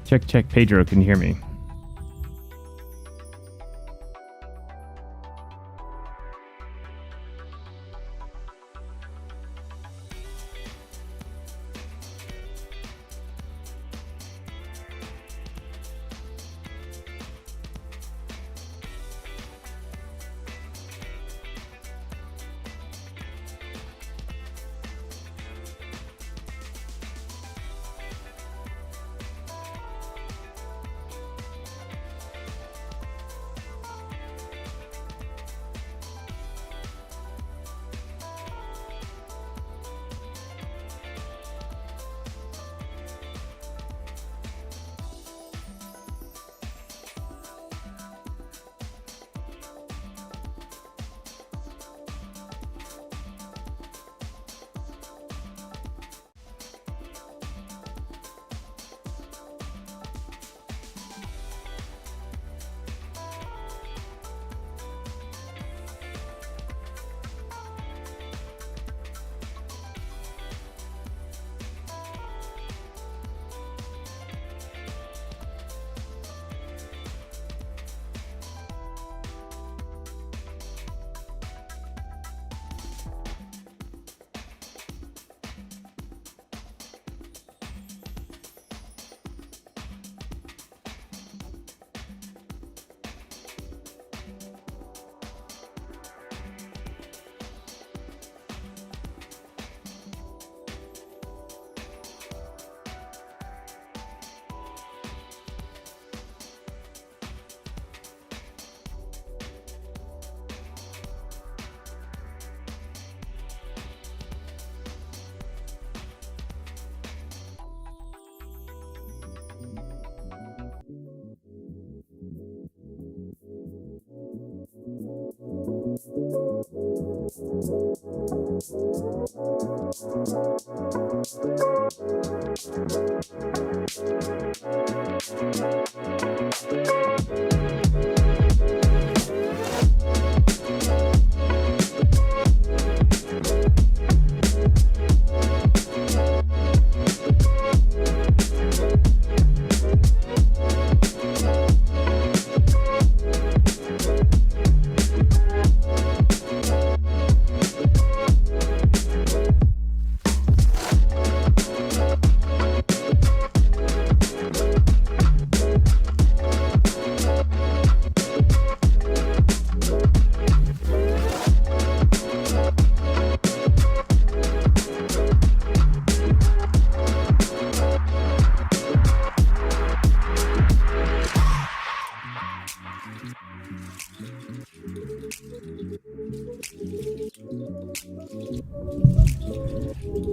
Check. Pedro, can you hear me?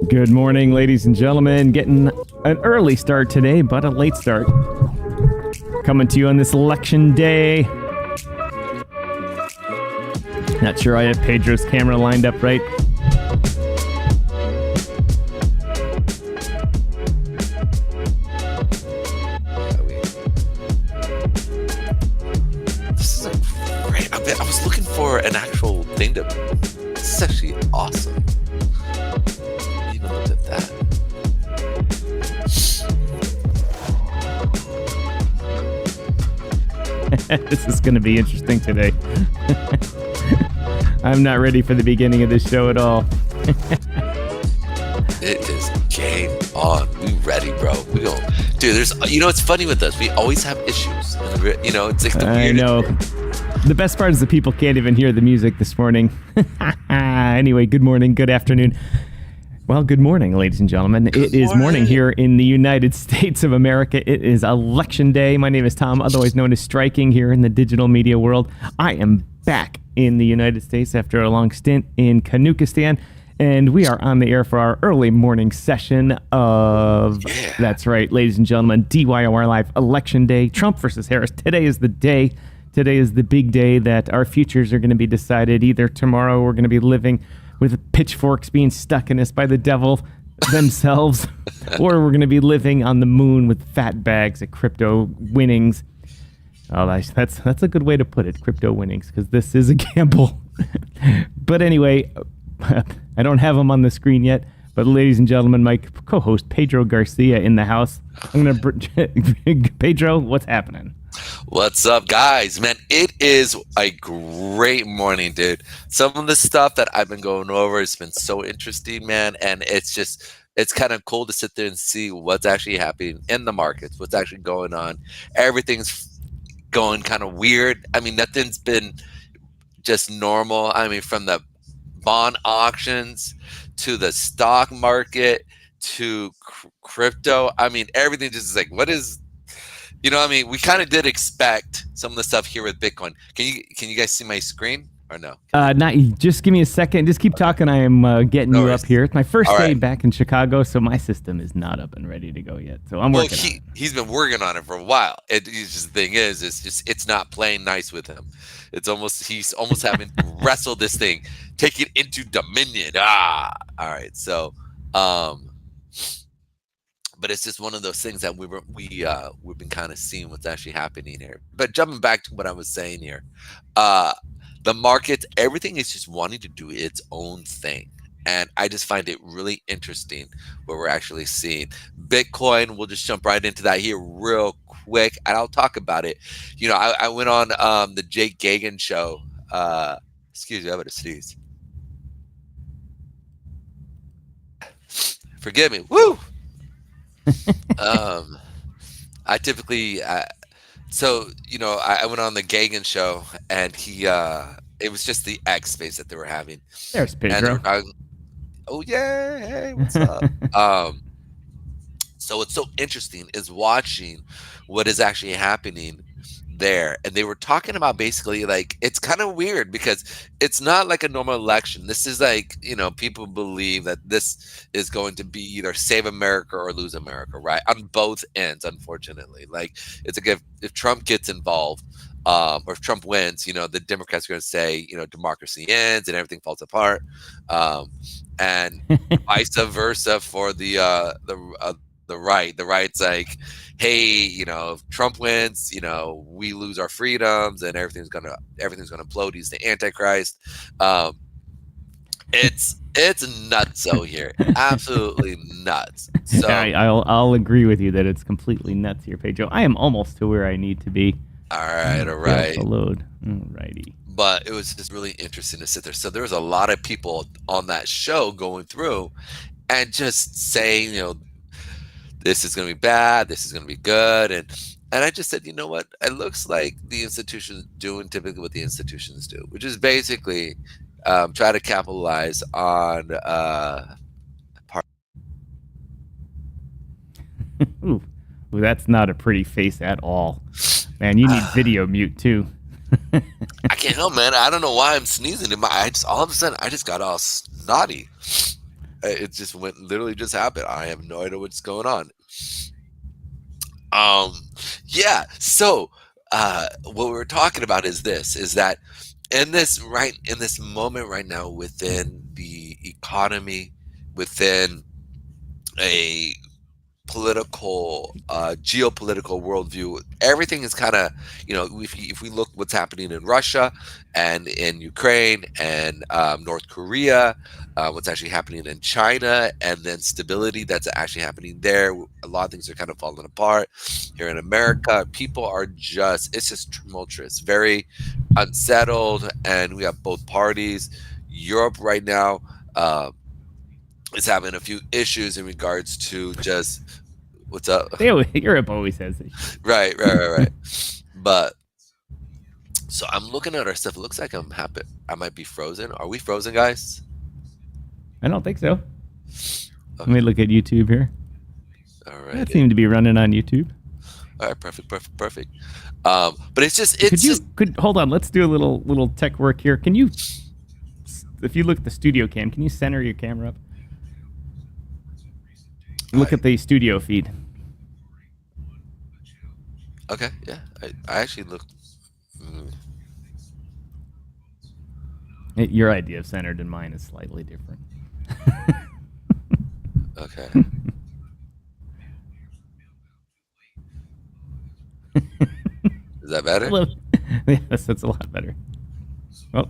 Good morning, ladies and gentlemen. Getting an early start today, but a late start. Coming to you on this election day. Not sure I have Pedro's camera lined up right. This is great. I was looking for an actual thing to... This is actually awesome. Even looked at that. This is going to be interesting today. I'm not ready for the beginning of this show at all. It is game on. We ready, bro. We go. Dude, it's funny with us. We always have issues. It's like the I know. The best part is the people can't even hear the music this morning. Anyway, good morning, good afternoon. Well, good morning, ladies and gentlemen. It is morning here in the United States of America. It is election day. My name is Tom, otherwise known as Striking here in the digital media world. I am back in the United States after a long stint in Kanukistan, and we are on the air for our early morning session of, that's right, ladies and gentlemen, DYOR Live Election Day, Trump versus Harris. Today is the day. Today is the big day that our futures are going to be decided. Either tomorrow we're going to be living with pitchforks being stuck in us by the devil themselves, or we're going to be living on the moon with fat bags of crypto winnings. Oh, that's a good way to put it, crypto winnings, because this is a gamble. But anyway, I don't have them on the screen yet, But ladies and gentlemen, my co-host Pedro Garcia in the house. I'm gonna Pedro, what's happening? What's up, guys? Man, it is a great morning, dude. Some of the stuff that I've been going over has been so interesting, man, and it's kind of cool to sit there and see what's actually happening in the markets, what's actually going on. Everything's going kind of weird. I mean, nothing's been just normal. I mean, from the bond auctions to the stock market to crypto. I mean, everything just is like, what is, you know, I mean, we kind of did expect some of the stuff here with Bitcoin. Can you guys see my screen or no? Not. Just give me a second. Just keep talking. I am getting you up here. It's my first day back in Chicago, so my system is not up and ready to go yet. So I'm working on it. He's been working on it for a while. The thing is, it's not playing nice with him. He's almost having to wrestle this thing, take it into dominion. All right. So, but it's just one of those things that we've been kind of seeing what's actually happening here. But jumping back to what I was saying here, the markets, everything is just wanting to do its own thing. And I just find it really interesting what we're actually seeing. Bitcoin, we'll just jump right into that here real quick, and I'll talk about it. You know, I went on the Jake Gagan show. Excuse me, I'm going to sneeze. Forgive me. Woo! I typically so you know I went on the Gagan show, and he it was just the X space that they were having. There's Pedro. Oh yeah, hey, what's up? So what's so interesting is watching what is actually happening there. And they were talking about basically, like, it's kind of weird because it's not like a normal election. This is like, you know, people believe that this is going to be either save America or lose America, right? On both ends, unfortunately. Like, it's like if Trump gets involved, or if Trump wins, you know, the Democrats are going to say, you know, democracy ends and everything falls apart, and vice versa for the right. The right's like, hey, you know, if Trump wins, you know, we lose our freedoms and everything's gonna implode. He's the Antichrist. It's nutso here, absolutely nuts. So I'll agree with you that it's completely nuts here, Pedro. I am almost to where I need to be. All right. Load. Alrighty. But it was just really interesting to sit there. So there was a lot of people on that show going through and just saying, you know, this is going to be bad, this is going to be good. And I just said, you know what? It looks like the institutions doing typically what the institutions do, which is basically try to capitalize on part. Ooh, that's not a pretty face at all. Man, you need video mute too. I can't help, man. I don't know why I'm sneezing. All of a sudden, I just got all snotty. It just literally just happened. I have no idea what's going on. Yeah. So, what we're talking about is that in this moment right now, within the economy, within a political, geopolitical worldview, everything is kind of, you know, if we look what's happening in Russia and in Ukraine and North Korea, what's actually happening in China, and then stability that's actually happening there. A lot of things are kind of falling apart here in America. People are it's just tumultuous, very unsettled, and we have both parties. Europe right now is having a few issues in regards to just what's up. Europe always has it. Right. But so I'm looking at our stuff. It looks like I'm happy. I might be frozen. Are we frozen, guys? I don't think so. Okay. Let me look at YouTube here. All right. That seemed to be running on YouTube. All right. Perfect. But it's hold on. Let's do a little tech work here. Can you, if you look at the studio cam, can you center your camera up? Look at the studio feed. Okay, yeah. I actually looked. Your idea of centered and mine is slightly different. Okay. Is that better? Yes, that's a lot better. Oh.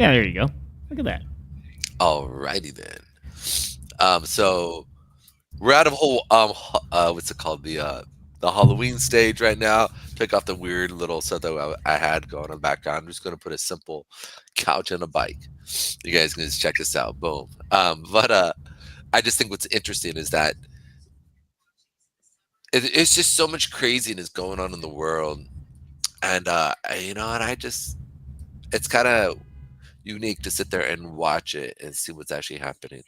Yeah, there you go. Look at that. Alrighty then. So we're out of whole what's it called, the Halloween stage right now. Took off the weird little stuff that I had going on in the background. I'm just gonna put a simple couch and a bike. You guys can just check this out. Boom. But I just think what's interesting is that it's just so much craziness going on in the world, and you know, and it's kind of unique to sit there and watch it and see what's actually happening.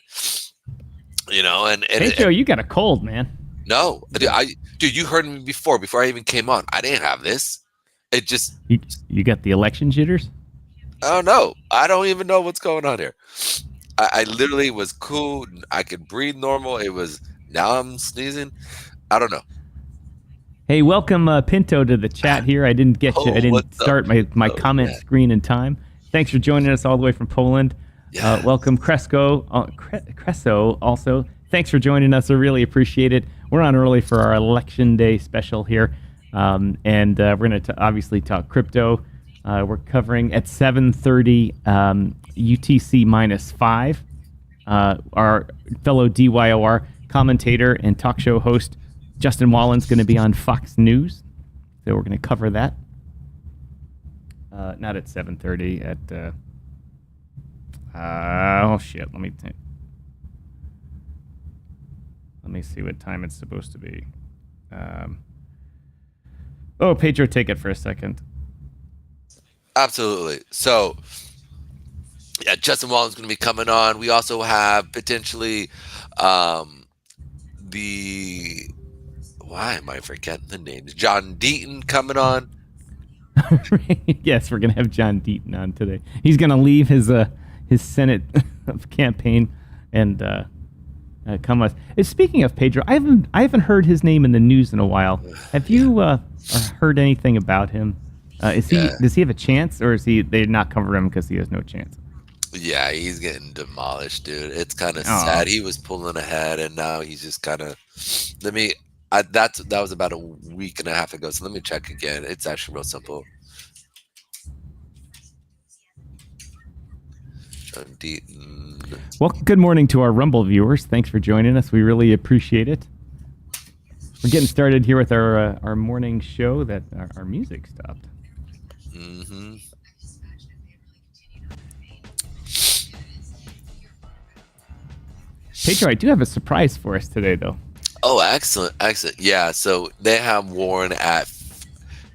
You know, and Pedro, you got a cold, man. no, dude, you heard me before I even came on. I didn't have this. It just you got the election jitters. I don't know. I don't even know what's going on here. I literally was cool. I could breathe normal. It was now I'm sneezing. I don't know. Hey, welcome Pinto to the chat here. I didn't get you. I didn't start my comment screen in time. Thanks for joining us all the way from Poland. Yeah. Welcome Cresso also. Thanks for joining us. I really appreciate it. We're on early for our Election Day special here. And we're going to obviously talk crypto. We're covering at 7:30 UTC -5. Our fellow DYOR commentator and talk show host Justin Wallin's going to be on Fox News. So we're going to cover that. Not at 7:30. At oh shit! Let me see what time it's supposed to be. Pedro, take it for a second. Absolutely. So, yeah, Justin Wallin's going to be coming on. We also have potentially why am I forgetting the names? John Deaton coming on. Yes, we're going to have John Deaton on today. He's going to leave his Senate campaign and come with. Speaking of Pedro, I haven't heard his name in the news in a while. Have you heard anything about him? Does he have a chance, or they're not covering him because he has no chance? Yeah, he's getting demolished, dude. It's kind of sad. He was pulling ahead, and now he's just kind of. That was about a week and a half ago. So let me check again. It's actually real simple. John Deaton. Well, good morning to our Rumble viewers. Thanks for joining us. We really appreciate it. We're getting started here with our morning show. That our music stopped. Mm-hmm. Pedro, I do have a surprise for us today, though. Oh, excellent. Yeah, so they have Warren at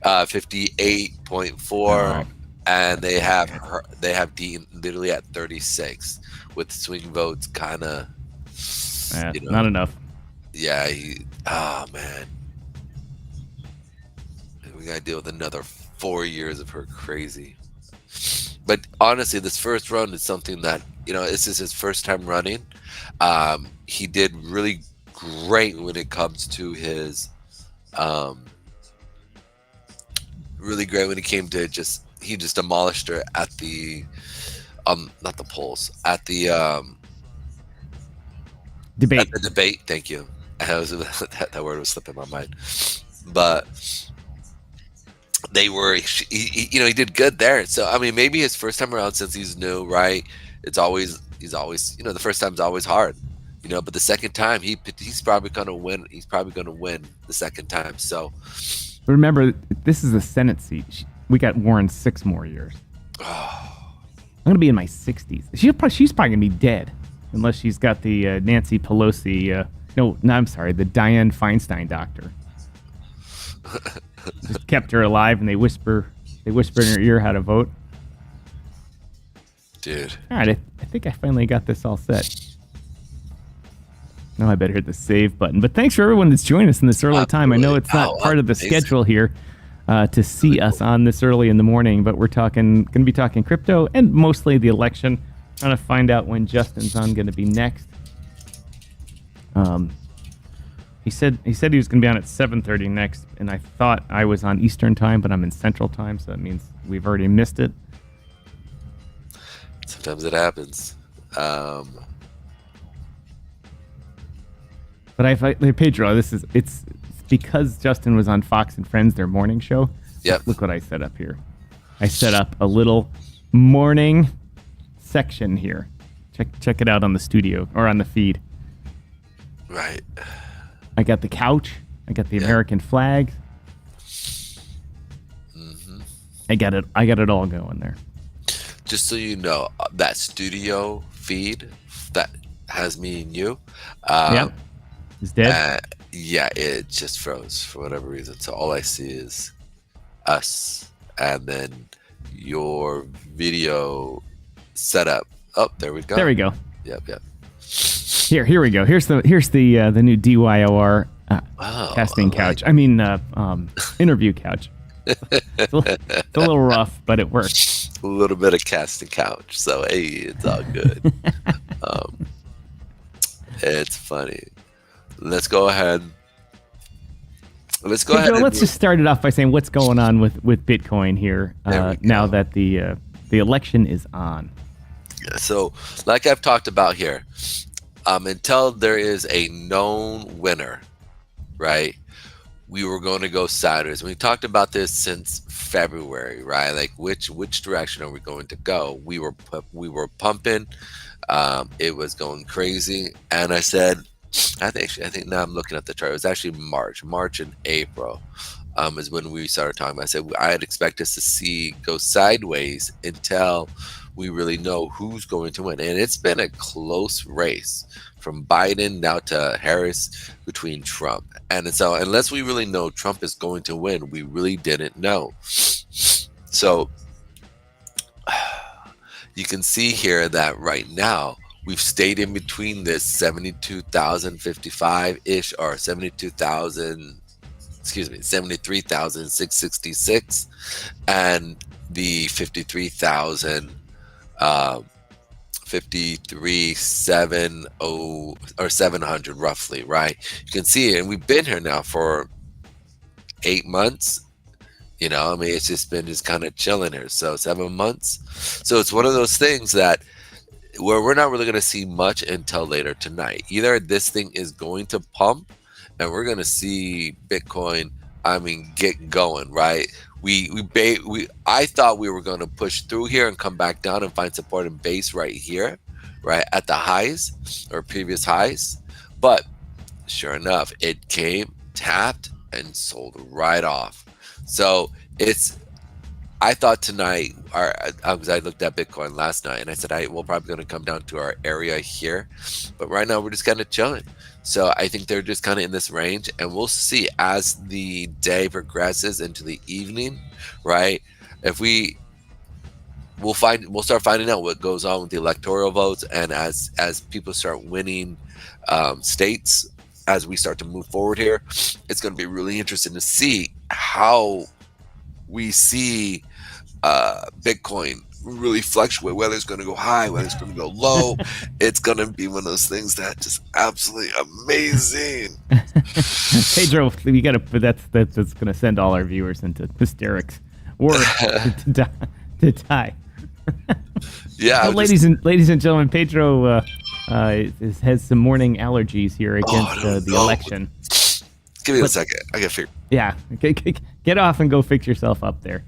58.4, and they have Dean literally at 36, with swing votes kind of. Not enough. Yeah, oh man, we gotta deal with another 4 years of her crazy. But honestly, this first run is something that, this is his first time running. He did really great when it comes to his really great when it came to he just demolished her at the not the polls, at the debate. At the debate. Thank you. That word was slipping my mind. But he did good there. So I mean, maybe his first time around, since he's new, right? He's always the first time's always hard. But the second time he's probably gonna win. He's probably gonna win the second time. So remember, this is a Senate seat. We got Warren 6 more years. I'm gonna be in my 60s. She's probably gonna be dead unless she's got the Nancy Pelosi. No, I'm sorry, the Dianne Feinstein doctor. Just kept her alive, and they whisper in her ear how to vote. Dude. All right, I think I finally got this all set. Now I better hit the save button. But thanks for everyone that's joining us in this early time. I know it's not part of the schedule here to see us on this early in the morning, but we're going to be talking crypto and mostly the election. Trying to find out when Justin's on going to be next. He said he was going to be on at 7:30 next, and I thought I was on Eastern time, but I'm in Central time, so that means we've already missed it. Sometimes it happens. But Pedro, it's because Justin was on Fox and Friends, their morning show. Yep. Look what I set up here. I set up a little morning section here. Check it out on the studio or on the feed. Right. I got the couch. I got the American flag. Mm-hmm. I got it all going there. Just so you know, that studio feed that has me and you, Yep. It's dead. yeah, it just froze for whatever reason. So all I see is us, and then your video setup. Oh, there we go. There we go. Yep. Here we go. Here's the new DYOR casting couch. I mean, interview couch. It's a little rough, but it works. A little bit of casting couch. So hey, it's all good. It's funny. Let's go ahead. Pedro, let's just start it off by saying what's going on with Bitcoin here now that the election is on. So, like I've talked about here, until there is a known winner, right? We were going to go sideways. We talked about this since February, right? Like which direction are we going to go? We were pumping. It was going crazy, and I said, I think now I'm looking at the chart. It was actually March and April is when we started talking about. I said I'd expect us to go sideways until we really know who's going to win, and it's been a close race from Biden now to Harris between Trump, and so unless we really know Trump is going to win, we really didn't know. So you can see here that right now we've stayed in between this 72,055-ish or 73,666 and the 53,700 or 700 roughly, right? You can see it, and we've been here now for 8 months. You know, I mean, it's just been kind of chilling here. So 7 months. So it's one of those things that where we're not really going to see much until later tonight. Either this thing is going to pump and we're going to see Bitcoin, get going, right? I thought we were going to push through here and come back down and find support and base right here, right at the highs or previous highs. But sure enough, it came, tapped, and sold right off. So I thought tonight, because I looked at Bitcoin last night and I said, we're probably going to come down to our area here. But right now we're just kind of chilling. So I think they're just kind of in this range, and we'll see as the day progresses into the evening, right? We'll start finding out what goes on with the electoral votes, and as people start winning states, as we start to move forward here, it's going to be really interesting to see how we see Bitcoin really fluctuate, whether it's going to go high, whether it's going to go low. It's going to be one of those things that just absolutely amazing. Pedro, we got to. That's going to send all our viewers into hysterics or to die. Yeah, well, ladies and gentlemen, Pedro has some morning allergies here against the election. Give me a second. I got to figure. Yeah, get off and go fix yourself up there.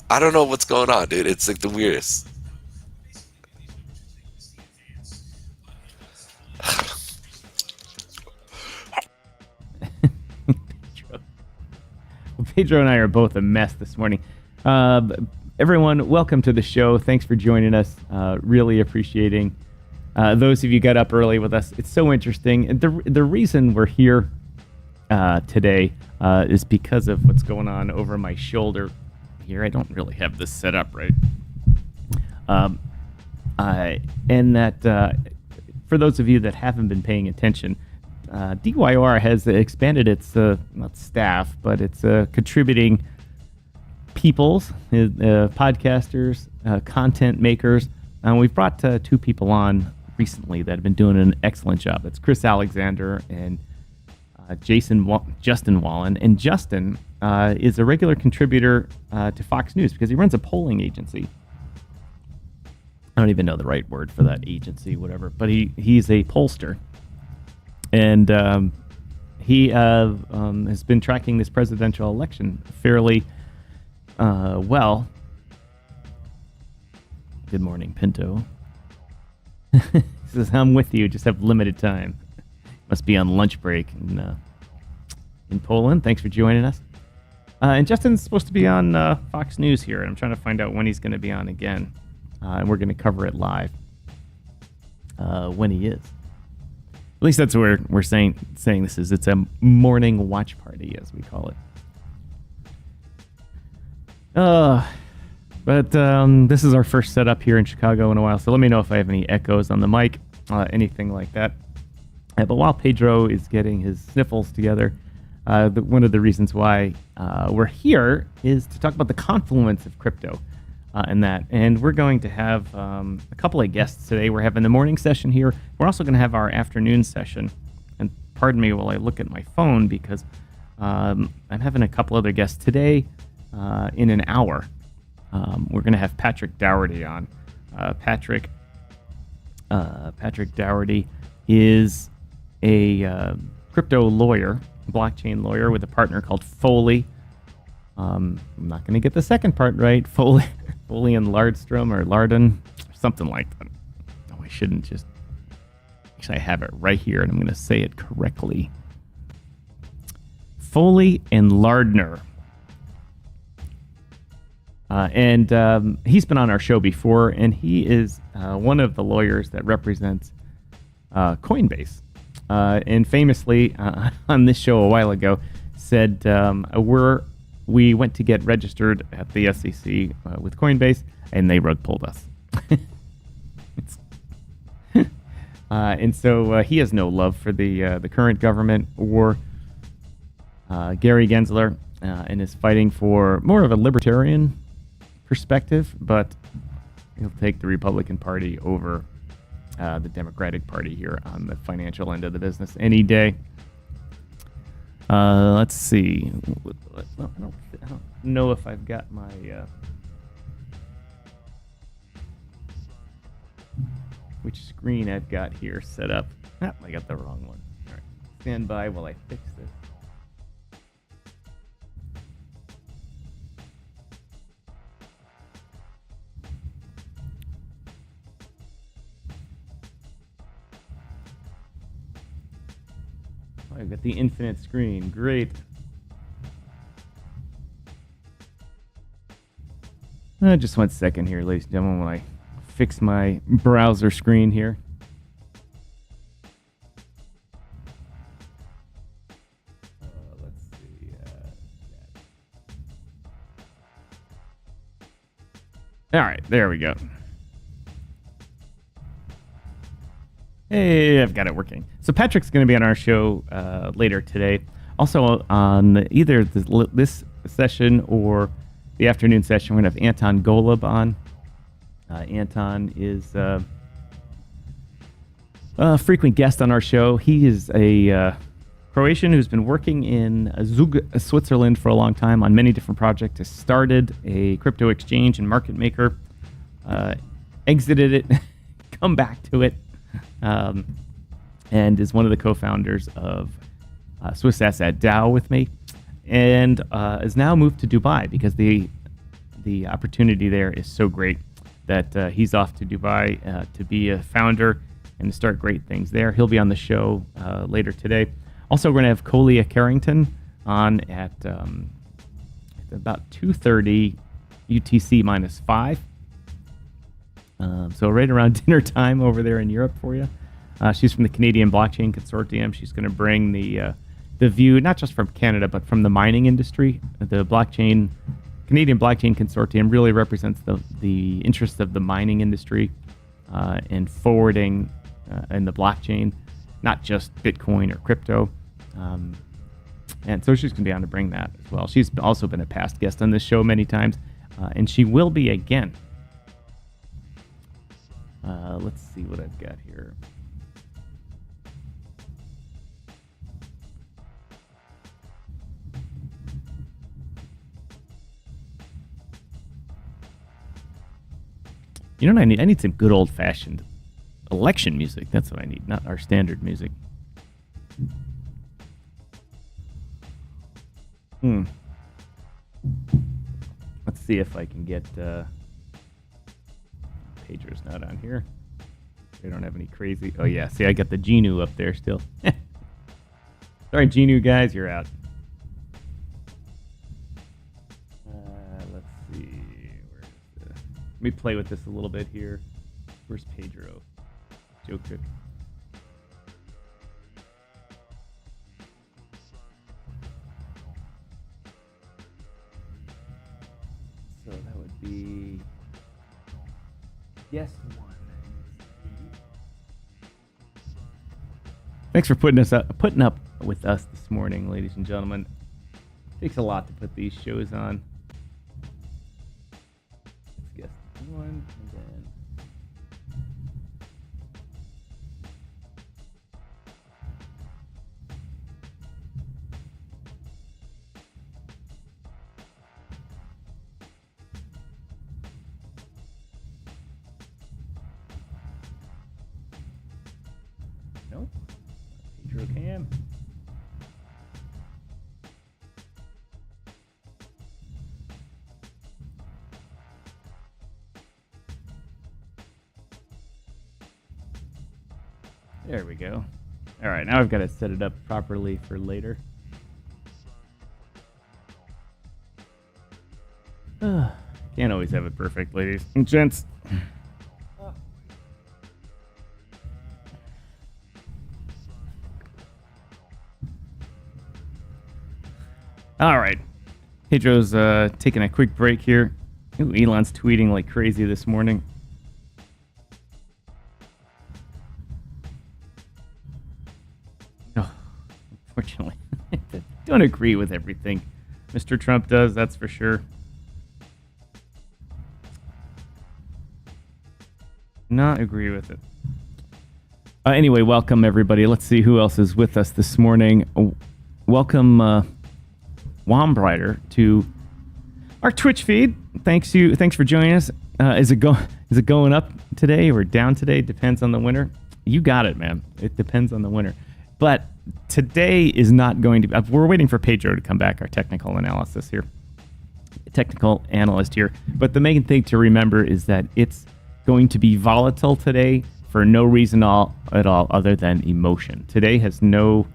I don't know what's going on, dude. It's like the weirdest. Pedro and I are both a mess this morning. Everyone, welcome to the show. Thanks for joining us. Really appreciating those of you got up early with us. It's so interesting. And the reason we're here today is because of what's going on over my shoulder here. I don't really have this set up right. And that for those of you that haven't been paying attention, DYOR has expanded its not staff, but it's contributing peoples, podcasters, content makers. We've brought two people on recently that have been doing an excellent job. It's Chris Alexander and Justin Wallin. And Justin is a regular contributor to Fox News because he runs a polling agency. I don't even know the right word for that agency, whatever. But he's a pollster. And he has been tracking this presidential election fairly well. Good morning, Pinto. He says, I'm with you, just have limited time. Must be on lunch break in Poland. Thanks for joining us. And Justin's supposed to be on Fox News here, and I'm trying to find out when he's going to be on again. And we're going to cover it live when he is. At least that's where we're saying this is. It's a morning watch party, as we call it. But this is our first setup here in Chicago in a while, so let me know if I have any echoes on the mic, anything like that. But while Pedro is getting his sniffles together, one of the reasons why we're here is to talk about the confluence of crypto and we're going to have a couple of guests today. We're having the morning session here. We're also going to have our afternoon session. And pardon me while I look at my phone, because I'm having a couple other guests today in an hour. We're going to have Patrick Daugherty on. Patrick Daugherty is a crypto lawyer, blockchain lawyer with a partner called Foley. I'm not going to get the second part right. Foley and Lardstrom or Larden, or something like that. No, I shouldn't just. Actually, I have it right here, and I'm going to say it correctly. Foley and Lardner. And he's been on our show before, and he is one of the lawyers that represents Coinbase. And famously, on this show a while ago, said we went to get registered at the SEC with Coinbase, and they rug pulled us. And so he has no love for the current government or Gary Gensler, and is fighting for more of a libertarian perspective, but he'll take the Republican Party over the Democratic Party here on the financial end of the business any day. Let's see. I don't know if I've got my which screen I've got here set up. I got the wrong one. All right, stand by while I fix this. I've got the infinite screen. Great. Just 1 second here, ladies and gentlemen, when I fix my browser screen here. Let's see. All right, there we go. Hey, I've got it working. So Patrick's going to be on our show later today. Also on either this session or the afternoon session, we're going to have Anton Golub on. Anton is a frequent guest on our show. He is a Croatian who's been working in Zug, Switzerland for a long time on many different projects. Has started a crypto exchange and market maker, exited it, come back to it, and is one of the co-founders of Swiss Asset DAO with me, and is now moved to Dubai because the opportunity there is so great that he's off to Dubai to be a founder and to start great things there. He'll be on the show later today. Also, we're going to have Colia Carrington on at about 2:30 UTC -5. So right around dinner time over there in Europe for you. She's from the Canadian Blockchain Consortium. She's going to bring the view, not just from Canada, but from the mining industry. The Canadian Blockchain Consortium really represents the interests of the mining industry and forwarding in the blockchain, not just Bitcoin or crypto. And so she's going to be on to bring that as well. She's also been a past guest on this show many times, and she will be again. Let's see what I've got here. You know what I need? I need some good old-fashioned election music. That's what I need, not our standard music. Let's see if I can get... Pedro's not on here. They don't have any crazy. Oh yeah, see, I got the Genu up there still. Sorry, Genu guys, you're out. Let's see. Let me play with this a little bit here. Where's Pedro? Joke trick. So that would be yes one. Thanks for putting up with us this morning, ladies and gentlemen. It takes a lot to put these shows on. Let's guess one and then. Nope. Pedro Cam. There we go. All right, now I've got to set it up properly for later. Can't always have it perfect, ladies and gents. All right. Pedro's taking a quick break here. Ooh, Elon's tweeting like crazy this morning. Oh, unfortunately. Don't agree with everything Mr. Trump does, that's for sure. Not agree with it. Anyway, welcome everybody. Let's see who else is with us this morning. Welcome Wombrider to our Twitch feed. Thanks for joining us. Is it going up today or down today? Depends on the winner. You got it, man. It depends on the winner. But today is not going to be. We're waiting for Pedro to come back, our technical analyst here. But the main thing to remember is that it's going to be volatile today for no reason at all other than emotion. Today has no.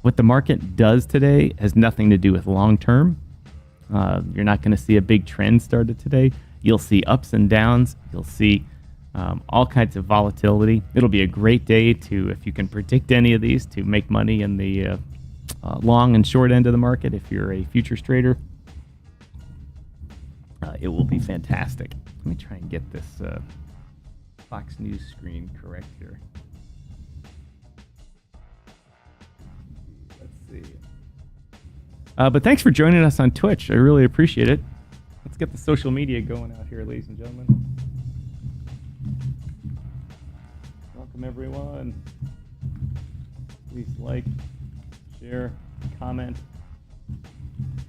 What the market does today has nothing to do with long term. You're not going to see a big trend started today. You'll see ups and downs. You'll see all kinds of volatility. It'll be a great day to, if you can predict any of these, to make money in the long and short end of the market. If you're a futures trader, it will be fantastic. Let me try and get this Fox News screen correct here. But thanks for joining us on Twitch. I really appreciate it. Let's get the social media going out here, ladies and gentlemen. Welcome, everyone. Please like, share, comment,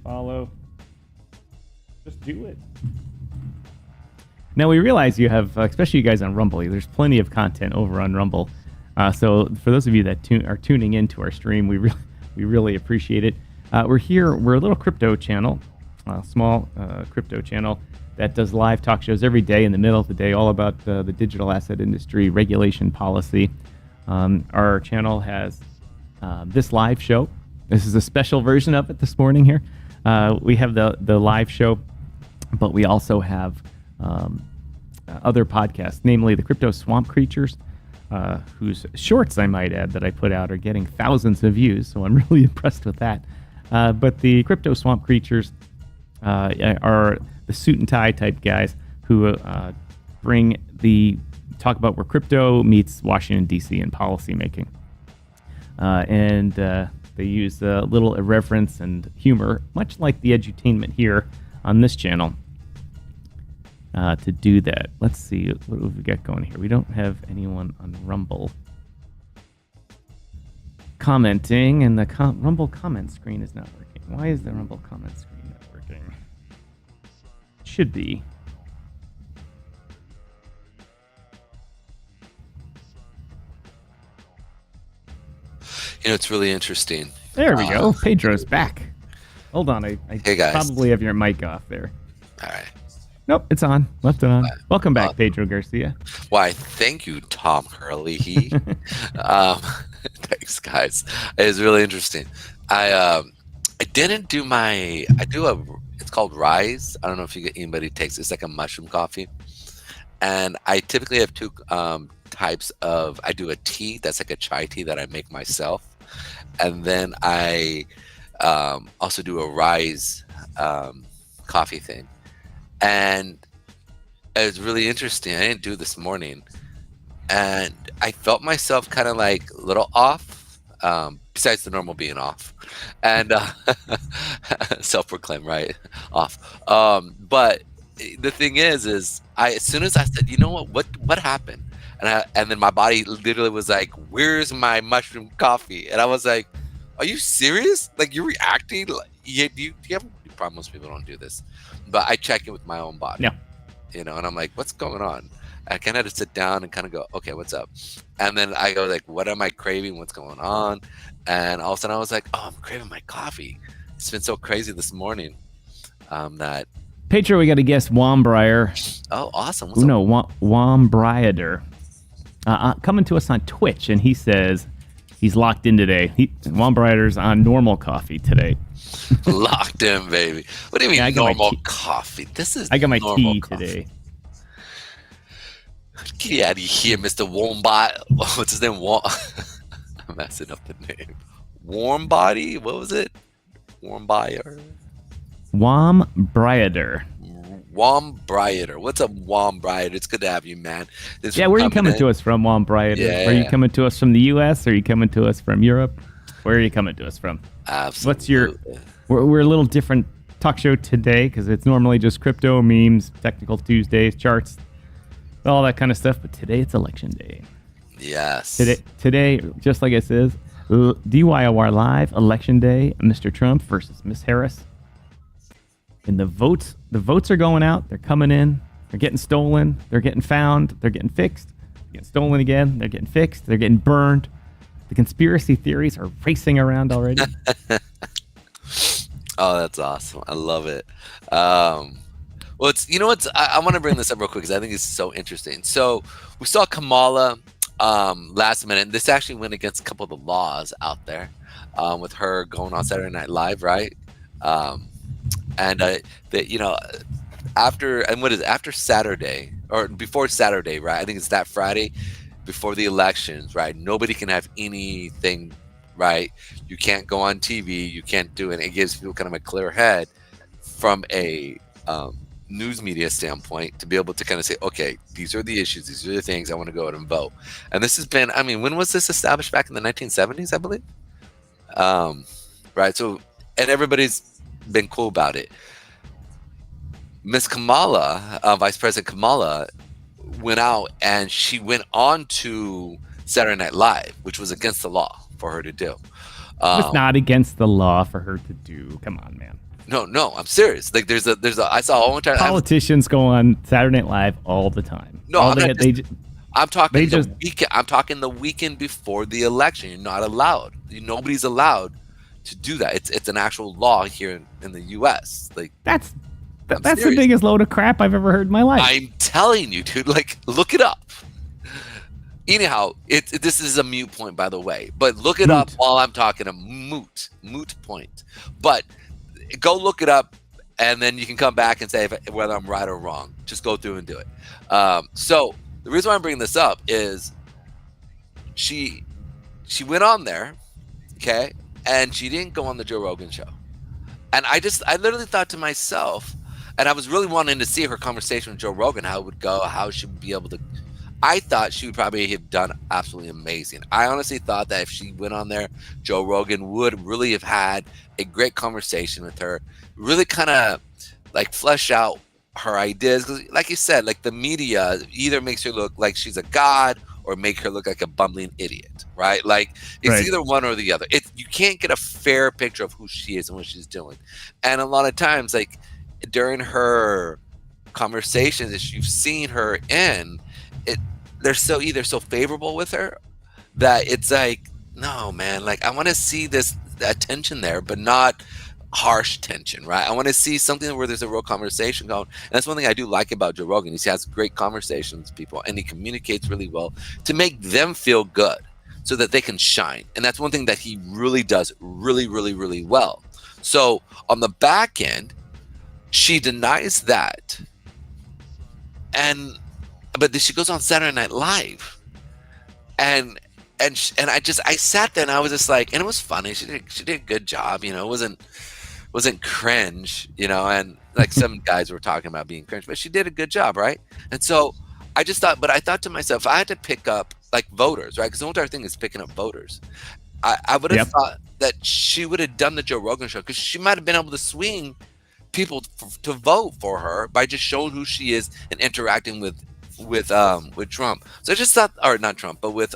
follow. Just do it. Now, we realize you have, especially you guys on Rumble, there's plenty of content over on Rumble. So for those of you that are tuning into our stream, we really appreciate it. We're a little crypto channel, small crypto channel that does live talk shows every day in the middle of the day, all about the digital asset industry, regulation, policy. Our channel has this live show. This is a special version of it this morning here. We have the live show, but we also have other podcasts, namely the Crypto Swamp Creatures, whose shorts, I might add, that I put out are getting thousands of views, so I'm really impressed with that. But the Crypto Swamp Creatures are the suit and tie type guys who talk about where crypto meets Washington, D.C. and policy making. And they use a little irreverence and humor, much like the edutainment here on this channel, to do that. Let's see, what have we got going here? We don't have anyone on Rumble commenting, and the Rumble comment screen is not working. Why is the Rumble comment screen not working? It should be. It's really interesting. There we go. Pedro's back. Hold on, I hey guys. Probably have your mic off there. All right. Nope, it's on. Left it on. Why? Welcome back, Pedro Garcia. Why, thank you, Tom Hurley. Thanks, guys. It was really interesting. I didn't do it's called Rise. I don't know if anybody takes it. It's like a mushroom coffee. And I typically have two types of, I do a tea that's like a chai tea that I make myself. And then I also do a Rise coffee thing. And it was really interesting. I didn't do it this morning. And I felt myself kind of like a little off, besides the normal being off. And self-proclaimed, right? Off. But the thing is as soon as I said, you know what happened? And then my body literally was like, where's my mushroom coffee? And I was like, are you serious? Like, you're reacting? Like, do you have a problem? Most people don't do this. But I check it with my own body. Yeah. You know, and I'm like, what's going on? I kind of had to sit down and kind of go, okay, what's up? And then I go like, what am I craving? What's going on? And all of a sudden I was like, oh, I'm craving my coffee. It's been so crazy this morning that. Pedro, we got to guess Wombrier. Oh, awesome. Wombriader. Coming to us on Twitch, and he says he's locked in today. Wombriader's on normal coffee today. Locked in, baby. What do you mean normal coffee? I got my tea coffee today. Get out of here, Mr. Warmbot. What's his name? I'm messing up the name. Warm Body? What was it? Wombrier. Wombriader. Wombriader. What's up, Wombriader? It's good to have you, man. Where are you coming to us from, Wombriader? Yeah. Are you coming to us from the U.S.? Are you coming to us from Europe? Where are you coming to us from? Absolutely. We're a little different talk show today because it's normally just crypto, memes, technical Tuesdays, charts, all that kind of stuff. But today it's election day. Yes. Today, just like it says, DYOR live, election day, Mr. Trump versus Miss Harris. And the votes are going out. They're coming in. They're getting stolen. They're getting found. They're getting fixed. They're getting stolen again. They're getting fixed. They're getting burned. The conspiracy theories are racing around already. Oh, that's awesome. I love it. Well, I want to bring this up real quick because I think it's so interesting. So we saw Kamala last minute. And this actually went against a couple of the laws out there with her going on Saturday Night Live, right? After Saturday or before Saturday, right? I think it's that Friday before the elections, right? Nobody can have anything, right? You can't go on TV. You can't do it. It gives people kind of a clear head from a news media standpoint to be able to kind of say, okay, these are the issues. These are the things I want to go out and vote. And this has been, I mean, when was this established? Back in the 1970s, I believe. Right. So, and everybody's been cool about it. Miss Kamala, Vice President Kamala, went out and she went on to Saturday Night Live, which was against the law for her to do. It's not against the law for her to do. Come on, man. No, I'm serious. Like there's a I saw all the time. Politicians go on Saturday Night Live all the time. No, I'm talking the weekend before the election. You're not allowed. Nobody's allowed to do that. It's an actual law here in the U.S. Like that's the biggest load of crap I've ever heard in my life. I'm telling you, dude. Like, look it up. Anyhow, this is a moot point, by the way. But look it up while I'm talking. A moot point. But go look it up, and then you can come back and say whether I'm right or wrong. Just go through and do it. So the reason why I'm bringing this up is she went on there, okay, and she didn't go on the Joe Rogan show. And I literally thought to myself, and I was really wanting to see her conversation with Joe Rogan, how it would go, how she would be able to. I thought she would probably have done absolutely amazing. I honestly thought that if she went on there, Joe Rogan would really have had a great conversation with her, really kind of like flesh out her ideas. Because like you said, like the media either makes her look like she's a god or make her look like a bumbling idiot, right? Like it's either one or the other. You can't get a fair picture of who she is and what she's doing. And a lot of times, like during her conversations that you've seen her in, they're either so favorable with her that it's like, no, man, like I want to see this attention there, but not harsh tension, right? I want to see something where there's a real conversation going. And that's one thing I do like about Joe Rogan. He has great conversations with people, and he communicates really well to make them feel good so that they can shine. And that's one thing that he really does really, really, really well. So on the back end, she denies that. But then she goes on Saturday Night Live. And I sat there and I was just like, and it was funny. She did a good job, you know. It wasn't cringe, you know, and like some guys were talking about being cringe, but she did a good job, right? And so I thought to myself, I had to pick up like voters, right? Because the entire thing is picking up voters. I would have thought that she would have done the Joe Rogan show, because she might have been able to swing people to vote for her by just showing who she is and interacting with Trump. So I just thought, or not Trump, but with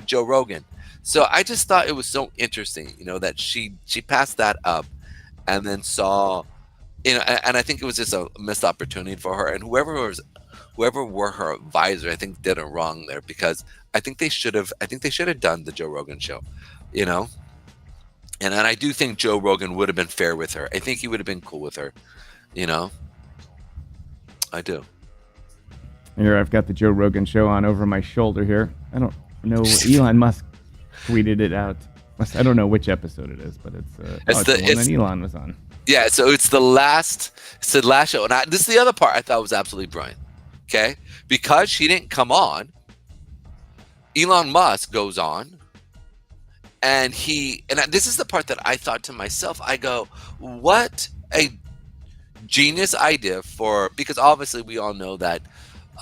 Joe Rogan. So I just thought it was so interesting, you know, that she passed that up and then saw, you know, and I think it was just a missed opportunity for her. And whoever were her advisor, I think did it wrong there, because I think they should have done the Joe Rogan show, you know. And I do think Joe Rogan would have been fair with her. I think he would have been cool with her, you know. I do. Here, I've got the Joe Rogan show on over my shoulder here. I don't know. Elon Musk tweeted it out. I don't know which episode it is, but it's the one that Elon was on. Yeah, so it's the last show. And this is the other part I thought was absolutely brilliant. Okay? Because she didn't come on, Elon Musk goes on, and this is the part that I thought to myself, I go, what a genius idea because obviously we all know that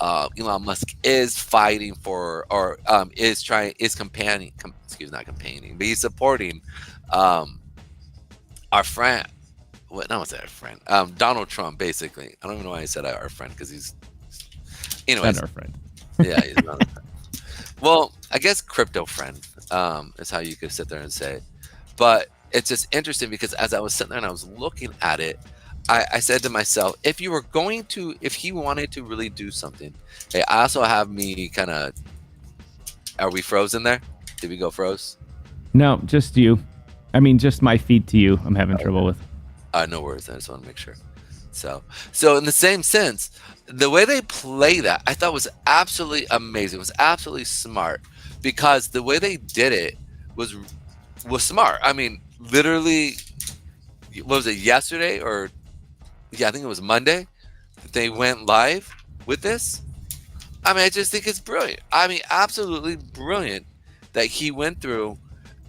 Elon Musk is fighting for, or not campaigning, but he's supporting our friend. What? No, it's our friend. Donald Trump, basically. I don't even know why I said our friend, because he's. Anyways, not our friend. Yeah, he's not our friend. Well, I guess crypto friend is how you could sit there and say it. But it's just interesting because as I was sitting there and I was looking at it, I said to myself, if he wanted to really do something, hey, I also have me kind of. Are we frozen there? Did we go froze? No, just you. I mean, just my feed to you. I'm having trouble with. No worries. I just want to make sure. So in the same sense, the way they play that, I thought was absolutely amazing. It was absolutely smart, because the way they did it was smart. I mean, literally, what was it, yesterday or? Yeah, I think it was Monday. They went live with this. I mean, I just think it's brilliant. I mean, absolutely brilliant that he went through,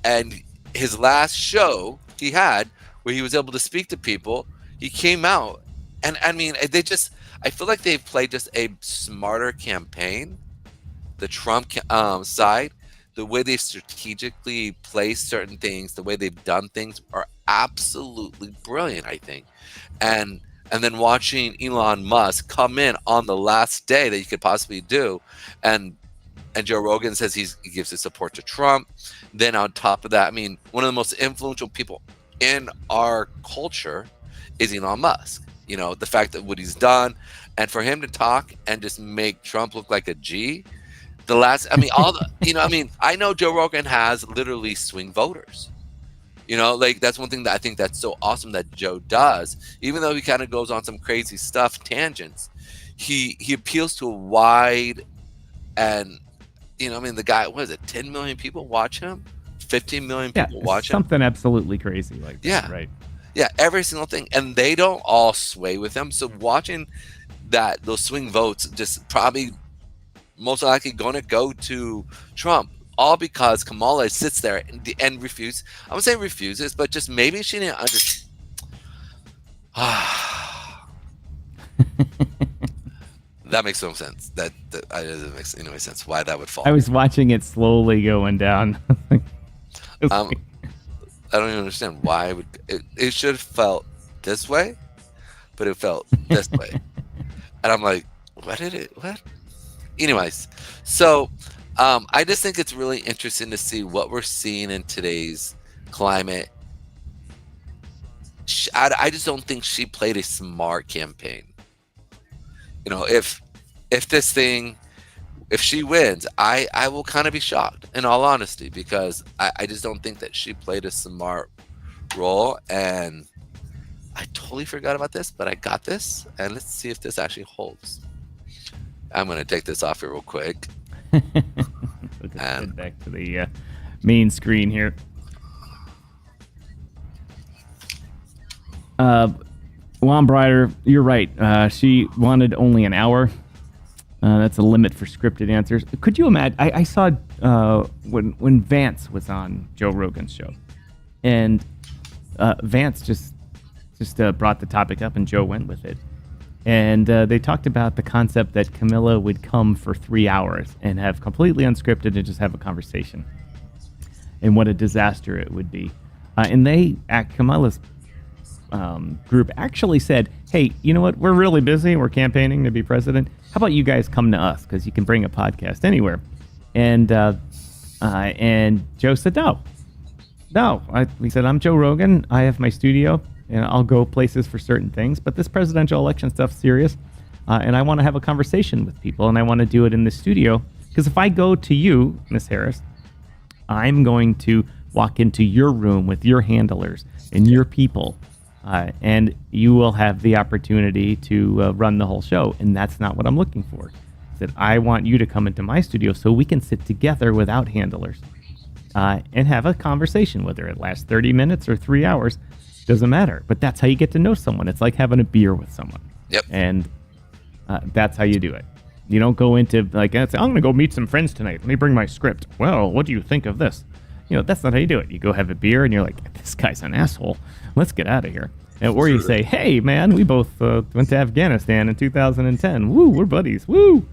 and his last show he had where he was able to speak to people, he came out, and I mean, I feel like they've played just a smarter campaign. The Trump side, the way they strategically place certain things, the way they've done things are absolutely brilliant, I think. And then watching Elon Musk come in on the last day that you could possibly do, and Joe Rogan says he gives his support to Trump. Then on top of that, I mean, one of the most influential people in our culture is Elon Musk. You know, the fact that what he's done, and for him to talk and just make Trump look like a G. I know Joe Rogan has literally swing voters. You know, like that's one thing that I think that's so awesome that Joe does. Even though he kind of goes on some crazy stuff, tangents, he appeals to a wide, and you know, I mean, the guy, what is it, 10 million people watch him, 15 million people watch him, something absolutely crazy like that. Yeah, right. Yeah, every single thing, and they don't all sway with him. So watching those swing votes just probably most likely going to go to Trump. All because Kamala sits there and refuses. I would say refuses, but just maybe she didn't understand. That makes no sense. That doesn't make any sense why that would fall. I was watching it slowly going down. I don't even understand why it should have felt this way, but it felt this way. And I'm like, what? Anyways, so I just think it's really interesting to see what we're seeing in today's climate. I just don't think she played a smart campaign. You know, if she wins, I will kind of be shocked, in all honesty, because I just don't think that she played a smart role. And I totally forgot about this, but I got this, and let's see if this actually holds. I'm going to take this off here real quick. We'll just head back to the main screen here. Juan Breyer, you're right. She wanted only an hour. That's a limit for scripted answers. Could you imagine? I saw when Vance was on Joe Rogan's show, and Vance just brought the topic up, and Joe went with it. And they talked about the concept that Camilla would come for 3 hours and have completely unscripted and just have a conversation, and what a disaster it would be. And Camilla's group actually said, hey, you know what? We're really busy. We're campaigning to be president. How about you guys come to us? Because you can bring a podcast anywhere. And Joe said, no. He said, I'm Joe Rogan. I have my studio, and I'll go places for certain things. But this presidential election stuff's serious. And I want to have a conversation with people, and I want to do it in the studio. Because if I go to you, Miss Harris, I'm going to walk into your room with your handlers and your people. And you will have the opportunity to run the whole show. And that's not what I'm looking for. I said, I want you to come into my studio so we can sit together without handlers and have a conversation, whether it lasts 30 minutes or 3 hours, doesn't matter. But that's how you get to know someone. It's like having a beer with someone. Yep. And that's how you do it. You don't go into like, I'm going to go meet some friends tonight. Let me bring my script. Well, what do you think of this? That's not how you do it. You go have a beer and you're like, this guy's an asshole. Let's get out of here. Or you say, hey, man, we both went to Afghanistan in 2010. Woo, we're buddies. Woo.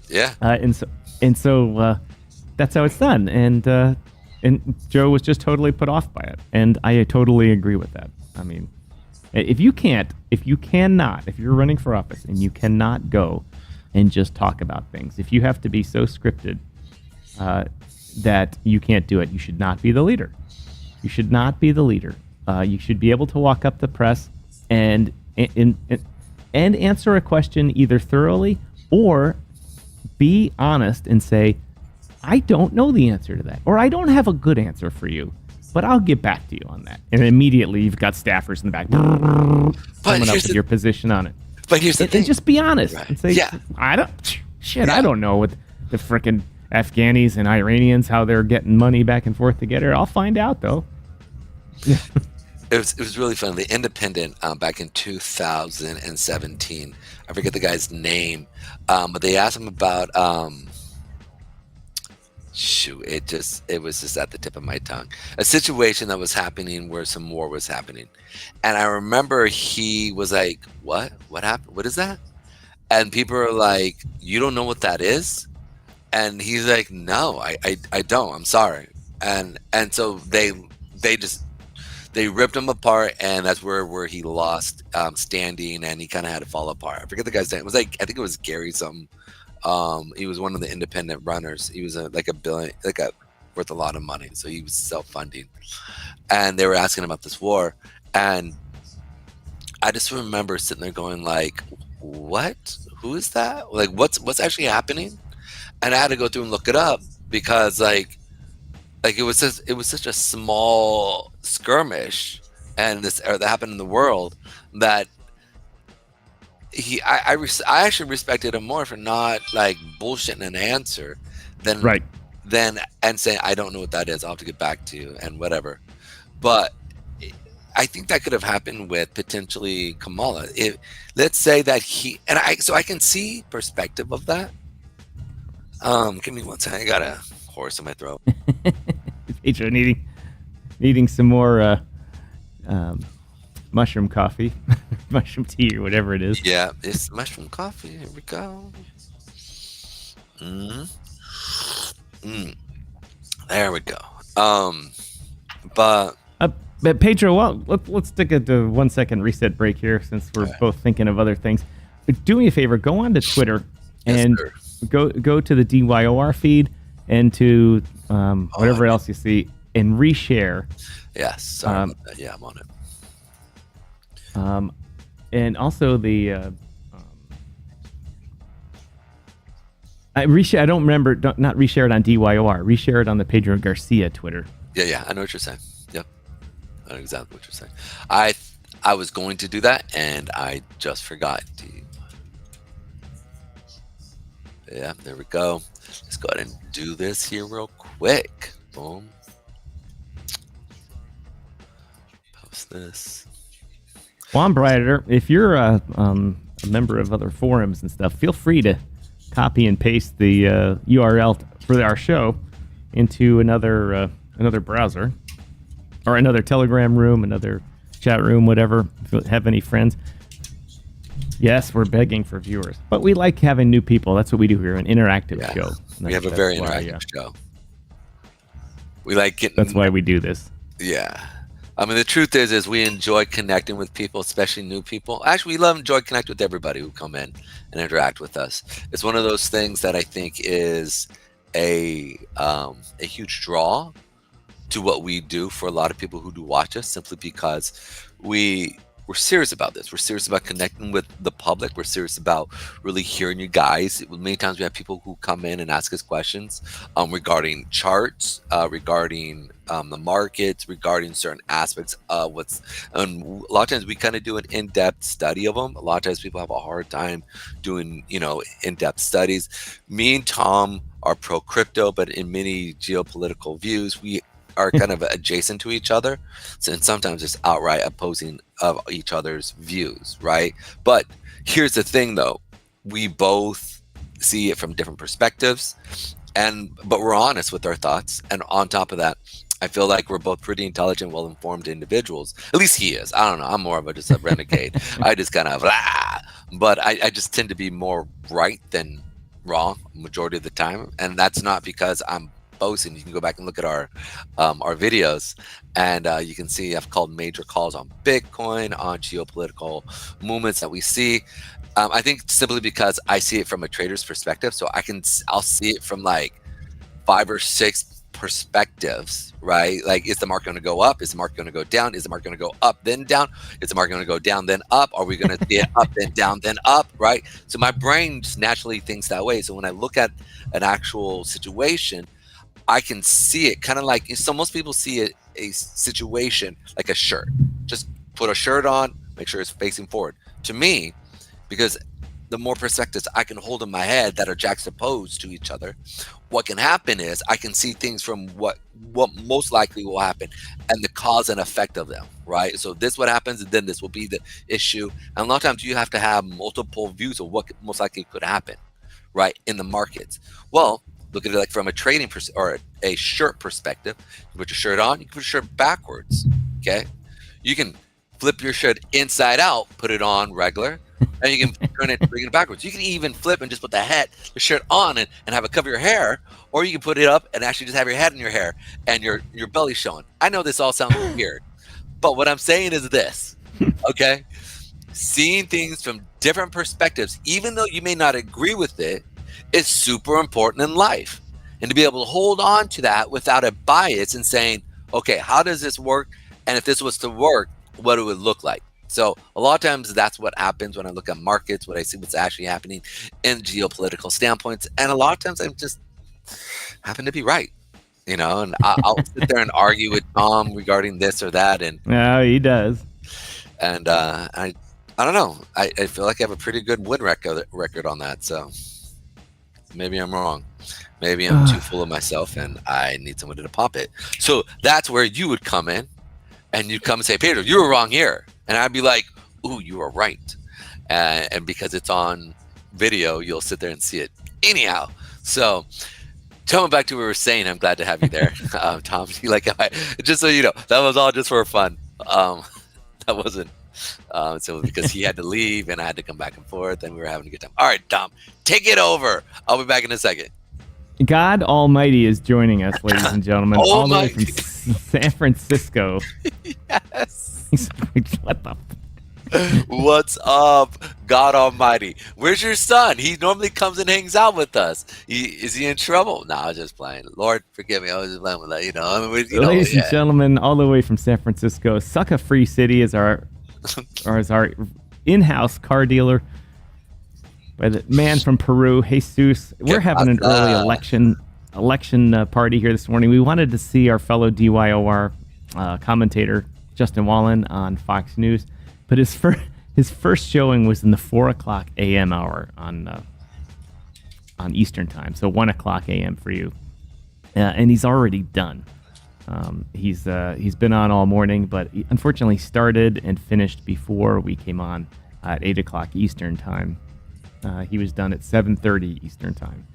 Yeah. And so that's how it's done. And Joe was just totally put off by it. And I totally agree with that. I mean, if you're running for office and you cannot go and just talk about things, if you have to be so scripted that you can't do it, you should not be the leader. You should not be the leader. You should be able to walk up the press and answer a question either thoroughly or be honest and say, I don't know the answer to that, or I don't have a good answer for you, but I'll get back to you on that. And immediately you've got staffers in the back coming up with your position on it. But here's the thing. And just be honest and say, yeah. I don't know what the frickin' Afghanis and Iranians, how they're getting money back and forth together. I'll find out, though. It was really fun. The Independent back in 2017. I forget the guy's name, but they asked him about it was just at the tip of my tongue. A situation that was happening where some war was happening, and I remember he was like, "What? What happened? What is that?" And people are like, "You don't know what that is?" And he's like, "No, I don't. I'm sorry." And so they ripped him apart, and that's where he lost standing, and he kind of had to fall apart. I forget the guy's name. It was I think it was Gary something. He was one of the independent runners. He was worth a lot of money, so he was self-funding. And they were asking about this war, and I just remember sitting there going like, "What? Who is that? Like, what's actually happening?" And I had to go through and look it up because like it was such a small skirmish, and that happened in the world that I actually respected him more for not like bullshitting an answer than and saying I don't know what that is. I'll have to get back to you and whatever. But I think that could have happened with potentially Kamala. Let's say that I can see perspective of that. Give me one second. I got a horse in my throat. Pedro needing some more mushroom coffee, mushroom tea, or whatever it is. Yeah, it's mushroom coffee. Here we go. There we go. But Pedro, well, let's take a 1 second reset break here since we're both thinking of other things. Do me a favor, go on to Twitter and go to the DYOR feed and to whatever else you see and reshare. Yes. Sorry about that. Yeah, I'm on it. And also the I don't remember. Not reshare it on DYOR. Reshare it on the Pedro Garcia Twitter. Yeah. I know what you're saying. Yep. I know exactly what you're saying. I was going to do that, and I just forgot. Yeah, there we go. Let's go ahead and do this here real quick. Boom. Post this. Well, I'm Brighter. If you're a member of other forums and stuff, feel free to copy and paste the URL for our show into another browser or another Telegram room, another chat room, whatever. If you have any friends. Yes, we're begging for viewers, but we like having new people. That's what we do here, an interactive show. We have a very interactive show. We like getting. That's why we do this. Yeah. I mean, the truth is we enjoy connecting with people, especially new people. Actually, we enjoy connecting with everybody who come in and interact with us. It's one of those things that I think is a huge draw to what we do for a lot of people who do watch us, simply because we're serious about this. We're serious about connecting with the public. We're serious about really hearing you guys. Many times we have people who come in and ask us questions regarding charts, regarding the markets, regarding certain aspects of and a lot of times we kind of do an in-depth study of them. A lot of times people have a hard time doing, in-depth studies. Me and Tom are pro crypto, but in many geopolitical views, we are kind of adjacent to each other, and sometimes it's outright opposing of each other's views, right? But here's the thing, though: we both see it from different perspectives, but we're honest with our thoughts. And on top of that, I feel like we're both pretty intelligent, well-informed individuals. At least he is. I don't know. I'm more of just a renegade. I just kind of but I just tend to be more right than wrong majority of the time, and that's not because I'm boasting. You can go back and look at our videos, and you can see I've called major calls on Bitcoin, on geopolitical movements that we see. I think simply because I see it from a trader's perspective, so I'll see it from like 5 or 6 perspectives, right? Like, is the market going to go up? Is the market going to go down? Is the market going to go up then down? Is the market going to go down then up? Are we going to see it up then down then up, right? So my brain just naturally thinks that way. So when I look at an actual situation, I can see it kind of like, so most people see a situation like a shirt. Just put a shirt on, make sure it's facing forward. To me, because the more perspectives I can hold in my head that are juxtaposed to each other, what can happen is I can see things from what most likely will happen and the cause and effect of them, right? So this what happens, and then this will be the issue. And a lot of times you have to have multiple views of what most likely could happen, right, in the markets. Well, look at it like from a trading or a shirt perspective. You put your shirt on, you can put your shirt backwards, okay? You can flip your shirt inside out, put it on regular, and you can turn it, bring it backwards. You can even flip and just put the shirt on and have it cover your hair, or you can put it up and actually just have your head in your hair and your belly showing. I know this all sounds weird, but what I'm saying is this, okay? Seeing things from different perspectives, even though you may not agree with it, is super important in life. And to be able to hold on to that without a bias and saying, okay, how does this work? And if this was to work, what it would look like. So a lot of times that's what happens when I look at markets, what I see what's actually happening in geopolitical standpoints. And a lot of times I just happen to be right, and I'll sit there and argue with Tom regarding this or that. And no, he does. And I don't know. I feel like I have a pretty good win record on that. So maybe I'm wrong. Maybe I'm too full of myself and I need somebody to pop it. So that's where you would come in and you'd come and say, Pedro, you were wrong here. And I'd be like, ooh, you were right. And because it's on video, you'll sit there and see it. Anyhow, so coming back to what we were saying, I'm glad to have you there. Tom, just so you know, that was all just for fun. That wasn't so because he had to leave and I had to come back and forth and we were having a good time. All right, Tom, take it over. I'll be back in a second. God Almighty is joining us, ladies and gentlemen, all the way from San Francisco. Yes. He's like, what the? What's up, God Almighty? Where's your son? He normally comes and hangs out with us. Is he in trouble? No, I was just playing. Lord, forgive me. I was just playing with that. Ladies and gentlemen, all the way from San Francisco, Succa Free City is our in-house car dealer. By the man from Peru, Jesus. We're having an early election party here this morning. We wanted to see our fellow DYOR commentator, Justin Wallin, on Fox News. but his first showing was in the 4 o'clock a.m. hour on Eastern time, so 1 o'clock a.m. for you, and he's already done. He's been on all morning, but he unfortunately started and finished before we came on at 8 o'clock Eastern time. He was done at 7:30 Eastern time,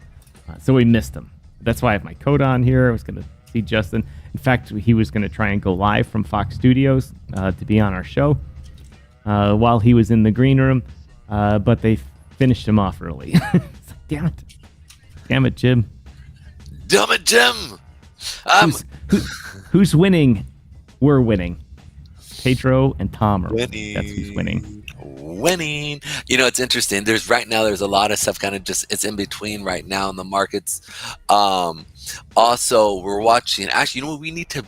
so we missed him. That's why I have my coat on here. I was going to see Justin. In fact, he was going to try and go live from Fox Studios to be on our show while he was in the green room, but they finished him off early. Damn it, Jim. Damn it, Jim. Who's winning? We're winning. Pedro and Tom are winning. That's who's winning. Winning. It's interesting. There's a lot of stuff kind of just, it's in between right now in the markets. Also, we're watching, actually, what we need to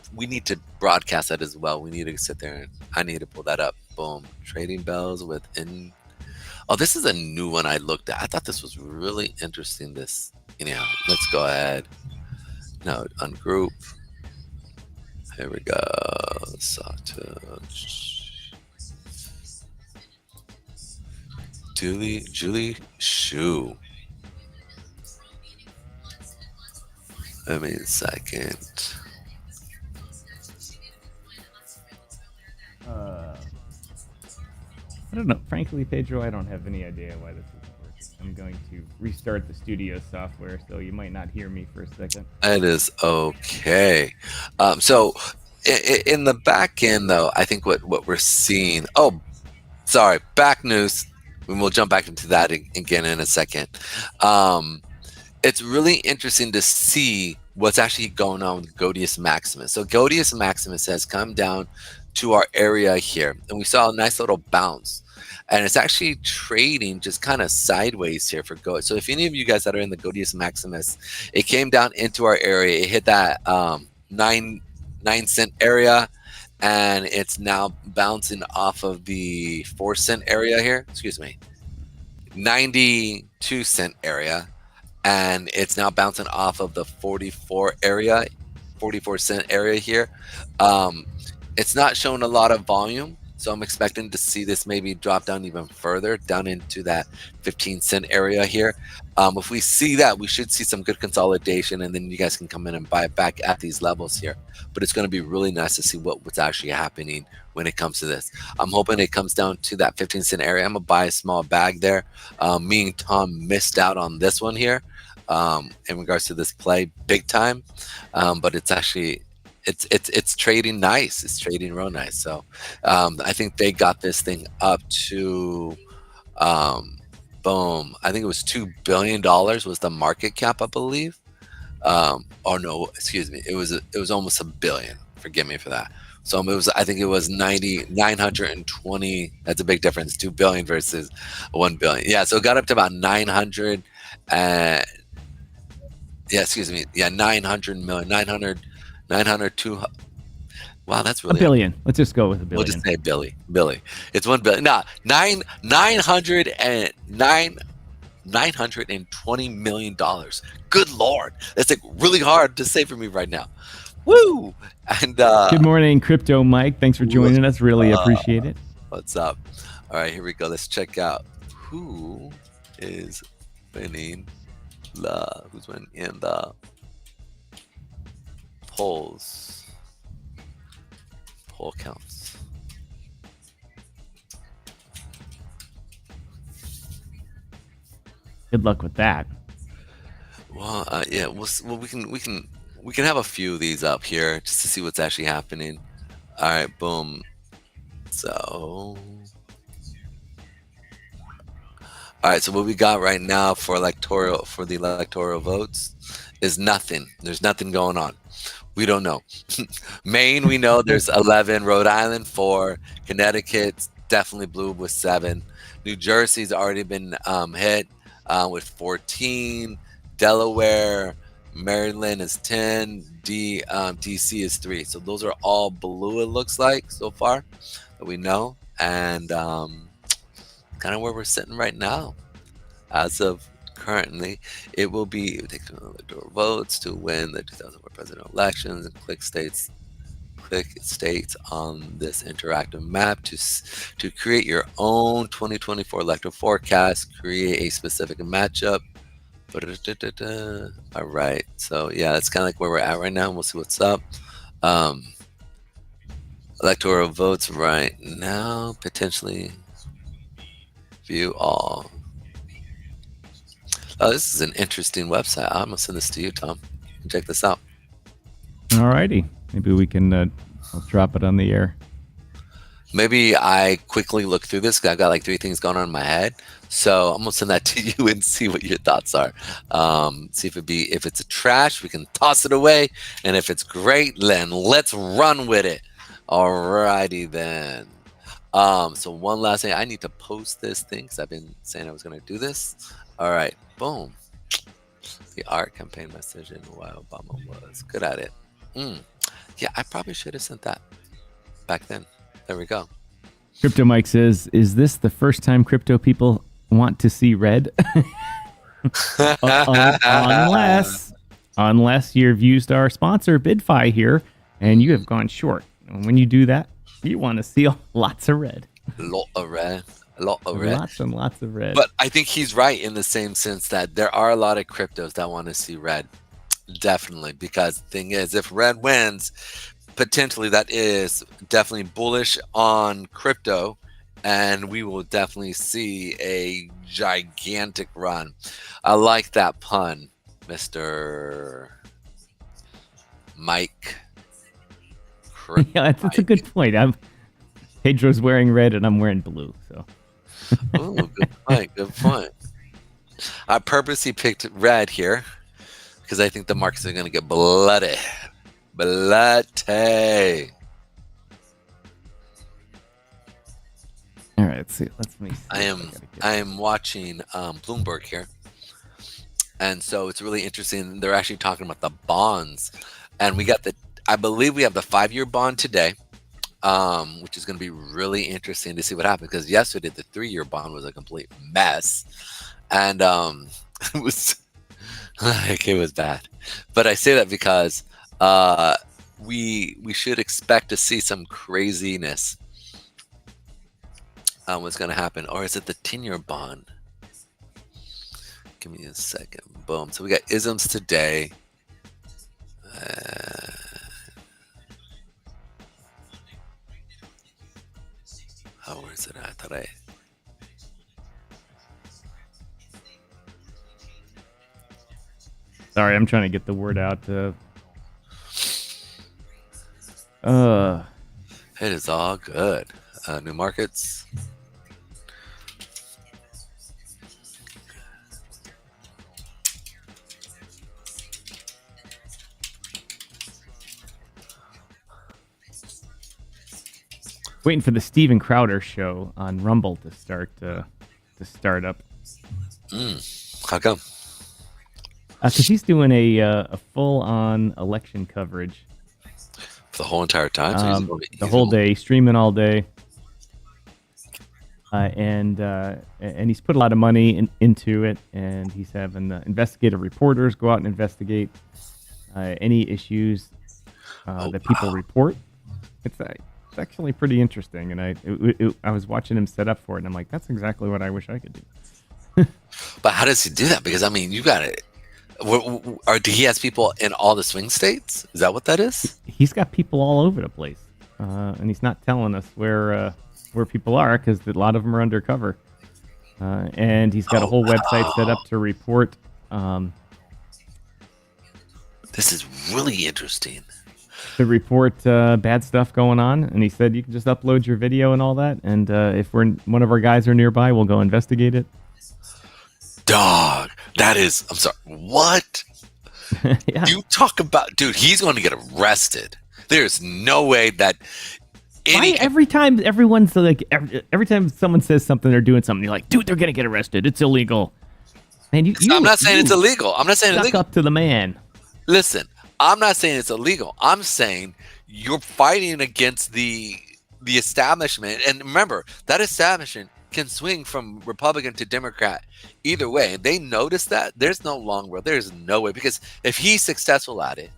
broadcast that as well. We need to sit there and I need to pull that up. Boom. Trading bells within. Oh, this is a new one I looked at. I thought this was really interesting. Anyhow, let's go ahead. No, ungroup. Here we go. Julie Shu. Let me a second. I don't know. Frankly, Pedro, I don't have any idea why this isn't working. I'm going to restart the studio software, so you might not hear me for a second. It is okay. So in the back end, though, I think what we're seeing. Oh, sorry, back news. And we'll jump back into that again in a second. It's really interesting to see what's actually going on with Godius Maximus. So Godius Maximus has come down to our area here, and we saw a nice little bounce, and it's actually trading just kind of sideways here for Go. So if any of you guys that are in the Godius Maximus, it came down into our area, it hit that 9 cent area, and it's now bouncing off of the 4 cent area here, 92 cent area, and it's now bouncing off of the 44 cent area here. It's not showing a lot of volume, so I'm expecting to see this maybe drop down even further, down into that 15 cent area here. If we see that, we should see some good consolidation, and then you guys can come in and buy it back at these levels here. But it's going to be really nice to see what's actually happening when it comes to this. I'm hoping it comes down to that 15 cent area. I'm going to buy a small bag there. Me and Tom missed out on this one here in regards to this play big time, but it's actually... It's trading nice. It's trading real nice. So I think they got this thing up to boom. I think it was $2 billion was the market cap, I believe. Oh no, excuse me. It was almost $1 billion. Forgive me for that. So I think it was 920. That's a big difference. 2 billion versus 1 billion. Yeah. So it got up to about 900. Yeah. Excuse me. Yeah. 900 million. 900. 200. Wow, that's really $1 billion. Let's just go with $1 billion. We'll just say Billy. It's 1 billion. No, 920 million dollars. Good Lord, that's like really hard to say for me right now. Woo! And good morning, Crypto Mike. Thanks for joining us. Really appreciate it. What's up? All right, here we go. Let's check out who is winning who's winning in the poll counts. Good luck with that. Well, yeah, we can have a few of these up here just to see what's actually happening. All right, boom. So, all right. So what we got right now for the electoral votes is nothing. There's nothing going on. We don't know. Maine, we know there's 11. Rhode Island 4. Connecticut definitely blue with 7. New Jersey's already been hit with 14. Delaware, Maryland is 10. DC is 3. So those are all blue. It looks like so far that we know, and kind of where we're sitting right now, as of currently. It will be electoral votes to win the 2004 presidential elections and click states. Click states on this interactive map to create your own 2024 electoral forecast. Create a specific matchup. All right. So yeah, that's kind of like where we're at right now. We'll see what's up. Electoral votes right now. Potentially view all. Oh, this is an interesting website. I'm gonna send this to you, Tom. Check this out. Alrighty, maybe we can I'll drop it on the air. Maybe I quickly look through this. I got like 3 things going on in my head, so I'm gonna send that to you and see what your thoughts are. See if it's a trash, we can toss it away, and if it's great, then let's run with it. Alrighty then. So one last thing, I need to post this thing because I've been saying I was gonna do this. All right, boom. The art campaign message and why Obama was good at it. Yeah, I probably should have sent that back then. There we go. Crypto Mike says, "Is this the first time crypto people want to see red?" Unless you've used our sponsor BidFi here and you have gone short. And when you do that, you want to see lots of red. A lot of red. Lots and lots of red. But I think he's right in the same sense that there are a lot of cryptos that want to see red. Definitely. Because the thing is, if red wins, potentially that is definitely bullish on crypto. And we will definitely see a gigantic run. I like that pun, Mr. Mike. Yeah, that's a good point. Pedro's wearing red and I'm wearing blue. So. Oh, good point. Good point. I purposely picked red here because I think the markets are going to get bloody. Bloody. All right, let's see. I am watching Bloomberg here, and so it's really interesting. They're actually talking about the bonds, and I believe we have the 5-year bond today. Which is going to be really interesting to see what happens because yesterday the 3-year bond was a complete mess, and it was bad. But I say that because we should expect to see some craziness. What's going to happen, or is it the 10-year bond? Give me a second. Boom. So we got isms today. Where is it at today? Sorry, I'm trying to get the word out. It is all good. New markets. Waiting for the Steven Crowder show on Rumble to start up. How come? Because he's doing a full-on election coverage For the whole entire time? So the whole day, streaming all day. And he's put a lot of money into it, and he's having investigative reporters go out and investigate any issues that people report. It's actually pretty interesting, and I was watching him set up for it, and I'm like, that's exactly what I wish I could do. But how does he do that? Because I mean, you got it. He has people in all the swing states? Is that what that is? He's got people all over the place, and he's not telling us where people are because a lot of them are undercover. And he's got a whole website set up to report. This is really interesting. To report bad stuff going on, and he said you can just upload your video and all that, and if one of our guys are nearby, we'll go investigate it. Dog, that is, I'm sorry, what? Yeah. You talk about, dude, he's going to get arrested. There's no way that every time everyone's like, every time someone says something or doing something, you're like, dude, they're going to get arrested. It's illegal. Man, I'm not saying it's illegal. I'm not saying it's illegal. Up to the man. Listen, I'm not saying it's illegal. I'm saying you're fighting against the establishment. And remember, that establishment can swing from Republican to Democrat either way. They notice that. There's no long road. There's no way. Because if he's successful at it,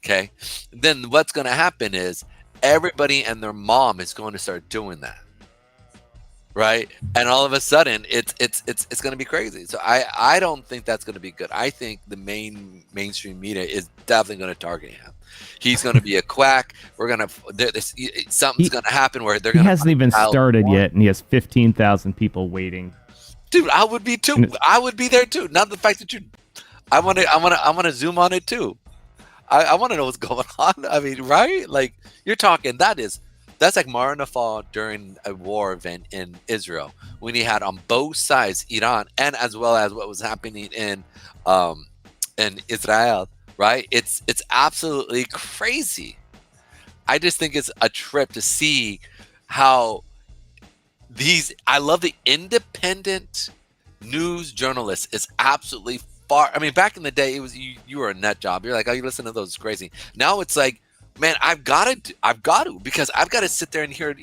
Okay. Then what's going to happen is everybody and their mom is going to start doing that. Right. And all of a sudden it's going to be crazy. So I don't think that's going to be good. I think the mainstream media is definitely going to target him. He's going to be a quack. We're going to, something's going to happen where they're going to. He hasn't even started yet, and he has 15,000 people waiting. Dude, I would be too. I would be there too. Not the fact that I want to zoom on it too. I want to know what's going on. I mean, right? Like you're talking, that's like Maranatha during a war event in Israel when he had on both sides, Iran and as well as what was happening in Israel, right? It's absolutely crazy. I just think it's a trip to see how I love the independent news journalist is absolutely far. I mean, back in the day, it was you were a nut job. You're like, oh, you listen to those, it's crazy. Now it's like, man, I've got to, because I've got to sit there and hear,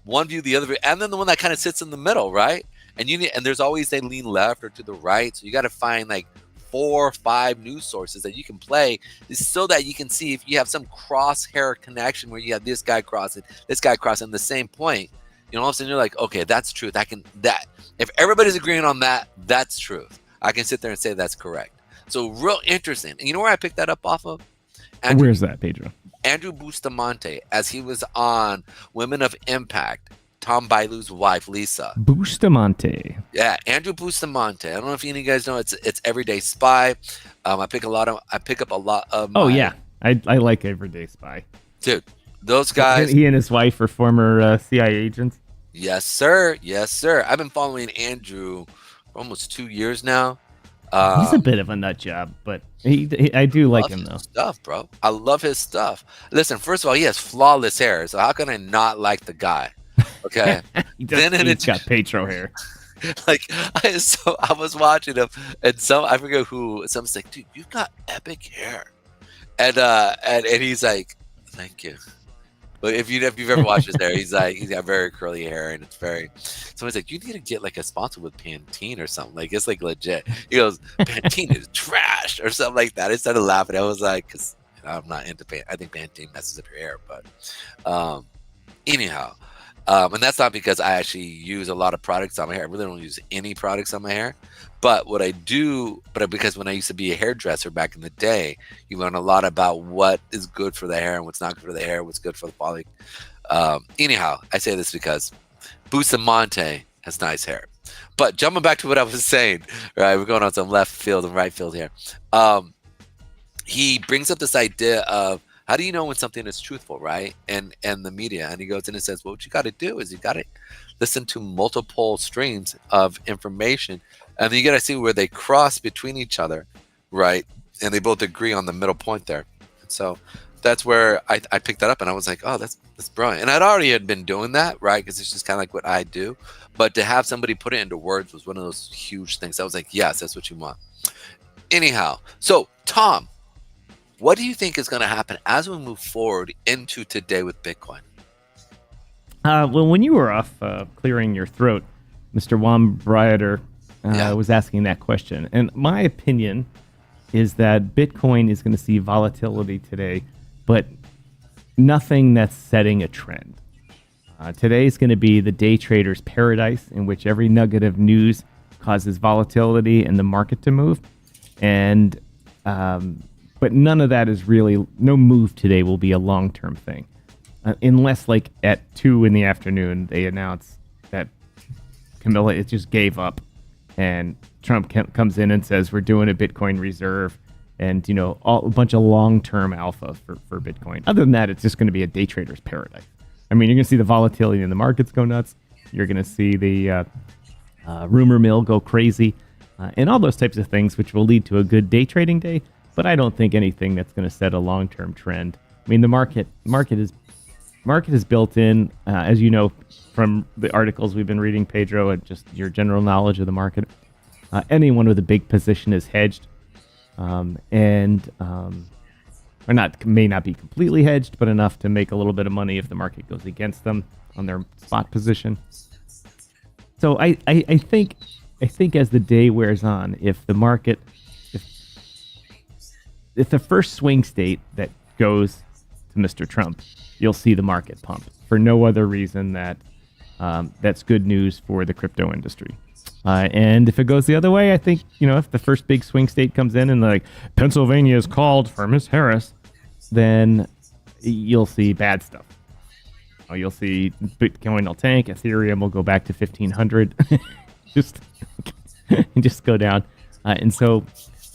one view, the other view, and then the one that kind of sits in the middle, right? And and there's always they lean left or to the right, so you got to find like 4 or 5 news sources that you can play, so that you can see if you have some crosshair connection where you have this guy crossing the same point. All of a sudden you're like, okay, that's truth. If everybody's agreeing on that, that's truth. I can sit there and say that's correct. So real interesting. And you know where I picked that up off of? Where's that, Pedro? Andrew Bustamante, as he was on Women of Impact, Tom Bailu's wife, Lisa. Bustamante. Yeah, Andrew Bustamante. I don't know if any of you guys know. It's Everyday Spy. I pick up a lot of. Oh yeah, I like Everyday Spy. Dude, those guys. He and his wife are former CIA agents. Yes, sir. Yes, sir. I've been following Andrew for almost 2 years now. He's a bit of a nut job, but I do like him though. Stuff, bro. I love his stuff. Listen, first of all, he has flawless hair, so how can I not like the guy? Okay. He's got Pedro hair. Like I was watching him, and I forget who. Someone's like, "Dude, you've got epic hair," and he's like, "Thank you." But if you've ever watched his hair, he's got very curly hair, and it's very. Someone's like, "You need to get like a sponsor with Pantene or something." Like it's like legit. He goes, "Pantene is trash" or something like that. I started laughing. I was like, "Cause I'm not into Pantene. I think Pantene messes up your hair." But anyhow. And that's not because I actually use a lot of products on my hair. I really don't use any products on my hair. But what I do, because when I used to be a hairdresser back in the day, you learn a lot about what is good for the hair and what's not good for the hair, what's good for the follicle. Anyhow, I say this because Bustamante has nice hair. But jumping back to what I was saying, right? We're going on some left field and right field here. He brings up this idea of, how do you know when something is truthful, right? And the media. And he goes in and says, well, what you got to do is you got to listen to multiple streams of information. And then you got to see where they cross between each other, right? And they both agree on the middle point there. And so that's where I picked that up. And I was like, oh, that's brilliant. And I'd already had been doing that, right? Because it's just kind of like what I do. But to have somebody put it into words was one of those huge things. I was like, yes, that's what you want. Anyhow, so Tom, what do you think is going to happen as we move forward into today with Bitcoin? Well, when you were off clearing your throat, Mr. Wambrider was asking that question. And my opinion is that Bitcoin is going to see volatility today, but nothing that's setting a trend. Today is going to be the day trader's paradise, in which every nugget of news causes volatility and the market to move. And but none of that is really, no move today will be a long-term thing. Unless like at 2 in the afternoon, they announce that Camilla, it just gave up. And Trump comes in and says, we're doing a Bitcoin reserve and, a bunch of long-term alpha for Bitcoin. Other than that, it's just going to be a day trader's paradise. I mean, you're going to see the volatility in the markets go nuts. You're going to see the rumor mill go crazy and all those types of things, which will lead to a good day trading day. But I don't think anything that's going to set a long-term trend. I mean, the market is built in, as you know, from the articles we've been reading, Pedro, and just your general knowledge of the market. Anyone with a big position is hedged, or may not be completely hedged, but enough to make a little bit of money if the market goes against them on their spot position. So I think as the day wears on, if the market, if the first swing state that goes to Mr. Trump, you'll see the market pump for no other reason that that's good news for the crypto industry. And if it goes the other way, I think, if the first big swing state comes in and like Pennsylvania is called for Miss Harris, then you'll see bad stuff. You'll see Bitcoin will tank, Ethereum will go back to 1,500, just go down. And so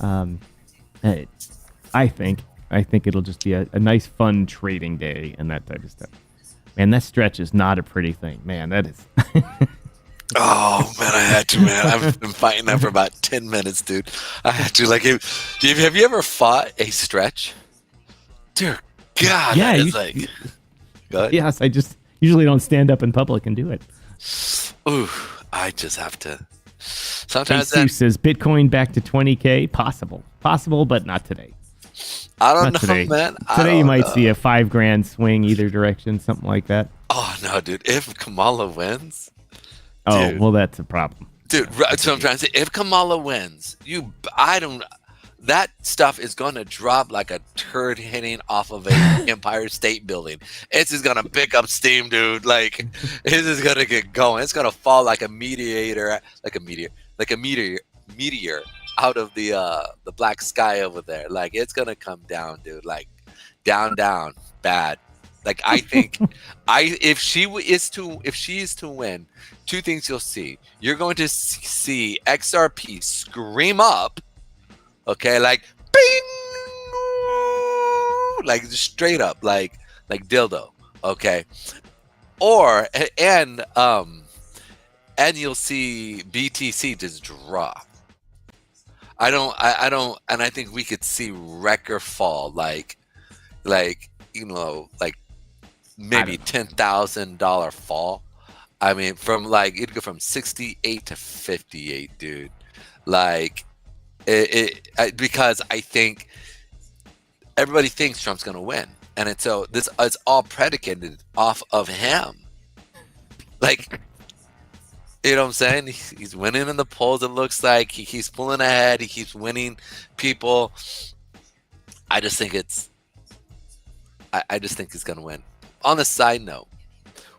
I think it'll just be a nice, fun trading day and that type of stuff. Man, that stretch is not a pretty thing. Man, that is. Oh, man, I had to, man. I've been fighting that for about 10 minutes, dude. I had to. Like, have you ever fought a stretch? Dear God. Yeah. Go ahead. Yes, I just usually don't stand up in public and do it. Ooh, I just have to. Sometimes Jesus says Bitcoin back to 20K. Possible, but not today. I don't know, today. man. Today you might see a $5,000 swing either direction, something like that. Oh no, dude! If Kamala wins, well, that's a problem, dude. So I'm trying to say, if Kamala wins, that stuff is gonna drop like a turd hitting off of an Empire State Building. It's just gonna pick up steam, dude. Like it's just gonna get going. It's gonna fall like a meteor out of the black sky over there. Like it's gonna come down, dude. Like down, bad. Like I think, if she is to win, two things you'll see. You're going to see XRP scream up, okay, like bing, like straight up, like dildo, okay, and you'll see BTC just drop. I don't, and I think we could see record fall, like maybe $10,000 fall. I mean, it'd go from 68 to 58, dude. Like because I think everybody thinks Trump's gonna win, and it's all predicated off of him. Like. You know what I'm saying? He's winning in the polls. It looks like he keeps pulling ahead. He keeps winning people. I just think he's going to win. On a side note,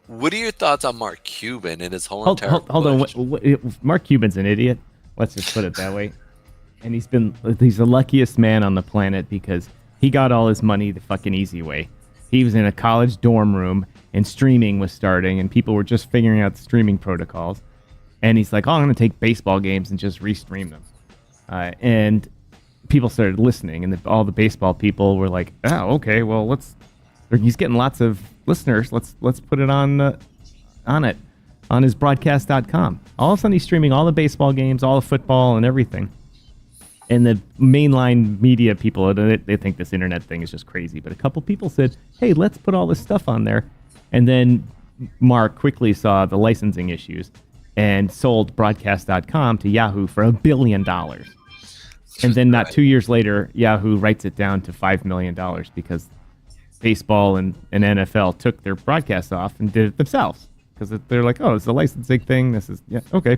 what are your thoughts on Mark Cuban and his whole entire hold on. Mark Cuban's an idiot. Let's just put it that way. And he's the luckiest man on the planet because he got all his money the fucking easy way. He was in a college dorm room and streaming was starting and people were just figuring out the streaming protocols. And he's like, I'm going to take baseball games and just restream them. And people started listening, and all the baseball people were like, oh, okay, well, he's getting lots of listeners. Let's put it on his broadcast.com. All of a sudden, he's streaming all the baseball games, all the football, and everything. And the mainline media people, they think this internet thing is just crazy. But a couple people said, hey, let's put all this stuff on there. And then Mark quickly saw the licensing issues and sold broadcast.com to Yahoo for $1 billion. And then not 2 years later, Yahoo writes it down to $5 million because baseball and NFL took their broadcasts off and did it themselves. Because they're like, it's a licensing thing. This is, yeah, okay.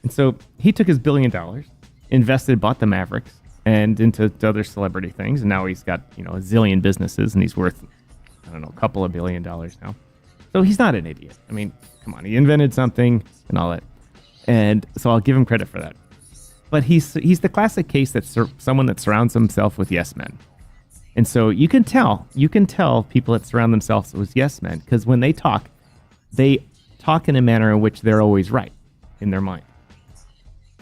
And so he took his $1 billion, invested, bought the Mavericks, and into other celebrity things. And now he's got, a zillion businesses, and he's worth, a couple of $1 billion now. So he's not an idiot. I mean, come on, he invented something and all that. And so I'll give him credit for that. But he's the classic case that's someone that surrounds himself with yes men. And so you can tell people that surround themselves with yes men because when they talk in a manner in which they're always right in their mind.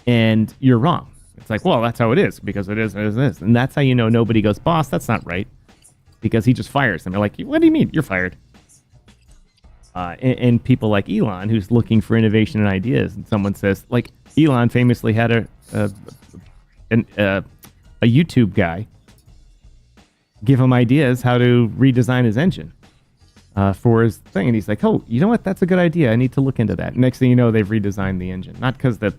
And you're wrong. It's like, well, that's how it is because it is. And that's how you know nobody goes, boss, that's not right. Because he just fires them. They're like, what do you mean? You're fired. And people like Elon, who's looking for innovation and ideas, and someone says, like Elon famously had a YouTube guy give him ideas how to redesign his engine for his thing, and he's like, "Oh, you know what? That's a good idea. I need to look into that." Next thing you know, they've redesigned the engine, not because the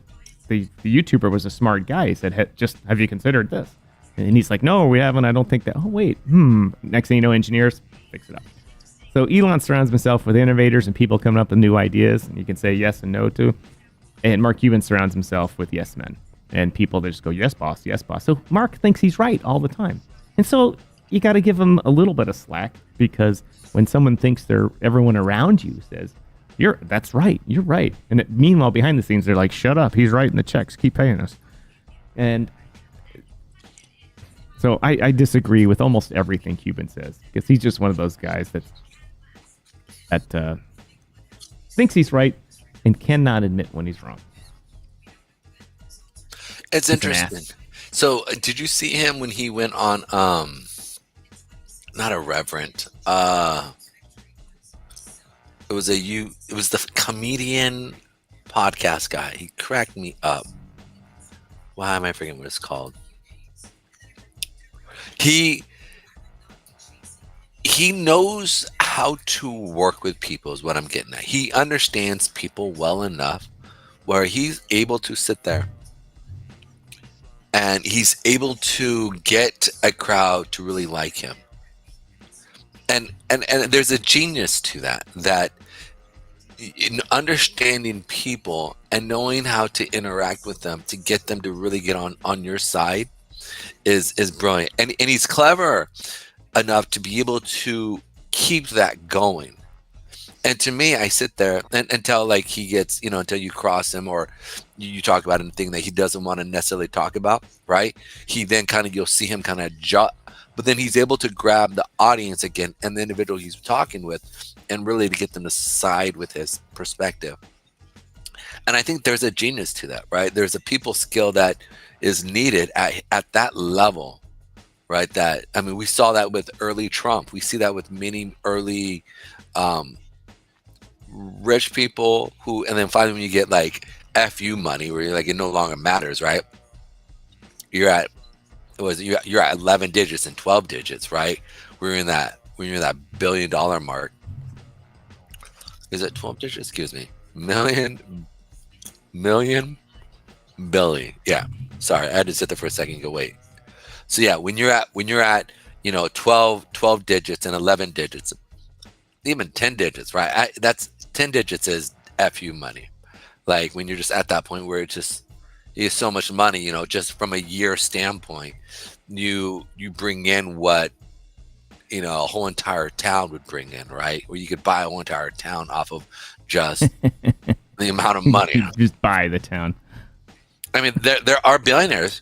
YouTuber was a smart guy. He said, "Just have you considered this?" And he's like, "No, we haven't. I don't think that." Oh, wait. Next thing you know, engineers fix it up. So Elon surrounds himself with innovators and people coming up with new ideas, and you can say yes and no to. And Mark Cuban surrounds himself with yes men and people that just go, yes, boss, yes, boss. So Mark thinks he's right all the time. And so you got to give them a little bit of slack, because when someone thinks everyone around you says, that's right, you're right. And meanwhile, behind the scenes, they're like, shut up, he's writing the checks, keep paying us. And so I disagree with almost everything Cuban says, because he's just one of those guys that thinks he's right and cannot admit when he's wrong. It's interesting. So did you see him when he went on, not a reverend, it was the comedian podcast guy. He cracked me up. Why am I forgetting what it's called? He knows how to work with people is what I'm getting at. He understands people well enough where he's able to sit there and he's able to get a crowd to really like him. And there's a genius to that in understanding people and knowing how to interact with them to get them to really get on your side is brilliant. And he's clever enough to be able to keep that going. And to me, I sit there until like he gets, until you cross him or you talk about anything that he doesn't want to necessarily talk about, right? He then you'll see him but then he's able to grab the audience again and the individual he's talking with and really to get them to side with his perspective. And I think there's a genius to that, right? There's a people skill that is needed at that level, right? We saw that with early Trump. We see that with many early rich people and then finally when you get like FU money where you're like, it no longer matters, right? You're at 11 digits and 12 digits, right? When you're in that $1 billion mark. Is it 12 digits? Excuse me. Million, billion. Yeah. Sorry, I had to sit there for a second and go, wait. So yeah, when you're at 12 digits and 11 digits, even 10 digits, right? That's 10 digits is FU money. Like when you're just at that point where it's just you so much money, just from a year standpoint, you bring in what a whole entire town would bring in, right? Or you could buy a whole entire town off of just the amount of money. Just buy the town. There are billionaires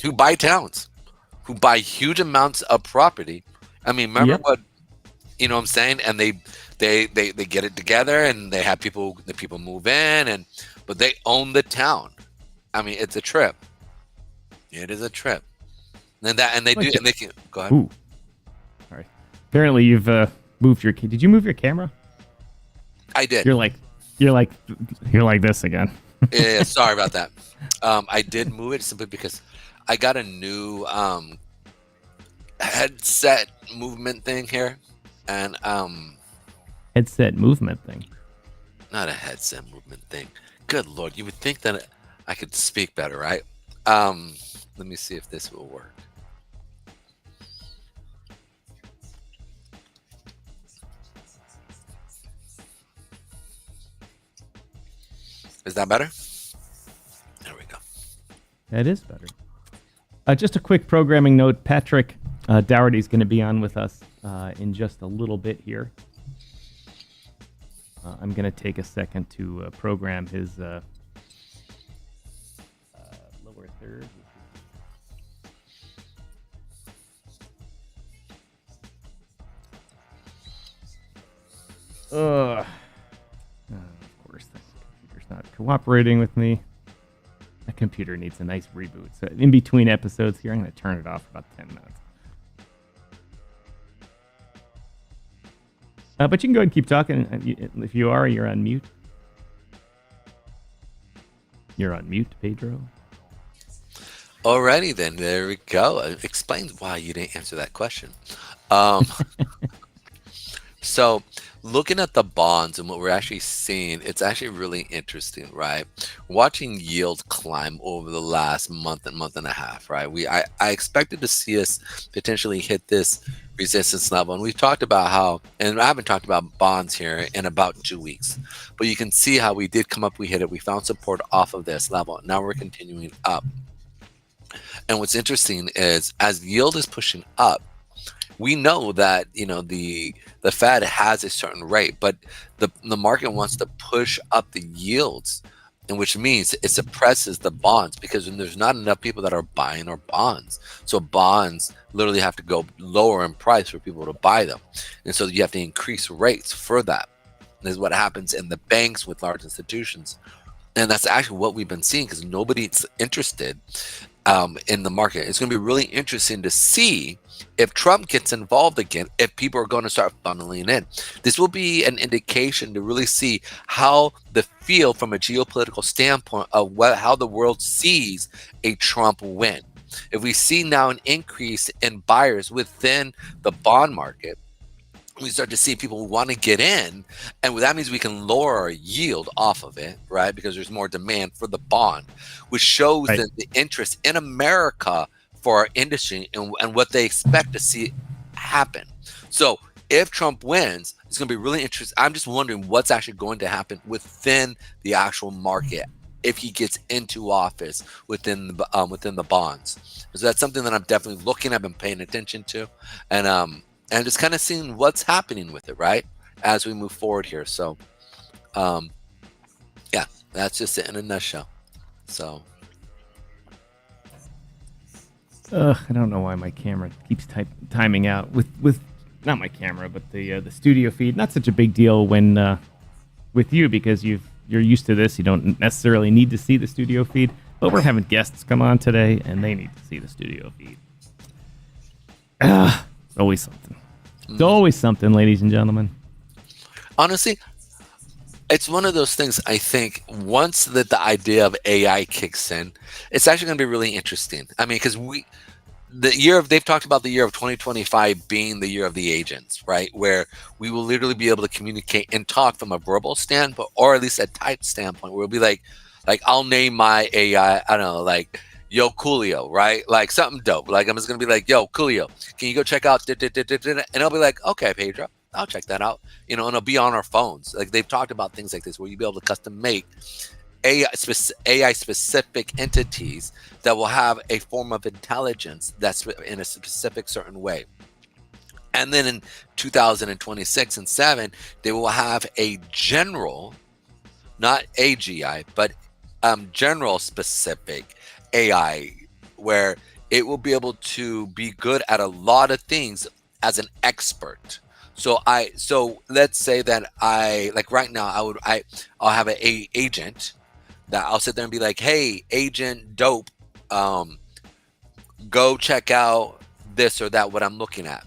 who buy towns, who buy huge amounts of property. Remember what what I'm saying? And they get it together and they have the people move in but they own the town. It's a trip. It is a trip. And they can go ahead. Ooh. All right. Apparently you've moved did you move your camera? I did. You're like this again. Yeah, sorry about that. I did move it simply because I got a new headset movement thing here. And headset movement thing. Not a headset movement thing. Good Lord, you would think that I could speak better, right? Let me see if this will work. Is that better? There we go. That is better. Just a quick programming note. Patrick Daugherty is going to be on with us in just a little bit here. I'm going to take a second to program his lower third. Of course, the computer's not cooperating with me. The computer needs a nice reboot. So in between episodes here, I'm going to turn it off for about 10 minutes. But you can go ahead and keep talking. If you are, you're on mute. You're on mute, Pedro. Alrighty then, there we go. It explains why you didn't answer that question. So looking at the bonds and what we're actually seeing, it's actually really interesting, right? Watching yield climb over the last month and a half, right? I expected to see us potentially hit this resistance level, and we've talked about how, and I haven't talked about bonds here in about 2 weeks, but you can see how we did come up, we hit it, we found support off of this level. Now we're continuing up. And what's interesting is as yield is pushing up, we know that the Fed has a certain rate, but the market wants to push up the yields, and which means it suppresses the bonds because there's not enough people that are buying our bonds. So bonds literally have to go lower in price for people to buy them, and so you have to increase rates for that. This is what happens in the banks with large institutions. And that's actually what we've been seeing because nobody's interested in the market. It's going to be really interesting to see if Trump gets involved again, if people are going to start funneling in. This will be an indication to really see how the field from a geopolitical standpoint of how the world sees a Trump win. If we see now an increase in buyers within the bond market, we start to see people who want to get in, and that means we can lower our yield off of it, right? Because there's more demand for the bond, which shows that the interest in America for our industry and what they expect to see happen. So if Trump wins, it's going to be really interesting. I'm just wondering what's actually going to happen within the actual market if he gets into office within the bonds. So that's something that I'm definitely looking at and paying attention to, and just kind of seeing what's happening with it, right, as we move forward here. So, yeah, that's just it in a nutshell. So, I don't know why my camera keeps timing out with not my camera, but the studio feed. Not such a big deal when with you because you're used to this. You don't necessarily need to see the studio feed, but we're having guests come on today, and they need to see the studio feed. Always something. It's always something, ladies and gentlemen. Honestly, it's one of those things. I think once that the idea of AI kicks in, it's actually going to be really interesting. I mean, because they've talked about the year of 2025 being the year of the agents, right? Where we will literally be able to communicate and talk from a verbal standpoint, or at least a type standpoint, where it'll be like I'll name my AI, I don't know, like, yo, Coolio, right? Like something dope. Like I'm just going to be like, yo, Coolio, can you go check out, and I'll be like, okay, Pedro, I'll check that out. And it'll be on our phones. Like they've talked about things like this where you'll be able to custom make AI specific entities that will have a form of intelligence that's in a specific certain way. And then in 2026 and 7, they will have a general, not AGI, but general specific AI where it will be able to be good at a lot of things as an expert. So let's say that right now I'll have an agent that I'll sit there and be like, hey, Agent Dope, go check out this or that, what I'm looking at.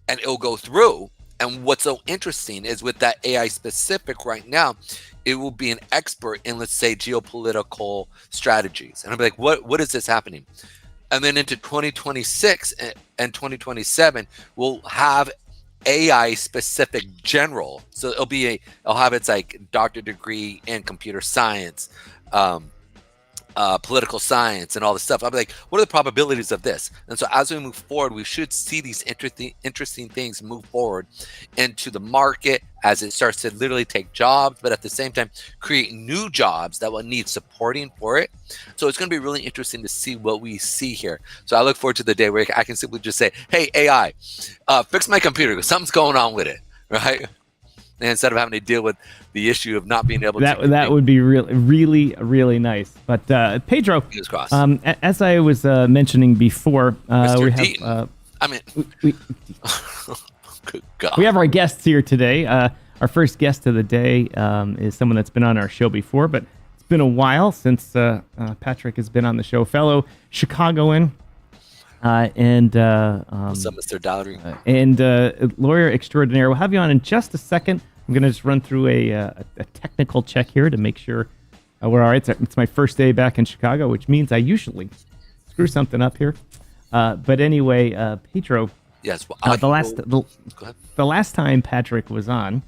And it'll go through. And what's so interesting is with that AI specific right now, it will be an expert in, let's say, geopolitical strategies. And I'll be like, what is this happening? And then into 2026 and 2027, we'll have AI specific general. So it'll have its like doctorate degree in computer science, political science, and all this stuff. I'll be like, what are the probabilities of this? And so as we move forward, we should see these interesting things move forward into the market as it starts to literally take jobs, but at the same time create new jobs that will need supporting for it. So it's going to be really interesting to see what we see here. So I look forward to the day where I can simply just say, hey, AI, fix my computer because something's going on with it, right? And instead of having to deal with the issue of not being able to. That would be really nice. But Pedro, as I was mentioning before, we have we have our guests here today. Our first guest of the day is someone that's been on our show before, but it's been a while since Patrick has been on the show. Fellow Chicagoan. What's up, Mr. Daugherty? And lawyer extraordinaire. We'll have you on in just a second. I'm going to just run through a technical check here to make sure we're all right. It's my first day back in Chicago, which means I usually screw something up here. But anyway, Pedro. Yes. Well, the last time Patrick was on,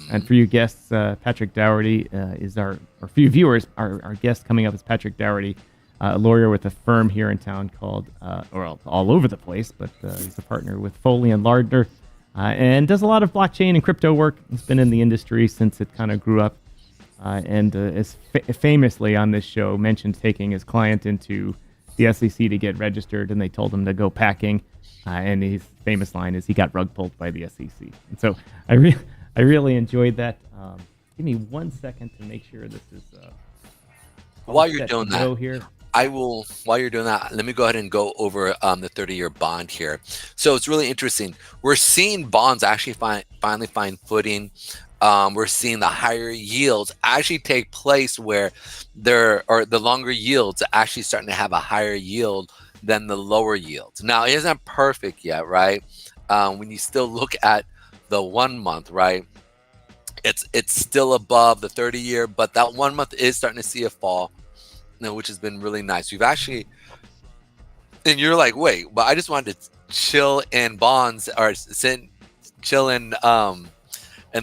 and for you guests, Patrick Daugherty is or for you viewers, our guest coming up is Patrick Daugherty. A lawyer with a firm here in town called, all over the place, but he's a partner with Foley and Larder and does a lot of blockchain and crypto work. He's been in the industry since it kind of grew up and is famously on this show mentioned taking his client into the SEC to get registered, and they told him to go packing. And his famous line is, he got rug pulled by the SEC. And so I really enjoyed that. Give me 1 second to make sure this is while you're doing that here. While you're doing that, let me go ahead and go over the 30-year bond here. So it's really interesting. We're seeing bonds actually finally find footing. We're seeing the higher yields actually take place where the longer yields actually starting to have a higher yield than the lower yields. Now, it isn't perfect yet, right? When you still look at the 1 month, right? It's still above the 30-year, but that 1 month is starting to see a fall, which has been really nice. We've actually, and you're like, wait, but I just wanted to chill in bonds or chill in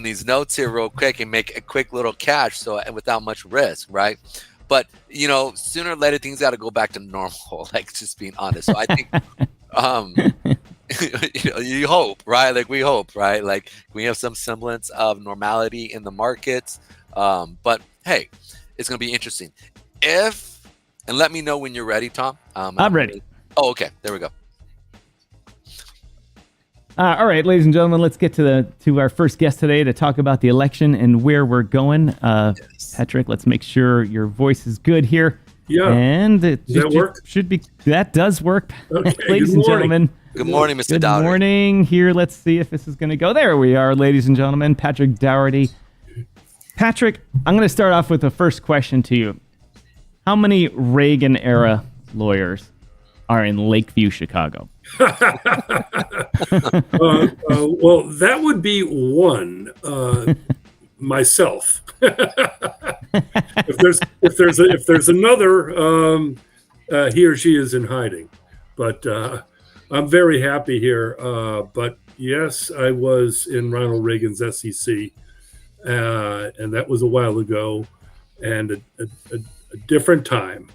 these notes here real quick and make a quick little cash, so without much risk, right? But sooner or later things got to go back to normal. Like, just being honest. So I think, you hope, right? Like, we hope, right? Like, we have some semblance of normality in the markets. But hey, it's gonna be interesting. And let me know when you're ready, Tom. I'm ready. Oh, okay. There we go. All right, ladies and gentlemen, let's get to our first guest today to talk about the election and where we're going. Yes. Patrick, let's make sure your voice is good here. Yeah. And Does that work? That does work. Okay. Ladies and gentlemen. Good morning, Mr. Good Daugherty. morning. Here, let's see if this is going to go. There we are, ladies and gentlemen. Patrick Daugherty. Patrick, I'm going to start off with the first question to you. How many Reagan-era lawyers are in Lakeview, Chicago? Well, that would be one. Myself. if there's another, he or she is in hiding. But I'm very happy here. But yes, I was in Ronald Reagan's SEC, and that was a while ago, and a different time.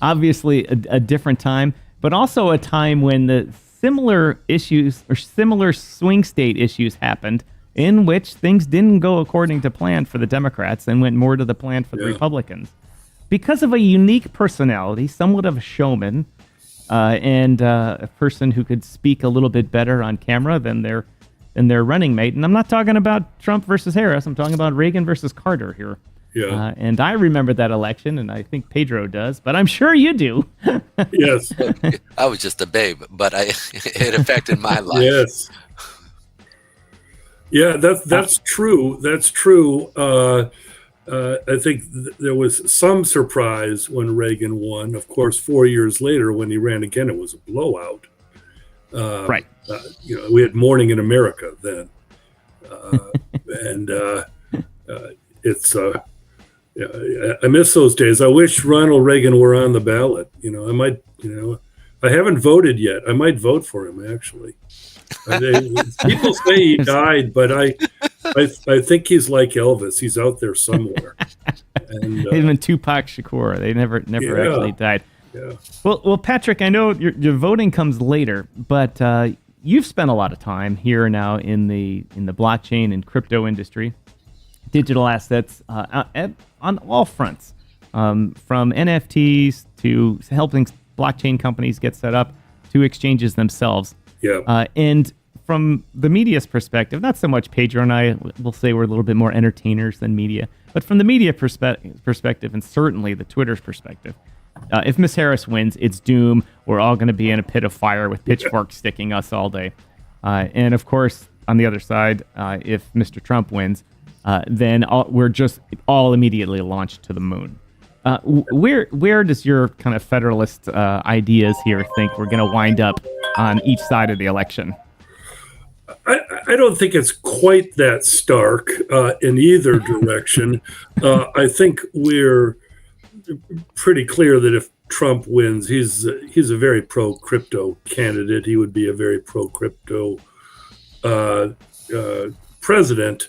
Obviously, a different time, but also a time when the similar issues or similar swing state issues happened, in which things didn't go according to plan for the Democrats and went more to the plan for the Republicans. Because of a unique personality, somewhat of a showman, and a person who could speak a little bit better on camera than their running mate. And I'm not talking about Trump versus Harris. I'm talking about Reagan versus Carter here. Yeah. And I remember that election, and I think Pedro does, but I'm sure you do. Yes. I was just a babe, but it affected my life. Yes. Yeah, that's true. That's true. I think there was some surprise when Reagan won. Of course, 4 years later, when he ran again, it was a blowout. Right. We had Morning in America then, and it's. I miss those days. I wish Ronald Reagan were on the ballot. I might. I haven't voted yet. I might vote for him, actually. People say he died, but I think he's like Elvis. He's out there somewhere. And, him and Tupac Shakur. They never actually died. Yeah. Well, Patrick, I know your voting comes later, but you've spent a lot of time here now in the blockchain and crypto industry, digital assets on all fronts, from NFTs to helping blockchain companies get set up to exchanges themselves. Yeah. And from the media's perspective, not so much Pedro and I will say we're a little bit more entertainers than media, but from the media perspective, and certainly the Twitter's perspective, if Miss Harris wins, it's doom. We're all going to be in a pit of fire with pitchforks sticking us all day. And of course, on the other side, if Mr. Trump wins, then we're just all immediately launched to the moon. Where does your kind of federalist ideas here think we're going to wind up on each side of the election? I don't think it's quite that stark in either direction. I think we're pretty clear that if Trump wins, he's a very pro-crypto candidate. He would be a very pro-crypto president.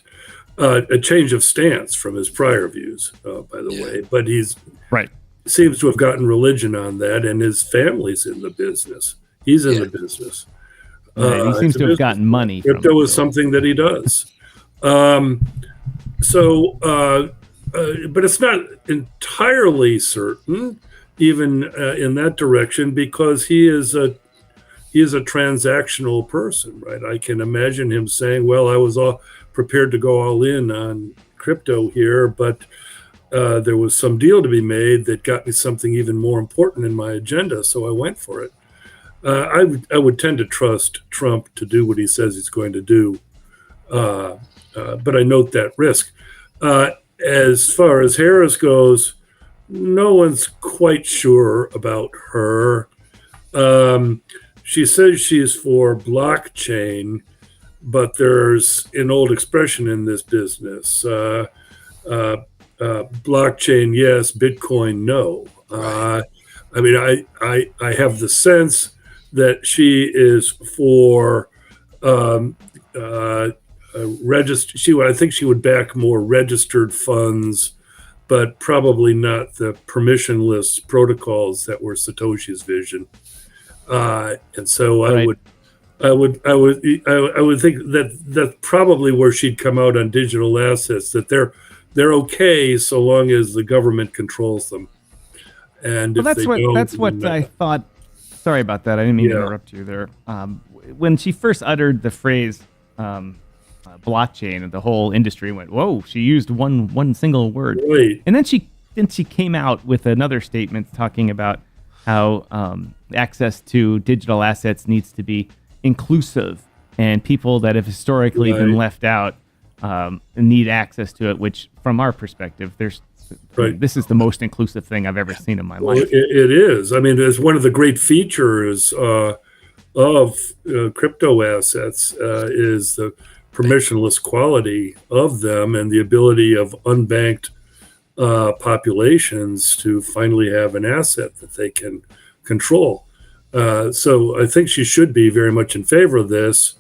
A change of stance from his prior views, by the way. But he's seems to have gotten religion on that, and his family's in the business. He's in the business. He seems to have gotten money. Crypto is something that he does. But it's not entirely certain. even in that direction, because he is a transactional person, right? I can imagine him saying, well, I was all prepared to go all in on crypto here, but there was some deal to be made that got me something even more important in my agenda, so I went for it. I would tend to trust Trump to do what he says he's going to do, but I note that risk. As far as Harris goes, no one's quite sure about her. She says she's for blockchain, but there's an old expression in this business. Blockchain, yes. Bitcoin, no. I mean, I have the sense that she is for register. I think she would back more registered funds, but probably not the permissionless protocols that were Satoshi's vision. And so Right. I would think that that's probably where she'd come out on digital assets. That they're okay so long as the government controls them. And Well, if they don't, that's what I thought. Sorry about that. I didn't mean to interrupt you there. When she first uttered the phrase blockchain, the whole industry went, "Whoa!" She used one single word, Right. and then she came out with another statement talking about how access to digital assets needs to be inclusive, and people that have historically been left out need access to it. Which, from our perspective, this is the most inclusive thing I've ever seen in my life. It is. I mean, it's one of the great features of crypto assets is the permissionless quality of them and the ability of unbanked populations to finally have an asset that they can control. So I think she should be very much in favor of this.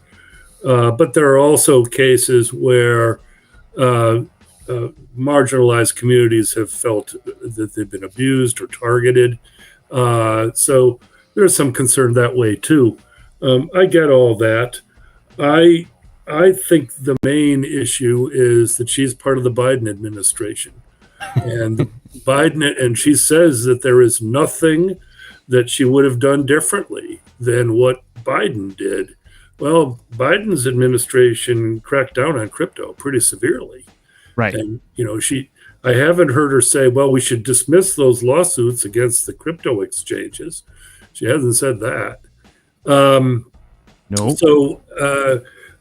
But there are also cases where marginalized communities have felt that they've been abused or targeted. So there's some concern that way too. I get all that. I think the main issue is that she's part of the Biden administration. And and she says that there is nothing that she would have done differently than what Biden did. Well, Biden's administration cracked down on crypto pretty severely. Right. And, I haven't heard her say, well, we should dismiss those lawsuits against the crypto exchanges. She hasn't said that. No. So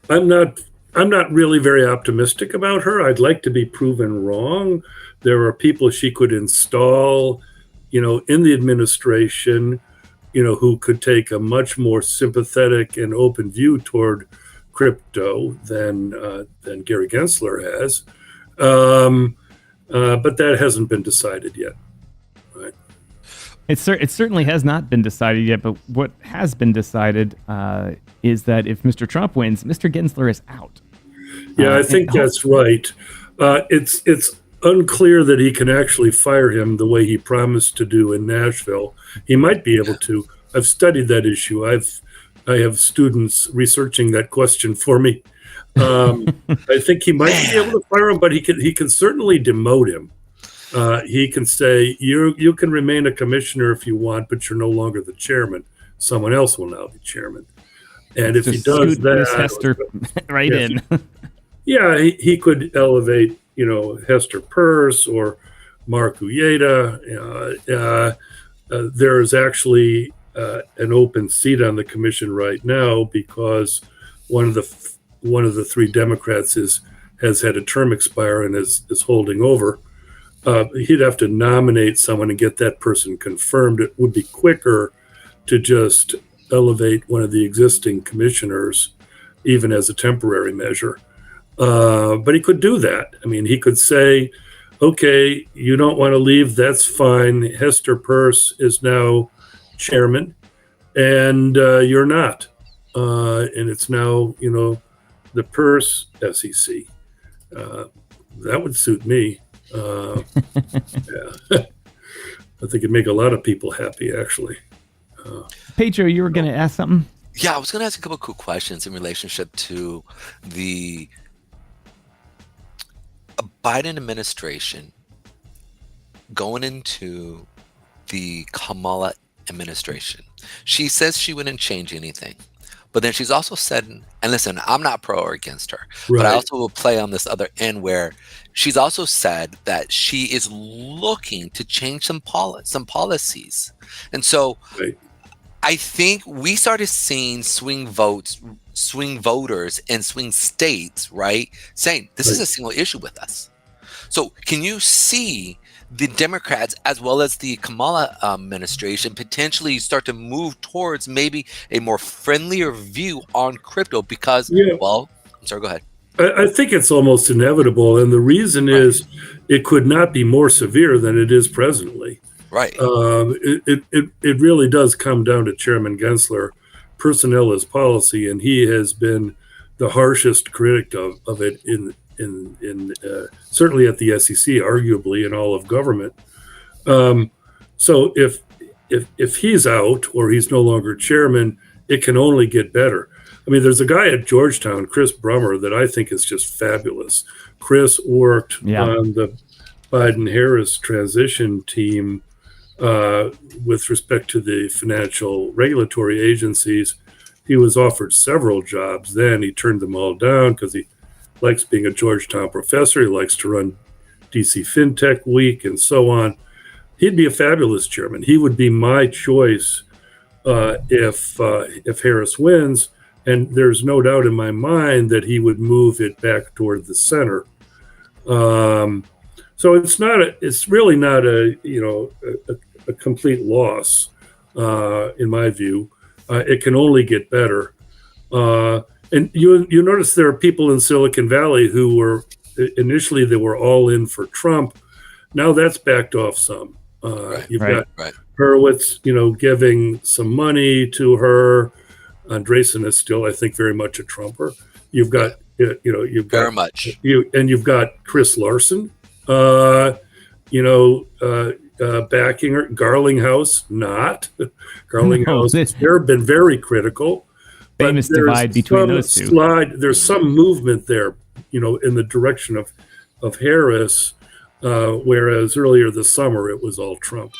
I'm not really very optimistic about her. I'd like to be proven wrong. There are people she could install, in the administration, who could take a much more sympathetic and open view toward crypto than Gary Gensler has. But that hasn't been decided yet. Right. It certainly has not been decided yet, but what has been decided is that if Mr. Trump wins, Mr. Gensler is out. Yeah, I think that's right. It's unclear that he can actually fire him the way he promised to do in Nashville. He might be able to. I've studied that issue. I have students researching that question for me. I think he might be able to fire him, but he can certainly demote him. He can say, you can remain a commissioner if you want, but you're no longer the chairman. Someone else will now be chairman. And if he does that, Miss Hester right in. Yeah, he could elevate, Hester Peirce or Mark Uyeda. There is actually an open seat on the commission right now because one of the three Democrats has had a term expire and is holding over. He'd have to nominate someone and get that person confirmed. It would be quicker to just elevate one of the existing commissioners, even as a temporary measure. But he could do that. I mean, he could say, okay, you don't want to leave, that's fine. Hester Peirce is now chairman, and you're not. And it's now, the Peirce SEC. That would suit me. Yeah. I think it'd make a lot of people happy, actually. Pedro, you were going to ask something? Yeah, I was going to ask a couple of quick questions in relationship to the Biden administration going into the Kamala administration. She says she wouldn't change anything. But then she's also said, and listen, I'm not pro or against her, but I also will play on this other end where she's also said that she is looking to change some policies. And so I think we started seeing swing voters in swing states, right, saying this is a single issue with us. So can you see the Democrats as well as the Kamala administration potentially start to move towards maybe a more friendlier view on crypto because, well, I'm sorry, go ahead. I think it's almost inevitable. And the reason is it could not be more severe than it is presently. Right. It really does come down to Chairman Gensler. Personnel is policy, and he has been the harshest critic of it in certainly at the SEC, arguably in all of government. So if he's out or he's no longer chairman, it can only get better. I mean, there's a guy at Georgetown, Chris Brummer, that I think is just fabulous. Chris worked on the Biden-Harris transition team with respect to the financial regulatory agencies. He was offered several jobs then. He turned them all down because he likes being a Georgetown professor. He likes to run DC FinTech Week and so on. He'd be a fabulous chairman. He would be my choice if Harris wins. And there's no doubt in my mind that he would move it back toward the center. So it's really not a complete loss in my view. It can only get better. And you notice there are people in Silicon Valley who were initially they were all in for Trump. Now that's backed off some. You've got Hurwitz, giving some money to her. Andreessen is still, I think, very much a Trumper. You've got very much. You've got Chris Larson, backing her. Garlinghouse, not. Garlinghouse, they've been very critical. Famous divide between those two. There's some movement there, in the direction of Harris, whereas earlier this summer it was all Trump.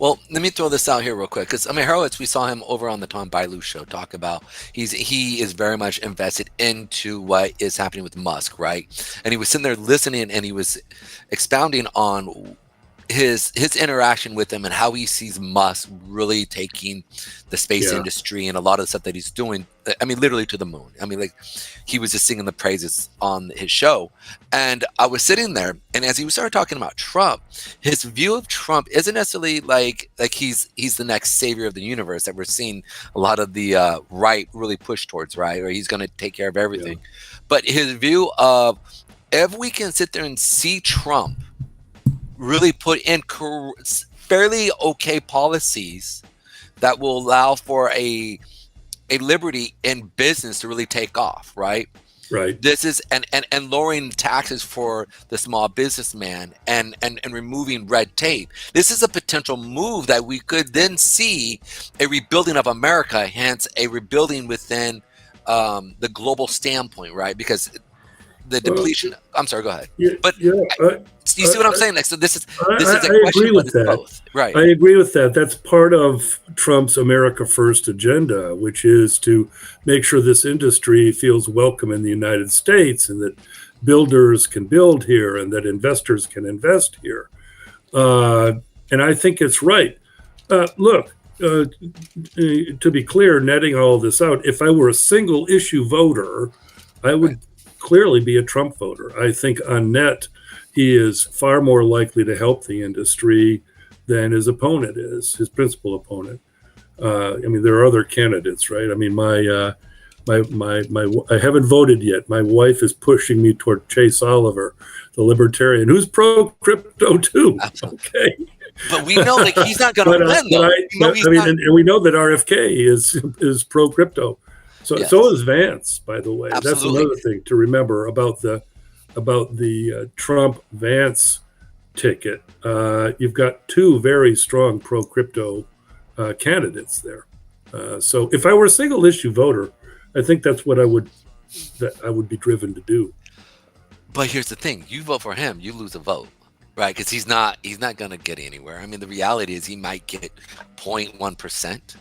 Well, let me throw this out here real quick because Horowitz, we saw him over on the Tom Bilyeu show talk about he is very much invested into what is happening with Musk, right? And he was sitting there listening and he was expounding on his interaction with him and how he sees Musk really taking the space industry and a lot of the stuff that he's doing. I mean, literally to the moon. I mean, like he was just singing the praises on his show. And I was sitting there, and as he started talking about Trump, his view of Trump isn't necessarily like he's the next savior of the universe that we're seeing a lot of the right really push towards, right? Or he's going to take care of everything. Yeah. But his view of if we can sit there and see Trump really put in fairly okay policies that will allow for a liberty in business to really take off, right? Right. This is and lowering taxes for the small businessman and removing red tape. This is a potential move that we could then see a rebuilding of America, hence a rebuilding within the global standpoint, right? Because the depletion. I'm sorry. Go ahead. You see what I'm saying? So this is a question with both. Right. I agree with that. That's part of Trump's America First agenda, which is to make sure this industry feels welcome in the United States and that builders can build here and that investors can invest here. And I think it's right. Look, to be clear, netting all this out, if I were a single issue voter, I would clearly be a Trump voter. I think on net, he is far more likely to help the industry than his opponent is, his principal opponent. I mean, there are other candidates, right? I mean, I haven't voted yet. My wife is pushing me toward Chase Oliver, the libertarian, who's pro-crypto too. Okay. But we know that he's not going to win, though. And we know that RFK is pro-crypto. So is Vance, by the way. Absolutely. That's another thing to remember about the Trump-Vance ticket. You've got two very strong pro-crypto candidates there. So if I were a single-issue voter, I think that's what I would be driven to do. But here's the thing: you vote for him, you lose a vote, right? Because he's not going to get anywhere. I mean, the reality is he might get 0.1%.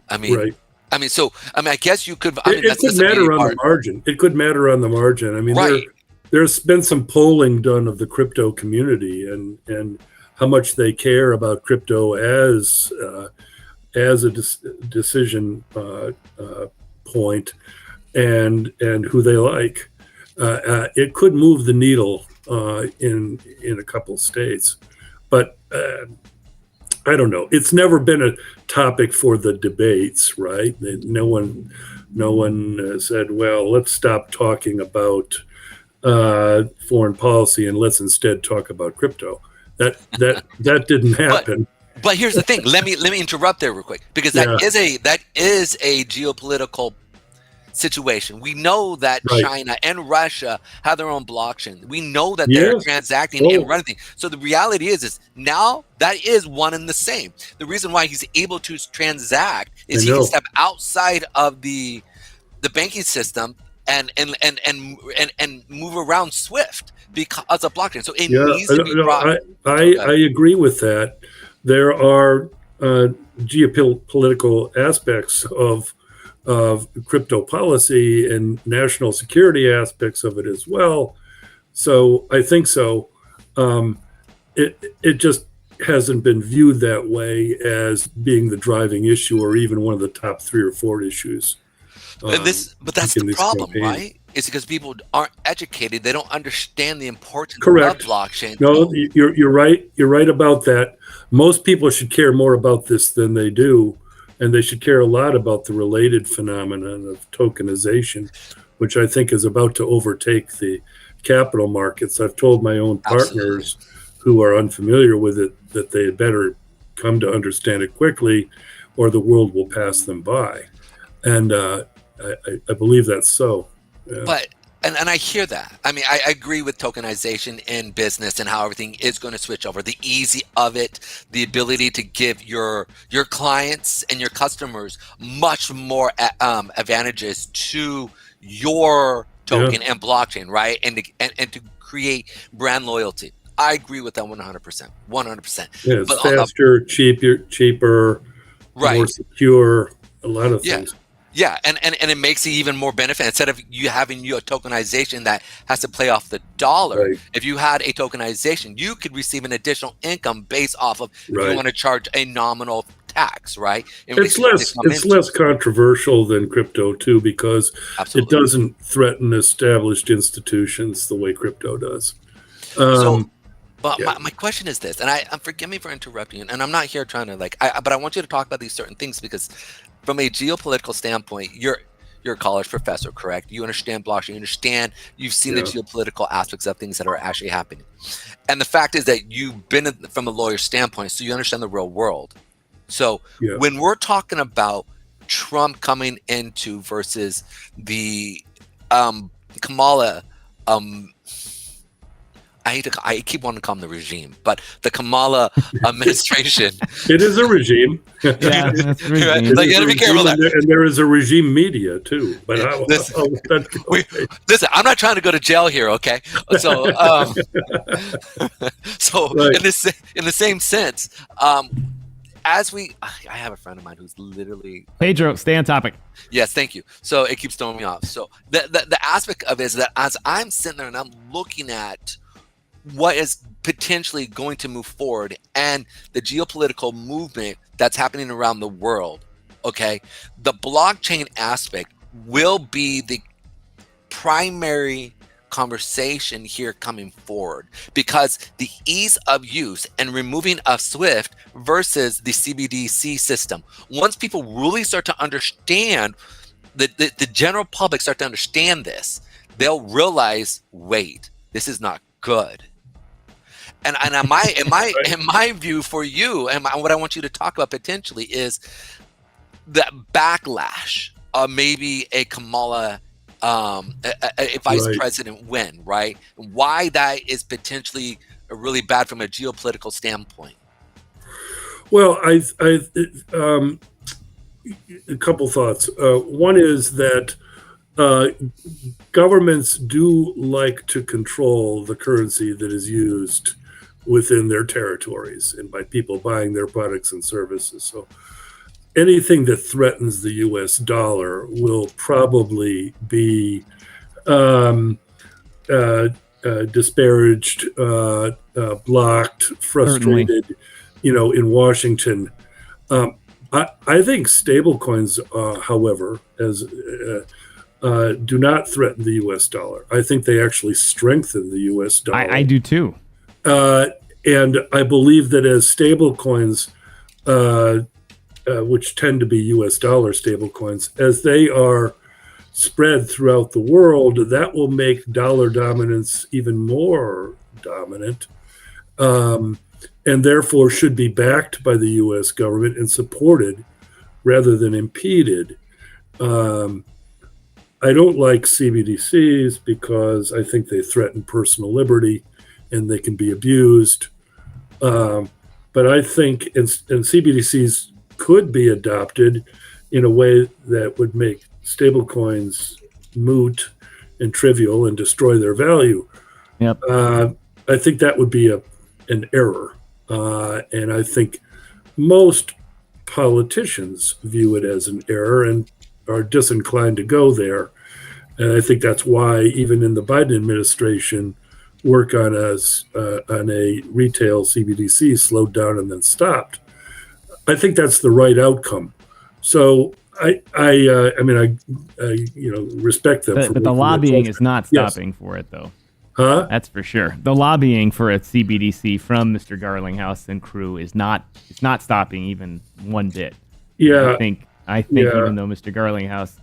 I mean, Right. I guess you could. I mean, It could matter on the margin. It could matter on the margin. I mean, right. There's been some polling done of the crypto community and how much they care about crypto as a decision point and who they like. It could move the needle in a couple states, but I don't know. It's never been a topic for the debates, right? No one said, well, let's stop talking about foreign policy and let's instead talk about crypto. That didn't happen. But here's the thing. Let me interrupt there real quick, because that is a geopolitical situation. We know that China and Russia have their own blockchain. We know that they're transacting and running things. So the reality is now that is one and the same. The reason why he's able to transact is he can step outside of the banking system and move around SWIFT because of blockchain. So it needs to be brought. I agree with that. There are geopolitical aspects of crypto policy and national security aspects of it as well. So I think so. It just hasn't been viewed that way as being the driving issue or even one of the top 3 or 4 issues. But that's the problem, right? It's because people aren't educated. They don't understand the importance of blockchain. No, you're right. You're right about that. Most people should care more about this than they do. And they should care a lot about the related phenomenon of tokenization, which I think is about to overtake the capital markets. I've told my own partners who are unfamiliar with it that they had better come to understand it quickly or the world will pass them by. And I believe that's so. Yeah. But and I hear that. I mean, I agree with tokenization in business and how everything is going to switch over. The easy of it, the ability to give your clients and your customers much more advantages to your token and blockchain, right? And to create brand loyalty. I agree with that 100%. 100%. Yeah, it's faster, cheaper, more secure, a lot of things. Yeah, and it makes it even more benefit. Instead of you having your tokenization that has to play off the dollar, if you had a tokenization, you could receive an additional income based off of if you want to charge a nominal tax, right? It's less controversial than crypto too, because it doesn't threaten established institutions the way crypto does. My question is this, and I'm forgive me for interrupting you, and I'm not here trying to but I want you to talk about these certain things because from a geopolitical standpoint, you're a college professor, correct? You understand blockchain, you understand, you've seen the geopolitical aspects of things that are actually happening. And the fact is that you've been from a lawyer standpoint, so you understand the real world. So when we're talking about Trump coming into versus the Kamala, I keep wanting to call him the regime, but the Kamala administration. It is a regime. Yeah, that's a regime. Like, you gotta be careful of that. And there is a regime media too. But listen, I'm not trying to go to jail here, okay? So, in the same sense, I have a friend of mine who's literally Pedro. Stay on topic. Yes, thank you. So it keeps throwing me off. So the aspect of it is that as I'm sitting there and I'm looking at what is potentially going to move forward and the geopolitical movement that's happening around the world, okay, the blockchain aspect will be the primary conversation here coming forward because the ease of use and removing of SWIFT versus the CBDC system. Once people really start to understand, the general public start to understand this, they'll realize, wait, this is not good. And in my view for you, and what I want you to talk about potentially is the backlash of maybe a Kamala, a vice president win, right? Why that is potentially really bad from a geopolitical standpoint. Well, a couple thoughts. One is that governments do like to control the currency that is used within their territories and by people buying their products and services. So anything that threatens the U.S. dollar will probably be disparaged, blocked, frustrated, in Washington. I think stablecoins, however, do not threaten the U.S. dollar. I think they actually strengthen the U.S. dollar. I do too. And I believe that as stablecoins, which tend to be U.S. dollar stablecoins, as they are spread throughout the world, that will make dollar dominance even more dominant, and therefore should be backed by the U.S. government and supported rather than impeded. I don't like CBDCs because I think they threaten personal liberty and they can be abused. But I think and CBDCs could be adopted in a way that would make stablecoins moot and trivial and destroy their value. Yep. I think that would be an error. And I think most politicians view it as an error and are disinclined to go there. And I think that's why even in the Biden administration, work on a retail CBDC slowed down and then stopped. I think that's the right outcome. So I respect them. But the lobbying is not stopping for it, though. Huh? That's for sure. The lobbying for a CBDC from Mr. Garlinghouse and crew is not stopping even one bit. Yeah. I think even though Mr. Garlinghouse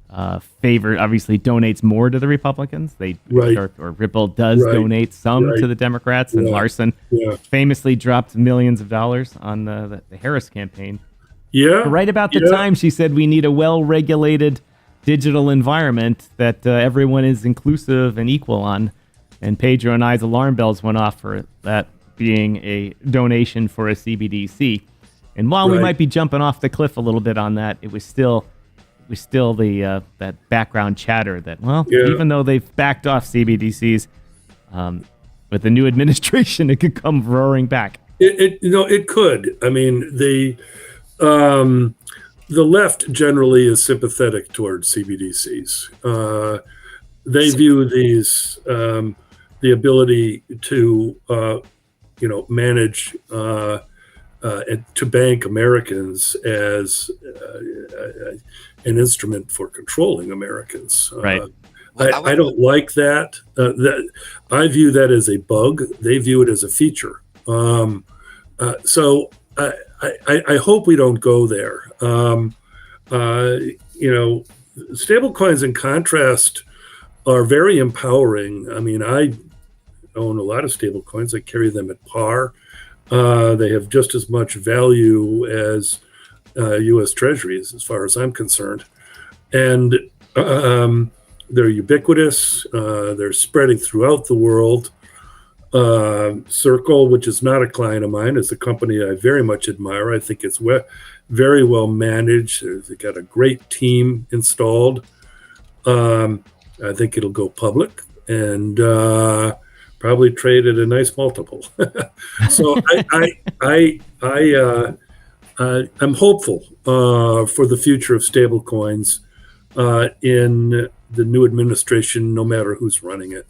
obviously donates more to the Republicans, or Ripple does donate some to the Democrats, and Larson famously dropped millions of dollars on the Harris campaign. Yeah. But right about the time she said we need a well-regulated digital environment that everyone is inclusive and equal on. And Pedro and I's alarm bells went off for that being a donation for a CBDC. And while we might be jumping off the cliff a little bit on that, it was still the that background chatter that, even though they've backed off CBDCs, with the new administration, it could come roaring back. It could. I mean, the left generally is sympathetic towards CBDCs. They view these the ability to manage and to bank Americans as an instrument for controlling Americans. Right. I don't like that. I view that as a bug. They view it as a feature. So I hope we don't go there. Stablecoins, in contrast, are very empowering. I mean, I own a lot of stablecoins. I carry them at par. They have just as much value as U.S. Treasuries, as far as I'm concerned. And they're ubiquitous. They're spreading throughout the world. Circle, which is not a client of mine, is a company I very much admire. I think it's very well managed. They've got a great team installed. I think it'll go public and probably trade at a nice multiple. So I'm hopeful for the future of stablecoins in the new administration, no matter who's running it.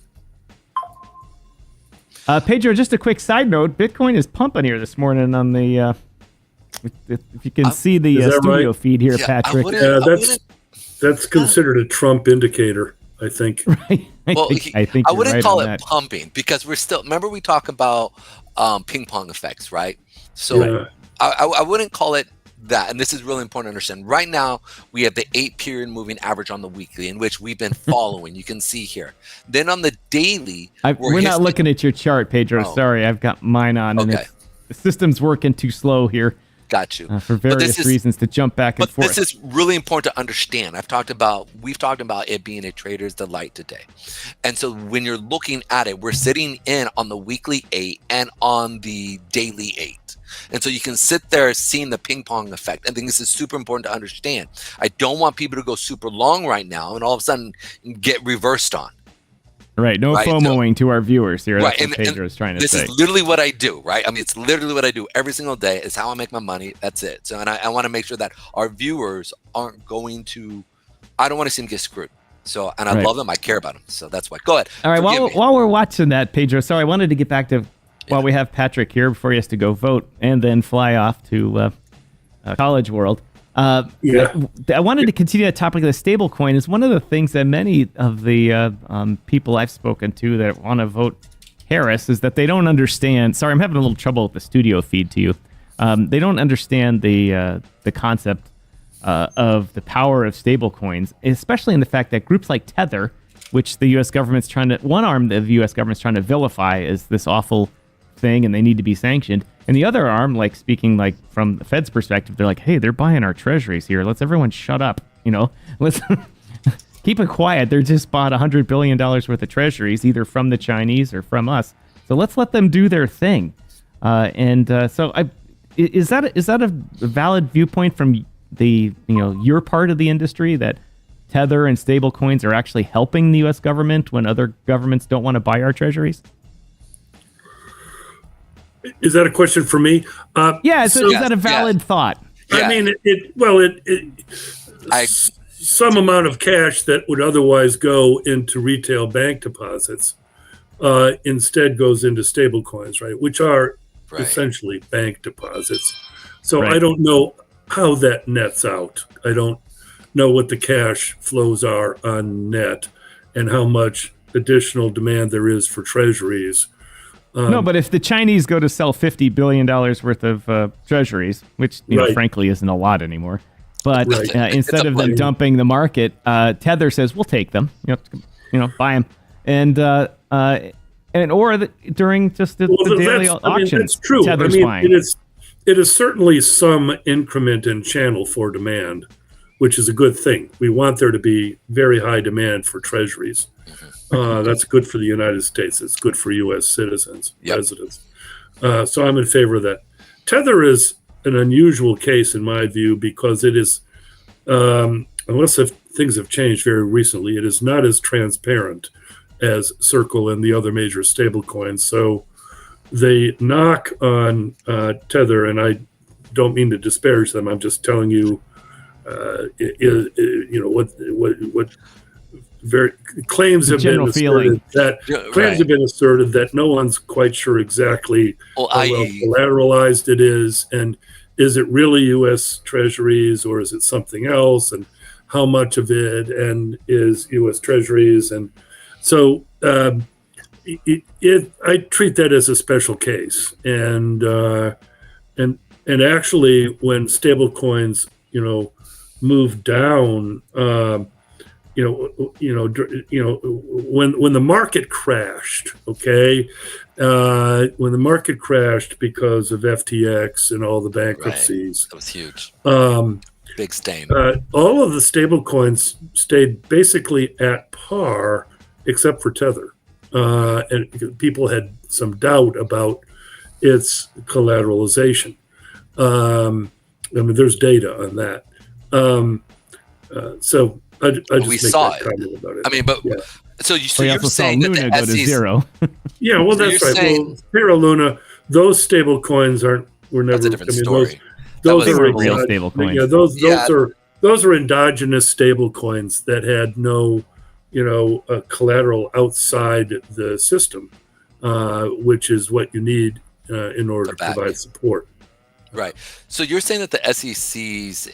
Pedro, just a quick side note: Bitcoin is pumping here this morning on the. If you can see the studio feed here, Patrick. That's considered a Trump indicator, I think. Right. I wouldn't call it pumping, because we're still. Remember, we talk about ping pong effects, right? So I wouldn't call it that, and this is really important to understand. Right now, we have the 8-period moving average on the weekly, in which we've been following. You can see here. Then on the daily, we're not looking at your chart, Pedro. Oh. Sorry, I've got mine on, and the system's working too slow here. Got you. For various reasons to jump back and forth. But this is really important to understand. We've talked about it being a trader's delight today. And so when you're looking at it, we're sitting in on the weekly 8 and on the daily 8. And so you can sit there seeing the ping pong effect. I think this is super important to understand. I don't want people to go super long right now and all of a sudden get reversed on. Right. No right? FOMOing to our viewers here. Right. That's what Pedro is trying to this say. is literally what I do, right? I mean, it's literally what I do every single day. It's how I make my money. That's it. So, and I want to make sure that our viewers aren't going to, I don't want to see them get screwed. So, and I love them. I care about them. So that's why. Go ahead. All right. While we're watching that, Pedro, sorry, I wanted to get back to while we have Patrick here before he has to go vote and then fly off to College World. I wanted to continue that topic of the stablecoin. Is one of the things that many of the people I've spoken to that want to vote Harris is that they don't understand. Sorry, I'm having a little trouble with the studio feed to you. They don't understand the concept of the power of stablecoins, especially in the fact that groups like Tether, which the U.S. government's trying to, one arm of the U.S. government's trying to vilify as this awful thing and they need to be sanctioned. And the other arm, like speaking like from the Fed's perspective, they're like, hey, they're buying our treasuries here. Let's everyone shut up. Let's keep it quiet. They just bought $100 billion worth of treasuries, either from the Chinese or from us. So let's let them do their thing. So is that a valid viewpoint from the your part of the industry, that Tether and stable coins are actually helping the U.S. government when other governments don't want to buy our treasuries? Is that a question for me? Is that a valid thought? I mean, some amount of cash that would otherwise go into retail bank deposits instead goes into stable coins, right? Which are essentially bank deposits. So I don't know how that nets out. I don't know what the cash flows are on net and how much additional demand there is for treasuries. No, but if the Chinese go to sell $50 billion worth of treasuries, which frankly isn't a lot anymore, but instead of them dumping the market, Tether says we'll take them, buy them, during just the daily auctions. That's true. Tether's buying. It is certainly some increment in channel for demand, which is a good thing. We want there to be very high demand for treasuries. That's good for the United States. It's good for U.S. citizens, residents. So I'm in favor of that. Tether is an unusual case in my view because it is, unless things have changed very recently, it is not as transparent as Circle and the other major stablecoins. So they knock on Tether, and I don't mean to disparage them. I'm just telling you, what very claims have been asserted that no one's quite sure exactly how well collateralized it is, and is it really U.S. Treasuries or is it something else, and how much of it and is U.S. Treasuries, and so I treat that as a special case, and actually when stable coins move down. When the market crashed, when the market crashed because of FTX and all the bankruptcies, that was huge. Big stain. All of the stable coins stayed basically at par, except for Tether, and people had some doubt about its collateralization. There's data on that. So. I just we saw it. About it. I mean, but so you're saying that Luna the SEC go to zero. Yeah, well, that's right. Well, Terra Luna, those stable coins were never. That's a different story. Those are real stable coins. Yeah, those are endogenous stable coins that had no, collateral outside the system, which is what you need in order to provide support. Right. So you're saying that the SEC's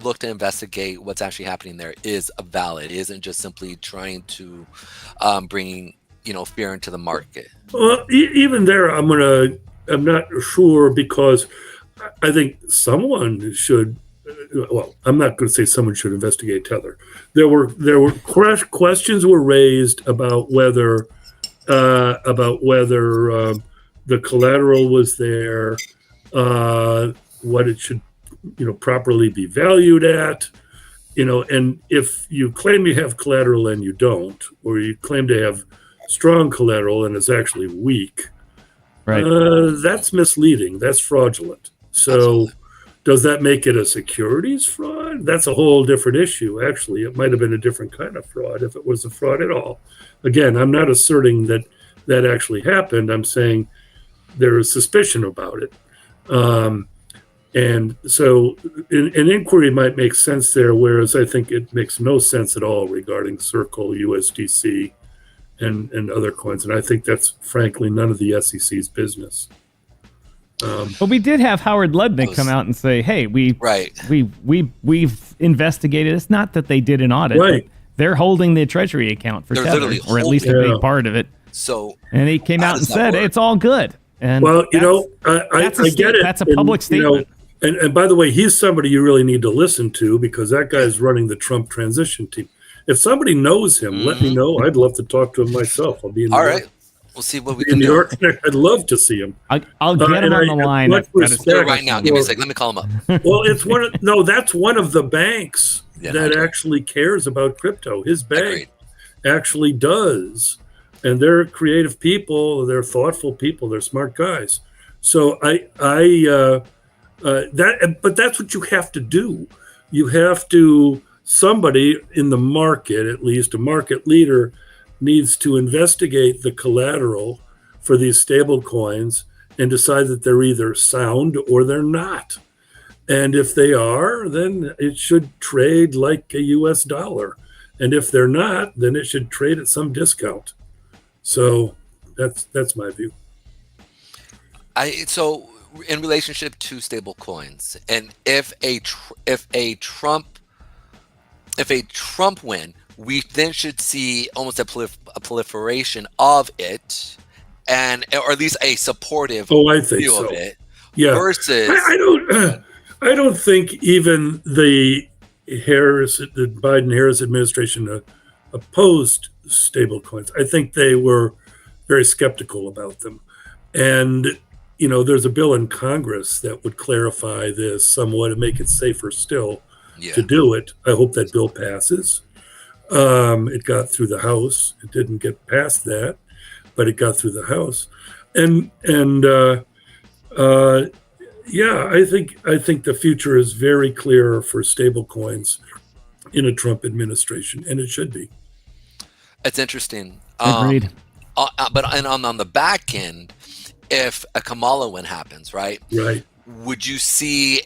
look to investigate what's actually happening there is valid. It isn't just simply trying to bring fear into the market. Well, even there, I'm not sure, because I think someone should. Well, I'm not going to say someone should investigate Tether. There were questions were raised about whether the collateral was there. What it should, properly be valued at, and if you claim you have collateral and you don't, or you claim to have strong collateral and it's actually weak, right? That's misleading. That's fraudulent. So Does that make it a securities fraud? That's a whole different issue. Actually, it might have been a different kind of fraud if it was a fraud at all. Again, I'm not asserting that that actually happened. I'm saying there is suspicion about it. And so an inquiry might make sense there, whereas I think it makes no sense at all regarding Circle, USDC, and other coins. And I think that's frankly none of the SEC's business. But we did have Howard Lutnick come out and say, "Hey, we've investigated. It's not that they did an audit. Right. They're holding the Treasury account for Tether, literally or at least a big part of it." So, and he came out and said, "Hey, it's all good." And well, I get it. That's a public statement. And by the way, he's somebody you really need to listen to, because that guy's running the Trump transition team. If somebody knows him, let me know. I'd love to talk to him myself. I'll be in New York. Right. We'll see what we can in New do. York. I'd love to see him. I'll get him on the line. Right now. Give me a second. Let me call him up. Well, that's one of the banks that actually cares about crypto. His bank actually does. And they're creative people. They're thoughtful people. They're smart guys. So but that's what you have to do. You have to, somebody in the market, at least a market leader, needs to investigate the collateral for these stable coins and decide that they're either sound or they're not. And if they are, then it should trade like a US dollar. And if they're not, then it should trade at some discount. So that's my view. So in relationship to stable coins, and if a Trump win, we then should see almost a proliferation of it, or at least a supportive view of it. Yeah. Versus, I don't think even the Biden-Harris administration opposed stable coins. I think they were very skeptical about them, and there's a bill in Congress that would clarify this somewhat and make it safer still to do it. I hope that bill passes. It got through the House. It didn't get past that, but it got through the House. I think the future is very clear for stable coins in a Trump administration, and it should be. It's interesting. Agreed. But on the back end, if a Kamala win happens, right? Right. Would you see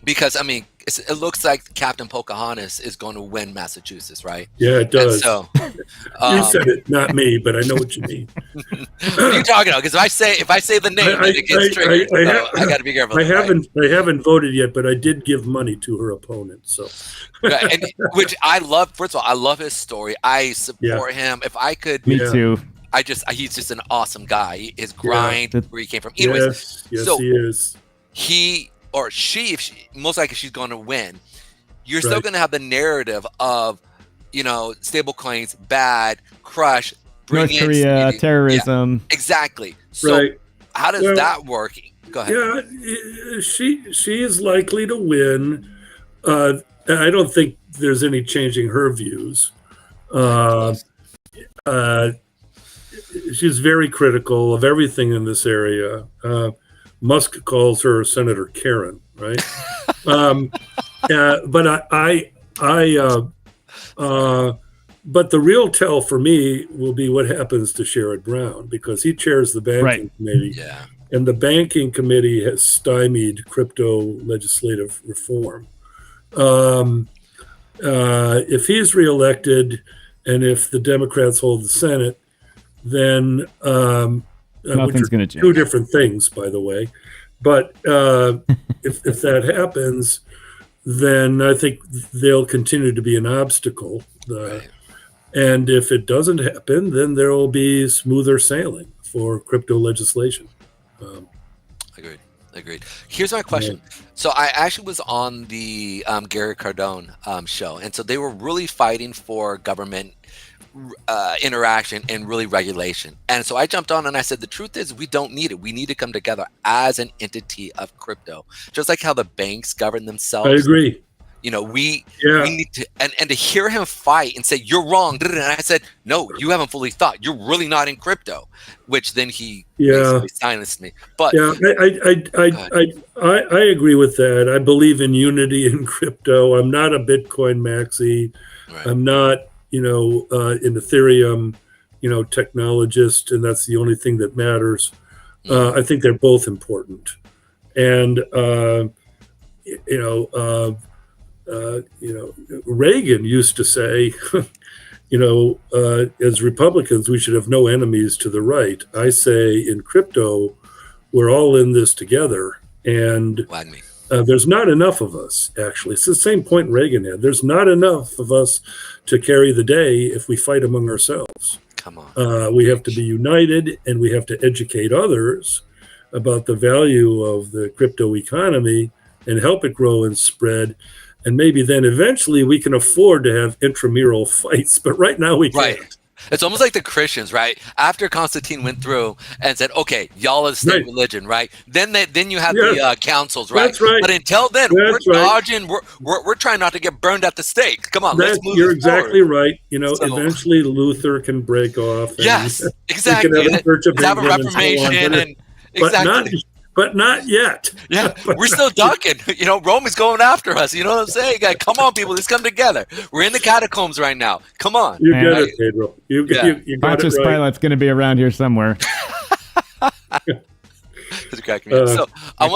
because it looks like Captain Pocahontas is going to win Massachusetts, right? Yeah, it does. And so you said it, not me, but I know what you mean. What are you talking about? Because if I say the name, it gets triggered. I got to be careful. I haven't voted yet, but I did give money to her opponent. So, which I love. First of all, I love his story. I support him. If I could, me too. He's just an awesome guy. His grind, where he came from. Anyways, yes, so he is. He or she, most likely she's going to win. You're still going to have the narrative of, stable coins, bad, crush, North Korea, terrorism. Yeah, exactly. So how does that work? Go ahead. Yeah, she is likely to win. I don't think there's any changing her views. She's very critical of everything in this area. Musk calls her Senator Karen, right? But but the real tell for me will be what happens to Sherrod Brown, because he chairs the banking committee, and the banking committee has stymied crypto legislative reform. If he's reelected, and if the Democrats hold the Senate, then nothing's going to change. Two different things, by the way. But if that happens, then I think they'll continue to be an obstacle. And if it doesn't happen, then there will be smoother sailing for crypto legislation. Agreed. Here's my question. So I actually was on the Gary Cardone show, and so they were really fighting for government interaction and really regulation. And so I jumped on and I said, the truth is we don't need it. We need to come together as an entity of crypto, just like how the banks govern themselves. I agree. we need to, and to hear him fight and say, you're wrong. And I said, no, you haven't fully thought. You're really not in crypto, which then he basically silenced me. But I agree with that. I believe in unity in crypto. I'm not a Bitcoin maxi. Right. I'm not, an Ethereum, technologist, and that's the only thing that matters. I think they're both important. And, Reagan used to say, as Republicans, we should have no enemies to the right. I say in crypto, we're all in this together. And there's not enough of us, actually. It's the same point Reagan had. There's not enough of us to carry the day if we fight among ourselves. Come on. We have to be united, and we have to educate others about the value of the crypto economy and help it grow and spread. And maybe then eventually we can afford to have intramural fights. But right now we can't. Right. It's almost like the Christians, right? After Constantine went through and said, okay, y'all are the state religion, right? Then you have the councils, right? That's right. But until then, we're dodging. We're trying not to get burned at the stake. Come on, let's move You're exactly forward. right. Eventually Luther can break off. And yes, exactly. We can have a Church of have a England Reformation and exactly. But not yet. Yeah, we're still ducking. Rome is going after us. You know what I'm saying? Come on, people, let's come together. We're in the catacombs right now. Come on. You get it, Pedro. You got Pontius it right. Pilate's going to be around here somewhere. It's cracking me up. So I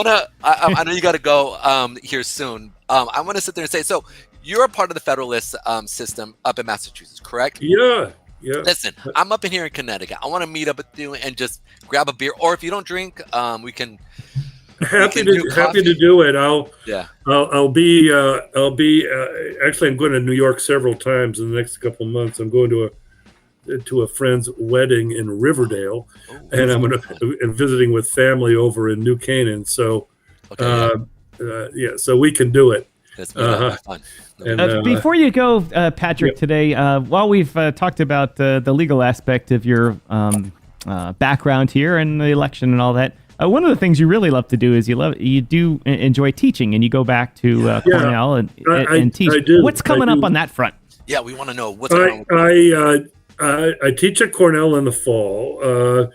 know you got to go here soon. I want to sit there and say, so you're a part of the Federalist system up in Massachusetts, correct? Yeah. Listen, I'm up in here in Connecticut. I want to meet up with you and just grab a beer, or if you don't drink, we can. Happy to do it. I'll be actually I'm going to New York several times in the next couple of months. I'm going to a friend's wedding in Riverdale, and I'm and visiting with family over in New Canaan. So so we can do it. That's fun. And, before you go, Patrick, today, while we've talked about the legal aspect of your background here and the election and all that, one of the things you really love to do is you do enjoy teaching, and you go back to Cornell and teach. I do. What's coming up on that front? Yeah, we want to know what's going on. I teach at Cornell in the fall.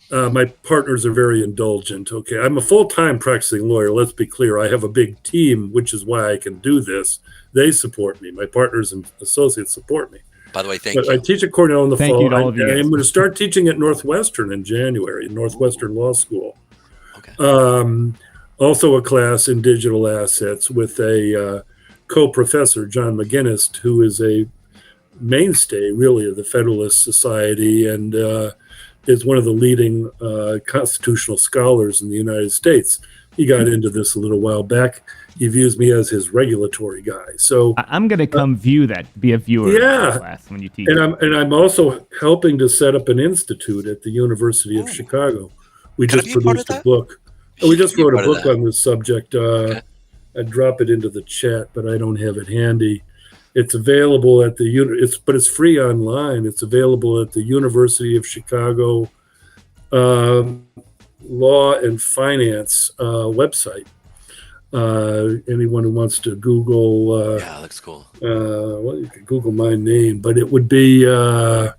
My partners are very indulgent. Okay, I'm a full-time practicing lawyer. Let's be clear. I have a big team, which is why I can do this. They support me. My partners and associates support me. By the way, thank you. I teach at Cornell in the fall. Thank you to all of you. I'm going to start teaching at Northwestern in January, Northwestern Law School. Okay. Also a class in digital assets with a co-professor, John McGinnis, who is a mainstay, really, of the Federalist Society and is one of the leading constitutional scholars in the United States. He got into this a little while back. He views me as his regulatory guy. So I'm going to come be a viewer of the class when you teach. And I'm also helping to set up an institute at the University of Chicago. We just produced a book. We just wrote a book on this subject. I'd drop it into the chat, but I don't have it handy. It's available at but it's free online. It's available at the University of Chicago Law and Finance website. Anyone who wants to Google, that looks cool. Well, you can Google my name, but it would be bad.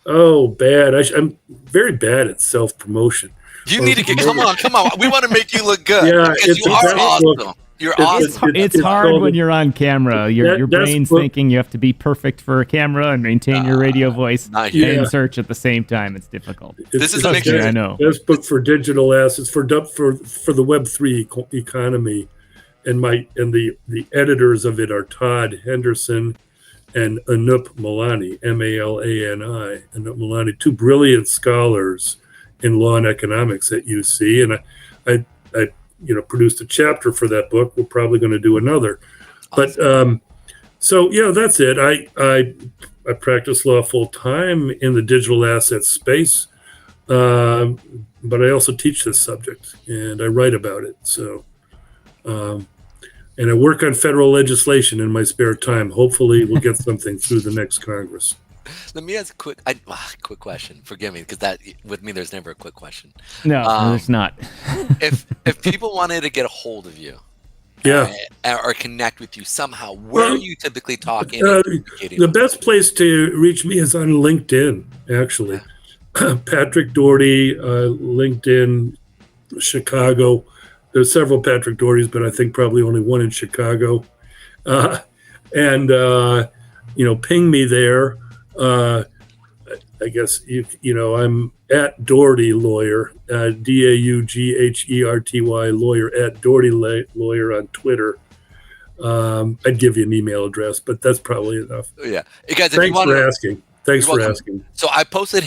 I'm very bad at self promotion. You need to come on. We want to make you look good. Yeah, because you are awesome. You're awesome. It's hard when you're on camera. Your brain's thinking you have to be perfect for a camera and maintain your radio voice and search at the same time. It's difficult. This is a mixture. I know. This book for digital assets for the Web3 economy, and the editors of it are Todd Henderson and Anup Malani, Malani. Anup Malani, two brilliant scholars in law and economics at UC, and I produced a chapter for that book. We're probably going to do another. Awesome. But that's it. I practice law full time in the digital asset space, but I also teach this subject and I write about it. So, and I work on federal legislation in my spare time. Hopefully, we'll get something through the next Congress. Let me ask a quick question. Forgive me, because that with me, there's never a quick question. No, there's not. if people wanted to get a hold of you, or connect with you somehow, where are you typically talking? The best place to reach me is on LinkedIn, actually. Patrick Daugherty, LinkedIn, Chicago. There's several Patrick Daughertys, but I think probably only one in Chicago. Ping me there. I guess I'm at Daugherty Lawyer, DAUGHERTY Lawyer, at Daugherty Lawyer on Twitter. I'd give you an email address, but that's probably enough. Yeah, hey guys, thanks for asking. Thanks for asking. So I posted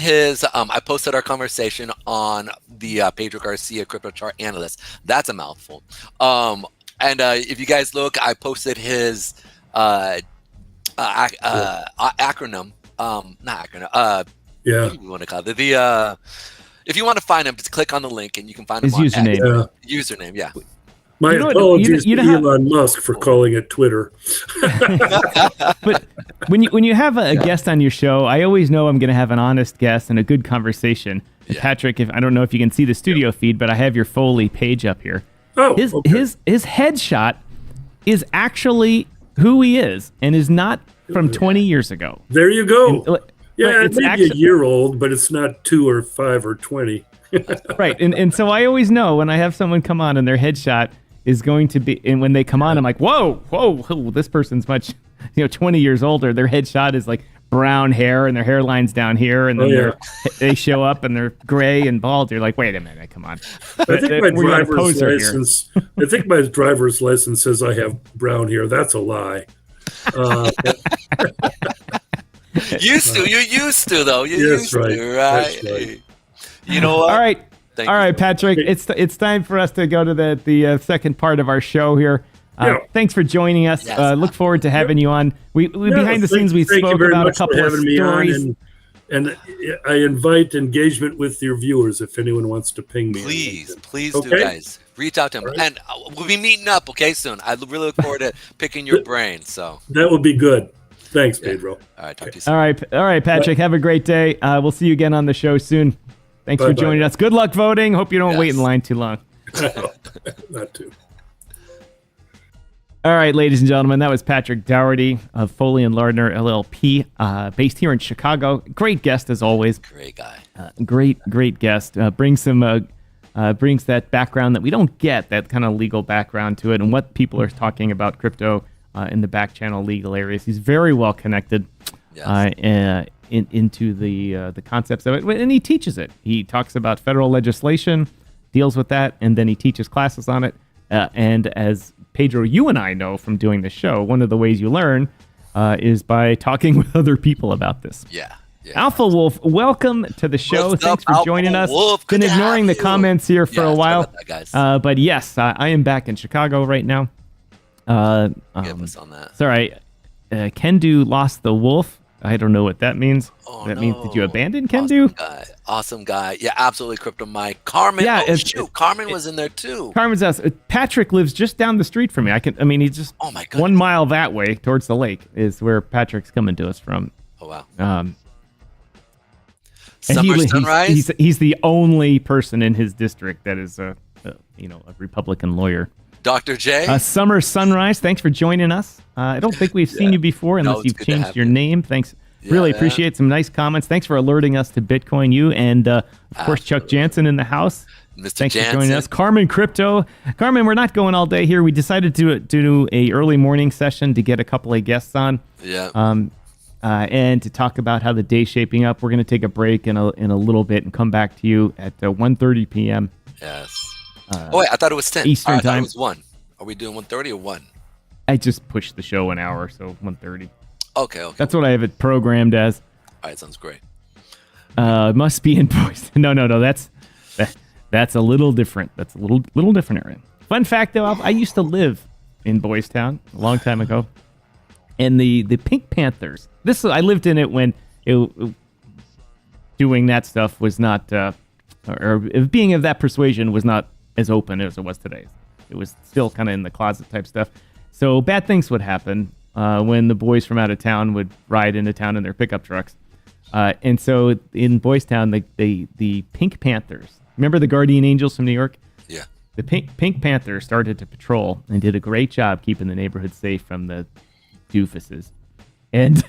our conversation on the Pedro Garcia Crypto Chart Analyst. That's a mouthful. If you guys look, I posted his acronym. Not acronym. What do you want to call it? If you want to find him, just click on the link and you can find him. His username. Username, yeah. My apologies to Elon Musk for calling it Twitter. But when you have a guest on your show, I always know I'm going to have an honest guest and a good conversation. And Patrick, I don't know if you can see the studio feed, but I have your Foley page up here. Oh, his headshot is actually who he is and is not from 20 years ago. There you go. It's maybe actually a year old, but it's not 2 or 5 or 20. Right. And so I always know when I have someone come on and their headshot is going to be, and when they come on, I'm like, whoa, this person's much, 20 years older. Their headshot is like brown hair and their hairline's down here. And then they show up and they're gray and bald. You're like, wait a minute, come on. I think my driver's license says I have brown hair. That's a lie. You're used to though. That's right. Right? That's right. You know what? All right. Patrick. It's time for us to go to the second part of our show here. Thanks for joining us. Yes. Look forward to having you on. We behind the scenes we spoke about a couple of stories. And I invite engagement with your viewers if anyone wants to ping me. Please do, guys. Reach out to him. Right. And we'll be meeting up, soon. I really look forward to picking your brain. So that would be good. Thanks, Pedro. All right, talk to you soon. All right, Patrick. Have a great day. We'll see you again on the show soon. Thanks for joining us. Good luck voting. Hope you don't wait in line too long. Not too. All right, ladies and gentlemen, that was Patrick Daugherty of Foley and Larder LLP, based here in Chicago. Great guest as always. Great guy. Great guest. Brings that background that we don't get, that kind of legal background to it, and what people are talking about crypto in the back channel legal areas. He's very well connected into the concepts of it, and he teaches it. He talks about federal legislation, deals with that, and then he teaches classes on it. And as Pedro, you and I know from doing this show, one of the ways you learn is by talking with other people about this. Yeah. Alpha Wolf, welcome to the show. Thanks for joining us. Been ignoring the comments here for a while. But yes, I am back in Chicago right now. Give us on that. Sorry, Kendu lost the wolf. I don't know what that means. That means, did you abandon Kendu? Awesome guy. Yeah, absolutely. Crypto Mike. Carmen. Yeah, Carmen was in there too. Carmen's house. Patrick lives just down the street from me. He's just 1 mile that way towards the lake is where Patrick's coming to us from. Oh, wow. Sunrise? He's the only person in his district that is a Republican lawyer. Dr. J. Summer Sunrise, thanks for joining us. I don't think we've seen you before unless you've changed your name. Thanks. Really appreciate some nice comments. Thanks for alerting us to Bitcoin. You and, of course, Chuck Jansen in the house. Thanks for joining us. Carmen Crypto. Carmen, we're not going all day here. We decided to do a early morning session to get a couple of guests on. Yeah. And to talk about how the day's shaping up. We're going to take a break in a little bit and come back to you at 1:30 p.m. Yes. Wait, I thought it was 10. Eastern time. It was 1. Are we doing 1:30 or 1? I just pushed the show an hour, so 1:30. Okay. That's what I have it programmed as. All right, sounds great. Must be in Boys. No. That's a little different. That's a little different area. Fun fact, though, I used to live in Boys Town a long time ago, and the Pink Panthers. I lived in it when doing that stuff was not, or being of that persuasion was not as open as it was today. It was still kind of in the closet type stuff. So bad things would happen when the boys from out of town would ride into town in their pickup trucks. And so in Boys Town, the Pink Panthers, remember the Guardian Angels from New York? Yeah. the Pink Panther started to patrol and did a great job keeping the neighborhood safe from the doofuses. And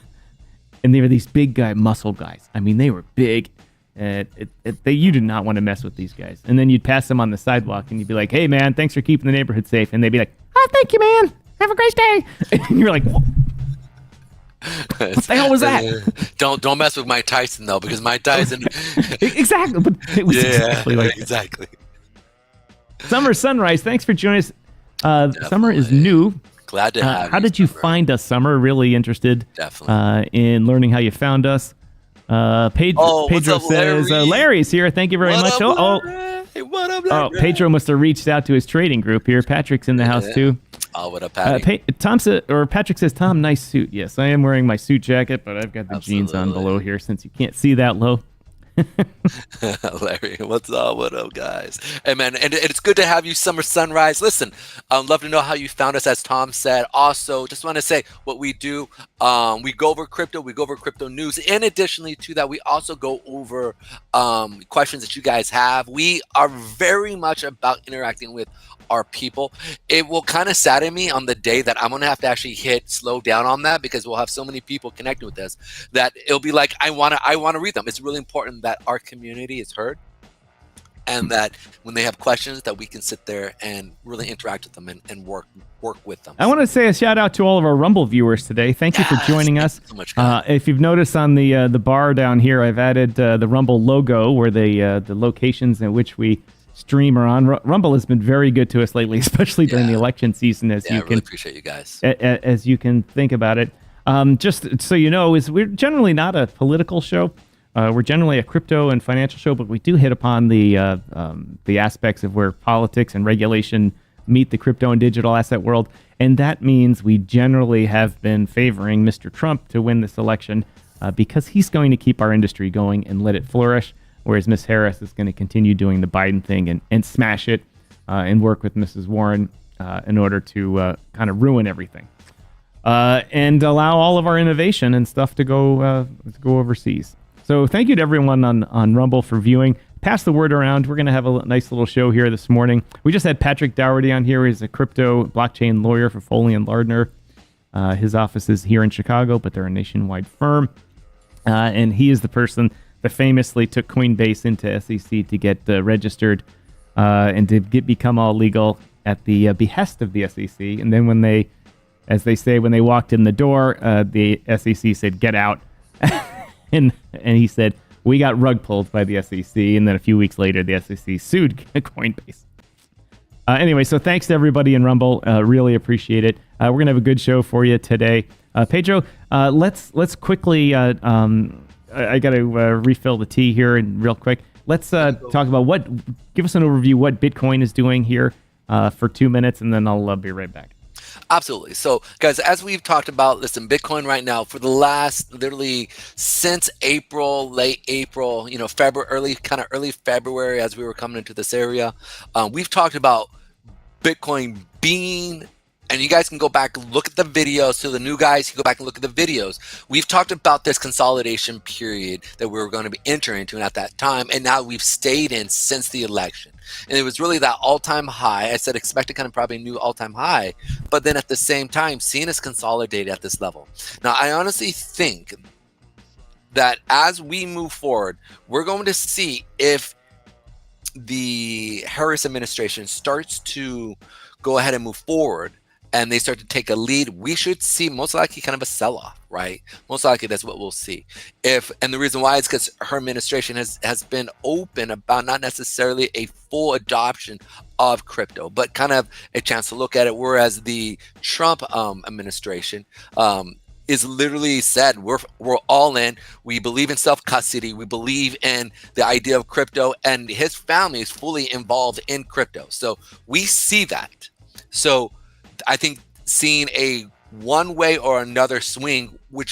they were these big muscle guys. I mean, they were big. You did not want to mess with these guys. And then you'd pass them on the sidewalk and you'd be like, hey, man, thanks for keeping the neighborhood safe. And they'd be like, oh, thank you, man. Have a great day. And you're like, what the hell was that? Don't mess with Mike Tyson, though, because Mike Tyson... Exactly. But it was exactly like that. Exactly. Summer Sunrise, thanks for joining us. Summer is new. Glad to have you. How did you find us, Summer? Really interested in learning how you found us. Pedro says, Larry's here. Thank you very much. Hey, what up, Larry? Pedro must have reached out to his trading group here. Patrick's in the house, too. Oh, what up, Patty? Patrick says, Tom, nice suit. Yes, I am wearing my suit jacket, but I've got the jeans on below here since you can't see that low. Larry, what's up? What up, guys? Hey, man, and it's good to have you, Summer Sunrise. Listen, I'd love to know how you found us, as Tom said. Also, just want to say what we do. We go over crypto. We go over crypto news. And additionally to that, we also go over questions that you guys have. We are very much about interacting with our people. It will kind of sadden me on the day that I'm going to have to actually hit slow down on that, because we'll have so many people connecting with us that it'll be like, I want to read them. It's really important that our community is heard, and that when they have questions that we can sit there and really interact with them and work with them. I want to say a shout out to all of our Rumble viewers today. Thank you for joining us. So much, if you've noticed on the bar down here, I've added the Rumble logo where the locations in which we stream are on. Rumble has been very good to us lately, especially during the election season. I really appreciate you guys. As you can think about it. Just so you know, we're generally not a political show. We're generally a crypto and financial show, but we do hit upon the aspects of where politics and regulation meet the crypto and digital asset world. And that means we generally have been favoring Mr. Trump to win this election because he's going to keep our industry going and let it flourish, whereas Ms. Harris is going to continue doing the Biden thing and smash it and work with Mrs. Warren in order to kind of ruin everything and allow all of our innovation and stuff to go overseas. So thank you to everyone on Rumble for viewing. Pass the word around. We're going to have a nice little show here this morning. We just had Patrick Daugherty on here. He's a crypto blockchain lawyer for Foley and Larder. His office is here in Chicago, but they're a nationwide firm. And he is the person that famously took Coinbase into SEC to get registered and to become all legal at the behest of the SEC. And then when they walked in the door, the SEC said, "Get out." and he said, "We got rug pulled by the SEC." And then a few weeks later, the SEC sued Coinbase. Anyway, so thanks to everybody in Rumble. Really appreciate it. We're going to have a good show for you today. Pedro, let's quickly... I got to refill the tea here and real quick. Let's talk about give us an overview what Bitcoin is doing here for 2 minutes, and then I'll be right back. Absolutely. So, guys, as we've talked about, listen, Bitcoin right now for the last literally since April, late April, February, early February, as we were coming into this area, we've talked about Bitcoin being, and you guys can go back and look at the videos. So the new guys, you go back and look at the videos. We've talked about this consolidation period that we were going to be entering into at that time, and now we've stayed in since the election. And it was really that all-time high. I said expect a kind of probably new all-time high, but then at the same time, seeing us consolidate at this level. Now, I honestly think that as we move forward, we're going to see if the Harris administration starts to go ahead and move forward and they start to take a lead, we should see most likely kind of a sell-off, right? Most likely that's what we'll see. And the reason why is because her administration has been open about not necessarily a full adoption of crypto, but kind of a chance to look at it. Whereas the Trump administration is literally said, we're all in. We believe in self-custody. We believe in the idea of crypto, and his family is fully involved in crypto. So we see that. So I think seeing a one way or another swing, we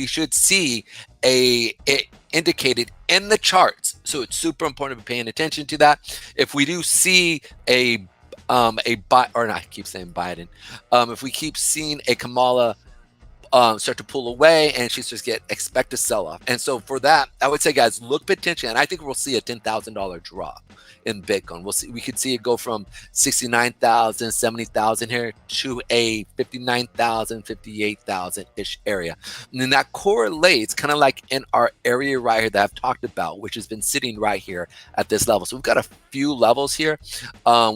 should see it indicated in the charts. So it's super important to be paying attention to that. If we do see if we keep seeing a Kamala start to pull away, and she starts to expect a sell-off. And so for that, I would say, guys, look potentially, and I think we'll see a $10,000 drop in Bitcoin. We could see it go from 69,000, 70,000 here to a 59,000, 58,000 ish area. And then that correlates kind of like in our area right here that I've talked about, which has been sitting right here at this level. So we've got a few levels here.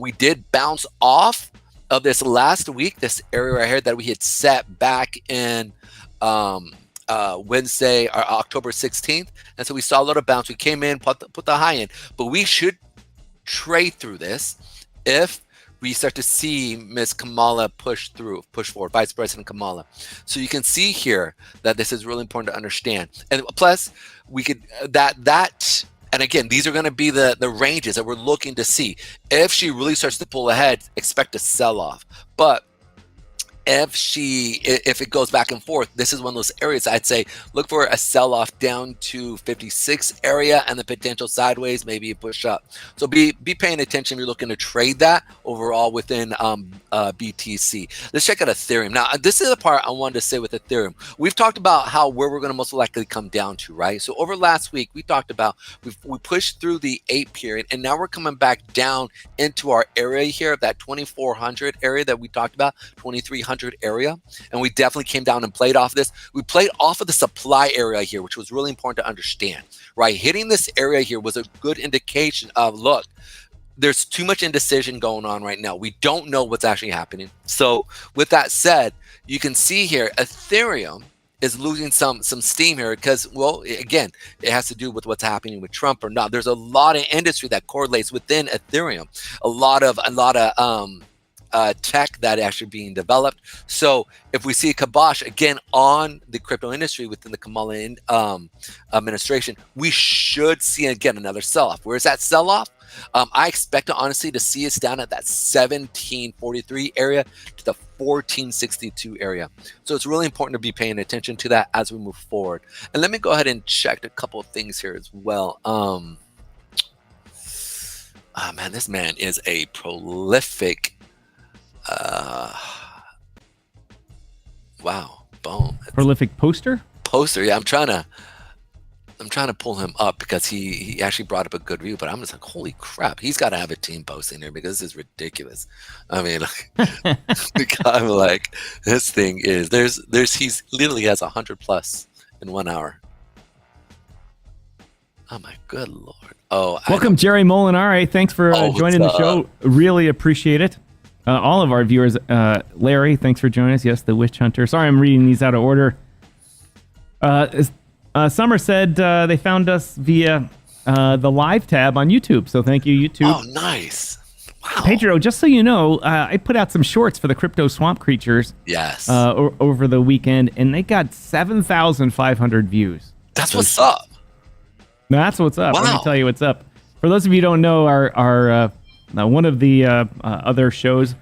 We did bounce off of this last week, this area right here that we had set back in Wednesday or October 16th. And so we saw a little bounce. We came in, put the high in, but we should trade through this if we start to see Ms. Kamala push forward, Vice President Kamala. So you can see here that this is really important to understand. And plus, we could and again, these are going to be the ranges that we're looking to see. If she really starts to pull ahead, expect a sell-off. But if it goes back and forth, this is one of those areas I'd say look for a sell-off down to 56 area and the potential sideways, maybe a push up. So be paying attention if you're looking to trade that overall within BTC. Let's check out Ethereum. Now, this is the part I wanted to say with Ethereum. We've talked about where we're going to most likely come down to, right? So over last week, we talked about we pushed through the 8 period, and now we're coming back down into our area here of that 2,400 area that we talked about, 2,300 area, and we definitely came down and played off this. We played off of the supply area here, which was really important to understand, right? Hitting this area here was a good indication of, look, there's too much indecision going on right now. We don't know what's actually happening. So with that said, you can see here Ethereum is losing some steam here because, well, again, it has to do with what's happening with Trump or not. There's a lot of industry that correlates within Ethereum, a lot of tech that actually being developed. So if we see a kibosh again on the crypto industry within the Kamala administration, we should see again another sell-off. Where's that sell-off? I expect honestly to see us down at that 1743 area to the 1462 area. So it's really important to be paying attention to that as we move forward. And let me go ahead and check a couple of things here as well. Man, this man is a prolific. Wow, boom. Prolific poster? Yeah, I'm trying to pull him up because he actually brought up a good review, but I'm just like, holy crap, he's got to have a team posting there because this is ridiculous. I mean, I'm like, this thing is he's literally has 100 plus in 1 hour. Oh my good lord. Oh, welcome, Jerry Molinari. Thanks for joining the show. Really appreciate it. All of our viewers, Larry, thanks for joining us. Yes, the Witch Hunter. Sorry, I'm reading these out of order. Summer said they found us via the live tab on YouTube. So thank you, YouTube. Oh, nice. Wow. Pedro, just so you know, I put out some shorts for the Crypto Swamp Creatures. Yes. Over the weekend, and they got 7,500 views. That's what's up. That's what's up. Wow. Let me tell you what's up. For those of you who don't know, our one of the other shows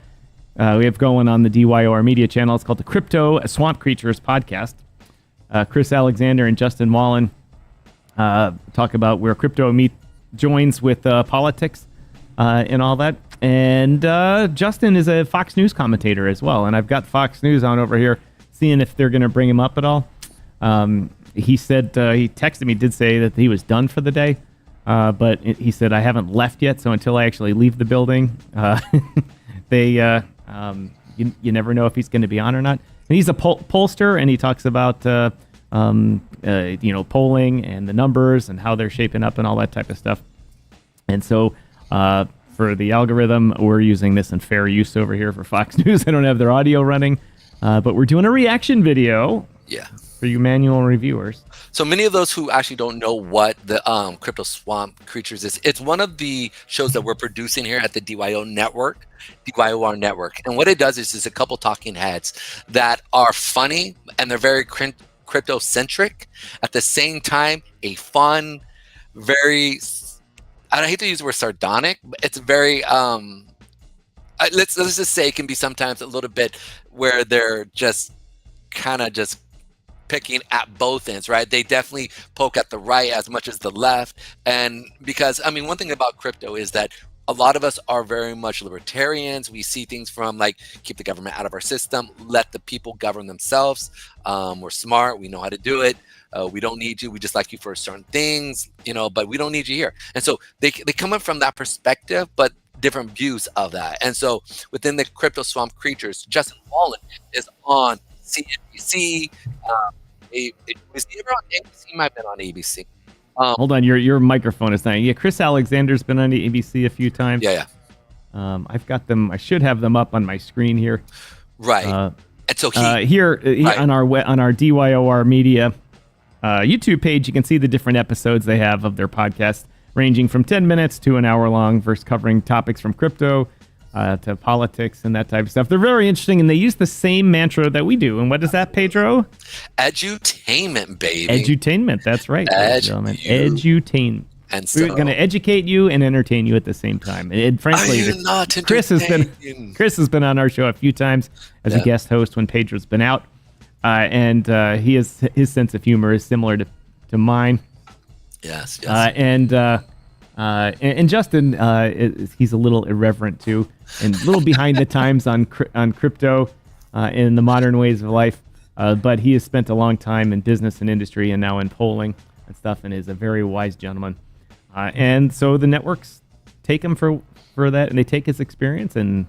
we have going on the DYOR media channel, it's called the Crypto Swamp Creatures podcast. Chris Alexander and Justin Wallin talk about where crypto joins with politics and all that. And Justin is a Fox News commentator as well. And I've got Fox News on over here, seeing if they're going to bring him up at all. He said, he texted me, did say that he was done for the day. But he said, I haven't left yet, so until I actually leave the building, you never know if he's going to be on or not. And he's a pollster, and he talks about polling and the numbers and how they're shaping up and all that type of stuff. And so for the algorithm, we're using this in fair use over here for Fox News. I don't have their audio running, but we're doing a reaction video. Yeah. For you manual reviewers. So many of those who actually don't know what the Crypto Swamp Creatures is, it's one of the shows that we're producing here at the DYOR network. And what it does is a couple talking heads that are funny and they're very crypto-centric. At the same time, a fun, very, I hate to use the word sardonic, but it's very, let's just say it can be sometimes a little bit where they're just kind of just picking at both ends, right? They definitely poke at the right as much as the left. And because, I mean, one thing about crypto is that a lot of us are very much libertarians. We see things from like, keep the government out of our system, let the people govern themselves. We're smart, we know how to do it. We don't need you. We just like you for certain things, but we don't need you here. And so they come in from that perspective, but different views of that. And so within the Crypto Swamp Creatures, Justin Wallin is on CNBC. Was he ever on ABC? He might have been on ABC. Hold on, your microphone is not. Yeah, Chris Alexander's been on the ABC a few times. Yeah. I've got them. I should have them up on my screen here. Right. And so here right. on our DYOR Media YouTube page, you can see the different episodes they have of their podcast, ranging from 10 minutes to an hour long, versus covering topics from crypto to politics and that type of stuff. They're very interesting, and they use the same mantra that we do. And what is that, Pedro? Edutainment, baby. Edutainment, that's right. Edutainment. And so, we're going to educate you and entertain you at the same time. And frankly, Chris has been on our show a few times as a guest host when Pedro's been out, and his sense of humor is similar to mine. Yes. And Justin, he's a little irreverent too, and a little behind the times on crypto in the modern ways of life. But he has spent a long time in business and industry, and now in polling and stuff, and is a very wise gentleman. And so the networks take him for that, and they take his experience and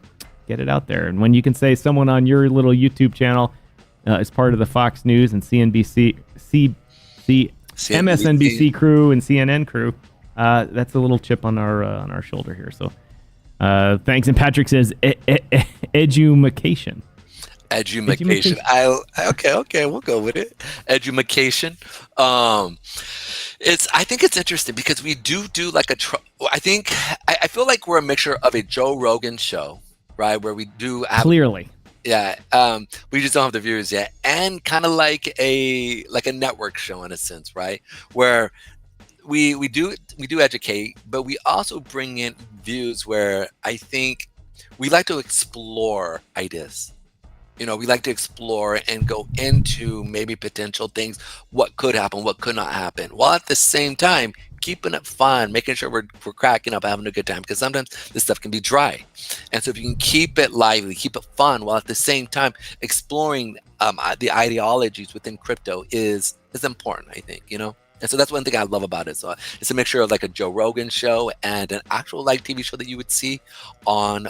get it out there. And when you can say someone on your little YouTube channel is part of the Fox News and CNBC, MSNBC crew and CNN crew, that's a little chip on our shoulder here. So thanks. And Patrick says edumacation. Edumacation. Okay, we'll go with it. Edumacation. I think it's interesting because we do like I feel like we're a mixture of a Joe Rogan show, right? Where we do clearly. Yeah. We just don't have the viewers yet, and kind of like a network show in a sense, right? Where we do educate, but we also bring in views where I think we like to explore ideas. We like to explore and go into maybe potential things, what could happen, what could not happen, while at the same time keeping it fun, making sure we're cracking up, having a good time, because sometimes this stuff can be dry. And so if you can keep it lively, keep it fun, while at the same time exploring the ideologies within crypto is important, I think, And so that's one thing I love about it. So it's a mixture of like a Joe Rogan show and an actual like TV show that you would see on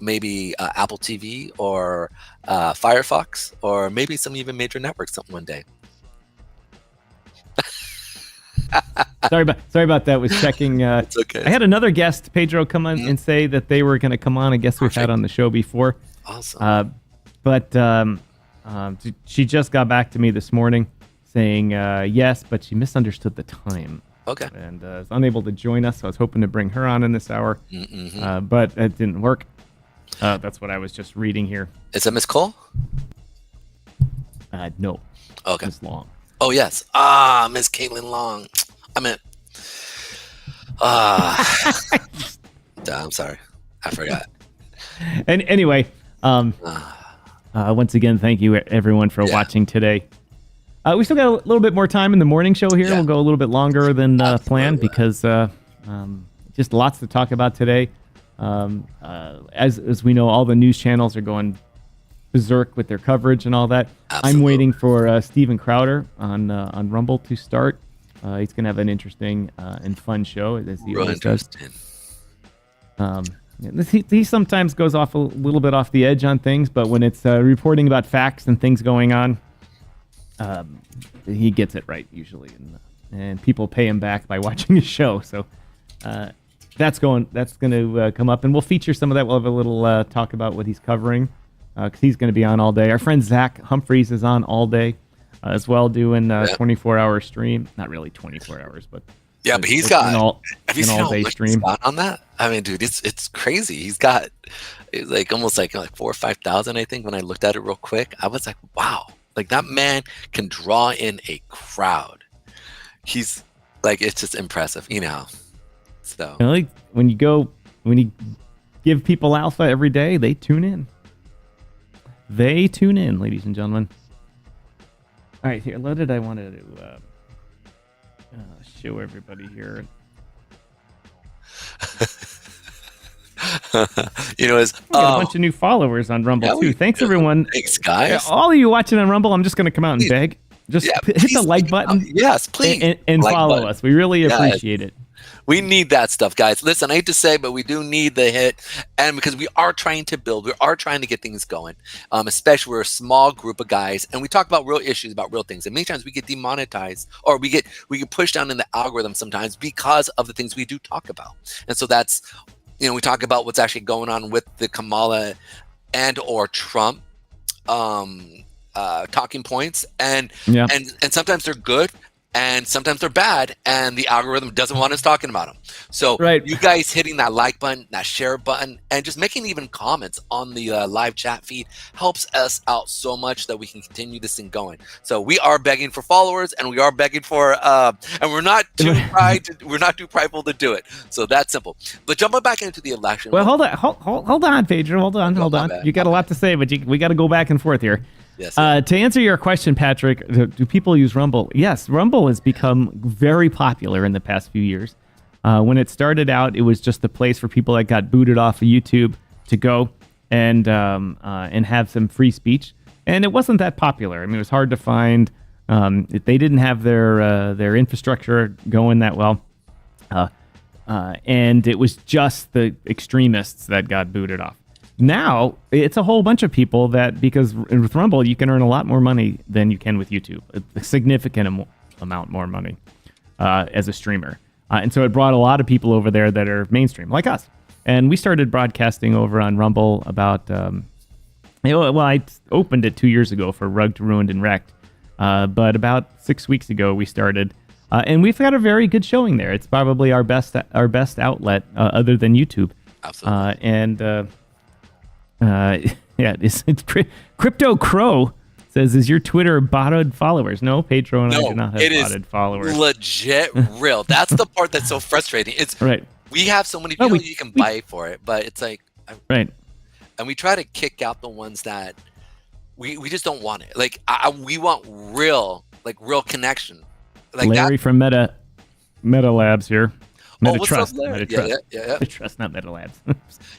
maybe Apple TV or Firefox, or maybe some even major networks one day. Sorry about that. Was checking. It's okay. I had another guest, Pedro, come on and say that they were going to come on. I guess we've had on the show before. Awesome. But she just got back to me this morning saying yes, but she misunderstood the time. Okay. And was unable to join us. So I was hoping to bring her on in this hour, but it didn't work. That's what I was just reading here. Is that Miss Cole? No. Okay. Miss Long. Oh, yes. Miss Caitlin Long. I meant... I'm sorry. I forgot. And anyway, once again, thank you everyone for watching today. We still got a little bit more time in the morning show here. We'll go a little bit longer than planned because just lots to talk about today. As we know, all the news channels are going berserk with their coverage and all that. Absolutely. I'm waiting for Steven Crowder on Rumble to start. He's going to have an interesting and fun show, as he always does. He sometimes goes off a little bit off the edge on things, but when it's reporting about facts and things going on, he gets it right usually, and people pay him back by watching his show. So that's going to come up, and we'll feature some of that. We'll have a little talk about what he's covering, because he's going to be on all day. Our friend Zach Humphreys is on all day as well, doing 24-hour stream. Not really 24 hours, but but he's got an all-day stream. He's got on that? I mean, dude, it's crazy. He's got like almost like 4,000 or 5,000, I think. When I looked at it real quick, I was like, wow, like that man can draw in a crowd. He's like, it's just impressive, So like when you give people alpha every day, they tune in. Ladies and gentlemen. All right, here. What did I want to show everybody here? Is We got a bunch of new followers on Rumble too. Thanks everyone. Thanks, guys. All of you watching on Rumble, I'm just going to come out and beg. Just hit the like button. Yes, please. And like follow button. us. We really appreciate it. We need that stuff, guys. Listen, I hate to say, but we do need the hit, and because we are trying to build, we are trying to get things going. Especially we're a small group of guys, and we talk about real issues, about real things. And many times we get demonetized, or we get pushed down in the algorithm sometimes because of the things we do talk about. And so that's, we talk about what's actually going on with the Kamala and or Trump talking points, and sometimes they're good. And sometimes they're bad, and the algorithm doesn't want us talking about them. So you guys hitting that like button, that share button, and just making even comments on the live chat feed helps us out so much that we can continue this thing going. So we are begging for followers, and we are begging for, and we're not too prideful to do it. So that's simple. But jumping back into the election. Well, hold on, Pedro. Hold on. You got a lot to say, but we got to go back and forth here. Yes. To answer your question, Patrick, do people use Rumble? Yes, Rumble has become very popular in the past few years. When it started out, it was just a place for people that got booted off of YouTube to go and have some free speech, and it wasn't that popular. I mean, it was hard to find. They didn't have their infrastructure going that well, and it was just the extremists that got booted off. Now it's a whole bunch of people because with Rumble you can earn a lot more money than you can with YouTube, a significant amount more money as a streamer, and so it brought a lot of people over there that are mainstream like us. And we started broadcasting over on Rumble about I opened it 2 years ago for Rugged, Ruined, and Wrecked, but about 6 weeks ago we started, and we've got a very good showing there. It's probably our best outlet other than YouTube. Absolutely. It's Crypto Crow says, "Is your Twitter botted followers?" No, Pedro and I do not have botted followers. Legit real. That's the part that's so frustrating. It's right. We have so many people you can buy for it, but it's like right. And we try to kick out the ones that we just don't want it. Like we want real connection. Like Larry from Meta Labs here. Metatrust. Yeah. Metatrust, not Meta Labs.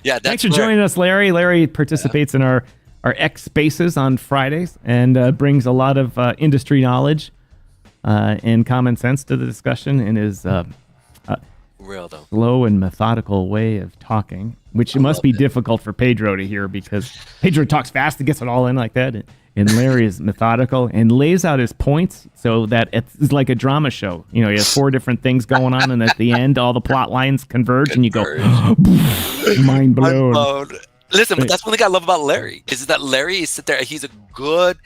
Thanks for joining us, Larry. Larry participates in our X Spaces on Fridays and brings a lot of industry knowledge and common sense to the discussion in his real though slow and methodical way of talking, which must be difficult for Pedro to hear because Pedro talks fast and gets it all in like that. And Larry is methodical and lays out his points so that it's like a drama show. He has 4 different things going on, and at the end, all the plot lines converge, and you go, mind blown. Listen, but that's one thing I love about Larry is that Larry is he's a good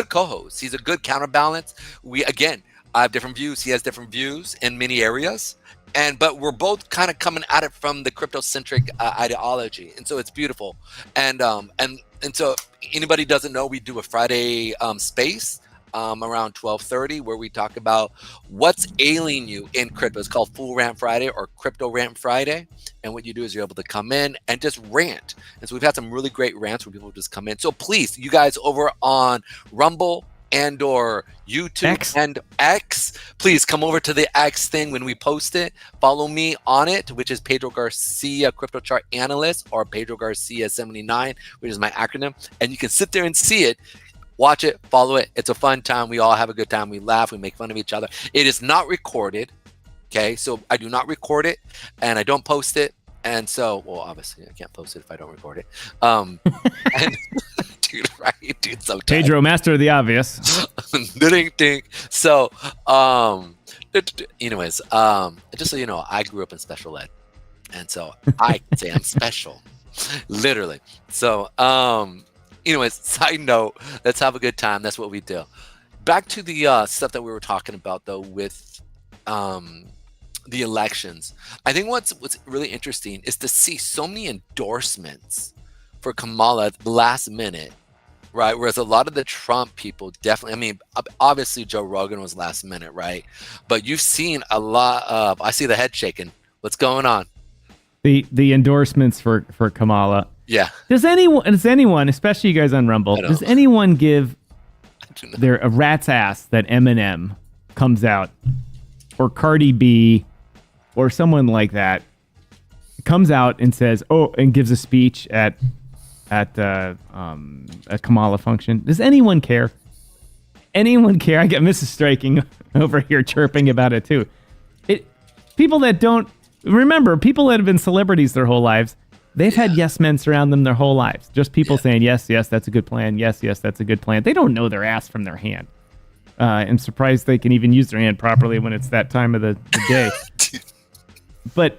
co-host. He's a good counterbalance. I have different views. He has different views in many areas. But we're both kind of coming at it from the crypto-centric ideology, and so it's beautiful. And so anybody doesn't know, we do a Friday space around 12:30 where we talk about what's ailing you in crypto. It's called Full Rant Friday or Crypto Rant Friday. And what you do is you're able to come in and just rant. And so we've had some really great rants where people just come in. So please, you guys over on Rumble and or YouTube and X, please come over to the X thing when we post it. Follow me on it, which is Pedro Garcia, Crypto Chart Analyst, or Pedro Garcia 79, which is my acronym. And you can sit there and see it, watch it, follow it. It's a fun time. We all have a good time. We laugh. We make fun of each other. It is not recorded. Okay, so I do not record it, and I don't post it. And so, well, obviously, I can't post it if I don't record it. And dude, so Pedro, master of the obvious. Ding. So, anyways, just so you know, I grew up in special ed, and so I can say I'm special, literally. So, anyways, side note, let's have a good time. That's what we do. Back to the stuff that we were talking about, though, with the elections. I think what's really interesting is to see so many endorsements for Kamala at the last minute, right? Whereas a lot of the Trump people definitely, I mean, obviously Joe Rogan was last minute, right? But you've seen a lot of, I see the head shaking. What's going on? The endorsements for Kamala. Yeah. Does anyone, especially you guys on Rumble, does anyone give a rat's ass that Eminem comes out or Cardi B or someone like that comes out and says, and gives a speech at a Kamala function. Does anyone care? Anyone care? I got Mrs. Striking over here chirping about it too. People that don't remember, people that have been celebrities their whole lives, they've had yes men surround them their whole lives. Just people saying, yes, that's a good plan. Yes, that's a good plan. They don't know their ass from their hand. I'm surprised they can even use their hand properly when it's that time of the day. But,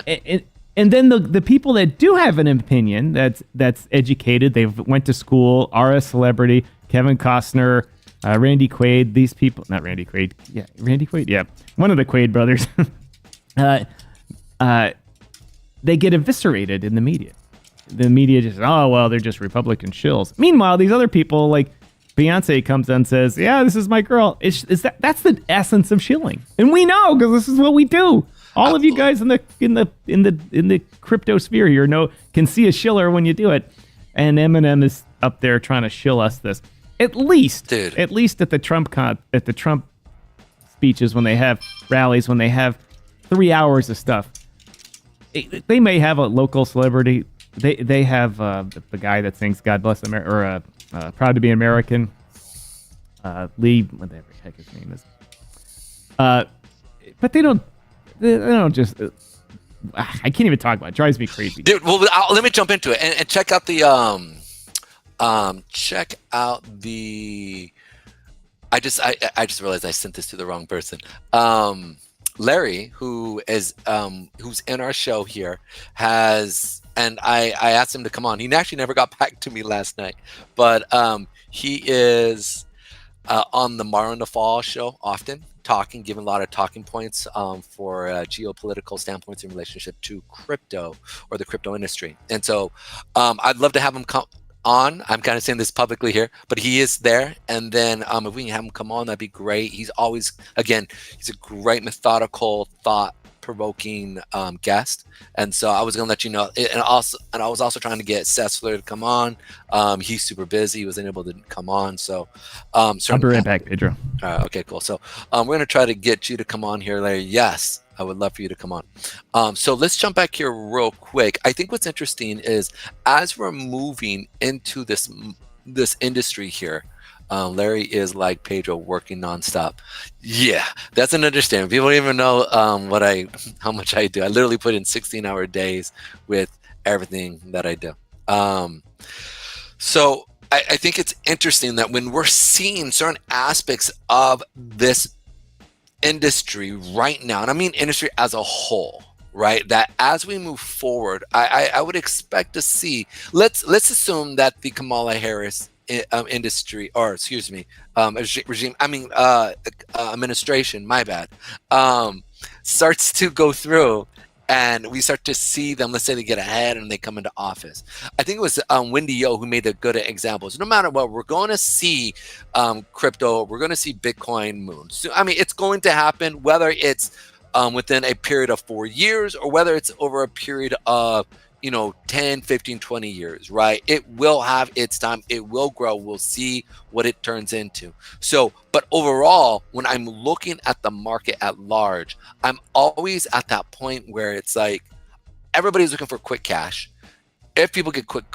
and then the people that do have an opinion that's educated, they've went to school, are a celebrity, Kevin Costner, Randy Quaid, these people, not Randy Quaid. Yeah, Randy Quaid. Yeah. One of the Quaid brothers. They get eviscerated in the media. The media just, they're just Republican shills. Meanwhile, these other people, like Beyonce comes and says, yeah, this is my girl. That's the essence of shilling. And we know, because this is what we do. All of you guys in the crypto sphere here can see a shiller when you do it. And Eminem is up there trying to shill us this. At least at the Trump speeches, when they have rallies, when they have 3 hours of stuff, they may have a local celebrity. They have the guy that sings "God Bless America" or "Proud to Be American," Lee, whatever the heck his name is. But they don't just. I can't even talk about it. It drives me crazy. Dude, well, let me jump into it and check out the I just realized I sent this to the wrong person. Larry, who's in our show here, and I asked him to come on. He actually never got back to me last night, but he is on the Mar on the Fall show often, giving a lot of talking points for geopolitical standpoints in relationship to crypto or the crypto industry. And so I'd love to have him come on. I'm kind of saying this publicly here, but he is there. And then if we can have him come on, that'd be great. He's always, he's a great methodical, thought-provoking guest. And so I was going to let you know. And I was also trying to get Sessler to come on. He's super busy. He wasn't able to come on. So I'll be right back, Pedro. Okay, cool. So we're going to try to get you to come on here, Larry. Yes, I would love for you to come on. So let's jump back here real quick. I think what's interesting is as we're moving into this industry here, Larry is like Pedro, working nonstop. Yeah, that's an understanding. People don't even know how much I do. I literally put in 16-hour days with everything that I do. So I think it's interesting that when we're seeing certain aspects of this industry right now, and I mean industry as a whole, right, that as we move forward, I would expect to see, let's assume that the Kamala Harris industry, or excuse me, regime, administration, my bad, starts to go through, and we start to see them, let's say they get ahead and they come into office. I think it was Wendy Yo who made the good examples. No matter what, we're going to see crypto, we're going to see Bitcoin moon. So, I mean, it's going to happen, whether it's within a period of 4 years or whether it's over a period of 10, 15, 20 years, right? It will have its time. It will grow. We'll see what it turns into. So, but overall, when I'm looking at the market at large, I'm always at that point where it's like everybody's looking for quick cash. If people get quick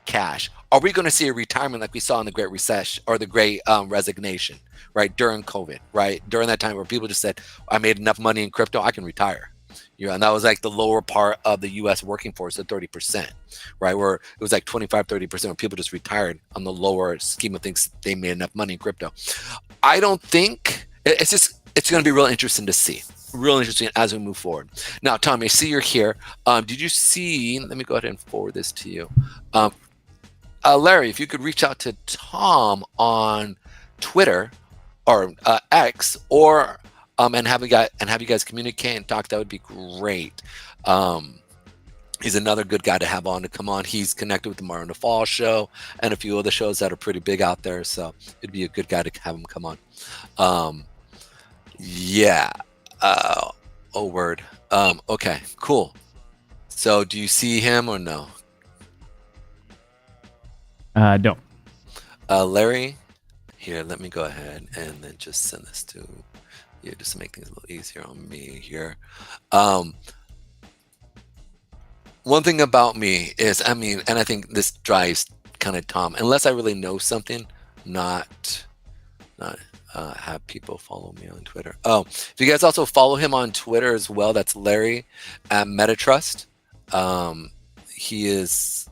cash, are we going to see a retirement like we saw in the Great Recession or the Great Resignation, right? During COVID, right? During that time where people just said, I made enough money in crypto, I can retire. And that was like the lower part of the U.S. working force, the 30%, right? Where it was like 25, 30% where people just retired on the lower scheme of things. They made enough money in crypto. I don't think it's going to be real interesting to see. Real interesting as we move forward. Now, Tommy, I see you're here. Did you see, let me go ahead and forward this to you. Larry, if you could reach out to Tom on Twitter or X, or and have you guys communicate and talk, that would be great. He's another good guy to have on to come on. He's connected with the Mar on the Fall show and a few other shows that are pretty big out there. So it'd be a good guy to have him come on. Yeah. Oh, word. Okay, cool. So do you see him or no? No. Larry, here, let me go ahead and then just send this to you just to make things a little easier on me here. one thing about me is, I mean, and I think this drives kind of Tom, unless I really know something, not have people follow me on Twitter. Oh, if you guys also follow him on Twitter as well, that's Larry at Metatrust. He's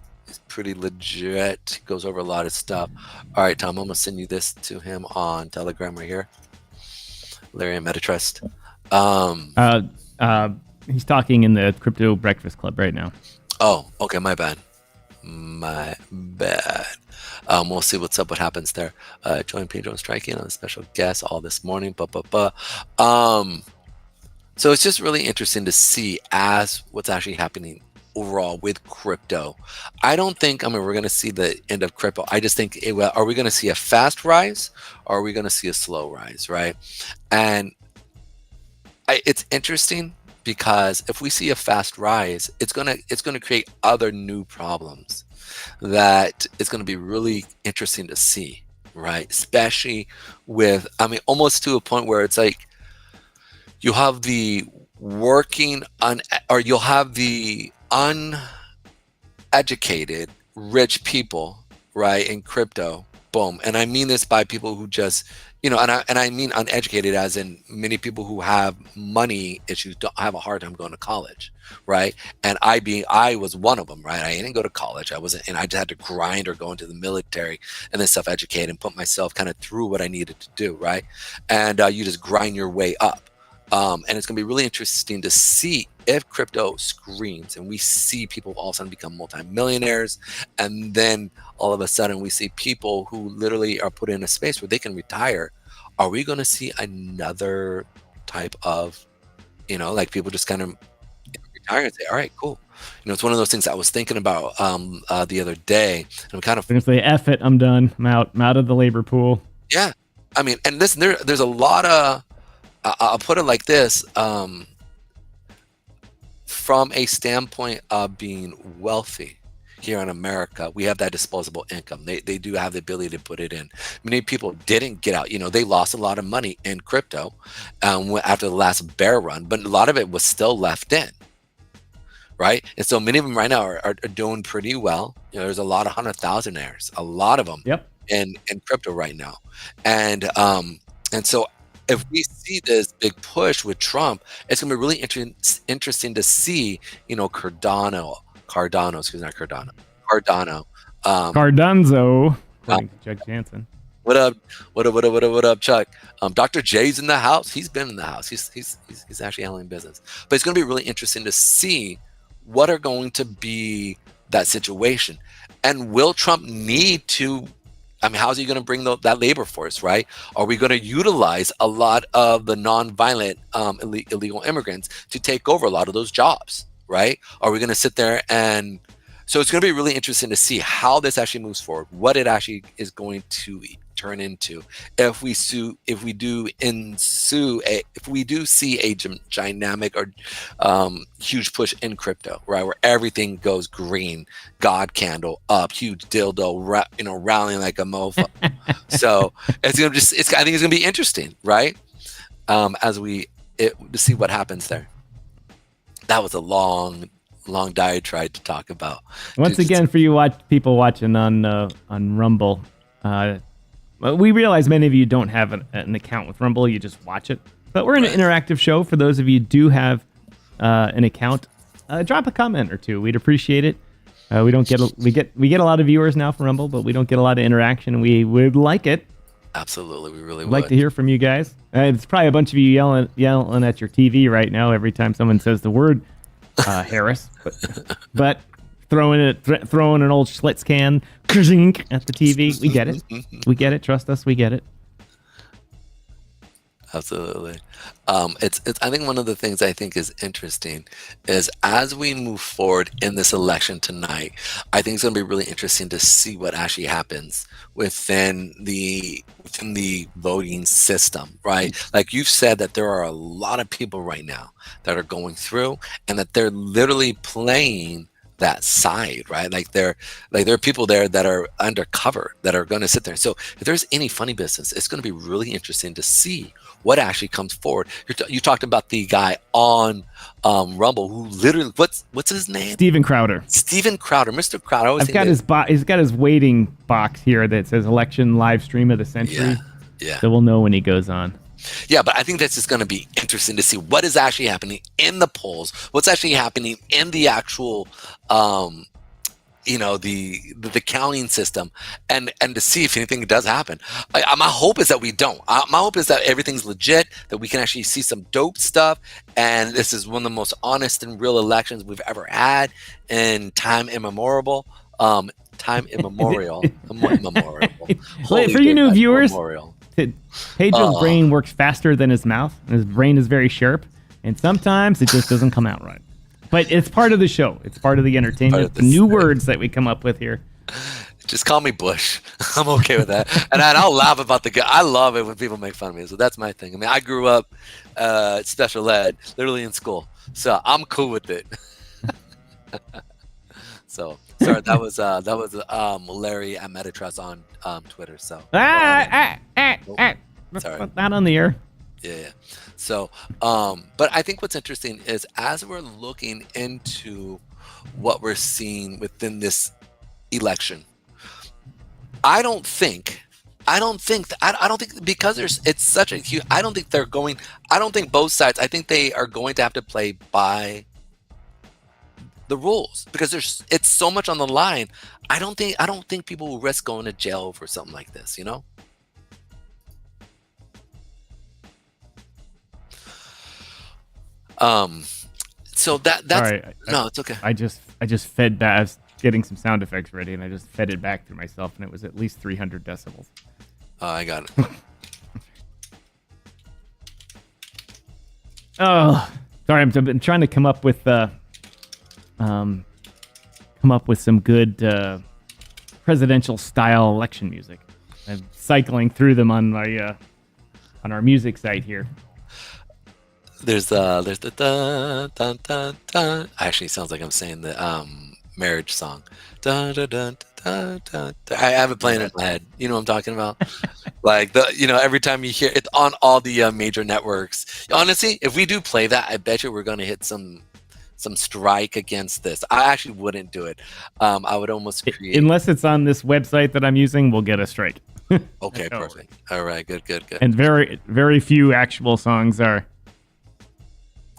pretty legit. He goes over a lot of stuff. All right, Tom, I'm gonna send you this to him on Telegram right here. Larry at Metatrust. He's talking in the Crypto Breakfast Club right now. Oh, okay, my bad. We'll see what's up, what happens there. Join Pedro and striking on a special guest all this morning. So it's just really interesting to see as what's actually happening overall with crypto. I don't think, I mean, we're going to see the end of crypto. I just think, are we going to see a fast rise or are we going to see a slow rise, right? And it's interesting because if we see a fast rise, it's gonna create other new problems that it's gonna be really interesting to see, right? Especially with, I mean, almost to a point where it's like you have the you'll have the uneducated rich people, right, in crypto. Boom. And I mean this by people who just, you know, and I mean uneducated as in many people who have money issues don't have a hard time going to college, right? And I was one of them, right? I didn't go to college. I wasn't, and I just had to grind or go into the military and then self-educate and put myself kind of through what I needed to do, right? And you just grind your way up. And it's going to be really interesting to see if crypto screams and we see people all of a sudden become multimillionaires, and then all of a sudden we see people who literally are put in a space where they can retire. Are we going to see another type of, you know, like people just kind of retire and say, all right, cool. You know, it's one of those things I was thinking about the other day, and I'm kind of going to say, F it, I'm done. I'm out of the labor pool. Yeah. I mean, and listen, there's a lot of, I'll put it like this, from a standpoint of being wealthy here in America, we have that disposable income. They do have the ability to put it in. Many people didn't get out. You know, they lost a lot of money in crypto after the last bear run, but a lot of it was still left in, right? And so many of them right now are doing pretty well. You know, there's a lot of 100,000-aires, a lot of them in crypto right now. And so if we see this big push with Trump, it's going to be really interesting to see, you know, Cardano, Cardanzo, Chuck Jansen. What up, Chuck? Dr. J's in the house. He's been in the house. He's actually handling business. But it's going to be really interesting to see what are going to be that situation. And will Trump need to, I mean, how's he going to bring that labor force, right? Are we going to utilize a lot of the nonviolent illegal immigrants to take over a lot of those jobs, right? Are we going to sit there and, so it's going to be really interesting to see how this actually moves forward, what it actually is going to turn into if we do see a dynamic or huge push in crypto, right, where everything goes green, God candle up, huge dildo, rallying like a mofo. So it's gonna I think it's gonna be interesting, right? To see what happens there. That was a long diatribe to talk about. Once again, for you people watching on Rumble. We realize many of you don't have an account with Rumble. You just watch it. But we're an interactive show. For those of you who do have an account, drop a comment or two. We'd appreciate it. We get a lot of viewers now from Rumble, but we don't get a lot of interaction. We would like it. Absolutely, we really would. Like to hear from you guys. It's probably a bunch of you yelling at your TV right now every time someone says the word Harris. But throwing an old Schlitz can at the TV. We get it. We get it. Trust us. We get it. Absolutely. It's I think one of the things I think is interesting is as we move forward in this election tonight, I think it's going to be really interesting to see what actually happens within the voting system, right? Like you've said that there are a lot of people right now that are going through and that they're literally playing that side, right? Like there are people there that are undercover that are going to sit there. So if there's any funny business, it's going to be really interesting to see what actually comes forward. You talked about the guy on Rumble who literally, what's his name? Steven Crowder. Steven Crowder, Mr. Crowder. He's got his waiting box here that says election live stream of the century. Yeah. So we'll know when he goes on. Yeah, but I think that's just going to be interesting to see what is actually happening in the polls, what's actually happening in the actual, the counting system, and to see if anything does happen. My hope is that we don't. My hope is that everything's legit, that we can actually see some dope stuff, and this is one of the most honest and real elections we've ever had in time immemorial. Immemorial. For you new viewers, Pedro's brain works faster than his mouth, and his brain is very sharp, and sometimes it just doesn't come out right. But it's part of the show. It's part of the entertainment. The new words that we come up with here. Just call me Bush. I'm okay with that. And I'll laugh about the guy. I love it when people make fun of me. So that's my thing. I mean, I grew up special ed, literally in school. So I'm cool with it. So sorry, that was Larry at Metatrust on Twitter. So Sorry. Not on the air. Yeah. So but I think what's interesting is as we're looking into what we're seeing within this election, I don't think because it's such a huge, I don't think both sides, I think they are going to have to play by the rules because it's so much on the line. I don't think people will risk going to jail for something like this, you know? So that's sorry, no, it's okay. I just fed back. I was getting some sound effects ready, and I just fed it back through myself, and it was at least 300 decibels. I got it. Oh, sorry. I've been trying to come up with some good presidential style election music. I'm cycling through them on my on our music site here. There's the dun, dun, dun, dun. Actually, it sounds like I'm saying the marriage song. Dun, dun, dun, dun, dun, dun. I have it playing in my head. You know what I'm talking about? Like every time you hear it on all the major networks. Honestly, if we do play that, I bet you we're gonna hit some strike against this. I actually wouldn't do it. I would almost create, unless it's on this website that I'm using, we'll get a strike. Okay, perfect. All right, good. And very, very few actual songs are.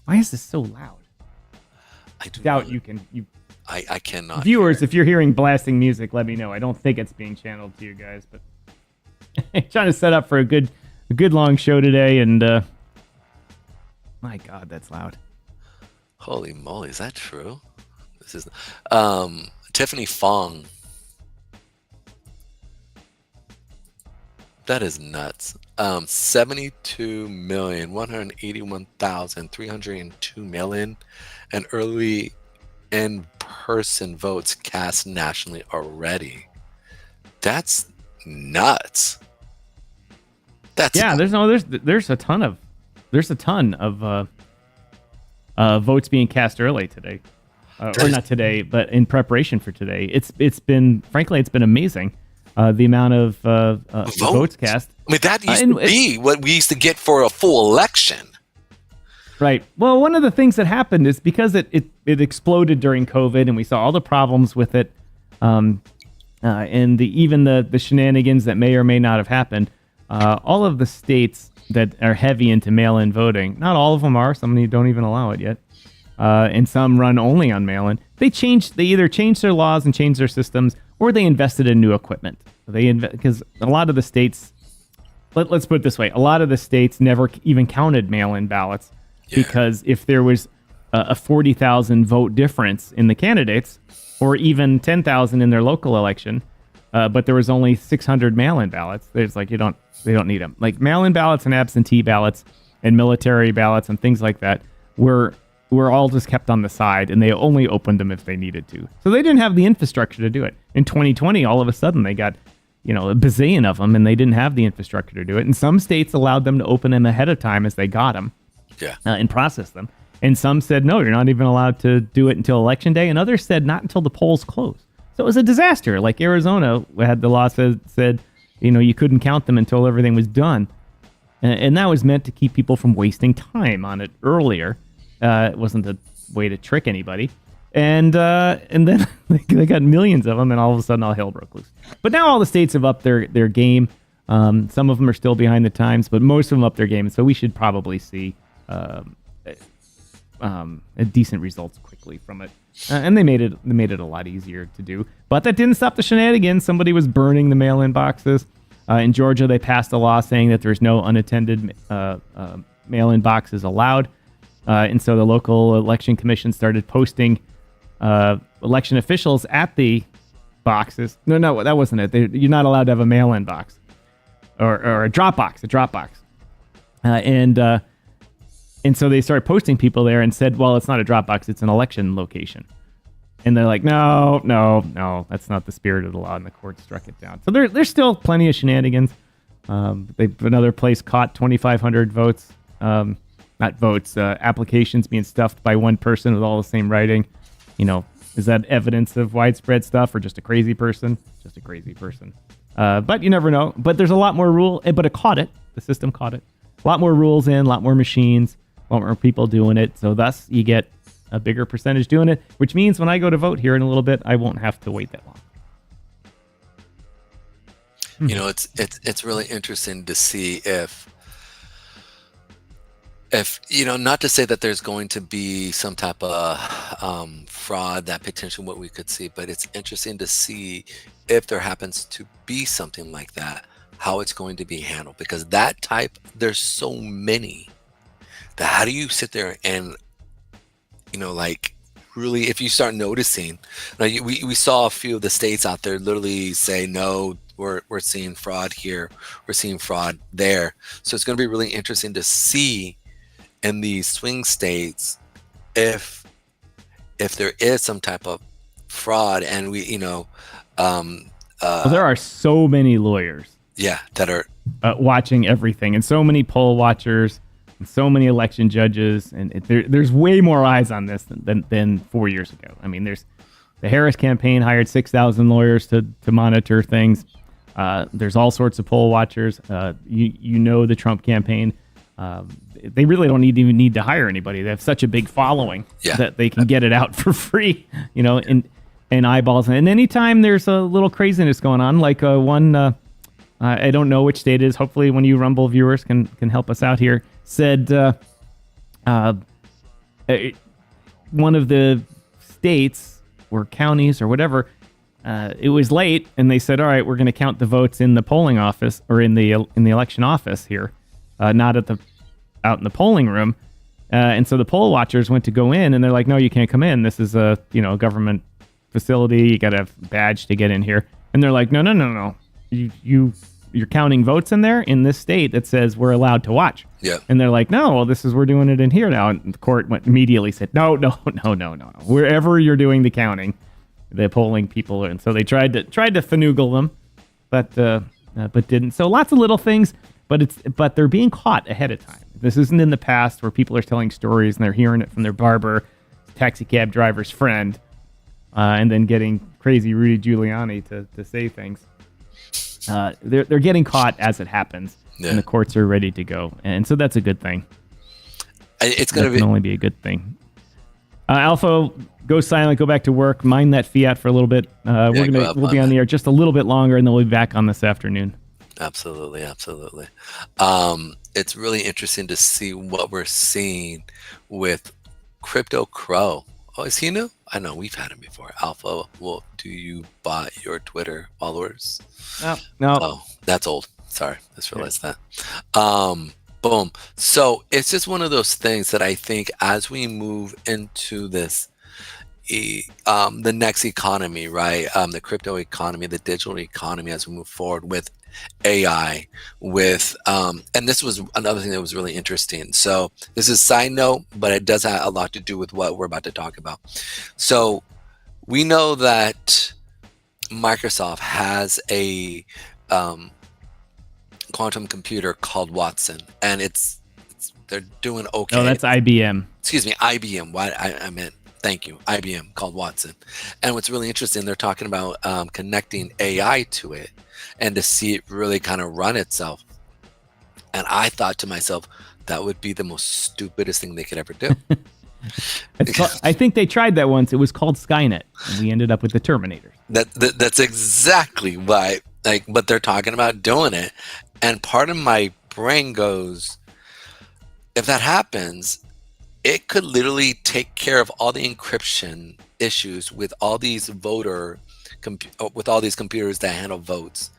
Why is this so loud? I doubt you I cannot. Viewers, if you're hearing blasting music, let me know. I don't think it's being channeled to you guys, but I'm trying to set up for a good long show today, and my God, that's loud. Holy moly, is that true? This is Tiffany Fong. That is nuts. 72,181,302 million and early in-person votes cast nationally already. That's nuts. There's a ton of votes being cast early today, or not today, but in preparation for today. It's been amazing. The amount of votes cast. I mean, that used to be what we used to get for a full election. Right. Well, one of the things that happened is because it exploded during COVID, and we saw all the problems with it, and even the shenanigans that may or may not have happened. All of the states that are heavy into mail-in voting, not all of them are. Some don't even allow it yet, and some run only on mail-in. They either changed their laws and changed their systems, or they invested in new equipment. Because a lot of the states, let's put it this way, a lot of the states never even counted mail-in ballots because if there was a 40,000 vote difference in the candidates, or even 10,000 in their local election, but there was only 600 mail-in ballots, they don't need them. Like mail-in ballots and absentee ballots and military ballots and things like that were all just kept on the side, and they only opened them if they needed to. So they didn't have the infrastructure to do it. In 2020, all of a sudden, they got, a bazillion of them, and they didn't have the infrastructure to do it. And some states allowed them to open them ahead of time as they got them and process them. And some said, no, you're not even allowed to do it until election day. And others said not until the polls close. So it was a disaster. Like Arizona had the law said, you couldn't count them until everything was done. And that was meant to keep people from wasting time on it earlier. It wasn't a way to trick anybody. And then they got millions of them, and all of a sudden all hell broke loose. But now all the states have upped their game. Some of them are still behind the times, but most of them up their game. So we should probably see decent results quickly from it. And they made it a lot easier to do. But that didn't stop the shenanigans. Somebody was burning the mail-in boxes. In Georgia, they passed a law saying that there's no unattended mail-in boxes allowed. And so the local election commission started posting election officials at the boxes. No, that wasn't it. You're not allowed to have a mail-in box or a drop box. And so they started posting people there and said, well, it's not a drop box. It's an election location. And they're like, no, that's not the spirit of the law, and the court struck it down. So there's still plenty of shenanigans. Another place caught 2,500 votes, applications being stuffed by one person with all the same writing. Is that evidence of widespread stuff or just a crazy person? Just a crazy person. But you never know. But there's a lot more but it caught it. The system caught it. A lot more rules in, a lot more machines, a lot more people doing it. So thus you get a bigger percentage doing it, which means when I go to vote here in a little bit, I won't have to wait that long. It's really interesting to see if not to say that there's going to be some type of fraud that potentially what we could see, but it's interesting to see if there happens to be something like that, how it's going to be handled, because that type, there's so many that how do you sit there and really, if you start noticing, we saw a few of the states out there literally say, no, we're seeing fraud here, we're seeing fraud there. So it's going to be really interesting to see in these swing states if there is some type of fraud. And there are so many lawyers that are watching everything, and so many poll watchers and so many election judges, and there's way more eyes on this than 4 years ago. I mean, there's the Harris campaign hired 6,000 lawyers to monitor things. There's all sorts of poll watchers. The Trump campaign. They really don't even need to hire anybody. They have such a big following that they can get it out for free, in eyeballs. And anytime there's a little craziness going on, like one, I don't know which state it is. Hopefully one of you Rumble viewers can help us out here, said one of the states or counties or whatever, it was late, and they said, all right, we're going to count the votes in the polling office or in the election office here, not out in the polling room. And so the poll watchers went to go in, and they're like, no, you can't come in. This is a government facility. You got to have a badge to get in here. And they're like, no. You're counting votes in there in this state that says we're allowed to watch. Yeah. And they're like, no, well, we're doing it in here now. And the court immediately said, no. Wherever you're doing the counting, the polling people. And so they tried to finagle them, but didn't. So lots of little things, but they're being caught ahead of time. This isn't in the past where people are telling stories and they're hearing it from their barber, taxi cab driver's friend, and then getting crazy Rudy Giuliani to say things. They're getting caught as it happens, and the courts are ready to go, and so that's a good thing. It's going to only be a good thing. Alpha, go silent, go back to work, mine that fiat for a little bit. We'll be on the air just a little bit longer, and then we'll be back on this afternoon. Absolutely. It's really interesting to see what we're seeing with Crypto Crow. Oh, is he new? I know we've had him before. Alpha, well, do you buy your Twitter followers? No. Oh, that's old. Sorry, just realized that. Boom. So it's just one of those things that I think as we move into this, the next economy, right? The crypto economy, the digital economy, as we move forward with AI, and this was another thing that was really interesting. So this is a side note, but it does have a lot to do with what we're about to talk about. So we know that Microsoft has a quantum computer called Watson, and it's They're doing okay. Oh, that's IBM. Excuse me, IBM. Why I meant, thank you, IBM called Watson. And what's really interesting, they're talking about connecting AI to it and to see it really kind of run itself. And I thought to myself, that would be the most stupidest thing they could ever do. I think they tried that once. It was called Skynet, and we ended up with the Terminator. That's exactly why. Like, but they're talking about doing it, and part of my brain goes, if that happens, it could literally take care of all the encryption issues with all these with all these computers that handle votes.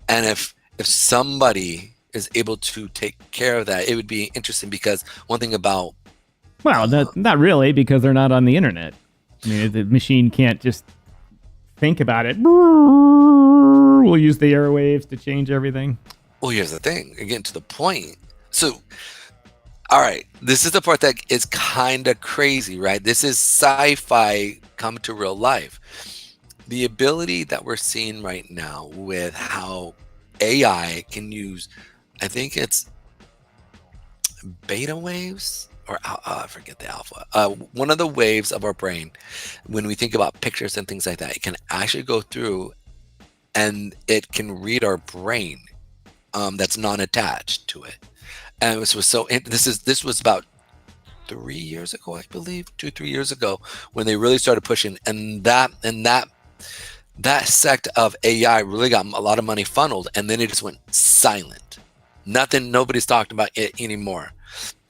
And if somebody is able to take care of that, it would be interesting, because one thing about Well, not really, because they're not on the internet. I mean, the machine can't just think about it. We'll use the airwaves to change everything. well, here's the thing, again, to the point. So, all right, this is the part that is kind of crazy, right? This is sci-fi come to real life. The ability that we're seeing right now with how AI can use, I think it's beta waves, or I forget the alpha. One of the waves of our brain, when we think about pictures and things like that, it can actually go through and it can read our brain that's non-attached to it. And this was about 3 years ago, I believe, 2-3 years ago, when they really started pushing, and that sect of AI really got a lot of money funneled, and then it just went silent. Nobody's talking about it anymore.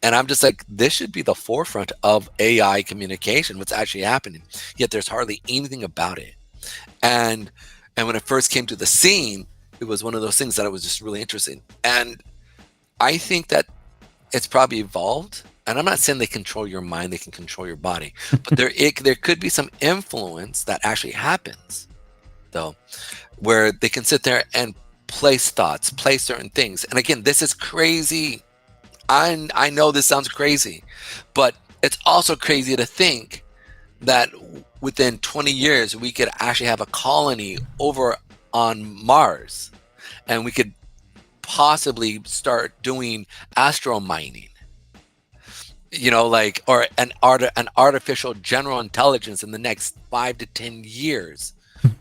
And I'm just like, this should be the forefront of AI communication, what's actually happening. Yet there's hardly anything about it. And when it first came to the scene, it was one of those things that was just really interesting. And I think that it's probably evolved. And I'm not saying they control your mind, they can control your body. But there could be some influence that actually happens, though, where they can sit there and place thoughts, place certain things. And again, this is crazy. I know this sounds crazy, but it's also crazy to think that within 20 years, we could actually have a colony over on Mars, and we could possibly start doing astro mining, like, or an artificial general intelligence in the next 5 to 10 years.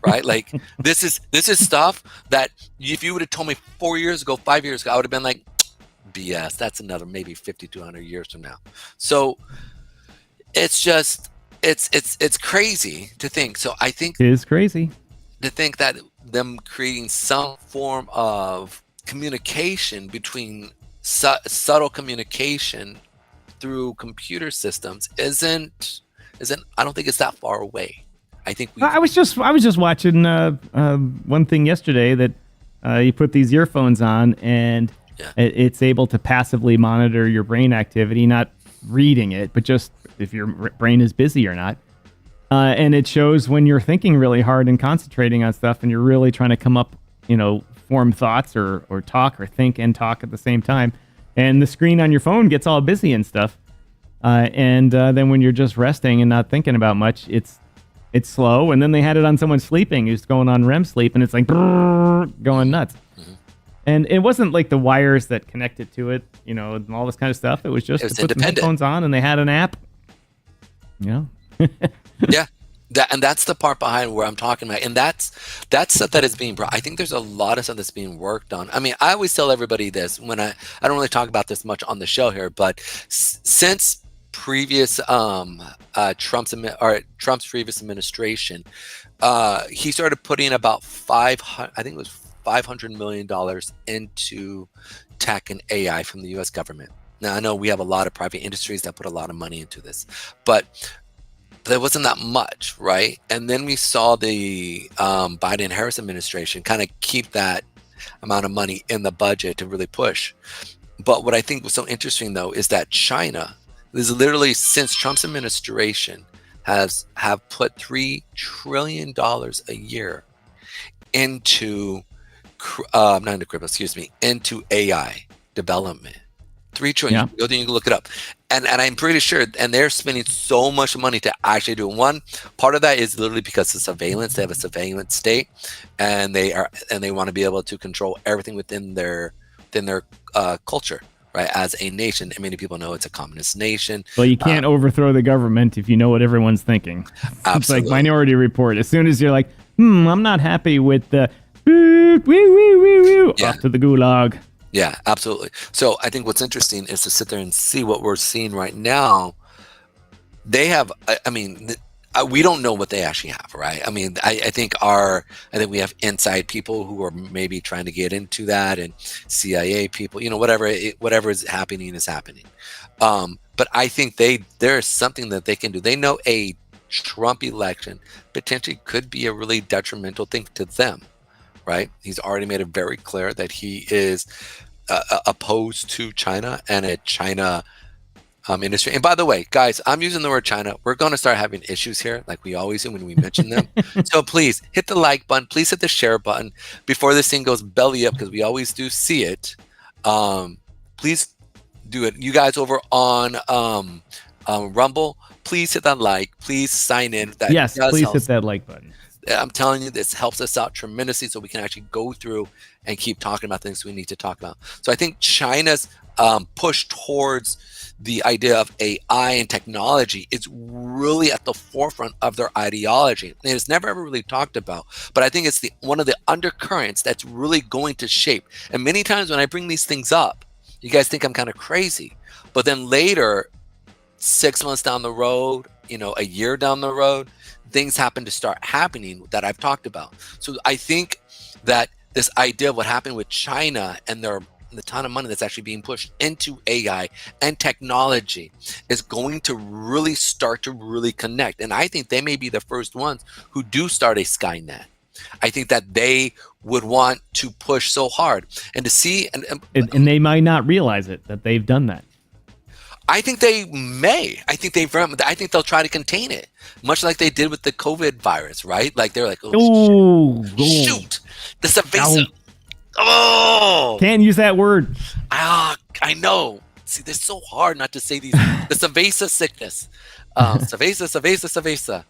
Right? Like, this is stuff that if you would have told me 4 years ago, 5 years ago, I would have been like, BS. That's another maybe 50 to 100 years from now. So it's just, it's crazy to think. So I think it is crazy to think that them creating some form of communication between subtle communication through computer systems isn't. I don't think it's that far away. I think I was just watching one thing yesterday that you put these earphones on, and it's able to passively monitor your brain activity, not reading it, but just if your brain is busy or not. And it shows when you're thinking really hard and concentrating on stuff, and you're really trying to come up, form thoughts or talk or think and talk at the same time. And the screen on your phone gets all busy and stuff. And then when you're just resting and not thinking about much, it's slow. And then they had it on someone sleeping who's going on REM sleep, and it's like going nuts. Mm-hmm. And it wasn't like the wires that connected to it, and all this kind of stuff. It was just to put the headphones on, and they had an app. Yeah. Yeah. That's the part behind where I'm talking about. And that's stuff that is being brought. I think there's a lot of stuff that's being worked on. I mean, I always tell everybody this when I don't really talk about this much on the show here, but since previous Trump's previous administration, he started putting about $500 million into tech and AI from the U.S. government. Now, I know we have a lot of private industries that put a lot of money into this, but there wasn't that much, right? And then we saw the Biden-Harris administration kind of keep that amount of money in the budget to really push. But what I think was so interesting, though, is that China is literally, since Trump's administration, have put $3 trillion a year into into AI development. 3 trillion. Yeah. You can look it up. And I'm pretty sure, and they're spending so much money to actually do it. One part of that is literally because of surveillance. They have a surveillance state, and they want to be able to control everything within their culture, right? As a nation, and many people know it's a communist nation. Well, you can't overthrow the government if you know what everyone's thinking. Absolutely. It's like Minority Report. As soon as you're like, I'm not happy with the off to the gulag. Yeah, absolutely. So I think what's interesting is to sit there and see what we're seeing right now. They have, we don't know what they actually have, right? I mean, I think we have inside people who are maybe trying to get into that, and CIA people, whatever is happening is happening. But I think there's something that they can do. They know a Trump election potentially could be a really detrimental thing to them, right? He's already made it very clear that he is opposed to China and a China industry. And by the way, guys, I'm using the word China. We're going to start having issues here, like we always do when we mention them. So please hit the like button. Please hit the share button before this thing goes belly up, because we always do see it. Please do it. You guys over on Rumble, please hit that like. Please sign in. Yes, please hit that like button. I'm telling you, this helps us out tremendously, so we can actually go through and keep talking about things we need to talk about. So I think China's push towards the idea of AI and technology is really at the forefront of their ideology. And it's never ever really talked about, but I think it's one of the undercurrents that's really going to shape. And many times when I bring these things up, you guys think I'm kind of crazy, but then later, 6 months down the road, a year down the road, things happen to start happening that I've talked about. So I think that this idea of what happened with China and the ton of money that's actually being pushed into AI and technology is going to really start to really connect. And I think they may be the first ones who do start a Skynet. I think that they would want to push so hard and to see. And they might not realize it, that they've done that. I think they may. I think they'll try to contain it, much like they did with the COVID virus, right? Like they're like, shoot, the Savesa. Oh, can't use that word. I know. See, they're so hard not to say these. The Savesa sickness. Savesa.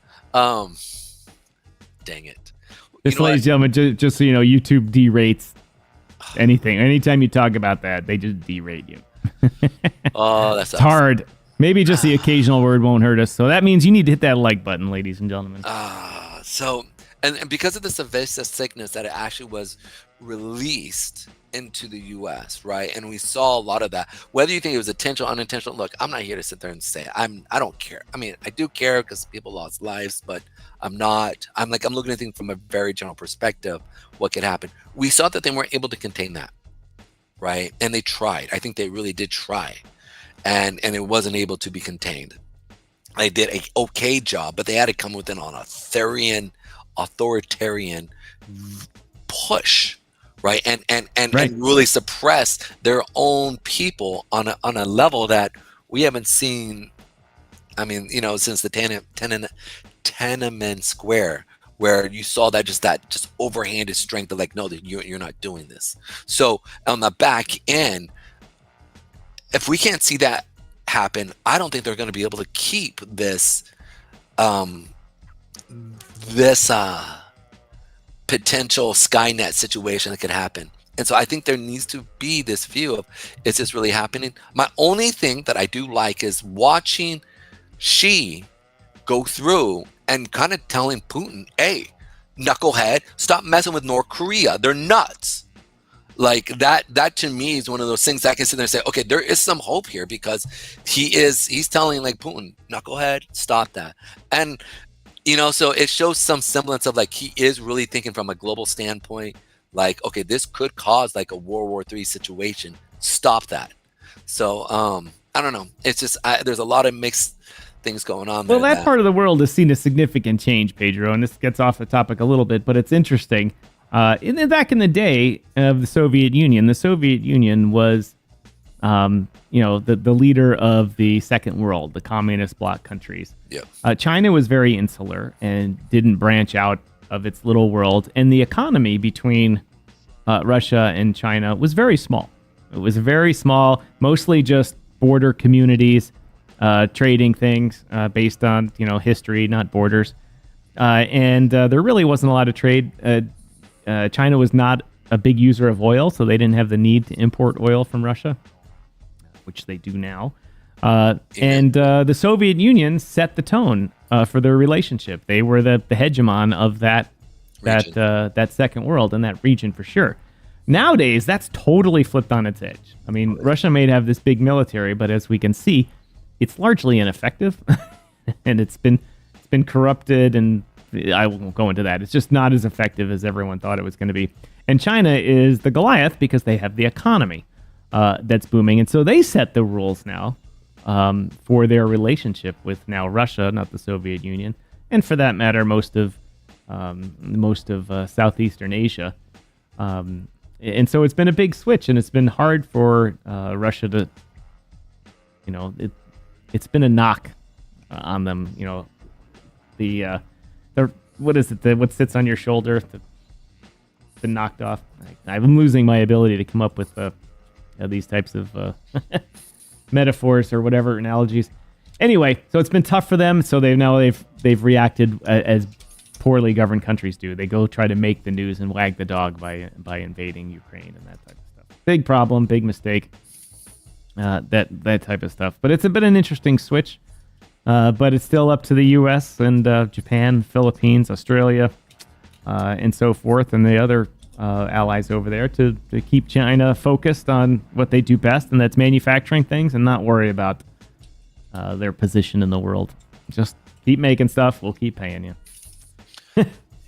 Dang it. Ladies and gentlemen, just so you know, YouTube derates anything. Anytime you talk about that, they just derate you. Oh, that's hard. Maybe just the occasional word won't hurt us. So that means you need to hit that like button, ladies and gentlemen. So because of the Savesa sickness that it actually was released into the U.S., right? And we saw a lot of that. Whether you think it was intentional or unintentional, look, I'm not here to sit there and say I don't care. I mean, I do care because people lost lives, but I'm not. I'm looking at things from a very general perspective. What could happen? We saw that they weren't able to contain that. Right. And they tried. I think they really did try. And it wasn't able to be contained. They did a okay job, but they had to come within an authoritarian push. Right. And really suppress their own people on a level that we haven't seen. I mean, since the Tiananmen Square, where you saw that just overhanded strength of like, no, you're not doing this. So on the back end, if we can't see that happen, I don't think they're going to be able to keep this potential Skynet situation that could happen. And so I think there needs to be this view of, is this really happening? My only thing that I do like is watching Xi go through and kind of telling Putin, hey, knucklehead, stop messing with North Korea. They're nuts. Like that to me is one of those things that I can sit there and say, okay, there is some hope here, because he's telling like Putin, knucklehead, stop that. And, so it shows some semblance of like, he is really thinking from a global standpoint, like, okay, this could cause like a World War III situation. Stop that. So, I don't know. It's just, there's a lot of mixed things going on there. Well, that part of the world has seen a significant change, Pedro, and this gets off the topic a little bit, but it's interesting. Back in the day of the Soviet Union was, the leader of the Second World, the communist bloc countries. Yeah. China was very insular and didn't branch out of its little world, and the economy between Russia and China was very small. It was very small, mostly just border communities. Trading things based on history, not borders, and there really wasn't a lot of trade. China was not a big user of oil, so they didn't have the need to import oil from Russia. which they do now. And the Soviet Union set the tone for their relationship. They were the hegemon of that second world and that region for sure. Nowadays, that's totally flipped on its edge. I mean, Russia may have this big military, but as we can see, it's largely ineffective, and it's been corrupted, and I won't go into that. It's just not as effective as everyone thought it was going to be. And China is the Goliath because they have the economy that's booming, and so they set the rules now for their relationship with now Russia, not the Soviet Union, and for that matter, most of Southeastern Asia. And so it's been a big switch, and it's been hard for Russia to, it's been a knock on them. The what is it? What sits on your shoulder? Been knocked off. I'm losing my ability to come up with these types of metaphors or whatever analogies. Anyway, so it's been tough for them. So they've reacted as poorly governed countries do. They go try to make the news and wag the dog by invading Ukraine and that type of stuff. Big problem, big mistake. That type of stuff. But it's been an interesting switch. But it's still up to the U.S. and Japan, Philippines, Australia, and so forth, and the other allies over there to keep China focused on what they do best, and that's manufacturing things and not worry about their position in the world. Just keep making stuff. We'll keep paying you.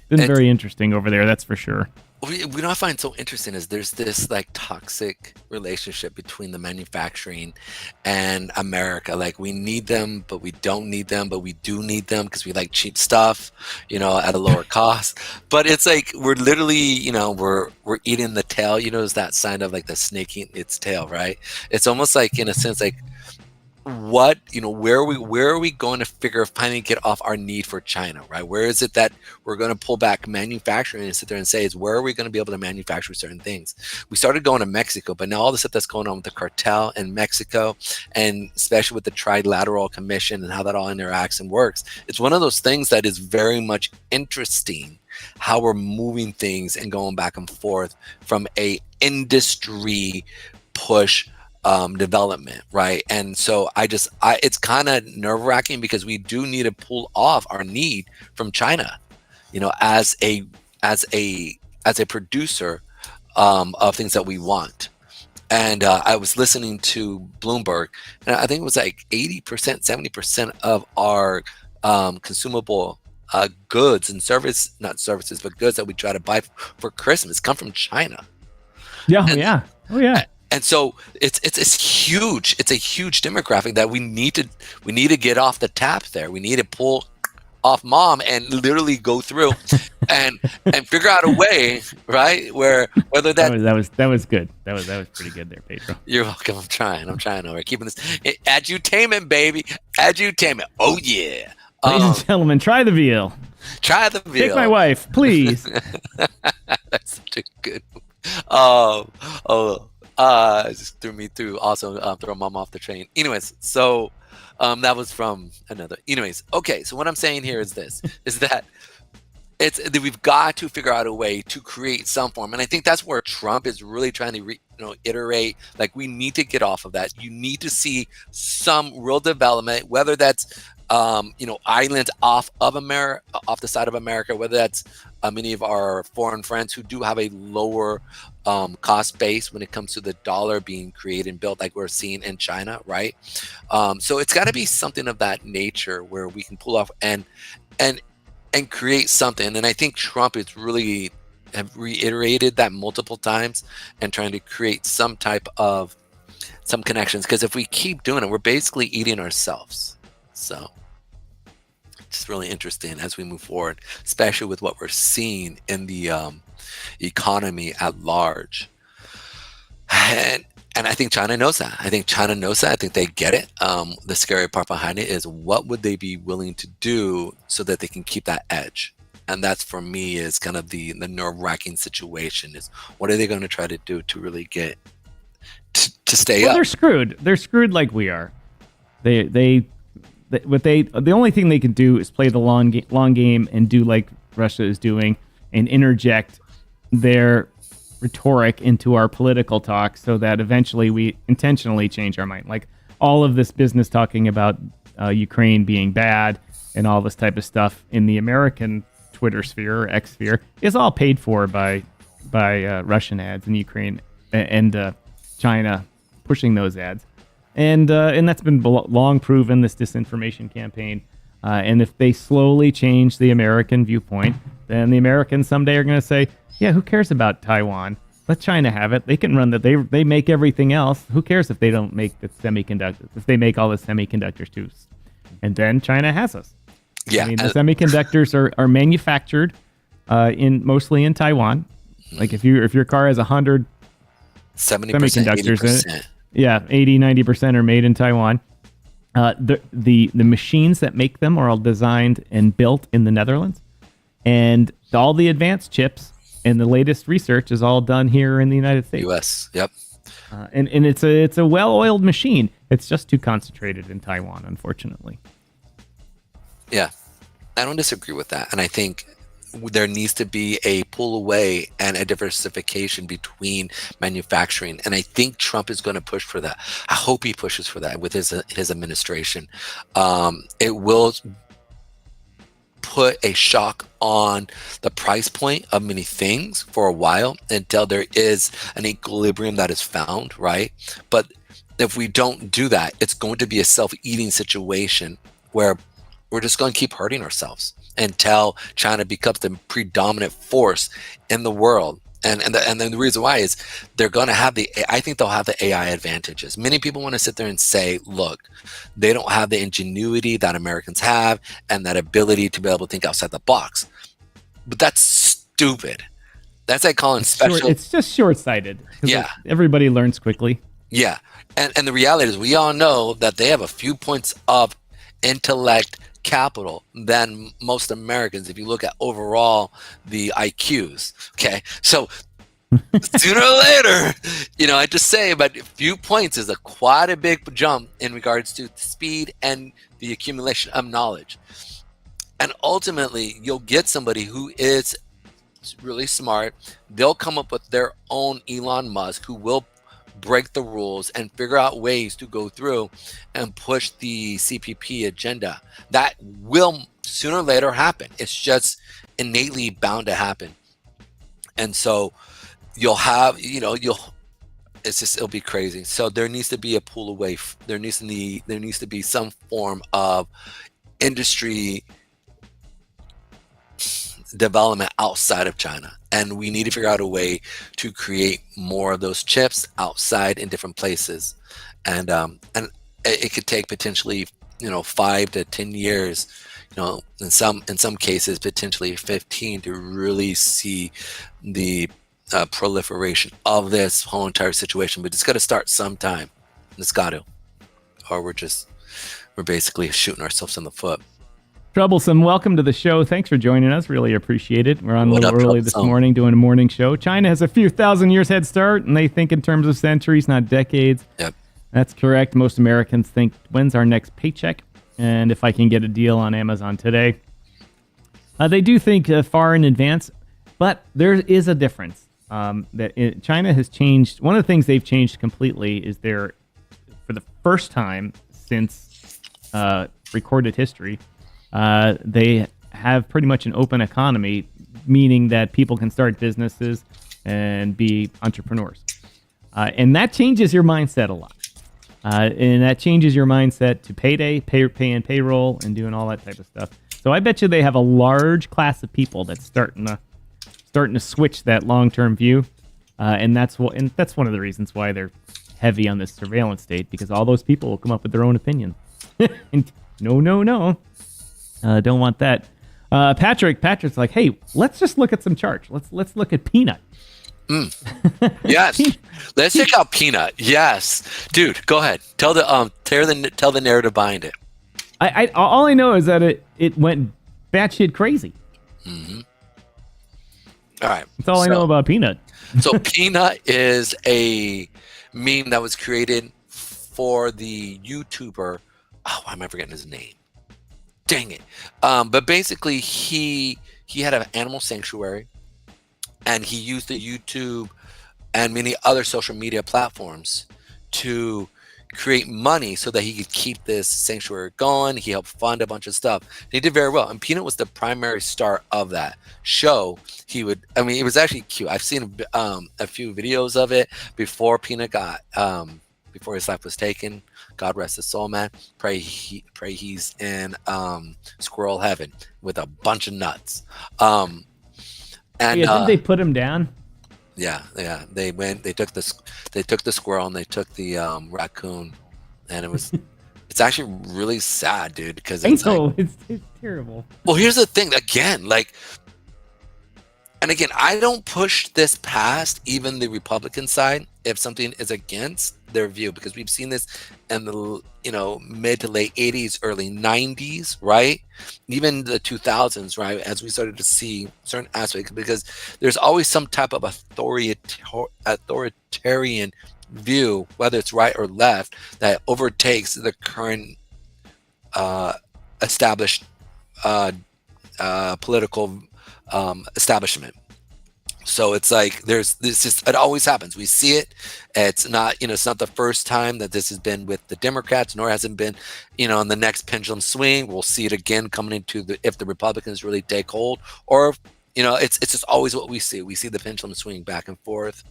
Been very interesting over there, that's for sure. What I find so interesting is there's this like toxic relationship between the manufacturing and America. Like we need them, but we don't need them, but we do need them because we like cheap stuff, at a lower cost. But it's like we're literally, we're eating the tail. Is that sign of like the snake eating its tail, right? It's almost like in a sense like what where are we going to finally get off our need for China, right? Where is it that we're going to pull back manufacturing and sit there and say is where are we going to be able to manufacture certain things? We started going to Mexico, but now all the stuff that's going on with the cartel in Mexico, and especially with the Trilateral Commission and how that all interacts and works, it's one of those things that is very much interesting how we're moving things and going back and forth from a industry push development, right? And so it's kind of nerve-wracking because we do need to pull off our need from China, as a producer of things that we want. And I was listening to Bloomberg, and I think it was like 80%, 70% of our consumable goods and not services, but goods that we try to buy for Christmas come from China. Yeah. Oh yeah. And so it's huge. It's a huge demographic that we need to get off the tap there. We need to pull off mom and literally go through and figure out a way, right? Whether that was good. That was pretty good there, Pedro. You're welcome. I'm trying. We're keeping this edutainment, baby. Edutainment. Oh yeah. Ladies and gentlemen, try the veal. Try the veal. Take my wife, please. That's such a good. It just threw me through. Also, throw mom off the train. Anyways, so that was from another. Anyways, okay. So what I'm saying here is this: is that we've got to figure out a way to create some form, and I think that's where Trump is really trying to iterate. Like we need to get off of that. You need to see some real development, whether that's islands off of America, off the side of America, whether that's many of our foreign friends who do have a lower cost base when it comes to the dollar being created and built, like we're seeing in China, right? So it's got to be something of that nature where we can pull off and create something. And I think Trump is really have reiterated that multiple times and trying to create some type of some connections. Because if we keep doing it, we're basically eating ourselves. So it's really interesting as we move forward, especially with what we're seeing in the economy at large. And I think China knows that. I think they get it. The scary part behind it is what would they be willing to do so that they can keep that edge? And that's, for me, is kind of the nerve-wracking situation is what are they going to try to do to really get to stay up? They're screwed. They're screwed like we are. The only thing they can do is play the long game and do like Russia is doing and interject their rhetoric into our political talk so that eventually we intentionally change our mind. Like all of this business talking about Ukraine being bad and all this type of stuff in the American Twitter sphere or X sphere is all paid for by Russian ads in Ukraine and China pushing those ads. And that's been long proven, this disinformation campaign. And if they slowly change the American viewpoint, then the Americans someday are going to say, yeah, who cares about Taiwan? Let China have it. They can run that. They make everything else. Who cares if they don't make the semiconductors? If they make all the semiconductors too, and then China has us. Yeah, I mean, the semiconductors are manufactured mostly in Taiwan. Like if your car has 100 semiconductors 80%. in it, yeah, 80-90% are made in Taiwan. The machines that make them are all designed and built in the Netherlands, and all the advanced chips and the latest research is all done here in the United States. U.S. Yep. And it's a well-oiled machine. It's just too concentrated in Taiwan, unfortunately. Yeah, I don't disagree with that, and I think there needs to be a pull away and a diversification between manufacturing. And I think Trump is going to push for that. I hope he pushes for that with his administration. It will put a shock on the price point of many things for a while until there is an equilibrium that is found, right? But if we don't do that, it's going to be a self-eating situation where we're just going to keep hurting ourselves until China becomes the predominant force in the world. And then the reason why is they're going to have I think they'll have the AI advantages. Many people want to sit there and say, look, they don't have the ingenuity that Americans have and that ability to be able to think outside the box. But that's stupid. That's like calling special. It's just short-sighted. Yeah. Everybody learns quickly. Yeah. And the reality is we all know that they have a few points of intellect capital than most Americans if you look at overall the IQs. Okay, so sooner or later, I just say, but a few points is quite a big jump in regards to the speed and the accumulation of knowledge. And ultimately, you'll get somebody who is really smart. They'll come up with their own Elon Musk who will break the rules and figure out ways to go through and push the CPP agenda. That will sooner or later happen. It's just innately bound to happen. And so you'll have, it'll be crazy. So there needs to be a pull away. There needs to be some form of industry development outside of China, and we need to figure out a way to create more of those chips outside in different places, and it could take potentially 5 to 10 years, in some cases potentially 15 to really see the proliferation of this whole entire situation. But it's got to start sometime. It's got to, or we're basically shooting ourselves in the foot. Troublesome, welcome to the show. Thanks for joining us. Really appreciate it. We're on a little early this morning doing a morning show. China has a few thousand years head start, and they think in terms of centuries, not decades. Yep. That's correct. Most Americans think, when's our next paycheck? And if I can get a deal on Amazon today. They do think far in advance, but there is a difference. China has changed. One of the things they've changed completely is for the first time since recorded history, they have pretty much an open economy, meaning that people can start businesses and be entrepreneurs. And that changes your mindset a lot. And that changes your mindset to payday, paying payroll, and doing all that type of stuff. So I bet you they have a large class of people that's starting to switch that long-term view. And that's one of the reasons why they're heavy on this surveillance state, because all those people will come up with their own opinion. And no. Don't want that. Patrick's like, hey, let's just look at some charts. Let's look at Peanut. Yes, let's check out Peanut. Yes, dude, go ahead. Tell the narrative behind it. All I know is that it went batshit crazy. Mm-hmm. All right, that's all I know about Peanut. So Peanut is a meme that was created for the YouTuber. Oh, why am I forgetting his name? Dang it. But basically he had an animal sanctuary, and he used the YouTube and many other social media platforms to create money so that he could keep this sanctuary going. He helped fund a bunch of stuff. And he did very well. And Peanut was the primary star of that show. It was actually cute. I've seen a few videos of it before Peanut got, before his life was taken. God rest his soul, man. Pray he's in squirrel heaven with a bunch of nuts. And didn't they put him down? Yeah. They took the squirrel and they took the raccoon, and it's actually really sad, dude, because it's terrible. Well, here's the thing again, and again, I don't push this past even the Republican side if something is against their view, because we've seen this in the mid to late 80s, early 90s, right? Even the 2000s, right? As we started to see certain aspects, because there's always some type of authoritarian view, whether it's right or left, that overtakes the current established political establishment. So it's like it always happens. We see it. It's not the first time that this has been with the Democrats, nor has it been, in the next pendulum swing. We'll see it again coming into if the Republicans really take hold, or, it's just always what we see. We see the pendulum swing back and forth,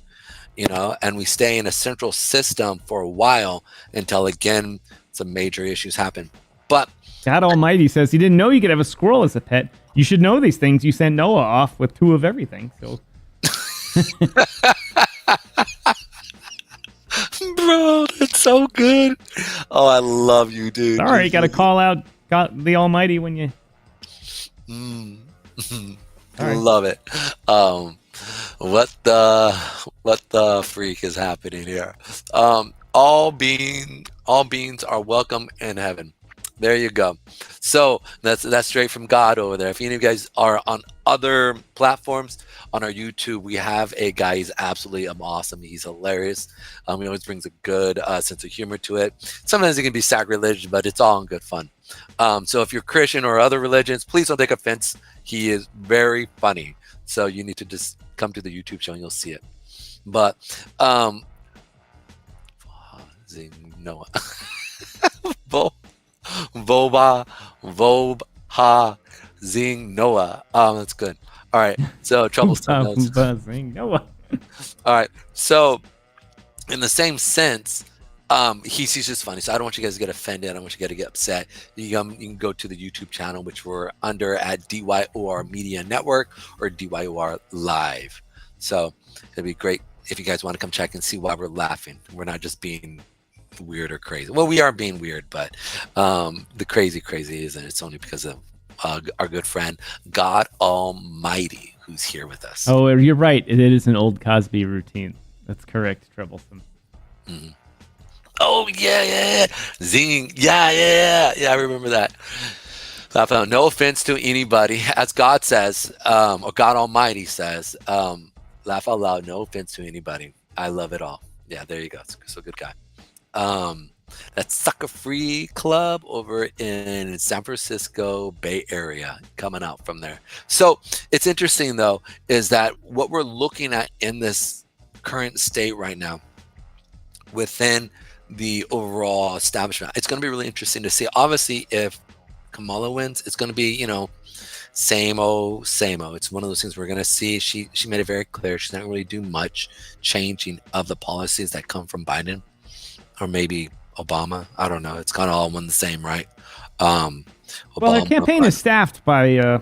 and we stay in a central system for a while until again, some major issues happen. But God Almighty says he didn't know you could have a squirrel as a pet. You should know these things. You sent Noah off with 2 of everything. So. Bro, that's so good. Oh, I love you, dude. Sorry, got to call out God the Almighty when you. I love it. What the freak is happening here? All beings are welcome in heaven. There you go. So that's straight from God over there. If any of you guys are on other platforms, on our YouTube, we have a guy. He's absolutely awesome. He's hilarious. He always brings a good sense of humor to it. Sometimes it can be sacrilegious, but it's all in good fun. So if you're Christian or other religions, please don't take offense. He is very funny. So you need to just come to the YouTube show and you'll see it. But Noah. Vobha Zing Noah. That's good. All right. So troublesome notes. Noah. All right. So in the same sense, he's just funny. So I don't want you guys to get offended. I don't want you guys to get upset. You can go to the YouTube channel, which we're under at DYOR Media Network or DYOR Live. So it'd be great if you guys want to come check and see why we're laughing. We're not just being weird or crazy. Well, we are being weird, but the crazy isn't. It's only because of our good friend God Almighty who's here with us. Oh, you're right. It is an old Cosby routine. That's correct. Troublesome. Mm-hmm. Oh yeah. Zinging. Yeah. I remember that. No offense to anybody, as God says, or God Almighty says. Laugh out loud. No offense to anybody. I love it all. Yeah, there you go. So good guy. That's Sucker Free Club over in San Francisco Bay Area, coming out from there. So it's interesting though, is that what we're looking at in this current state right now within the overall establishment, it's going to be really interesting to see. Obviously, if Kamala wins, it's going to be, same old. It's one of those things we're going to see. She made it very clear she's not going to really do much changing of the policies that come from Biden. Or maybe Obama. I don't know. It's kind of all one the same, right? Well, the campaign is staffed by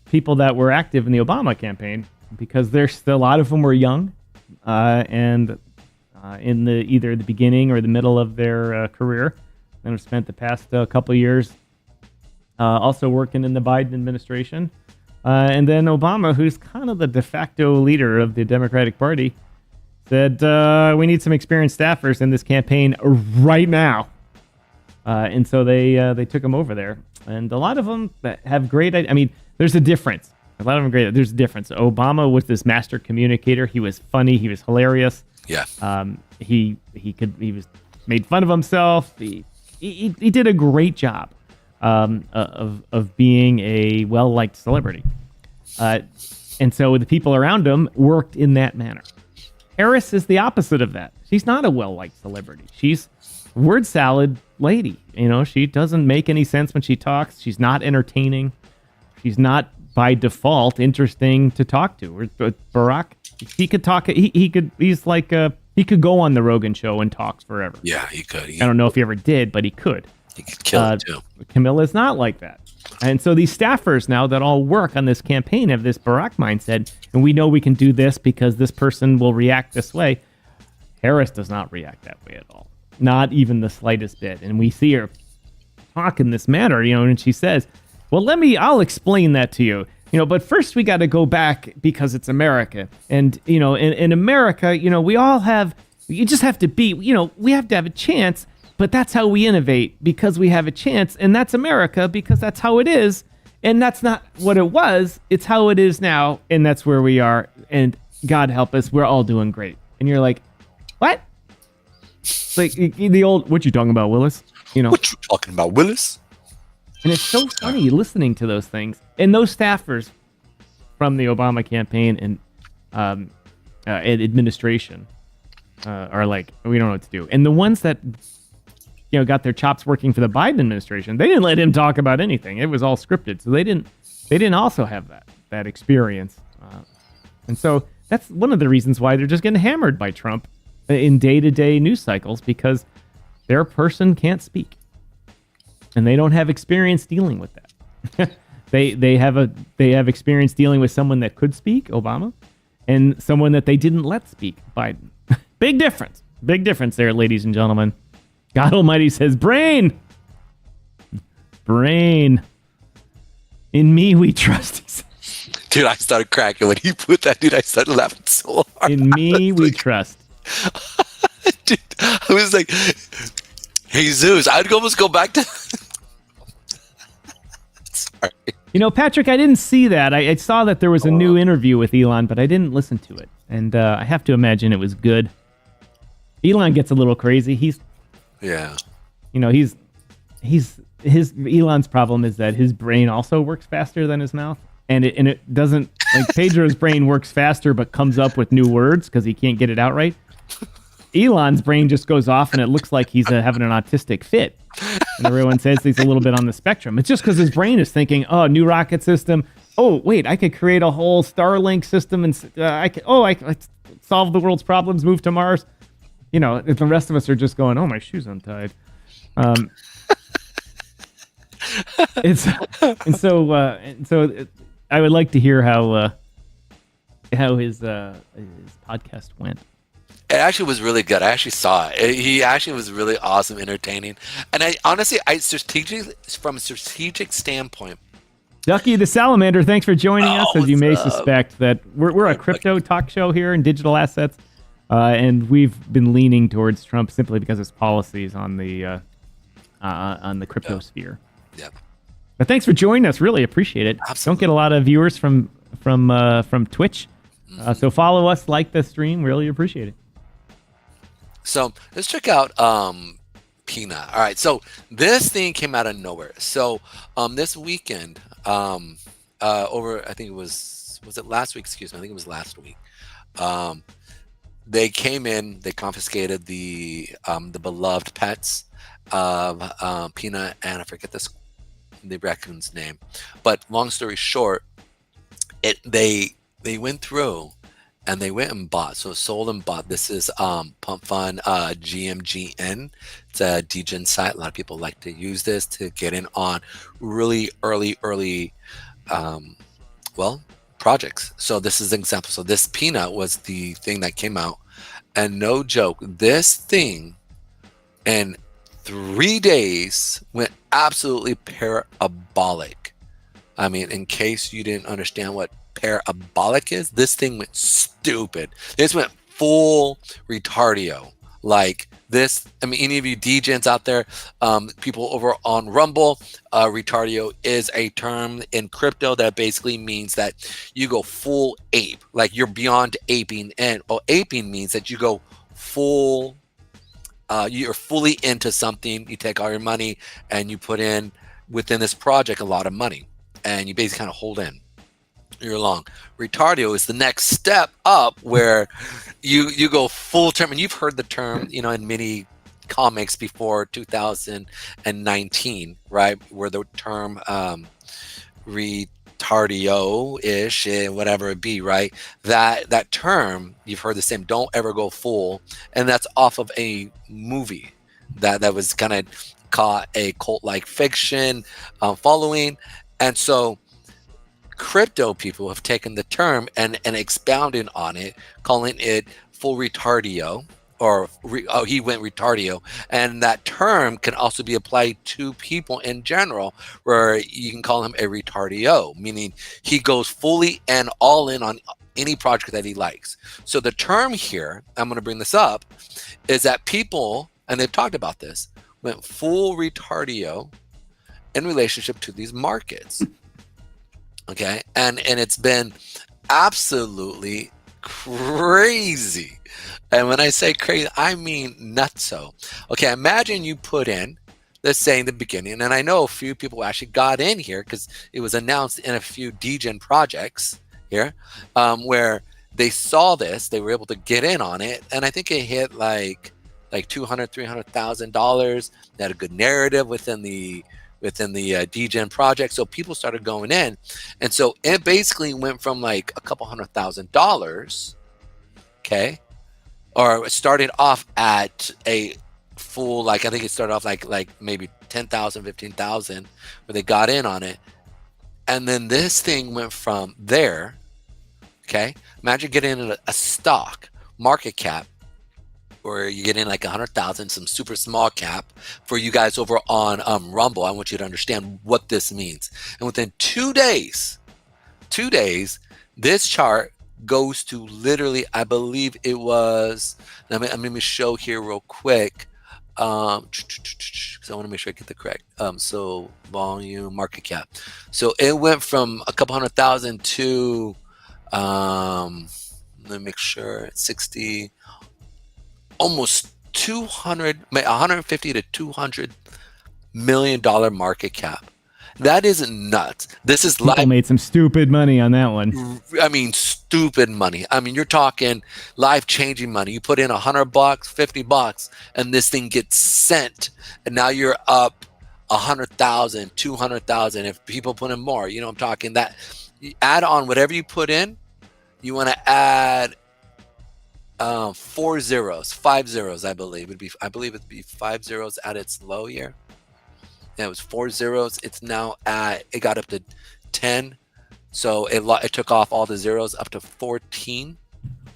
people that were active in the Obama campaign, because a lot of them were young and in either the beginning or the middle of their career, and have spent the past couple of years also working in the Biden administration. And then Obama, who's kind of the de facto leader of the Democratic Party, said we need some experienced staffers in this campaign right now, and so they took him over there. And a lot of them have great. I mean, there's a difference. A lot of them great. There's a difference. Obama was this master communicator. He was funny. He was hilarious. Yeah. He was made fun of himself. He did a great job of being a well-liked celebrity. And so the people around him worked in that manner. Harris is the opposite of that. She's not a well-liked celebrity. She's word salad lady. She doesn't make any sense when she talks. She's not entertaining. She's not by default interesting to talk to. Barack, he could talk. He could go on the Rogan show and talk forever. Yeah, he could. I don't know if he ever did, but he could. He could kill it too. Camilla's not like that. And so these staffers now that all work on this campaign have this Barack mindset, and we know we can do this because this person will react this way. Harris does not react that way at all. Not even the slightest bit. And we see her talk in this manner, and she says, well, I'll explain that to you. But first we got to go back because it's America. And, in America, we all have, you just have to be, we have to have a chance, but that's how we innovate because we have a chance. And that's America because that's how it is. And that's not what it was. It's how it is now. And that's where we are. And God help us, we're all doing great. And you're like, what? It's like the old, what you talking about, Willis? What you talking about, Willis? And it's so funny listening to those things. And those staffers from the Obama campaign and administration are like, we don't know what to do. And the ones that got their chops working for the Biden administration, they didn't let him talk about anything. It was all scripted. So they didn't also have that experience. And so that's one of the reasons why they're just getting hammered by Trump in day-to-day news cycles, because their person can't speak. And they don't have experience dealing with that. they have experience dealing with someone that could speak, Obama, and someone that they didn't let speak, Biden. Big difference there, ladies and gentlemen. God Almighty says, brain. In me we trust. Dude, I started cracking when he put that. Dude, I started laughing so hard. In me we trust. Dude, I was like, Jesus, I'd almost go back to. Sorry. Patrick, I didn't see that. I saw that there was a new interview with Elon, but I didn't listen to it. And I have to imagine it was good. Elon gets a little crazy. Elon's problem is that his brain also works faster than his mouth. And it doesn't, like Pedro's brain works faster but comes up with new words because he can't get it out right. Elon's brain just goes off and it looks like he's having an autistic fit. And everyone says he's a little bit on the spectrum. It's just because his brain is thinking, oh, new rocket system. Oh, wait, I could create a whole Starlink system and I could solve the world's problems, move to Mars. The rest of us are just going, oh, my shoe's untied. So I would like to hear how his podcast went. It actually was really good. I actually saw it. He actually was really awesome, entertaining. And from a strategic standpoint. Ducky the Salamander, thanks for joining us. As you may suspect, that we're a crypto talk show here in digital assets. And we've been leaning towards Trump simply because of his policies on the crypto sphere. Yeah. But thanks for joining us. Really appreciate it. Absolutely. Don't get a lot of viewers from Twitch. So follow us, like the stream. Really appreciate it. So let's check out Peanut. All right. So this thing came out of nowhere. So this weekend, I think it was it last week? Excuse me. I think it was last week. They came in. They confiscated the beloved pets of Peanut, and I forget the raccoon's name. But long story short, they went through and they went and bought. So sold and bought. This is Pump Fund GMGN. It's a degen site. A lot of people like to use this to get in on really early projects. So this is an example. So this Peanut was the thing that came out, and no joke, this thing in 3 days went absolutely parabolic. I mean, in case you didn't understand what parabolic is, this thing went stupid. This went full retardio. Like this, I mean, any of you degens out there, people over on Rumble, retardio is a term in crypto that basically means that you go full ape, like you're beyond aping. And aping means that you go full, you're fully into something. You take all your money and you put in within this project a lot of money, and you basically kind of hold in. You're long. Retardio is the next step up where you go full term, and you've heard the term, in many comics before 2019, right? Where the term retardio-ish, whatever it be, right? That term, you've heard the same, don't ever go full, and that's off of a movie that was kind of caught a cult-like fiction following, and so crypto people have taken the term and expounded on it, calling it full retardio, or he went retardio. And that term can also be applied to people in general, where you can call him a retardio, meaning he goes fully and all in on any project that he likes. So the term here, I'm going to bring this up, is that people, and they've talked about this, went full retardio in relationship to these markets. Okay, and it's been absolutely crazy. And when I say crazy, I mean nutso. Okay, imagine you put in, let's say in the beginning, and I know a few people actually got in here because it was announced in a few degen projects here, where they saw this, they were able to get in on it, and I think it hit like $200,000-$300,000. They had a good narrative within the degen project, so people started going in, and so it basically went from like a couple $100,000, okay, or it started off at a full, like I think it started off like maybe 10,000, 15,000, where they got in on it, and then this thing went from there. Okay, imagine getting in a stock market cap, or you get in like 100,000, some super small cap for you guys over on Rumble. I want you to understand what this means. And within 2 days, this chart goes to literally, I believe it was, let me show here real quick, because I want to make sure I get the correct. So volume, market cap. So it went from a couple 100,000 to, let me make sure, 60, almost 150 to $200 million market cap. That is nuts. This is people made some stupid money on that one. I mean, stupid money. I mean, you're talking life-changing money. You put in $100, $50, and this thing gets sent, and now you're up 100,000, 200,000. If people put in more, I'm talking that. You add on whatever you put in. You want to add 5 zeros, I believe. It'd be 5 zeros at its low here. Yeah, it was 4 zeros. It's now it got up to 10. So it took off all the zeros up to 14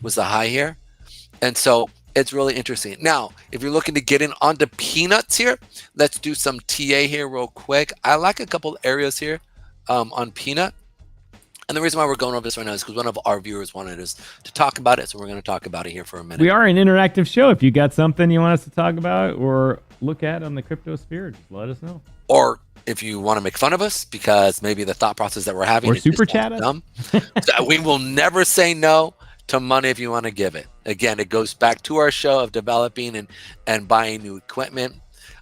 was the high here. And so it's really interesting. Now, if you're looking to get in onto peanuts here, let's do some TA here real quick. I like a couple areas here on peanut. And the reason why we're going over this right now is because one of our viewers wanted us to talk about it. So we're going to talk about it here for a minute. We are an interactive show. If you got something you want us to talk about or look at on the crypto sphere, just let us know. Or if you want to make fun of us because maybe the thought process that we're having is super chat us. Dumb. We will never say no to money if you want to give it. Again, it goes back to our show of developing and buying new equipment,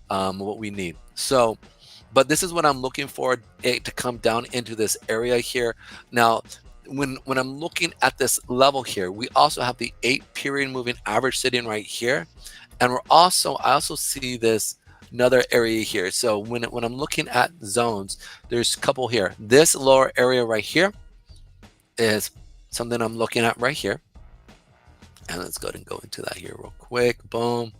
what we need. So, but this is what I'm looking for it to come down into this area here. Now, when I'm looking at this level here, we also have the 8-period moving average sitting right here. And I also see this another area here. So when I'm looking at zones, there's a couple here. This lower area right here is something I'm looking at right here. And let's go ahead and go into that here real quick. Boom.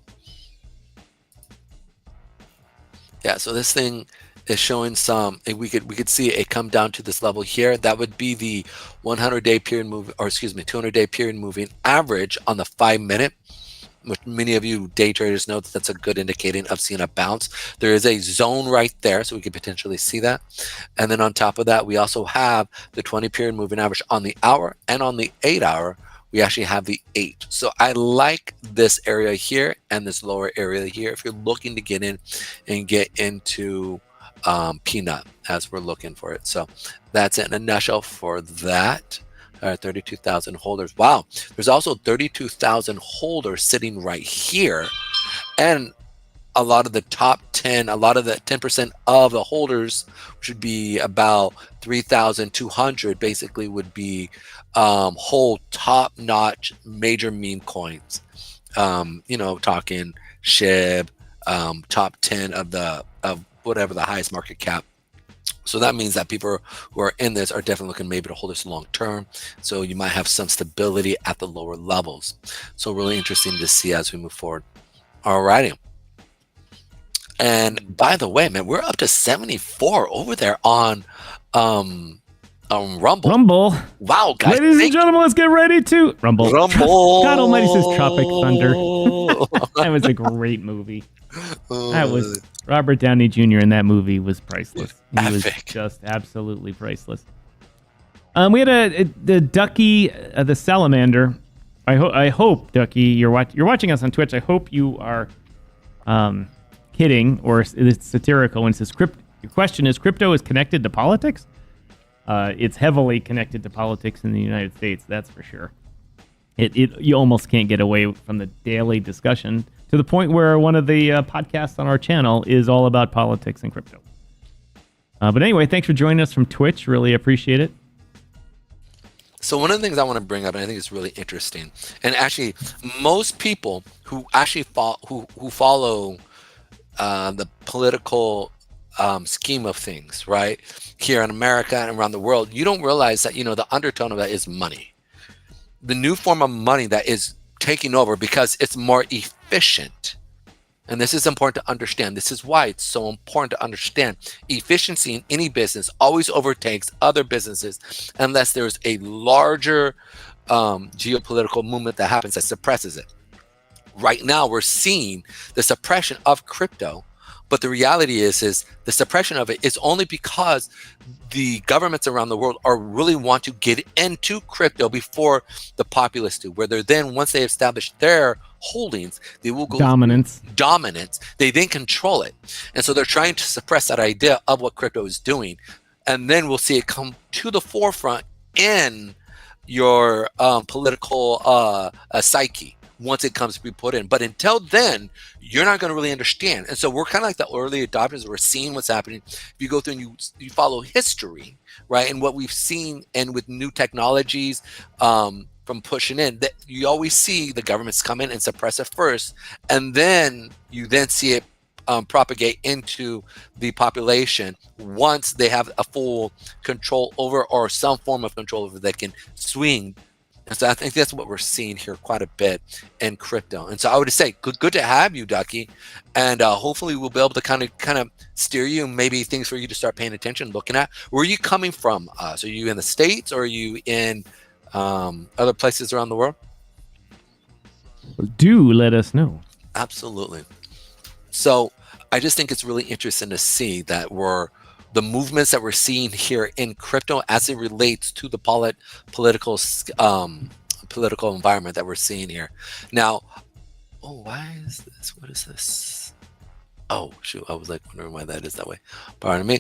Yeah, so this thing is showing some, we could see it come down to this level here. That would be the 100-day period move, or excuse me, 200-day period moving average on the 5-minute, which many of you day traders know that that's a good indicating of seeing a bounce. There is a zone right there, so we could potentially see that. And then on top of that, we also have the 20-period moving average on the hour, and on the 8-hour, we actually have the 8. So I like this area here and this lower area here if you're looking to get in and get into peanut as we're looking for it. So that's it in a nutshell for that. 32,000 holders. Wow. There's also 32,000 holders sitting right here. And a lot of the top 10, a lot of the 10% of the holders, which would be about 3,200, basically would be hold top-notch major meme coins. Talking SHIB, top 10 of whatever the highest market cap. So that means that people who are in this are definitely looking maybe to hold this long term. So you might have some stability at the lower levels. So really interesting to see as we move forward. All righty. And by the way, man, we're up to 74 over there on Rumble. Rumble. Wow, guys. Ladies and gentlemen, let's get ready to Rumble. God Almighty says Tropic Thunder. That was a great movie. That was Robert Downey Jr. in that movie was priceless. He was just absolutely priceless. We had the Ducky, the salamander. I hope Ducky, you're watching us on Twitch. I hope you are kidding or it's satirical when it says your question is crypto is connected to politics. It's heavily connected to politics in the United States, that's for sure. You almost can't get away from the daily discussion to the point where one of the podcasts on our channel is all about politics and crypto. But anyway, thanks for joining us from Twitch. Really appreciate it. So one of the things I want to bring up, and I think it's really interesting, and actually most people who actually follow the political scheme of things, right, here in America and around the world, you don't realize that, the undertone of that is money. The new form of money that is taking over because it's more efficient. And this is important to understand. This is why it's so important to understand. Efficiency in any business always overtakes other businesses unless there's a larger geopolitical movement that happens that suppresses it. Right now, we're seeing the suppression of crypto. But the reality is the suppression of it is only because the governments around the world are really want to get into crypto before the populace do. Where they're then, once they establish their holdings, they will go dominance. They then control it, and so they're trying to suppress that idea of what crypto is doing, and then we'll see it come to the forefront in your political psyche. Once it comes to be put in. But until then, you're not going to really understand. And so we're kind of like the early adopters. We're seeing what's happening. If you go through and you follow history, right, and what we've seen, and with new technologies from pushing in, that you always see the governments come in and suppress it first, and then you then see it propagate into the population once they have a full control over, or some form of control over, that can swing. And so I think that's what we're seeing here quite a bit in crypto. And so I would say good to have you, Ducky, and hopefully we'll be able to kind of steer you, and maybe things for you to start paying attention, looking at. Where are you coming from? So are you in the States, or are you in other places around the world? Do let us know. Absolutely. So I just think it's really interesting to see that the movements that we're seeing here in crypto as it relates to the political environment that we're seeing here. Now, why is this? What is this? Oh, shoot. I was wondering why that is that way. Pardon me.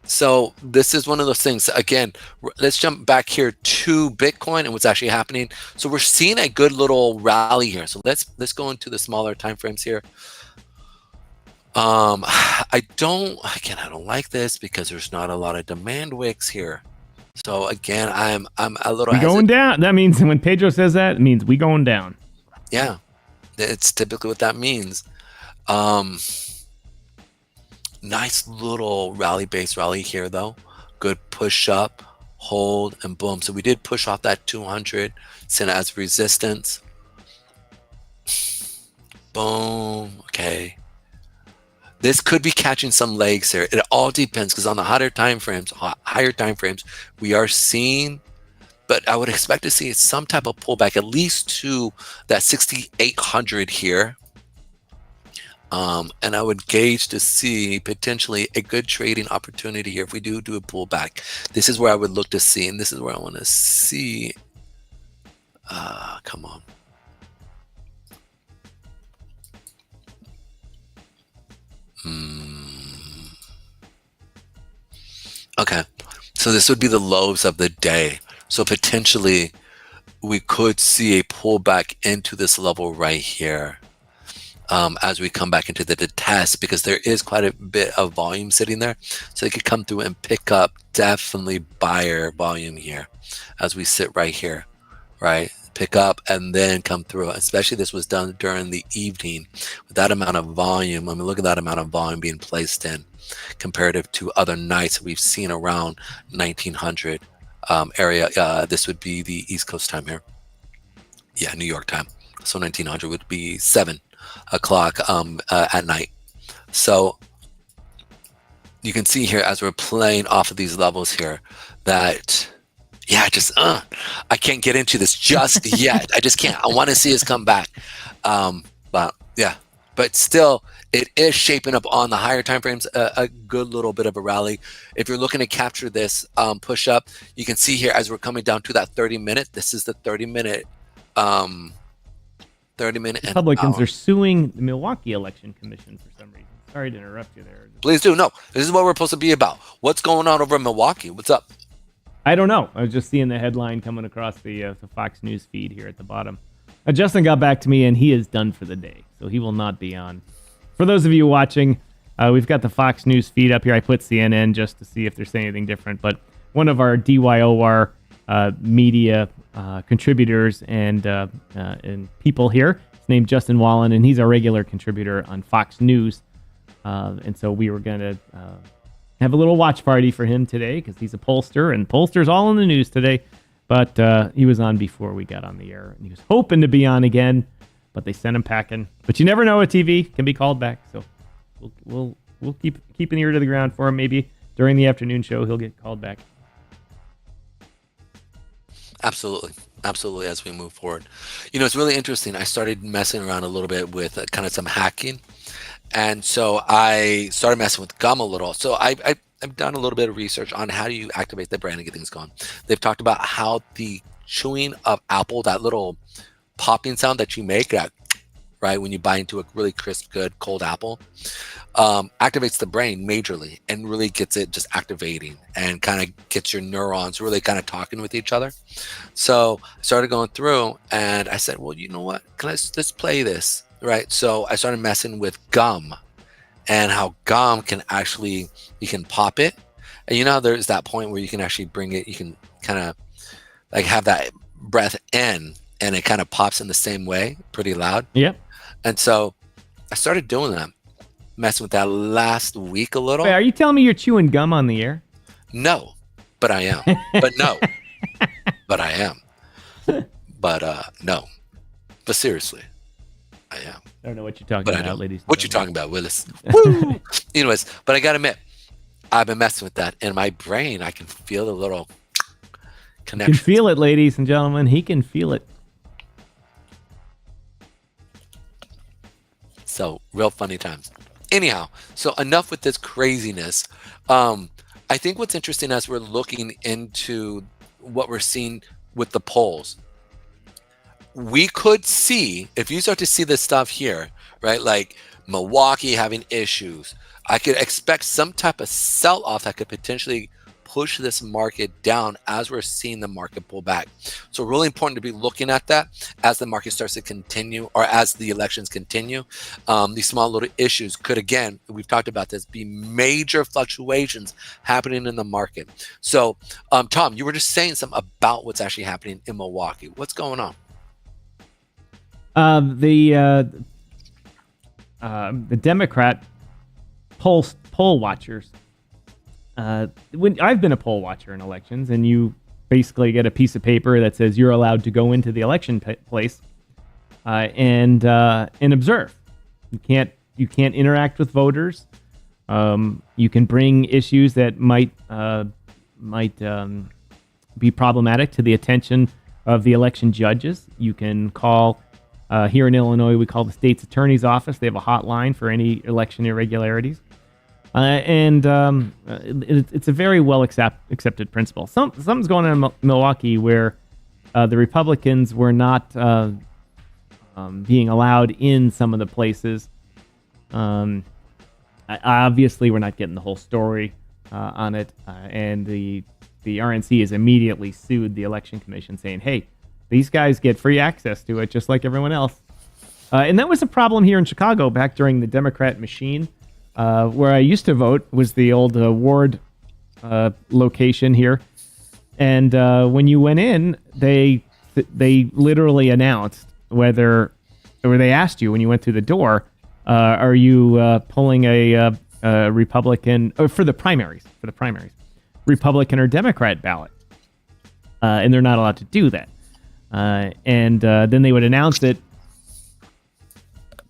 So this is one of those things. Again, let's jump back here to Bitcoin and what's actually happening. So we're seeing a good little rally here. So let's go into the smaller time frames here. I don't like this because there's not a lot of demand wicks here. So again, I'm a little going down. That means when Pedro says that, it means we going down. Yeah, it's typically what that means. Nice little based rally here though. Good push up, hold, and boom. So we did push off that 200, sent it as resistance. Boom. Okay. This could be catching some legs here. It all depends, because on the higher time frames, we are seeing, but I would expect to see some type of pullback, at least to that 6,800 here. And I would gauge to see potentially a good trading opportunity here if we do a pullback. This is where I would look to see, and this is where I want to see. Come on. Okay, so this would be the lows of the day. So potentially we could see a pullback into this level right here. as we come back into the test, because there is quite a bit of volume sitting there. So they could come through and pick up definitely buyer volume here as we sit right here, right? Pick up and then come through. Especially this was done during the evening with that amount of volume. I mean, look at that amount of volume being placed in comparative to other nights we've seen around 1900 area. This would be the East Coast time here. Yeah, New York time. So 1900 would be 7 o'clock at night. So you can see here as we're playing off of these levels here that, yeah, just I can't get into this just yet. I just can't. I want to see us come back. But yeah, but still, it is shaping up on the higher time frames a good little bit of a rally. If you're looking to capture this push up, you can see here as we're coming down to that 30-minute. This is the 30-minute. 30-minute. Republicans are suing the Milwaukee Election Commission for some reason. Sorry to interrupt you there. Please do. No, this is what we're supposed to be about. What's going on over in Milwaukee? What's up? I don't know. I was just seeing the headline coming across the Fox News feed here at the bottom. Justin got back to me, and he is done for the day, so he will not be on. For those of you watching, we've got the Fox News feed up here. I put CNN just to see if there's anything different, but one of our DYOR media contributors and people here is named Justin Wallin, and he's a regular contributor on Fox News. And so we were going to have a little watch party for him today because he's a pollster, and pollsters all in the news today. But he was on before we got on the air, and he was hoping to be on again, but they sent him packing. But you never know, a TV can be called back, so we'll keep an ear to the ground for him. Maybe during the afternoon show he'll get called back. Absolutely. As we move forward, it's really interesting. I started messing around a little bit with kind of some hacking, and so I started messing with gum a little. So I've done a little bit of research on how do you activate the brand and get things going. They've talked about how the chewing of apple, that little popping sound that you make, right when you bite into a really crisp, good cold apple, activates the brain majorly and really gets it just activating and kind of gets your neurons really kind of talking with each other. So I started going through and I said, well, you know what? Let's play this, right? So I started messing with gum and how gum can actually, you can pop it. And there's that point where you can actually bring it, you can kind of like have that breath in and it kind of pops in the same way, pretty loud. Yep. And so I started doing that, messing with that last week a little. Wait, are you telling me you're chewing gum on the air? No, but I am. But no, but I am. But no, but seriously, I am. I don't know what you're talking about, ladies. What you talking about, Willis? Woo! Anyways, but I gotta admit, I've been messing with that. In my brain, I can feel the little connection. You can feel it, ladies and gentlemen. He can feel it. So real funny times. Anyhow, so enough with this craziness. I think what's interesting as we're looking into what we're seeing with the polls, we could see, if you start to see this stuff here, right, like Milwaukee having issues, I could expect some type of sell-off that could potentially push this market down as we're seeing the market pull back. So really important to be looking at that as the market starts to continue, or as the elections continue. These small little issues could, again, we've talked about this, be major fluctuations happening in the market. So Tom, you were just saying something about what's actually happening in Milwaukee. What's going on? The Democrat poll watchers. When I've been a poll watcher in elections, and you basically get a piece of paper that says you're allowed to go into the election place and observe. You can't interact with voters. You can bring issues that might be problematic to the attention of the election judges. You can call. Here in Illinois, we call the state's attorney's office. They have a hotline for any election irregularities. It's a very well accepted principle. Something's going on in Milwaukee where the Republicans were not being allowed in some of the places. Obviously, we're not getting the whole story on it, and the RNC has immediately sued the election commission, saying, "Hey, these guys get free access to it just like everyone else." And that was a problem here in Chicago back during the Democrat machine, where I used to vote was the old ward location here. And when you went in, they literally announced or they asked you when you went through the door, are you pulling a Republican or for the primaries, Republican or Democrat ballot? And they're not allowed to do that. And then they would announce it,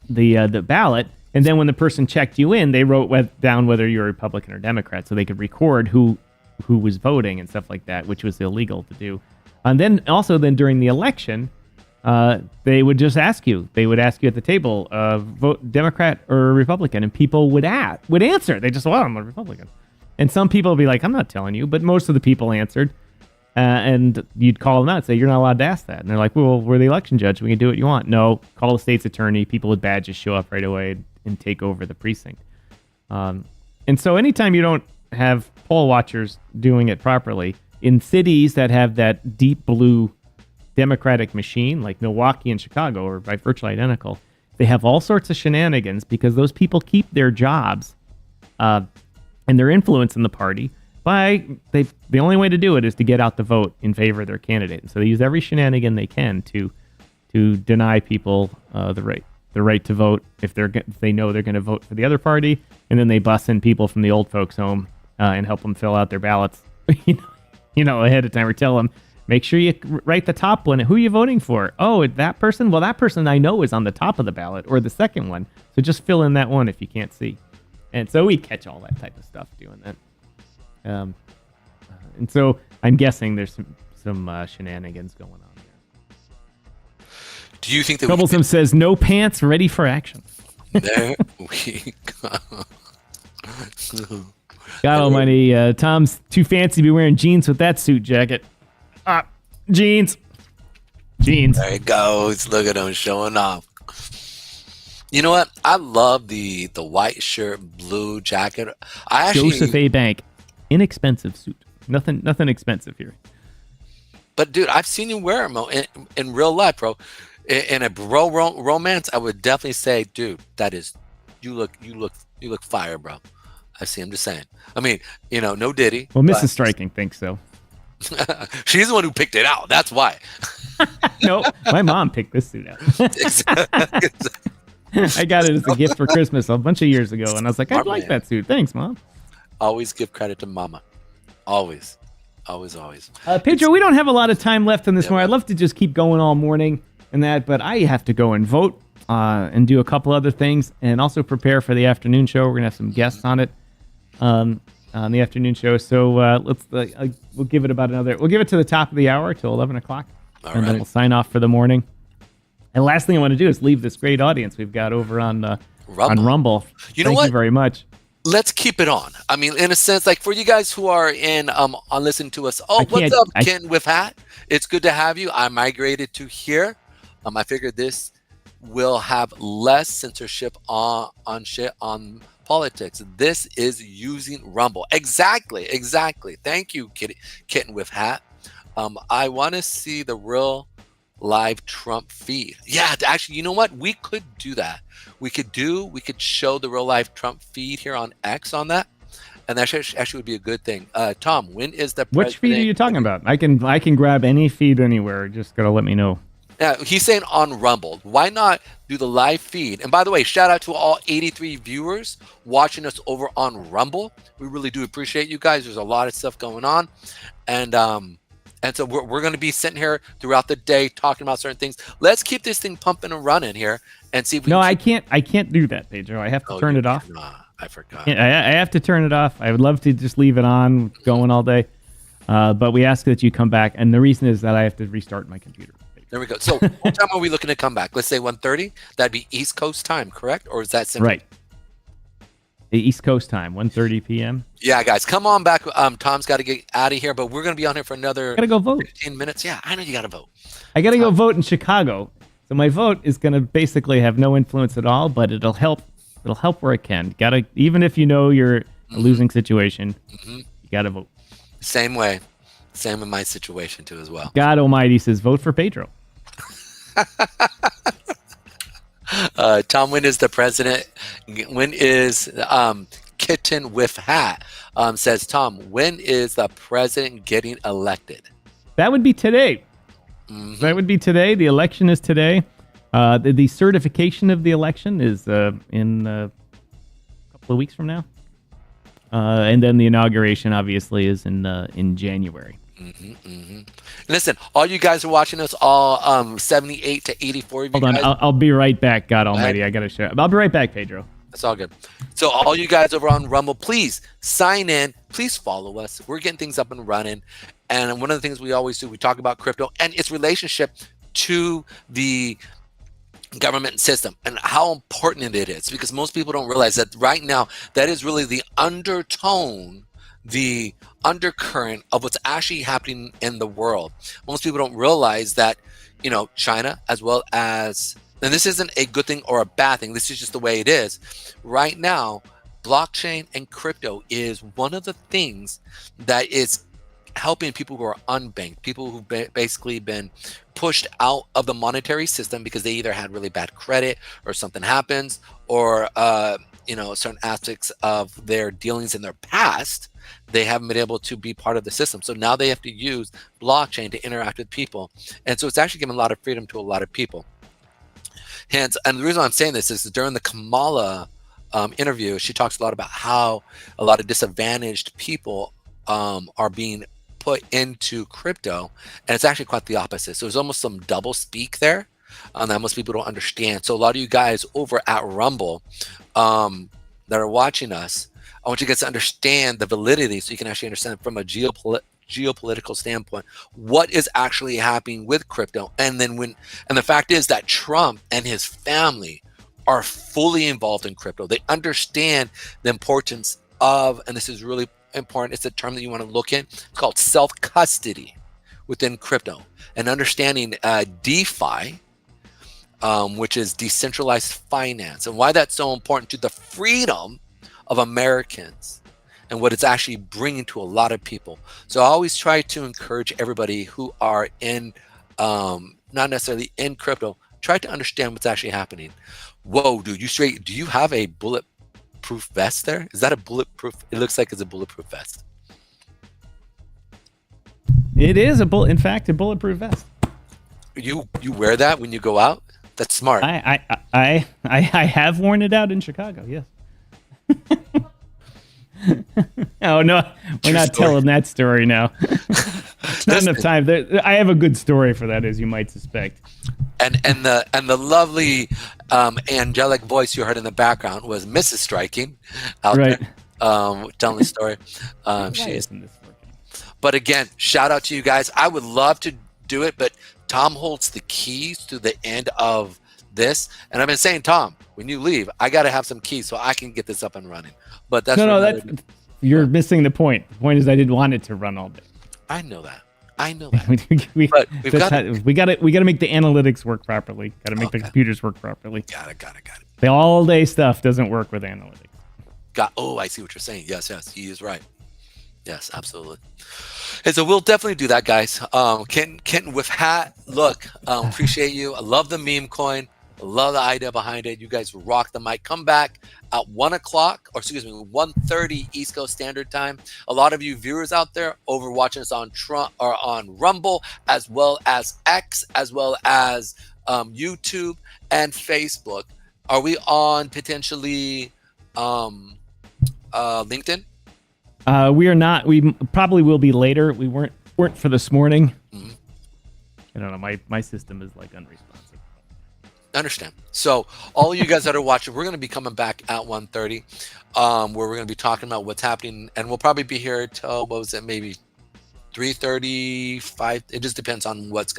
the ballot, and then when the person checked you in, they wrote down whether you're Republican or Democrat, so they could record who was voting and stuff like that, which was illegal to do. And then also during the election, they would just ask you. They would ask you at the table, vote Democrat or Republican, and people would answer. They just, well, I'm a Republican. And some people would be like, I'm not telling you, but most of the people answered. And you'd call them out and say, you're not allowed to ask that. And they're like, well, we're the election judge. We can do what you want. No, call the state's attorney. People with badges show up right away and take over the precinct. And so anytime you don't have poll watchers doing it properly, in cities that have that deep blue Democratic machine, like Milwaukee and Chicago, are virtually identical, they have all sorts of shenanigans because those people keep their jobs and their influence in the party the only way to do it is to get out the vote in favor of their candidate. And so they use every shenanigan they can to deny people the right to vote if they know they're going to vote for the other party, and then they bus in people from the old folks home and help them fill out their ballots, ahead of time, or tell them, make sure you write the top one. Who are you voting for? Oh, that person? Well, that person I know is on the top of the ballot or the second one, so just fill in that one if you can't see. And so we catch all that type of stuff doing that. And so I'm guessing there's some shenanigans going on there. Do you think that Troublesome says no pants, ready for action? There we go. God almighty, Tom's too fancy to be wearing jeans with that suit jacket. Jeans. There he goes. Look at him showing off. You know what? I love the white shirt, blue jacket. Joseph A. Bank. Inexpensive suit. Nothing expensive here. But dude, I've seen you wear them in real life, bro. In a romance, I would definitely say, dude, that is, you look fire, bro. I see. I'm just saying. I mean, no Diddy. Well, Mrs. Striking thinks so. She's the one who picked it out. That's why. No, my mom picked this suit out. I got it as a gift for Christmas a bunch of years ago, and I was like, I like that suit. Thanks, Mom. Always give credit to Mama. Always. Pedro, we don't have a lot of time left in this morning. I'd love to just keep going all morning and that, but I have to go and vote and do a couple other things, and also prepare for the afternoon show. We're gonna have some guests on it on the afternoon show. So we'll give it we'll give it to the top of the hour till 11 o'clock, and then we'll sign off for the morning. And last thing I want to do is leave this great audience we've got over on Rumble. You know what? Thank you very much. Let's keep it on. I mean, in a sense, like for you guys who are on listening to us. Oh, what's up, Ken with Hat? It's good to have you. I migrated to here. I figured this will have less censorship on politics. This is using Rumble. Exactly. Thank you, Kitten with Hat. I want to see the real live Trump feed. Yeah, actually, you know what? We could do that. We could show the real life Trump feed here on X on that, and that actually would be a good thing. Tom, when is the which feed are you talking about? I can grab any feed anywhere. Just gotta let me know. Yeah, he's saying on Rumble. Why not do the live feed? And by the way, shout out to all 83 viewers watching us over on Rumble. We really do appreciate you guys. There's a lot of stuff going on, and so we're going to be sitting here throughout the day talking about certain things. Let's keep this thing pumping and running here and see if we I can't do that, Pedro. I have to turn it off. I forgot. I have to turn it off. I would love to just leave it on going all day. But we ask that you come back. And the reason is that I have to restart my computer. There we go. So what time are we looking to come back? Let's say 1:30. That'd be East Coast time, correct? Or is that Central? Right. The East Coast time, 1:30 p.m. Yeah, guys, come on back. Tom's got to get out of here, but we're going to be on here for another gotta go vote. 15 minutes. Yeah, I know you got to vote. I got to go vote in Chicago. So my vote is going to basically have no influence at all, but it'll help. It'll help where it can. Even if you know you're a losing situation, you got to vote. Same way. Same in my situation too as well. God Almighty says vote for Pedro. Tom, when is the president? When is Kitten with Hat says, Tom, when is the president getting elected? That would be today. Mhm. That would be today. The election is today. The certification of the election is in a couple of weeks from now. And then the inauguration, obviously, is in January. Listen, all you guys are watching us, all 78 to 84 of you Hold on, guys. I'll be right back. God Almighty, ahead. I gotta share. I'll be right back, Pedro. That's all good. So all you guys over on Rumble, please sign in. Please follow us. We're getting things up and running. And one of the things we always do, we talk about crypto and its relationship to the government system and how important it is, because most people don't realize that right now that is really the undertone, the undercurrent of what's actually happening in the world. Most people don't realize that, China, as well as, and this isn't a good thing or a bad thing, this is just the way it is right now. Blockchain and crypto is one of the things that is helping people who are unbanked, people who've basically been pushed out of the monetary system because they either had really bad credit or something happens, or certain aspects of their dealings in their past, they haven't been able to be part of the system. So now they have to use blockchain to interact with people. And so it's actually given a lot of freedom to a lot of people. Hence, and the reason I'm saying this is during the Kamala interview, she talks a lot about how a lot of disadvantaged people are being put into crypto, and it's actually quite the opposite. So there's almost some double speak there that most people don't understand. So a lot of you guys over at Rumble that are watching us, I want you guys to understand the validity, so you can actually understand from a geopolitical standpoint what is actually happening with crypto. And the fact is that Trump and his family are fully involved in crypto. They understand the importance of, and this is really important, it's a term that you want to look in, it's called self-custody within crypto, and understanding DeFi, which is decentralized finance, and why that's so important to the freedom of Americans and what it's actually bringing to a lot of people. So I always try to encourage everybody who are in, not necessarily in crypto, try to understand what's actually happening. Whoa, dude, do you have a bulletproof vest there? Is that a bulletproof? It looks like it's a bulletproof vest. It is in fact, a bulletproof vest. You wear that when you go out? That's smart. I have worn it out in Chicago. Yes. Oh no, we're not telling that story now. Not enough time. I have a good story for that, as you might suspect. And the lovely angelic voice you heard in the background was Mrs. Striking out there telling the story. But again, shout out to you guys. I would love to do it, but Tom holds the keys to the end of this, and I've been saying, Tom, when you leave, I got to have some keys so I can get this up and running. But that's you're missing the point. The point is, I didn't want it to run all day. I know that. we got to make the analytics work properly. Got to make the computers work properly. Got it. The all day stuff doesn't work with analytics. I see what you're saying. Yes, he is right. Yes, absolutely. And so we'll definitely do that, guys. Kenton with Hat, look, appreciate you. I love the meme coin. I love the idea behind it. You guys rock the mic. Come back at 1:30 East Coast Standard Time. A lot of you viewers out there over watching us on Rumble, as well as X, as well as YouTube and Facebook. Are we on potentially LinkedIn? We are not. We probably will be later. We weren't for this morning. Mm-hmm. I don't know. My system is like unresponsive. Understand. So all you guys that are watching, we're going to be coming back at 1:30, where we're going to be talking about what's happening, and we'll probably be here till maybe 3:35. It just depends on what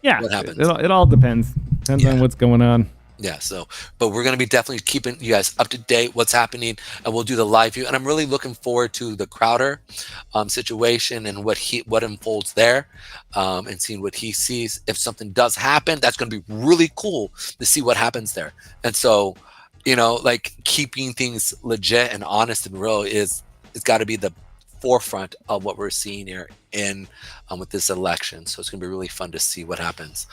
happens. It all depends. Depends on what's going on. Yeah, but we're going to be definitely keeping you guys up to date what's happening, and we'll do the live view. And I'm really looking forward to the Crowder situation and what unfolds there, and seeing what he sees. If something does happen, that's going to be really cool to see what happens there. And so, keeping things legit and honest and real it's got to be the forefront of what we're seeing here with this election. So it's going to be really fun to see what happens.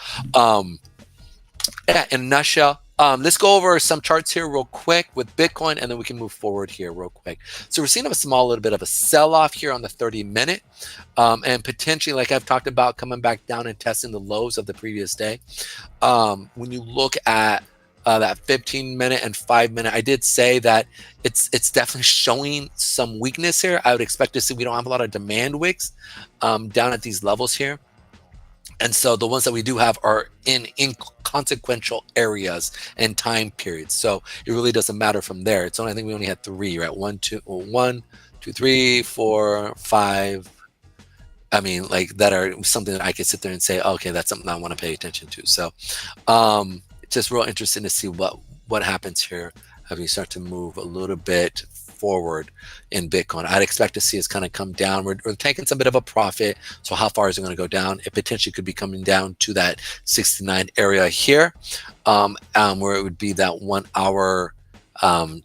Yeah, in a nutshell, let's go over some charts here real quick with Bitcoin, and then we can move forward here real quick. So we're seeing a small little bit of a sell-off here on the 30-minute, and potentially, like I've talked about, coming back down and testing the lows of the previous day. When you look at that 15-minute and 5-minute, I did say that it's definitely showing some weakness here. I would expect to see we don't have a lot of demand wicks down at these levels here. And so the ones that we do have are in inconsequential areas and time periods. So it really doesn't matter from there. It's only, I think we only had 3, right? 1, 2, 3, 4, 5. I mean, like that are something that I could sit there and say, okay, that's something I want to pay attention to. So just real interesting to see what happens here as we start to move a little bit forward in Bitcoin. I'd expect to see us kind of come down. We're taking some bit of a profit. So how far is it going to go down? It potentially could be coming down to that 69 area here, where it would be that 1 hour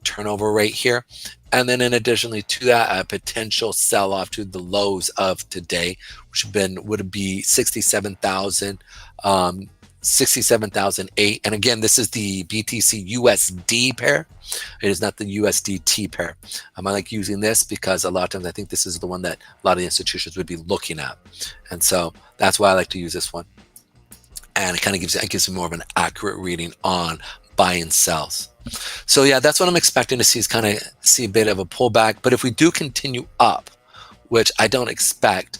turnover rate here. And then in additionally to that, a potential sell-off to the lows of today, which would be 67,000, 67,008. And again, this is the BTC USD pair. It is not the USDT pair. I like using this because a lot of times I think this is the one that a lot of the institutions would be looking at. And so that's why I like to use this one. And it kind of gives me more of an accurate reading on buy and sells. So yeah, that's what I'm expecting to see, is kind of see a bit of a pullback. But if we do continue up, which I don't expect,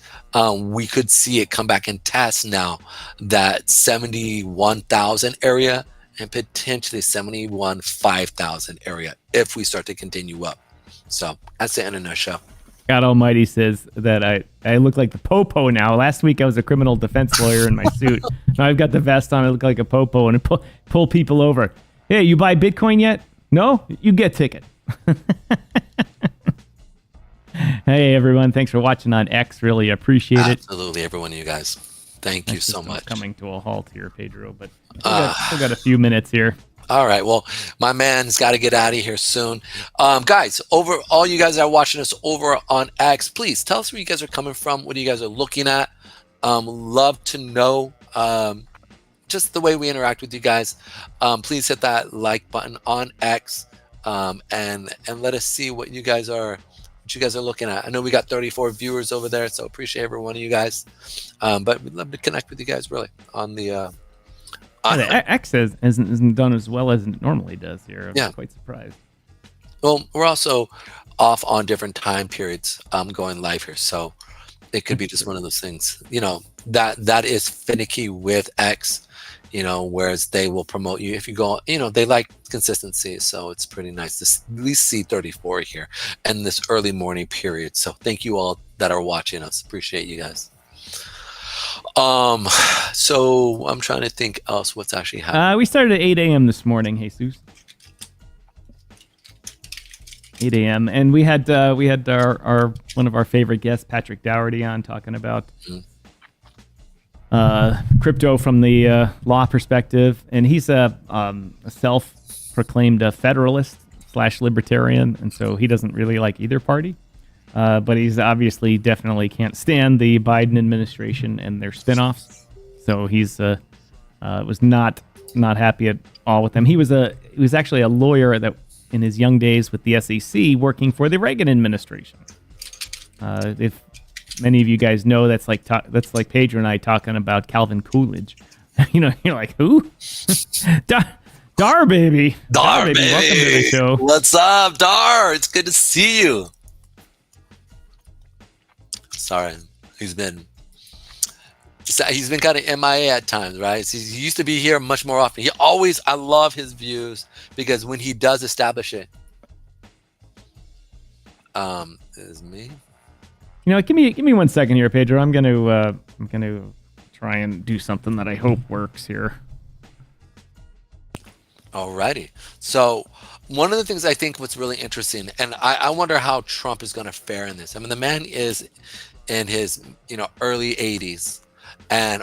we could see it come back and test now that 71,000 area and potentially 71,500 area if we start to continue up. So that's the end in a nutshell. God Almighty says that I look like the popo now. Last week I was a criminal defense lawyer in my suit. Now I've got the vest on. I look like a popo and I pull people over. Hey, you buy Bitcoin yet? No? You get a ticket. Hey, everyone. Thanks for watching on X. Really appreciate it. Absolutely, every one of you guys. Thank you so much. Coming to a halt here, Pedro, but still got a few minutes here. All right. Well, my man's got to get out of here soon. Guys, over all you guys that are watching us over on X, please tell us where you guys are coming from, what you guys are looking at. Love to know just the way we interact with you guys. Please hit that like button on X and let us see what you guys are looking at. I know we got 34 viewers over there, so appreciate every one of you guys. But we'd love to connect with you guys really on the X isn't done as well as it normally does here. I'm quite surprised. Well, we're also off on different time periods going live here, so it could be just one of those things, that is finicky with X, whereas they will promote you if you go, they like consistency, so it's pretty nice to at least see 34 here in this early morning period. So thank you all that are watching us. Appreciate you guys. So I'm trying to think else what's actually happening. We started at 8 a.m. this morning, Jesus. 8 a.m. and we had our one of our favorite guests, Patrick Daugherty, on talking about crypto from the law perspective, and he's a self-proclaimed federalist / libertarian, and so he doesn't really like either party. But he's obviously definitely can't stand the Biden administration and their spinoffs. So he's was not happy at all with them. He was actually a lawyer that in his young days with the SEC working for the Reagan administration. If many of you guys know, that's like Pedro and I talking about Calvin Coolidge. You're like, who? Dar baby. Dar baby. Welcome to the show. What's up, Dar? It's good to see you. Sorry, he's been kind of MIA at times, right? He used to be here much more often. I love his views because when he does establish it, is me. Give me 1 second here, Pedro. I'm gonna try and do something that I hope works here. Alrighty. So one of the things I think what's really interesting, and I wonder how Trump is going to fare in this. I mean, the man is in his early 80s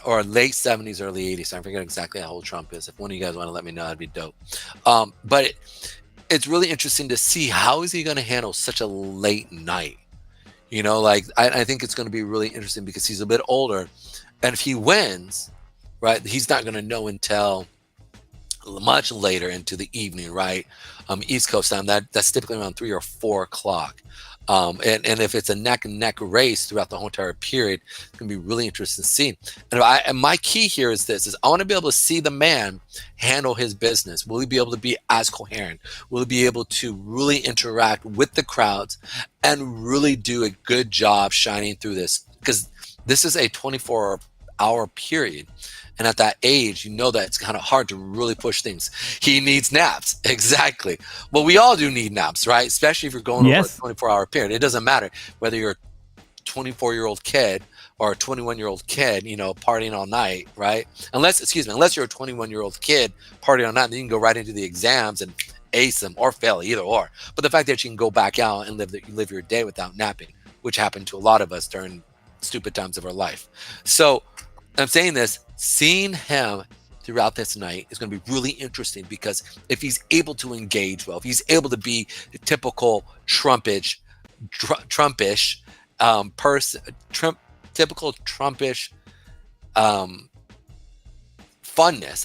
or late 70s, early 80s. I forget exactly how old Trump is. If one of you guys want to let me know, that'd be dope. But it's really interesting to see how is he going to handle such a late night. I think it's going to be really interesting because he's a bit older, and if he wins, right, he's not going to know until much later into the evening, right? East Coast time, that's typically around 3 or 4 o'clock. And if it's a neck and neck race throughout the whole entire period, it's going to be really interesting to see. And my key here is this: is I want to be able to see the man handle his business. Will he be able to be as coherent? Will he be able to really interact with the crowds and really do a good job shining through this? Because this is a 24-hour period. And at that age, you know that it's kind of hard to really push things. He needs naps. Exactly. Well, we all do need naps, right? Especially if you're going over a 24-hour period. It doesn't matter whether you're a 24-year-old kid or a 21-year-old kid, partying all night, right? Unless you're a 21-year-old kid partying all night, then you can go right into the exams and ace them or fail, either or. But the fact that you can go back out and live your day without napping, which happened to a lot of us during stupid times of our life. So I'm saying this, seeing him throughout this night is going to be really interesting, because if he's able to engage well, if he's able to be the typical Trumpish person, typical Trumpish funness,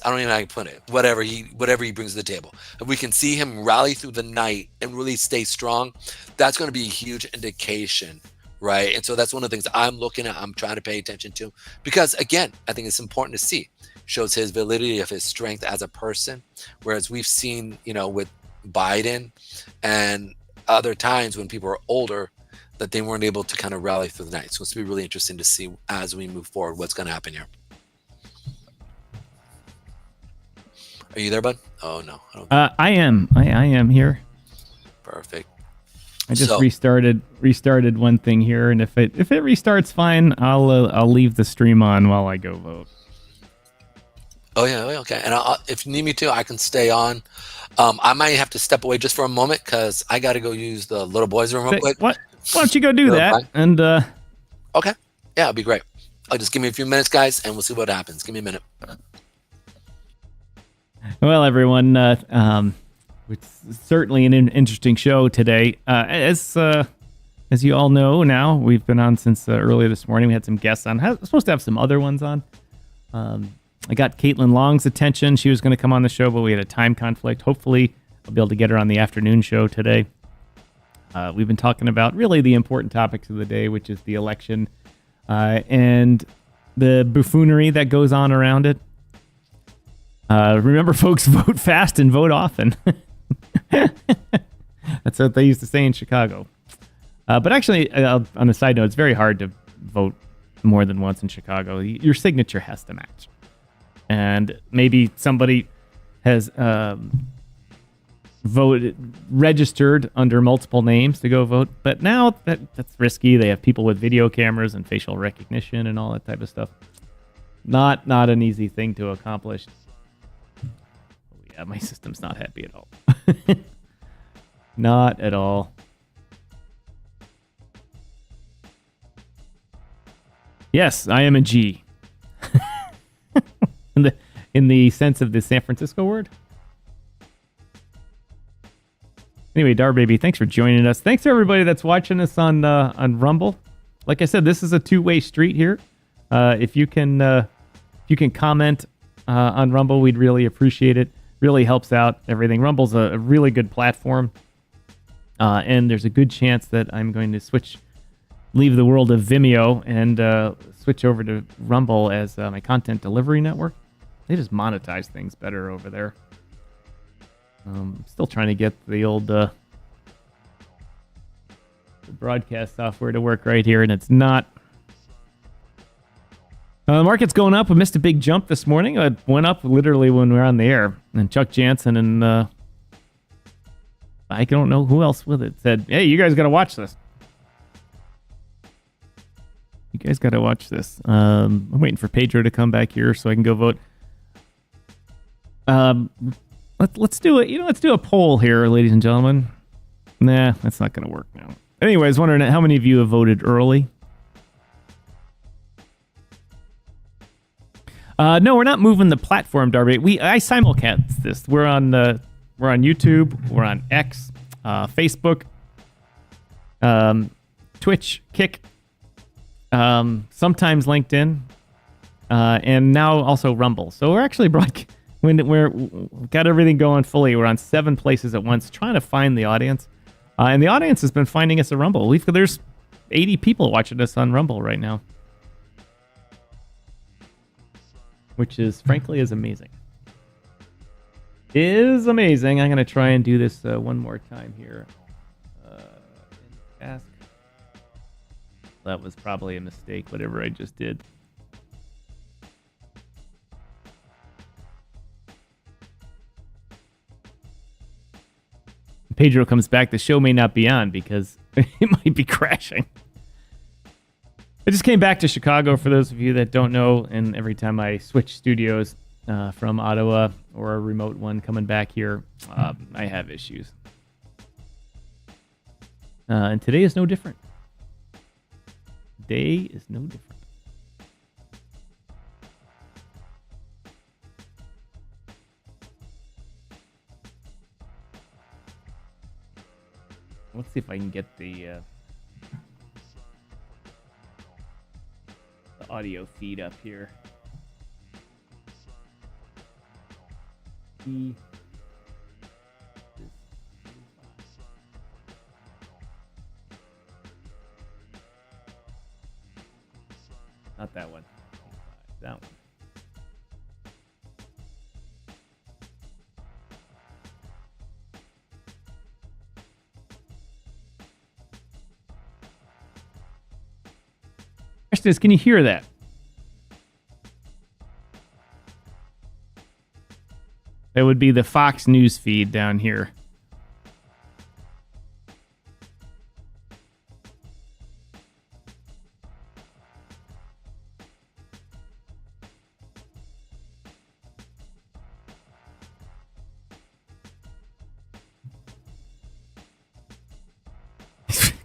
I don't even know how to put it, whatever he brings to the table, if we can see him rally through the night and really stay strong, that's going to be a huge indication. Right. And so that's one of the things I'm looking at, I'm trying to pay attention to, because again, I think it's important to see, shows his validity of his strength as a person. Whereas we've seen, with Biden and other times when people are older, that they weren't able to kind of rally through the night. So it's going to be really interesting to see as we move forward, what's going to happen here. Are you there, bud? Oh no. I am here. Perfect. I just restarted one thing here, and if it restarts, fine. I'll leave the stream on while I go vote. Oh yeah, okay. And if you need me to, I can stay on. I might have to step away just for a moment because I got to go use the little boys' room real quick. What? Why don't you go do that? And okay, yeah, it'll be great. I'll just give me a few minutes, guys, and we'll see what happens. Give me a minute. Well, everyone. It's certainly an interesting show today. As you all know now, we've been on since earlier this morning. We had some guests on. I was supposed to have some other ones on. I got Caitlin Long's attention. She was going to come on the show, but we had a time conflict. Hopefully, I'll be able to get her on the afternoon show today. We've been talking about really the important topics of the day, which is the election and the buffoonery that goes on around it. Remember, folks, vote fast and vote often. That's what they used to say in Chicago. But actually, on a side note, it's very hard to vote more than once in Chicago. Your signature has to match. And maybe somebody has registered under multiple names to go vote. But now that's risky. They have people with video cameras and facial recognition and all that type of stuff. Not an easy thing to accomplish. Yeah, my system's not happy at all. Not at all. Yes, I am a G. in the sense of the San Francisco word. Anyway, Dar Baby, thanks for joining us. Thanks to everybody that's watching us on Rumble. Like I said, this is a two-way street here. If you can comment on Rumble, we'd really appreciate it. Really helps out everything. Rumble's a really good platform. And there's a good chance that I'm going to leave the world of Vimeo and switch over to Rumble as my content delivery network. They just monetize things better over there. I'm still trying to get the old the broadcast software to work right here, and it's not. The market's going up. We missed a big jump this morning. It went up literally when we were on the air. And Chuck Jansen and I don't know who else with it said, "Hey, you guys got to watch this. You guys got to watch this." I'm waiting for Pedro to come back here so I can go vote. Let's do it. Let's do a poll here, ladies and gentlemen. Nah, that's not going to work now. Anyways, wondering how many of you have voted early. No, we're not moving the platform, Darby. I simulcast this. We're on YouTube. We're on X, Facebook, Twitch, Kick, sometimes LinkedIn, and now also Rumble. So we're actually we're got everything going fully. We're on 7 places at once, trying to find the audience. And the audience has been finding us at Rumble. There's 80 people watching us on Rumble right now, which is frankly is amazing. I'm going to try and do this one more time here. Ask. That was probably a mistake, whatever I just did. Pedro comes back. The show may not be on because it might be crashing. I just came back to Chicago, for those of you that don't know, and every time I switch studios from Ottawa or a remote one coming back here, I have issues. And today is no different. Today is no different. Let's see if I can get the audio feed up here. Not that one. That one. Question is, can you hear that? That would be the Fox News feed down here.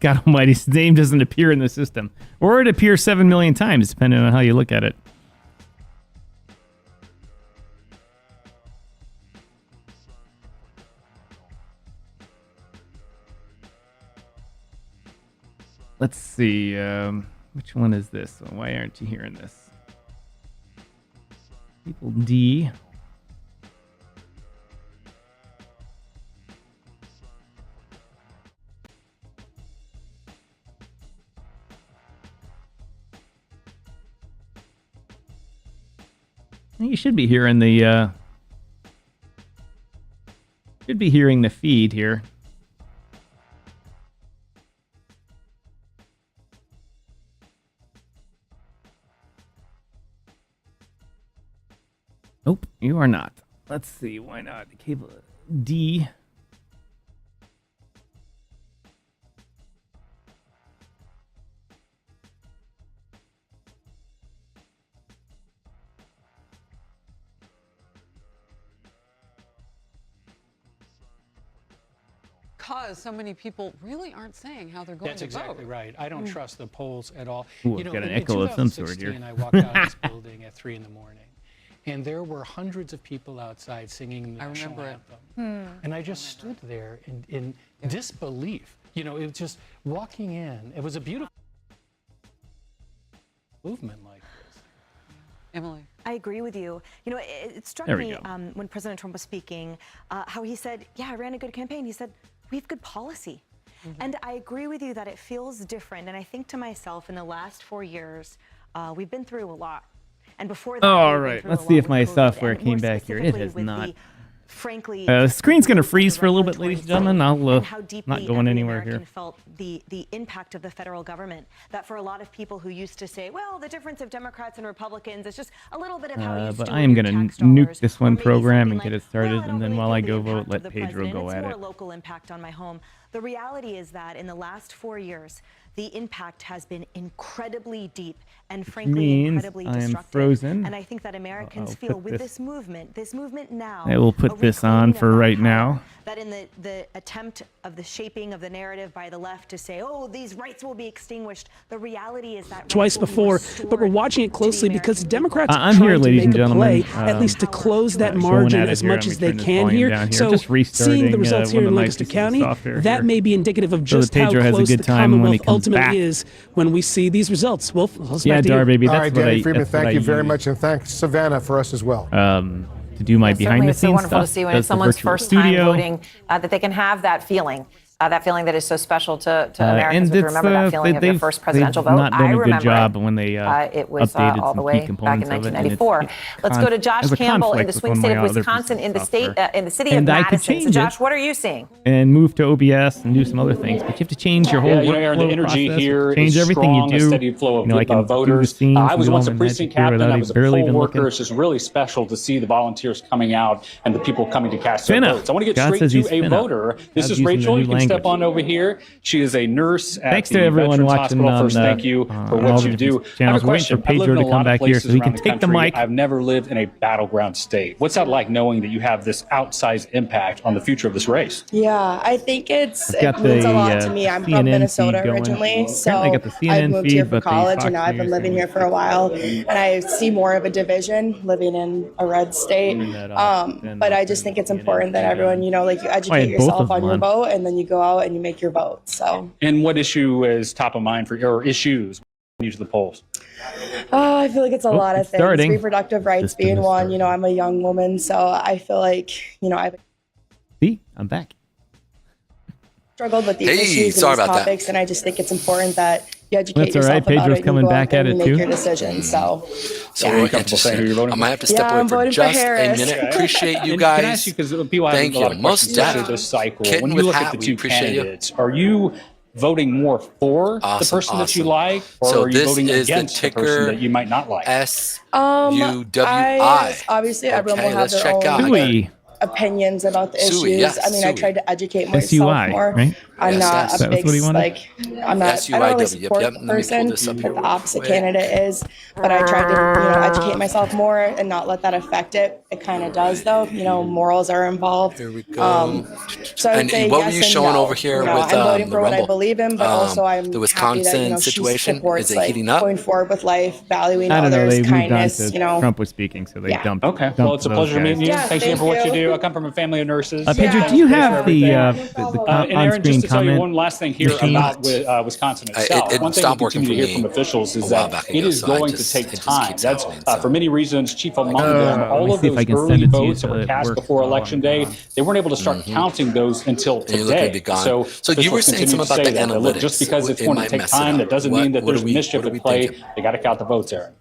God almighty, his name doesn't appear in the system. Or it appears 7 million times, depending on how you look at it. Let's see. Which one is this? Why aren't you hearing this? People D. You should be hearing the feed here. Nope, you are not. Let's see, why not? Cable D. Because so many people really aren't saying how they're going to vote. That's exactly right. I don't trust the polls at all. Ooh, I've got an echo of some sort here. I walked out of this building at 3 in the morning, and there were hundreds of people outside singing the national anthem. And I just stood there in disbelief. You know, it was just walking in. It was a beautiful movement like this. Emily. I agree with you. You know, it struck me when President Trump was speaking, how he said, yeah, I ran a good campaign. He said, we have good policy. And I agree with you that it feels different. And I think to myself, in the last 4 years, we've been through a lot. And before that, all right, let's see if my software came back here. It has not. Frankly, the screen's going to freeze for a little bit, ladies and gentlemen. I'll not going anywhere here. Felt the impact of the federal government. That for a lot of people who used to say, well, the difference of Democrats and Republicans is just a little bit of how you but I am going to nuke this one program and get it started, and then while I go vote, let Pedro go at it. It's more local impact on my home. The reality is that in the last 4 years, the impact has been incredibly deep and frankly incredibly destructive. Frozen. And I think that Americans feel with this movement now. I will put this on for right now. That in the attempt of the shaping of the narrative by the left to say, oh, these rights will be extinguished. The reality is that twice before, but we're watching it closely because Democrats I'm here, ladies and gentlemen. At least to close that margin as much as they can here. So seeing the results here in Lancaster County, that may be indicative of just how close the Commonwealth ultimately is when we see these results. Wolf, yeah, Dar, baby. All right, Danny Freeman, thank you very much, and thanks Savannah for us as well. to do my behind the It's so scenes wonderful stuff. to see when does it's the someone's virtual first time studio. voting, that they can have that feeling that is so special to Americans. And To remember that feeling of your first presidential they've vote. not done I a good remember job when they it was updated all some the key way back components in of it. 1994. Let's go to Josh Campbell in the swing state of Wisconsin, in the city of Madison. So, Josh, what are you seeing? And move to OBS and do some other things, but you have to change your whole Aaron, the workflow energy process, here change is everything strong, you do. a steady flow of I can voters. do the scenes I was and do once all a my precinct magic here captain. I without was a barely poll even worker. looking. It's just really special to see the volunteers coming out and the people coming to cast their Finna. votes. I want to get God straight says to he's a finna. voter. This God's is using the Rachel. new You can step language. on over here. She is a nurse at Thanks the to everyone Veterans watching Hospital. on First, thank you for all what the you do. different I have channels. a We're waiting question. for I've lived Pedro in to a come lot of back here places so he around can the take the country. mic. I've never lived in a battleground state. What's that like knowing that you have this outsized impact on the future of this race? Yeah, I think it got means a the, lot to me. I'm from CNN Minnesota feed going. originally, so Apparently I got the I CNN moved feed, here for but the college, Fox and now I've been News living thing here for a while, and I see more of a division living in a red state. But I just think it's important that everyone, like you educate yourself on your vote, and then you go out and you make your vote. So. And what issue is top of mind for your issues when you to the polls? Oh, I feel like it's a lot of things. starting. Reproductive rights being one. I'm a young woman, so I feel like I've See, I'm back. struggled with these issues and these topics, and I just think it's important that you educate That's all yourself right. about Pedro's it and coming you go back out there at and it you too. make your decision. So So interesting. I might have to step away I'm for voting for just a Harris. minute. Appreciate you And can I guys. ask you, because people have Thank a lot you. of Most questions after deaf. this cycle. Kitten When you with look hat, at the we two appreciate you. candidates, are you voting more for the person that you like, or So are you this voting is the against the person ticker that you might not like? SUWI. Obviously, everyone will have let's their check out. own opinions about the Sui, issues. yes, I mean, I Sui. tried to educate myself SUI, more. right? I'm Yes, not yes. a That was big what he wanted? I'm not. I don't really SUIW. support Yep. the Let me pull person this up that here the real opposite quick. candidate is, but I tried to educate myself more and not let that affect it. It kind of does though. Morals are involved. Here we go. So I would And say what yes were you and showing no. over here with I'm voting the for what I Rumble? believe in, but also I'm the happy Wisconsin that she situation? supports Is it heating up? going forward with life, valuing I don't know. others, They moved on kindness. to Trump was speaking, so they Yeah. dumped. Okay. dumped Well, it's a those pleasure guys. meeting you. Yeah, Thanks again thank for what you you. do. I come from a family of nurses. Pedro, Yeah. do you Thanks for have the everything. And Aaron, on-screen just to tell you comment? one last thing here machine? about Wisconsin itself. it One thing we stopped working continue to for hear from me officials is a while that back it ago, is so I going just- to take it just time. keeps That's happening, so. for many reasons. Chief among them, let all me of see if I those can early send it to you votes that so were it cast works before while Election I'm Day, gone. they weren't able to start counting those until And you're looking to today. be gone. So So you were officials saying continue something to about say the that. Look, just analytics. because it's It going to might take mess it time, up. that doesn't What- mean that what there's are we- mischief what are at we play. thinking? They got to count the votes, Aaron.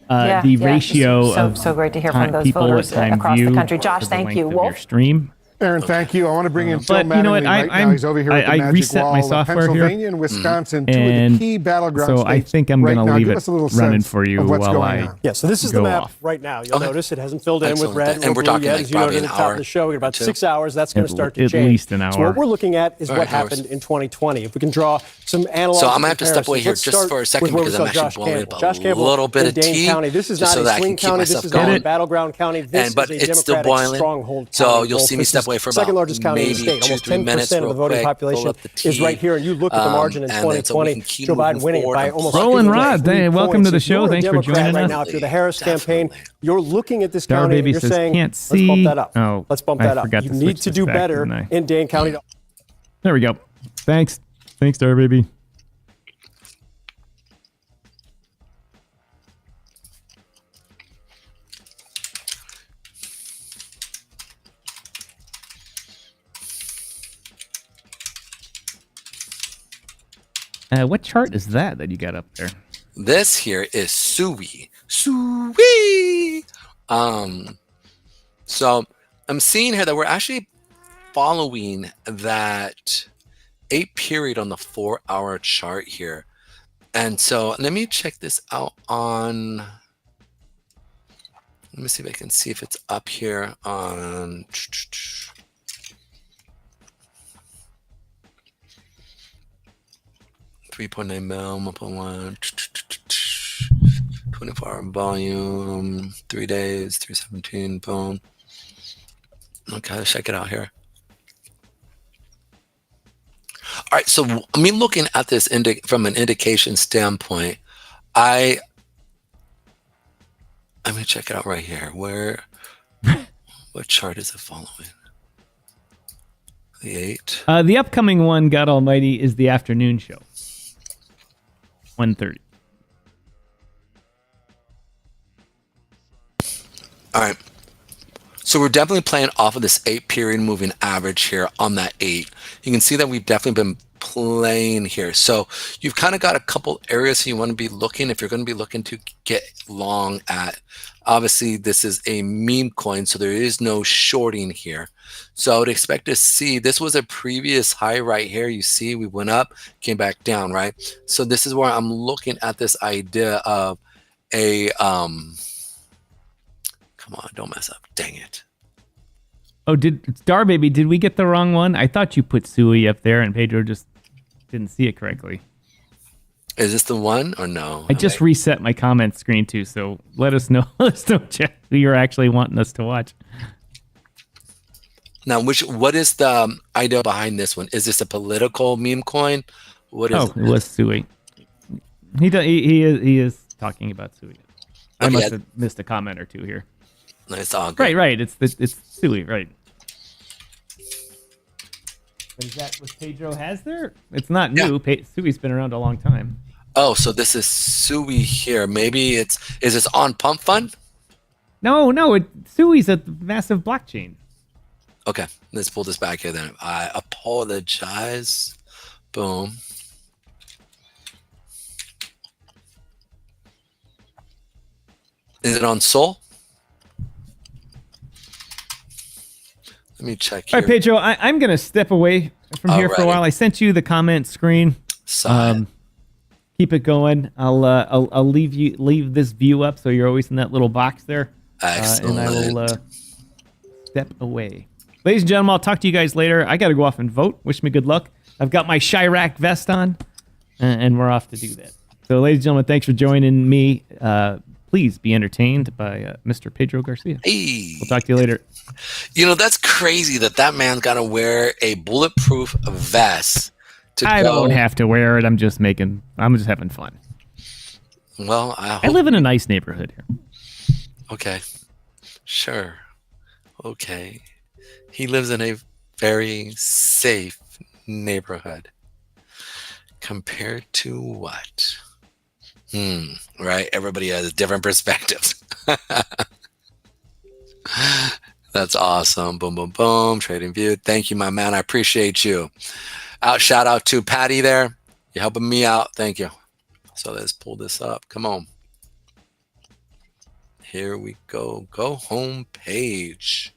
The ratio of so great to hear from those people voters at time across the view country. Josh, to the thank length you. of Wolf? your stream. Aaron, thank you. I want to bring in Phil But you know what? Mattingly right now. He's over here at the I Magic reset Wall my of software here. Pennsylvania and Wisconsin, two of And the key battleground so states. I think I'm right going to now. leave Give it us a little running sense for you of what's while going I on. Yeah, so this is the go map off. right now. You'll Okay. notice it hasn't filled in with Excellent. red And or we're blue talking yet. like As you noted probably at the an top hour of the show, we got about or two. 6 hours. That's going to start to At change. least an hour. So what we're looking at is All what right, hours. happened in 2020. If we can draw some analog So I'm gonna have to step away here comparisons. just Let's for a start second with where we because saw I'm actually Josh blowing Campbell. up Josh a Campbell little bit in of Dane tea County. This is just not so a that I can swing keep county. myself This is not going. a battleground county. This But is a it's still Democratic boiling. stronghold So county. you'll see me This step is away for second about largest county in the maybe state. 2-3 Almost 10% minutes of the real voting quick, population pull up the is tea. right here. And you look at the margin in And then so we 2020. can keep Joe Biden moving winning forward. by I'm almost Roland 53 Rod, hey, welcome to the points. If show. you're a Thanks for Democrat joining right us. now through the Harris campaign, you're looking at this Dar county and Baby you're says, saying, "Can't let's bump see." that up. Oh, Let's bump I that up. forgot You to need switch to this do back, better didn't I? in Dane County. There we go. Thanks, Dar Baby. What chart is that you got up there? This here is Sui. Sui. So I'm seeing here that we're actually following that 8 period on the 4-hour chart here. And so let me check this out on, let me see if I can see if it's up here on 3.9 mil, 1.1, 24-hour volume, 3 days, 317, boom. Okay, let's check it out here. All right, so me looking at this from an indication standpoint, I'm gonna check it out right here. What chart is it following? The 8. The upcoming one, God Almighty, is the afternoon show. 1:30. All right. So we're definitely playing off of this 8 period moving average here on that 8. You can see that we've definitely been playing here. So you've kind of got a couple areas you want to be looking if you're going to be looking to get long at. Obviously, this is a meme coin, so there is no shorting here. So I would expect to see, this was a previous high right here. You see we went up, came back down, right? So this is where I'm looking at this idea of a, come on, don't mess up. Dang it. Oh, Star Baby, did we get the wrong one? I thought you put Sui up there and Pedro just didn't see it correctly. Is this the one or no? I just reset my comment screen too, so let us know. Let us know who you're actually wanting us to watch. Now, what is the idea behind this one? Is this a political meme coin? What is it? It was Sui. He is talking about Sui. I must have missed a comment or two here. It's all good. Right. It's Sui, right. But is that what Pedro has there? It's not new. Sui's been around a long time. Oh, so this is Sui here. Maybe is this on Pump Fund? No, Sui's a massive blockchain. Okay, let's pull this back here then. I apologize. Boom. Is it on Sol? Let me check here. All right, Pedro, I'm going to step away from here for a while. I sent you the comment screen. Keep it going. I'll leave this view up so you're always in that little box there. Excellent. And I will step away. Ladies and gentlemen, I'll talk to you guys later. I got to go off and vote. Wish me good luck. I've got my Chirac vest on, and we're off to do that. So, ladies and gentlemen, thanks for joining me. Please be entertained by Mr. Pedro Garcia. Hey. We'll talk to you later. You know, that's crazy that man's got to wear a bulletproof vest to I don't have to wear it. I'm just having fun. Well, I live in a nice neighborhood here. Okay. Sure. Okay. He lives in a very safe neighborhood. Compared to what? Right? Everybody has different perspectives. That's awesome. Boom, boom, boom. Trading View. Thank you, my man. I appreciate you. Shout out to Patty there. You're helping me out. Thank you. So let's pull this up. Come on. Here we go. Go home page.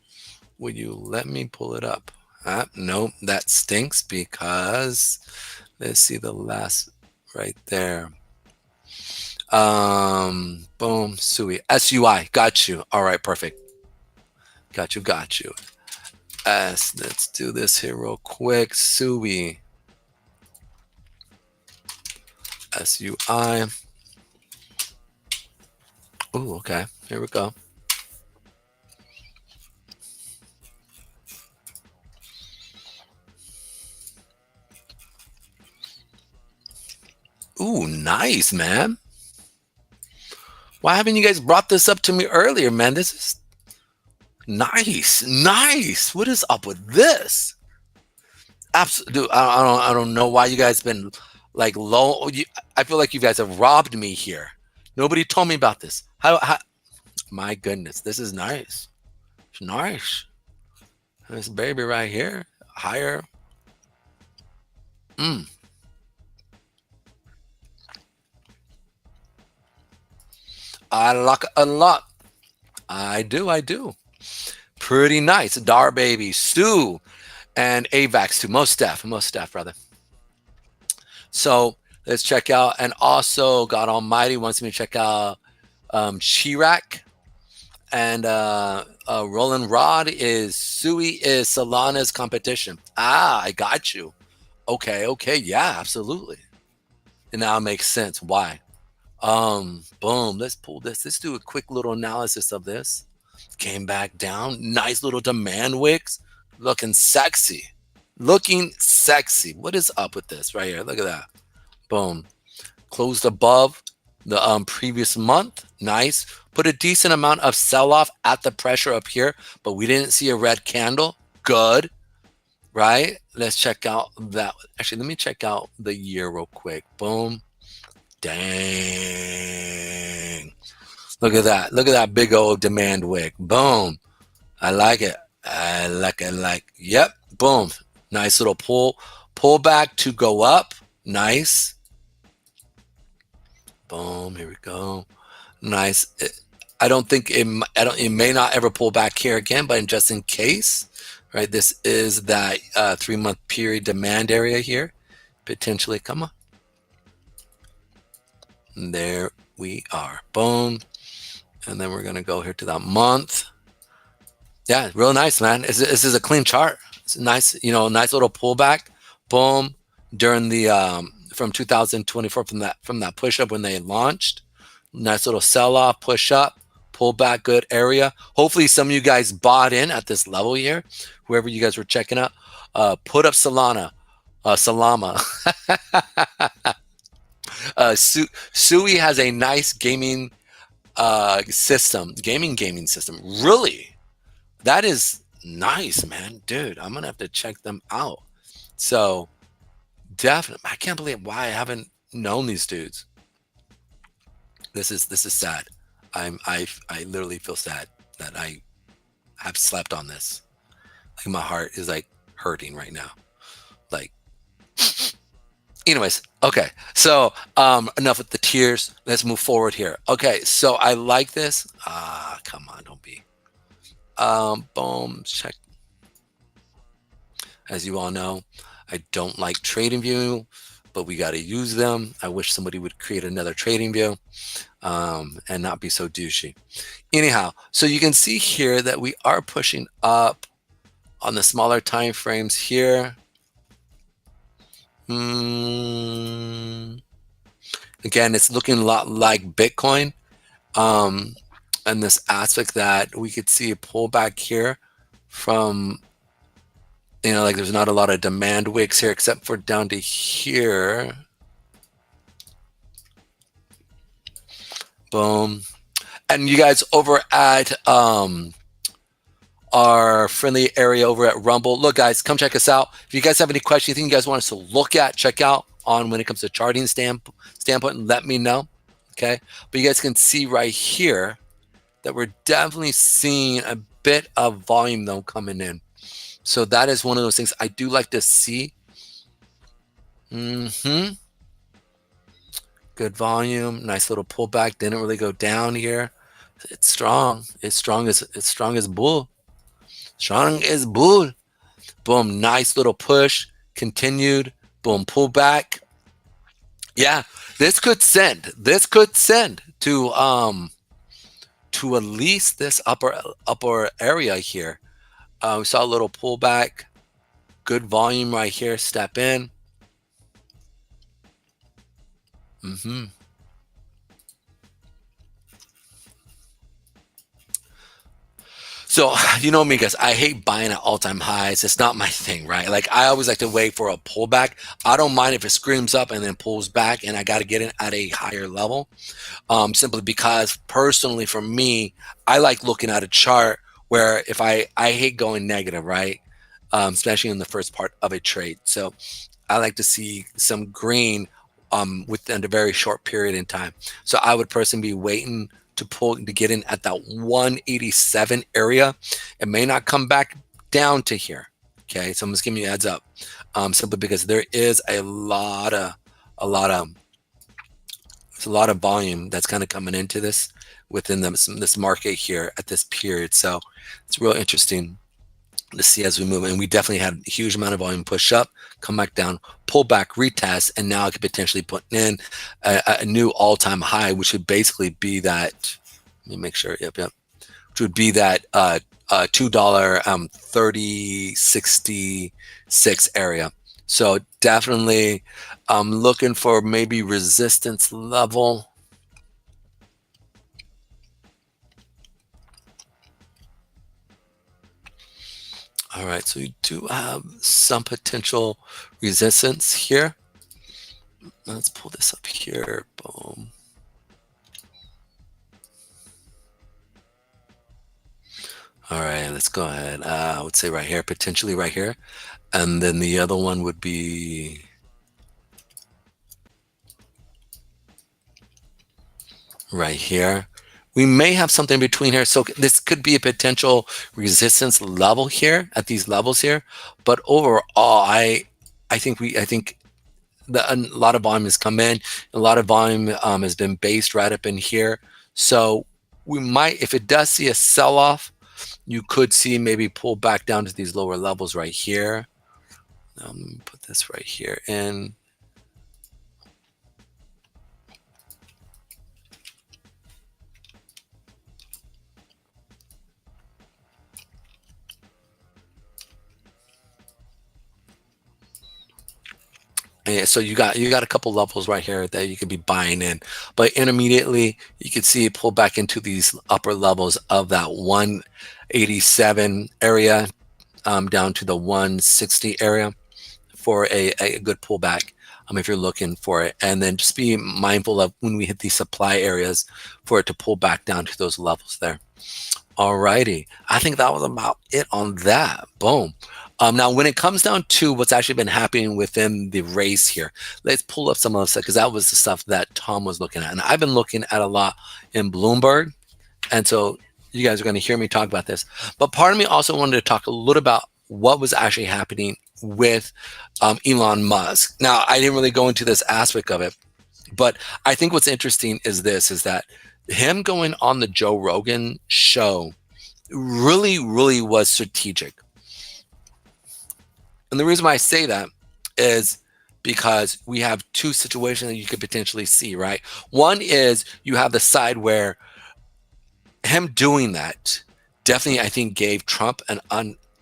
Will you let me pull it up? Nope, that stinks because let's see the last right there. Boom, Sui. SUI. Got you. All right, perfect. Got you. Let's do this here real quick. Sui. SUI. Oh, okay. Here we go. Ooh, nice, man. Why haven't you guys brought this up to me earlier, man? This is nice. What is up with this? Absolutely, I don't know why you guys been like low. I feel like you guys have robbed me here. Nobody told me about this. How my goodness, this is nice. It's nice. This baby right here, higher. I like a lot. I do. Pretty nice. Dar Baby, Stu, and AVAX too. Most staff, brother. So let's check out. And also, God Almighty wants me to check out Chirac. And Roland Rod is Sui is Solana's competition. I got you. Okay. Yeah, absolutely. And now it makes sense. Why? Boom. Let's pull this. Let's do a quick little analysis of this. Came back down. Nice little demand wicks. Looking sexy. What is up with this right here? Look at that. Boom. Closed above the previous month. Nice. Put a decent amount of sell-off at the pressure up here, but we didn't see a red candle. Good. Right? Let's check out that. Actually, let me check out the year real quick. Boom. Dang. Look at that. Look at that big old demand wick. Boom. I like it. I like it. Yep. Boom. Nice little pull back to go up. Nice. Boom. Here we go. Nice. I don't think it may not ever pull back here again, but just in case, right? This is that 3-month period demand area here. Potentially, come on. And there we are. Boom. And then we're going to go here to that month. Yeah, real nice, man. This is a clean chart. It's a nice, nice little pullback. Boom. During the from 2024 from that push up when they launched. Nice little sell off, push up, pull back, good area. Hopefully some of you guys bought in at this level here. Whoever you guys were checking out, put up Salama. Sui has a nice gaming system, gaming system. Really, that is nice, man, dude. I'm gonna have to check them out. So definitely, I can't believe why I haven't known these dudes. This is sad. I literally feel sad that I have slept on this. Like my heart is like hurting right now. Like, anyways, okay. So enough with the tears. Let's move forward here. Okay, so I like this. Come on, don't be. Boom, check. As you all know, I don't like TradingView, but we got to use them. I wish somebody would create another TradingView and not be so douchey. Anyhow, so you can see here that we are pushing up on the smaller time frames here. Again, it's looking a lot like Bitcoin. And this aspect that we could see a pullback here from, like there's not a lot of demand wicks here except for down to here. Boom. And you guys over at our friendly area over at Rumble, look guys, come check us out. If you guys have any questions, you think you guys want us to look at, check out on when it comes to charting standpoint, let me know. Okay, but you guys can see right here that we're definitely seeing a bit of volume though coming in. So that is one of those things I do like to see. Good volume, nice little pullback. Didn't really go down here. It's strong. It's strong as bull. Strong as bull. Boom, nice little push. Continued. Boom, pullback. Yeah, this could send. This could send to at least this upper area here. We saw a little pullback. Good volume right here. Step in. So, you know me, guys, I hate buying at all-time highs. It's not my thing, right? Like, I always like to wait for a pullback. I don't mind if it screams up and then pulls back and I got to get in at a higher level. Simply because, personally, for me, I like looking at a chart where if I hate going negative, right? Especially in the first part of a trade. So, I like to see some green within a very short period in time. So, I would personally be waiting to get in at that 187 area. It may not come back down to here. Okay, so I'm just giving you a heads up, simply because there is a lot of volume that's kind of coming into this within this market here at this period. So it's real interesting to see as we move. And we definitely had a huge amount of volume push up, come back down, pull back, retest, and now I could potentially put in a new all-time high, which would basically be that, let me make sure, yep, which would be that $2 30.66 area. So definitely looking for maybe resistance level. All right, so you do have some potential resistance here. Let's pull this up here. Boom. All right, let's go ahead. I would say right here, potentially right here. And then the other one would be right here, we may have something between here. So this could be a potential resistance level here at these levels here. But overall, I think a lot of volume has come in. A lot of volume has been based right up in here. So we might, if it does see a sell-off, you could see maybe pull back down to these lower levels right here. Let me put this right here in. And so you got a couple levels right here that you could be buying in, but intermediately you could see it pull back into these upper levels of that 187 area down to the 160 area for a good pullback if you're looking for it. And then just be mindful of when we hit these supply areas for it to pull back down to those levels there. Alrighty, I think that was about it on that. Boom. Now, when it comes down to what's actually been happening within the race here, let's pull up some of the stuff, because that was the stuff that Tom was looking at. And I've been looking at a lot in Bloomberg. And so you guys are going to hear me talk about this. But part of me also wanted to talk a little about what was actually happening with Elon Musk. Now, I didn't really go into this aspect of it, but I think what's interesting is that him going on the Joe Rogan show really, really was strategic. And the reason why I say that is because we have two situations that you could potentially see, right? One is you have the side where him doing that definitely, I think, gave Trump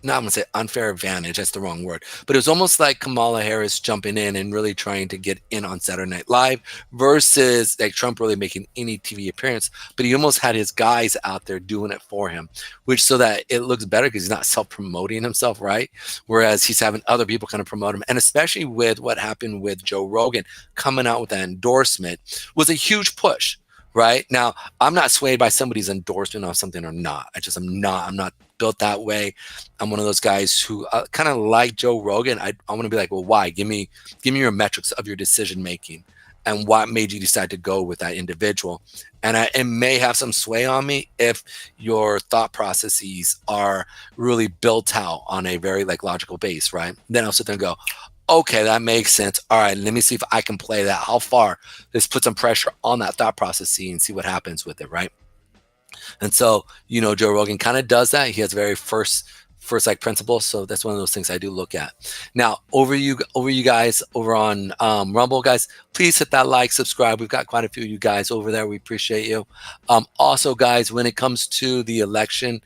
I'm going to say unfair advantage. That's the wrong word. But it was almost like Kamala Harris jumping in and really trying to get in on Saturday Night Live versus like Trump really making any TV appearance. But he almost had his guys out there doing it for him, which so that it looks better because he's not self-promoting himself, right? Whereas he's having other people kind of promote him. And especially with what happened with Joe Rogan coming out with that endorsement was a huge push. Right now, I'm not swayed by somebody's endorsement of something or not. I'm not built that way. I'm one of those guys who kind of like Joe Rogan. I want to be like, well, why? Give me your metrics of your decision making and what made you decide to go with that individual. And it may have some sway on me if your thought processes are really built out on a very logical base, right? Then I'll sit there and go, okay, that makes sense. All right, let me see if I can play that. How far? Let's put some pressure on that thought process and see what happens with it, right? And so, Joe Rogan kind of does that. He has very first principles. So that's one of those things I do look at. Now, over you guys over on Rumble, guys, please hit that like, subscribe. We've got quite a few of you guys over there. We appreciate you. Also, guys, when it comes to the election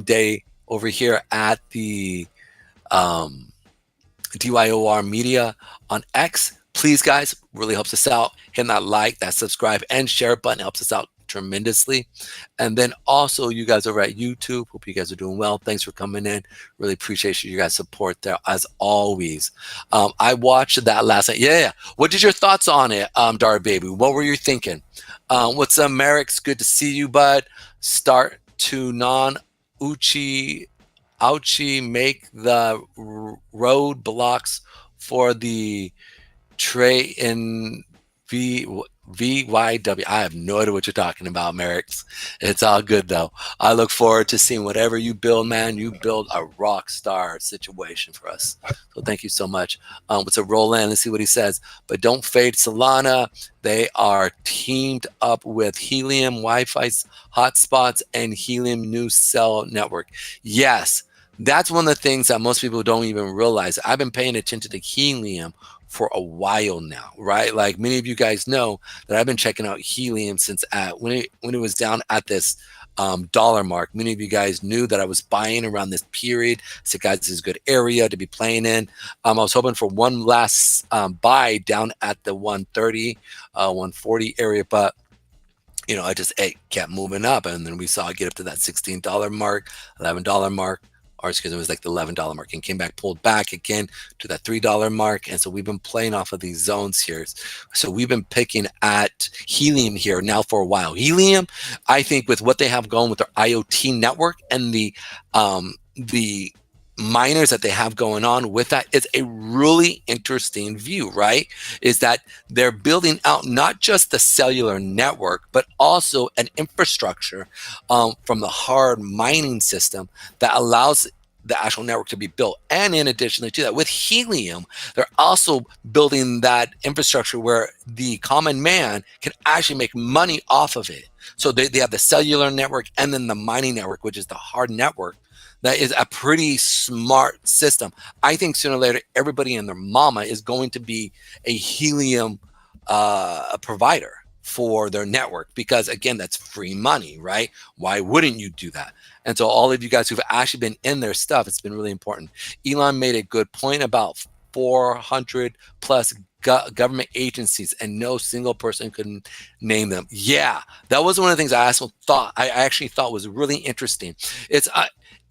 day over here at the DYOR Media on X, please, guys, really helps us out. Hit that like, that subscribe, and share button helps us out tremendously. And then also you guys over at YouTube, hope you guys are doing well. Thanks for coming in. Really appreciate you guys' support there as always. I watched that last night. Yeah. What is your thoughts on it, Dar Baby? What were you thinking? What's up, Merrick's? Good to see you, bud. Start to non-Uchi Ouchie make the road blocks for the tray in VYW. I have no idea what you're talking about, Merrick's. It's all good, though. I look forward to seeing whatever you build, man. You build a rock star situation for us. So thank you so much. What's a Roland? Let's see what he says. But don't fade Solana. They are teamed up with Helium Wi-Fi hotspots and Helium new cell network. Yes. That's one of the things that most people don't even realize. I've been paying attention to Helium for a while now, right? Like many of you guys know that I've been checking out Helium since when it was down at this dollar mark. Many of you guys knew that I was buying around this period. I said, guys, this is a good area to be playing in. I was hoping for one last buy down at the 130, 140 area, but it kept moving up, and then we saw it get up to that $16 mark, $11 mark. Or excuse me, it was like the $11 mark, and came back, pulled back again to that $3 mark. And so we've been playing off of these zones here. So we've been picking at Helium here now for a while. Helium, I think with what they have going with their IoT network and the miners that they have going on with that is a really interesting view, right? Is that they're building out not just the cellular network, but also an infrastructure from the hard mining system that allows the actual network to be built. And in addition to that, with helium, they're also building that infrastructure where the common man can actually make money off of it. So they have the cellular network and then the mining network, which is the hard network. That is a pretty smart system. I think sooner or later, everybody and their mama is going to be a helium provider for their network, because again, that's free money, right? Why wouldn't you do that? And so all of you guys who've actually been in their stuff, it's been really important. Elon made a good point about 400 plus government agencies, and no single person could name them. Yeah, that was one of the things I actually thought was really interesting. It's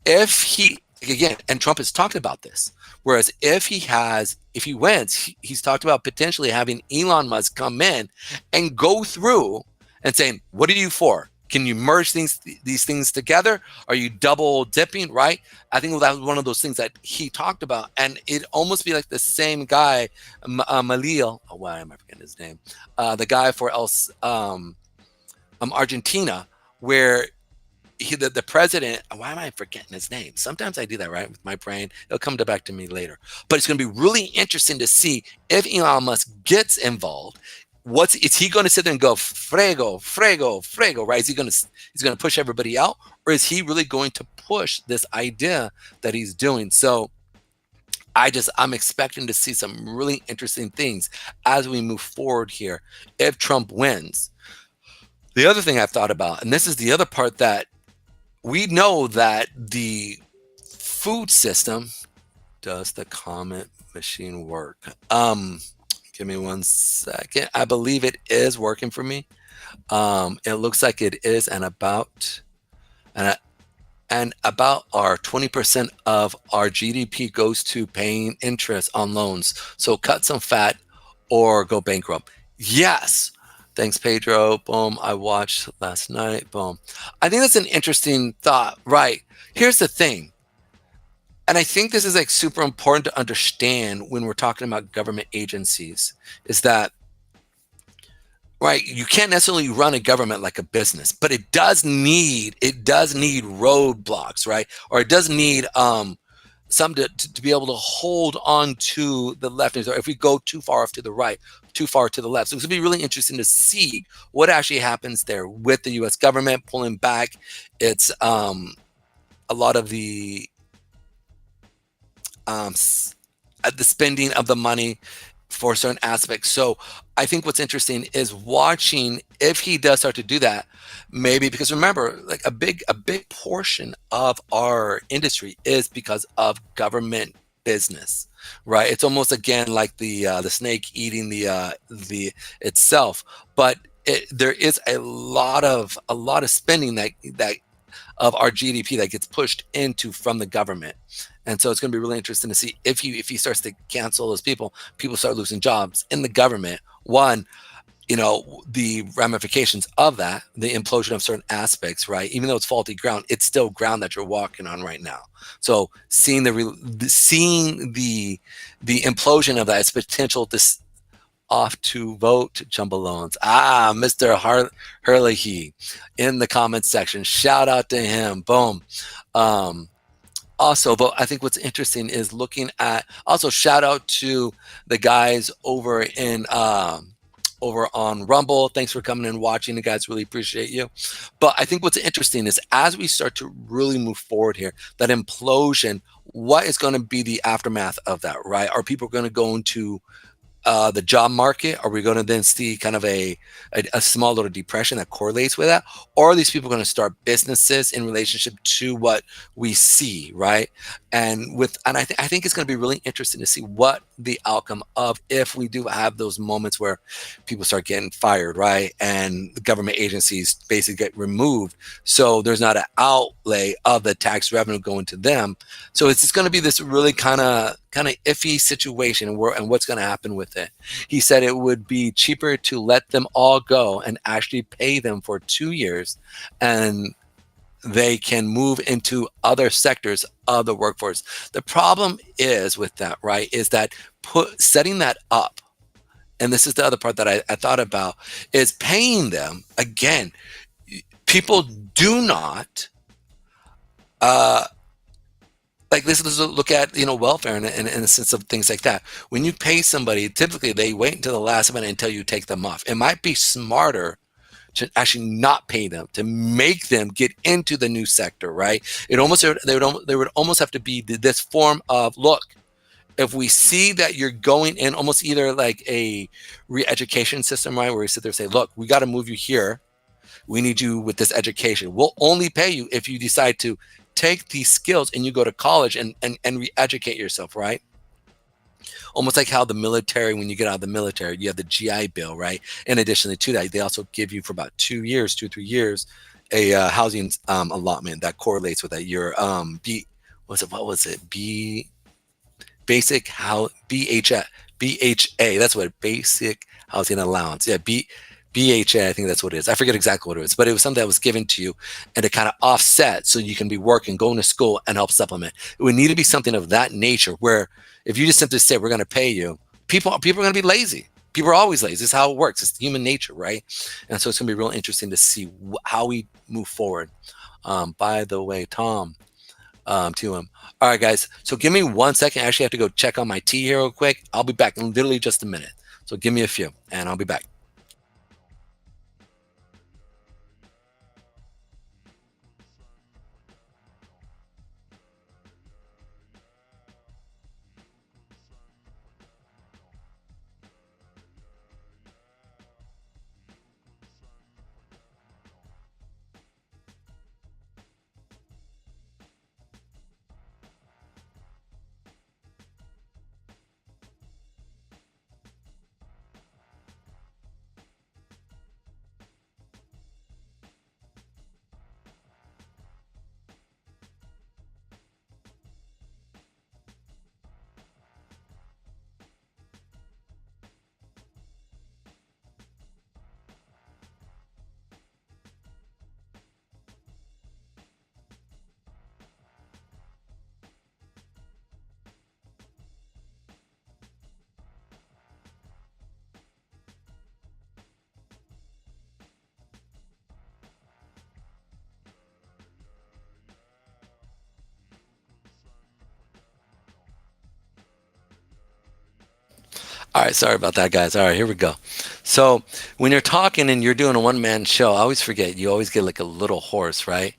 if he, again, and Trump has talked about this, whereas if he wins, he's talked about potentially having Elon Musk come in and go through and saying, what are you for? Can you merge these things together? Are you double dipping, right? I think that was one of those things that he talked about. And it almost be like the same guy, Malil, why am I forgetting his name? The guy for Argentina, where the president, why am I forgetting his name? Sometimes I do that, right, with my brain. It'll come back to me later. But it's going to be really interesting to see if Elon Musk gets involved. Is he going to sit there and go frego, right? Is he's going to push everybody out, or is he really going to push this idea that he's doing? So I'm expecting to see some really interesting things as we move forward here if Trump wins. The other thing I've thought about, and this is the other part, that we know that the food system, does the comment machine work? Give me 1 second. I believe it is working for me. It looks like it is, and about our 20% of our GDP goes to paying interest on loans. So cut some fat or go bankrupt. Yes. Thanks, Pedro. Boom. I watched last night. Boom. I think that's an interesting thought. Right. Here's the thing. And I think this is like super important to understand when we're talking about government agencies, is that, right, you can't necessarily run a government like a business, but it does need roadblocks, right? Or it does need some to be able to hold on to the left, or if we go too far off to the right, too far to the left. So it's gonna be really interesting to see what actually happens there with the US government pulling back. It's a lot of the spending of the money for certain aspects. So I think what's interesting is watching if he does start to do that, maybe, because remember, like a big portion of our industry is because of government business, right? It's almost again like the snake eating the itself, but there is a lot of spending that of our GDP that gets pushed into from the government. And so it's going to be really interesting to see if he starts to cancel those people start losing jobs in the government. One, the ramifications of that, the implosion of certain aspects, right? Even though it's faulty ground, it's still ground that you're walking on right now. So seeing the implosion of that, its potential off to vote jumbalones. Mr. Hurley in the comments section. Shout out to him. Boom. Also, but I think what's interesting is looking at, also shout out to the guys over on Rumble. Thanks for coming and watching. The guys, really appreciate you. But I think what's interesting is as we start to really move forward here, that implosion, what is going to be the aftermath of that, right? Are people going to go into the job market? Are we going to then see kind of a small little depression that correlates with that? Or are these people going to start businesses in relationship to what we see, right? And I think it's going to be really interesting to see what the outcome of if we do have those moments where people start getting fired, right? And the government agencies basically get removed. So there's not an outlay of the tax revenue going to them. So it's just going to be this really kind of iffy situation, and what's going to happen with it. He said it would be cheaper to let them all go and actually pay them for 2 years and they can move into other sectors of the workforce. The problem is with that, right, is that setting that up, and this is the other part that I thought about, is paying them. Again, people do not, like this is look at, welfare in the sense of things like that. When you pay somebody, typically they wait until the last minute until you take them off. It might be smarter to actually not pay them, to make them get into the new sector, right? There would almost have to be this form of, look, if we see that you're going in almost either like a re-education system, right, where we sit there and say, look, we got to move you here. We need you with this education. We'll only pay you if you decide to take these skills and you go to college and re-educate yourself, right? Almost like how the military, when you get out of the military, you have the GI Bill, right? In addition to that, they also give you for about 3 years, a housing allotment that correlates with that. Your BHA. That's what, basic housing allowance. Yeah, BHA, I think that's what it is. I forget exactly what it is, but it was something that was given to you and to kind of offset so you can be working, going to school, and help supplement. It would need to be something of that nature where if you just simply say, we're going to pay you, people are going to be lazy. People are always lazy. It's how it works. It's human nature, right? And so it's going to be real interesting to see how we move forward. By the way, Tom, to him. All right, guys. So give me 1 second. I actually have to go check on my tea here real quick. I'll be back in literally just a minute. So give me a few and I'll be back. All right, sorry about that, guys. All right, here we go. So when you're talking and you're doing a one-man show, I always forget, you always get like a little hoarse, right?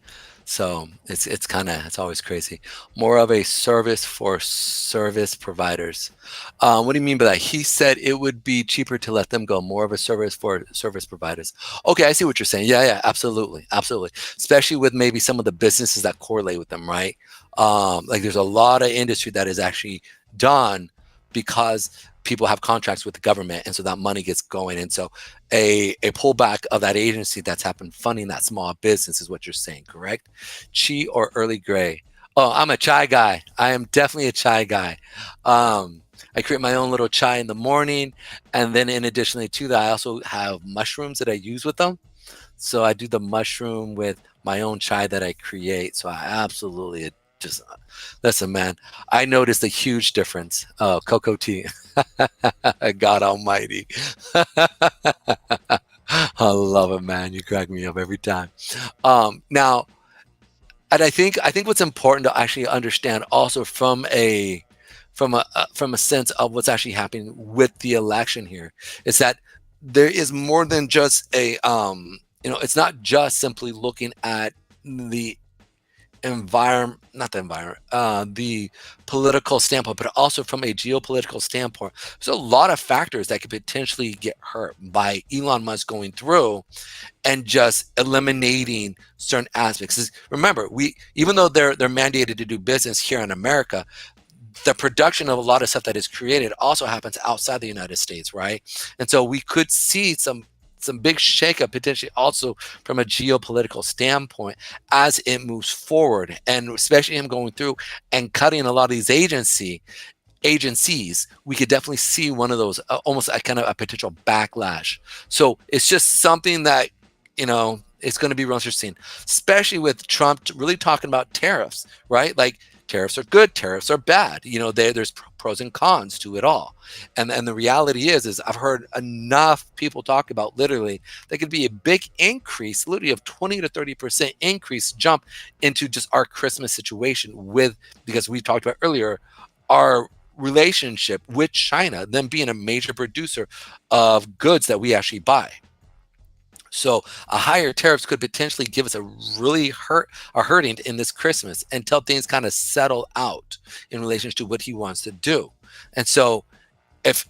So it's always crazy. More of a service for service providers. What do you mean by that? He said it would be cheaper to let them go. More of a service for service providers. Okay, I see what you're saying. Yeah, absolutely. Especially with maybe some of the businesses that correlate with them, right? Like there's a lot of industry that is actually done because people have contracts with the government, and so that money gets going. And so a pullback of that agency that's happened funding that small business is what you're saying, correct? Chi or early gray? Oh, I'm a chai guy. I am definitely a chai guy. I create my own little chai in the morning, and then in addition to that, I also have mushrooms that I use with them. So I do the mushroom with my own chai that I create. So I absolutely just, listen, man, I noticed a huge difference. Oh, cocoa tea. God almighty. I love it, man. You crack me up every time. Now, and I think what's important to actually understand also from a sense of what's actually happening with the election here is that there is more than just a it's not just simply looking at the the political standpoint, but also from a geopolitical standpoint. There's a lot of factors that could potentially get hurt by Elon Musk going through and just eliminating certain aspects. 'Cause remember, even though they're mandated to do business here in America, the production of a lot of stuff that is created also happens outside the United States, right? And so we could see some big shakeup potentially also from a geopolitical standpoint as it moves forward, and especially him going through and cutting a lot of these agencies. We could definitely see one of those almost a kind of a potential backlash. So it's just something that it's going to be real interesting, especially with Trump really talking about tariffs, right? Like tariffs are good, tariffs are bad. There's pros and cons to it all. And the reality is I've heard enough people talk about literally there could be a big increase, literally of 20 to 30% increase jump into just our Christmas situation because we talked about earlier, our relationship with China, them being a major producer of goods that we actually buy. So a higher tariffs could potentially give us a hurting in this Christmas until things kind of settle out in relation to what he wants to do. And so if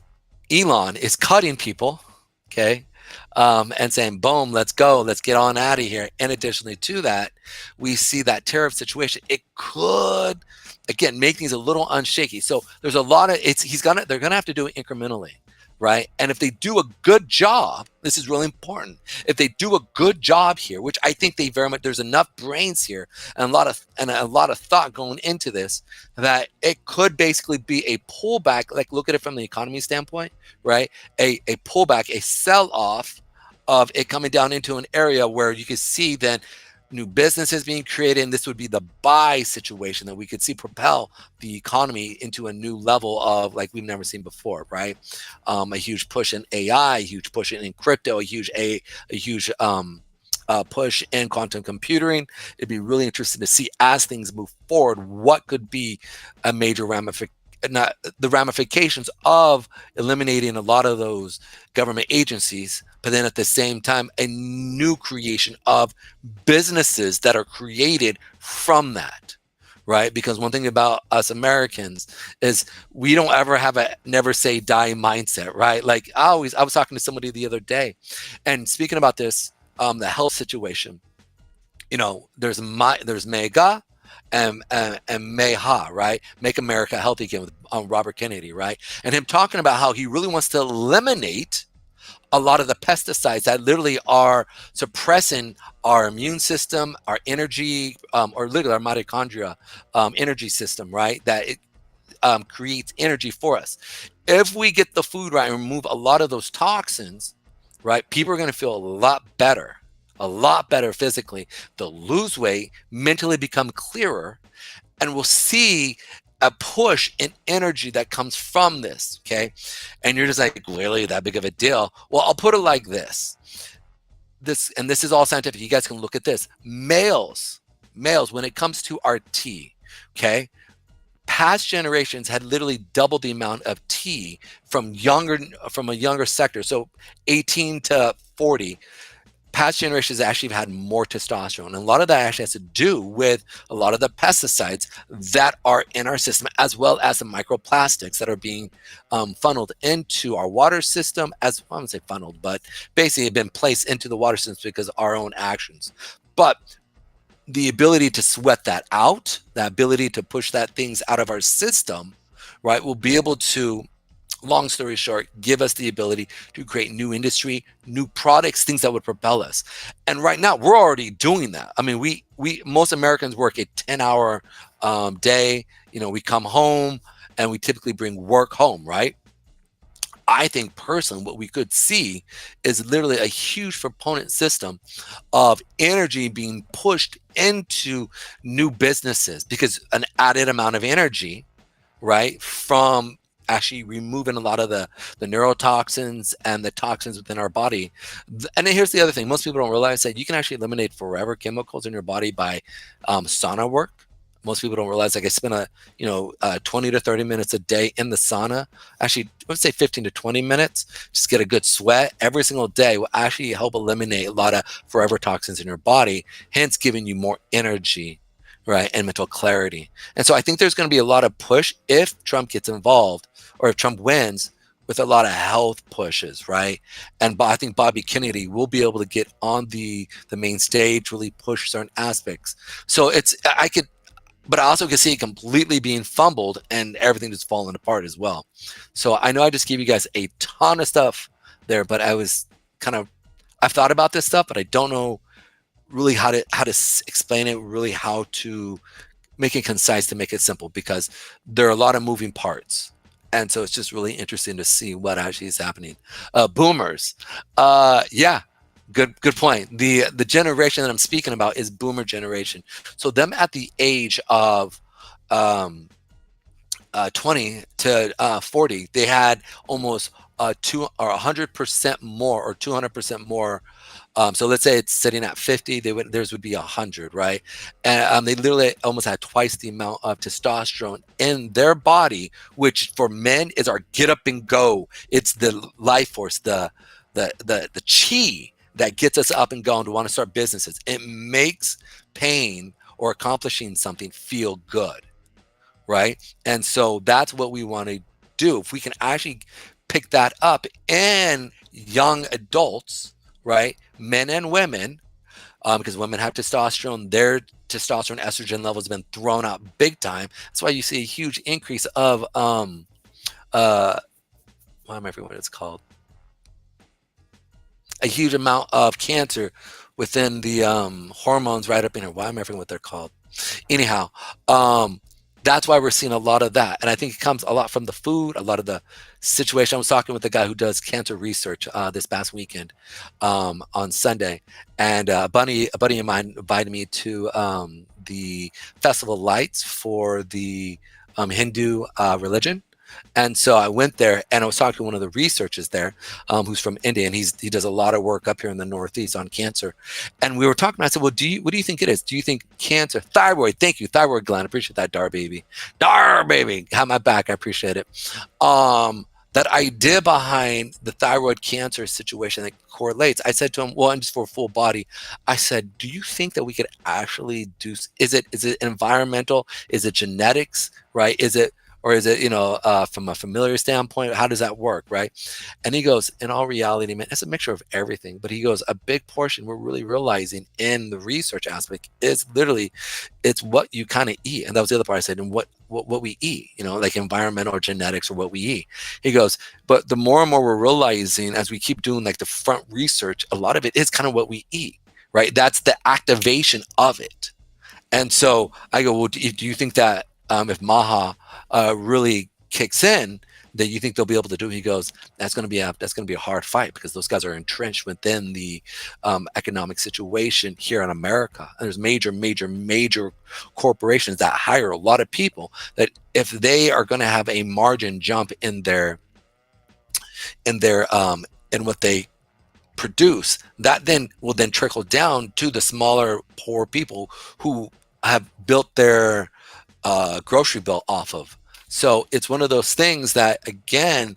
Elon is cutting people, okay, and saying, boom, let's go, let's get on out of here. And additionally to that, we see that tariff situation. It could, again, make things a little unshaky. So there's a lot of, they're going to have to do it incrementally. Right. And if they do a good job, this is really important. If they do a good job here, which I think they very much, there's enough brains here and a lot of thought going into this, that it could basically be a pullback. Like look at it from the economy standpoint, right? A pullback, a sell off of it coming down into an area where you can see then new businesses being created, and this would be the buy situation that we could see propel the economy into a new level of like we've never seen before, right? A huge push in AI, a huge push in crypto, a huge push in quantum computing. It'd be really interesting to see as things move forward what could be a major the ramifications of eliminating a lot of those government agencies, but then at the same time, a new creation of businesses that are created from that, right? Because one thing about us Americans is we don't ever have a never say die mindset, right? Like I was talking to somebody the other day and speaking about this, the health situation, there's MEGA, and MEHA, right? Make America Healthy Again with Robert Kennedy, right? And him talking about how he really wants to eliminate a lot of the pesticides that literally are suppressing our immune system, our energy, or literally our mitochondria energy system, right? That it creates energy for us. If we get the food right and remove a lot of those toxins, right, people are going to feel a lot better physically. They'll lose weight, mentally become clearer, and we'll see a push in energy that comes from this, okay? And you're just like, really, that big of a deal? Well, I'll put it like this. This is all scientific. You guys can look at this. Males, when it comes to our T, okay? Past generations had literally doubled the amount of T from a younger sector. So 18 to 40. Past generations actually have had more testosterone. And a lot of that actually has to do with a lot of the pesticides that are in our system, as well as the microplastics that are being funneled into our water system, I wouldn't say funneled, but basically have been placed into the water system because of our own actions. But the ability to sweat that out, the ability to push that things out of our system, right, will be able to, long story short, give us the ability to create new industry, new products, things that would propel us. And right now, we're already doing that. I mean, we most Americans work a 10-hour day. We come home and we typically bring work home, right? I think personally, what we could see is literally a huge proponent system of energy being pushed into new businesses, because an added amount of energy, right, from actually removing a lot of the neurotoxins and the toxins within our body. And then here's the other thing. Most people don't realize that you can actually eliminate forever chemicals in your body by sauna work. Most people don't realize, like I spend 20 to 30 minutes a day in the sauna. Actually, I would say 15 to 20 minutes. Just get a good sweat every single day will actually help eliminate a lot of forever toxins in your body, hence giving you more energy, right, and mental clarity. And so I think there's going to be a lot of push if Trump gets involved, or if Trump wins, with a lot of health pushes, right? And I think Bobby Kennedy will be able to get on the main stage, really push certain aspects. So but I also can see it completely being fumbled and everything just falling apart as well. So I know I just gave you guys a ton of stuff there, but I've thought about this stuff, but I don't know really how to explain it, really how to make it concise, to make it simple, because there are a lot of moving parts. And so it's just really interesting to see what actually is happening. Boomers. Yeah, Good point. The generation that I'm speaking about is boomer generation. So them at the age of 20 to 40, they had almost 100% more or 200% more. So let's say it's sitting at 50, theirs would be 100, right? And they literally almost had twice the amount of testosterone in their body, which for men is our get up and go. It's the life force, the chi that gets us up and going to want to start businesses. It makes pain or accomplishing something feel good, right? And so that's what we want to do. If we can actually pick that up in young adults, right, men and women, because women have testosterone, their testosterone estrogen levels have been thrown out big time. That's why you see a huge increase of why am I forgetting what it's called? A huge amount of cancer within the hormones right up in here. Why am I forgetting what they're called? Anyhow, that's why we're seeing a lot of that. And I think it comes a lot from the food, a lot of the situation. I was talking with a guy who does cancer research this past weekend on Sunday. And a buddy of mine invited me to the Festival of Lights for the Hindu religion. And so I went there and I was talking to one of the researchers there who's from India, and he does a lot of work up here in the Northeast on cancer. And we were talking, I said, well, what do you think it is? Do you think cancer, thyroid, thank you, thyroid gland, I appreciate that, Dar baby, have my back, I appreciate it. That idea behind the thyroid cancer situation that correlates, I said to him, well, I'm just for full body. I said, do you think that we could actually do, is it environmental? Is it genetics, right? Or is it, from a familiar standpoint, how does that work, right? And he goes, in all reality, man, it's a mixture of everything. But he goes, a big portion we're really realizing in the research aspect is literally, it's what you kind of eat. And that was the other part I said, and what we eat, like environmental or genetics or what we eat. He goes, but the more and more we're realizing as we keep doing like the front research, a lot of it is kind of what we eat, right? That's the activation of it. And so I go, well, do you think that if Maha really kicks in, that you think they'll be able to do it? He goes, that's going to be a hard fight because those guys are entrenched within the economic situation here in America. And there's major corporations that hire a lot of people that if they are going to have a margin jump in what they produce, that then will then trickle down to the smaller poor people who have built their grocery bill off of. So it's one of those things that, again,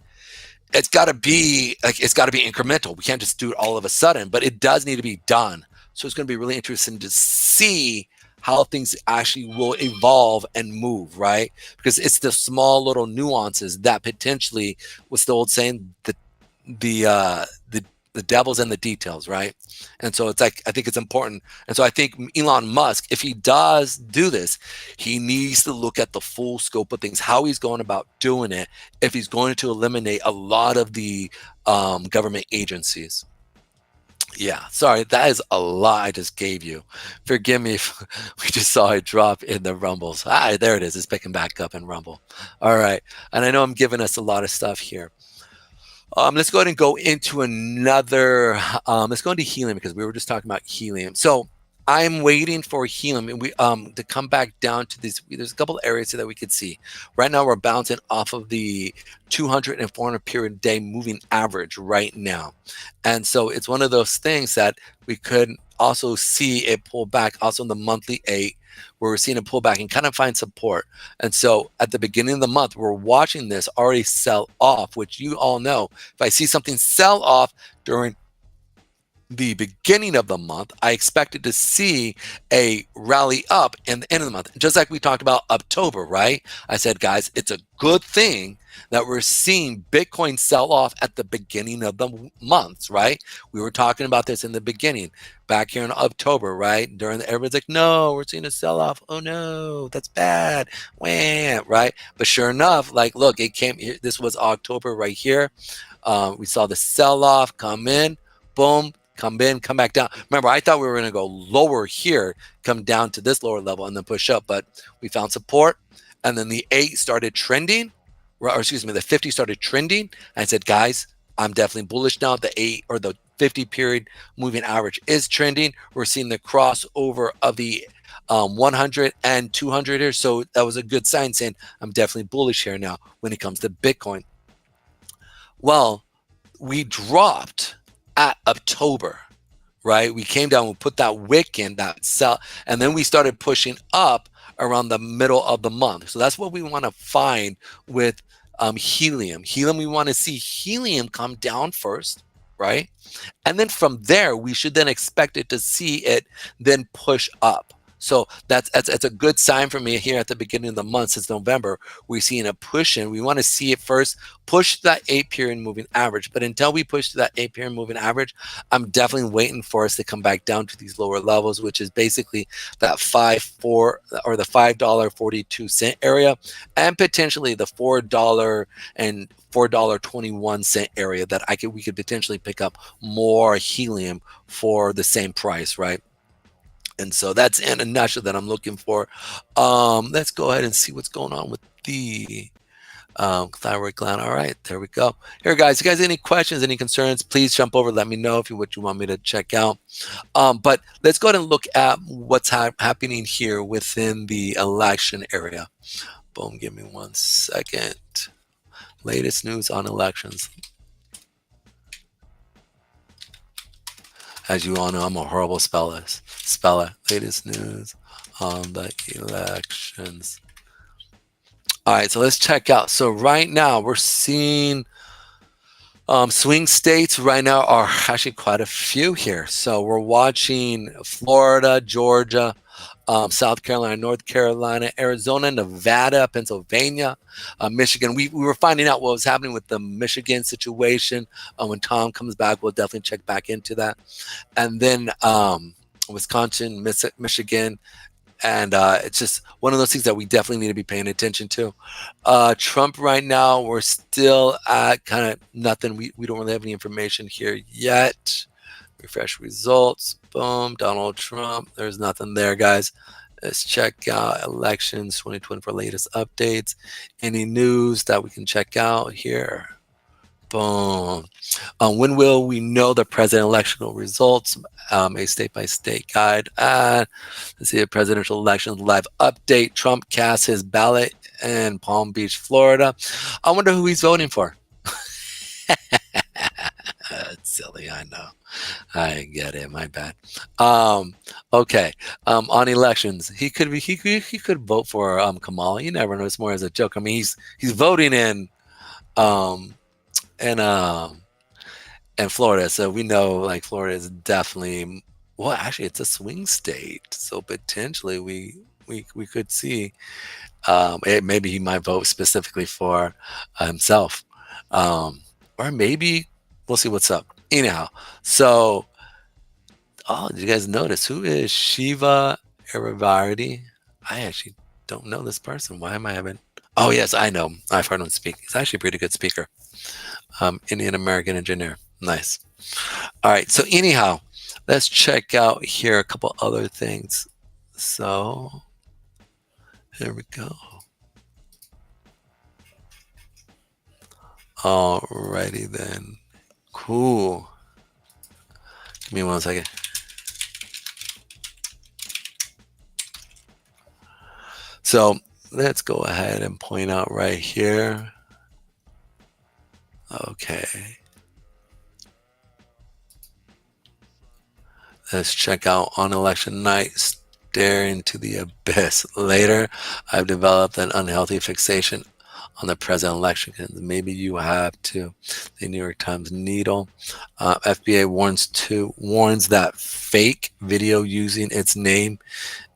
it's got to be incremental. We can't just do it all of a sudden, but it does need to be done. So it's going to be really interesting to see how things actually will evolve and move, right? Because it's the small little nuances that potentially, what's the old saying, the devil's in the details, right? And so it's like, I think it's important. And so I think Elon Musk, if he does do this, he needs to look at the full scope of things, how he's going about doing it, if he's going to eliminate a lot of the government agencies. Yeah, sorry, that is a lot I just gave you. Forgive me if we just saw it drop in the rumbles. There it is. It's picking back up in Rumble. All right. And I know I'm giving us a lot of stuff here. Let's go ahead and go into another, let's go into helium because we were just talking about helium. So I'm waiting for helium and to come back down to this. There's a couple areas that we could see. Right now we're bouncing off of the 200 and 400 period day moving average right now. And so it's one of those things that we could also see it pull back also in the monthly 8, where we're seeing it pull back and kind of find support. And so at the beginning of the month, we're watching this already sell off, which you all know, if I see something sell off during the beginning of the month, I expected to see a rally up in the end of the month. Just like we talked about October, right? I said, guys, it's a good thing that we're seeing Bitcoin sell off at the beginning of the months, right? We were talking about this in the beginning, back here in October, right? Everybody's like, no, we're seeing a sell off. Oh no, that's bad. Wham, right? But sure enough, like, look, it came here. This was October right here. We saw the sell off come in, boom, come in, come back down. Remember, I thought we were going to go lower here, come down to this lower level and then push up, but we found support. And then the 8 started trending, or excuse me, the 50 started trending. I said, guys, I'm definitely bullish now. The 8 or the 50 period moving average is trending. We're seeing the crossover of the 100 and 200 here. So that was a good sign saying I'm definitely bullish here now when it comes to Bitcoin. Well, we dropped at October, right? We came down, we put that wick in, that sell, and then we started pushing up around the middle of the month. So that's what we want to find with helium. Helium, we want to see helium come down first, right? And then from there, we should then expect it to see it then push up. So that's a good sign for me here at the beginning of the month. Since November, we're seeing a push in. We want to see it first push that 8 period moving average. But until we push to that 8 period moving average, I'm definitely waiting for us to come back down to these lower levels, which is basically that $5.42 or the $5.42 area, and potentially the $4 and $4.21 area that we could potentially pick up more helium for the same price, right? And so that's in a nutshell that I'm looking for. Let's go ahead and see what's going on with the thyroid gland. All right, there we go. Here, guys, you guys any questions, any concerns, please jump over. Let me know what you want me to check out. But let's go ahead and look at what's happening here within the election area. Boom, give me 1 second. Latest news on elections. As you all know, I'm a horrible speller. Latest news on the elections. All right, so let's check out. So right now we're seeing swing states right now are actually quite a few here. So we're watching Florida, Georgia, South Carolina, North Carolina, Arizona, Nevada, Pennsylvania, Michigan. We were finding out what was happening with the Michigan situation. When Tom comes back, we'll definitely check back into that. And then Wisconsin, Michigan, and it's just one of those things that we definitely need to be paying attention to. Trump right now, we're still at kind of nothing. We don't really have any information here yet. Refresh results. Boom. Donald Trump. There's nothing there, guys. Let's check out elections 2024 latest updates. Any news that we can check out here? Boom. When will we know the president electional results? A state-by-state guide. Let's see the presidential elections live update. Trump casts his ballot in Palm Beach, Florida. I wonder who he's voting for. That's silly, I know. I get it. My bad. Okay. On elections, he could vote for Kamala. You never know. It's more as a joke. I mean, he's voting in Florida, so we know like Florida is definitely actually it's a swing state, so potentially we could see maybe he might vote specifically for himself, or maybe we'll see what's up. Anyhow, so did you guys notice who is Shiva Aravardi? I actually don't know this person. Why am I having? Oh yes, I know. I've heard him speak. He's actually a pretty good speaker. Indian American engineer. Nice. All right. So anyhow, let's check out here a couple other things. So here we go. Alrighty then. Cool. Give me 1 second. So let's go ahead and point out right here. Okay. Let's check out on election night, stare into the abyss. Later, I've developed an unhealthy fixation on the president election. Maybe you have too. The New York Times Needle. FBA warns that fake video using its name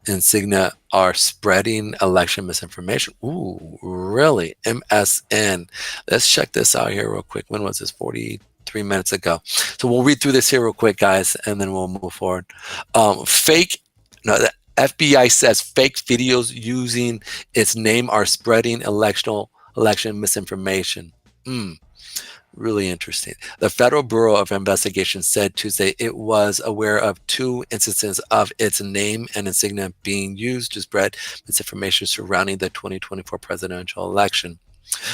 insignia are spreading election misinformation. Ooh, really? MSN. Let's check this out here real quick. When was this? 43 minutes ago. So we'll read through this here real quick, guys, and then we'll move forward. The FBI says fake videos using its name are spreading election misinformation. Really interesting. The Federal Bureau of Investigation said Tuesday it was aware of 2 instances of its name and insignia being used to spread misinformation surrounding the 2024 presidential election.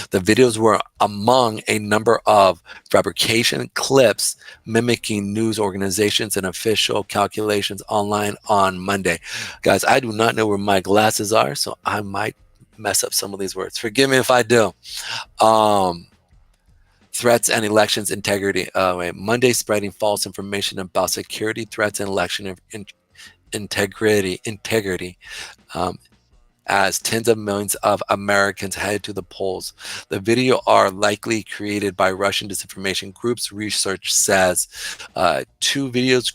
The videos were among a number of fabrication clips mimicking news organizations and official calculations online on Monday. Guys, I do not know where my glasses are, so I might mess up some of these words. Forgive me if I do. Threats and elections integrity. Monday spreading false information about security threats and election integrity as tens of millions of Americans head to the polls. The video are likely created by Russian disinformation groups. Research says two videos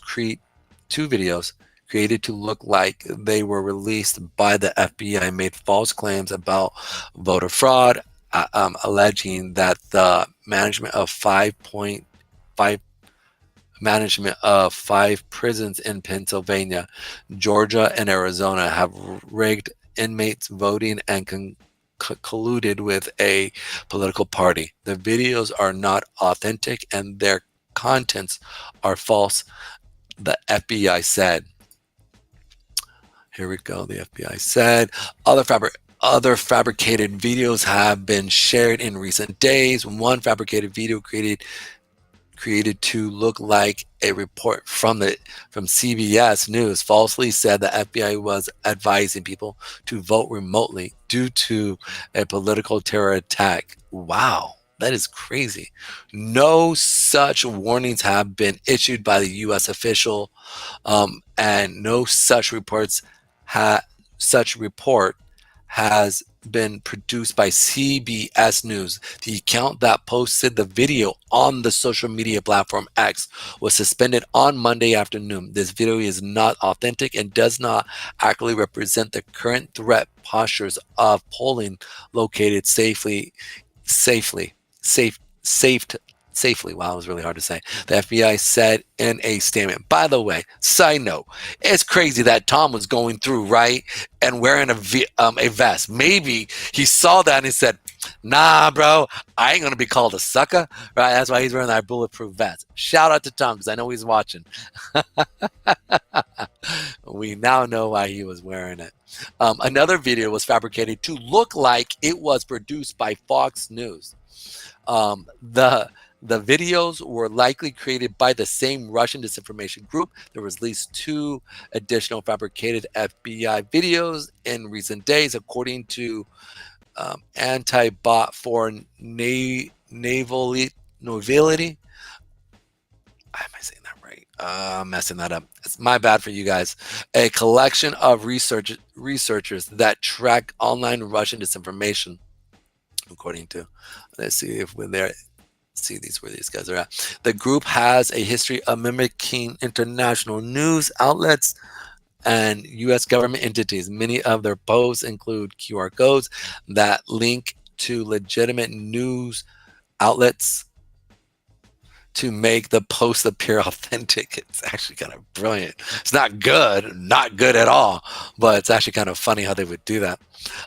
created to look like they were released by the FBI made false claims about voter fraud, alleging that the management of five prisons in Pennsylvania, Georgia, and Arizona have rigged inmates voting and colluded with a political party. The videos are not authentic and their contents are false, the FBI said. Here we go. The FBI said other fabricated videos have been shared in recent days. One fabricated video created to look like a report from CBS News falsely said the FBI was advising people to vote remotely due to a political terror attack. Wow, that is crazy. No such warnings have been issued by the U.S. official, and no such report has been produced by CBS News. The account that posted the video on the social media platform X was suspended on Monday afternoon. This video is not authentic and does not accurately represent the current threat postures of polling located safely. Wow, it was really hard to say. The FBI said in a statement. By the way, side note, it's crazy that Tom was going through, right, and wearing a vest. Maybe he saw that and he said, nah, bro, I ain't going to be called a sucker, right? That's why he's wearing that bulletproof vest. Shout out to Tom because I know he's watching. We now know why he was wearing it. Another video was fabricated to look like it was produced by Fox News. The videos were likely created by the same Russian disinformation group. There was at least 2 additional fabricated FBI videos in recent days, according to Anti-Bot for Nobility. Am I saying that right? I'm messing that up. It's my bad for you guys. A collection of researchers that track online Russian disinformation, according to, let's see if we're there. See where these guys are at. The group has a history of mimicking international news outlets and U.S. government entities. Many of their posts include QR codes that link to legitimate news outlets to make the post appear authentic. It's actually kind of brilliant. It's not good at all, but it's actually kind of funny how they would do that.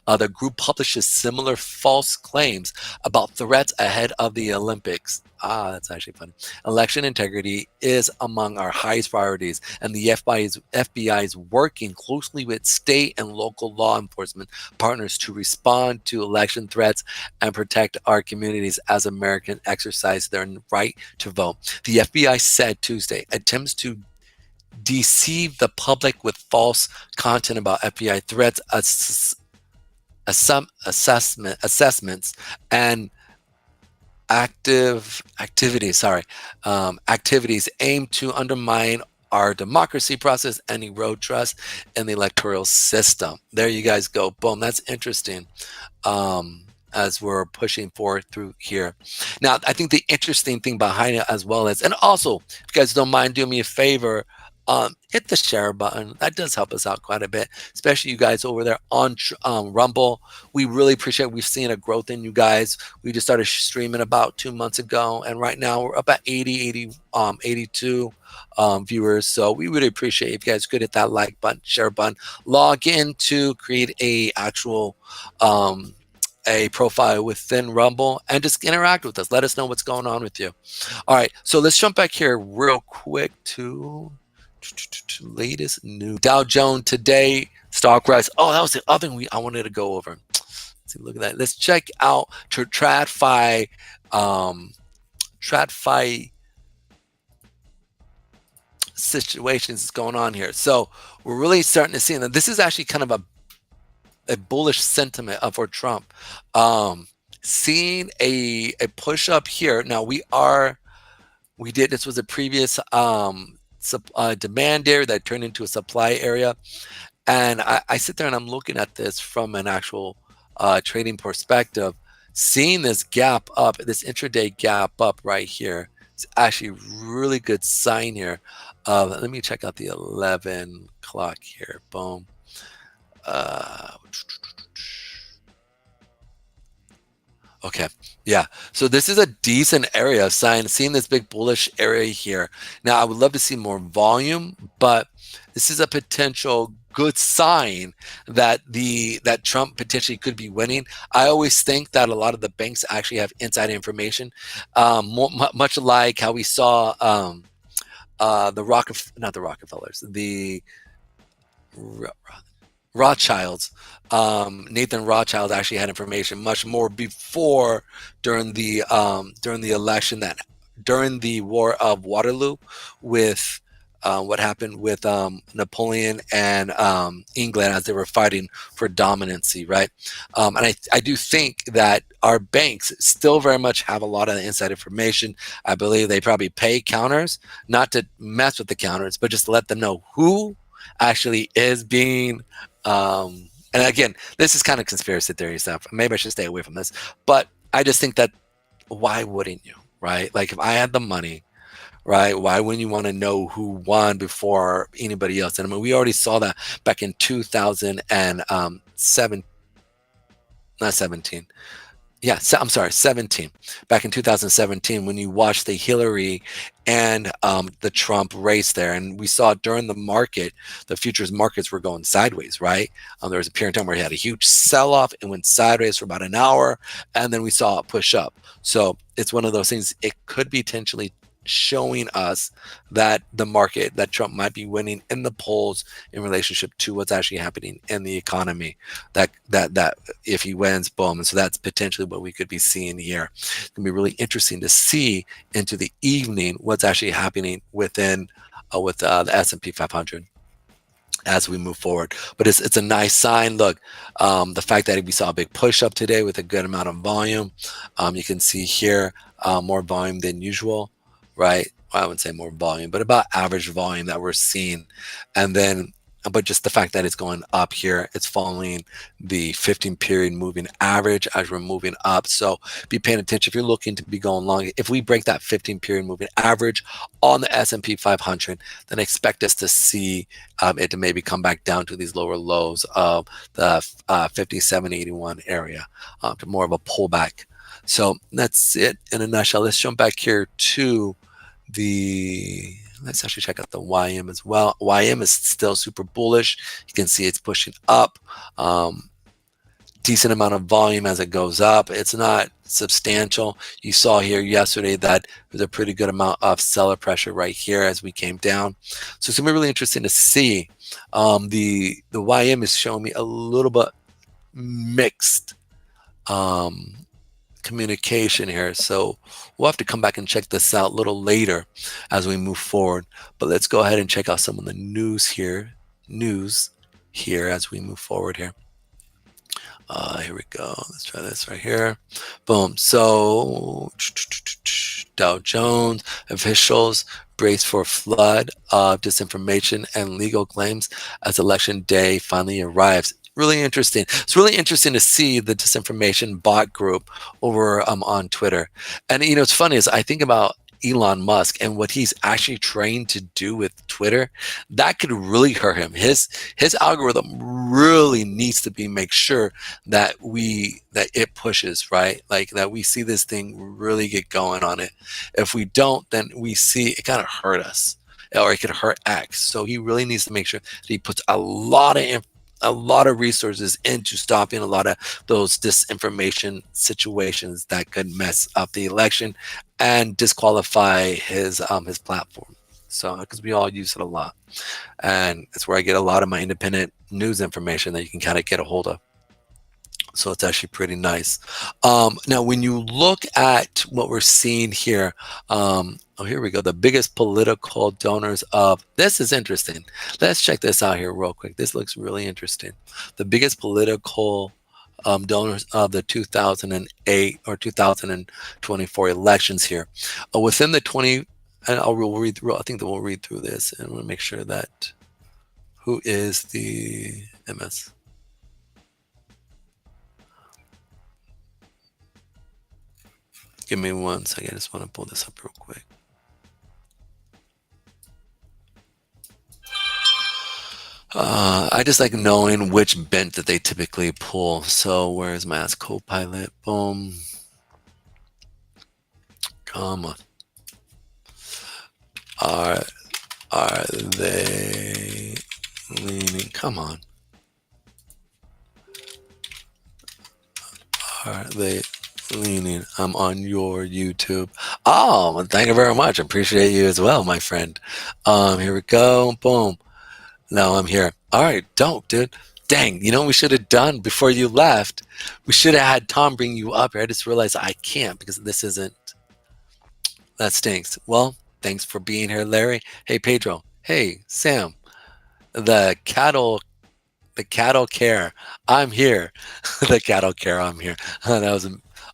The group publishes similar false claims about threats ahead of the Olympics. That's actually funny. Election integrity is among our highest priorities, and the FBI is working closely with state and local law enforcement partners to respond to election threats and protect our communities as Americans exercise their right to vote. The FBI said Tuesday attempts to deceive the public with false content about FBI threats, assessments, and activities aimed to undermine our democracy process and erode trust in the electoral system. There you guys go. Boom. That's interesting. As we're pushing forward through here. Now, I think the interesting thing behind it as well is, and also, if you guys don't mind doing me a favor, hit the share button. That does help us out quite a bit, especially you guys over there on Rumble. We really appreciate it. We've seen a growth in you guys. We just started streaming about 2 months ago, and right now we're up at 82 viewers. So we really appreciate if you guys could hit that like button, share button, log in to create a actual a profile within Rumble and just interact with us. Let us know what's going on with you. All right, so let's jump back here real quick to latest news. Dow Jones today, stock price. Oh, that was the other thing I wanted to go over. Let's Let's look at that. Let's check out TradFi situations that's going on here. So we're really starting to see that this is actually kind of a bullish sentiment for Trump. Seeing a push up here. Now this was a previous demand area that turned into a supply area. And I sit there and I'm looking at this from an actual trading perspective, seeing this gap up, this intraday gap up right here. It's actually a really good sign here. Let me check out the 11 o'clock here. Boom. Okay. Yeah. So this is a decent area of sign, seeing this big bullish area here. Now, I would love to see more volume, but this is a potential good sign that that Trump potentially could be winning. I always think that a lot of the banks actually have inside information, much like how we saw the Rothschilds. Nathan Rothschild actually had information much more before during the election, that during the War of Waterloo, with what happened with Napoleon and England as they were fighting for dominancy, right? And I do think that our banks still very much have a lot of inside information. I believe they probably pay counters, not to mess with the counters, but just to let them know who actually is being and again, this is kind of conspiracy theory stuff. Maybe I should stay away from this, but I just think that why wouldn't you, right? Like if I had the money, right, why wouldn't you want to know who won before anybody else? And I mean, we already saw that back in 17. Back in 2017, when you watched the Hillary and the Trump race there, and we saw during the market, the futures markets were going sideways, right? There was a period of time where he had a huge sell-off and went sideways for about an hour, and then we saw it push up. So it's one of those things. It could be potentially showing us that the market, that Trump might be winning in the polls in relationship to what's actually happening in the economy, that if he wins, boom. And so that's potentially what we could be seeing here. It's gonna be really interesting to see into the evening what's actually happening within with the S&P 500 as we move forward. But it's a nice sign. Look, the fact that we saw a big push up today with a good amount of volume, you can see here more volume than usual, right? Well, I wouldn't say more volume, but about average volume that we're seeing. And then, but just the fact that it's going up here, it's following the 15 period moving average as we're moving up. So be paying attention if you're looking to be going long. If we break that 15 period moving average on the S&P 500, then expect us to see it to maybe come back down to these lower lows of the 57.81 area, to more of a pullback. So that's it in a nutshell. Let's jump back here to let's actually check out the YM as well. YM is still super bullish. You can see it's pushing up. Decent amount of volume as it goes up. It's not substantial. You saw here yesterday that there's a pretty good amount of seller pressure right here as we came down. So it's gonna be really interesting to see. The YM is showing me a little bit mixed communication here, so we'll have to come back and check this out a little later as we move forward. But let's go ahead and check out some of the news here as we move forward here. Here we go. Let's try this right here. Boom. So Dow Jones officials brace for flood of disinformation and legal claims as election day finally arrives. Really interesting. It's really interesting to see the disinformation bot group over on Twitter. And you know, it's funny is I think about Elon Musk and what he's actually trained to do with Twitter. That could really hurt him. His algorithm really needs to be make sure that it pushes, right? Like that we see this thing really get going on it. If we don't, then we see it kind of hurt us, or it could hurt X. So he really needs to make sure that he puts a lot of resources into stopping a lot of those disinformation situations that could mess up the election and disqualify his platform. So because we all use it a lot, and it's where I get a lot of my independent news information that you can kind of get a hold of. So it's actually pretty nice. Now, when you look at what we're seeing here, oh, here we go. The biggest political donors of, this is interesting. Let's check this out here real quick. This looks really interesting. The biggest political donors of the 2008 or 2024 elections here. Within the 20, and we'll read through, I think that we'll read through this and we'll make sure that, who is the MS? Give me 1 second. I just want to pull this up real quick. I just like knowing which bent that they typically pull. So where's my ass Copilot? Boom. Come on. Are they leaning? Come on. Are they leaning? I'm on your YouTube. Oh, well, thank you very much. Appreciate you as well, my friend. Here we go. Boom. Now I'm here. All right, dope, dude. Dang, you know what we should have done before you left? We should have had Tom bring you up here. I just realized I can't because this isn't. That stinks. Well, thanks for being here, Larry. Hey, Pedro. Hey, Sam. The cattle care. I'm here. The cattle care. I'm here. That was.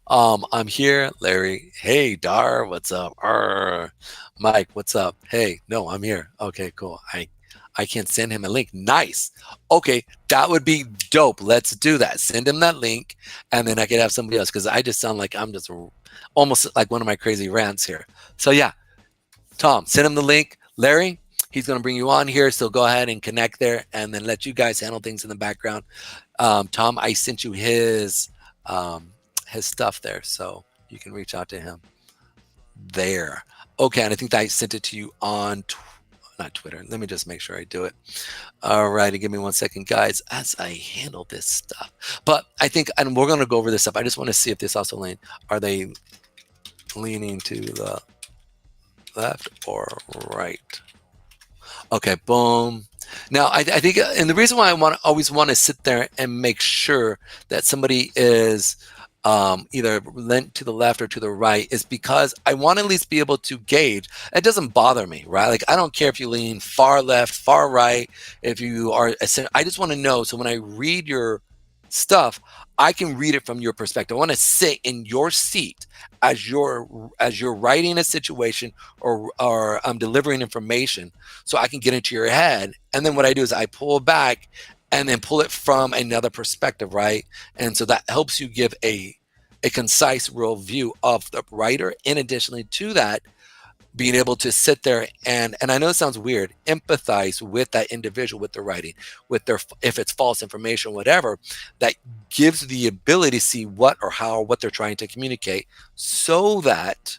I'm here, Larry. Hey, Dar. What's up? Mike. What's up? Hey. No, I'm here. Okay, cool. I can send him a link. Nice. Okay, that would be dope. Let's do that. Send him that link, and then I could have somebody else because I just sound like I'm just almost like one of my crazy rants here. So yeah, Tom, send him the link. Larry, he's going to bring you on here, so go ahead and connect there, and then let you guys handle things in the background. Tom, I sent you his stuff there, so you can reach out to him there. Okay, and I think that I sent it to you on not Twitter. Let me just make sure I do it. All righty, give me 1 second, guys, as I handle this stuff. But I think, and we're going to go over this stuff. I just want to see if this also are they leaning to the left or right? Okay, boom. Now, I think, and the reason why I always want to sit there and make sure that somebody is either lent to the left or to the right is because I want to at least be able to gauge. It doesn't bother me, right? Like, I don't care if you lean far left, far right, if you are, I just want to know. So when I read your stuff, I can read it from your perspective. I want to sit in your seat as you're writing a situation or delivering information, so I can get into your head. And then what I do is I pull back and then pull it from another perspective, right? And so that helps you give a concise, real view of the writer. In addition to that, being able to sit there and I know it sounds weird, empathize with that individual, with the writing, with their, if it's false information, whatever, that gives the ability to see what or how, what they're trying to communicate, so that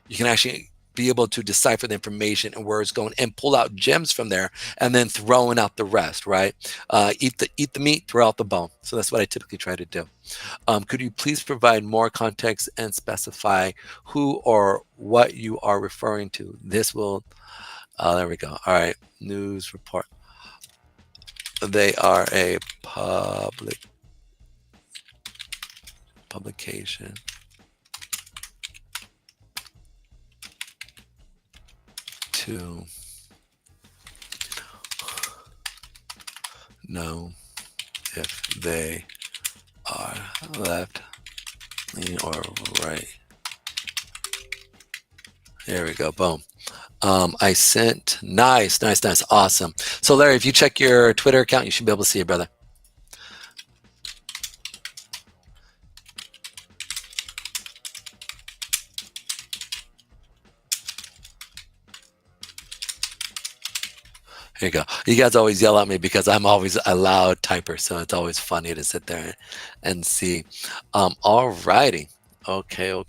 you can actually be able to decipher the information and where it's going and pull out gems from there, and then throwing out the rest, right? Eat the meat, throw out the bone. So that's what I typically try to do. Could you please provide more context and specify who or what you are referring to? This will, there we go. All right, news report. They are a publication. To know if they are left leaning or right. There we go. Boom. I sent. Nice. Awesome. So Larry, if you check your Twitter account, you should be able to see it, brother. Here you go. You guys always yell at me because I'm always a loud typer, so it's always funny to sit there and see. All righty. Okay. All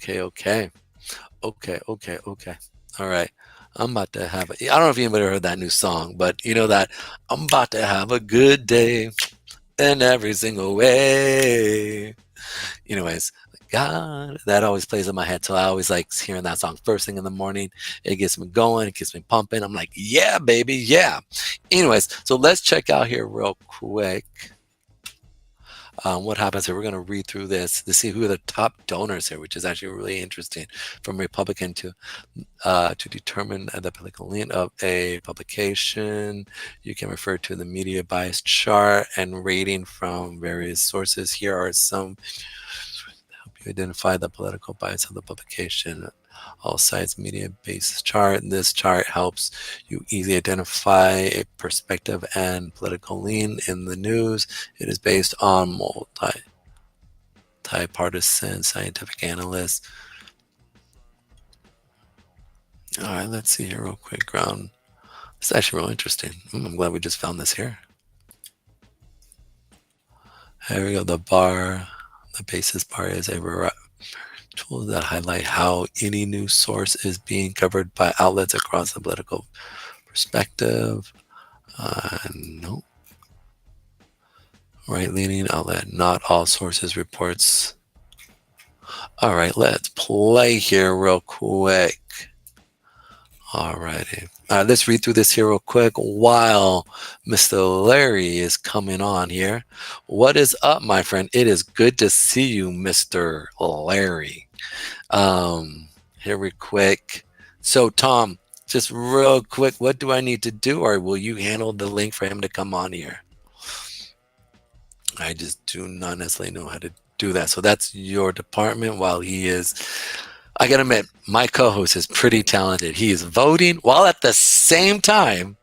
right. I'm about to have I don't know if anybody heard that new song, but you know that I'm about to have a good day in every single way. Anyways, God, that always plays in my head. So I always like hearing that song first thing in the morning. It gets me going. It gets me pumping. I'm like, yeah, baby. Yeah. Anyways, so let's check out here real quick. what happens here? We're going to read through this to see who are the top donors here, which is actually really interesting. From Republican to determine the political lean of a publication. You can refer to the media bias chart and rating from various sources. Here are some help you identify the political bias of the publication. All sides media based chart. This chart helps you easily identify a perspective and political lean in the news. It is based on multi-partisan scientific analysts. All right, let's see here real quick. Ground. It's actually real interesting. I'm glad we just found this here. There we go. The basis bar is a tools that highlight how any news source is being covered by outlets across the political perspective. No. Right-leaning outlet, not all sources reports. All right, let's play here real quick. All righty. Let's read through this here real quick while Mr. Larry is coming on here. What is up, my friend? It is good to see you, Mr. Larry. Here we quick. So Tom, just real quick, what do I need to do, or will you handle the link for him to come on here? I just do not necessarily know how to do that. So that's your department. While he is, I gotta admit, my co-host is pretty talented. He is voting while at the same time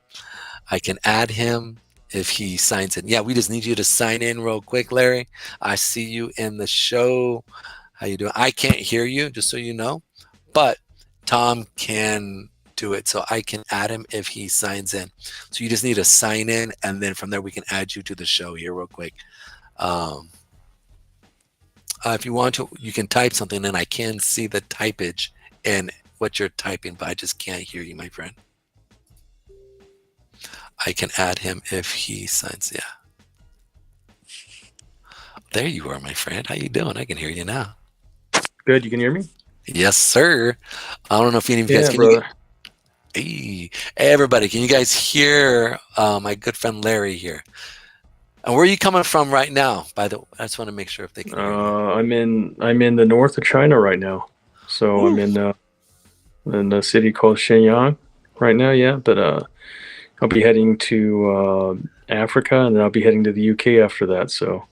I can add him if he signs in. Yeah, we just need you to sign in real quick, Larry. I see you in the show. How you doing? I can't hear you, just so you know, but Tom can do it, so I can add him if he signs in. So you just need to sign in, and then from there we can add you to the show here real quick. If you want to, you can type something, and I can see the typage and what you're typing, but I just can't hear you, my friend. I can add him if he signs. Yeah. There you are, my friend. How you doing? I can hear you now. Good. You can hear me? Yes, sir. I don't know if any of you guys can. Hey, everybody, can you guys hear my good friend Larry here? And where are you coming from right now? By the way, I just want to make sure if they can hear you. I'm in the north of China right now. So ooh. I'm in a city called Shenyang right now. Yeah, but I'll be heading to Africa, and then I'll be heading to the UK after that. So.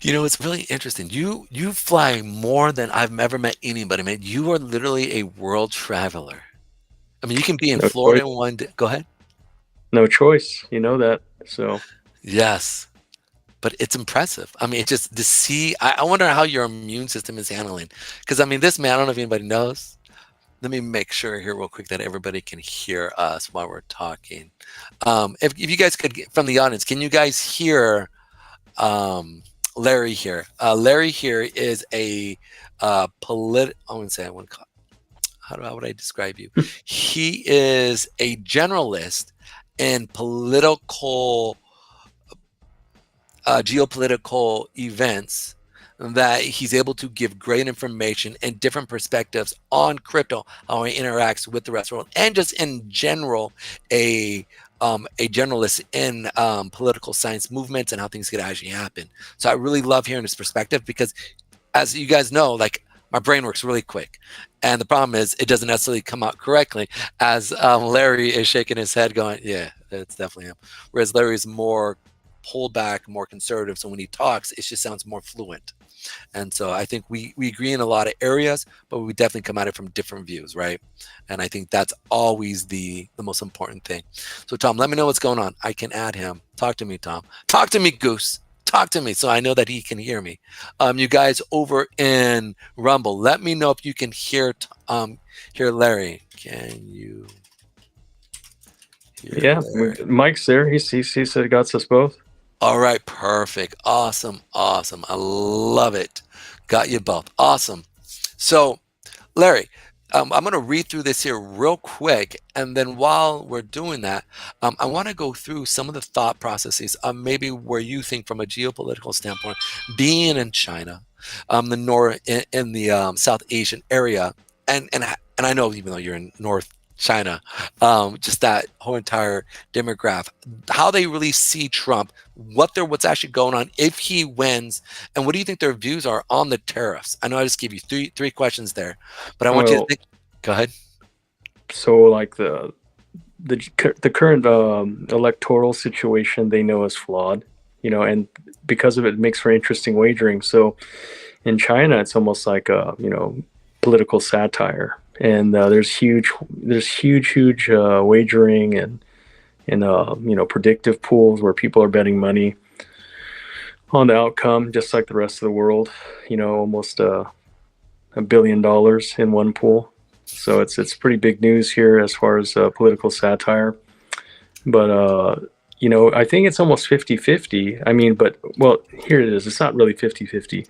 You know, it's really interesting. You fly more than I've ever met anybody, man. You are literally a world traveler. I mean, you can be in Florida in one day. Go ahead. No choice. You know that. So. Yes. But it's impressive. I mean, just to see, I wonder how your immune system is handling. Because, I mean, this man, I don't know if anybody knows. Let me make sure here real quick that everybody can hear us while we're talking. If you guys could, from the audience, can you guys hear Larry here? Larry here is a I wouldn't say I want to call. How would I describe you? He is a generalist in political, geopolitical events that he's able to give great information and different perspectives on crypto, how it interacts with the rest of the world, and just in general, a generalist in political science movements and how things could actually happen. So I really love hearing his perspective because, as you guys know, like my brain works really quick. And the problem is it doesn't necessarily come out correctly, as Larry is shaking his head going, yeah, that's definitely him. Whereas Larry's more pulled back, more conservative. So when he talks, it just sounds more fluent. And so I think we agree in a lot of areas, but we definitely come at it from different views, right? And I think that's always the most important thing. So Tom, let me know what's going on. I can add him. Talk to me, Tom. Talk to me, Goose. Talk to me so I know that he can hear me. You guys over in Rumble, let me know if you can hear Larry. Can you hear Larry? Mike's there. He said he got us both. All right, perfect. Awesome. I love it. Got you both. Awesome. So, Larry, I'm going to read through this here real quick. And then while we're doing that, I want to go through some of the thought processes, maybe where you think from a geopolitical standpoint, being in China, the North in the South Asian area. And I know even though you're in North China, just that whole entire demographic, how they really see Trump, what's actually going on if he wins, and what do you think their views are on the tariffs? I know I just gave you three questions there, but I want you to think. Go ahead. So like the current electoral situation they know is flawed, and because of it, it makes for interesting wagering. So in China, it's almost like political satire. And there's huge wagering and predictive pools where people are betting money on the outcome, just like the rest of the world. Almost $1 billion in one pool. So it's pretty big news here as far as political satire. But I think it's almost 50-50. I mean, here it is. It's not really 50-50.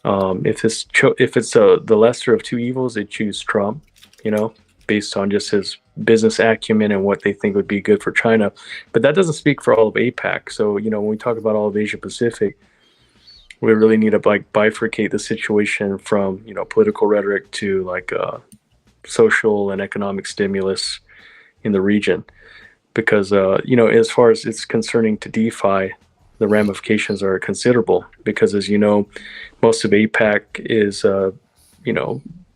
If it's the lesser of two evils, they choose Trump, based on just his business acumen and what they think would be good for China. But that doesn't speak for all of APAC. So, when we talk about all of Asia Pacific, we really need to bifurcate the situation from, political rhetoric to social and economic stimulus in the region. Because, as far as it's concerning to DeFi, the ramifications are considerable because, as you know, most of APAC is,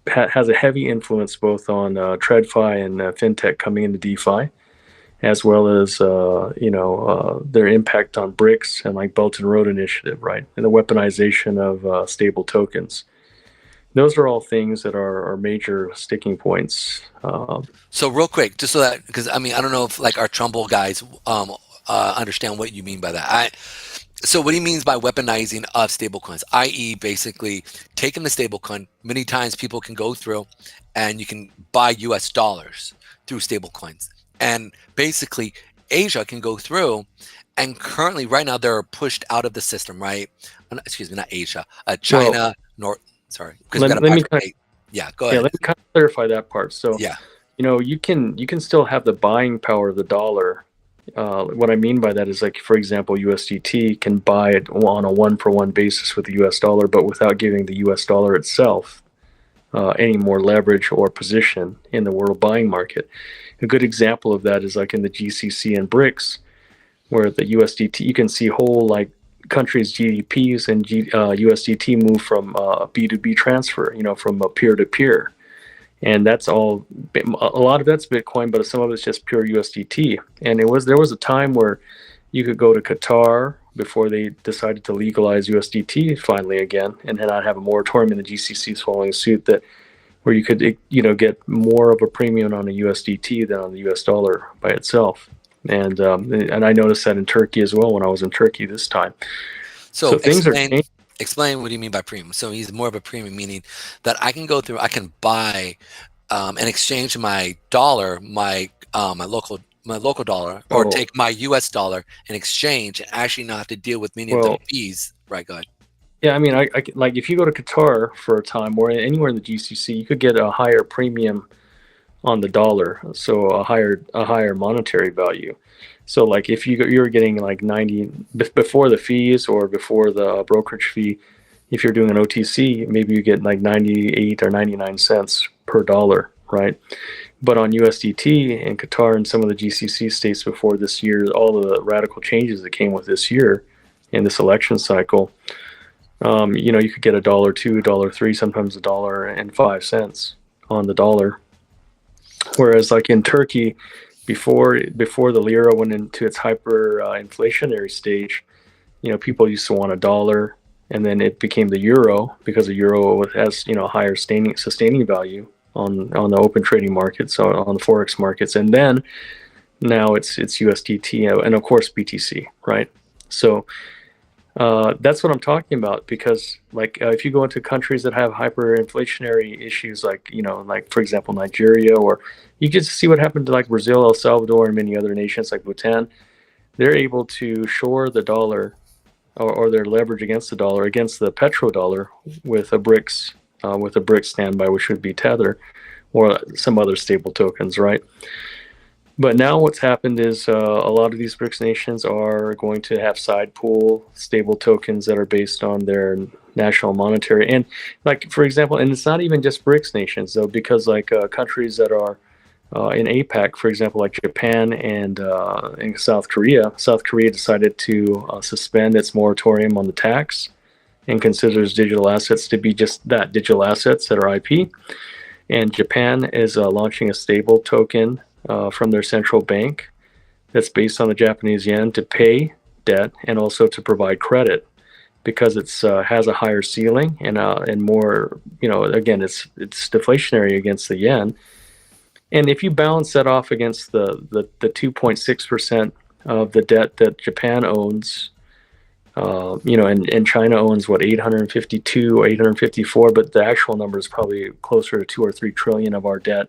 has a heavy influence both on TradFi and fintech coming into DeFi, as well as, their impact on BRICS and Belt and Road Initiative, right? And the weaponization of stable tokens. Those are all things that are major sticking points. So real quick, just so that, because I don't know if our Trumbull guys understand what you mean by that. So what he means by weaponizing of stablecoins, i.e. basically taking the stablecoin, many times people can go through and you can buy US dollars through stablecoins. And basically Asia can go through and currently right now they're pushed out of the system, right? Excuse me, not Asia, China, Let me go ahead. Yeah, let me kind of clarify that part. So, you can still have the buying power of the dollar. What I mean by that is, for example, USDT can buy it on a one-for-one basis with the US dollar, but without giving the US dollar itself any more leverage or position in the world buying market. A good example of that is in the GCC and BRICS, where the USDT, you can see whole countries' GDPs and USDT move from B2B transfer, from a peer-to-peer. And that's all, a lot of that's Bitcoin, but some of it's just pure USDT. And there was a time where you could go to Qatar before they decided to legalize USDT finally again, and not have a moratorium in the GCCs following suit, where you could, get more of a premium on a USDT than on the US dollar by itself. And I noticed that in Turkey as well when I was in Turkey this time. So things are changing. Explain what do you mean by premium? So he's more of a premium, meaning that I can go through, I can buy and exchange my dollar, my local dollar, or take my US dollar and exchange and actually not have to deal with many of the fees. Right, go ahead. Yeah, I if you go to Qatar for a time or anywhere in the GCC, you could get a higher premium on the dollar, so a higher monetary value. So if you're getting 90 before the fees or before the brokerage fee, if you're doing an OTC, maybe you get 98 or 99 cents per dollar, right? But on USDT and Qatar and some of the GCC states before this year, all of the radical changes that came with this year in this election cycle, you could get $1.02, $1.03, sometimes $1.05 on the dollar. Whereas in Turkey, before the lira went into its hyperinflationary stage, people used to want $1, and then it became the euro because the euro has higher sustaining value on the open trading markets, so on the forex markets, and then now it's USDT and of course BTC, right? So that's what I'm talking about, because if you go into countries that have hyperinflationary issues, for example Nigeria, or you just see what happened to Brazil, El Salvador, and many other nations like Bhutan, they're able to shore the dollar or their leverage against the dollar, against the petrodollar, with a BRICS standby, which would be Tether or some other stable tokens, right? But now what's happened is a lot of these BRICS nations are going to have side pool stable tokens that are based on their national monetary. And for example, and it's not even just BRICS nations though, because countries that are in APAC, for example, like Japan and in South Korea decided to suspend its moratorium on the tax and considers digital assets to be just that, digital assets that are IP. And Japan is launching a stable token from their central bank that's based on the Japanese yen to pay debt and also to provide credit, because it's has a higher ceiling and more, again, it's deflationary against the yen. And if you balance that off against the 2.6% of the debt that Japan owns, and China owns 852 or 854, but the actual number is probably closer to 2 or 3 trillion of our debt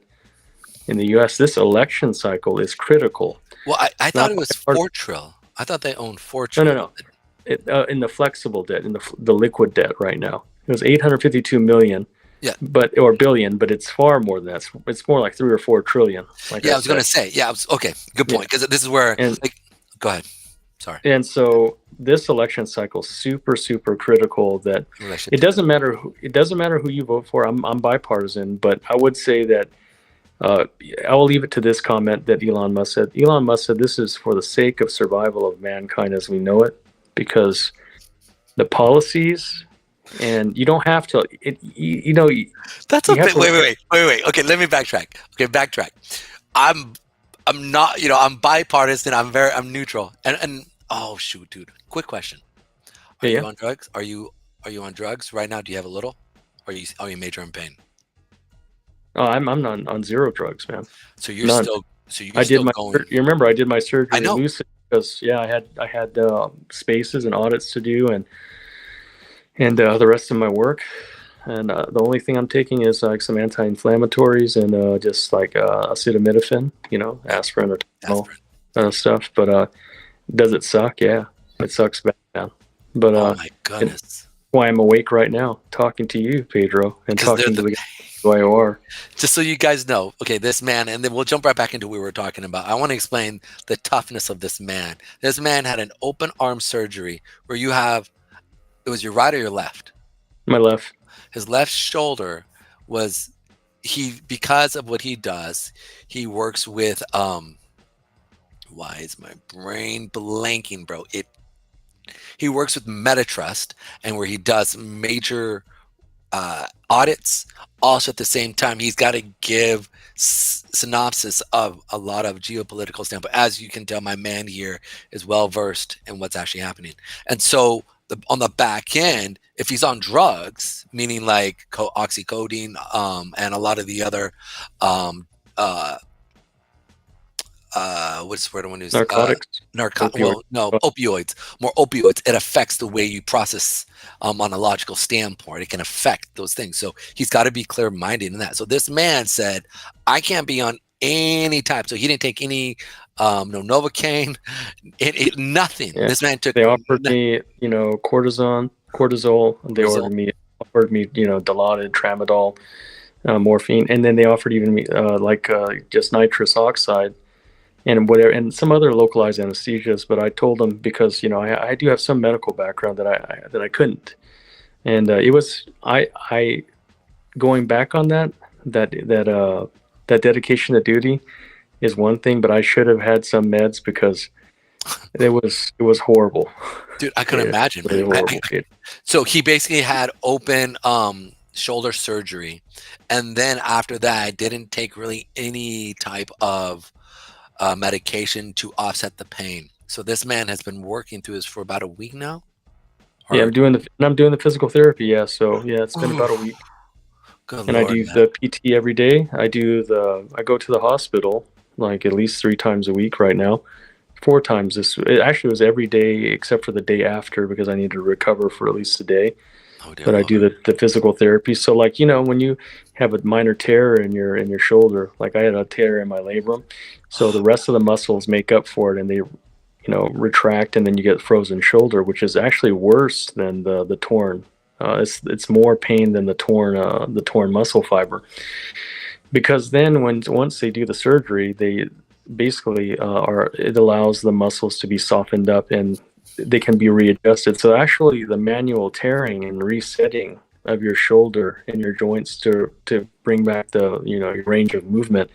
in the U.S. This election cycle is critical. Well, I thought it was 4 trill. I thought they owned 4 trill. No. In the flexible debt, in the liquid debt right now, it was 852 million. Yeah, or billion, but it's far more than that. It's more like 3 or 4 trillion. I was going to say, okay, good point. Because this is where, go ahead. Sorry. And so this election cycle is super, super critical. That it doesn't matter who you vote for. I'm bipartisan, but I would say that I will leave it to this comment that Elon Musk said. Elon Musk said this is for the sake of survival of mankind as we know it, because the policies. And you don't have to, That's a bit. Wait. Okay, let me backtrack. I'm not. I'm bipartisan. I'm neutral. And oh shoot, dude. Quick question. Are you on drugs? Are you on drugs right now? Do you have a little? Or are you major in pain? Oh, I'm not on zero drugs, man. So you're still. So you're I still did going. You remember I did my surgery I know. at Lucid because I had spaces and audits to do and the rest of my work, and the only thing I'm taking is like some anti-inflammatories and just like acetaminophen, aspirin or Tylenol, stuff. But does it suck? Yeah, it sucks bad, man. But oh my goodness, that's why I'm awake right now, talking to you, Pedro, and talking to the DYOR. Just so you guys know, okay, this man, and then we'll jump right back into what we were talking about. I want to explain the toughness of this man. This man had an open arm surgery where you have. It was your right or your left? My left. His left shoulder was because of what he does, he works with why is my brain blanking, bro? He works with Metatrust, and where he does major audits. Also at the same time, he's got to give synopsis of a lot of geopolitical standpoint. As you can tell, my man here is well versed in what's actually happening. And so on the back end, if he's on drugs, meaning like oxycodone, and a lot of the other, what's the word I want to use? Narcotics. Opioids. More opioids. It affects the way you process on a logical standpoint. It can affect those things. So he's got to be clear-minded in that. So this man said, I can't be on any type. So he didn't take any no Novocaine, nothing. Yeah. This man took. They offered me, cortisol. They offered me, Dilaudid, tramadol, morphine, and then they offered even me just nitrous oxide and whatever, and some other localized anesthesias. But I told them because I do have some medical background that I couldn't, and it was I going back on that dedication to duty is one thing, but I should have had some meds because it was horrible. Dude, I couldn't imagine. Man. So he basically had open shoulder surgery, and then after that, didn't take really any type of medication to offset the pain. So this man has been working through this for about a week now. Yeah, I'm doing the physical therapy. Yeah, so yeah, it's been about a week. Good and Lord, I do man. the PT every day. I go to the hospital like at least 3 times a week right now. 4 times it actually was every day except for the day after because I needed to recover for at least a day. But I do the physical therapy. So when you have a minor tear in your shoulder, like I had a tear in my labrum, so the rest of the muscles make up for it and they retract, and then you get frozen shoulder, which is actually worse than the torn. It's more pain than the torn muscle fiber. Because then once they do the surgery, they basically it allows the muscles to be softened up and they can be readjusted. So actually the manual tearing and resetting of your shoulder and your joints to bring back the your range of movement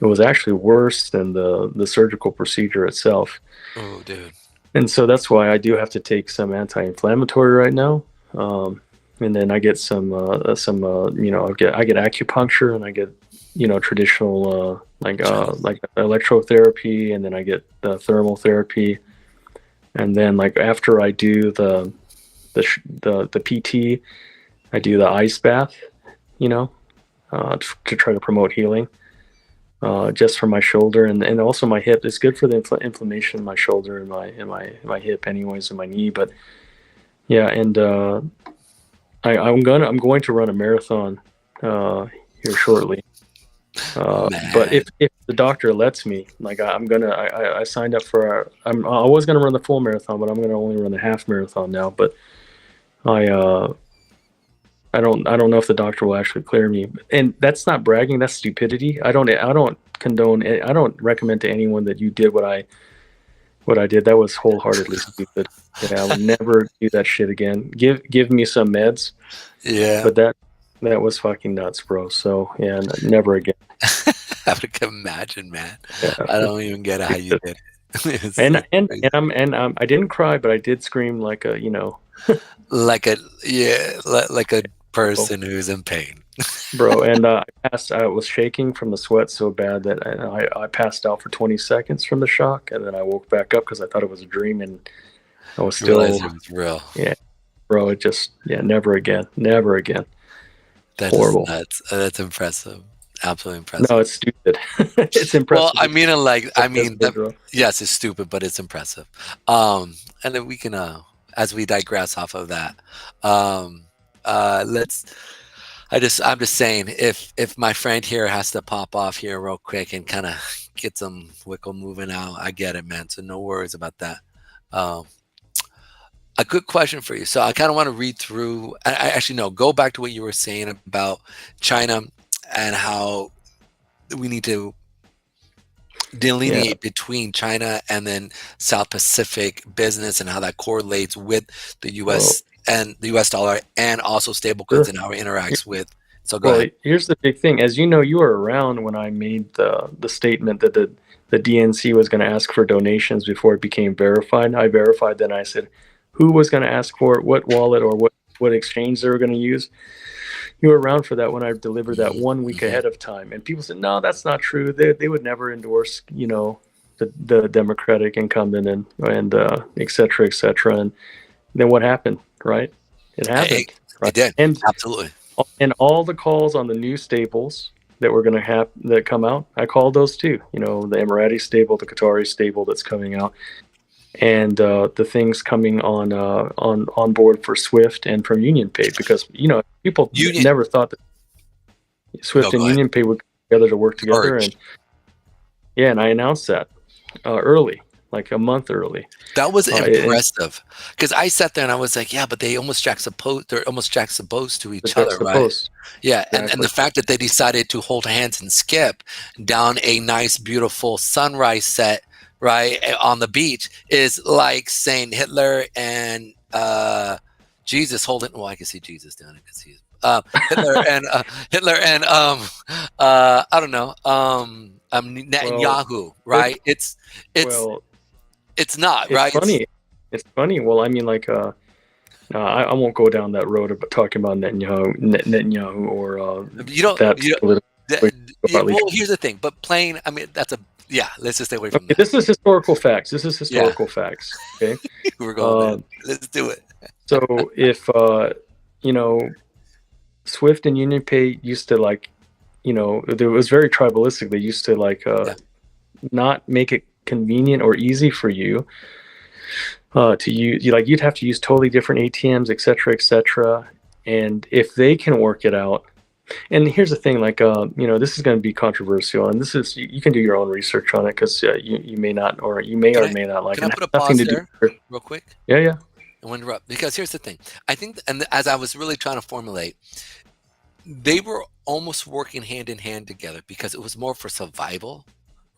it was actually worse than the surgical procedure itself. Oh, dude. And so that's why I do have to take some anti-inflammatory right now. And then I get some I get acupuncture, and I get, traditional like electrotherapy, and then I get the thermal therapy. And then like after I do the PT, I do the ice bath, to try to promote healing, just for my shoulder and also my hip. It's good for the inflammation in my shoulder and my hip, anyways, and my knee. But yeah, and I'm going to run a marathon here shortly. But if the doctor lets me, like I signed up for I was gonna run the full marathon, but I'm gonna only run the half marathon now. But I don't know if the doctor will actually clear me. And that's not bragging, that's stupidity. I don't condone, I don't recommend to anyone that you did what I did. That was wholeheartedly stupid. Yeah, I would never do that shit again. Give me some meds. Yeah. But that was fucking nuts, bro. So yeah, never again. I would imagine, man. Yeah. I don't even get how you did it. and I didn't cry, but I did scream like a like a person who's in pain, bro. And I was shaking from the sweat so bad that I passed out for 20 seconds from the shock, and then I woke back up because I thought it was a dream, and I was still. It was real. Yeah, bro. It just never again. That's horrible. Nuts. That's impressive. Absolutely impressive. No, it's stupid. It's impressive. Well, yes, it's stupid, but it's impressive. And then we can, as we digress off of that, I'm just saying, if my friend here has to pop off here real quick and kind of get some wiggle moving out, I get it, man. So no worries about that. A good question for you. So I kind of want to read through. Go back to what you were saying about China and how we need to delineate between China and then South Pacific business, and how that correlates with the U.S. and the U.S. dollar, and also stablecoins and how it interacts with. So go ahead. Here's the big thing. As you know, you were around when I made the statement that the DNC was going to ask for donations before it became verified. I verified, then I said who was going to ask for it, what wallet or what exchange they were going to use. You were around for that when I delivered that 1 week ahead of time, and people said, no, that's not true. They would never endorse, the Democratic incumbent and et cetera, et cetera. And then what happened, right? It happened. Right? It did. Absolutely. And all the calls on the new stables that were going to have that come out, I called those too. The Emirati stable, the Qatari stable that's coming out, and the things coming on board for SWIFT and from UnionPay, because people never thought that SWIFT and UnionPay would come together to work together. And I announced that early, like a month early. That was impressive, because I sat there and I was like, yeah, but they almost juxtaposed to each other, right? Yeah, exactly. and the fact that they decided to hold hands and skip down a nice, beautiful sunrise set, right, on the beach, is like saying Hitler and Jesus holding. Well, I can see Jesus down. I can see Hitler and I don't know, Netanyahu, right? It's not right. It's funny. Well, I mean, like, I won't go down that road of talking about Netanyahu or well, here's the thing. But plain, I mean, that's a. Yeah, let's just stay away from that. This is historical facts. Facts. Okay, we're going. Let's do it. So if SWIFT and UnionPay used to it was very tribalistic. They used to not make it convenient or easy for you to use. You'd have to use totally different ATMs, et cetera. And if they can work it out. And here's the thing, this is going to be controversial, and this is, you can do your own research on it, because you may not, or you may or may not like it. Can I put a pause there real quick? Yeah. I want to interrupt, because here's the thing. I think, and as I was really trying to formulate, they were almost working hand in hand together, because it was more for survival,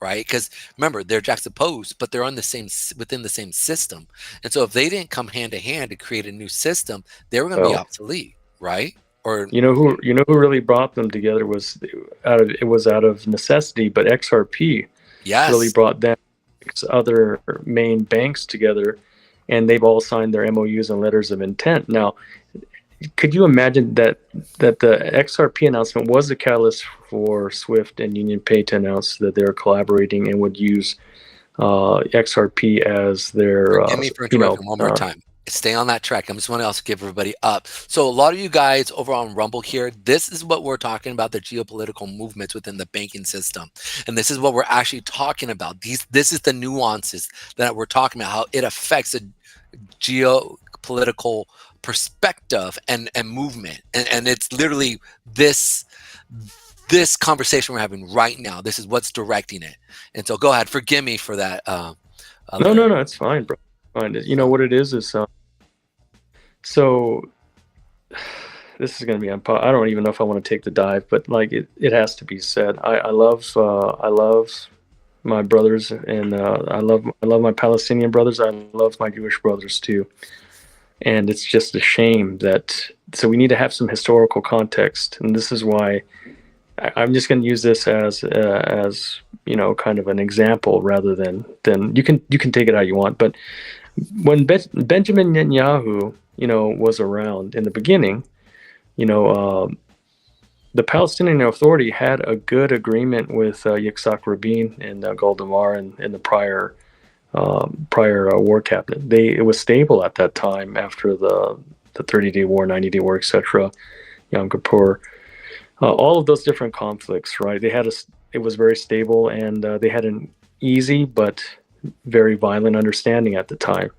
right? Because remember, they're juxtaposed, but they're within the same system. And so if they didn't come hand to hand to create a new system, they were going to be obsolete, right? Or you know who really brought them together was out of necessity, but XRP really brought them 6 other main banks together, and they've all signed their MOUs and letters of intent. Now, could you imagine that the XRP announcement was the catalyst for Swift and UnionPay to announce that they're collaborating and would use XRP as their Forgive me for interrupting one more time. Stay on that track. I just want to also give everybody up. So a lot of you guys over on Rumble here, this is what we're talking about, the geopolitical movements within the banking system. And this is what we're actually talking about. This is the nuances that we're talking about, how it affects the geopolitical perspective and movement. And it's literally this conversation we're having right now. This is what's directing it. And so go ahead. Forgive me for that. No, it's fine, bro. Fine. You know what it is so this is going to be I don't even know if I want to take the dive, but like it has to be said. I love my brothers, and I love my Palestinian brothers. I love my Jewish brothers too. And it's just a shame so we need to have some historical context, and this is why I'm just going to use this as kind of an example rather than you can take it how you want. But when Benjamin Netanyahu, was around in the beginning, the Palestinian Authority had a good agreement with Yitzhak Rabin and Golda Meir and the prior war cabinet. It was stable at that time after the 30-day war, 90-day war, etc. Yom Kippur, all of those different conflicts, right? It was very stable, and they had an easy but very violent understanding at the time,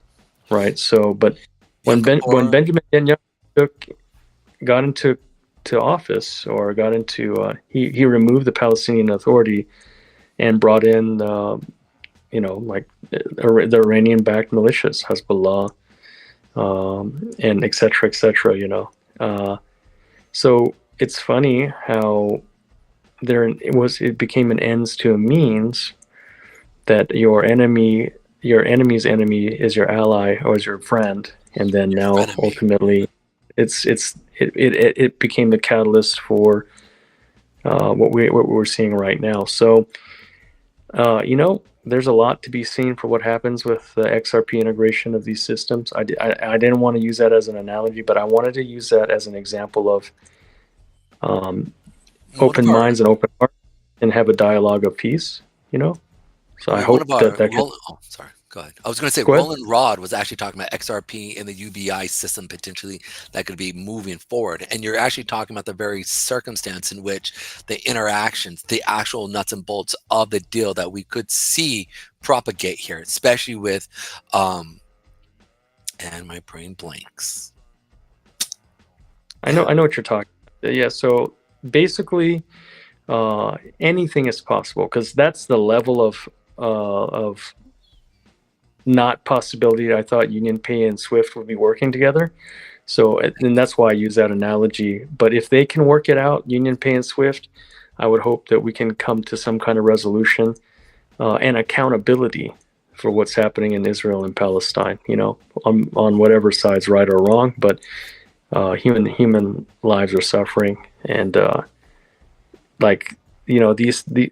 right? So, but when Benjamin Netanyahu got into office, or got into he removed the Palestinian Authority and brought in the Iranian-backed militias, Hezbollah, and et cetera, so it's funny how it became an ends to a means, that your enemy's enemy is your ally or is your friend, and then now ultimately it became the catalyst for what we're seeing right now. So there's a lot to be seen for what happens with the XRP integration of these systems. I didn't want to use that as an analogy, but I wanted to use that as an example of open minds and open hearts, and have a dialogue of peace. So I hope that can. Sorry, go ahead. I was going to say Roland Rod was actually talking about XRP and the UBI system potentially that could be moving forward. And you're actually talking about the very circumstance in which the interactions, the actual nuts and bolts of the deal that we could see propagate here, especially with, and my brain blanks. I know what you're talking about. Yeah, so basically anything is possible, because that's the level of not possibility. I thought UnionPay and Swift would be working together. So, and that's why I use that analogy. But if they can work it out, UnionPay and Swift, I would hope that we can come to some kind of resolution and accountability for what's happening in Israel and Palestine, on whatever side's right or wrong. But human lives are suffering, and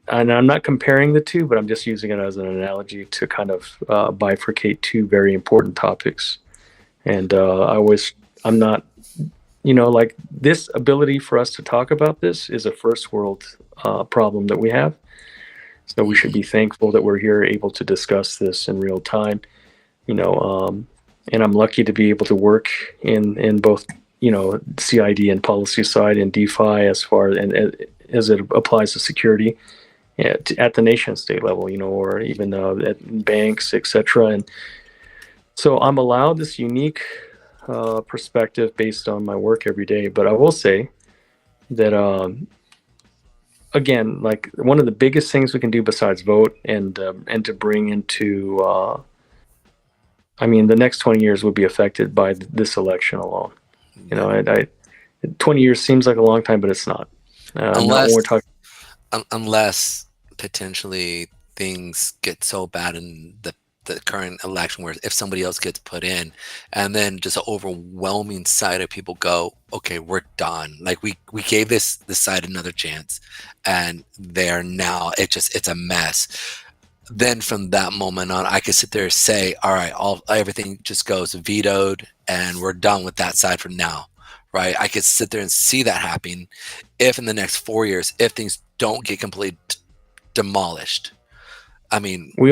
and I'm not comparing the two, but I'm just using it as an analogy to kind of bifurcate two very important topics. And I'm not, this ability for us to talk about this is a first world problem that we have. So we should be thankful that we're here able to discuss this in real time, and I'm lucky to be able to work in both, CID and policy side, and DeFi as it applies to security at the nation state level, or even at banks, etc. And so I'm allowed this unique perspective based on my work every day. But I will say that, again, like, one of the biggest things we can do besides vote and to bring into, the next 20 years would be affected by this election alone. 20 years seems like a long time, but it's not. Unless potentially things get so bad in the the current election, where if somebody else gets put in, and then just an overwhelming side of people go, okay, we're done. Like we gave this side another chance, and they're now it's a mess. Then from that moment on, I could sit there and say, all right, everything just goes vetoed, and we're done with that side for now, right? I could sit there and see that happening if in the next 4 years, if things don't get completely demolished. I mean, we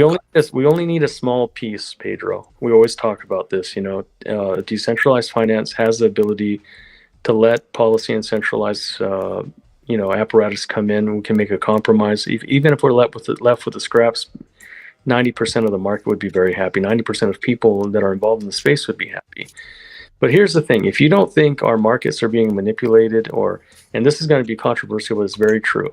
only need a small piece, Pedro. We always talk about this. Decentralized finance has the ability to let policy and centralized apparatus come in. We can make a compromise. Even if we're left with the scraps, 90% of the market would be very happy. 90% of people that are involved in the space would be happy. But here's the thing: if you don't think our markets are being manipulated, and this is going to be controversial, but it's very true.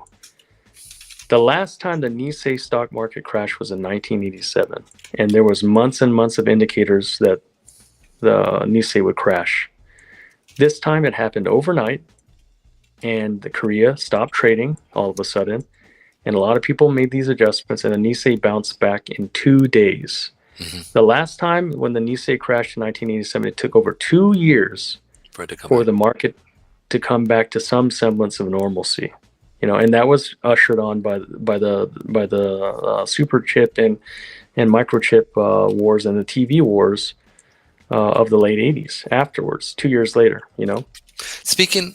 The last time the Nikkei stock market crashed was in 1987, and there was months and months of indicators that the Nikkei would crash. This time it happened overnight, and the Korea stopped trading all of a sudden, and a lot of people made these adjustments, and the Nikkei bounced back in 2 days. Mm-hmm. The last time when the Nikkei crashed in 1987, it took over 2 years for the market to come back to some semblance of normalcy. And that was ushered on by the super chip and microchip wars and the TV wars of the late 80s. Afterwards, 2 years later, Speaking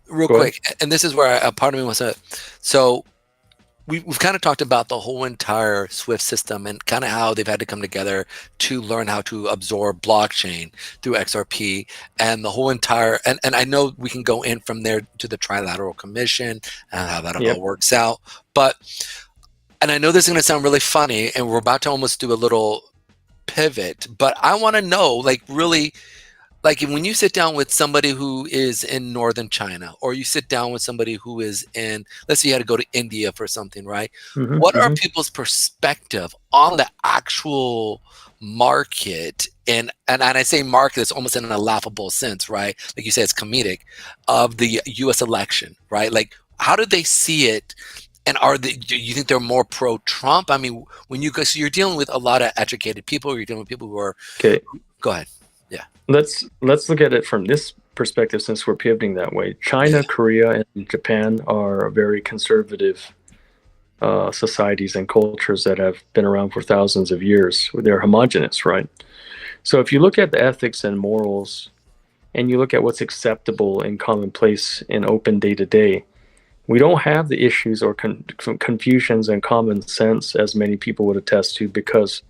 real quick, and this is where a part of me wants to. So we've kind of talked about the whole entire SWIFT system and kind of how they've had to come together to learn how to absorb blockchain through XRP and the whole entire, and I know we can go in from there to the Trilateral Commission and how that all works out. And I know this is going to sound really funny, and we're about to almost do a little pivot, but I want to know, really, when you sit down with somebody who is in northern China, or you sit down with somebody who is in, let's say you had to go to India for something, right? Mm-hmm, what are people's perspective on the actual market? And I say market, it's almost in a laughable sense, right? Like you say, it's comedic, of the U.S. election, right? Like, how do they see it? And do you think they're more pro-Trump? I mean, so you're dealing with a lot of educated people, or you're dealing with people who are, okay. Go ahead. Yeah. Let's look at it from this perspective, since we're pivoting that way. China, Korea, and Japan are very conservative societies and cultures that have been around for thousands of years. They're homogenous, right? So if you look at the ethics and morals, and you look at what's acceptable and commonplace in open day-to-day, we don't have the issues or confusions and common sense as many people would attest to, because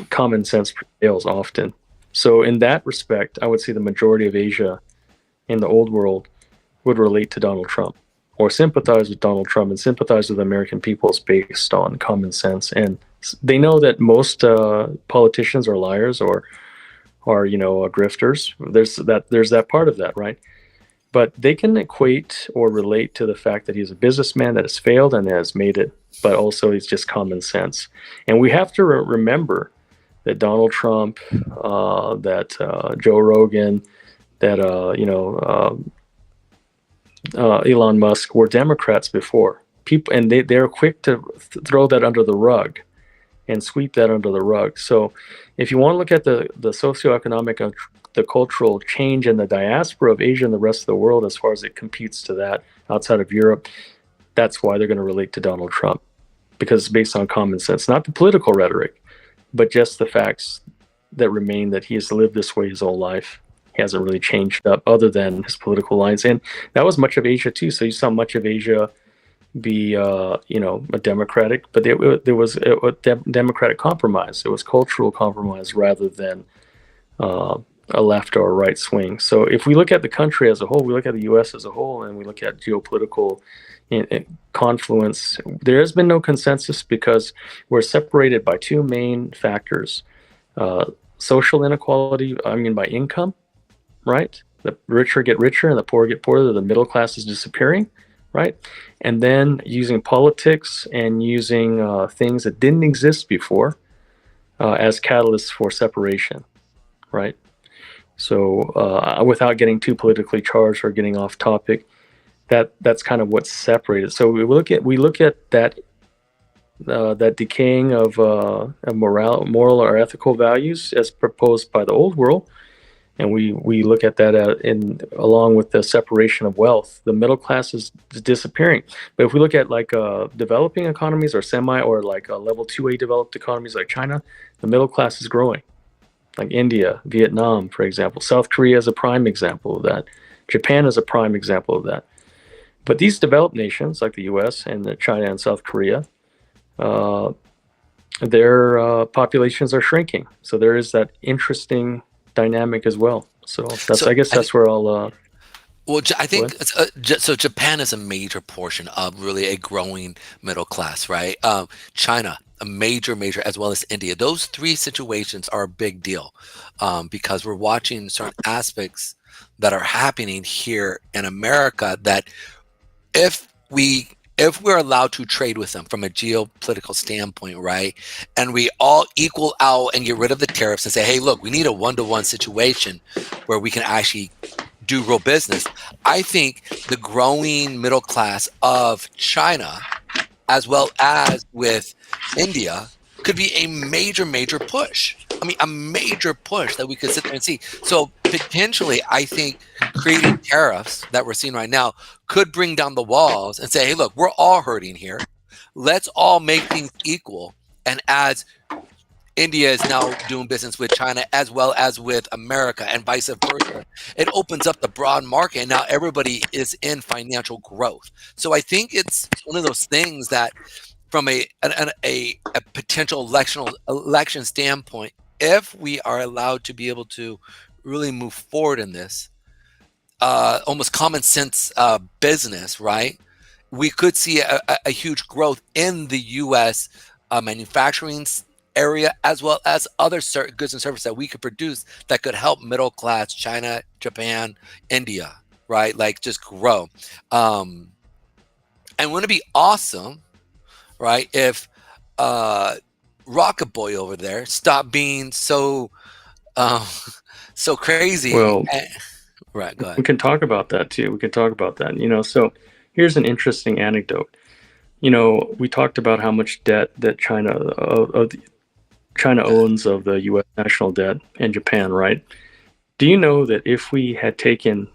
common sense prevails often. So in that respect, I would say the majority of Asia in the old world would relate to Donald Trump, or sympathize with Donald Trump and sympathize with American peoples based on common sense. And they know that most politicians are liars or grifters. There's that part of that, right? But they can equate or relate to the fact that he's a businessman that has failed and has made it, but also he's just common sense. And we have to remember that Donald Trump, that Joe Rogan, that Elon Musk were Democrats before. People, and they're quick to throw that under the rug and sweep that under the rug. So if you want to look at the socioeconomic and the cultural change in the diaspora of Asia and the rest of the world, as far as it computes to that outside of Europe, that's why they're going to relate to Donald Trump, because it's based on common sense, not the political rhetoric, but just the facts that remain, that he has lived this way his whole life. He hasn't really changed up other than his political lines. And that was much of Asia too. So you saw much of Asia be, a democratic, but there was a democratic compromise. It was cultural compromise rather than a left or a right swing. So if we look at the country as a whole, we look at the U.S. as a whole, and we look at geopolitical confluence, there has been no consensus because we're separated by two main factors. Social inequality, by income, right? The richer get richer and the poor get poorer. The middle class is disappearing, right? And then using politics and using things that didn't exist before as catalysts for separation, right? So without getting too politically charged or getting off topic, that's kind of what's separated. So we look at that that decaying of moral or ethical values as proposed by the old world, and we look at that along with the separation of wealth, the middle class is disappearing. But if we look at like developing economies or or like level 2A developed economies like China, the middle class is growing. Like India, Vietnam, for example. South Korea is a prime example of that. Japan is a prime example of that. But these developed nations like the U.S. and China and South Korea, their populations are shrinking. So there is that interesting dynamic as well. So I guess that's where I'll. Well, I think so. Japan is a major portion of really a growing middle class, right? China, a major, as well as India. Those three situations are a big deal because we're watching certain aspects that are happening here in America that if we're allowed to trade with them from a geopolitical standpoint, right, and we all equal out and get rid of the tariffs and say, hey, look, we need a one-to-one situation where we can actually do real business. I think the growing middle class of China, as well as with India, could be a major push. I mean, a major push that we could sit there and see. So potentially, I think creating tariffs that we're seeing right now could bring down the walls and say, hey, look, we're all hurting here. Let's all make things equal. And as India is now doing business with China as well as with America and vice versa, it opens up the broad market. And now everybody is in financial growth. So I think it's one of those things that from a potential election standpoint, if we are allowed to be able to really move forward in this almost common sense business, right, we could see a huge growth in the U.S. Manufacturing area, as well as other goods and services that we could produce that could help middle class China, Japan, India, right, like just grow. And wouldn't it be awesome, right, if Rocket Boy over there stopped being so crazy? Well, right, go ahead. We can talk about that too. We can talk about that. So here's an interesting anecdote. We talked about how much debt that China owns of the U.S. national debt and Japan, right? Do you know that if we had taken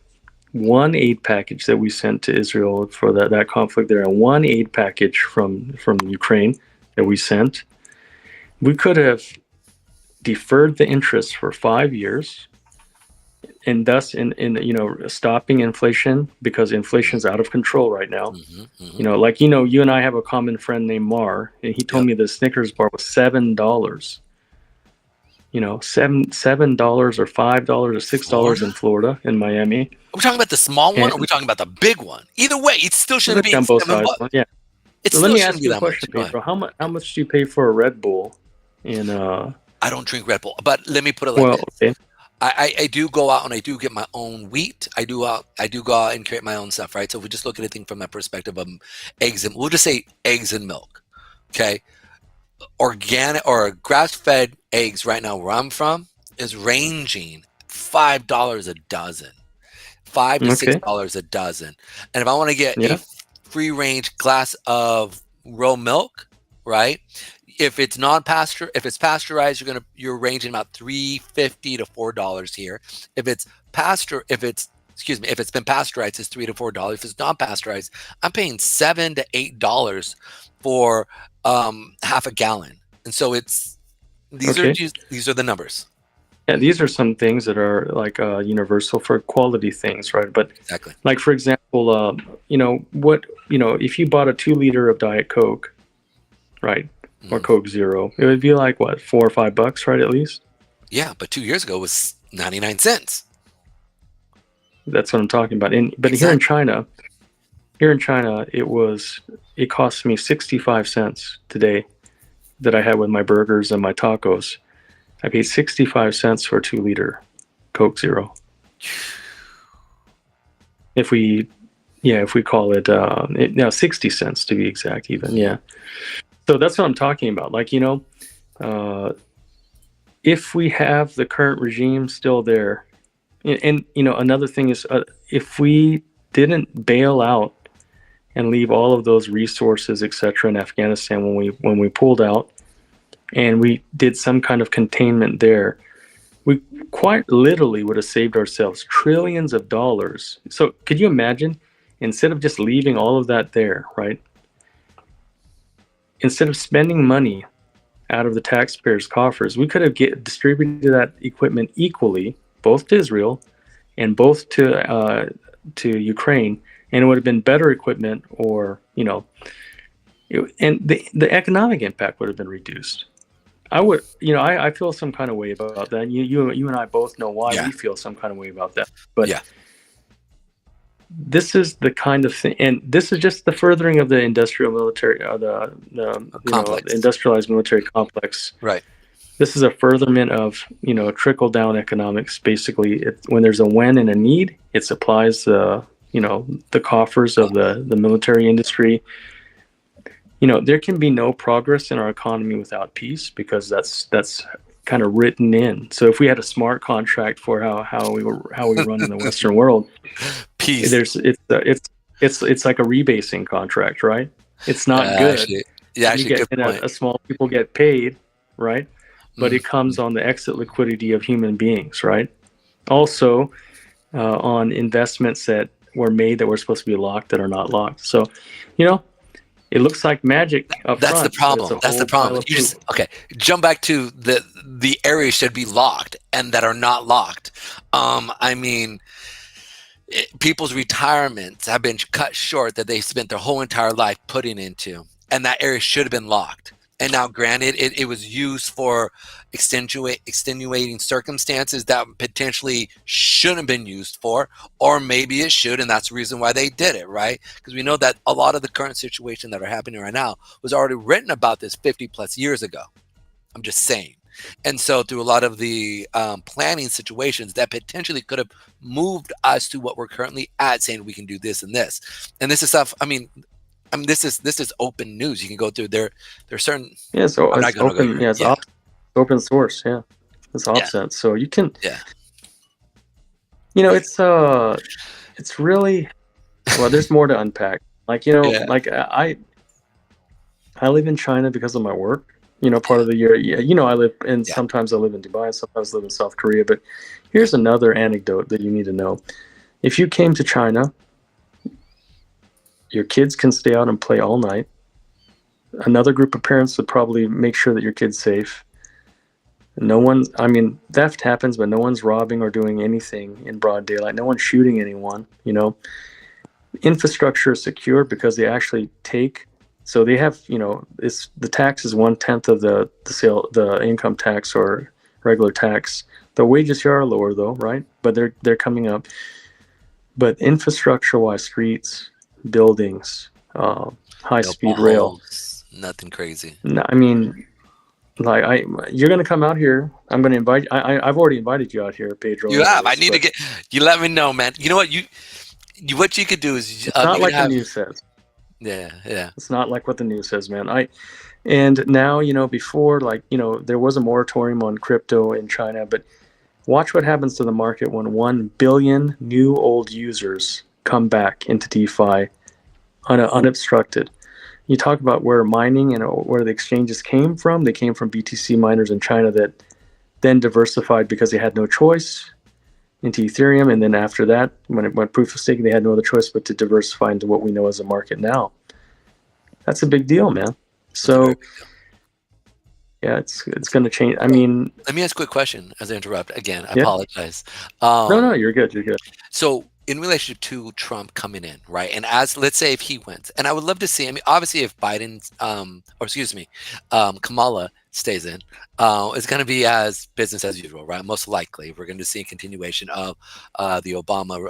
one aid package that we sent to Israel for that conflict there, and one aid package from Ukraine that we sent, we could have deferred the interest for 5 years, and thus in stopping inflation, because inflation's out of control right now. You and I have a common friend named Mar, and he told me the Snickers bar was $7. $7 or $5 or $6 in Florida, in Miami. Are we talking about the small one, or are we talking about the big one? Either way, it still shouldn't be jumbo size one. Yeah. So let me ask you a question, Pedro. How much do you pay for a Red Bull? And I don't drink Red Bull, but let me put it like this. Okay. I do go out and I do get my own wheat. I do go out and create my own stuff, right? So if we just look at anything from that perspective of eggs, and we'll just say eggs and milk, okay? Organic or grass-fed eggs right now where I'm from is ranging $5 a dozen, $5 to $6 a dozen. And if I want to get a free-range glass of raw milk, right? If it's pasteurized, you're ranging about $3.50 to $4 here. If it's been pasteurized, it's $3 to $4. If it's not pasteurized, I'm paying $7 to $8 for half a gallon. And so these are the numbers. Yeah, these are some things that are like universal for quality things, right? But exactly, like for example, if you bought a 2 liter of Diet Coke, right? Or Coke Zero, it would be like what, $4 or $5, right, at least? Yeah, but 2 years ago it was 99 cents. That's what I'm talking about. But here in China, it cost me 65 cents today that I had with my burgers and my tacos. I paid 65 cents for a 2 liter Coke Zero. If we call it, 60 cents to be exact, even, yeah. So that's what I'm talking about. Like, if we have the current regime still there, and another thing is, if we didn't bail out, and leave all of those resources, etc., in Afghanistan when we pulled out, and we did some kind of containment there, we quite literally would have saved ourselves trillions of dollars. So could you imagine, instead of just leaving all of that there, right? Instead of spending money out of the taxpayers' coffers, we could have distributed that equipment equally, both to Israel and both to Ukraine, and it would have been better equipment, or and the economic impact would have been reduced. I feel some kind of way about that. You and I both know why we feel some kind of way about that. But this is the kind of thing, and this is just the furthering of the industrial military, the industrialized military complex. Right. This is a furtherment of trickle down economics. Basically, when there's a when and a need, it supplies the coffers of the military industry. There can be no progress in our economy without peace, because that's kind of written in. So if we had a smart contract for how we run in the Western world, peace. It's like a rebasing contract, right? It's not good. Actually, good point. A small people get paid, right? But it comes on the exit liquidity of human beings, right? Also, on investments that were made that were supposed to be locked that are not locked. So, it looks like magic up That's front. The problem. That's the problem. Jump back to the areas should be locked and that are not locked. People's retirements have been cut short that they spent their whole entire life putting into, and that area should have been locked. And now, granted, it was used for extenuating circumstances that potentially shouldn't have been used for, or maybe it should, and that's the reason why they did it, right? Because we know that a lot of the current situation that are happening right now was already written about this 50 plus years ago. I'm just saying. And so through a lot of the planning situations that potentially could have moved us to what we're currently at, saying we can do this and this. And this is stuff, this is open news. You can go through there's certain. Yeah, so it's open. It's open source. Yeah, it's offset. So you can. Yeah. It's really there's more to unpack. Like I live in China because of my work. Part of the year. I live, and sometimes I live in Dubai. Sometimes I live in South Korea. But here's another anecdote that you need to know. If you came to China, your kids can stay out and play all night. Another group of parents would probably make sure that your kid's safe. Theft happens, but no one's robbing or doing anything in broad daylight. No one's shooting anyone, Infrastructure is secure because they actually so they have, the tax is 1/10 of the income tax or regular tax. The wages here are lower though, right? But they're coming up. But infrastructure-wise, streets, buildings, high-speed rail, nothing crazy. No, you're gonna come out here. I'm gonna invite. I've already invited you out here, Pedro. You have. I need to get. You let me know, man. You know what what you could do is. It's not like the news says. Yeah. It's not like what the news says, man. And now before there was a moratorium on crypto in China, but watch what happens to the market when 1 billion new old users come back into DeFi unobstructed. You talk about where mining and where the exchanges came from. They came from BTC miners in China that then diversified because they had no choice into Ethereum. And then after that, when it went proof of stake, they had no other choice but to diversify into what we know as a market now. That's a big deal, man. So yeah, it's going to change. Let me ask a quick question as I interrupt again. I apologize. No, you're good. You're good. So in relation to Trump coming in, right? And let's say if he wins, and I would love to see, obviously if Biden, Kamala stays in, it's going to be as business as usual, right? Most likely we're going to see a continuation of the Obama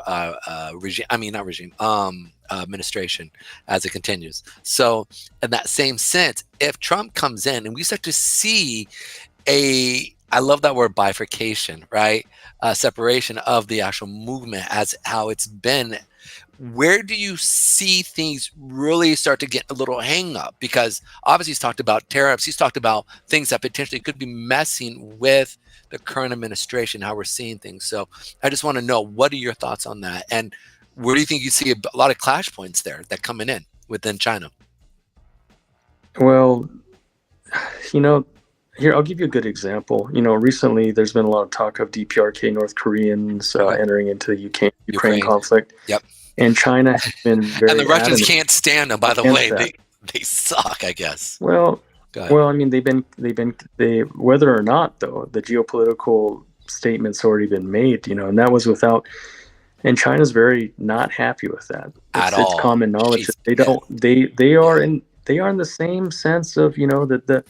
administration as it continues. So in that same sense, if Trump comes in and we start to see I love that word bifurcation, right? Separation of the actual movement as how it's been. Where do you see things really start to get a little hang up? Because obviously he's talked about tariffs. He's talked about things that potentially could be messing with the current administration, how we're seeing things. So I just want to know, what are your thoughts on that? And where do you think you see a lot of clash points there that coming in? within China? Well, here, I'll give you a good example. Recently there's been a lot of talk of DPRK, North Koreans entering into the Ukraine conflict. Yep. And China has been very and the Russians adamant can't stand them, by the way. that. They suck, I guess. Well, I mean, they whether or not, though, the geopolitical statement's already been made, and that was without, and China's very not happy with that. It's common knowledge that they are in the same sense of, that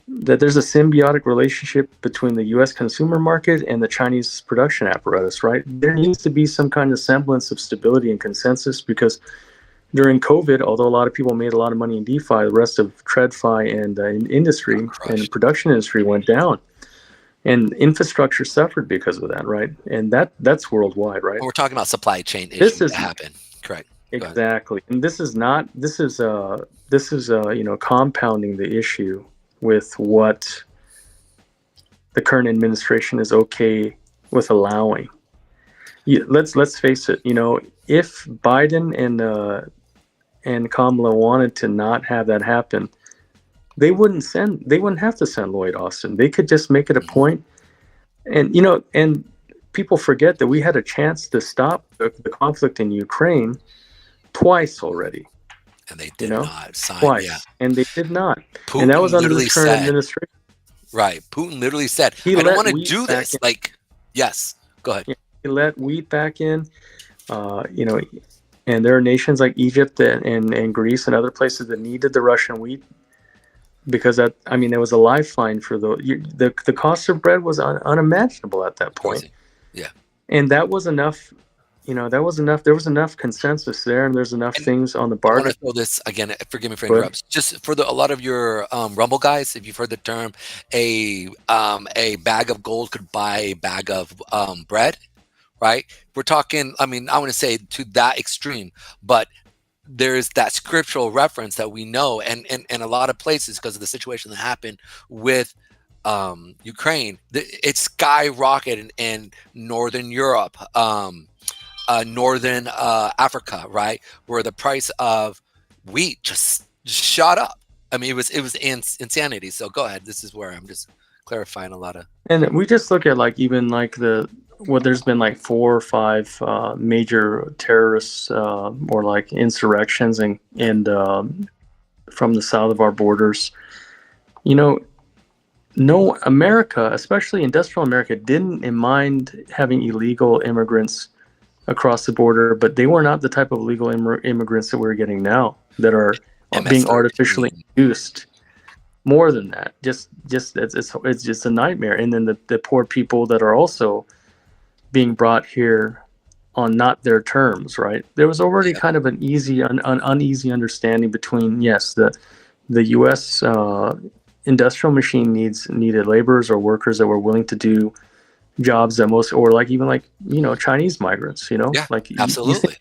there's a symbiotic relationship between the U.S. consumer market and the Chinese production apparatus, right? There needs to be some kind of semblance of stability and consensus, because during COVID, although a lot of people made a lot of money in DeFi, the rest of TradFi and industry and production industry went down. And infrastructure suffered because of that, right? And that's worldwide, right? We're talking about supply chain issues that happen. Correct. Exactly. And this is compounding the issue with what the current administration is okay with allowing. Let's face it. If Biden and Kamala wanted to not have that happen, they wouldn't have to send Lloyd Austin. They could just make it a point. And and people forget that we had a chance to stop the conflict in Ukraine twice already. And they did not sign. Twice. Yeah. And they did not. Putin and that was under the literally current said, administration. Right. Putin literally said, I don't want to do this. Yes. Go ahead. Yeah, he let wheat back in. And there are nations like Egypt and Greece and other places that needed the Russian wheat, because there was a lifeline for the cost of bread was unimaginable at that point. Yeah. And that was enough. There was enough consensus there, and there's enough things on the bargain. I want to throw this again. Forgive me for interrupting. Just for a lot of your Rumble guys, if you've heard the term, a bag of gold could buy a bag of bread, right? We're talking. I want to say to that extreme, but there's that scriptural reference that we know, and a lot of places, because of the situation that happened with Ukraine, it skyrocketed in Northern Europe. Northern Africa, right, where the price of wheat just shot up. It was insanity. So go ahead. This is where I'm just clarifying a lot of. And we just look at there's been 4 or 5 major terrorists or insurrections and from the south of our borders. No, America, especially industrial America, didn't mind having illegal immigrants across the border, but they were not the type of illegal immigrants that we're getting now that are being artificially induced. More than that, just it's just a nightmare. And then the poor people that are also being brought here on not their terms, right? There was already kind of an uneasy understanding between the U.S. Industrial machine needed laborers or workers that were willing to do jobs that Chinese migrants, absolutely.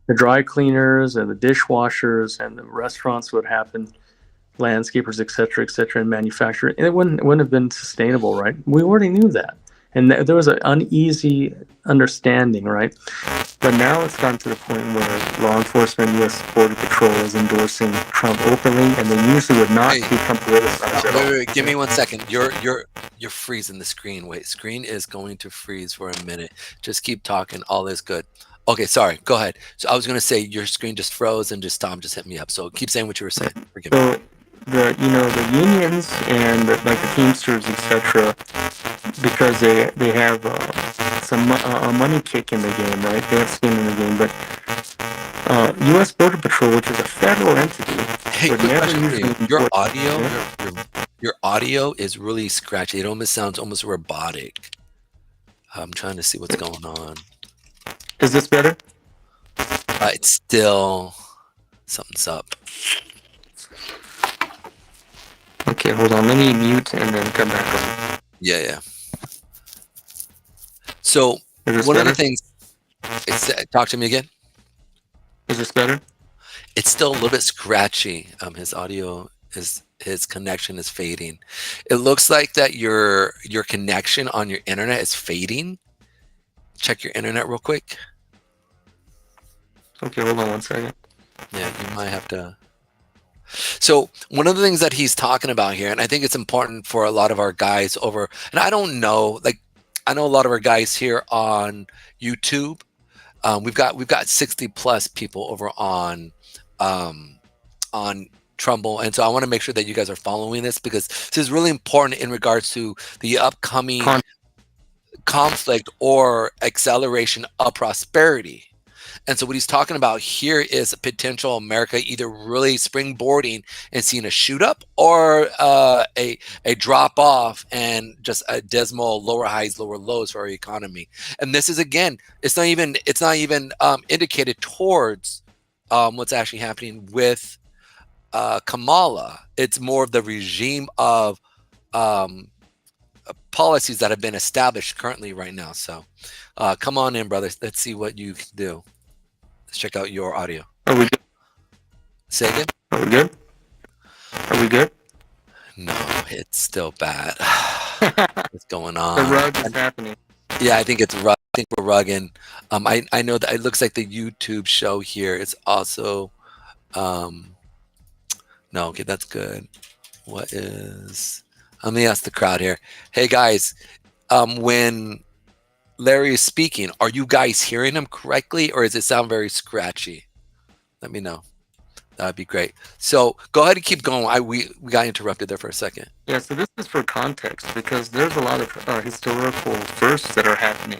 The dry cleaners and the dishwashers and the restaurants would happen, landscapers, et cetera, and manufacturing. And it wouldn't have been sustainable, right? We already knew that. And there was an uneasy understanding, right? But now it's gotten to the point where law enforcement, U.S. Border Patrol is endorsing Trump openly, and they usually would not become politicized at all. Wait, give me 1 second. You're freezing the screen. Wait, screen is going to freeze for a minute. Just keep talking. All is good. Okay, sorry. Go ahead. So I was going to say your screen just froze and Tom just hit me up. So keep saying what you were saying. Forgive me. The unions and the Teamsters, etc., because they have a money kick in the game, right? They have skin in the game, but U.S. Border Patrol, which is a federal entity, quick question for you. Your audio is really scratchy. It almost sounds almost robotic. I'm trying to see what's going on. Is this better? It's still something's up. Okay, hold on. Let me mute and then come back on. Yeah. So one of the things, talk to me again. Is this better? It's still a little bit scratchy. His audio his connection is fading. It looks like that your connection on your internet is fading. Check your internet real quick. Okay, hold on 1 second. Yeah, you might have to. So one of the things that he's talking about here, and I think it's important for a lot of our guys over, and I don't know, like I know a lot of our guys here on YouTube. We've got 60 plus people over on Trumbull, and so I want to make sure that you guys are following this, because this is really important in regards to the upcoming conflict or acceleration of prosperity. And so what he's talking about here is a potential America either really springboarding and seeing a shoot up, or a drop off and just a dismal lower highs, lower lows for our economy. And this is, again, it's not even indicated towards what's actually happening with Kamala. It's more of the regime of policies that have been established currently right now. So come on in, brothers. Let's see what you can do. Let's check out your audio. Are we good? Say again? Are we good? Are we good? No, it's still bad. What's going on? The rug is happening. Yeah, I think it's rug. I think we're rugging. I know that it looks like the YouTube show here is also no, okay, that's good. What is, let me ask the crowd here. Hey guys, when Larry is speaking, are you guys hearing him correctly, or does it sound very scratchy? Let me know. That'd be great. So go ahead and keep going. We got interrupted there for a second. Yeah, so this is for context, because there's a lot of historical firsts that are happening.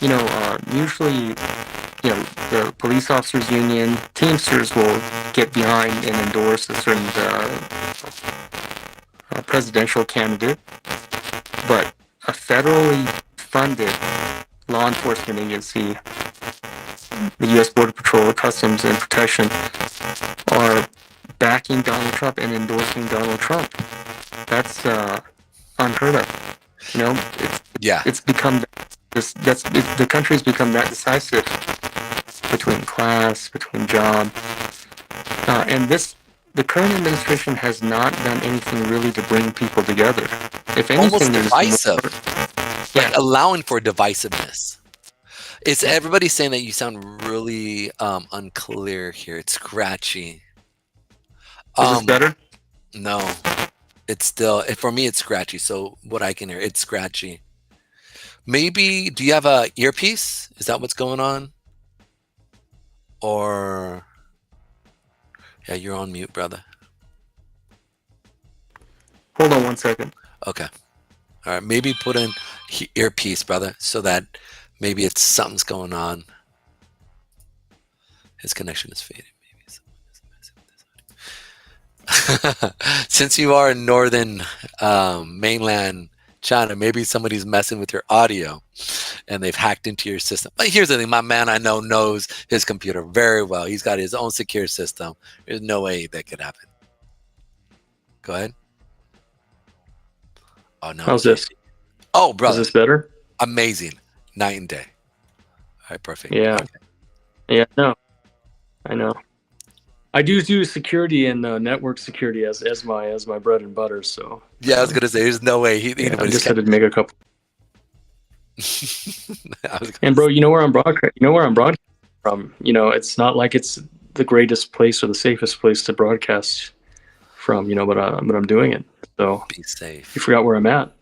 You know, usually, you know, the police officers union, Teamsters will get behind and endorse a certain presidential candidate, but a federally funded law enforcement agency, the U.S. Border Patrol, Customs and Protection, are backing Donald Trump and endorsing Donald Trump. That's unheard of. You know, it's become this. The country's become that decisive between class, between job, and the current administration has not done anything really to bring people together. If anything, almost divisive, like allowing for divisiveness. It's everybody saying that you sound really unclear here. It's scratchy. Is this better? No, it's still, for me, it's scratchy. So what I can hear, it's scratchy. Maybe, do you have a earpiece? Is that what's going on? Or, yeah, you're on mute, brother. Hold on one second. Okay. All right. Maybe put in earpiece, brother, so that maybe it's something's going on. His connection is fading. Maybe someone is messing with this. Since you are in northern mainland China, maybe somebody's messing with your audio and they've hacked into your system. But here's the thing, my man I know knows his computer very well. He's got his own secure system. There's no way that could happen. Go ahead. Oh no. How's this? Oh, brother. Is this better? Amazing. Night and day. All right, perfect. Yeah. Okay. Yeah, no. I know. I do security and network security as my bread and butter. So yeah, I was gonna say there's no way I just had to make a couple. And bro, you know where I'm broadcasting from. You know, it's not like it's the greatest place or the safest place to broadcast from. You know, but I'm doing it. So be safe. You forgot where I'm at.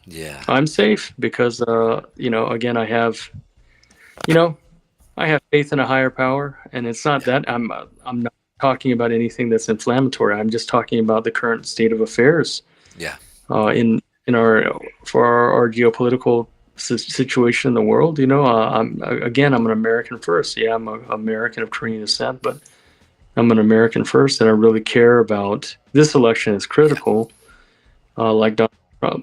Yeah, I'm safe because you know, again, I have faith in a higher power, and it's not that I'm not talking about anything that's inflammatory. I'm just talking about the current state of affairs. Yeah. In our geopolitical situation in the world, you know, I'm an American first. Yeah, I'm an American of Korean descent, but I'm an American first, and I really care about this election is critical. Yeah.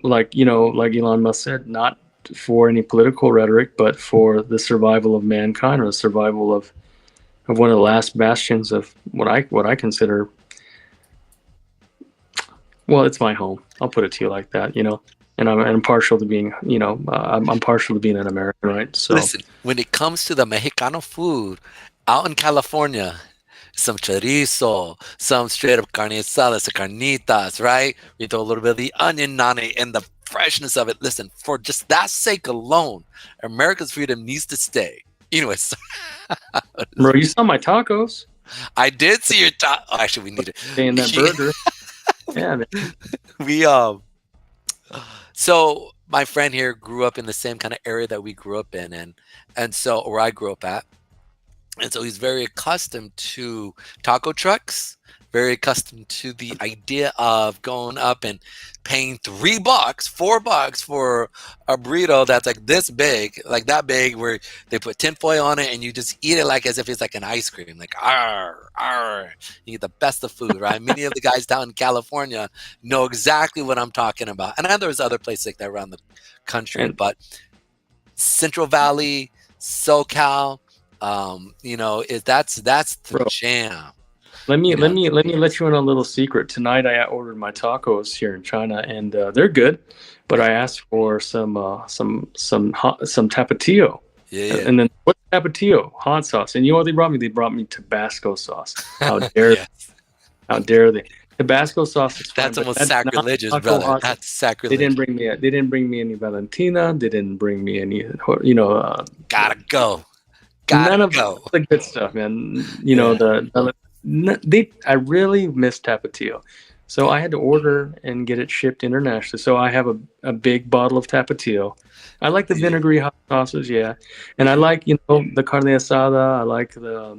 Like Elon Musk said, not for any political rhetoric, but for the survival of mankind, or the survival of one of the last bastions of what I consider. Well, it's my home. I'll put it to you like that, you know. And I'm partial to being, you know, I'm partial to being an American, right? So listen, when it comes to the Mexicano food out in California, some chorizo, some straight up carne asada, some carnitas, right? We throw a little bit of the onion nani and the freshness of it. Listen, for just that sake alone, America's freedom needs to stay. Anyways. Bro, you saw my tacos. I did see your top. Oh, actually, we need to. Saying that burger. Yeah, man. We So my friend here grew up in the same kind of area that we grew up in, and so where I grew up at, and so he's very accustomed to taco trucks, very accustomed to the idea of going up and paying $3, $4 for a burrito that's like this big, like that big, where they put tinfoil on it and you just eat it like as if it's like an ice cream, like you get the best of food, right? Many of the guys down in California know exactly what I'm talking about, and I know there's other places like that around the country, but Central Valley, SoCal, that's the jam. Let me let you in on a little secret. Tonight I ordered my tacos here in China, and they're good, but I asked for some tapatio. Yeah. And then what's tapatio? Hot sauce. And you know what they brought me? They brought me Tabasco sauce. How dare How dare they? Tabasco sauce is fine, that's almost sacrilegious, brother. That's sacrilege. They didn't bring me any Valentina. They didn't bring me any. Gotta go. None of the good stuff, man. I really miss Tapatio. So I had to order and get it shipped internationally. So I have a big bottle of Tapatio. I like the vinegary hot sauces, and I like the carne asada. I like the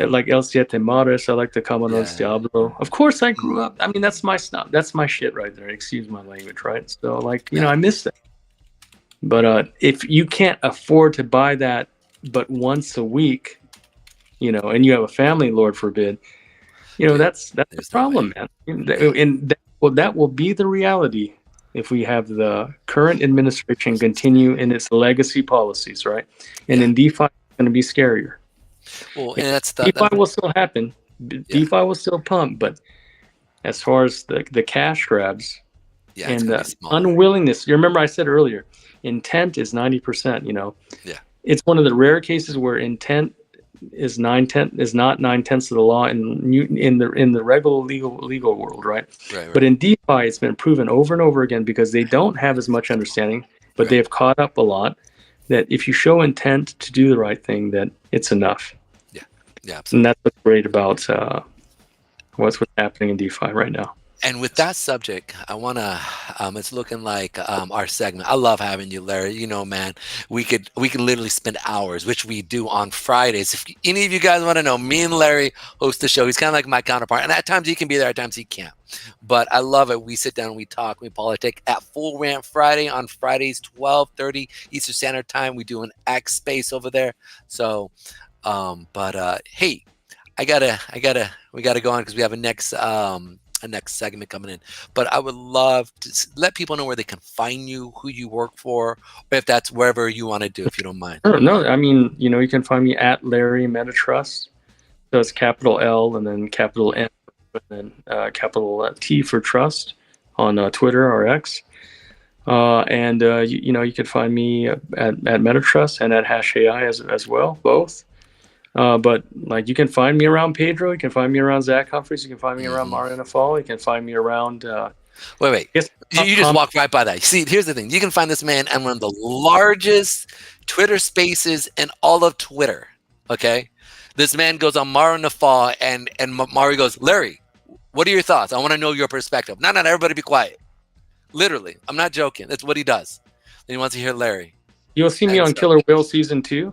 like El Siete Mares. I like the Camarones Diablo. Of course, I grew up. I mean, that's my stuff. That's my shit right there. Excuse my language, right? So I miss that. But if you can't afford to buy that, but once a week, and you have a family, Lord forbid, that's the problem, man. And that will be the reality if we have the current administration continue in its legacy policies, right? And in DeFi, it's going to be scarier. Well, and that's DeFi will still happen. DeFi will still pump, but as far as the cash grabs and the unwillingness, you remember I said earlier, intent is 90%. It's one of the rare cases where intent is not 9/10 of the law in the regular legal world, right? But in DeFi, it's been proven over and over again because they don't have as much understanding, but they have caught up a lot. That if you show intent to do the right thing, that it's enough. Yeah, absolutely. And that's what's great about what's happening in DeFi right now. And with that subject, I want to, it's looking like our segment. I love having you, Larry. Man, we could literally spend hours, which we do on Fridays. If any of you guys want to know, me and Larry host the show. He's kind of like my counterpart. And at times he can be there, at times he can't. But I love it. We sit down, we talk, we politic at Full Rant Friday on Fridays, 12:30 Eastern Standard Time. We do an X space over there. So, hey, we gotta go on because we have a next segment coming in, but I would love to let people know where they can find you, who you work for, or if that's wherever you want to do, if you don't mind. Sure. No, I mean, you can find me at Larry Metatrust. So it's capital L and then capital M and then capital T for trust on Twitter or X. And you can find me at Metatrust and at HashAI as well, both. But you can find me around Pedro, you can find me around Zach Humphreys, you can find me around Mario Nafal, you can find me around. Wait! You just walked right by that. See, here's the thing: you can find this man on one of the largest Twitter spaces in all of Twitter. Okay, this man goes on Mario Nafal, and Mario goes, Larry, what are your thoughts? I want to know your perspective. No, everybody be quiet. Literally, I'm not joking. That's what he does. Then he wants to hear Larry. You'll see me on Killer Whale Season 2.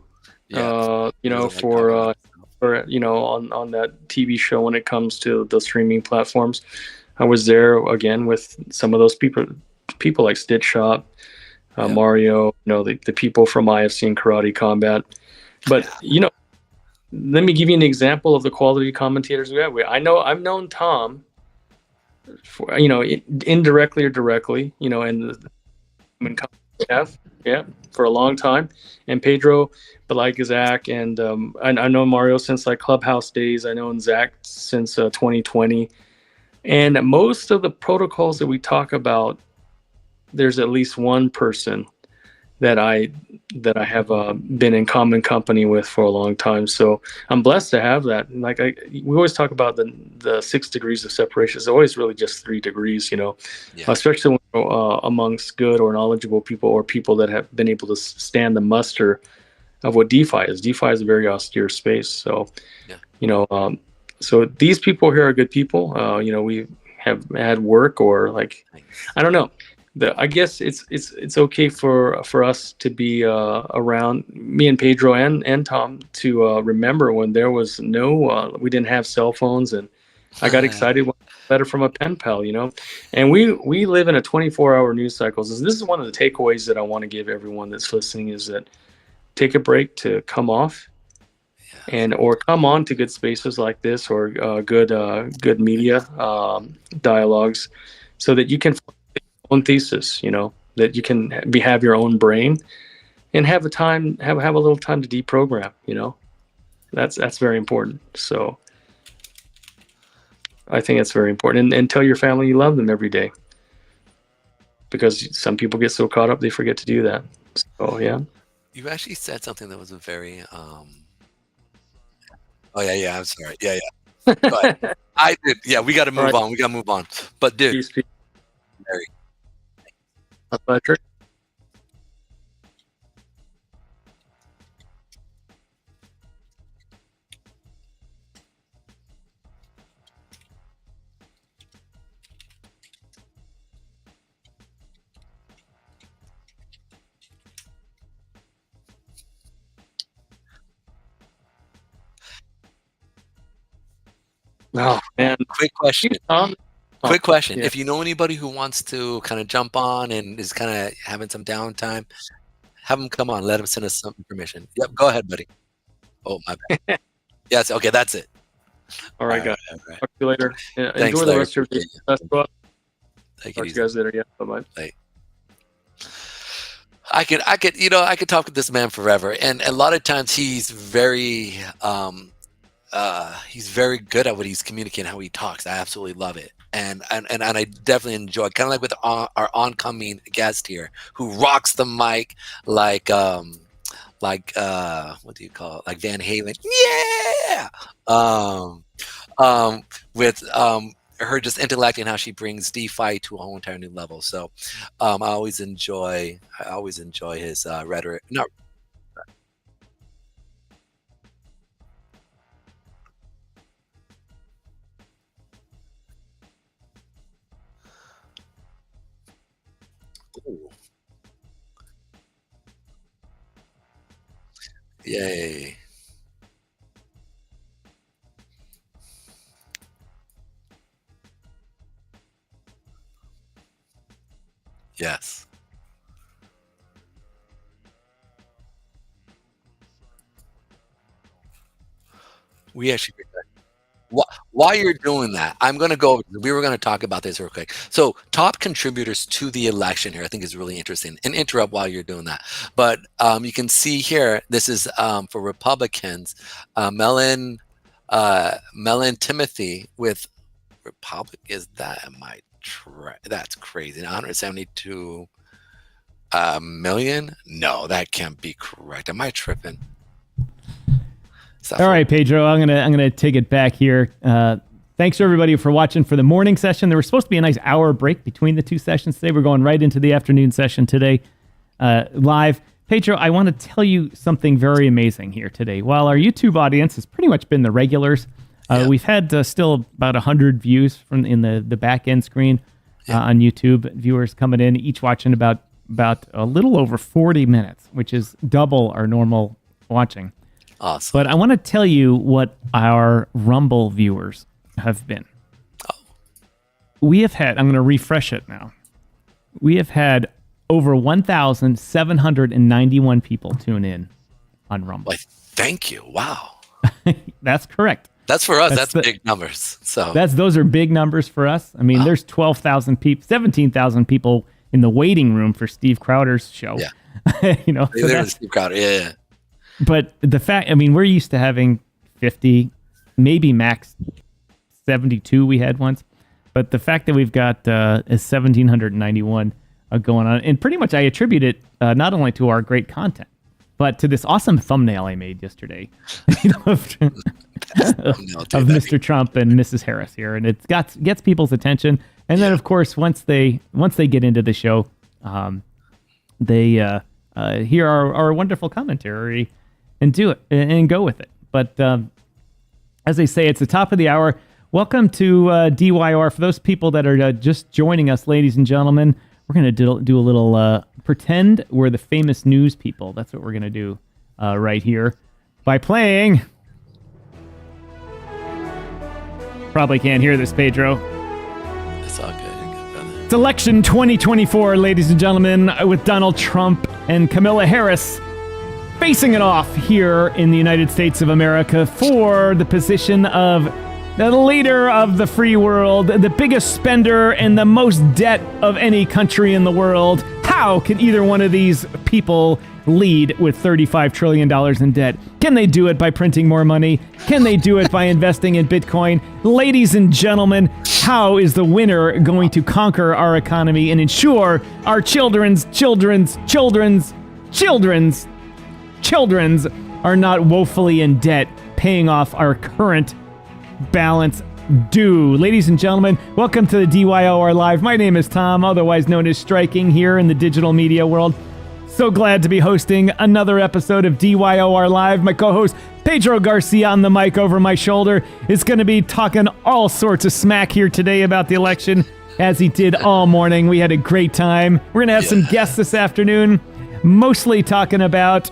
On that TV show when it comes to the streaming platforms. I was there again with some of those people like Stitch Shop, Mario, the people from IFC and Karate Combat. But let me give you an example of the quality commentators we have. I've known Tom for indirectly or directly, and for a long time, and Pedro, but like Zach, and I know Mario since Clubhouse days. I know Zach since 2020, and most of the protocols that we talk about, there's at least one person that I have been in common company with for a long time. So I'm blessed to have that. And we always talk about the 6 degrees of separation. It's always really just 3 degrees, especially when, amongst good or knowledgeable people or people that have been able to stand the muster what DeFi is. DeFi is a very austere space. So, so these people here are good people. We have had work or like, I don't know. I guess it's okay for us to be around, me and Pedro and Tom, to remember when there was we didn't have cell phones, and I got excited when I got a letter from a pen pal, and we live in a 24-hour news cycle. So this is one of the takeaways that I want to give everyone that's listening, is that take a break to come off or come on to good spaces like this, or good media dialogues, so that you can own thesis, that you can have your own brain and have a little time to deprogram, that's very important. So I think it's very important, and tell your family you love them every day, because some people get so caught up they forget to do that. So yeah, you actually said something that was a very oh yeah, I'm sorry, yeah but I did, we got to move on, but dude, very Patrick. Oh man! Quick question. Quick question. Yeah. If you know anybody who wants to kind of jump on and is kind of having some downtime, have them come on. Let them send us some information. Yep. Go ahead, buddy. Oh, my bad. Yes. Okay. That's it. All right, guys. All right. Talk to you later. Yeah, thanks, enjoy the rest of your day. Talk to you guys later. Yeah. Bye-bye. Bye. I could talk with this man forever. And a lot of times he's very good at what he's communicating, how he talks. I absolutely love it. And I definitely enjoy it. Kind of like with our oncoming guest here, who rocks the mic like what do you call it? Like Van Halen. Yeah. With her just intellecting how she brings DeFi to a whole entire new level. So I always enjoy his rhetoric. No. Ooh. Yay. Yes. We actually, while you're doing that, I'm going to go, we were going to talk about this real quick. So top contributors to the election here, I think is really interesting, and interrupt while you're doing that. But you can see here, this is for Republicans, Mellon Timothy with Republic, is that that's crazy. 172 million? No, that can't be correct. Am I tripping? All right, Pedro, I'm gonna take it back here. Thanks to everybody for watching for the morning session. There was supposed to be a nice hour break between the two sessions today. We're going right into the afternoon session today, live. Pedro, I want to tell you something very amazing here today. While our YouTube audience has pretty much been the regulars, we've had still about 100 views in the back end screen on YouTube. Viewers coming in, each watching about a little over 40 minutes, which is double our normal watching. Awesome. But I want to tell you what our Rumble viewers have been. Oh. We have had, I'm going to refresh it now. We have had over 1,791 people tune in on Rumble. Well, thank you. Wow. That's correct. That's for us. That's big numbers. So those are big numbers for us. I mean, there's 12,000 people, 17,000 people in the waiting room for Steve Crowder's show. Yeah. So Steve Crowder. Yeah. But the fact, I mean, we're used to having 50, maybe max 72 we had once. But the fact that we've got 1,791 going on, and pretty much I attribute it not only to our great content, but to this awesome thumbnail I made yesterday of Mr. Trump and Mrs. Harris here. And it gets people's attention. And then, of course, once they get into the show, they hear our wonderful commentary. and do it and go with it. But as they say, it's the top of the hour. Welcome to DYOR. For those people that are just joining us, ladies and gentlemen, we're going to do a little pretend we're the famous news people. That's what we're going to do right here by playing. Probably can't hear this, Pedro. It's all good. You're good, brother. It's election 2024, ladies and gentlemen, with Donald Trump and Kamala Harris facing it off here in the United States of America for the position of the leader of the free world, the biggest spender and the most debt of any country in the world. How can either one of these people lead with $35 trillion in debt? Can they do it by printing more money? Can they do it by investing in Bitcoin? Ladies and gentlemen, how is the winner going to conquer our economy and ensure our children's are not woefully in debt, paying off our current balance due? Ladies and gentlemen, welcome to the DYOR Live. My name is Tom, otherwise known as Striking, here in the digital media world. So glad to be hosting another episode of DYOR Live. My co-host, Pedro Garcia, on the mic over my shoulder, is going to be talking all sorts of smack here today about the election, as he did all morning. We had a great time. We're going to have some guests this afternoon, mostly talking about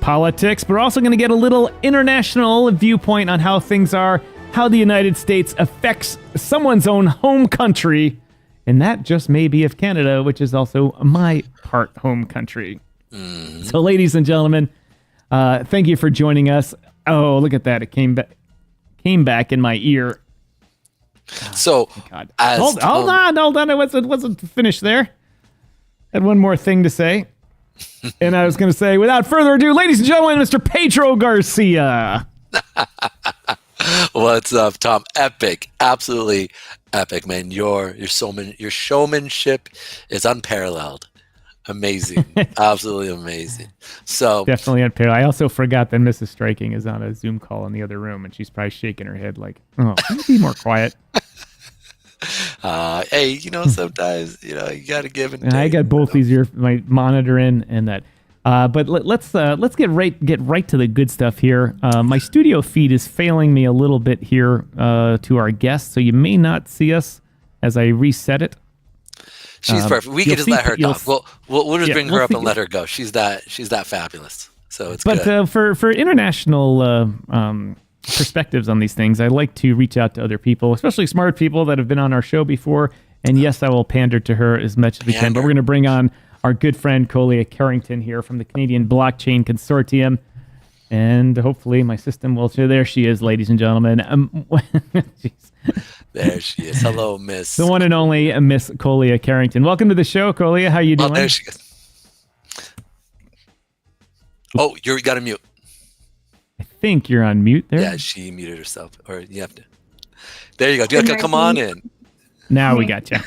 politics, but we're also going to get a little international viewpoint on how things are, how the United States affects someone's own home country, and that just may be of Canada, which is also my part home country. So, ladies and gentlemen, thank you for joining us. Oh, look at that. It came back in my ear. So, God. Hold on. I wasn't finished there. I had one more thing to say. And I was going to say, without further ado, ladies and gentlemen, Mr. Pedro Garcia. What's up, Tom? Epic. Absolutely epic, man. Your showmanship is unparalleled. Amazing. Absolutely amazing. So definitely unparalleled. I also forgot that Mrs. Striking is on a Zoom call in the other room, and she's probably shaking her head like, oh, can you be more quiet? Hey, sometimes, you got to give and take. I got both my monitor in and that. But let's get right to the good stuff here. My studio feed is failing me a little bit here to our guests, so you may not see us as I reset it. She's perfect. We can just let her talk. We'll just bring her up and let her go. She's that fabulous. So it's good. But for international perspectives on these things, I like to reach out to other people, especially smart people that have been on our show before. And yes, I will pander to her as much as we can. But we're going to bring on our good friend Colea Carrington here from the Canadian Blockchain Consortium. And hopefully my system will show. There she is, ladies and gentlemen. There she is. Hello, Miss. The one and only Miss Colea Carrington. Welcome to the show, Colea. How you doing? Oh, there she is. Oh, you got to mute. I think you're on mute there. Yeah, she muted herself. Or you have to. There you go. Come on in. Now we got you.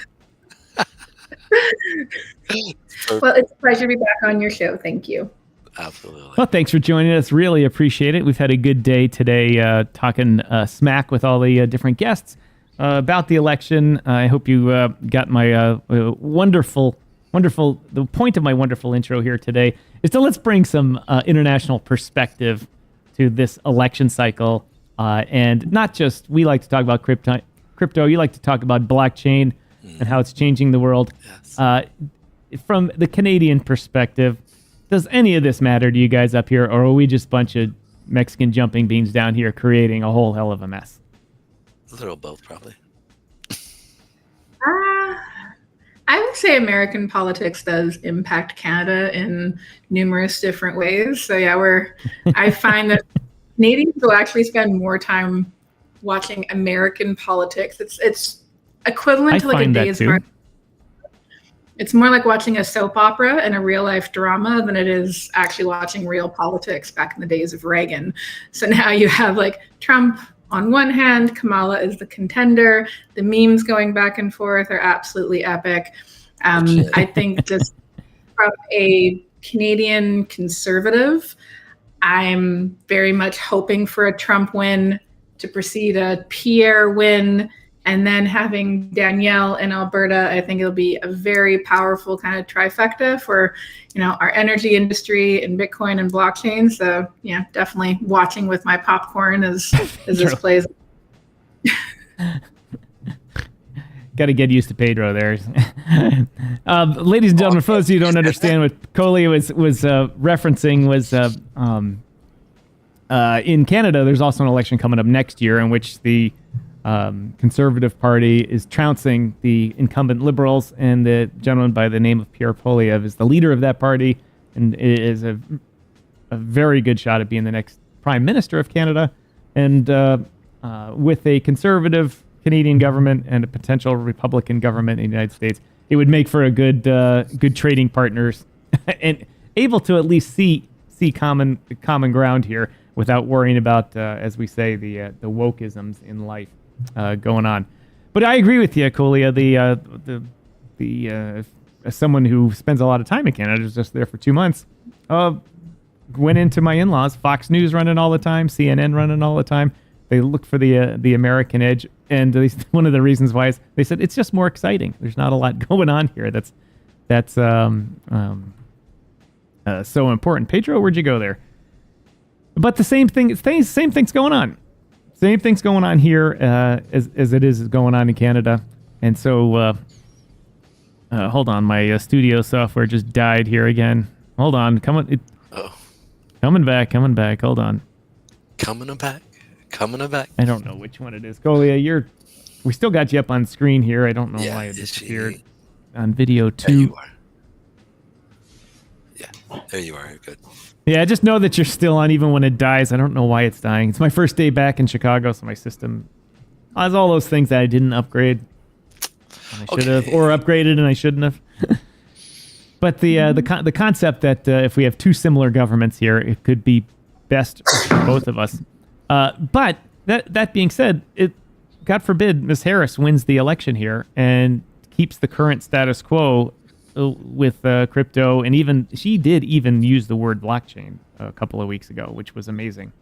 Well, it's a pleasure to be back on your show. Thank you. Absolutely. Well, thanks for joining us. Really appreciate it. We've had a good day today talking smack with all the different guests about the election. I hope you got my wonderful, the point of my wonderful intro here today is to let's bring some international perspective to this election cycle. And not just, we like to talk about crypto. You like to talk about blockchain and how it's changing the world. Yes. From the Canadian perspective, does any of this matter to you guys up here, or are we just a bunch of Mexican jumping beans down here creating a whole hell of a mess? A little both, probably. I would say American politics does impact Canada in numerous different ways. So yeah, I find that Canadians will actually spend more time watching American politics. It's equivalent to like a day's party. It's more like watching a soap opera and a real life drama than it is actually watching real politics back in the days of Reagan. So now you have like Trump on one hand, Kamala is the contender. The memes going back and forth are absolutely epic. I think just from a Canadian conservative, I'm very much hoping for a Trump win to precede a Pierre win and then having Danielle in Alberta, I think it'll be a very powerful kind of trifecta for, our energy industry and Bitcoin and blockchain. So yeah, definitely watching with my popcorn as this plays. Got to get used to Pedro there. Ladies and gentlemen, for those of you who don't understand what Colia was referencing was in Canada, there's also an election coming up next year in which the Conservative Party is trouncing the incumbent Liberals, and the gentleman by the name of Pierre Poilievre is the leader of that party and is a very good shot at being the next Prime Minister of Canada. And with a conservative Canadian government and a potential Republican government in the United States, it would make for a good trading partners and able to at least see common ground here without worrying about, as we say, the wokeisms in life going on. But I agree with you, Colia. As someone who spends a lot of time in Canada, was just there for 2 months, went into my in-laws, Fox News running all the time, CNN running all the time. They look for the American edge, and one of the reasons why is they said it's just more exciting. There's not a lot going on here. That's so important. Pedro, where'd you go there? But the same thing's going on. Same thing's going on here as it is going on in Canada. And so, hold on, my studio software just died here again. Hold on, coming back. Hold on, coming back. I don't know which one it is. Colia, we still got you up on screen here. I don't know why it disappeared on video 2. There you are. Yeah, there you are. Good. Yeah, just know that you're still on even when it dies. I don't know why it's dying. It's my first day back in Chicago, so my system has all those things that I didn't upgrade. And I should have, or upgraded and I shouldn't have. But the concept that if we have two similar governments here, it could be best for both of us. But that being said, God forbid Ms. Harris wins the election here and keeps the current status quo with crypto, and she did use the word blockchain a couple of weeks ago, which was amazing.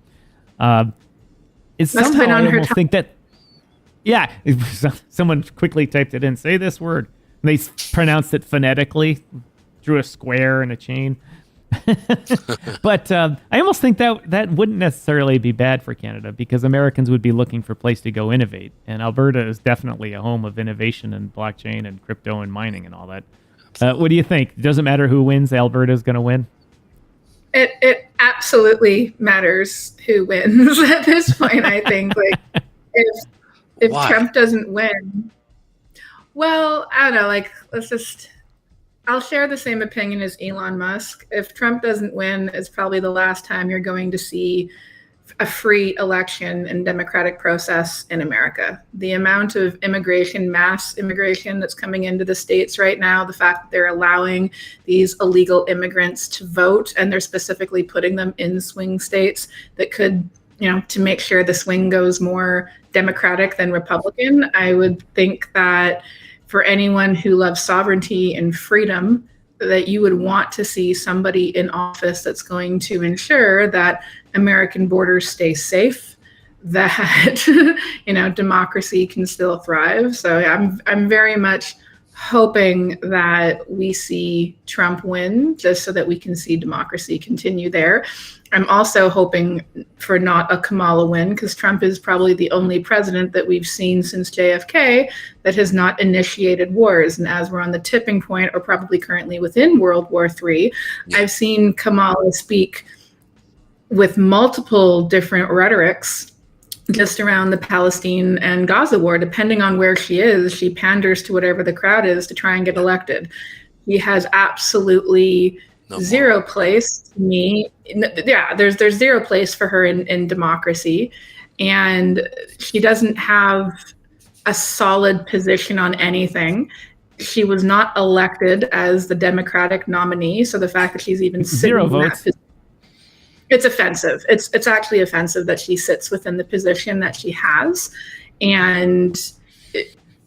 It's somehow I almost think that, someone quickly typed it in, say this word, and they pronounced it phonetically, drew a square and a chain. But I almost think that wouldn't necessarily be bad for Canada, because Americans would be looking for a place to go innovate, and Alberta is definitely a home of innovation and blockchain and crypto and mining and all that. What do you think? It doesn't matter who wins, Alberta is going to win? It absolutely matters who wins at this point, I think. Like, if Trump doesn't win, well, I don't know, like, I'll share the same opinion as Elon Musk. If Trump doesn't win, it's probably the last time you're going to see a free election and democratic process in America. The amount of mass immigration that's coming into the states right now, the fact that they're allowing these illegal immigrants to vote, and they're specifically putting them in swing states that could, to make sure the swing goes more Democratic than Republican. I would think that for anyone who loves sovereignty and freedom, that you would want to see somebody in office that's going to ensure that American borders stay safe, that democracy can still thrive. So I'm very much hoping that we see Trump win, just so that we can see democracy continue there. I'm also hoping for not a Kamala win, because Trump is probably the only president that we've seen since JFK that has not initiated wars. And as we're on the tipping point, or probably currently within World War III, I've seen Kamala speak with multiple different rhetorics just around the Palestine and Gaza war. Depending on where she is, she panders to whatever the crowd is to try and get elected. He has absolutely zero place to me. There's zero place for her in democracy. And she doesn't have a solid position on anything. She was not elected as the Democratic nominee. So the fact that she's even sitting in that position, it's offensive. It's actually offensive that she sits within the position that she has. And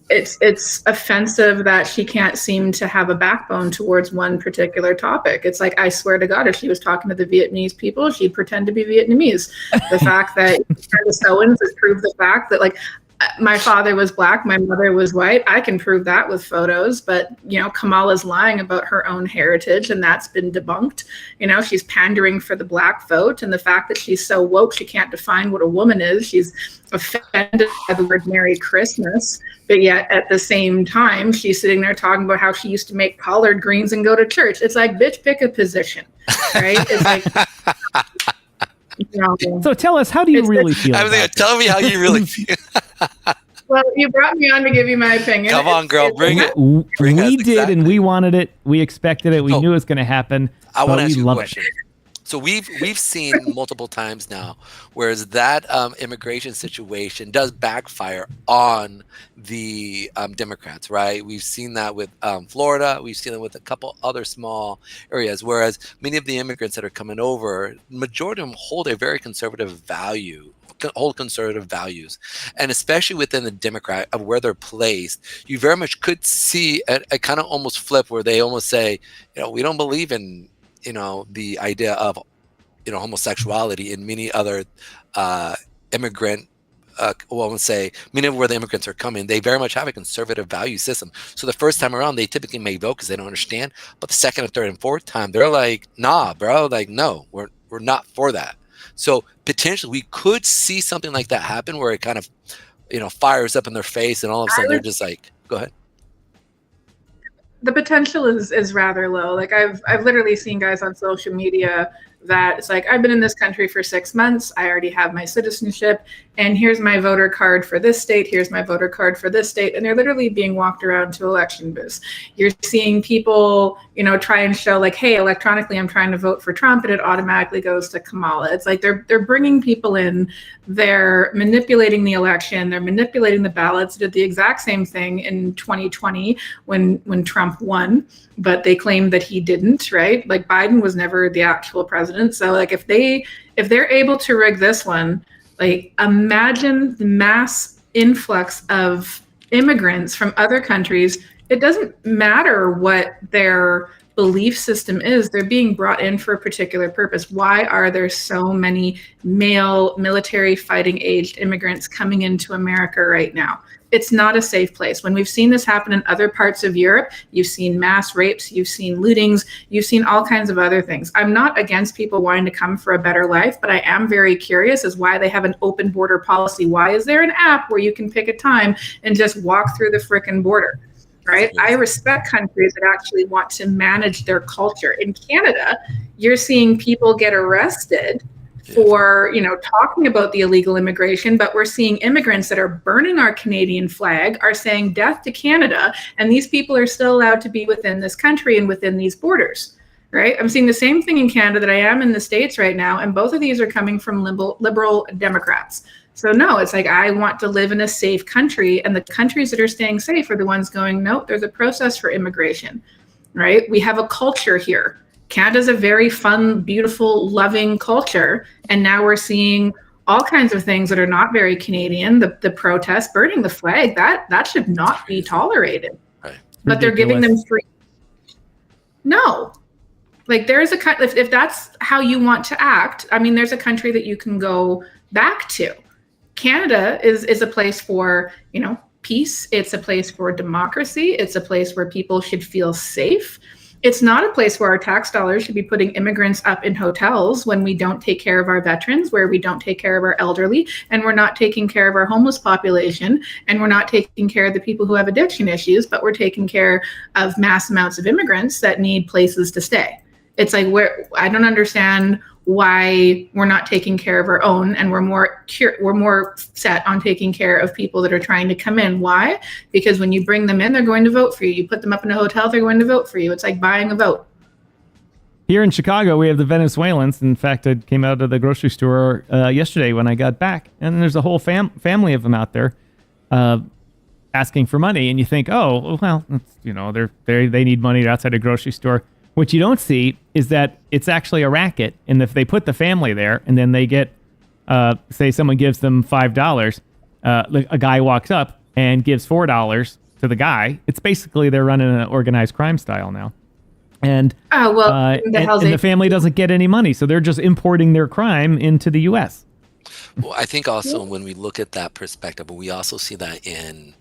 it's offensive that she can't seem to have a backbone towards one particular topic. It's like, I swear to God, if she was talking to the Vietnamese people, she'd pretend to be Vietnamese. The fact that Candace Owens has proved the fact that, like, my father was black, my mother was white. I can prove that with photos, but Kamala's lying about her own heritage, and that's been debunked. She's pandering for the black vote, and the fact that she's so woke she can't define what a woman is. She's offended by the word Merry Christmas, but yet at the same time she's sitting there talking about how she used to make collard greens and go to church. It's like, bitch, pick a position, right? It's like. So tell us, how do you really feel? Tell me how you really feel. Well, you brought me on to give you my opinion. Come on, girl, bring it. We did, and we wanted it. We expected it. We knew it was going to happen. I want to ask you a love question. So we've seen multiple times now, whereas that immigration situation does backfire on the Democrats, right? We've seen that with Florida. We've seen it with a couple other small areas, whereas many of the immigrants that are coming over, majority of them hold a very conservative values, and especially within the Democrat of where they're placed, you very much could see a kind of almost flip where they almost say, we don't believe in the idea of homosexuality in many other immigrant I would say many of where the immigrants are coming, they very much have a conservative value system. So the first time around, they typically may vote because they don't understand. But the second and third and fourth time, they're like, nah, bro, like, no, we're not for that. So potentially we could see something like that happen where it kind of, fires up in their face and all of a sudden they're just like, go ahead. The potential is rather low. Like I've literally seen guys on social media that it's like, I've been in this country for 6 months. I already have my citizenship, and here's my voter card for this state. Here's my voter card for this state. And they're literally being walked around to election booths. You're seeing people, try and show like, hey, electronically, I'm trying to vote for Trump, and it automatically goes to Kamala. It's like they're bringing people in. They're manipulating the election. They're manipulating the ballots. Did the exact same thing in 2020 when Trump won, but they claimed that he didn't, right? Like Biden was never the actual president. So like if they're able to rig this one, like imagine the mass influx of immigrants from other countries. It doesn't matter what their belief system is. They're being brought in for a particular purpose. Why are there so many male military fighting aged immigrants coming into America right now? It's not a safe place. When we've seen this happen in other parts of Europe, you've seen mass rapes, you've seen lootings, you've seen all kinds of other things. I'm not against people wanting to come for a better life, but I am very curious as why they have an open border policy. Why is there an app where you can pick a time and just walk through the frickin' border? Right? I respect countries that actually want to manage their culture. In Canada, you're seeing people get arrested for, talking about the illegal immigration, but we're seeing immigrants that are burning our Canadian flag, are saying death to Canada, and these people are still allowed to be within this country and within these borders. Right? I'm seeing the same thing in Canada that I am in the States right now, and both of these are coming from liberal Democrats. So no, it's like, I want to live in a safe country, and the countries that are staying safe are the ones going, nope, there's a process for immigration, right? We have a culture here. Canada's a very fun, beautiful, loving culture. And now we're seeing all kinds of things that are not very Canadian, the protests, burning the flag, that should not be tolerated. Right. But they're giving them free. No. Like there's if that's how you want to act, I mean, there's a country that you can go back to. Canada is a place for, peace. It's a place for democracy. It's a place where people should feel safe. It's not a place where our tax dollars should be putting immigrants up in hotels when we don't take care of our veterans, where we don't take care of our elderly, and we're not taking care of our homeless population, and we're not taking care of the people who have addiction issues, but we're taking care of mass amounts of immigrants that need places to stay. It's like, I don't understand why we're not taking care of our own, and we're more set on taking care of people that are trying to come in. Why? Because when you bring them in, they're going to vote for you. You put them up in a hotel, they're going to vote for you. It's like buying a vote. Here in Chicago, we have the Venezuelans. In fact, I came out of the grocery store yesterday when I got back, and there's a whole family of them out there asking for money. And you think, oh, well, they need money. They're outside a grocery store. What you don't see is that it's actually a racket. And if they put the family there and then they get, say someone gives them $5, a guy walks up and gives $4 to the guy, it's basically they're running an organized crime style now. And, and the family doesn't get any money. So they're just importing their crime into the U.S. Well, I think also when we look at that perspective, we also see that in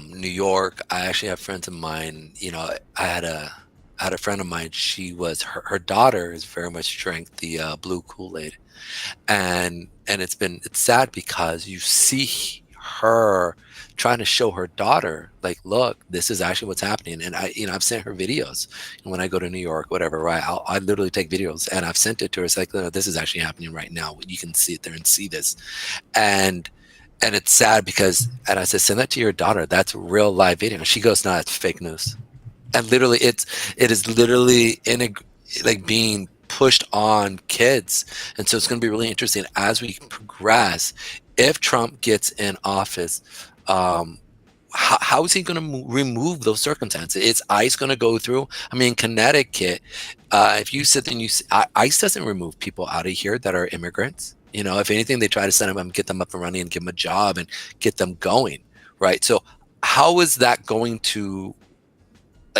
New York. I actually have friends of mine. I had a friend of mine. She was her daughter is very much drank the blue Kool-Aid, and it's sad because you see her trying to show her daughter, like, look, this is actually what's happening. And I've sent her videos when I go to New York, whatever, right? I literally take videos and I've sent it to her. It's like, no, this is actually happening right now. You can sit there and see this. And it's sad because, and I said, send that to your daughter. That's real live video. And she goes, no, it's fake news. And literally it is literally being pushed on kids. And so it's going to be really interesting as we progress. If Trump gets in office, how is he going to remove those circumstances? Is ICE going to go through? I mean, Connecticut, if you sit there and ICE doesn't remove people out of here that are immigrants. If anything, they try to send them and get them up and running and give them a job and get them going, right? So how is that going to,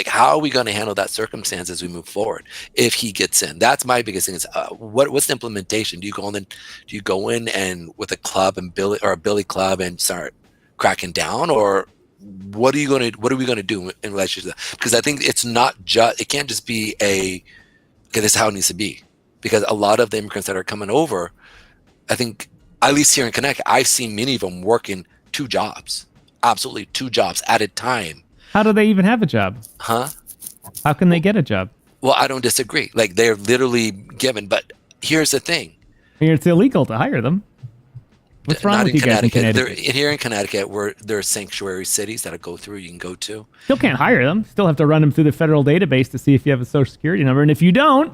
how are we going to handle that circumstance as we move forward if he gets in? That's my biggest thing is what's the implementation? Do you go in and with a club and a billy club and start cracking down, or what are we going to do in relation to that? Because I think it's not just, it can't just be okay, this is how it needs to be. Because a lot of the immigrants that are coming over, I think, at least here in Connecticut, I've seen many of them working 2 jobs, absolutely 2 jobs at a time. How do they even have a job? Huh? How can they get a job? Well, I don't disagree. They're literally given, but here's the thing. It's illegal to hire them. What's wrong with you guys in Connecticut? Here in Connecticut, there are sanctuary cities that you can go to. Still can't hire them. Still have to run them through the federal database to see if you have a social security number. And if you don't,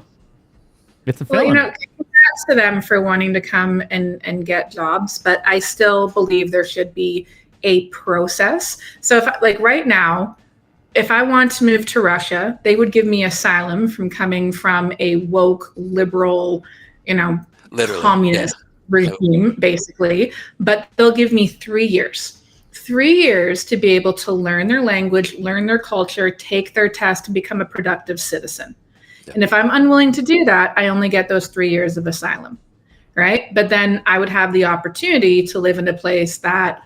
it's a felony. Well, congrats to them for wanting to come and get jobs, but I still believe there should be a process. So if right now, if I want to move to Russia, they would give me asylum from coming from a woke, liberal, literally, communist regime, basically, but they'll give me 3 years. 3 years to be able to learn their language, learn their culture, take their test to become a productive citizen. And if I'm unwilling to do that, I only get those 3 years of asylum, right? But then I would have the opportunity to live in a place that,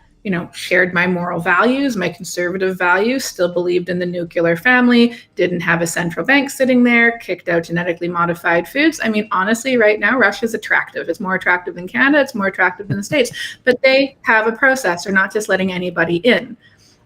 shared my moral values, my conservative values, still believed in the nuclear family, didn't have a central bank sitting there, kicked out genetically modified foods. I mean, honestly, right now, Russia's attractive. It's more attractive than Canada. It's more attractive than the States. But they have a process. They're not just letting anybody in,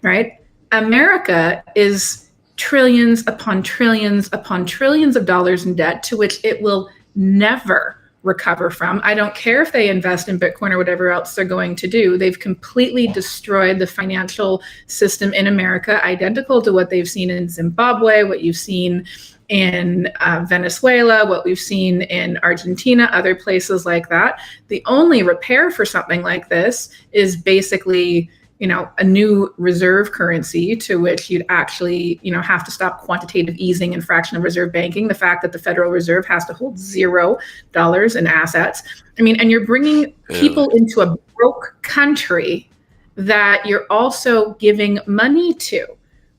right? America is trillions upon trillions upon trillions of dollars in debt to which it will never recover from. I don't care if they invest in Bitcoin or whatever else they're going to do. They've completely destroyed the financial system in America, identical to what they've seen in Zimbabwe, what you've seen in Venezuela, what we've seen in Argentina, other places like that. The only repair for something like this is basically a new reserve currency to which you'd actually, have to stop quantitative easing and fractional reserve banking. The fact that the Federal Reserve has to hold $0 in assets. I mean, and you're bringing people into a broke country that you're also giving money to,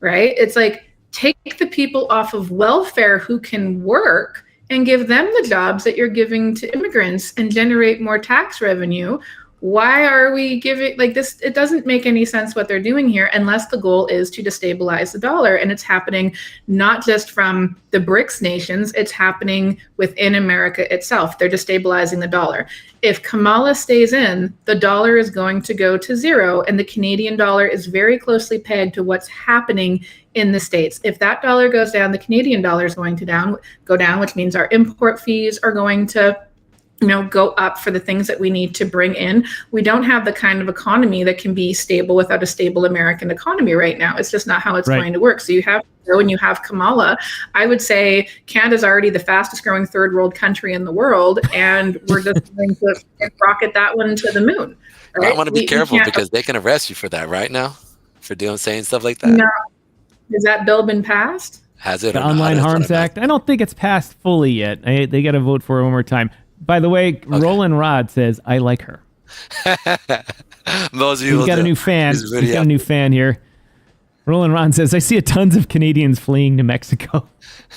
right? It's like, take the people off of welfare who can work and give them the jobs that you're giving to immigrants and generate more tax revenue. Why are we giving this? It doesn't make any sense what they're doing here unless the goal is to destabilize the dollar. And it's happening not just from the BRICS nations, it's happening within America itself. They're destabilizing the dollar. If Kamala stays in, the dollar is going to go to 0, and the Canadian dollar is very closely pegged to what's happening in the States. If that dollar goes down, the Canadian dollar is going to go down, which means our import fees are going to go up for the things that we need to bring in. We don't have the kind of economy that can be stable without a stable American economy right now. It's just not how it's going to work. So you have Pedro and you have Kamala. I would say Canada's already the fastest growing third world country in the world, and we're just going to rocket that one to the moon. Right? I want to be careful because they can arrest you for that right now, for saying stuff like that. No. Has that bill been passed? Has it? The Online Harms Act? I don't think it's passed fully yet. They got to vote for it one more time. By the way, Roland Rod says, I like her. He's got a new fan. He's got a new fan here. Roland Rod says, I see tons of Canadians fleeing to Mexico.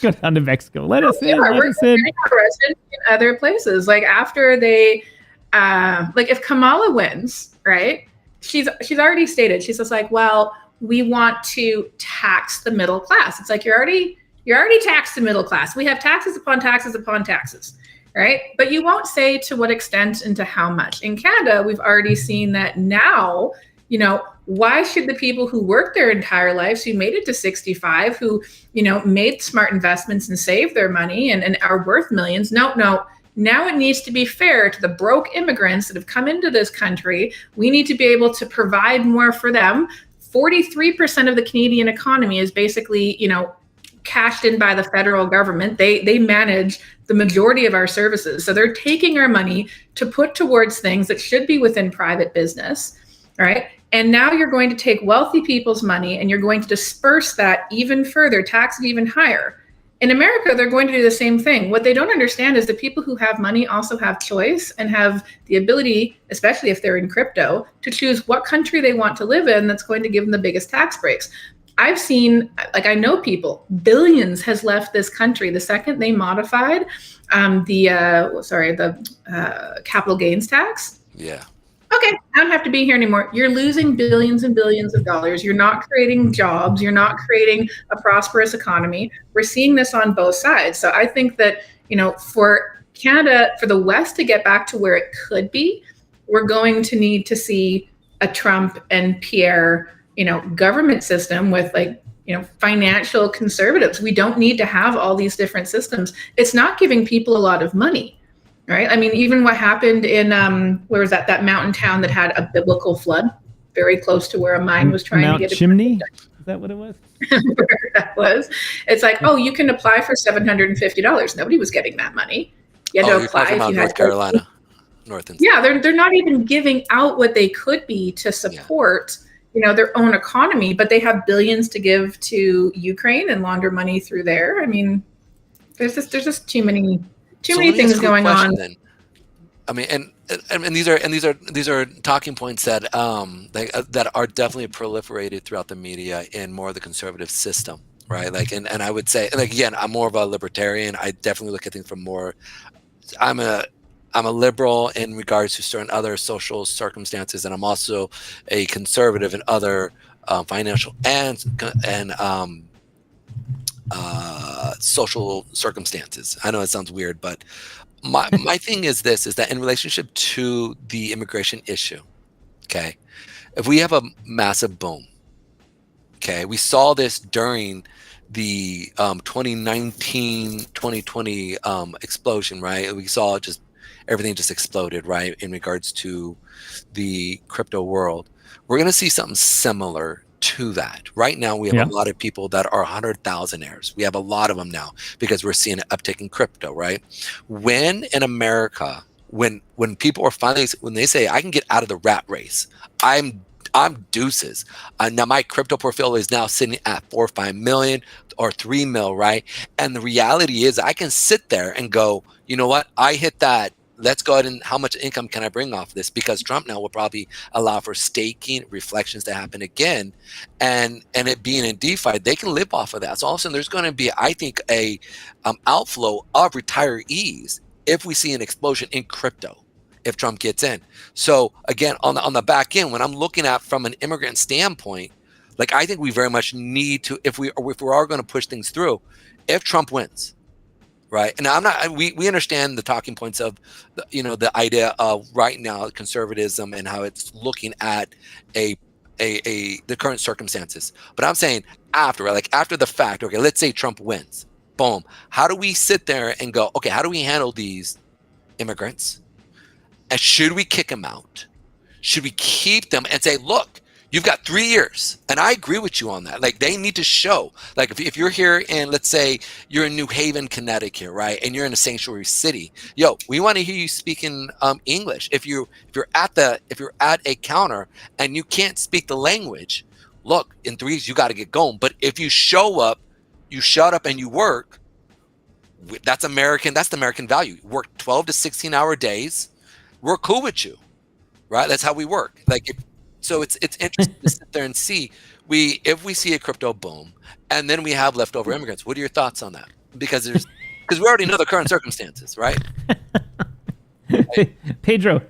Go down to Mexico. Let us in. Let us in. In other places. After they like if Kamala wins, right? She's already stated, she's just like, well, we want to tax the middle class. It's like, you're already taxed the middle class. We have taxes upon taxes upon taxes, right? But you won't say to what extent and to how much. In Canada, we've already seen that now, you know, why should the people who worked their entire lives, who made it to 65, who, you know, made smart investments and saved their money and are worth millions? No. Now it needs to be fair to the broke immigrants that have come into this country. We need to be able to provide more for them. 43% of the Canadian economy is basically, you know, cashed in by the federal government. They manage the majority of our services. So they're taking our money to put towards things that should be within private business, right? And now you're going to take wealthy people's money and you're going to disperse that even further, tax it even higher. In America, they're going to do the same thing. What they don't understand is that people who have money also have choice and have the ability, especially if they're in crypto, to choose what country they want to live in that's going to give them the biggest tax breaks. I've seen, like, I know people, billions has left this country the second they modified the capital gains tax. Yeah. Okay, I don't have to be here anymore. You're losing billions and billions of dollars. You're not creating jobs. You're not creating a prosperous economy. We're seeing this on both sides. So I think that, you know, for Canada, for the West to get back to where it could be, we're going to need to see a Trump and Pierre, you know, government system with, like, you know, financial conservatives. We don't need to have all these different systems. It's not giving people a lot of money. Right. I mean, even what happened in where was that mountain town that had a biblical flood very close to where a mine was trying Mount to get Chimney? Is that what it was? Where that was. It's like, oh, you can apply for $750. Nobody was getting that money. You had to apply if you North Carolina. North and yeah, they're not even giving out what they could be to support, you know, their own economy, but they have billions to give to Ukraine and launder money through there. I mean, there's just too many things going on. Then. I mean, and these are talking points that that are definitely proliferated throughout the media in more of the conservative system, right? Like, and I would say, like, again, I'm more of a libertarian. I definitely look at things from more. I'm a liberal in regards to certain other social circumstances, and I'm also a conservative in other financial and social circumstances. I know it sounds weird, but my thing is this, is that in relationship to the immigration issue, okay, if we have a massive boom, okay, we saw this during the 2019-2020 explosion, right? We saw just everything just exploded, right, in regards to the crypto world. We're going to see something similar to that. Right now, we have a lot of people that are 100,000aires. We have a lot of them now because we're seeing an uptick in crypto, right? When in America, when people are finally, when they say, I can get out of the rat race, I'm deuces. Now my crypto portfolio is now sitting at 4 or 5 million or 3 mil, right? And the reality is I can sit there and go, you know what? I hit that. Let's go ahead and how much income can I bring off this? Because Trump now will probably allow for staking reflections to happen again. And it being in DeFi, they can live off of that. So all of a sudden there's going to be, I think, a outflow of retirees if we see an explosion in crypto, if Trump gets in. So again, on the back end, when I'm looking at from an immigrant standpoint, like, I think we very much need to, if we are going to push things through, if Trump wins, right? And I'm not. We understand the talking points of, the idea of right now conservatism and how it's looking at the current circumstances. But I'm saying after the fact. Okay, let's say Trump wins. Boom. How do we sit there and go, okay, how do we handle these immigrants? And should we kick them out? Should we keep them and say, look, you've got 3 years, and I agree with you on that. Like, they need to show, like, if you're here in, let's say you're in New Haven, Connecticut, right, and you're in a sanctuary city, we want to hear you speaking English. If you're at a counter and you can't speak the language, look, in 3 years you got to get going. But if you show up, you shut up and you work, that's American. That's the American value. Work 12 to 16-hour days. We're cool with you, right? That's how we work. Like. So it's interesting to sit there and see if we see a crypto boom and then we have leftover immigrants. What are your thoughts on that? Because we already know the current circumstances, right? Pedro,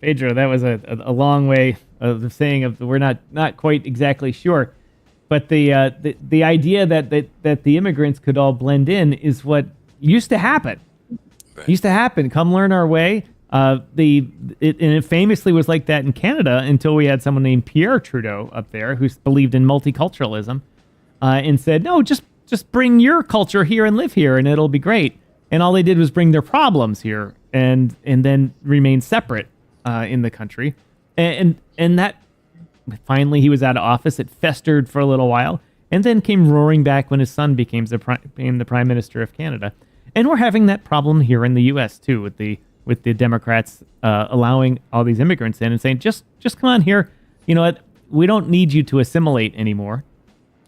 Pedro, that was a long way of the saying of we're not quite exactly sure. But the idea that the immigrants could all blend in is what used to happen. Right. Used to happen. Come learn our way. And it famously was like that in Canada until we had someone named Pierre Trudeau up there who believed in multiculturalism and said, no, just bring your culture here and live here and it'll be great. And all they did was bring their problems here and then remain separate in the country. And that finally he was out of office. It festered for a little while and then came roaring back when his son became the Prime Minister of Canada. And we're having that problem here in the U.S. too with the Democrats allowing all these immigrants in and saying, just come on here. You know what? We don't need you to assimilate anymore.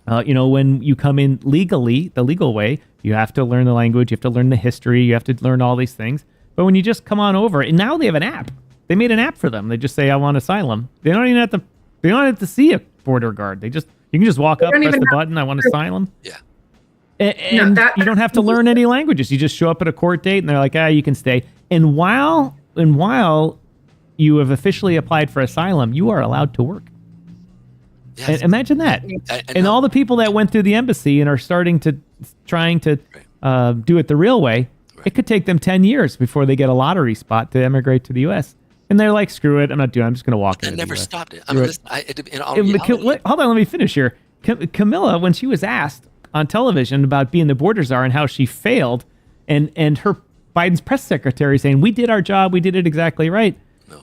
When you come in legally, the legal way, you have to learn the language, you have to learn the history, you have to learn all these things. But when you just come on over, and now they have an app. They made an app for them. They just say, I want asylum. They don't even have to see a border guard. You can just walk up, press the button, I want asylum. Yeah. And you don't have to learn any languages. You just show up at a court date and they're like, you can stay. And while you have officially applied for asylum, you are allowed to work. Yes. And imagine that. And all the people that went through the embassy and are trying to do it the real way, it could take them 10 years before they get a lottery spot to emigrate to the U.S. And they're like, screw it, I'm just going to walk in. I never stopped it. Hold on, let me finish here. Camilla, when she was asked on television about being the border czar and how she failed, and her Biden's press secretary saying, we did our job, we did it exactly right. No.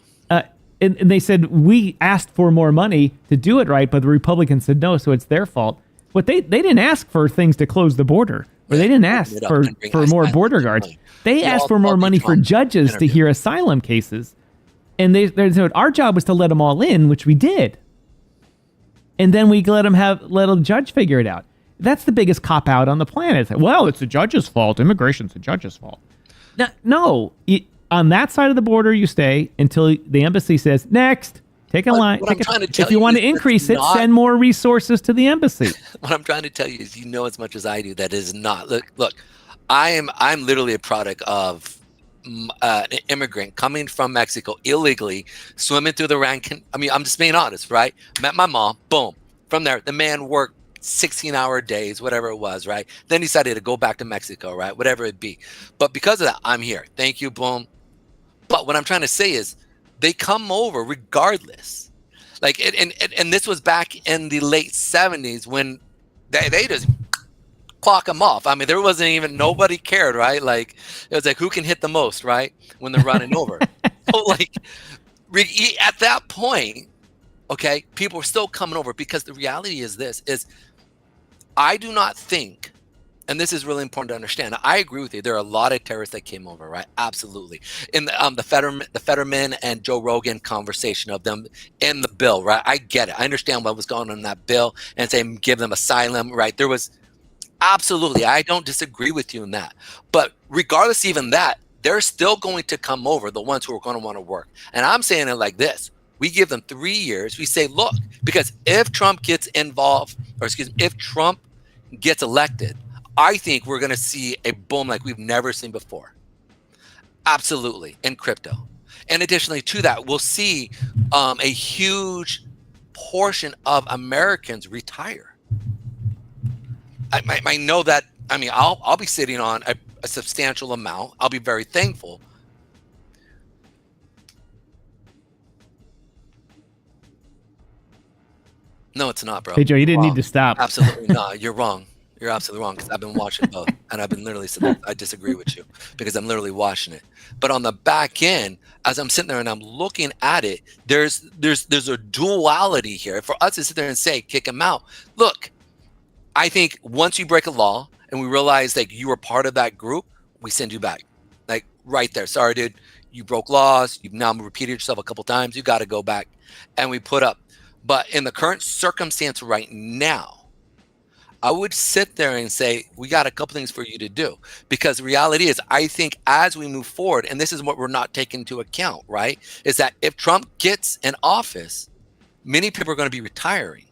And they said, we asked for more money to do it right, but the Republicans said no, so it's their fault. But they didn't ask for things to close the border, or they didn't ask for more border guards. They asked for more money for judges to hear asylum cases. And they said, our job was to let them all in, which we did. And then we let a judge figure it out. That's the biggest cop-out on the planet. Well, it's the judge's fault. Immigration's the judge's fault. No. On that side of the border, you stay until the embassy says, next, take a line. If you want to increase it, send more resources to the embassy. What I'm trying to tell you is, as much as I do, that is not. Look, I'm literally a product of an immigrant coming from Mexico illegally, swimming through the rank. I'm just being honest, right? Met my mom, boom. From there, the man worked 16-hour days, whatever it was, right? Then decided to go back to Mexico, right? Whatever it be. But because of that, I'm here. Thank you, boom. But what I'm trying to say is they come over regardless. Like, and this was back in the late 70s when they just clock them off. There wasn't even, nobody cared, right? Like, it was like, who can hit the most, right? When they're running over. So, like, at that point, okay, people are still coming over, because the reality is this, is I do not think, and this is really important to understand, I agree with you, there are a lot of terrorists that came over, right? Absolutely. In the Fetterman and Joe Rogan conversation of them in the bill, right? I get it. I understand what was going on in that bill and saying give them asylum, right? There was, absolutely, I don't disagree with you in that. But regardless even that, they're still going to come over, the ones who are going to want to work. And I'm saying it like this. We give them 3 years. We say, look, because if Trump gets if Trump gets elected, I think we're going to see a boom like we've never seen before. Absolutely, in crypto. And additionally to that, we'll see a huge portion of Americans retire. I know that. I'll be sitting on a substantial amount. I'll be very thankful. No, it's not, bro. Hey, Joe, you didn't need to stop. Absolutely not. You're wrong. You're absolutely wrong, because I've been watching both, and I've been literally saying I disagree with you because I'm literally watching it. But on the back end, as I'm sitting there and I'm looking at it, there's a duality here. For us to sit there and say, kick him out. Look, I think once you break a law and we realize that you were part of that group, we send you back. Like right there. Sorry, dude. You broke laws. You've now repeated yourself a couple times. You got to go back. And we put up. But in the current circumstance right now, I would sit there and say, we got a couple things for you to do. Because the reality is, I think as we move forward, and this is what we're not taking into account, right? Is that if Trump gets in office, many people are going to be retiring.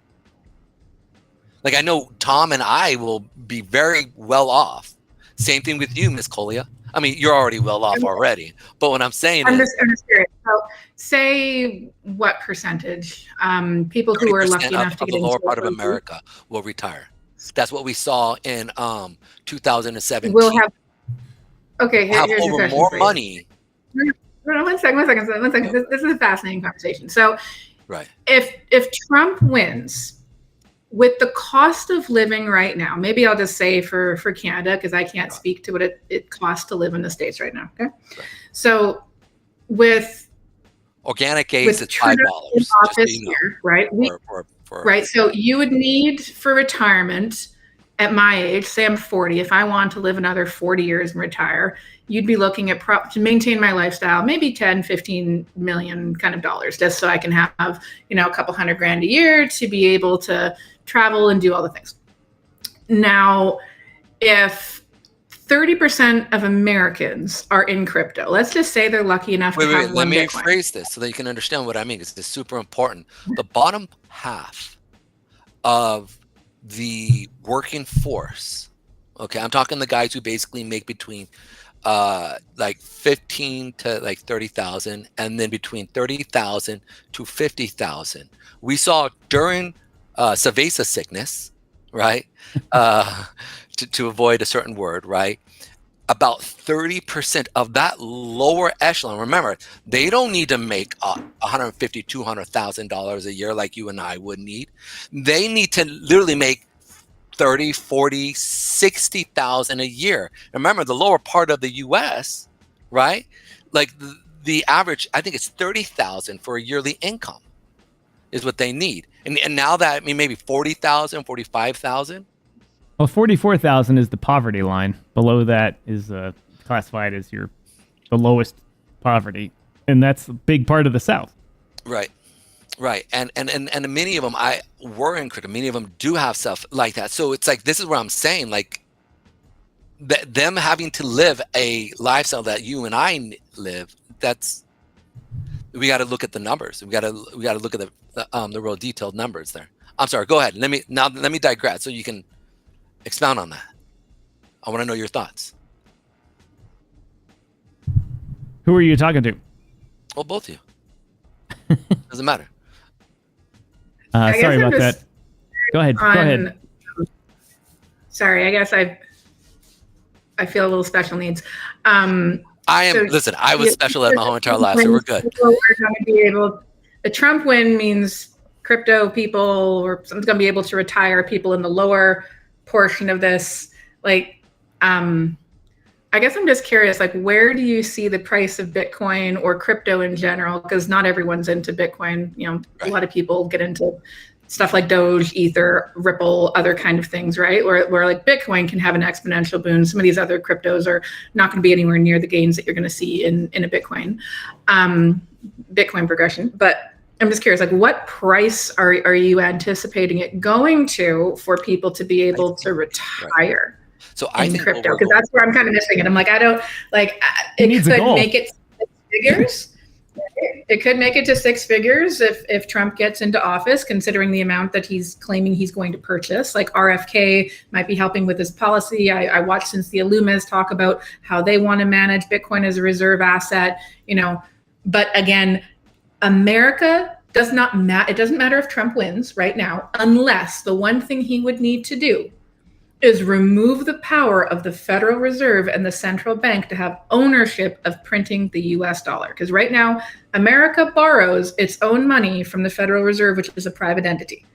Like, I know Tom and I will be very well off. Same thing with you, Miss Colia. I mean, you're already well off already. But what I'm saying I'm is, just curious. So, say what percentage people who are lucky enough to get the lower into part of America will retire. That's what we saw in 2017. We'll have. Okay, have here's your over question more for you. money. No, one second. This is a fascinating conversation. So, right, if Trump wins, with the cost of living right now, maybe I'll just say for Canada, because I can't speak to what it costs to live in the States right now. Okay, so with organic eggs, it's $5. Office here, right? Right. So you would need for retirement at my age, say I'm 40, if I want to live another 40 years and retire, you'd be looking at to maintain my lifestyle, maybe 10, 15 million kind of dollars, just so I can have, a couple $100,000 a year to be able to travel and do all the things. Now, if 30% of Americans are in crypto, let's just say they're lucky enough to have one Bitcoin. Let me rephrase this so that you can understand what I mean. It's super important. The bottom half of the working force, okay, I'm talking the guys who basically make between like 15 to like 30,000, and then between 30,000 to 50,000. We saw during Savasa sickness, right? To avoid a certain word, right? About 30% of that lower echelon. Remember, they don't need to make $150,000, $200,000 a year like you and I would need. They need to literally make 30, 40, 60,000 a year. Remember, the lower part of the U.S., right? Like the average, I think it's 30,000 for a yearly income is what they need. And now that, I mean, maybe 40,000, 45,000. Well, 44,000 is the poverty line. Below that is classified as the lowest poverty, and that's a big part of the South. Right. And many of them were in crypto. Many of them do have stuff like that. So it's like, this is where I'm saying, like, them having to live a lifestyle that you and I live. We got to look at the numbers. We got to look at the real detailed numbers there. I'm sorry. Go ahead. Let me digress so you can expound on that. I want to know your thoughts. Who are you talking to? Well, both of you. Doesn't matter. Sorry about that. Go ahead. Sorry, I guess I feel a little special needs. Listen, I was special at my whole entire life, so we're good. We're going to be able. The Trump win means crypto people, or someone's going to be able to retire. People in the lower portion of this, like, I guess I'm just curious, like, where do you see the price of Bitcoin or crypto in general? Because not everyone's into Bitcoin. A lot of people get into stuff like Doge, Ether, Ripple, other kind of things, right? Where like Bitcoin can have an exponential boom. Some of these other cryptos are not going to be anywhere near the gains that you're going to see in a Bitcoin progression. But I'm just curious, like, what price are you anticipating it going to for people to be able to retire? So I think crypto, because that's where I'm kind of missing it. I'm like, I don't like it could make it 6 figures. It could make it to 6 figures if Trump gets into office, considering the amount that he's claiming he's going to purchase. Like RFK might be helping with his policy. I watched Cynthia Lumez talk about how they want to manage Bitcoin as a reserve asset. But again, America does not matter. It doesn't matter if Trump wins right now, unless the one thing he would need to do is remove the power of the Federal Reserve and the central bank to have ownership of printing the US dollar. Because right now, America borrows its own money from the Federal Reserve, which is a private entity.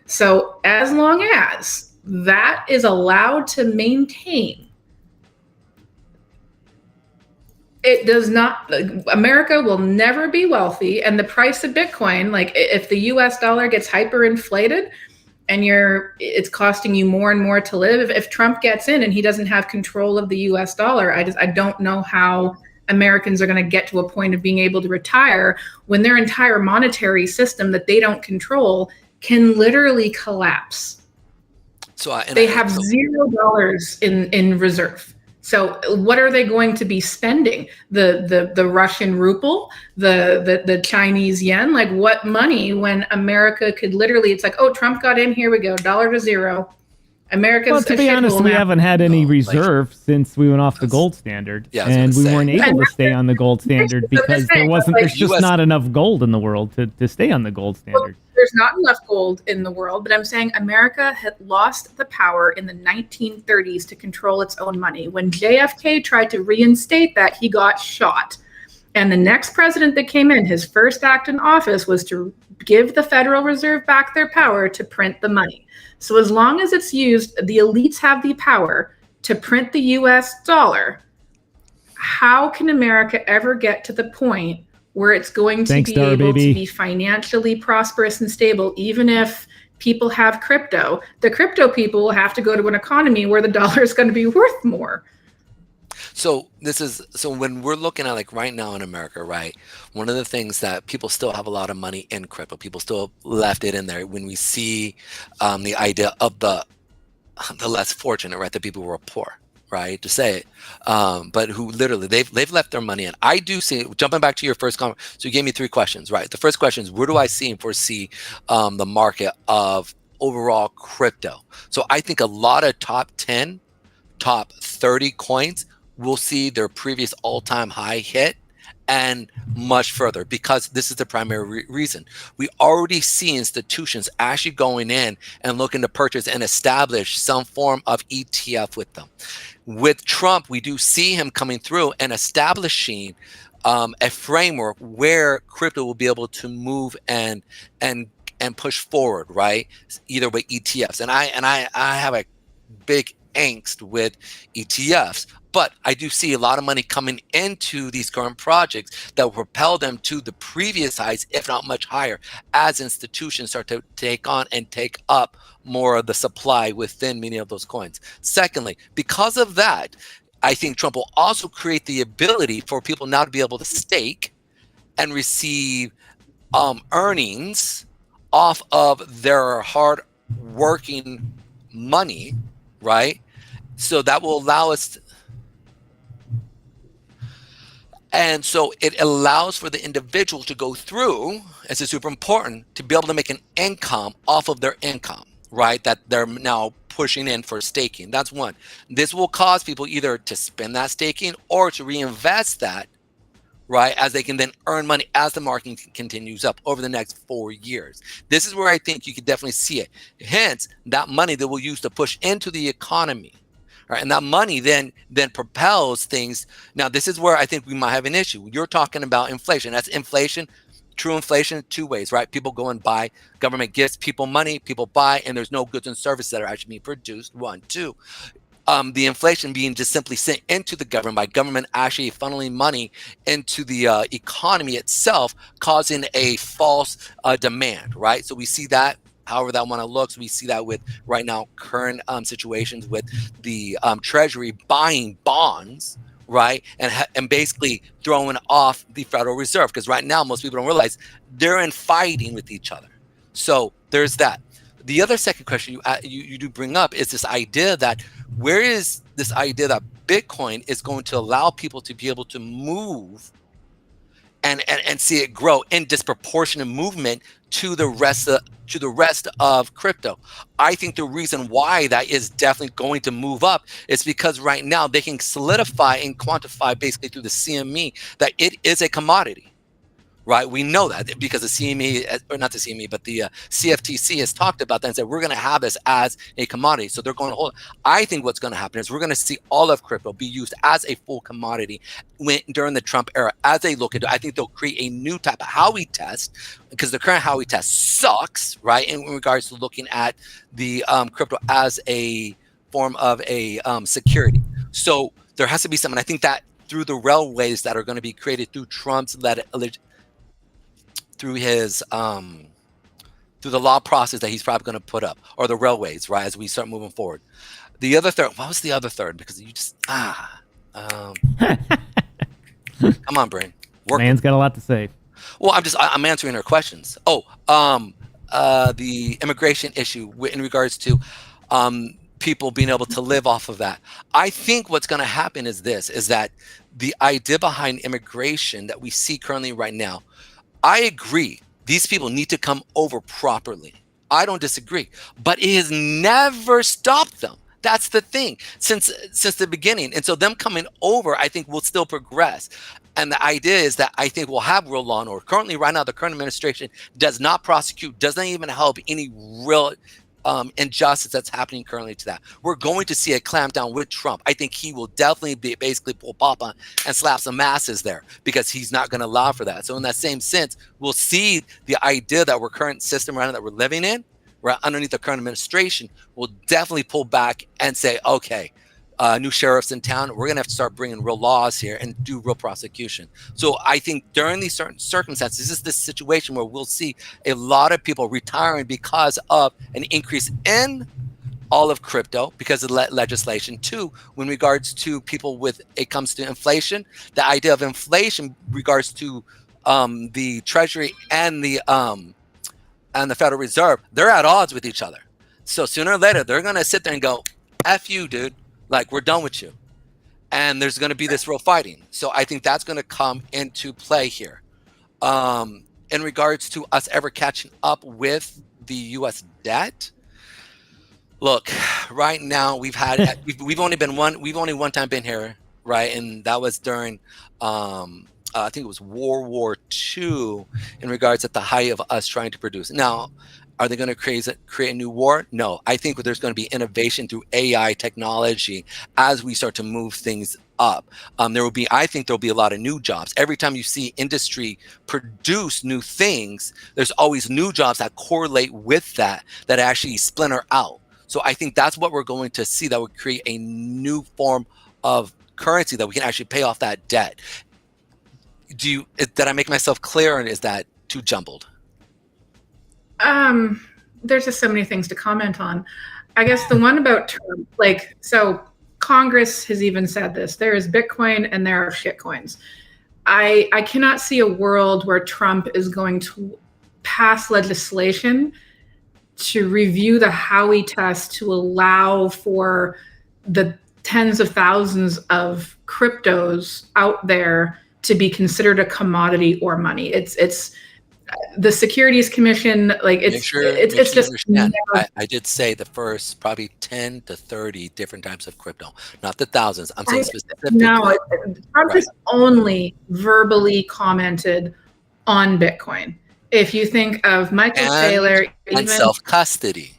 So as long as that is allowed to maintain, it does not, America will never be wealthy. And the price of Bitcoin, like if the US dollar gets hyperinflated, and it's costing you more and more to live. If Trump gets in and he doesn't have control of the US dollar, I don't know how Americans are going to get to a point of being able to retire when their entire monetary system that they don't control can literally collapse. So they have $0 in reserve. So what are they going to be spending? The Russian ruble, the Chinese yen? Like, what money when America could literally, it's like, oh, Trump got in, here we go, $1 to $0. America's well, to a be honest, shithole we now. haven't had any reserve since we went off the gold standard, Yeah, I was and gonna we say. weren't able to stay on the gold standard because saying, there's just US not enough gold in the world to stay on the gold standard. There's not enough gold in the world, but I'm saying America had lost the power in the 1930s to control its own money. When JFK tried to reinstate that, he got shot. And the next president that came in, his first act in office was to give the Federal Reserve back their power to print the money. So as long as it's used, the elites have the power to print the US dollar. How can America ever get to the point where it's going to be able to be financially prosperous and stable, even if people have crypto? The crypto people will have to go to an economy where the dollar is going to be worth more. So when we're looking at like right now in America, right, one of the things that people still have a lot of money in crypto, people still left it in there. When we see the idea of the less fortunate, right, the people who are poor, right, to say it, but who literally they've left their money in. I do see, jumping back to your first comment, so you gave me 3 questions, right? The first question is, where do I see and foresee the market of overall crypto? So I think a lot of top 10, top 30 coins will see their previous all-time high hit and much further, because this is the primary reason. We already see institutions actually going in and looking to purchase and establish some form of ETF with them. With Trump, we do see him coming through and establishing a framework where crypto will be able to move and push forward, right? Either with ETFs. And I have a big angst with ETFs, but I do see a lot of money coming into these current projects that will propel them to the previous highs, if not much higher, as institutions start to take on and take up more of the supply within many of those coins. Secondly, because of that, I think Trump will also create the ability for people now to be able to stake and receive earnings off of their hard working money, right? So that will allow us and so it allows for the individual to go through, this is super important, to be able to make an income off of their income, right? That they're now pushing in for staking. That's one. This will cause people either to spend that staking or to reinvest that, right? As they can then earn money as the market continues up over the next 4 years. This is where I think you could definitely see it. Hence, that money that we'll use to push into the economy. Right, and that money then propels things. Now, this is where I think we might have an issue. You're talking about inflation. That's inflation, true inflation, 2 ways, right? People go and buy, government gives people money, people buy, and there's no goods and services that are actually being produced. 1, 2. The inflation being just simply sent into the government by government actually funneling money into the economy itself, causing a false demand, right? So we see that. However that one looks, we see that with right now current situations with the Treasury buying bonds, right, and basically throwing off the Federal Reserve, because right now most people don't realize they're in fighting with each other. So there's that. The other second question you do bring up is this idea that where is this idea that Bitcoin is going to allow people to be able to move and see it grow in disproportionate movement to the rest of crypto. I think the reason why that is definitely going to move up is because right now they can solidify and quantify basically through the CME that it is a commodity. Right, we know that because the CME, or not the CME, but the CFTC has talked about that and said we're going to have this as a commodity. So they're going to hold. I think what's going to happen is we're going to see all of crypto be used as a full commodity during the Trump era. As they look into, I think they'll create a new type of Howey test, because the current Howey test sucks, right? In regards to looking at the crypto as a form of a security. So there has to be something. I think that through the railways that are going to be created through Trump's through his through the law process that he's probably going to put up, or the railways, right, as we start moving forward. The other third, what was the other third? Because you just come on, brain. Man's got a lot to say. Well, I'm answering her questions. The immigration issue in regards to people being able to live off of that. I think what's going to happen is that the idea behind immigration that we see currently right now, I agree. These people need to come over properly. I don't disagree, but it has never stopped them. That's the thing since the beginning. And so them coming over, I think will still progress. And the idea is that I think we'll have real law and order. Currently, right now, the current administration does not prosecute, doesn't even help any real injustice that's happening currently to that. We're going to see a clampdown with Trump. I think he will definitely be basically pull Papa and slap some masses there because he's not going to allow for that. So in that same sense, we'll see the idea that our current system right now that we're living in, right underneath the current administration, will definitely pull back and say, okay, new sheriffs in town, we're going to have to start bringing real laws here and do real prosecution. So I think during these certain circumstances, this is this situation where we'll see a lot of people retiring because of an increase in all of crypto because of legislation. Two, when regards to people with, it comes to inflation, the idea of inflation regards to the Treasury and the Federal Reserve, they're at odds with each other. So sooner or later, they're going to sit there and go, F you, dude. Like, we're done with you. And there's going to be this real fighting. So I think that's going to come into play here. In regards to us ever catching up with the U.S. debt, look, right now we've only one time been here, right? And that was during, I think it was World War II in regards at the height of us trying to produce. Now, are they going to create a new war? No. I think there's going to be innovation through AI technology as we start to move things up. I think there'll be a lot of new jobs. Every time you see industry produce new things, there's always new jobs that correlate with that actually splinter out. So I think that's what we're going to see, that would create a new form of currency that we can actually pay off that debt. Did I make myself clear, or is that too jumbled? There's just so many things to comment on. I guess the one about Trump, so Congress has even said this, there is Bitcoin and there are shitcoins. I cannot see a world where Trump is going to pass legislation to review the Howey test to allow for the tens of thousands of cryptos out there to be considered a commodity or money. It's the Securities Commission, it's just. I did say the first probably 10 to 30 different types of crypto, not the thousands. I'm saying specifically. No, Trump has only verbally commented on Bitcoin. If you think of Michael Saylor, and self-custody.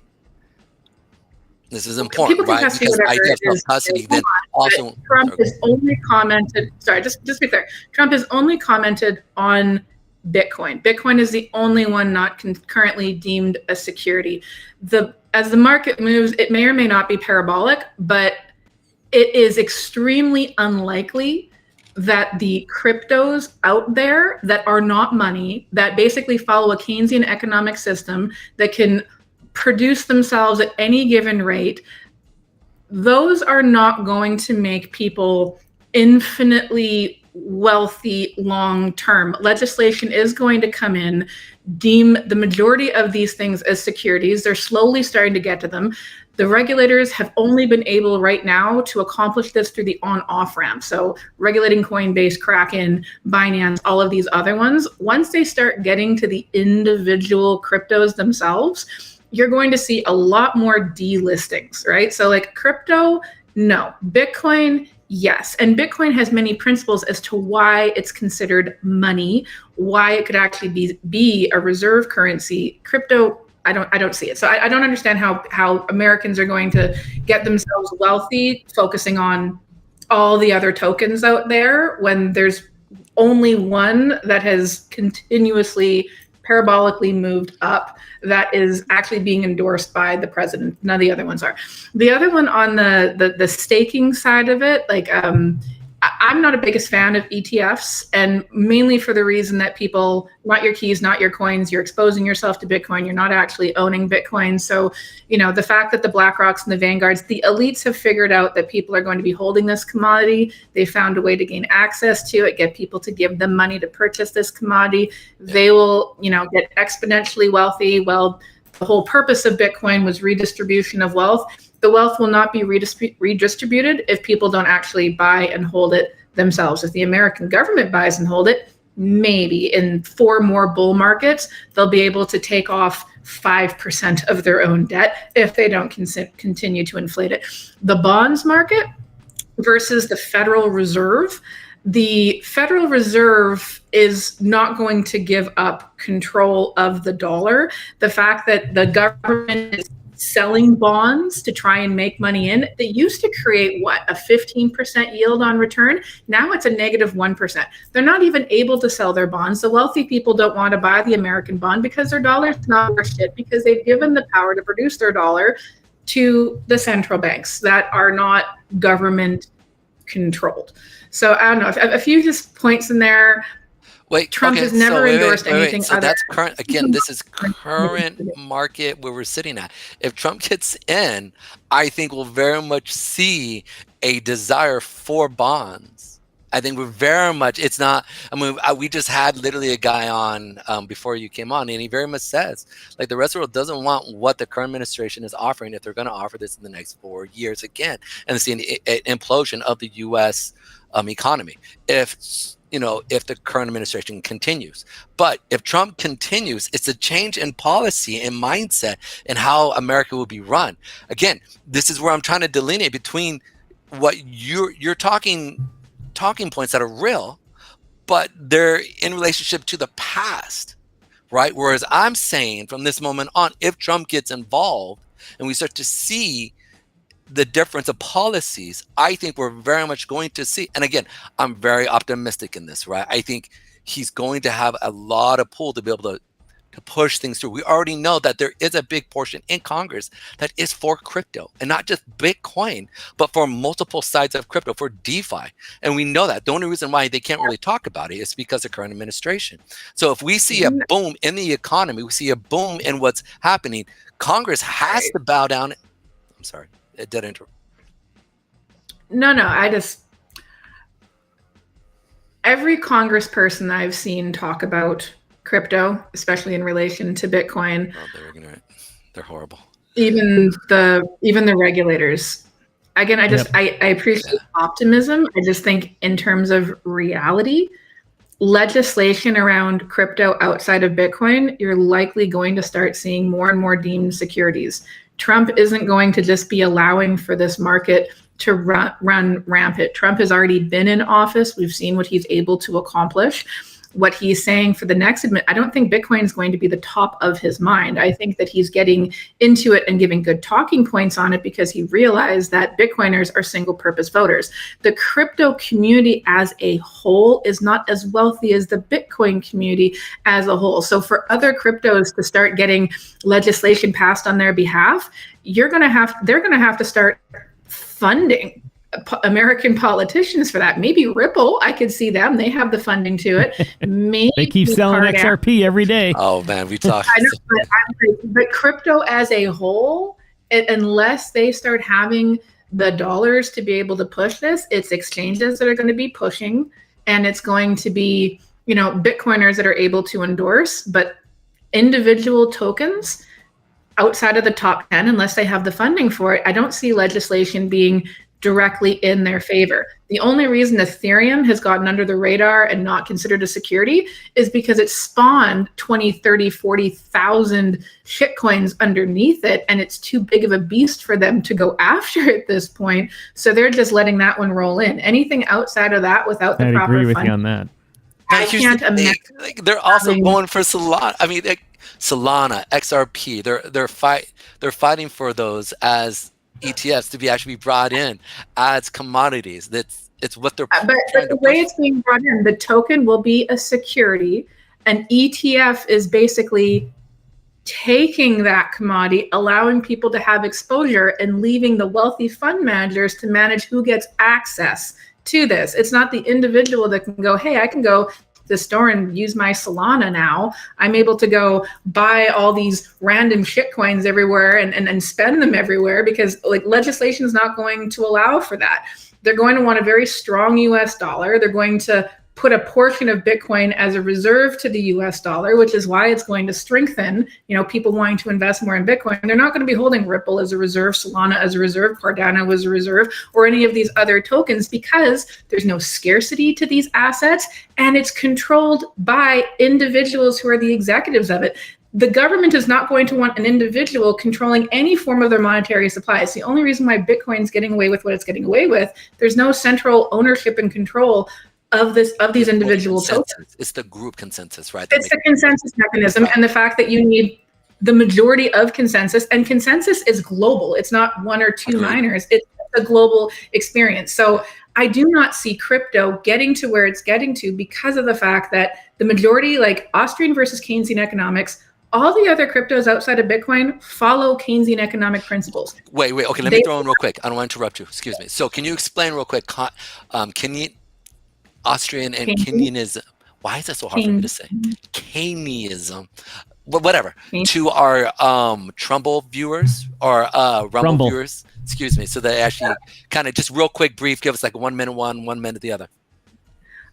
This is important, right? Because I have self-custody. Then also, Trump has only commented. Sorry, just be clear. Trump has only commented on Bitcoin. Bitcoin is the only one not currently deemed a security. As the market moves, it may or may not be parabolic, but it is extremely unlikely that the cryptos out there that are not money, that basically follow a Keynesian economic system, that can produce themselves at any given rate, those are not going to make people infinitely wealthy long term. Legislation is going to come in, deem the majority of these things as securities. They're slowly starting to get to them. The regulators have only been able right now to accomplish this through the on-off ramp. So regulating Coinbase, Kraken, Binance, all of these other ones. Once they start getting to the individual cryptos themselves, you're going to see a lot more delistings, right? So crypto, no. Bitcoin, yes. And Bitcoin has many principles as to why it's considered money, why it could actually be a reserve currency. Crypto, I don't see it. So I don't understand how Americans are going to get themselves wealthy focusing on all the other tokens out there when there's only one that has continuously parabolically moved up that is actually being endorsed by the president. None of the other ones are. The other one on the staking side of it, I'm not a biggest fan of ETFs, and mainly for the reason that people, not your keys, not your coins, you're exposing yourself to Bitcoin, you're not actually owning Bitcoin. So, the fact that the BlackRocks and the Vanguards, the elites have figured out that people are going to be holding this commodity. They found a way to gain access to it, get people to give them money to purchase this commodity. They will, get exponentially wealthy. Well, the whole purpose of Bitcoin was redistribution of wealth. The wealth will not be redistributed if people don't actually buy and hold it themselves. If the American government buys and hold it, maybe in 4 more bull markets, they'll be able to take off 5% of their own debt if they don't continue to inflate it. The bonds market versus the Federal Reserve. The Federal Reserve is not going to give up control of the dollar. The fact that the government is selling bonds to try and make money in, they used to create a 15% yield on return. Now it's a negative 1%. They're not even able to sell their bonds. The wealthy people don't want to buy the American bond because their dollar's not worth shit, because they've given the power to produce their dollar to the central banks that are not government controlled. So I don't know, a few just points in there. Wait, Trump has never endorsed anything So other. that's current. Again, this is current market where we're sitting at. If Trump gets in, I think we'll very much see a desire for bonds. I think we're very much, it's not, I mean, we just had literally a guy on before you came on, and he very much says, like, the rest of the world doesn't want what the current administration is offering if they're going to offer this in the next 4 years again, and see an implosion of the U.S. Economy if the current administration continues. But if Trump continues, it's a change in policy and mindset and how America will be run. Again, this is where I'm trying to delineate between what you're talking points that are real, but they're in relationship to the past, right? Whereas I'm saying from this moment on, if Trump gets involved and we start to see the difference of policies, I think we're very much going to see, and again, I'm very optimistic in this, right? I think he's going to have a lot of pull to be able to push things through. We already know that there is a big portion in Congress that is for crypto, and not just Bitcoin, but for multiple sides of crypto, for DeFi. And we know that. The only reason why they can't really talk about it is because of current administration. So if we see a boom in the economy, we see a boom in what's happening, Congress has to bow down. I'm sorry. It did interrupt. No, every congressperson I've seen talk about crypto, especially in relation to Bitcoin. Oh, they're ignorant. They're horrible. Even the regulators. Again, I appreciate optimism. I just think in terms of reality, legislation around crypto outside of Bitcoin, you're likely going to start seeing more and more deemed securities. Trump isn't going to just be allowing for this market to run rampant. Trump has already been in office. We've seen what he's able to accomplish. What he's saying for the next I don't think Bitcoin is going to be the top of his mind. I think that he's getting into it and giving good talking points on it because he realized that Bitcoiners are single purpose voters. The crypto community as a whole is not as wealthy as the Bitcoin community as a whole. So for other cryptos to start getting legislation passed on their behalf, they're going to have to start funding American politicians for that. Maybe Ripple, I could see them. They have the funding to it. Maybe they keep selling XRP every day. Oh man, we talk. I know, but crypto as a whole, unless they start having the dollars to be able to push this, it's exchanges that are going to be pushing, and it's going to be, Bitcoiners that are able to endorse, but individual tokens outside of the top 10, unless they have the funding for it, I don't see legislation being directly in their favor. The only reason Ethereum has gotten under the radar and not considered a security is because it spawned 20, 30, 40,000 shitcoins underneath it, and it's too big of a beast for them to go after at this point. So they're just letting that one roll in. Anything outside of that without the proper agree with funding, you on that. I can't imagine. They're also going for Solana. I mean, Solana, XRP. They're fighting for those as ETFs to be actually brought in as commodities. It's what they're but the way it's being brought in, the token will be a security. An ETF is basically taking that commodity, allowing people to have exposure, and leaving the wealthy fund managers to manage who gets access to this. It's not the individual that can go, hey, I can go to the store and use my Solana now. I'm able to go buy all these random shit coins everywhere and spend them everywhere, because legislation is not going to allow for that. They're going to want a very strong US dollar. They're going to put a portion of Bitcoin as a reserve to the US dollar, which is why it's going to strengthen, people wanting to invest more in Bitcoin. They're not going to be holding Ripple as a reserve, Solana as a reserve, Cardano as a reserve, or any of these other tokens, because there's no scarcity to these assets and it's controlled by individuals who are the executives of it. The government is not going to want an individual controlling any form of their monetary supply. It's the only reason why Bitcoin's getting away with what it's getting away with. There's no central ownership and control of these individual tokens. It's the group consensus, right? It's the consensus mechanism, and the fact that you need the majority of consensus, and consensus is global. It's not one or two miners. It's a global experience. So I do not see crypto getting to where it's getting to because of the fact that the majority, like Austrian versus Keynesian economics, all the other cryptos outside of Bitcoin follow Keynesian economic principles. Wait. Okay, let me throw in real quick. I don't want to interrupt you. Excuse me. So can you explain real quick, Austrian and Keynesianism? Why is that so hard for me to say? Keynesianism. Whatever. To our Trumbull viewers or Rumble viewers, excuse me, so they actually kind of just real quick brief, give us like 1 minute one, 1 minute the other.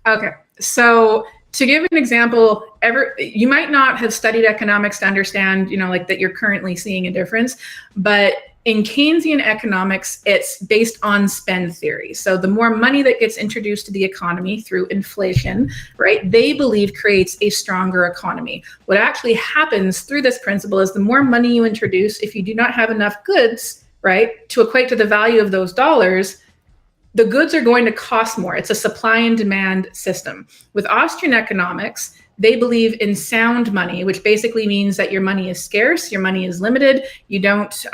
Okay, so to give an example, you might not have studied economics to understand, like that you're currently seeing a difference, but in Keynesian economics, it's based on spend theory. So the more money that gets introduced to the economy through inflation, right, they believe creates a stronger economy. What actually happens through this principle is the more money you introduce, if you do not have enough goods, right, to equate to the value of those dollars, the goods are going to cost more. It's a supply and demand system. With Austrian economics, they believe in sound money, which basically means that your money is scarce, your money is limited. You don't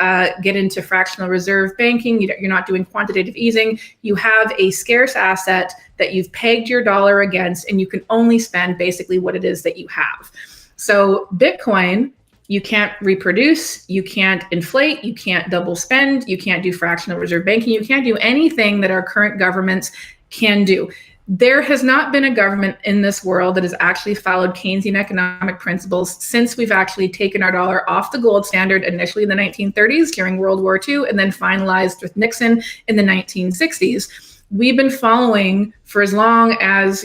get into fractional reserve banking. You're not doing quantitative easing. You have a scarce asset that you've pegged your dollar against, and you can only spend basically what it is that you have. So Bitcoin, you can't reproduce, you can't inflate, you can't double spend, you can't do fractional reserve banking, you can't do anything that our current governments can do. There has not been a government in this world that has actually followed Keynesian economic principles since we've actually taken our dollar off the gold standard, initially in the 1930s during World War II, and then finalized with Nixon in the 1960s. We've been following, for as long as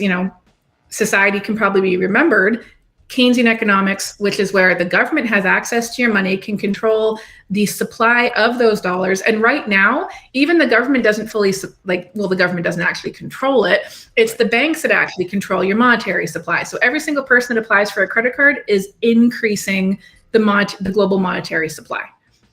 society can probably be remembered, Keynesian economics, which is where the government has access to your money, can control the supply of those dollars. And right now, even the government doesn't fully, the government doesn't actually control it. It's the banks that actually control your monetary supply. So every single person that applies for a credit card is increasing the global monetary supply,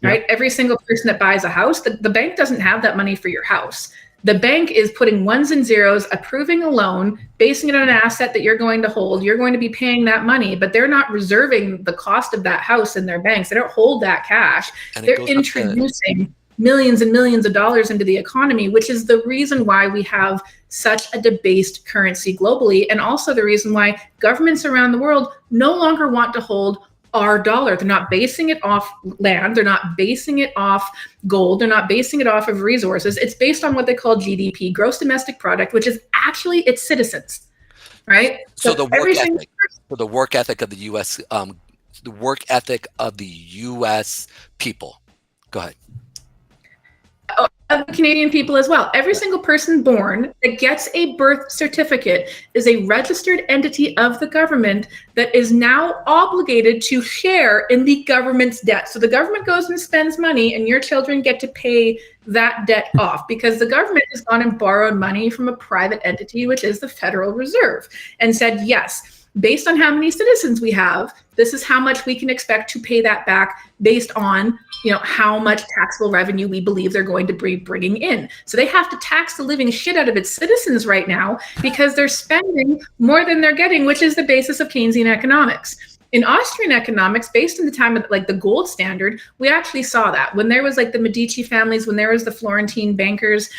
right? Every single person that buys a house, the bank doesn't have that money for your house. The bank is putting ones and zeros, approving a loan, basing it on an asset that you're going to hold. You're going to be paying that money, but they're not reserving the cost of that house in their banks. They don't hold that cash. They're introducing millions and millions of dollars into the economy, which is the reason why we have such a debased currency globally, and also the reason why governments around the world no longer want to hold our dollar. They're not basing it off land. They're not basing it off gold. They're not basing it off of resources. It's based on what they call GDP, gross domestic product, which is actually its citizens, right? So the work ethic of the U.S. The work ethic of the U.S. people. Go ahead. Of Canadian people as well. Every single person born that gets a birth certificate is a registered entity of the government that is now obligated to share in the government's debt. So the government goes and spends money, and your children get to pay that debt off because the government has gone and borrowed money from a private entity, which is the Federal Reserve, and said, yes, based on how many citizens we have, this is how much we can expect to pay that back based on how much taxable revenue we believe they're going to be bringing in. So they have to tax the living shit out of its citizens right now because they're spending more than they're getting, which is the basis of Keynesian economics. In Austrian economics, based on the time of the gold standard, we actually saw that when there was the Medici families, when there was the Florentine bankers,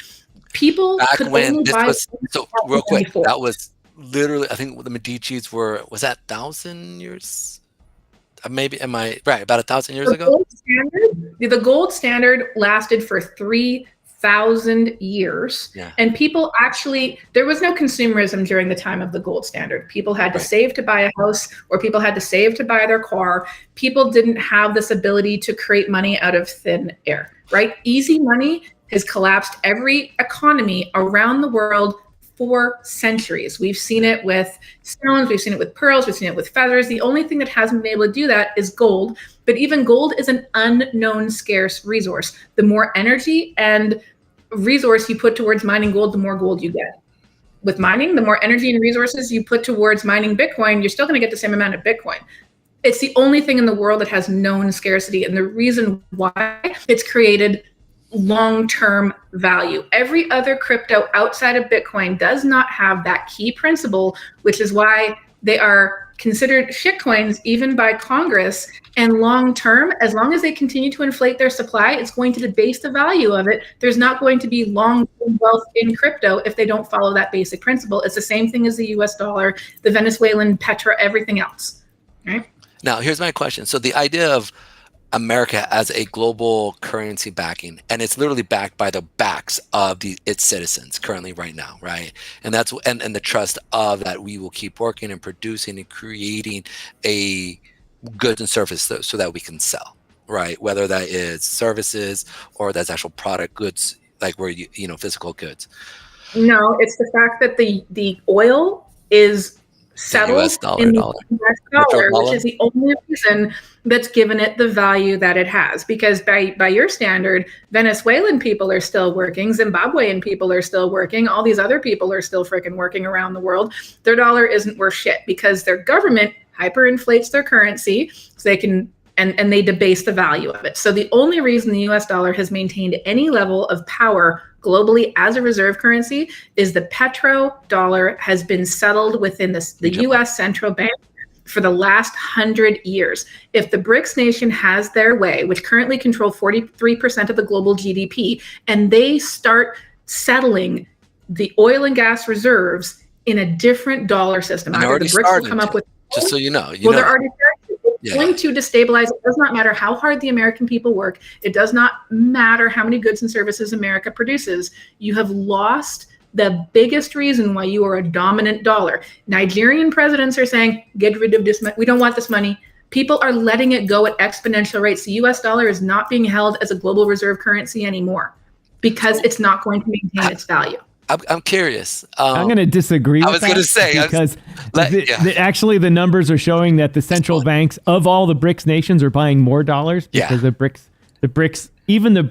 people could only buy. So real quick, that was literally, I think the Medicis was that 1,000 years? Maybe, am I right? About 1,000 years ago? The gold standard lasted for 3,000 years. Yeah. And people there was no consumerism during the time of the gold standard. People had to save to buy a house, or people had to save to buy their car. People didn't have this ability to create money out of thin air, right? Easy money has collapsed every economy around the world for centuries. We've seen it with stones, we've seen it with pearls, we've seen it with feathers. The only thing that hasn't been able to do that is gold. But even gold is an unknown scarce resource. The more energy and resource you put towards mining gold, the more gold you get. With mining, the more energy and resources you put towards mining Bitcoin, you're still going to get the same amount of Bitcoin. It's the only thing in the world that has known scarcity, and the reason why it's created long-term value. Every other crypto outside of Bitcoin does not have that key principle, which is why they are considered shitcoins even by Congress. And long-term, as long as they continue to inflate their supply, it's going to debase the value of it. There's not going to be long-term wealth in crypto if they don't follow that basic principle. It's the same thing as the US dollar, the Venezuelan Petra, everything else, right? Now, here's my question. So the idea of America as a global currency backing, and it's literally backed by the backs of its citizens currently right now, right? And that's and the trust of that we will keep working and producing and creating a goods and services so that we can sell, right? Whether that is services or that's actual product goods, like where physical goods. No, it's the fact that the oil is settled in the US dollar, which is the only reason that's given it the value that it has. Because by your standard, Venezuelan people are still working, Zimbabwean people are still working, all these other people are still freaking working around the world. Their dollar isn't worth shit because their government hyperinflates their currency so they can and they debase the value of it. So the only reason the US dollar has maintained any level of power globally as a reserve currency is the petrodollar has been settled within the US central bank for the last 100 years. If the BRICS nation has their way, which currently control 43% of the global GDP, and they start settling the oil and gas reserves in a different dollar system, either the BRICS will come up with, just so you know, they're already going to destabilize. It does not matter how hard the American people work. It does not matter how many goods and services America produces. You have lost the biggest reason why you are a dominant dollar. Nigerian presidents are saying, get rid of this money. We don't want this money. People are letting it go at exponential rates. The US dollar is not being held as a global reserve currency anymore because it's not going to maintain its value. I'm curious. I'm going to disagree with that. I was going to say. Because actually the numbers are showing that the central banks of all the BRICS nations are buying more dollars because the BRICS, even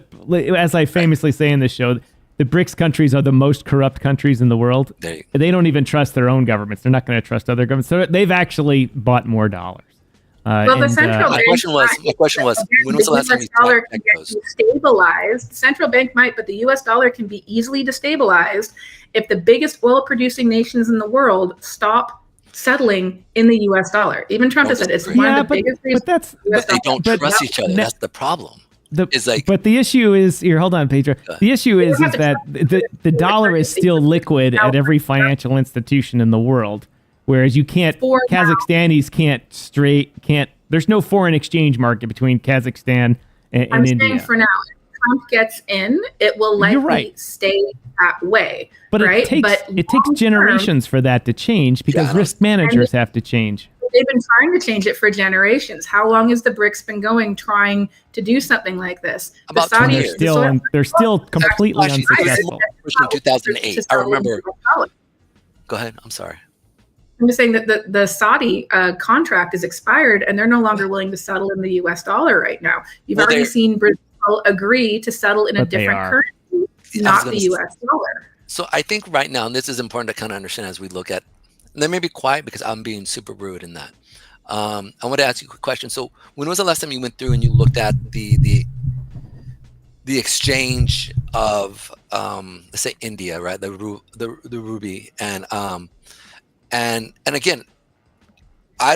as I famously say in this show, the BRICS countries are the most corrupt countries in the world. They don't even trust their own governments. They're not going to trust other governments. So they've actually bought more dollars. Well, the central bank. My question was, when was the last time you dollar can get destabilized? The central bank might, but the U.S. dollar can be easily destabilized if the biggest oil-producing nations in the world stop settling in the U.S. dollar. Even Trump has said it's one of the biggest reasons. But they don't trust each other. That's the problem. But the issue is here. Hold on, Pedro. The issue is that the dollar is still liquid at every financial institution in the world. Whereas you can't, Kazakhstanis can't. There's no foreign exchange market between Kazakhstan and India. I'm saying for now, if Trump gets in, it will likely stay that way. But it takes generations for that to change because risk managers have to change. They've been trying to change it for generations. How long has the BRICS been going trying to do something like this? About 20 years. They're still completely unsuccessful. In 2008, I remember. Go ahead. I'm sorry. I'm just saying that the Saudi contract is expired and they're no longer willing to settle in the US dollar right now. You've already seen Brazil agree to settle in a different currency, not the US dollar. So I think right now, and this is important to kind of understand as we look at, and let me be quiet because I'm being super rude in that. I want to ask you a quick question. So when was the last time you went through and you looked at the exchange of, let's say India, right? The rupee and again, I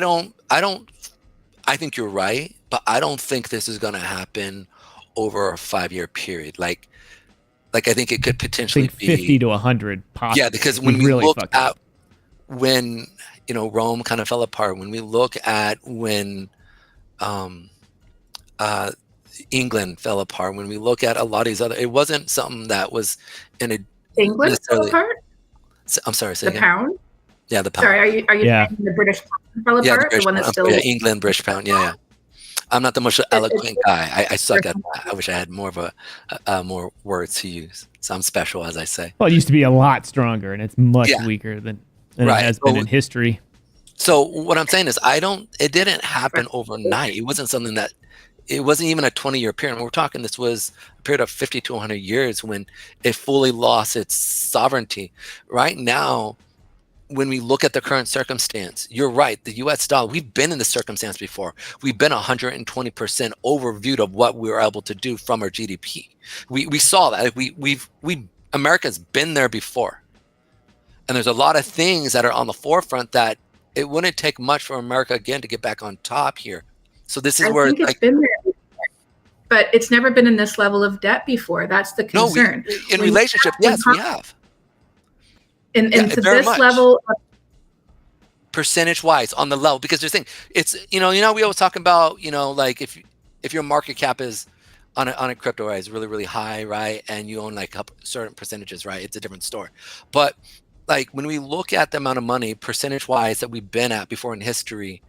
think you're right, but I don't think this is going to happen over a 5-year period. Like I think it could potentially be 50 to 100 possibly. Yeah, because when we look at when Rome kind of fell apart, when we look at when England fell apart, when we look at a lot of these other, it wasn't something that was in a England fell apart. I'm sorry, say the again. Pound. Yeah, the pound. Sorry, are you saying the British pound fell apart? The one that's still England, British pound. Yeah. I'm not the most eloquent guy. I suck at that. I wish I had more of more words to use. So I'm special, as I say. Well, it used to be a lot stronger, and it's much weaker than it has been in history. So what I'm saying is, it didn't happen overnight. It wasn't something that, it wasn't even a 20-year period. We're talking, this was a period of 50 to 100 years when it fully lost its sovereignty. Right now, when we look at the current circumstance, you're right. The U.S. dollar, we've been in this circumstance before. We've been 120% overviewed of what we were able to do from our GDP. We saw that. America's been there before. And there's a lot of things that are on the forefront that it wouldn't take much for America again to get back on top here. So this is where it's been there before, but it's never been in this level of debt before. That's the concern. No, in relationship, yes, we have. To this level of percentage-wise on the level, because there's thing, it's we always talk about like if your market cap is on a crypto, right, is really, really high, right, and you own like certain percentages, right, it's a different story. But like when we look at the amount of money percentage-wise that we've been at before in history,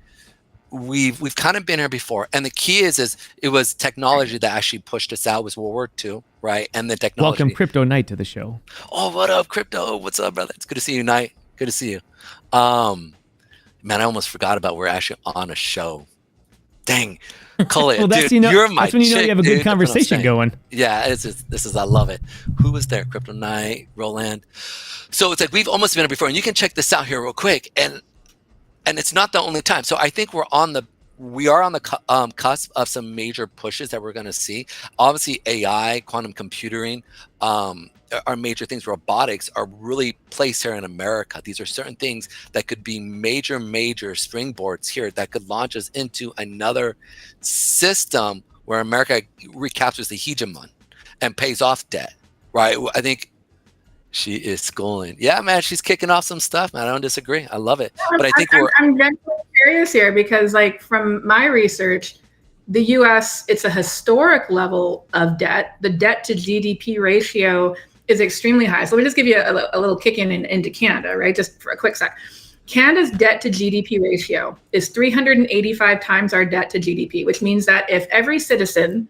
we've kind of been here before. And the key is it was technology that actually pushed us out. It was World War II, right? And the technology. Welcome Crypto Knight to the show. Oh, what up, Crypto? What's up, brother? It's good to see you, Knight. Good to see you. Man, I almost forgot about we're actually on a show. Dang. Colette, well, that's, dude, you're my that's when you know chick, you have a good conversation going. Yeah, I love it. Who was there? Crypto Knight, Roland. So it's like we've almost been here before, and you can check this out here real quick. And it's not the only time. So I think we are on the cusp of some major pushes that we're going to see. Obviously, AI, quantum computing, are major things. Robotics are really placed here in America. These are certain things that could be major springboards here that could launch us into another system where America recaptures the hegemon and pays off debt, right? I think she is schooling. Yeah, man, she's kicking off some stuff, man. I don't disagree. I love it. But I think I'm genuinely curious here because, like, from my research, the U.S., it's a historic level of debt. The debt to GDP ratio is extremely high. So let me just give you a little kick into Canada, right? Just for a quick sec. Canada's debt to GDP ratio is 385 times our debt to GDP, which means that if every citizen,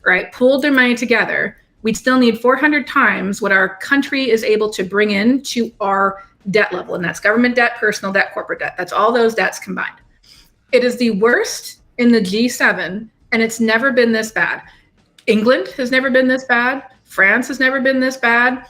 right, pooled their money together, we'd still need 400 times what our country is able to bring in to our debt level. And that's government debt, personal debt, corporate debt. That's all those debts combined. It is the worst in the G7, and it's never been this bad. England has never been this bad. France has never been this bad.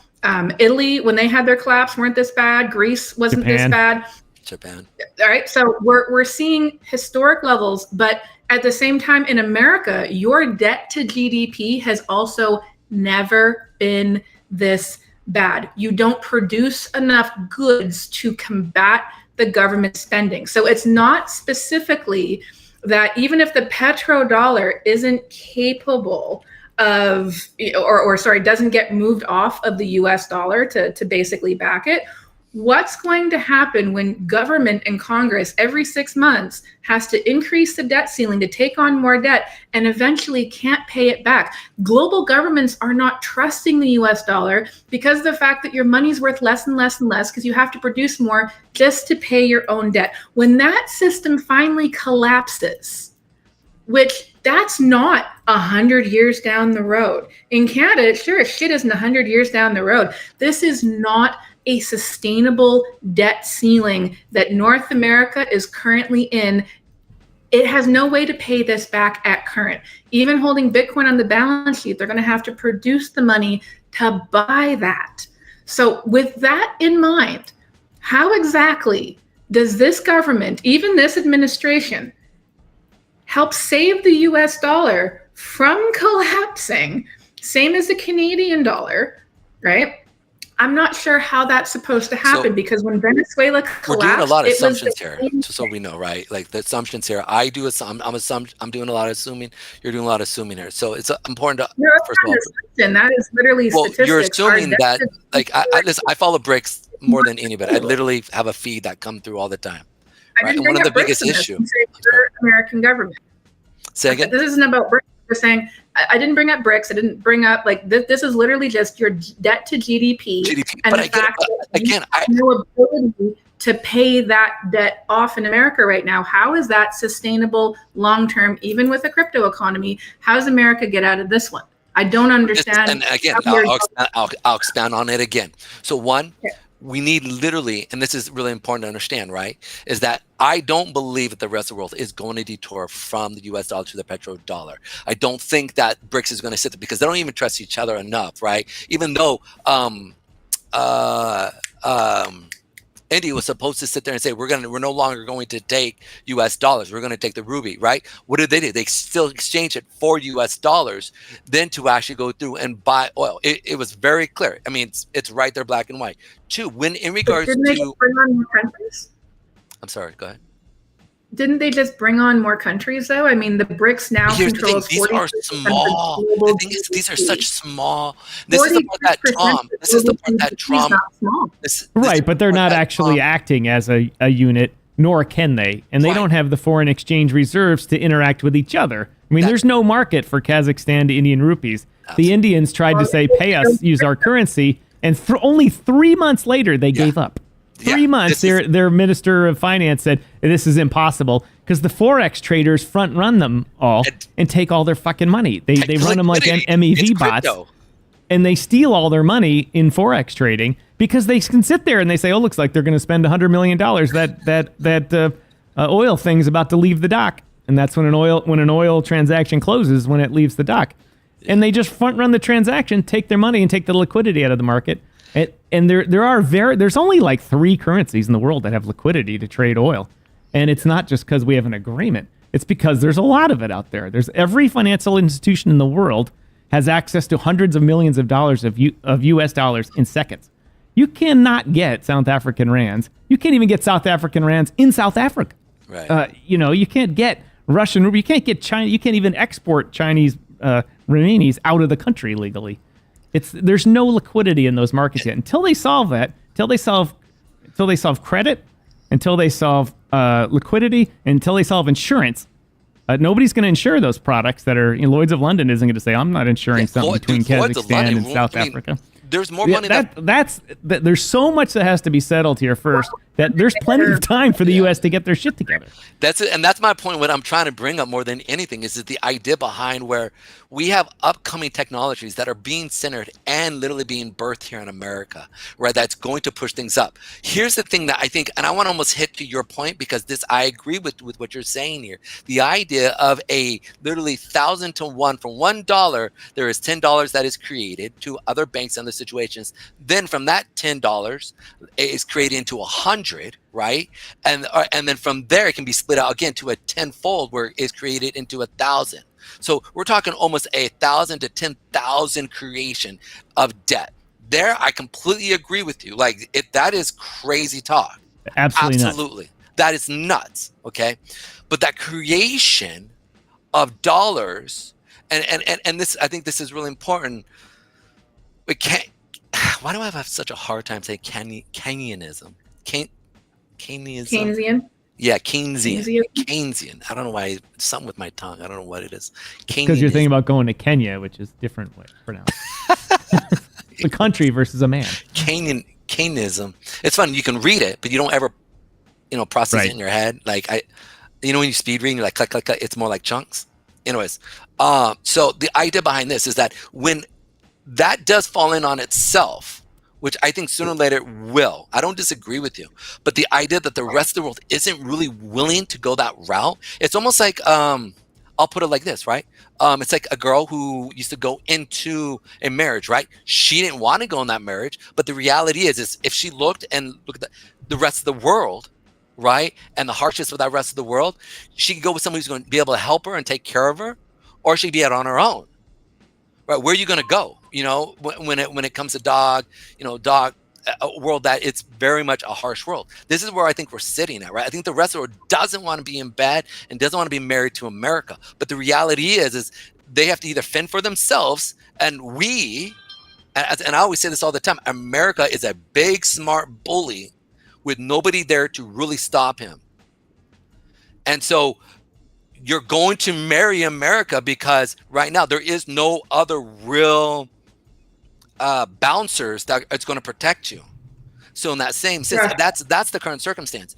Italy, when they had their collapse, weren't this bad. Greece wasn't this bad. Japan. All right, so we're seeing historic levels, but at the same time in America, your debt to GDP has also never been this bad. You don't produce enough goods to combat the government spending. So it's not specifically that even if the petrodollar isn't capable of, doesn't get moved off of the US dollar to basically back it, what's going to happen when government and Congress every 6 months has to increase the debt ceiling to take on more debt and eventually can't pay it back? Global governments are not trusting the US dollar because of the fact that your money's worth less and less and less because you have to produce more just to pay your own debt. When that system finally collapses, which that's not 100 years down the road. In Canada, sure as shit isn't 100 years down the road. This is not a sustainable debt ceiling that North America is currently in. It has no way to pay this back at current. Even holding Bitcoin on the balance sheet, they're going to have to produce the money to buy that. So with that in mind, how exactly does this government, even this administration, help save the US dollar from collapsing, same as the Canadian dollar, right? I'm not sure how that's supposed to happen because when Venezuela collapsed, we're doing a lot of assumptions here, just so we know, right? Like the assumptions here. I'm doing a lot of assuming. You're doing a lot of assuming here. So it's important to first of all. That is literally statistics. You're assuming that, like, listen, I follow BRICS more than anybody. I literally have a feed that come through all the time. Right? And one of the biggest issues. American government. Say again. This isn't about BRICS. We're saying I didn't bring up BRICS. I didn't bring up this is literally just your debt to GDP. And but the fact that no ability to pay that debt off in America right now. How is that sustainable long-term, even with a crypto economy? How does America get out of this one? I don't understand. And again, I'll expand on it again. So one, we need literally, and this is really important to understand, right, is that I don't believe that the rest of the world is going to detour from the US dollar to the petrodollar. I don't think that BRICS is going to sit there because they don't even trust each other enough, right? Even though India was supposed to sit there and say, we're no longer going to take US dollars. We're going to take the rupee, right? What did they do? They still exchanged it for US dollars, then to actually go through and buy oil. It was very clear. I mean, it's right there, black and white. Two, when in regards didn't they just bring on more countries? I'm sorry, go ahead. Didn't they just bring on more countries, though? I mean, the BRICS now controls 40%. These are small. The thing is, these are such small. This is the part that Trump. This is the part that Trump. Right, but they're not actually acting as a unit, nor can they, and they don't have the foreign exchange reserves to interact with each other. I mean, there's no market for Kazakhstan to Indian rupees. The Indians tried to say, "Pay us, use our currency," and only 3 months later they gave up. 3 months, their minister of finance said, this is impossible, because the Forex traders front run them all and take all their fucking money. They run them like MEV bots, and they steal all their money in Forex trading because they can sit there and they say, oh, looks like they're going to spend $100 million. That oil thing's about to leave the dock. And that's when an oil transaction closes, when it leaves the dock. And they just front run the transaction, take their money and take the liquidity out of the market. And there's only like 3 currencies in the world that have liquidity to trade oil. And it's not just because we have an agreement. It's because there's a lot of it out there. There's every financial institution in the world has access to hundreds of millions of dollars of US dollars in seconds. You cannot get South African rands. You can't even get South African rands in South Africa. Right. You can't get Russian ruble. You can't get China. You can't even export Chinese renminbis out of the country legally. There's no liquidity in those markets yet. Until they solve that, until they solve credit, until they solve liquidity, until they solve insurance, nobody's going to insure those products that are. Lloyd's of London isn't going to say, I'm not insuring something between Kazakhstan and South Africa. There's more money. There's so much that has to be settled here first that there's plenty of time for the U.S. to get their shit together. That's it, and that's my point. What I'm trying to bring up more than anything is that the idea behind where we have upcoming technologies that are being centered and literally being birthed here in America, right? That's going to push things up. Here's the thing that I think, and I want to almost hit to your point because I agree with what you're saying here. The idea of a literally 1,000 to 1 from $1, there is $10 that is created to other banks and other situations. Then from that $10 is created into 100. Right, and then from there it can be split out again to a 10-fold where it's created into 1,000. So we're talking almost 1,000 to 10,000 creation of debt. There, I completely agree with you. Like, that is crazy talk. Absolutely. Nuts. That is nuts. Okay, but that creation of dollars and this, I think this is really important. We can't. Why do I have such a hard time saying Keynesianism? Keynesian? Yeah, Keynesian. I don't know why. Something with my tongue. I don't know what it is. Because you're thinking about going to Kenya, which is different way pronounced. The country versus a man. Keynesism. It's fun. You can read it, but you don't ever, process it in your head. Like when you speed read, you're like click, click, click. It's more like chunks. Anyways, so the idea behind this is that when that does fall in on itself, which I think sooner or later it will. I don't disagree with you. But the idea that the rest of the world isn't really willing to go that route, it's almost like, I'll put it like this, right? It's like a girl who used to go into a marriage, right? She didn't want to go in that marriage, but the reality is if she looked at the rest of the world, right? And the hardships of that rest of the world, she could go with someone who's going to be able to help her and take care of her, or she'd be out on her own. Right, where are you going to go? When it comes to a world that it's very much a harsh world. This is where I think we're sitting at, right? I think the rest of the world doesn't want to be in bed and doesn't want to be married to America. But the reality is they have to either fend for themselves, and and I always say this all the time, America is a big, smart bully with nobody there to really stop him. And so you're going to marry America because right now there is no other real bouncers that it's going to protect you. So in that same sense, that's the current circumstance.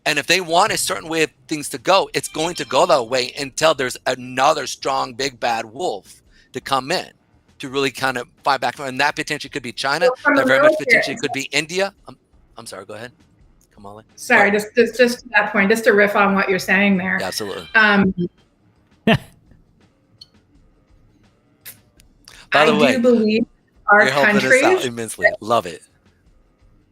And if they want a certain way of things to go, it's going to go that way until there's another strong, big, bad wolf to come in to really kind of fight back. And that potentially could be China. That very much potentially could be India. I'm sorry, go ahead. Kamala. Sorry, just to that point, just to riff on what you're saying there. Yeah, absolutely. By the way, I do believe our you're helping countries us out immensely. Love it.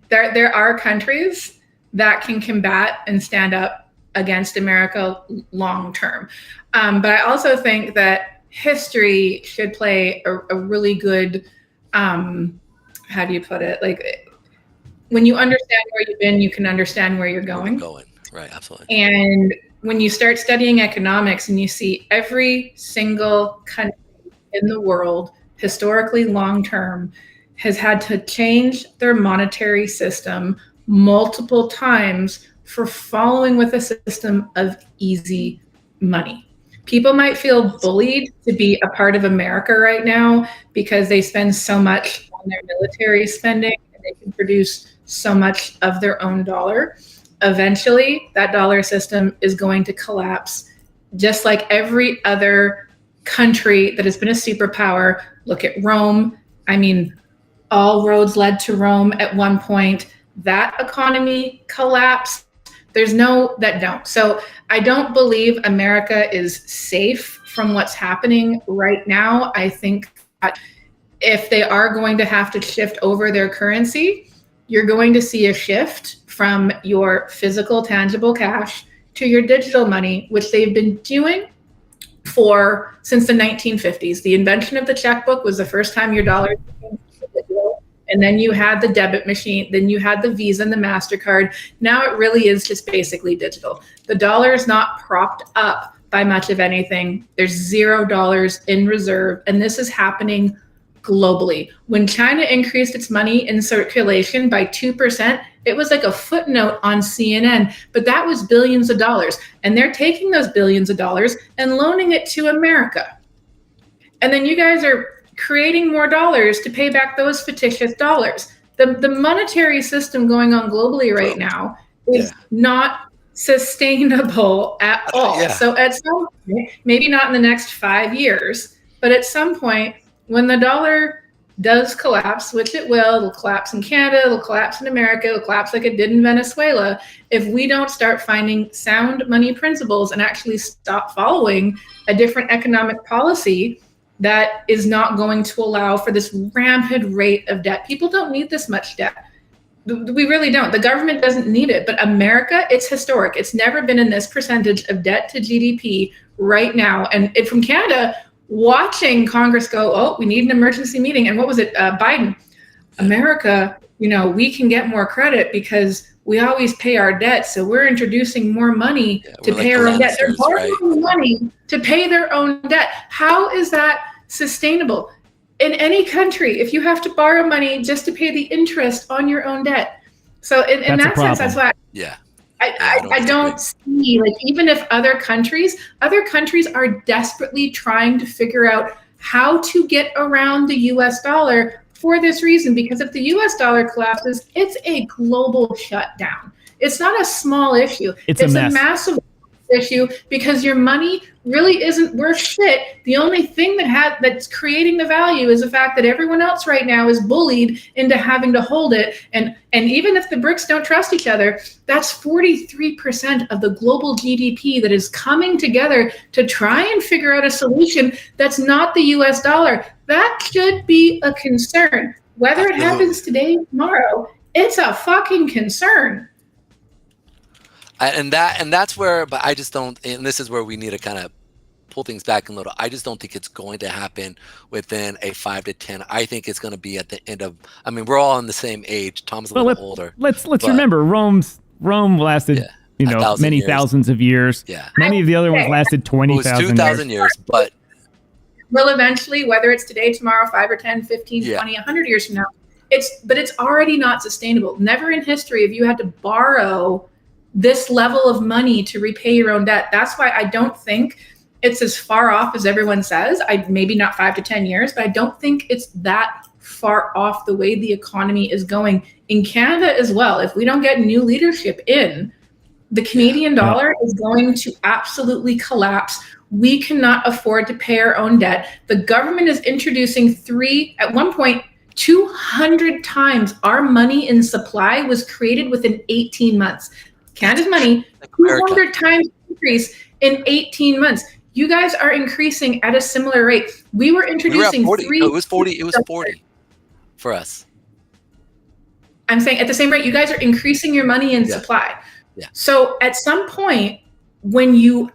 There are countries that can combat and stand up against America long term. But I also think that history should play a really good, how do you put it? Like, when you understand where you've been, you can understand where you're going. Right, absolutely. And when you start studying economics and you see every single country in the world, historically long term, has had to change their monetary system multiple times for following with a system of easy money. People might feel bullied to be a part of America right now because they spend so much on their military spending and they can produce so much of their own dollar. Eventually, that dollar system is going to collapse, just like every other country that has been a superpower. Look at Rome. I mean, all roads led to Rome at one point. That economy collapsed. There's no that don't. So I don't believe America is safe from what's happening right now. I think that if they are going to have to shift over their currency, you're going to see a shift from your physical, tangible cash to your digital money, which they've been doing since the 1950s. The invention of the checkbook was the first time your dollar became digital. And then you had the debit machine, then you had the Visa and the MasterCard. Now it really is just basically digital. The dollar is not propped up by much of anything. There's $0 in reserve, and this is happening globally. When China increased its money in circulation by 2%, it was like a footnote on CNN, but that was billions of dollars. And they're taking those billions of dollars and loaning it to America. And then you guys are creating more dollars to pay back those fictitious dollars. The monetary system going on globally right now is not sustainable at all. So at some point, maybe not in the next 5 years, but at some point when the dollar does collapse, which it'll collapse in Canada, it'll collapse in America, it'll collapse like it did in Venezuela. If we don't start finding sound money principles and actually stop following a different economic policy that is not going to allow for this rampant rate of debt. People don't need this much debt. We really don't. The government doesn't need it, but America, it's historic. It's never been in this percentage of debt to GDP right now. And from Canada, watching Congress go, oh, we need an emergency meeting. And what was it? Biden, America, we can get more credit because we always pay our debt. So we're introducing more money to pay our own debt. They're borrowing money to pay their own debt. How is that sustainable? In any country, if you have to borrow money just to pay the interest on your own debt. So in that sense, that's why I don't see, like, even if other countries are desperately trying to figure out how to get around the US dollar for this reason, because if the US dollar collapses, it's a global shutdown. It's not a small issue. It's a massive issue because your money really isn't worth shit. The only thing that's creating the value is the fact that everyone else right now is bullied into having to hold it. And even if the BRICS don't trust each other, that's 43% of the global GDP that is coming together to try and figure out a solution that's not the US dollar. That should be a concern. Whether it happens today or tomorrow, it's a fucking concern. And that's where, but I just don't, and this is where we need to kind of pull things back a little. I just don't think it's going to happen within a 5 to 10. I think it's going to be at the end of, I mean, we're all on the same age. Tom's a little older. Let's remember Rome lasted, many years. Thousands of years. Yeah. Many of the other ones lasted 20,000 years. 2,000 years, but will eventually, whether it's today, tomorrow, 5 or 10, 15, 20, 100 years from now, it's already not sustainable. Never in history have you had to borrow this level of money to repay your own debt. That's why I don't think it's as far off as everyone says. Maybe not 5 to 10 years, but I don't think it's that far off the way the economy is going in Canada as well. If we don't get new leadership in, the Canadian dollar is going to absolutely collapse. We cannot afford to pay our own debt. The government is introducing at one point, 200 times our money in supply was created within 18 months. Canada's money, 200 times increase in 18 months. You guys are increasing at a similar rate. We were introducing 40. No, it was 40. It was 40 for us. I'm saying at the same rate, you guys are increasing your money in supply. Yeah. So at some point, when your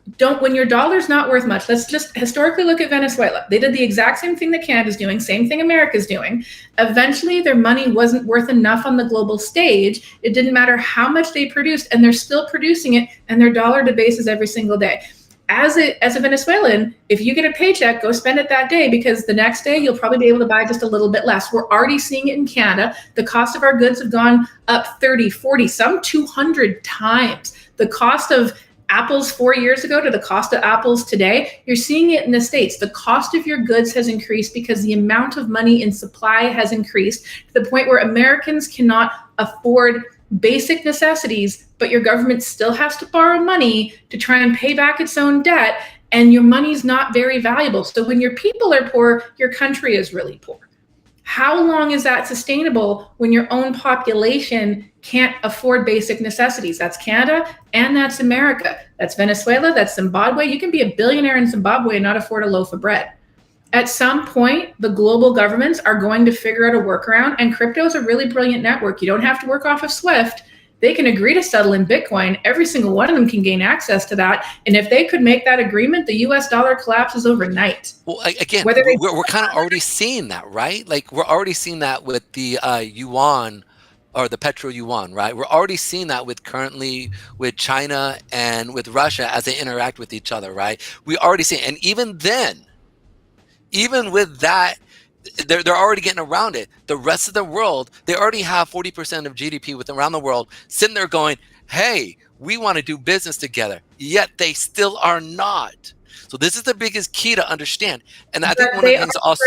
dollar's not worth much, let's just historically look at Venezuela. They did the exact same thing that Canada's doing, same thing America's doing. Eventually, their money wasn't worth enough on the global stage. It didn't matter how much they produced, and they're still producing it, and their dollar debases every single day. As a Venezuelan, if you get a paycheck, go spend it that day, because the next day you'll probably be able to buy just a little bit less. We're already seeing it in Canada. The cost of our goods have gone up 30, 40, some 200 times. The cost of apples 4 years ago to the cost of apples today, you're seeing it in the States. The cost of your goods has increased because the amount of money in supply has increased to the point where Americans cannot afford basic necessities, but your government still has to borrow money to try and pay back its own debt, and your money's not very valuable. So when your people are poor, your country is really poor. How long is that sustainable when your own population can't afford basic necessities? That's Canada and that's America. That's Venezuela, that's Zimbabwe. You can be a billionaire in Zimbabwe and not afford a loaf of bread. At some point, the global governments are going to figure out a workaround, and crypto is a really brilliant network. You don't have to work off of SWIFT. They can agree to settle in Bitcoin. Every single one of them can gain access to that. And if they could make that agreement, the US dollar collapses overnight. Well, again, we're kind of already seeing that, right? Like, we're already seeing that with the yuan, or the Petro yuan, right? We're already seeing that currently with China and with Russia as they interact with each other, right? We already see it. And even then, even with that, they're already getting around it. The rest of the world, they already have 40% of GDP around the world sitting there going, hey, we want to do business together. Yet they still are not. So this is the biggest key to understand. And I think one of the things also...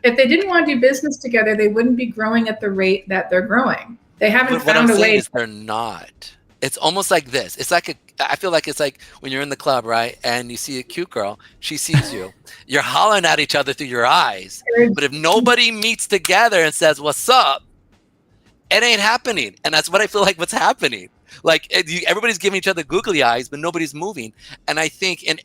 If they didn't want to do business together, they wouldn't be growing at the rate that they're growing. They haven't found a way. They're not. It's almost like this. It's like I feel like it's like when you're in the club, right? And you see a cute girl, she sees you. You're hollering at each other through your eyes. But if nobody meets together and says, what's up? It ain't happening. And that's what I feel like what's happening. Like, everybody's giving each other googly eyes, but nobody's moving. And I think, and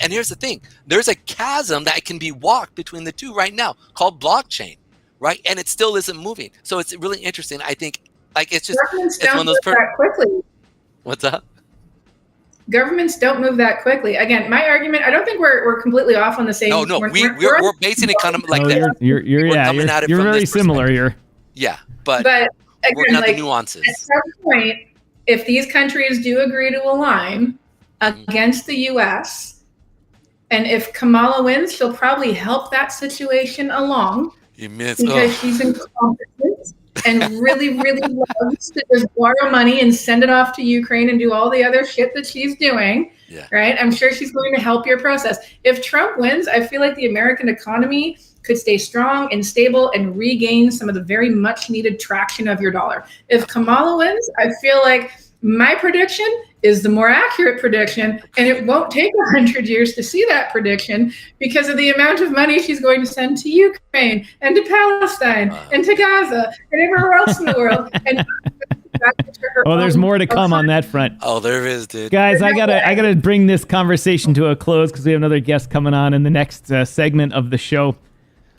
here's the thing. There's a chasm that can be walked between the two right now called blockchain, right? And it still isn't moving. So it's really interesting. I think, like, it's just, it's one of those quickly. What's up? Governments don't move that quickly. Again, my argument, I don't think we're completely off on the same. No, we're basing it kind of like this. You're very similar here. Yeah, but again, like, the nuances. At some point, if these countries do agree to align against the U.S., and if Kamala wins, she'll probably help that situation along because she's incompetent and really, really loves to just borrow money and send it off to Ukraine and do all the other shit that she's doing, right? I'm sure she's going to help your process. If Trump wins, I feel like the American economy could stay strong and stable and regain some of the very much needed traction of your dollar. If Kamala wins, I feel like my prediction is the more accurate prediction, and it won't take 100 years to see that prediction because of the amount of money she's going to send to Ukraine and to Palestine and to Gaza and everywhere else in the world. And there's more to come on that front. Oh, there is, dude. Guys, I gotta bring this conversation to a close because we have another guest coming on in the next segment of the show.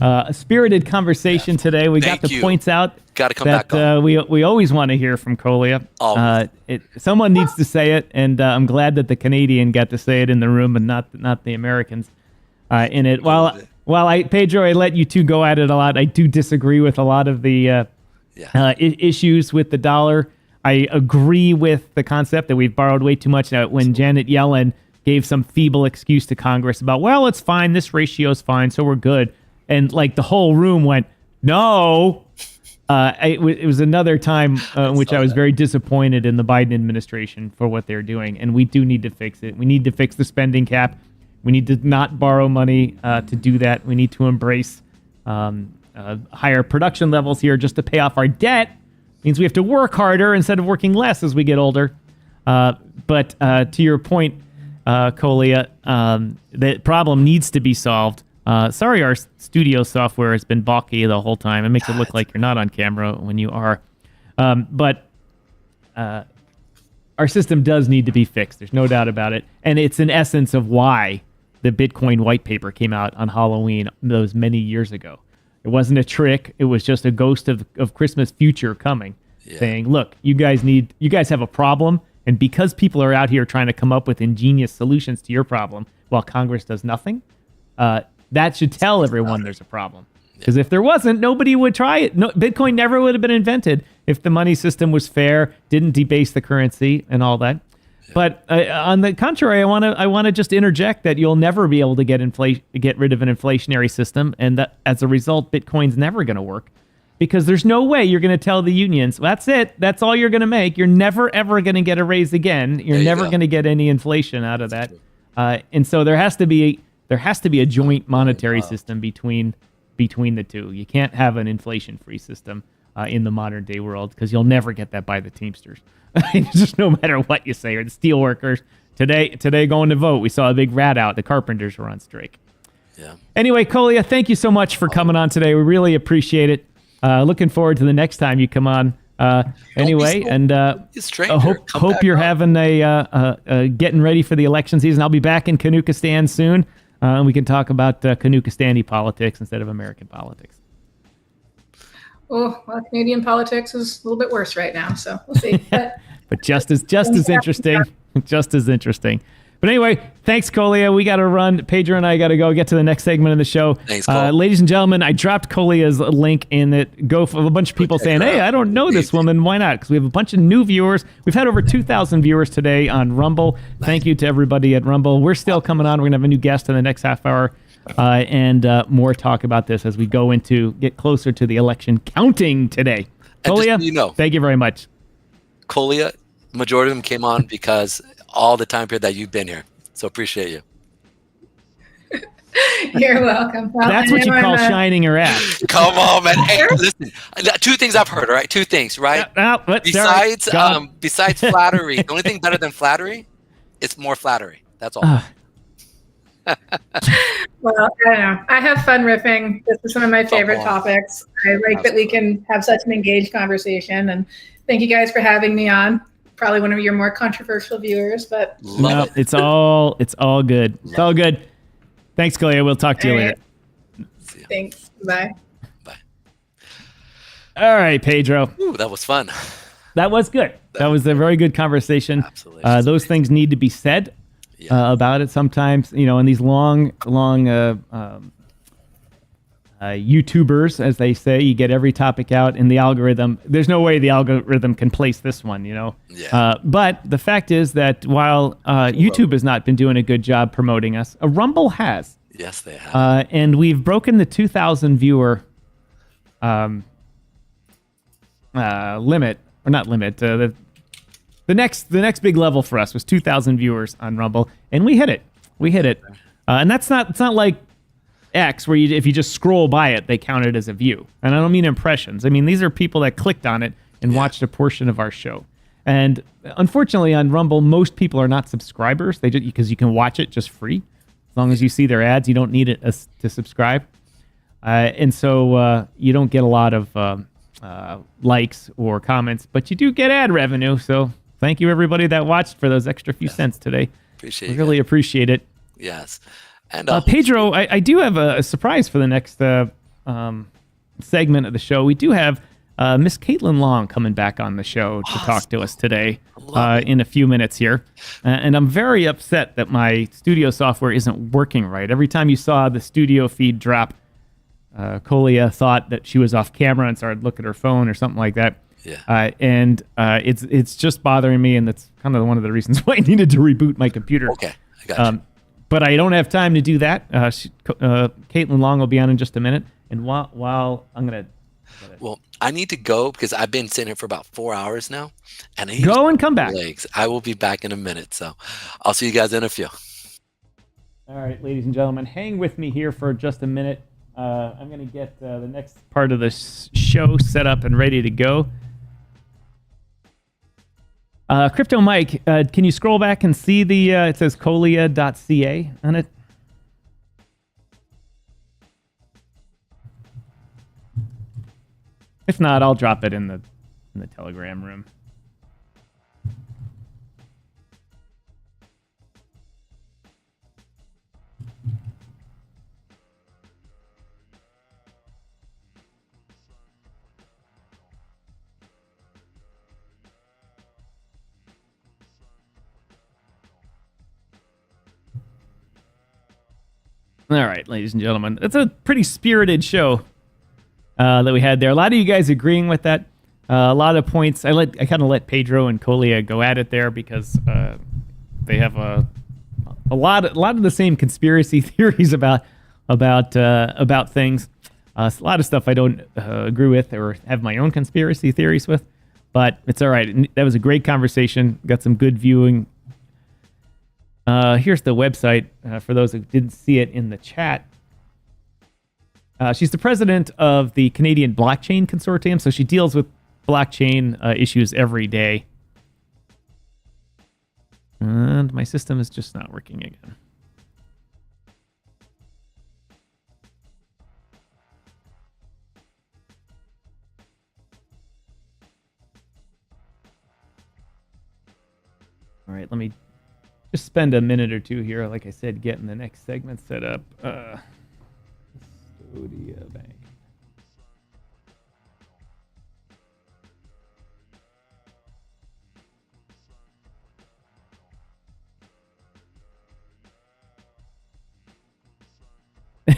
A spirited conversation today. We got the points out. Got to come back on. We always want to hear from Kolia. Someone needs to say it, and I'm glad that the Canadian got to say it in the room, and not the Americans in it. While Pedro, I let you two go at it a lot. I do disagree with a lot of the issues with the dollar. I agree with the concept that we've borrowed way too much. When Janet Yellen gave some feeble excuse to Congress about, well, it's fine, this ratio's fine, so we're good. And like the whole room went, no. It was another time in which I was very disappointed in the Biden administration for what they're doing. And we do need to fix it. We need to fix the spending cap. We need to not borrow money to do that. We need to embrace higher production levels here just to pay off our debt. Means we have to work harder instead of working less as we get older. But to your point, Colia, the problem needs to be solved. Sorry, our studio software has been balky the whole time. It makes it look like you're not on camera when you are. But our system does need to be fixed. There's no doubt about it. And it's an essence of why the Bitcoin white paper came out on Halloween those many years ago. It wasn't a trick. It was just a ghost of Christmas future coming, saying, look, you guys have a problem. And because people are out here trying to come up with ingenious solutions to your problem while Congress does nothing, that should tell everyone there's a problem. Because if there wasn't, nobody would try it. No, Bitcoin never would have been invented if the money system was fair, didn't debase the currency and all that. But on the contrary, I want to just interject that you'll never be able to get rid of an inflationary system, and that as a result, Bitcoin's never going to work, because there's no way you're going to tell the unions, that's it, that's all you're going to make. You're never ever going to get a raise again. You're never going to get any inflation out of that. And so there has to be a joint monetary system between the two. You can't have an inflation-free system in the modern day world, because you'll never get that by the Teamsters. Just no matter what you say, or the steel workers today going to vote. We saw a big rat out. The carpenters were on strike. Yeah. Anyway, Colia, thank you so much for coming on today. We really appreciate it. Looking forward to the next time you come on. Anyway, and hope you're having a getting ready for the election season. I'll be back in Kanukistan soon, and we can talk about Kanukistani politics instead of American politics. Oh, well, Canadian politics is a little bit worse right now, so we'll see. But just as interesting, just as interesting. But anyway, thanks, Colia. We got to run. Pedro and I got to go get to the next segment of the show. Thanks, Cole. Ladies and gentlemen, I dropped Colia's link in it. Go for a bunch of people saying, hey, I don't know this woman. Why not? Because we have a bunch of new viewers. We've had over 2,000 viewers today on Rumble. Nice. Thank you to everybody at Rumble. We're still coming on. We're going to have a new guest in the next half hour. And more talk about this as we get closer to the election counting today. Colia, thank you very much. Colia, majority of them came on because all the time period that you've been here. So appreciate you. You're welcome. Well, that's what you call shining her ass. Come on, man. Hey, listen. Two things I've heard, all right? Two things, right? Besides flattery, the only thing better than flattery is more flattery. That's all. Well, I don't know. I have fun riffing. This is one of my favorite topics. I like that we can have such an engaged conversation, and thank you guys for having me on. Probably one of your more controversial viewers, but it's all good. It's all good. Thanks, Colia. We'll talk to you later. Thanks. Bye. Bye. All right, Pedro. Ooh, that was fun. That was good. That was a very good conversation. Absolutely. Those things need to be said. About it sometimes, in these long YouTubers, as they say, you get every topic out in the algorithm. There's no way the algorithm can place this one, But the fact is that while YouTube has not been doing a good job promoting us, Rumble has. Yes, they have. And we've broken the 2,000 viewer limit, or not limit, The next big level for us was 2,000 viewers on Rumble, and we hit it. And it's not like X, where if you just scroll by it, they count it as a view. And I don't mean impressions. I mean, these are people that clicked on it and watched a portion of our show. And unfortunately, on Rumble, most people are not subscribers. Because you can watch it just free. As long as you see their ads, you don't need it to subscribe. And so you don't get a lot of likes or comments, but you do get ad revenue. So thank you, everybody that watched, for those extra few cents today. Really appreciate it. Yes. And Pedro, I do have a surprise for the next segment of the show. We do have Miss Caitlin Long coming back on the show to talk to us today in a few minutes here. And I'm very upset that my studio software isn't working right. Every time you saw the studio feed drop, Colia thought that she was off camera and started looking at her phone or something like that. Yeah. And it's just bothering me, and that's kind of one of the reasons why I needed to reboot my computer. Okay, I got you. But I don't have time to do that. Caitlin Long will be on in just a minute. And while I'm going to... Well, I need to go because I've been sitting here for about 4 hours now. And I go and come back. I will be back in a minute. So I'll see you guys in a few. All right, ladies and gentlemen, hang with me here for just a minute. I'm going to get the next part of the show set up and ready to go. Crypto Mike, can you scroll back and see the, it says colia.ca on it? If not, I'll drop it in the Telegram room. All right, ladies and gentlemen, it's a pretty spirited show that we had there. A lot of you guys agreeing with that. A lot of points. I kind of let Pedro and Colia go at it there because they have a lot of the same conspiracy theories about things. A lot of stuff I don't agree with or have my own conspiracy theories with, but it's all right. That was a great conversation. Got some good viewing. Here's the website for those who didn't see it in the chat. She's the president of the Canadian Blockchain Consortium, so she deals with blockchain issues every day. And my system is just not working again. All right, let me just spend a minute or two here, like I said, getting the next segment set up. Custodia Bank.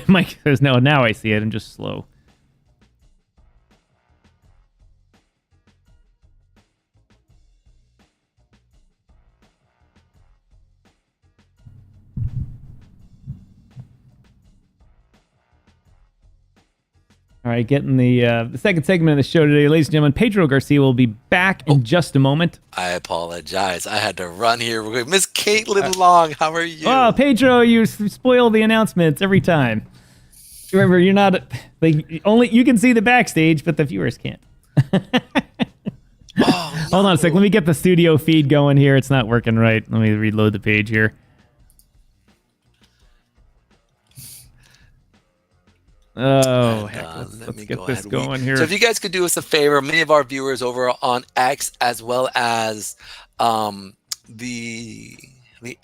Mike says, no, now I see it. I'm just slow. All right, getting the second segment of the show today. Ladies and gentlemen, Pedro Garcia will be back in just a moment. I apologize. I had to run here. Miss Caitlin Long, how are you? Oh, Pedro, you spoil the announcements every time. Remember, you're not only you can see the backstage, but the viewers can't. Hold on a sec. Let me get the studio feed going here. It's not working right. Let me reload the page here. Oh, heck, let's get this going here. So if you guys could do us a favor, many of our viewers over on X as well as the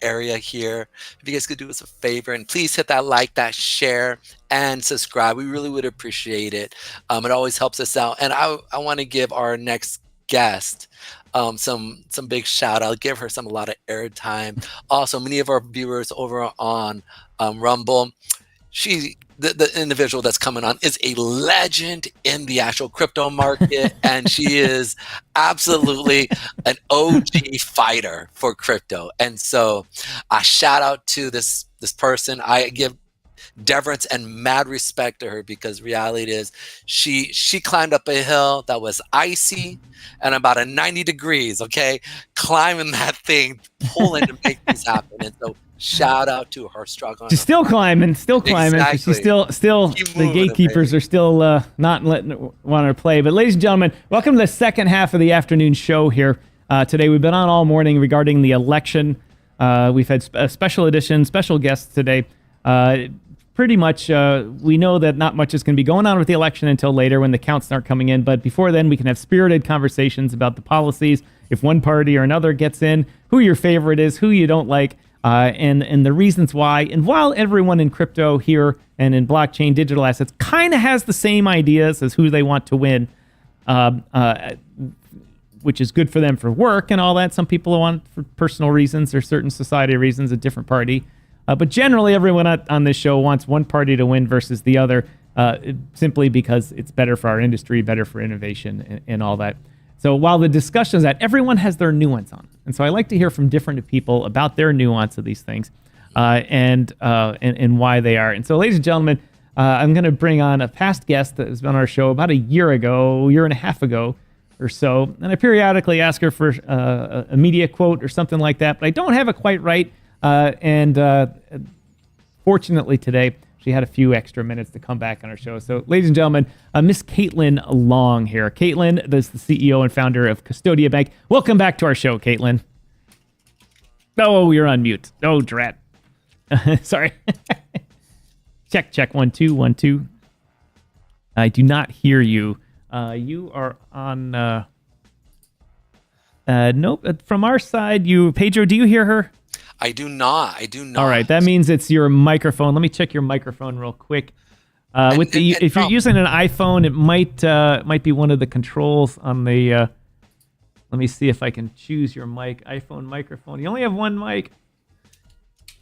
area here, if you guys could do us a favor and please hit that like, that share, and subscribe. We really would appreciate it. It always helps us out. And I want to give our next guest some big shout out. Give her a lot of airtime. Also, many of our viewers over on Rumble, the individual that's coming on is a legend in the actual crypto market, and she is absolutely an OG fighter for crypto. And so a shout out to this person. I give deference and mad respect to her because reality is she climbed up a hill that was icy and about 90 degrees, okay? Climbing that thing, pulling to make this happen. And so shout out to her struggle. She's still climbing. Exactly. She's still the gatekeepers are still not want her play. But ladies and gentlemen, welcome to the second half of the afternoon show here. Today we've been on all morning regarding the election. We've had a special edition, special guests today. Pretty much, we know that not much is going to be going on with the election until later when the counts start coming in. But before then, we can have spirited conversations about the policies. If one party or another gets in, who your favorite is, who you don't like. And the reasons why. And while everyone in crypto here and in blockchain digital assets kind of has the same ideas as who they want to win, which is good for them for work and all that. Some people want for personal reasons or certain society reasons, a different party. But generally, everyone on this show wants one party to win versus the other, simply because it's better for our industry, better for innovation and all that. So while the discussion is that everyone has their nuance on it. And so I like to hear from different people about their nuance of these things and why they are. And so, ladies and gentlemen, I'm going to bring on a past guest that has been on our show about a year and a half ago or so. And I periodically ask her for a media quote or something like that, but I don't have it quite right. Fortunately today, she had a few extra minutes to come back on our show. So, ladies and gentlemen, Miss Caitlin Long here. Caitlin is the CEO and founder of Custodia Bank. Welcome back to our show, Caitlin. Oh, you're on mute. Oh, drat. Sorry. Check. 1 2 1 2. I do not hear you. You are on. Nope. From our side, Pedro. Do you hear her? I do not. All right. That means it's your microphone. Let me check your microphone real quick. If you're using an iPhone, it might be one of the controls on the. Let me see if I can choose your mic. iPhone microphone. You only have one mic.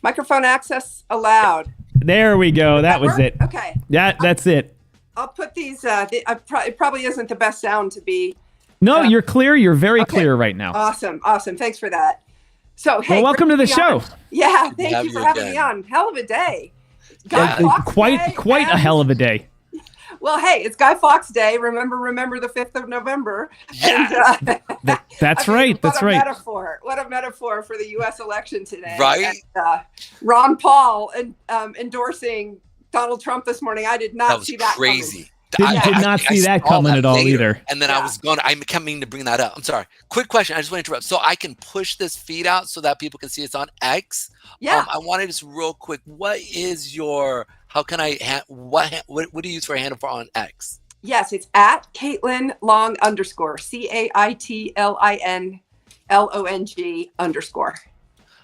Microphone access allowed. There we go. That was it. Okay. That's it. I'll put these. It probably isn't the best sound to be. No, you're clear. You're very clear right now. Awesome. Thanks for that. So, hey, well, welcome to the show. Yeah, thank you for having me on. Hell of a day. Quite a hell of a day. Well, hey, it's Guy Fawkes Day. Remember the 5th of November. Yeah. And, that's right. That's right. What a metaphor for the U.S. election today. Right. And, Ron Paul endorsing Donald Trump this morning. I did not see that crazy. coming. Did not see that coming at all either. And then I'm coming to bring that up. I'm sorry. Quick question. I just want to interrupt. So I can push this feed out so that people can see it's on X. Yeah. I wanted just real quick. What is your? How can I? What do you use for a handle for on X? Yes, it's at Caitlin Long _ CAITLINLONG _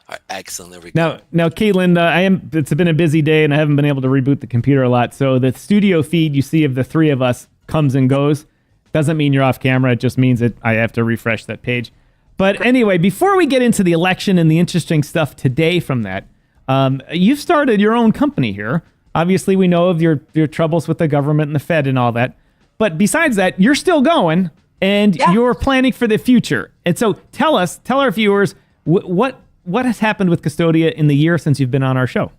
All right, excellent. There we go. Now, Caitlin, it's been a busy day and I haven't been able to reboot the computer a lot. So the studio feed you see of the three of us comes and goes. Doesn't mean you're off camera. It just means that I have to refresh that page. But anyway, before we get into the election and the interesting stuff today from that, you've started your own company here. Obviously, we know of your troubles with the government and the Fed and all that. But besides that, you're still going and you're planning for the future. And so tell our viewers what has happened with Custodia in the year since you've been on our show.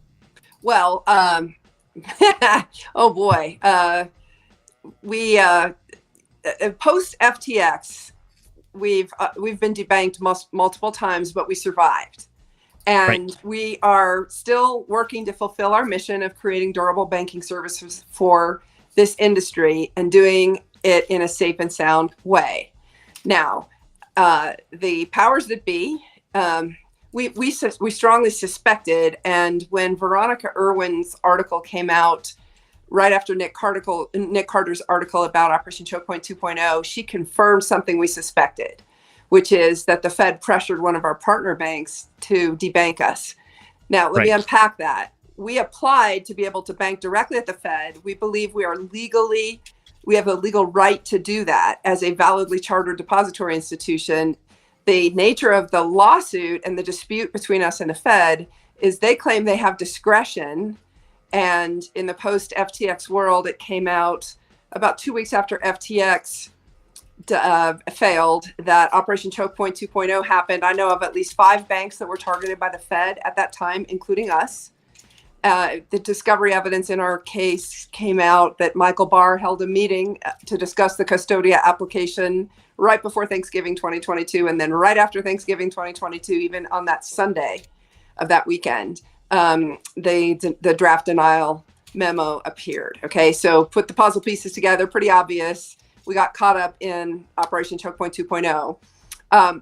Well, oh boy, we post FTX, we've been debanked multiple times, but we survived. And we are still working to fulfill our mission of creating durable banking services for this industry and doing it in a safe and sound way. Now, the powers that be, we strongly suspected, and when Veronica Irwin's article came out right after Nick Carter's article about Operation Choke Point 2.0, she confirmed something we suspected, which is that the Fed pressured one of our partner banks to debank us. Now, let me unpack that. We applied to be able to bank directly at the Fed. We believe we have a legal right to do that as a validly chartered depository institution. The nature of the lawsuit and the dispute between us and the Fed is they claim they have discretion. And in the post-FTX world, it came out about 2 weeks after FTX failed that Operation Choke Point 2.0 happened. I know of at least 5 banks that were targeted by the Fed at that time, including us. The discovery evidence in our case came out that Michael Barr held a meeting to discuss the Custodia application right before Thanksgiving 2022, and then right after Thanksgiving 2022, even on that Sunday of that weekend, the draft denial memo appeared. Okay, so put the puzzle pieces together, pretty obvious. We got caught up in Operation Choke Point 2.0,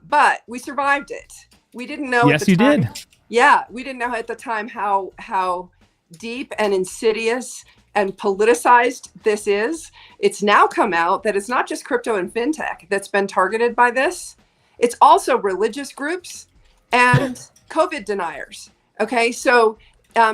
but we survived it. We didn't know. Yes, you did. Yeah, we didn't know at the time how deep and insidious and politicized this is. It's now come out that it's not just crypto and fintech that's been targeted by this. It's also religious groups and COVID deniers. Okay, so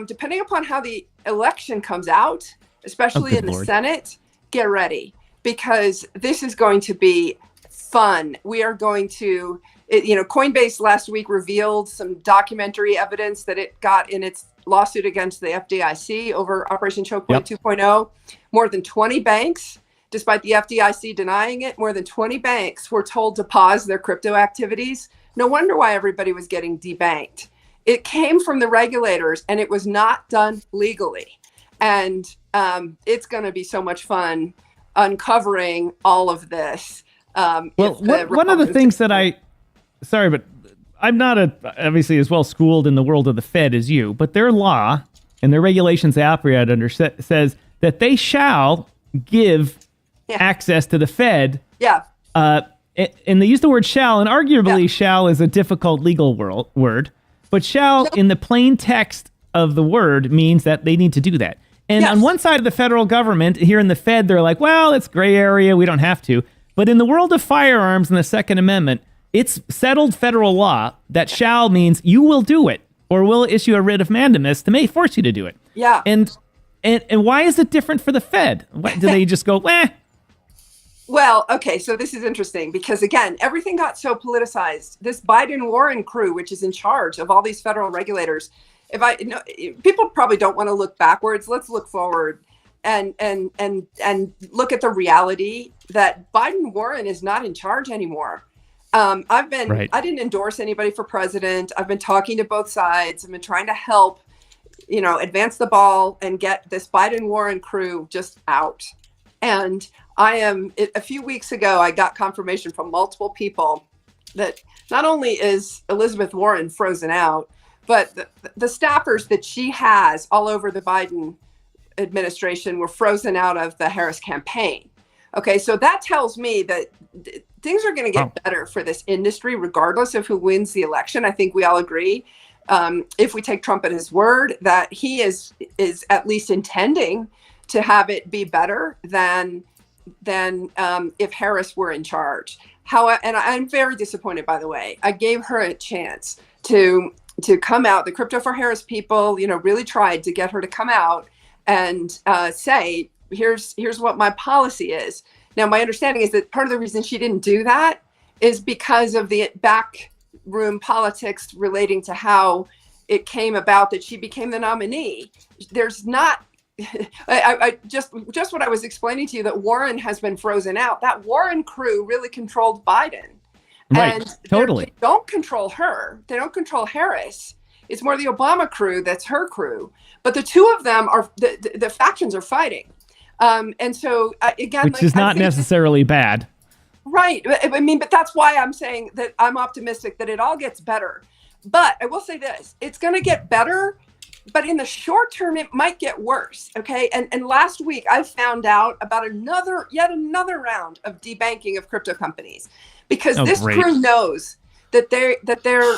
depending upon how the election comes out, especially in the Senate, get ready, because this is going to be fun. We are going to, Coinbase last week revealed some documentary evidence that it got in its lawsuit against the FDIC over Operation Choke Point 2.0. More than 20 banks, despite the FDIC denying it, more than 20 banks were told to pause their crypto activities. No wonder why everybody was getting debanked. It came from the regulators and it was not done legally. And it's going to be so much fun uncovering all of this. Well, one of the things that sorry, but I'm not obviously as well schooled in the world of the Fed as you, but their law and the regulations they operate under says that they shall give access to the Fed. Yeah. And they use the word shall, and arguably shall is a difficult legal word, but shall in the plain text of the word means that they need to do that. And on one side of the federal government, here in the Fed, they're like, well, it's gray area, we don't have to. But in the world of firearms and the Second Amendment, it's settled federal law that shall means you will do it, or will issue a writ of mandamus to may force you to do it. Yeah. And why is it different for the Fed? Why, do they just go, eh? Well, okay, so this is interesting because, again, everything got so politicized. This Biden-Warren crew, which is in charge of all these federal regulators, people probably don't want to look backwards. Let's look forward and look at the reality that Biden-Warren is not in charge anymore. I didn't endorse anybody for president. I've been talking to both sides. I've been trying to help, advance the ball and get this Biden-Warren crew just out. And a few weeks ago, I got confirmation from multiple people that not only is Elizabeth Warren frozen out, but the staffers that she has all over the Biden administration were frozen out of the Harris campaign. Okay, so that tells me that things are going to get better for this industry, regardless of who wins the election. I think we all agree. If we take Trump at his word, that he is at least intending to have it be better than if Harris were in charge. And I'm very disappointed, by the way. I gave her a chance to come out. The Crypto for Harris people, really tried to get her to come out and say, here's what my policy is. Now, my understanding is that part of the reason she didn't do that is because of the backroom politics relating to how it came about that she became the nominee. There's not I just what I was explaining to you, that Warren has been frozen out. That Warren crew really controlled Biden. Right, and totally. They don't control her. They don't control Harris. It's more the Obama crew that's her crew. But the two of them are, the factions are fighting. And so, again, which is not necessarily bad. Right. I mean, but that's why I'm saying that I'm optimistic that it all gets better. But I will say this, it's going to get better. But in the short term, it might get worse. Okay. And last week I found out about yet another round of debanking of crypto companies, because this crew knows that they're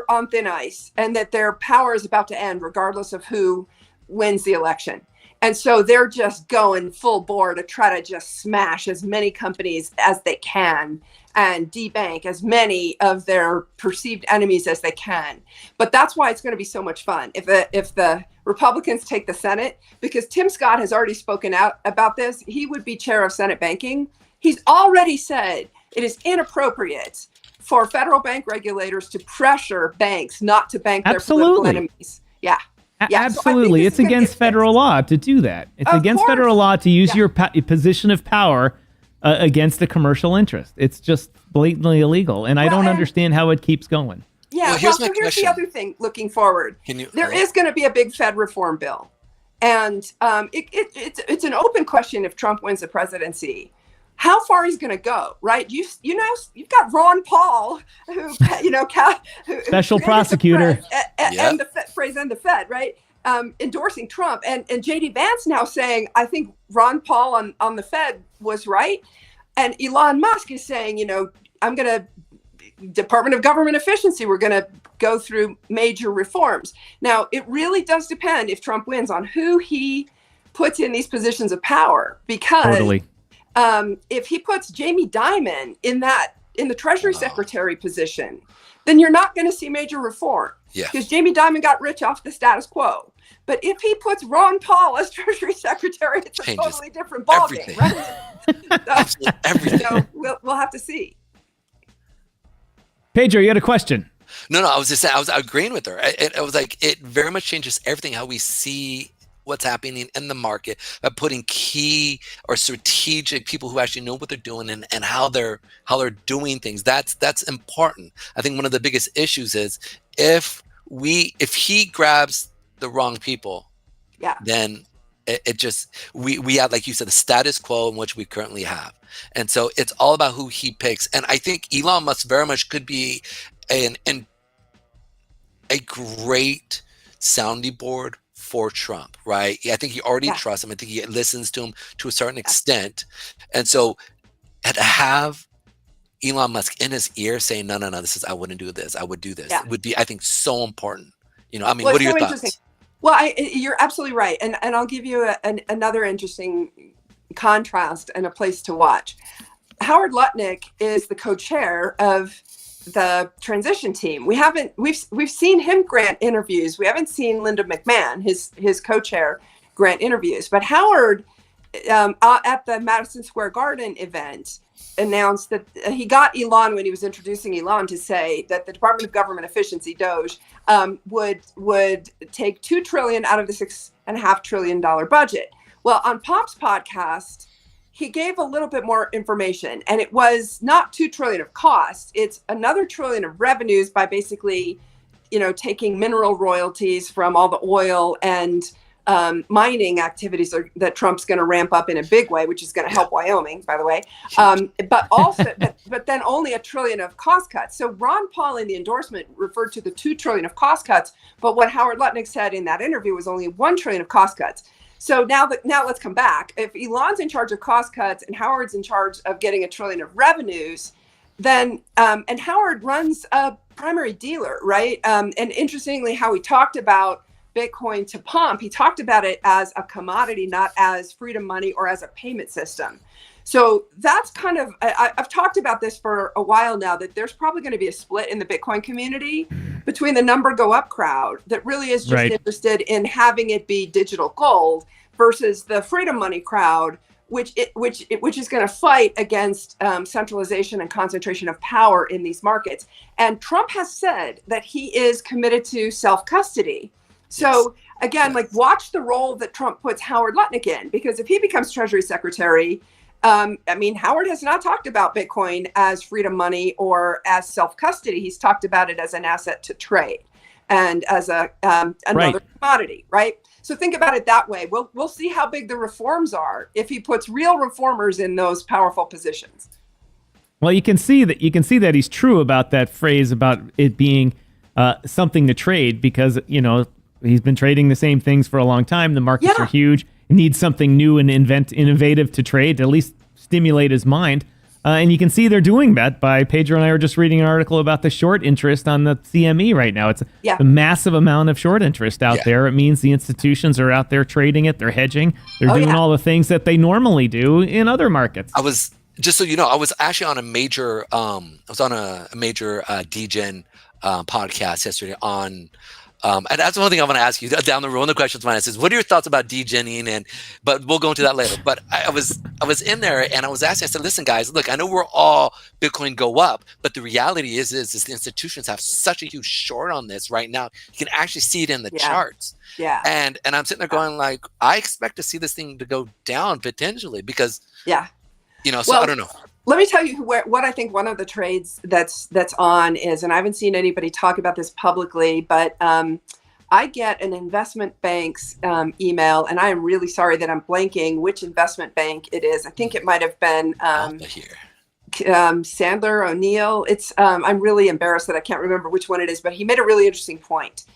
on thin ice and that their power is about to end regardless of who wins the election. And so they're just going full bore to try to just smash as many companies as they can and debank as many of their perceived enemies as they can. But that's why it's going to be so much fun if the Republicans take the Senate, because Tim Scott has already spoken out about this. He would be chair of Senate banking. He's already said it is inappropriate for federal bank regulators to pressure banks not to bank their political enemies. Yeah. Absolutely. It's against federal law to do that. It's against federal law to use your position of power against a commercial interest. It's just blatantly illegal. And I don't understand how it keeps going. Yeah. Here's the other thing looking forward. There is going to be a big Fed reform bill. And it's an open question if Trump wins the presidency, how far he's going to go, right? You've got Ron Paul, who special prosecutor, and the Fed, right? Endorsing Trump, and JD Vance now saying, I think Ron Paul on the Fed was right, and Elon Musk is saying, I'm going to Department of Government Efficiency. We're going to go through major reforms. Now, it really does depend if Trump wins on who he puts in these positions of power, because if he puts Jamie Dimon in the Treasury Secretary position, then you're not going to see major reform. Because Jamie Dimon got rich off the status quo. But if he puts Ron Paul as Treasury Secretary, it's a totally different ballgame, right? Everything. So we'll have to see. Pedro, you had a question. No, I was just saying, I was agreeing with her. I was like, it very much changes everything, how we see what's happening in the market by putting key or strategic people who actually know what they're doing and how they're doing things. That's important. I think one of the biggest issues is if he grabs the wrong people, then it just we have, like you said, the status quo in which we currently have. And so it's all about who he picks. And I think Elon Musk very much could be a great sounding board for Trump, right? I think he already trusts him. I think he listens to him to a certain extent. And so to have Elon Musk in his ear saying, no, I wouldn't do this. I would do this. It would be, I think, so important. I mean, what are your thoughts? Well, you're absolutely right. And I'll give you another interesting contrast and a place to watch. Howard Lutnick is the co-chair of the transition team. We've seen him grant interviews. We haven't seen Linda McMahon, his co-chair, grant interviews. But Howard, at the Madison Square Garden event, announced that he got Elon, when he was introducing Elon, to say that the Department of Government Efficiency, DOGE, would take $2 trillion out of the $6.5 trillion budget. Well, on Pop's podcast, he gave a little bit more information, and it was not $2 trillion of costs. It's another $1 trillion of revenues by basically, taking mineral royalties from all the oil and mining activities that Trump's going to ramp up in a big way, which is going to help Wyoming, by the way. But then only $1 trillion of cost cuts. So Ron Paul in the endorsement referred to the $2 trillion of cost cuts, but what Howard Lutnick said in that interview was only $1 trillion of cost cuts. So now let's come back. If Elon's in charge of cost cuts and Howard's in charge of getting $1 trillion of revenues, then and Howard runs a primary dealer, right? And interestingly, how he talked about Bitcoin to pump, he talked about it as a commodity, not as freedom money or as a payment system. So that's kind of, I've talked about this for a while now, that there's probably going to be a split in the Bitcoin community between the number go up crowd that really is just interested in having it be digital gold versus the freedom money crowd, which is going to fight against centralization and concentration of power in these markets. And Trump has said that he is committed to self-custody. So again, watch the role that Trump puts Howard Lutnick in, because if he becomes Treasury Secretary, Howard has not talked about Bitcoin as freedom money or as self-custody. He's talked about it as an asset to trade and as another commodity, right? So think about it that way. We'll see how big the reforms are if he puts real reformers in those powerful positions. Well, you can see that he's true about that phrase about it being something to trade, because he's been trading the same things for a long time. The markets are huge. He needs something new and innovative to trade to at least stimulate his mind. And you can see they're doing that by Pedro and I were just reading an article about the short interest on the CME right now. It's a massive amount of short interest out there. It means the institutions are out there trading it. They're hedging. They're doing all the things that they normally do in other markets. Just so you know, I was actually on a major DGen podcast yesterday on. And that's one thing I want to ask you down the road. One of the questions I want to ask is, what are your thoughts about degening? But we'll go into that later. But I was in there and I was asking, I said, listen, guys, look, I know we're all Bitcoin go up, but the reality is the institutions have such a huge short on this right now. You can actually see it in the charts. Yeah. And I'm sitting there going I expect to see this thing to go down potentially because, I don't know. Let me tell you what I think one of the trades that's on is, and I haven't seen anybody talk about this publicly, but I get an investment bank's email, and I am really sorry that I'm blanking which investment bank it is. I think it might have been Sandler O'Neill. It's I'm really embarrassed that I can't remember which one it is, but he made a really interesting point,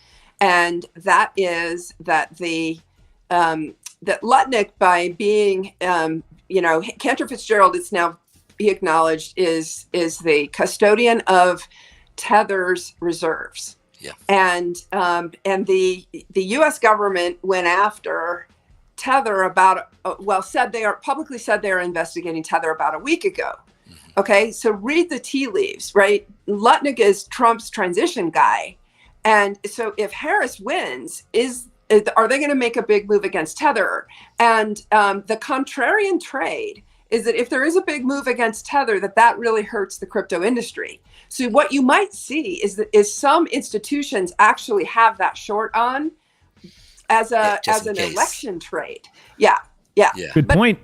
and that is that that Lutnick, by being Cantor Fitzgerald, it's now he acknowledged is the custodian of Tether's reserves. Yeah. And the U.S. government went after Tether publicly said they are investigating Tether about a week ago. Mm-hmm. Okay, so read the tea leaves, right? Lutnick is Trump's transition guy, and so if Harris wins, are they going to make a big move against Tether? And the contrarian trade is that if there is a big move against Tether, that really hurts the crypto industry. So what you might see is some institutions actually have that short on as an election trade. Yeah. Good point.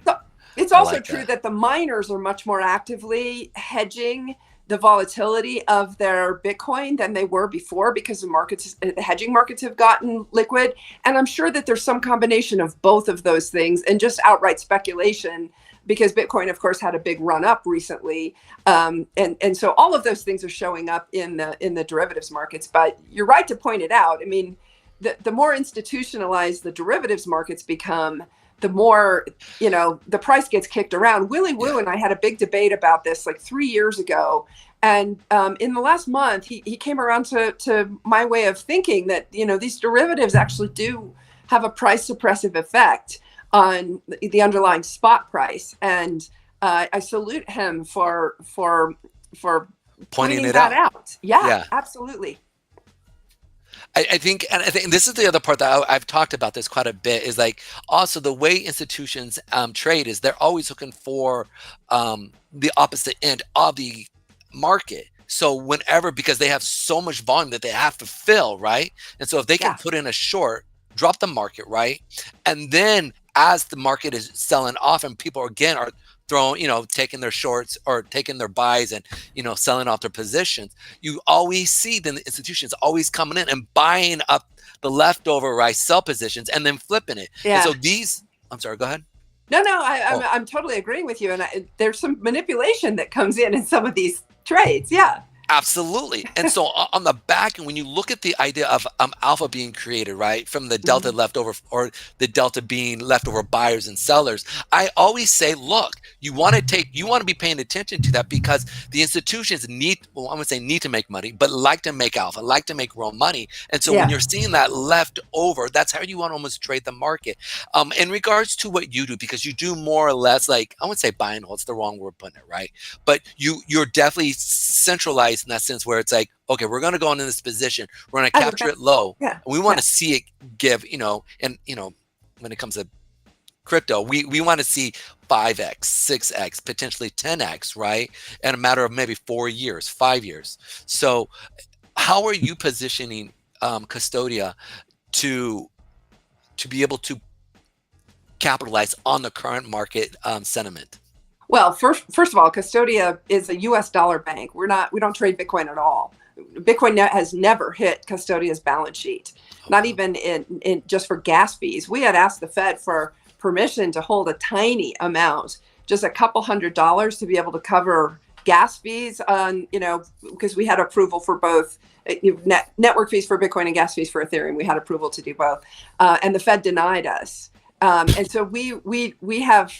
It's also true that the miners are much more actively hedging the volatility of their Bitcoin than they were before, because the hedging markets have gotten liquid. And I'm sure that there's some combination of both of those things and just outright speculation, because Bitcoin, of course, had a big run up recently. And so all of those things are showing up in the derivatives markets. But you're right to point it out. I mean, the more institutionalized the derivatives markets become, the more, the price gets kicked around. Willie Woo and I had a big debate about this like 3 years ago. And in the last month, he came around to my way of thinking that, these derivatives actually do have a price suppressive effect on the underlying spot price. And I salute him for pointing that out. Yeah, absolutely. I think this is the other part that I've talked about this quite a bit, is like also the way institutions trade is they're always looking for the opposite end of the market. So whenever, because they have so much volume that they have to fill, right? And so if they can put in a short, drop the market, right? And then as the market is selling off and people again are throwing, taking their shorts or taking their buys and, selling off their positions, you always see the institutions always coming in and buying up the leftover, right, sell positions and then flipping it. Yeah. And so I'm sorry, go ahead. No, I'm totally agreeing with you. And there's some manipulation that comes in some of these trades. Yeah. Absolutely. And so on the back end, when you look at the idea of alpha being created, right, from the delta leftover, or the delta being leftover buyers and sellers, I always say, look, you want to be paying attention to that, because the institutions need to make money, but like to make alpha, like to make real money. And so when you're seeing that left over, that's how you want to almost trade the market. In regards to what you do, because you do more or less, like, I wouldn't say buy and hold, it's the wrong word putting it, right? But you're definitely centralized in that sense, where it's like, okay, we're going to go into this position, we're going to capture it low, and we want to see it give, and when it comes to crypto, we want to see 5x, 6x, potentially 10x, right, in a matter of maybe 4 years, 5 years. So how are you positioning Custodia to be able to capitalize on the current market sentiment? Well, first of all, Custodia is a U.S. dollar bank. We don't trade Bitcoin at all. Bitcoin has never hit Custodia's balance sheet, not even in just for gas fees. We had asked the Fed for permission to hold a tiny amount, just a couple $100 to be able to cover gas fees on, because we had approval for both network fees for Bitcoin and gas fees for Ethereum. We had approval to do both, and the Fed denied us. And so we have,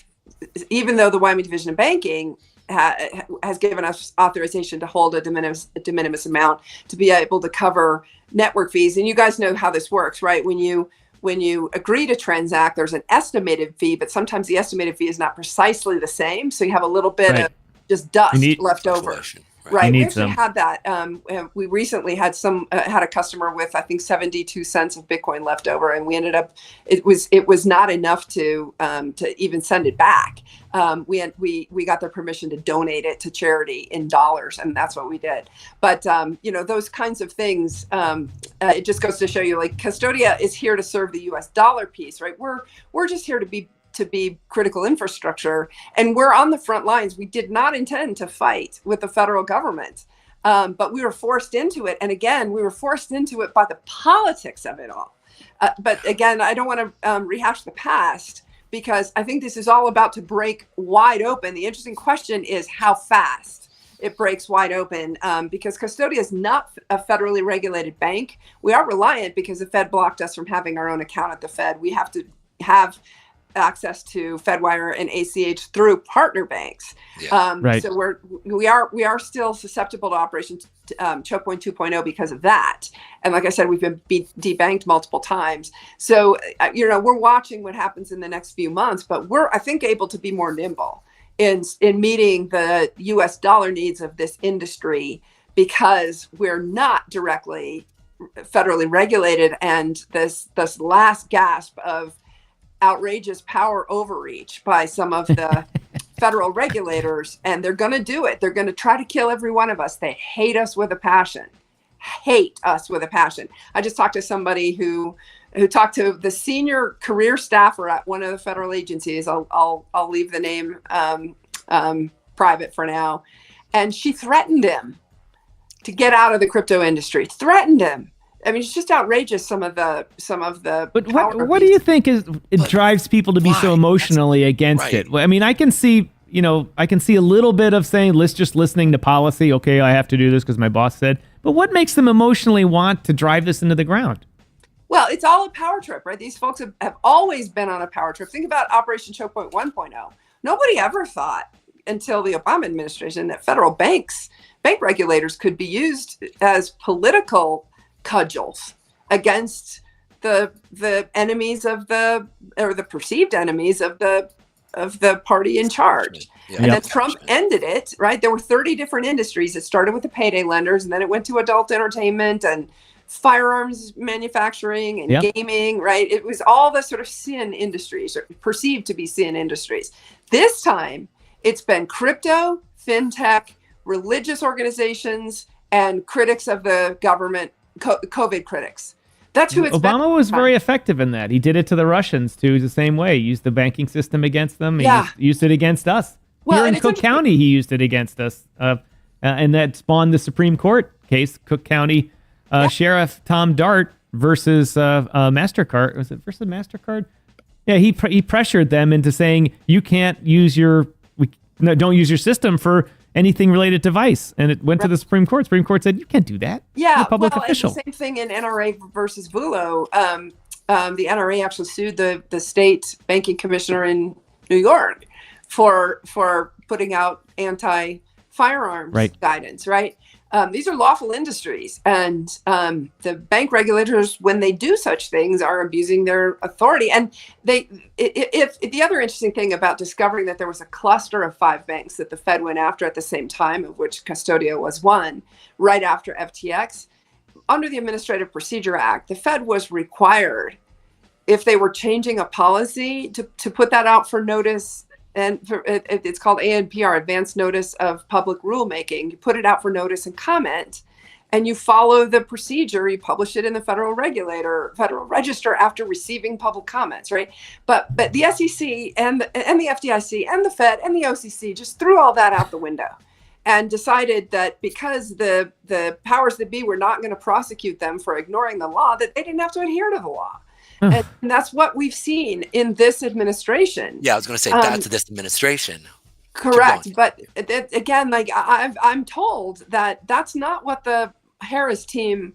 even though the Wyoming Division of Banking has given us authorization to hold a de minimis amount to be able to cover network fees. And you guys know how this works, right? When you agree to transact, there's an estimated fee, but sometimes the estimated fee is not precisely the same. So you have a little bit of just dust left over. Right. We actually had that. We recently had had a customer with, I think, 72 cents of Bitcoin left over, and we ended up, it was not enough to even send it back. We got their permission to donate it to charity in dollars, and that's what we did. But those kinds of things, it just goes to show you, like, Custodia is here to serve the U.S. dollar piece, right? We're just here to be critical infrastructure, and we're on the front lines. We did not intend to fight with the federal government, but we were forced into it. And again, we were forced into it by the politics of it all. But again, I don't want to rehash the past, because I think this is all about to break wide open. The interesting question is how fast it breaks wide open, because Custodia is not a federally regulated bank. We are reliant because the Fed blocked us from having our own account at the Fed. We have to have access to FedWire and ACH through partner banks. Right. So we are still susceptible to Operation Choke Point 2.0 because of that. And like I said, we've been debanked multiple times. So we're watching what happens in the next few months, but we're, I think, able to be more nimble in meeting the U.S. dollar needs of this industry, because we're not directly federally regulated, and this last gasp of outrageous power overreach by some of the federal regulators, and they're going to do it. They're going to try to kill every one of us. They hate us with a passion. I just talked to somebody who talked to the senior career staffer at one of the federal agencies. I'll leave the name private for now, and she threatened him to get out of the crypto industry. Threatened him. I mean, it's just outrageous. Some of the. But what do you think drives people to be so emotionally against it? I mean, I can see a little bit of saying, just listening to policy. Okay, I have to do this because my boss said. But what makes them emotionally want to drive this into the ground? Well, it's all a power trip, right? These folks have always been on a power trip. Think about Operation Choke Point 1.0. Nobody ever thought until the Obama administration that federal bank regulators could be used as political cudgels against the enemies of the perceived enemies of the party in charge. Yeah. And then Trump ended it, right? There were 30 different industries. It started with the payday lenders, and then it went to adult entertainment and firearms manufacturing and gaming, right? It was all the sort of sin industries, or perceived to be sin industries. This time, it's been crypto, fintech, religious organizations, and critics of the government, COVID critics. That's who it's Obama was very effective in that. He did it to the Russians, too, the same way. He used the banking system against them. He used it against us. Well, here in Cook County, he used it against us. And that spawned the Supreme Court case, Cook County Sheriff Tom Dart versus MasterCard. Was it versus MasterCard? Yeah, he pressured them into saying, you can't use don't use your system for anything related to Vice. And it went to the Supreme Court. Supreme Court said, you can't do that. Yeah, you're a public official. And the same thing in NRA versus VULO. The NRA actually sued the state banking commissioner in New York for putting out anti-firearms guidance, right? These are lawful industries, and the bank regulators, when they do such things, are abusing their authority. And if the other interesting thing about discovering that there was a cluster of 5 banks that the Fed went after at the same time, of which Custodio was one, right after FTX, under the Administrative Procedure Act, the Fed was required, if they were changing a policy, to put that out for notice. And it's called ANPR, Advanced Notice of Public Rulemaking. You put it out for notice and comment, and you follow the procedure. You publish it in the Federal Register after receiving public comments, right? But the SEC and the FDIC and the Fed and the OCC just threw all that out the window and decided that because the powers that be were not going to prosecute them for ignoring the law, that they didn't have to adhere to the law. And that's what we've seen in this administration. Yeah, I was going to say that's this administration. Correct. But again, like I'm told that that's not what the Harris team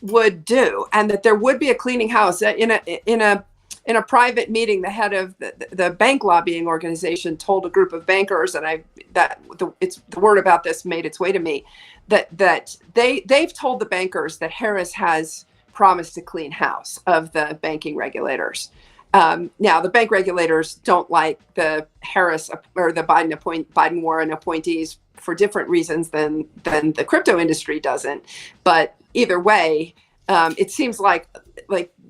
would do, and that there would be a cleaning house in a private meeting. The head of the bank lobbying organization told a group of bankers, and the word about this made its way to me, that they've told the bankers that Harris has promised to clean house of the banking regulators. Now, the bank regulators don't like the Harris or the Biden-Warren appointees for different reasons than the crypto industry doesn't. But either way, it seems like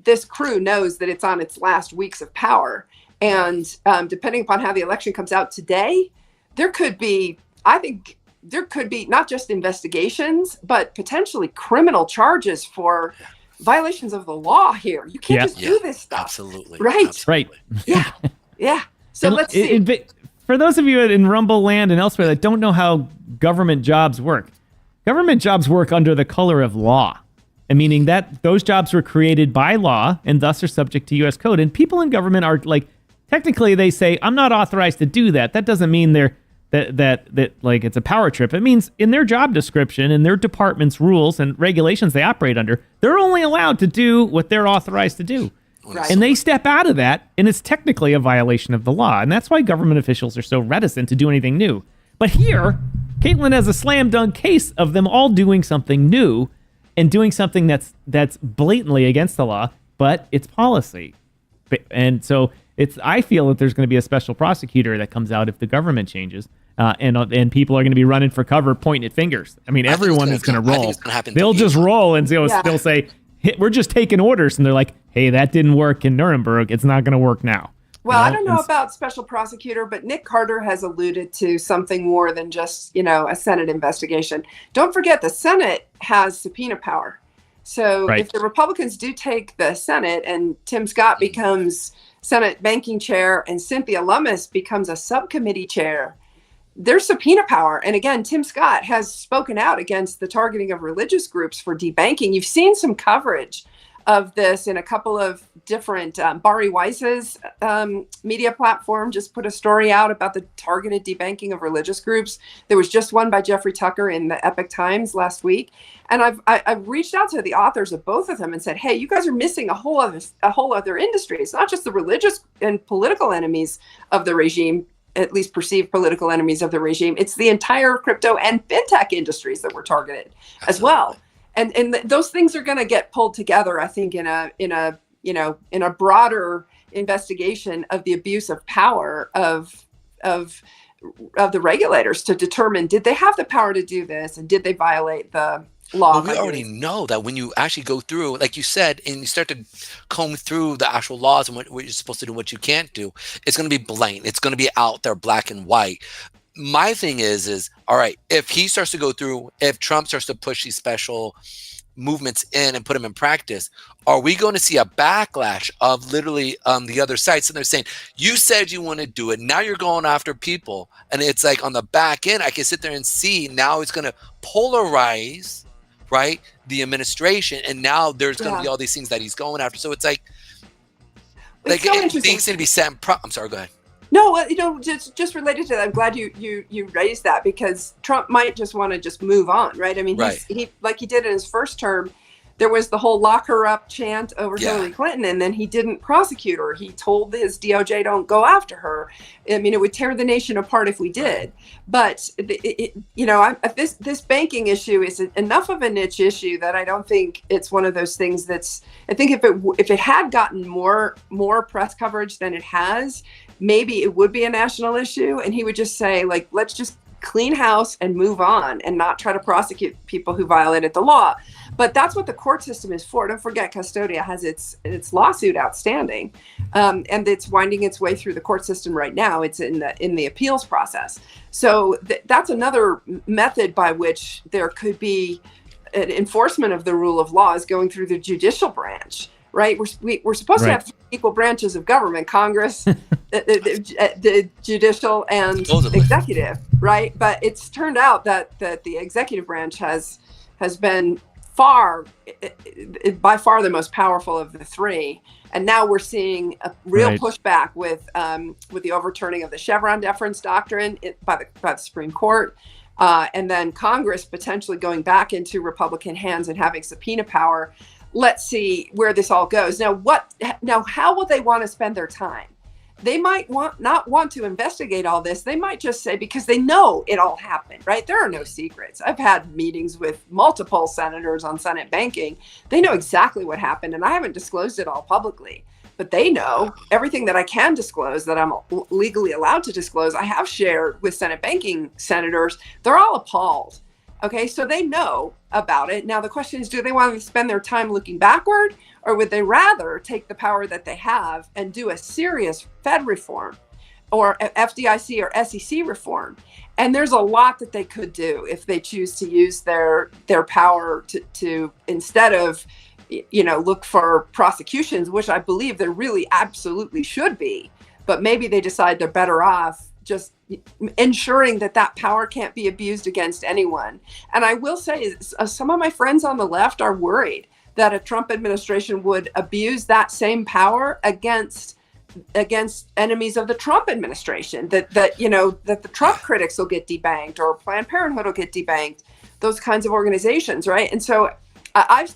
this crew knows that it's on its last weeks of power. And depending upon how the election comes out today, there could be not just investigations, but potentially criminal charges for violations of the law here. You can't just do this stuff. Absolutely. Right. Absolutely. Right. Yeah. So let's see. For those of you in Rumble land and elsewhere that don't know how government jobs work under the color of law. And meaning that those jobs were created by law and thus are subject to U.S. code. And people in government are technically they say, I'm not authorized to do that. That doesn't mean that it's a power trip. It means in their job description, in their department's rules and regulations they operate under, they're only allowed to do what they're authorized to do. Right. And they step out of that, and it's technically a violation of the law. And that's why government officials are so reticent to do anything new. But here, Caitlin has a slam dunk case of them all doing something new and doing something that's blatantly against the law, but it's policy. And so I feel that there's going to be a special prosecutor that comes out if the government changes, and people are going to be running for cover, pointing at fingers. I mean, everyone is going to roll. They'll just roll and they'll say, we're just taking orders. And they're like, hey, that didn't work in Nuremberg. It's not going to work now. Well, I don't know about special prosecutor, but Nick Carter has alluded to something more than just, a Senate investigation. Don't forget the Senate has subpoena power. So if the Republicans do take the Senate and Tim Scott becomes Senate banking chair and Cynthia Lummis becomes a subcommittee chair, there's subpoena power. And again, Tim Scott has spoken out against the targeting of religious groups for debanking. You've seen some coverage of this in a couple of different, Bari Weiss's media platform just put a story out about the targeted debanking of religious groups. There was just one by Jeffrey Tucker in the Epoch Times last week. And I've reached out to the authors of both of them and said, hey, you guys are missing a whole other industry. It's not just the religious and political enemies of the regime, at least perceived political enemies of the regime. It's the entire crypto and fintech industries that were targeted as well. And those things are going to get pulled together, I think, in a broader investigation of the abuse of power of the regulators to determine, did they have the power to do this, and did they violate the law? Well, we already know that when you actually go through, like you said, and you start to comb through the actual laws and what you're supposed to do and what you can't do, it's going to be blatant. It's going to be out there, black and white. My thing is all right, if he starts to go through, if Trump starts to push these special movements in and put them in practice, are we going to see a backlash of literally the other side? So they're saying, you said you want to do it, now you're going after people, and it's like on the back end, I can sit there and see now it's going to polarize, right, the administration, and now there's going to be all these things that he's going after. So it's like so things need to be set in I'm sorry, go ahead. No, just related to that, I'm glad you raised that, because Trump might just want to just move on, right? I mean, he like he did in his first term, there was the whole lock her up chant over Hillary Clinton, and then he didn't prosecute her. He told his DOJ, don't go after her. I mean, it would tear the nation apart if we did. But this banking issue is enough of a niche issue that I don't think it's one of those things that's. I think if it had gotten more press coverage than it has, maybe it would be a national issue, and he would just say, like, let's just clean house and move on and not try to prosecute people who violated the law. But that's what the court system is for. Don't forget, Custodia has its lawsuit outstanding, and it's winding its way through the court system right now. It's in the appeals process. So that's another method by which there could be an enforcement of the rule of law, is going through the judicial branch. Right, we're supposed to have 3 equal branches of government: Congress, the judicial, and executive. Right, but it's turned out that the executive branch has been by far the most powerful of the 3, and now we're seeing a real pushback with the overturning of the Chevron deference doctrine by the Supreme Court. And then Congress potentially going back into Republican hands and having subpoena power. Let's see where this all goes. Now, how will they want to spend their time? They might not want to investigate all this. They might just say, because they know it all happened, right? There are no secrets. I've had meetings with multiple senators on Senate banking. They know exactly what happened, and I haven't disclosed it all publicly. But they know everything that I can disclose, that I'm legally allowed to disclose, I have shared with Senate banking senators. They're all appalled. Okay, so they know about it. Now, the question is, do they want to spend their time looking backward, or would they rather take the power that they have and do a serious Fed reform or FDIC or SEC reform? And there's a lot that they could do if they choose to use their power to instead of, look for prosecutions, which I believe there really absolutely should be. But maybe they decide they're better off just ensuring that power can't be abused against anyone. And I will say, some of my friends on the left are worried that a Trump administration would abuse that same power against enemies of the Trump administration, that the Trump critics will get debanked, or Planned Parenthood will get debanked, those kinds of organizations, right? And so I've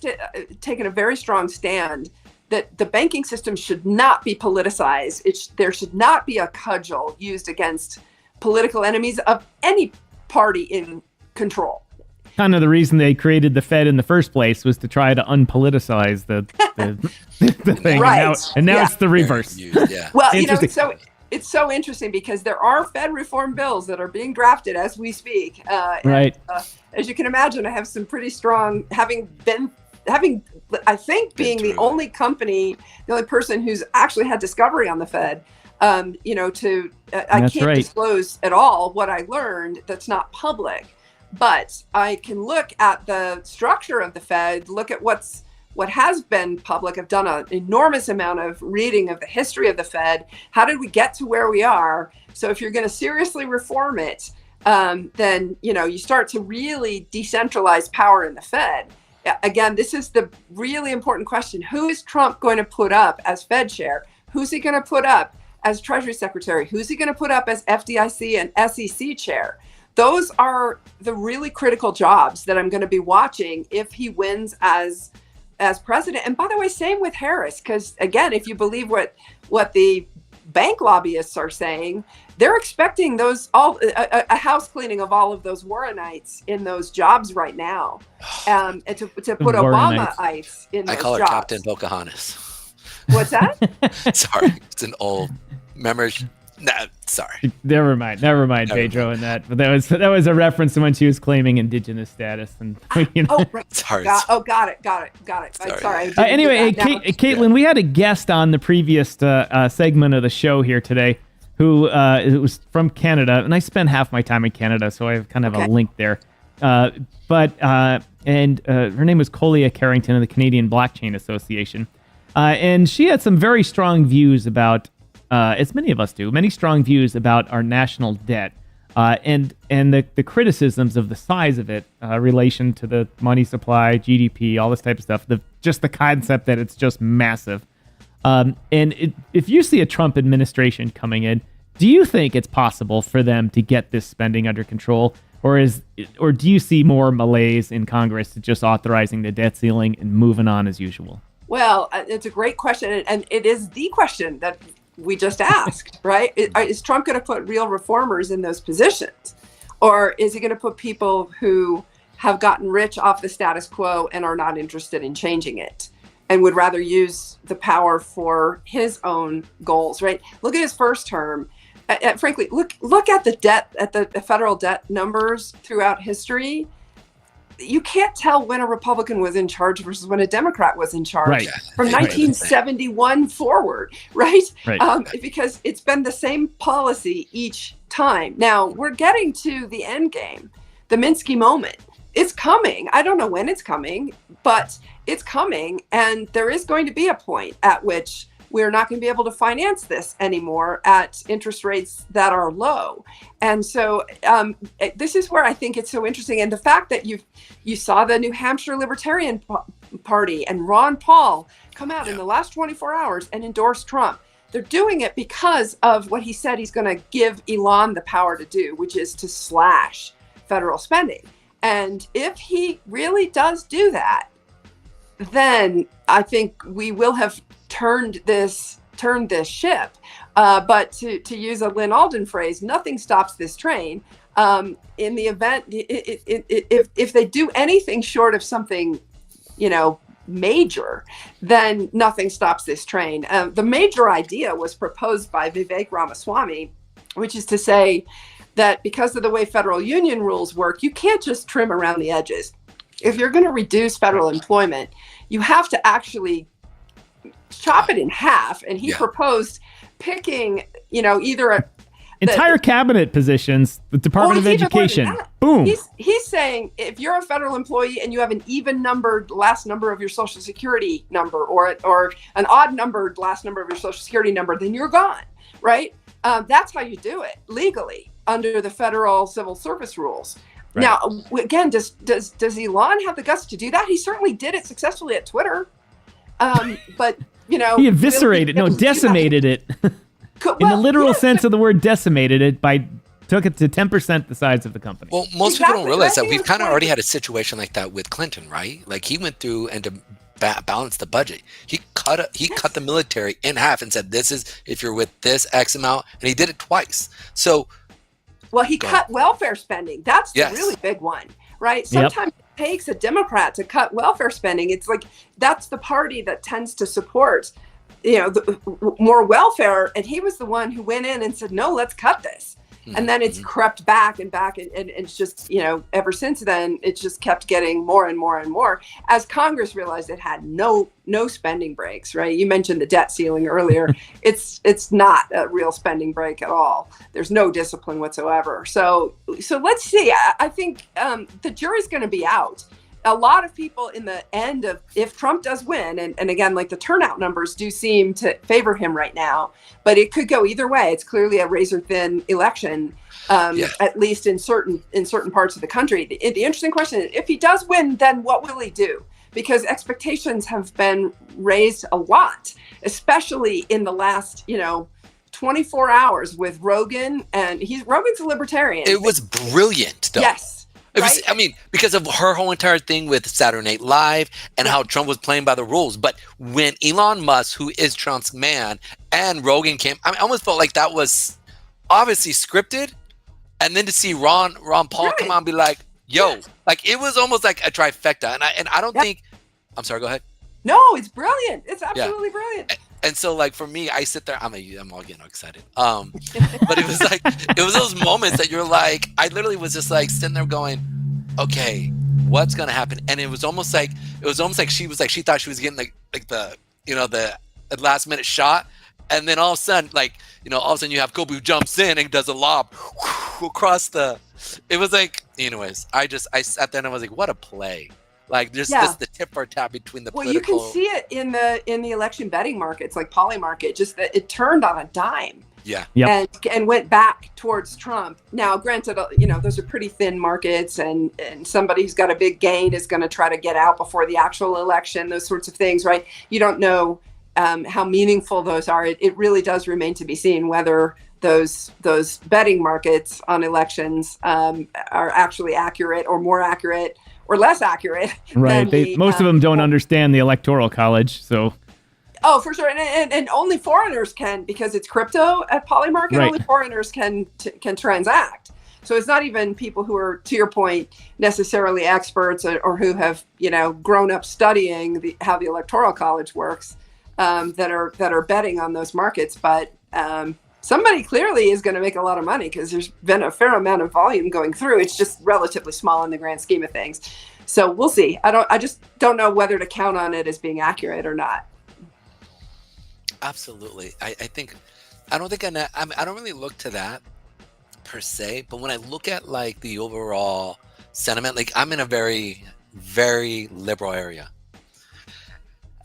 taken a very strong stand that the banking system should not be politicized. There should not be a cudgel used against political enemies of any party in control. Kind of the reason they created the Fed in the first place was to try to unpoliticize the thing. Right. And now it's the reverse. Well, it's so interesting, because there are Fed reform bills that are being drafted as we speak. Right. And, as you can imagine, I have some pretty strong, having I think being the only person who's actually had discovery on the Fed, I can't disclose at all what I learned that's not public, but I can look at the structure of the Fed, look at what has been public. I've done an enormous amount of reading of the history of the Fed. How did we get to where we are? So if you're going to seriously reform it, then you start to really decentralize power in the Fed. again, this is the really important question. Who is Trump going to put up as Fed chair? Who's he going to put up as Treasury Secretary? Who's he going to put up as FDIC and SEC chair? Those are the really critical jobs that I'm going to be watching if he wins as president. And by the way, same with Harris, because again, if you believe what the bank lobbyists are saying, they're expecting a house cleaning of all of those Warrenites in those jobs right now, and to put Obama-ites in those jobs. I call her Captain Pocahontas. What's that? Sorry, it's an old memory. No, sorry. Never mind, Pedro, and that. But that was a reference to when she was claiming indigenous status, and you know. Oh, right. Sorry. Got it. Sorry. Anyway, Caitlin, we had a guest on the previous segment of the show here today, who it was from Canada, and I spend half my time in Canada, so I have kind of a link there. But her name was Colia Carrington of the Canadian Blockchain Association, and she had some very strong views about. As many of us do, many strong views about our national debt and the criticisms of the size of it, relation to the money supply, GDP, all this type of stuff. Just the concept that it's just massive. If you see a Trump administration coming in, do you think it's possible for them to get this spending under control, or do you see more malaise in Congress to just authorizing the debt ceiling and moving on as usual? Well, it's a great question, and it is the question that we just asked, right? Is Trump going to put real reformers in those positions? Or is he going to put people who have gotten rich off the status quo and are not interested in changing it and would rather use the power for his own goals, right? Look at his first term. Frankly, look at the debt, at the federal debt numbers throughout history. You can't tell when a Republican was in charge versus when a Democrat was in charge from 1971 forward, right? Because it's been the same policy each time. Now we're getting to the end game, the Minsky moment. It's coming. I don't know when it's coming, but it's coming. And there is going to be a point at which we're not going to be able to finance this anymore at interest rates that are low. And so this is where I think it's so interesting. And the fact that you saw the New Hampshire Libertarian Party and Ron Paul come out in the last 24 hours and endorse Trump. They're doing it because of what he said he's going to give Elon the power to do, which is to slash federal spending. And if he really does do that, then I think we will have turned this ship. But to use a Lynn Alden phrase, nothing stops this train. In the event, if they do anything short of something, major, then nothing stops this train. The major idea was proposed by Vivek Ramaswamy, which is to say that because of the way federal union rules work, you can't just trim around the edges. If you're going to reduce federal employment, you have to actually chop it in half. And he proposed picking, either entire cabinet positions, the Department of Education. Boom. He's saying if you're a federal employee and you have an even numbered last number of your Social Security number or an odd numbered last number of your Social Security number, then you're gone, right? That's how you do it legally under the federal civil service rules. Right. Now, again, does Elon have the guts to do that? He certainly did it successfully at Twitter. But, he eviscerated, decimated it. In the literal sense of the word, decimated it took it to 10% the size of the company. Well, most people don't realize that we've kind of already had a situation like that with Clinton, right? Like he went through and to balance the budget, he cut the military in half and said, "This is if you're with this X amount," and he did it twice. So. Well, he cut welfare spending. That's the really big one, right? Sometimes it takes a Democrat to cut welfare spending. It's like that's the party that tends to support, more welfare. And he was the one who went in and said, "No, let's cut this." And then it's crept back, and it's just, ever since then, it's just kept getting more and more and more as Congress realized it had no spending breaks, right? You mentioned the debt ceiling earlier. It's not a real spending break at all. There's no discipline whatsoever. So let's see. I think the jury's going to be out. A lot of people in the end of, if Trump does win, and again, like the turnout numbers do seem to favor him right now, but it could go either way. It's clearly a razor thin election, at least in certain parts of the country. The interesting question is, if he does win, then what will he do? because expectations have been raised a lot, especially in the last, 24 hours with Rogan, and Rogan's a libertarian. It was brilliant, though. Yes. It was, because of her whole entire thing with Saturday Night Live and how Trump was playing by the rules. But when Elon Musk, who is Trump's man, and Rogan came, I almost felt like that was obviously scripted. And then to see Ron Paul come on and be like, yo, like it was almost like a trifecta. And I don't think, I'm sorry, go ahead. No, it's brilliant. It's absolutely brilliant. And so, like, for me, I sit there, I'm all getting excited. But it was like, it was those moments that you're like, I literally was just like sitting there going, okay, what's going to happen? And it was almost like she was like, she thought she was getting like the last minute shot. And then all of a sudden, you have Kobe who jumps in and does a lob across it was like, anyways, I sat there and I was like, what a play. Like just the tip for tap between the political. Well, you can see it in the election betting markets, like Poly Market, just that it turned on a dime. Yeah. And went back towards Trump. Now, granted, those are pretty thin markets, and somebody who's got a big gain is going to try to get out before the actual election. Those sorts of things, right? You don't know how meaningful those are. It really does remain to be seen whether those betting markets on elections are actually accurate or more accurate or less accurate. Right. Most of them don't understand the Electoral College, so. Oh, for sure, and only foreigners can, because it's crypto at Poly Market. Right. Only foreigners can transact. So it's not even people who are, to your point, necessarily experts or who have grown up studying how the Electoral College works that are betting on those markets. But somebody clearly is going to make a lot of money because there's been a fair amount of volume going through. It's just relatively small in the grand scheme of things. So we'll see. I just don't know whether to count on it as being accurate or not. Absolutely. I don't really look to that per se, but when I look at like the overall sentiment, like I'm in a very, very liberal area.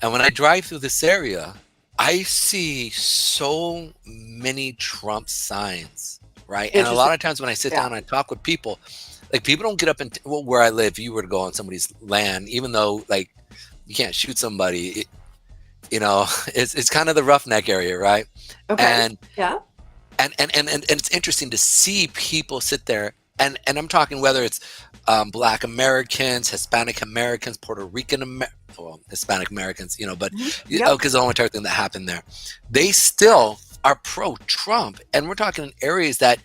And when I drive through this area, I see so many Trump signs, right? And a lot of times when I sit down and I talk with people, like people don't get up and where I live, if you were to go on somebody's land, even though like you can't shoot somebody, it's kind of the roughneck area, right? Okay. And it's interesting to see people sit there, and I'm talking whether it's Black Americans, Hispanic Americans, Puerto Rican Hispanic Americans, but because the whole entire thing that happened there, they still are pro-Trump, and we're talking in areas that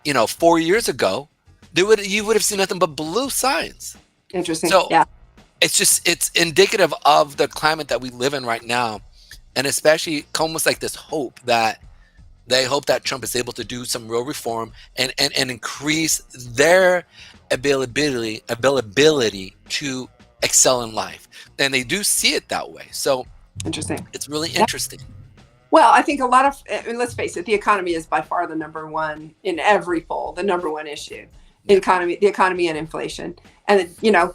4 years ago you would have seen nothing but blue signs. Interesting. So it's indicative of the climate that we live in right now, and especially almost like this hope that they hope that Trump is able to do some real reform and increase their ability to excel in life, and they do see it that way. So interesting. It's really interesting. Well, I think a lot of, let's face it, the economy is by far the number one in every poll, the number one issue. The economy and inflation. And,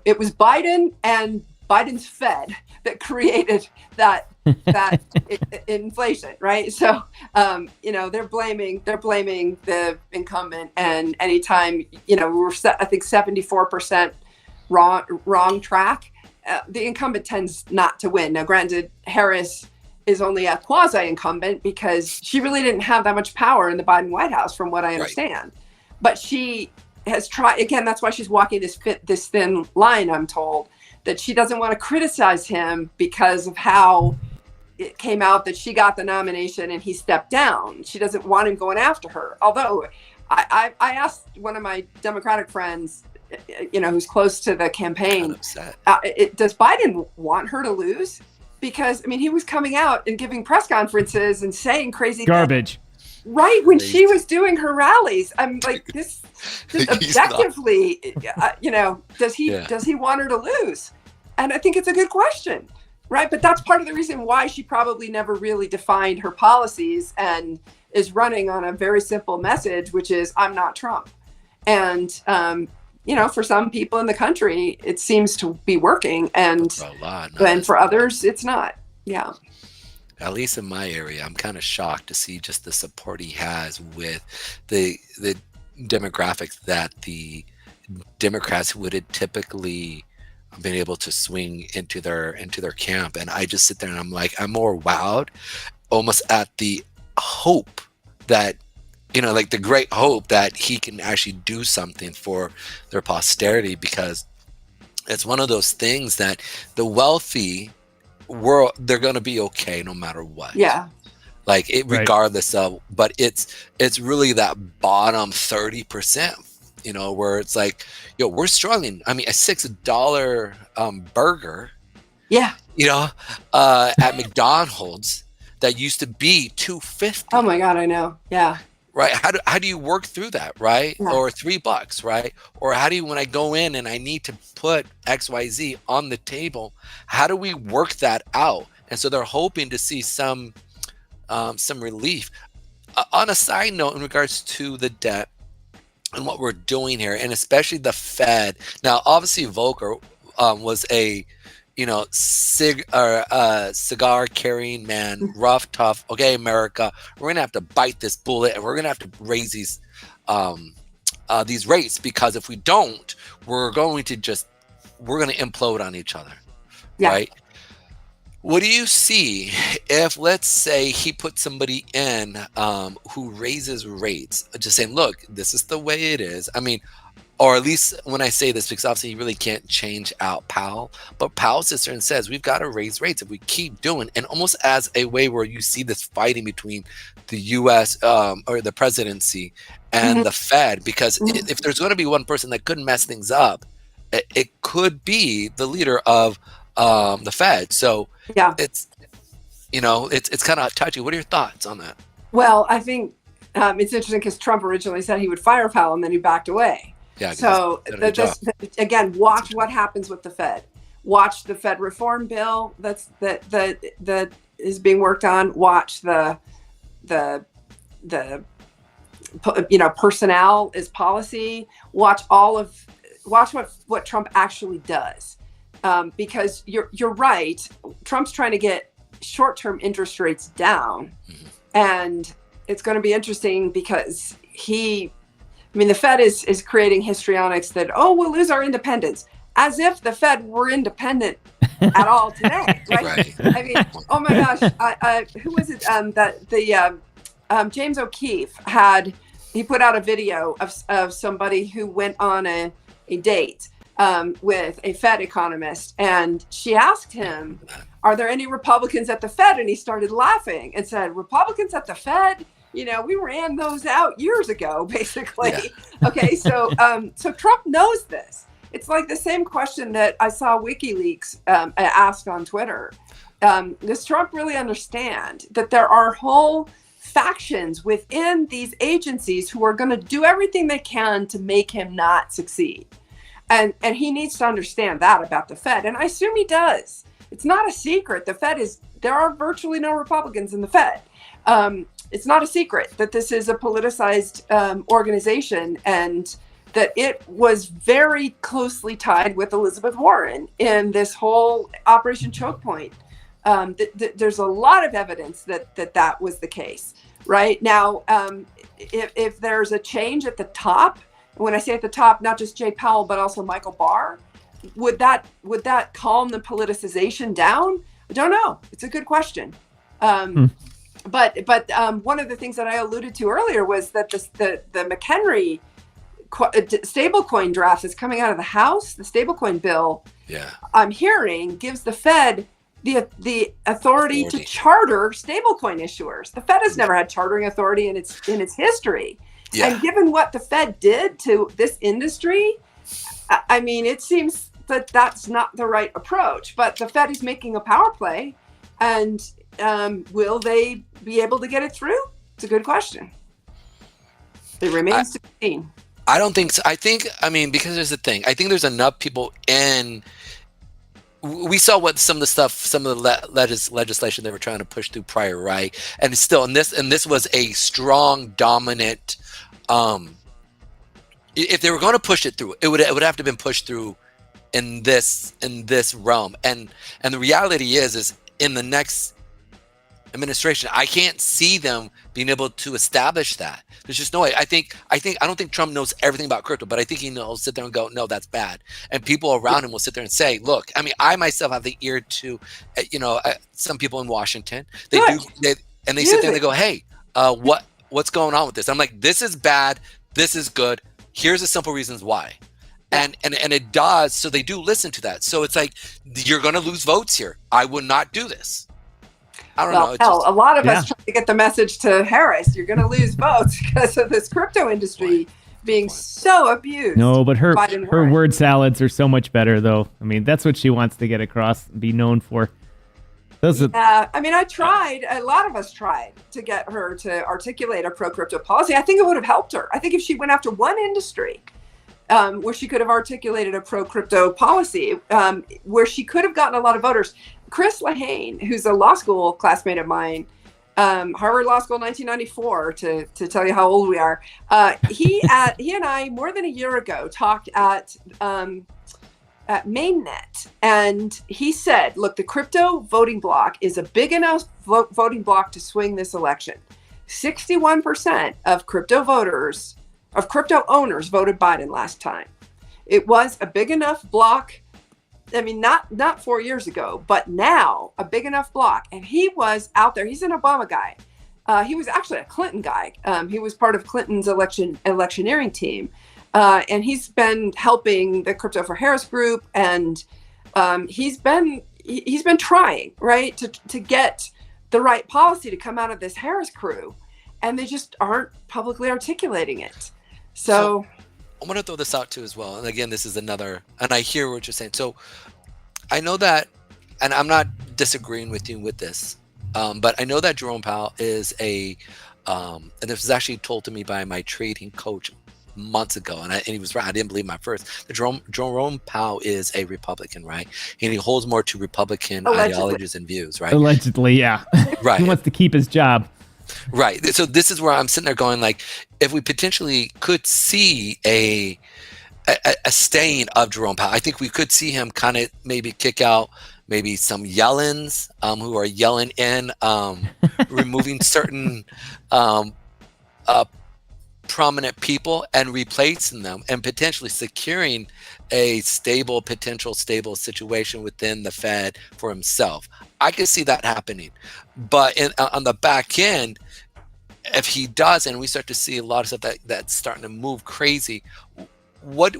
it was Biden and Biden's Fed that created that inflation, right? So, they're blaming the incumbent, and anytime, we're I think 74% wrong track, the incumbent tends not to win. Now, granted, Harris is only a quasi-incumbent because she really didn't have that much power in the Biden White House, from what I understand. But she has tried, again, that's why she's walking this thin line, I'm told, that she doesn't want to criticize him because of how it came out that she got the nomination and he stepped down. She doesn't want him going after her. Although I asked one of my Democratic friends, who's close to the campaign, does Biden want her to lose? Because, he was coming out and giving press conferences and saying crazy garbage. things. Right when she was doing her rallies, I'm like, this objectively, does he want her to lose? And I think it's a good question, right? But that's part of the reason why she probably never really defined her policies and is running on a very simple message, which is, I'm not Trump. And for some people in the country, it seems to be working, and for others, it's not. Yeah. At least in my area, I'm kind of shocked to see just the support he has with the demographics that the Democrats would typically been able to swing into their camp. And I just sit there and I'm like, I'm more wowed almost at the hope that, like the great hope that he can actually do something for their posterity, because it's one of those things that the wealthy world, they're going to be okay no matter what. Yeah. Like it, regardless of, but it's really that bottom 30%, where it's like, we're struggling. I mean, a $6 burger, at McDonald's that used to be $2.50. Oh my God, I know. Yeah. Right. How do you work through that? Right. Yeah. Or $3, right. Or how do you, when I go in and I need to put XYZ on the table, how do we work that out? And so they're hoping to see some relief. On a side note, in regards to the debt and what we're doing here, and especially the Fed. Now, obviously, Volcker was a cigar carrying man, rough, tough. Okay, America, we're gonna have to bite this bullet, and we're gonna have to raise these rates, because if we don't, we're going to implode on each other. Yeah. Right. What do you see if, let's say, he puts somebody in who raises rates, just saying, look, this is the way it is. I mean, or at least when I say this, because obviously you really can't change out Powell, but Powell sits there and says, we've got to raise rates if we keep doing, and almost as a way where you see this fighting between the U.S. Or the presidency and the Fed, because if there's going to be one person that could mess things up, it could be the leader of the Fed. So yeah, it's kind of touchy. What are your thoughts on that? Well, I think it's interesting because Trump originally said he would fire Powell and then he backed away. Yeah. So again, watch what happens with the Fed. Watch the Fed reform bill that is being worked on. Watch the personnel is policy. Watch what Trump actually does. Because you're right. Trump's trying to get short-term interest rates down, and it's going to be interesting because the Fed is creating histrionics that, we'll lose our independence, as if the Fed were independent at all today, right? I mean, oh my gosh, who was it? James O'Keefe he put out a video of somebody who went on a date with a Fed economist, and she asked him, are there any Republicans at the Fed? And he started laughing and said, Republicans at the Fed? We ran those out years ago, basically. Yeah. Okay, so Trump knows this. It's like the same question that I saw WikiLeaks ask on Twitter. Does Trump really understand that there are whole factions within these agencies who are going to do everything they can to make him not succeed? And he needs to understand that about the Fed. And I assume he does. It's not a secret. There are virtually no Republicans in the Fed. It's not a secret that this is a politicized organization, and that it was very closely tied with Elizabeth Warren in this whole Operation Choke Point. There's a lot of evidence that was the case. Right now, if there's a change at the top, when I say at the top, not just Jay Powell, but also Michael Barr, would that calm the politicization down? I don't know. It's a good question. But one of the things that I alluded to earlier was that the McHenry stablecoin draft is coming out of the House. The stablecoin bill, I'm hearing, gives the Fed the authority to charter stablecoin issuers. The Fed has never had chartering authority in its history. Yeah. And given what the Fed did to this industry, I mean, it seems that that's not the right approach. But the Fed is making a power play, and will they be able to get it through? It's a good question. It remains to be seen. I don't think so. Because there's a thing. I think there's enough people in. We saw what some of the legislation they were trying to push through prior, right? And still, and this was a strong, dominant. If they were going to push it through, it would have to have been pushed through in this realm. And the reality is in the next administration. I can't see them being able to establish that. There's just no way. I don't think Trump knows everything about crypto, but I think he knows sit there and go, no, that's bad. And people around him will sit there and say, look, I mean, I myself have the ear to, some people in Washington, they sit there and they go, hey, what's going on with this? I'm like, this is bad. This is good. Here's the simple reasons why. And it does. So they do listen to that. So it's like, you're going to lose votes here. I would not do this. I don't know. Hell, a lot of us trying to get the message to Harris. You're going to lose votes because of this crypto industry being so abused. No, but her word salads are so much better, though. I mean, that's what she wants to get across and be known for. I mean, I tried. A lot of us tried to get her to articulate a pro-crypto policy. I think it would have helped her. I think if she went after one industry where she could have articulated a pro-crypto policy, where she could have gotten a lot of voters. Chris Lahane, who's a law school classmate of mine, Harvard Law School, 1994, to tell you how old we are. He and I, more than a year ago, talked at MainNet, and he said, look, the crypto voting bloc is a big enough voting bloc to swing this election. 61% of crypto voters, of crypto owners, voted Biden last time. It was a big enough bloc. I mean, not 4 years ago, but now a big enough block. And he was out there. He's an Obama guy. He was actually a Clinton guy. He was part of Clinton's electioneering team. And he's been helping the Crypto for Harris group. And he's been trying, right, to get the right policy to come out of this Harris crew. And they just aren't publicly articulating it. So I want to throw this out too as well. And again, this is another, and I hear what you're saying. So I know that, and I'm not disagreeing with you with this, but I know that Jerome Powell is and this was actually told to me by my trading coach months ago. And he was right. I didn't believe him at first. Jerome Powell is a Republican, right? And he holds more to Republican ideologies and views, right? Allegedly, yeah. Right. He wants to keep his job. Right. So this is where I'm sitting there going, like, if we potentially could see a staying of Jerome Powell, I think we could see him kind of maybe kick out maybe some Yellens who are yelling in, removing certain prominent people and replacing them, and potentially securing a potential stable situation within the Fed for himself. I could see that happening. But on the back end, if he does, and we start to see a lot of stuff that's starting to move crazy, what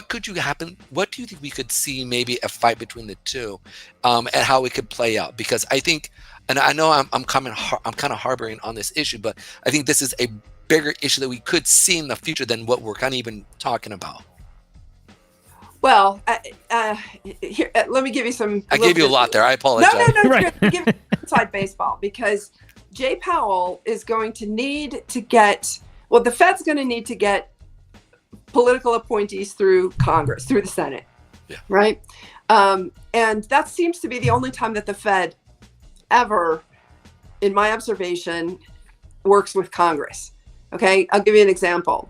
could you happen? What do you think we could see maybe a fight between the two, and how it could play out? Because I think, and I know I'm kind of harboring on this issue, but I think this is a bigger issue that we could see in the future than what we're kind of even talking about. Well, here, let me give you some. I gave you a lot there. I apologize. No. Right. Give me inside baseball, because Jay Powell is going to need to get. Well, the Fed's going to need to get political appointees through Congress, through the Senate, right? And that seems to be the only time that the Fed ever, in my observation, works with Congress. Okay, I'll give you an example.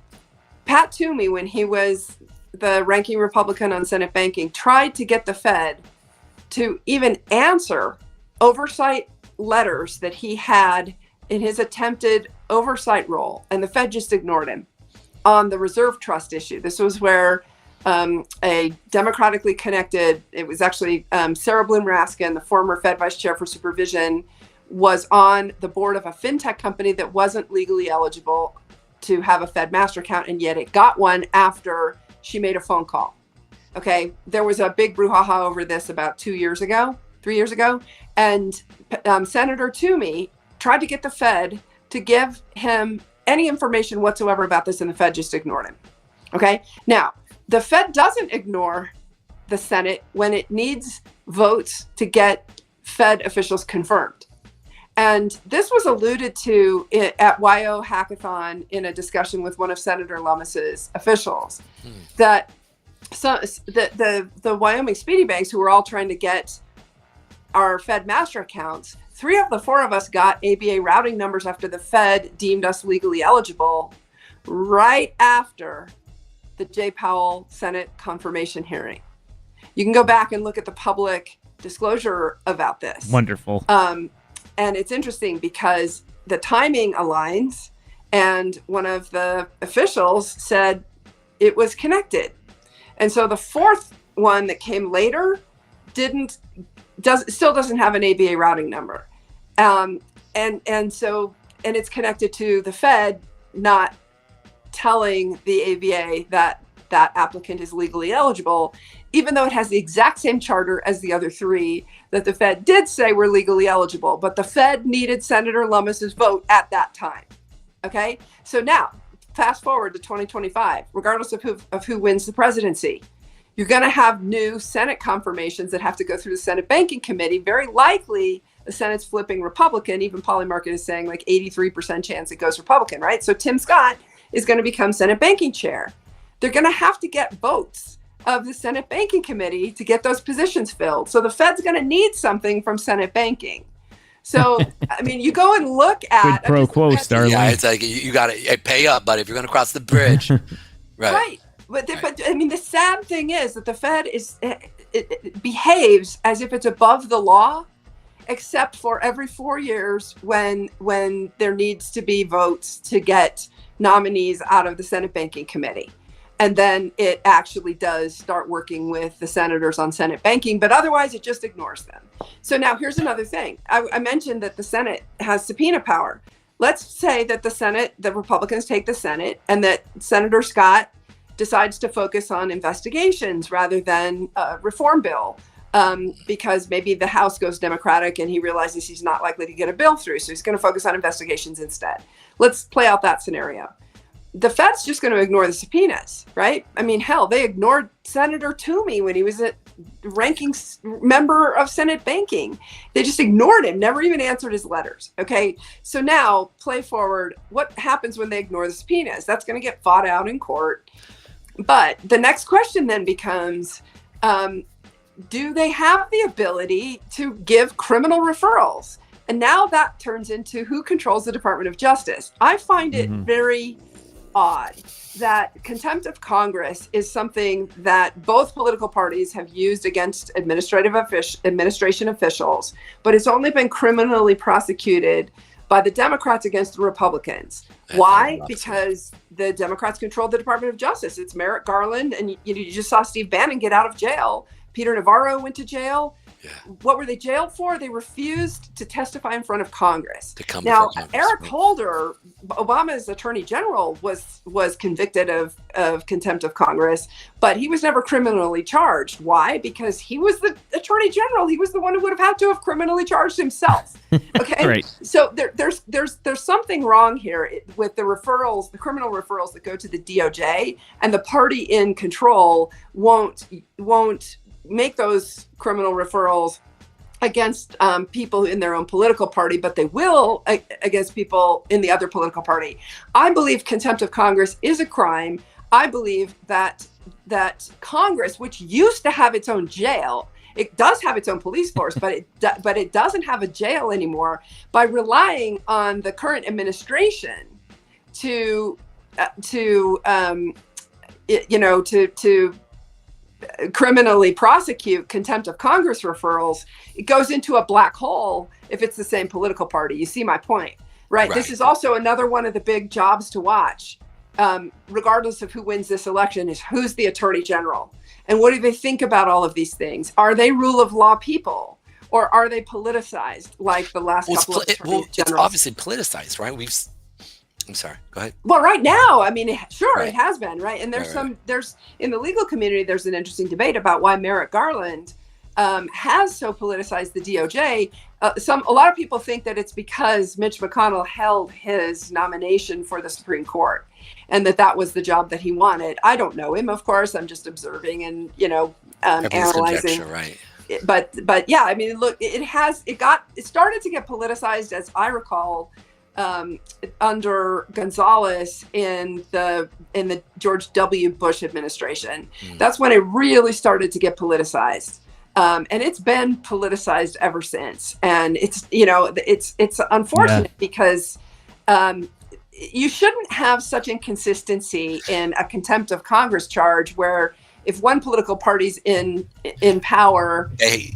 Pat Toomey, when he was the ranking Republican on Senate banking, tried to get the Fed to even answer oversight letters that he had in his attempted oversight role, and the Fed just ignored him on the reserve trust issue. This was where a democratically connected, it was actually Sarah Bloom Raskin, the former Fed vice chair for supervision, was on the board of a fintech company that wasn't legally eligible to have a Fed master account, and yet it got one after she made a phone call. Okay, there was a big brouhaha over this about 3 years ago, and Senator Toomey tried to get the Fed to give him any information whatsoever about this, and the Fed just ignored him. Okay, now the Fed doesn't ignore the Senate when it needs votes to get Fed officials confirmed. And this was alluded to at YO Hackathon in a discussion with one of Senator Lummis's officials, that the Wyoming Speedy Banks, who were all trying to get our Fed master accounts, 3 of the 4 of us got ABA routing numbers after the Fed deemed us legally eligible, right after the Jay Powell Senate confirmation hearing. You can go back and look at the public disclosure about this. Wonderful. it's interesting because the timing aligns, and one of the officials said it was connected. And so the fourth one that came later still doesn't have an ABA routing number. And it's connected to the Fed not telling the ABA that that applicant is legally eligible, even though it has the exact same charter as the other three that the Fed did say were legally eligible, but the Fed needed Senator Lummis's vote at that time. Okay, so now fast forward to 2025, regardless of who wins the presidency, you're going to have new Senate confirmations that have to go through the Senate Banking Committee. Very likely the Senate's flipping Republican. Even Polymarket is saying like 83% chance it goes Republican, right? So Tim Scott is going to become Senate Banking Chair. They're going to have to get votes of the Senate Banking Committee to get those positions filled. So the Fed's going to need something from Senate Banking. So, I mean, you go and look at... Quid pro quo, Starling. Yeah, it's like you got to pay up, but if you're going to cross the bridge. Right. But I mean, the sad thing is that the Fed it behaves as if it's above the law, except for every 4 years when there needs to be votes to get nominees out of the Senate Banking Committee. And then it actually does start working with the senators on Senate banking, but otherwise it just ignores them. So now here's another thing. I mentioned that the Senate has subpoena power. Let's say that the Republicans take the Senate, and that Senator Scott decides to focus on investigations rather than a reform bill, because maybe the House goes Democratic and he realizes he's not likely to get a bill through. So he's going to focus on investigations instead. Let's play out that scenario. The Fed's just going to ignore the subpoenas, right? I mean, hell, they ignored Senator Toomey when he was a ranking member of Senate Banking. They just ignored him, never even answered his letters. Okay, so now play forward. What happens when they ignore the subpoenas? That's going to get fought out in court. But the next question then becomes, do they have the ability to give criminal referrals? And now that turns into who controls the Department of Justice. I find it very odd that contempt of Congress is something that both political parties have used against administration officials, but it's only been criminally prosecuted by the Democrats against the Republicans. Why? Because the Democrats control the Department of Justice. It's Merrick Garland, and you just saw Steve Bannon get out of jail. Peter Navarro went to jail. Yeah. What were they jailed for? They refused to testify in front of Congress. Now, Eric Holder, Obama's attorney general, was convicted of contempt of Congress, but he was never criminally charged. Why? Because he was the attorney general. He was the one who would have had to have criminally charged himself. Okay, right. So there's something wrong here with the referrals, the criminal referrals that go to the DOJ, and the party in control won't make those criminal referrals against people in their own political party, but they will against people in the other political party. I believe contempt of Congress is a crime. I believe that Congress, which used to have its own jail, it does have its own police force, but it doesn't have a jail anymore, by relying on the current administration to criminally prosecute contempt of Congress referrals. It goes into a black hole if it's the same political party. You see my point, right? This is also another one of the big jobs to watch, regardless of who wins this election, is who's the attorney general and what do they think about all of these things? Are they rule of law people, or are they politicized like the last couple of attorney generals? It's obviously politicized, right? I'm sorry, go ahead. Well, right now, I mean, it has been, right? And there's in the legal community, there's an interesting debate about why Merrick Garland has so politicized the DOJ. A lot of people think that it's because Mitch McConnell held his nomination for the Supreme Court, and that was the job that he wanted. I don't know him, of course. I'm just observing and analyzing. Right. But yeah, I mean, look, it started to get politicized, as I recall, under Gonzalez in the George W. Bush administration. That's when it really started to get politicized. And it's been politicized ever since. And it's unfortunate because you shouldn't have such inconsistency in a contempt of Congress charge where if one political party's in power, they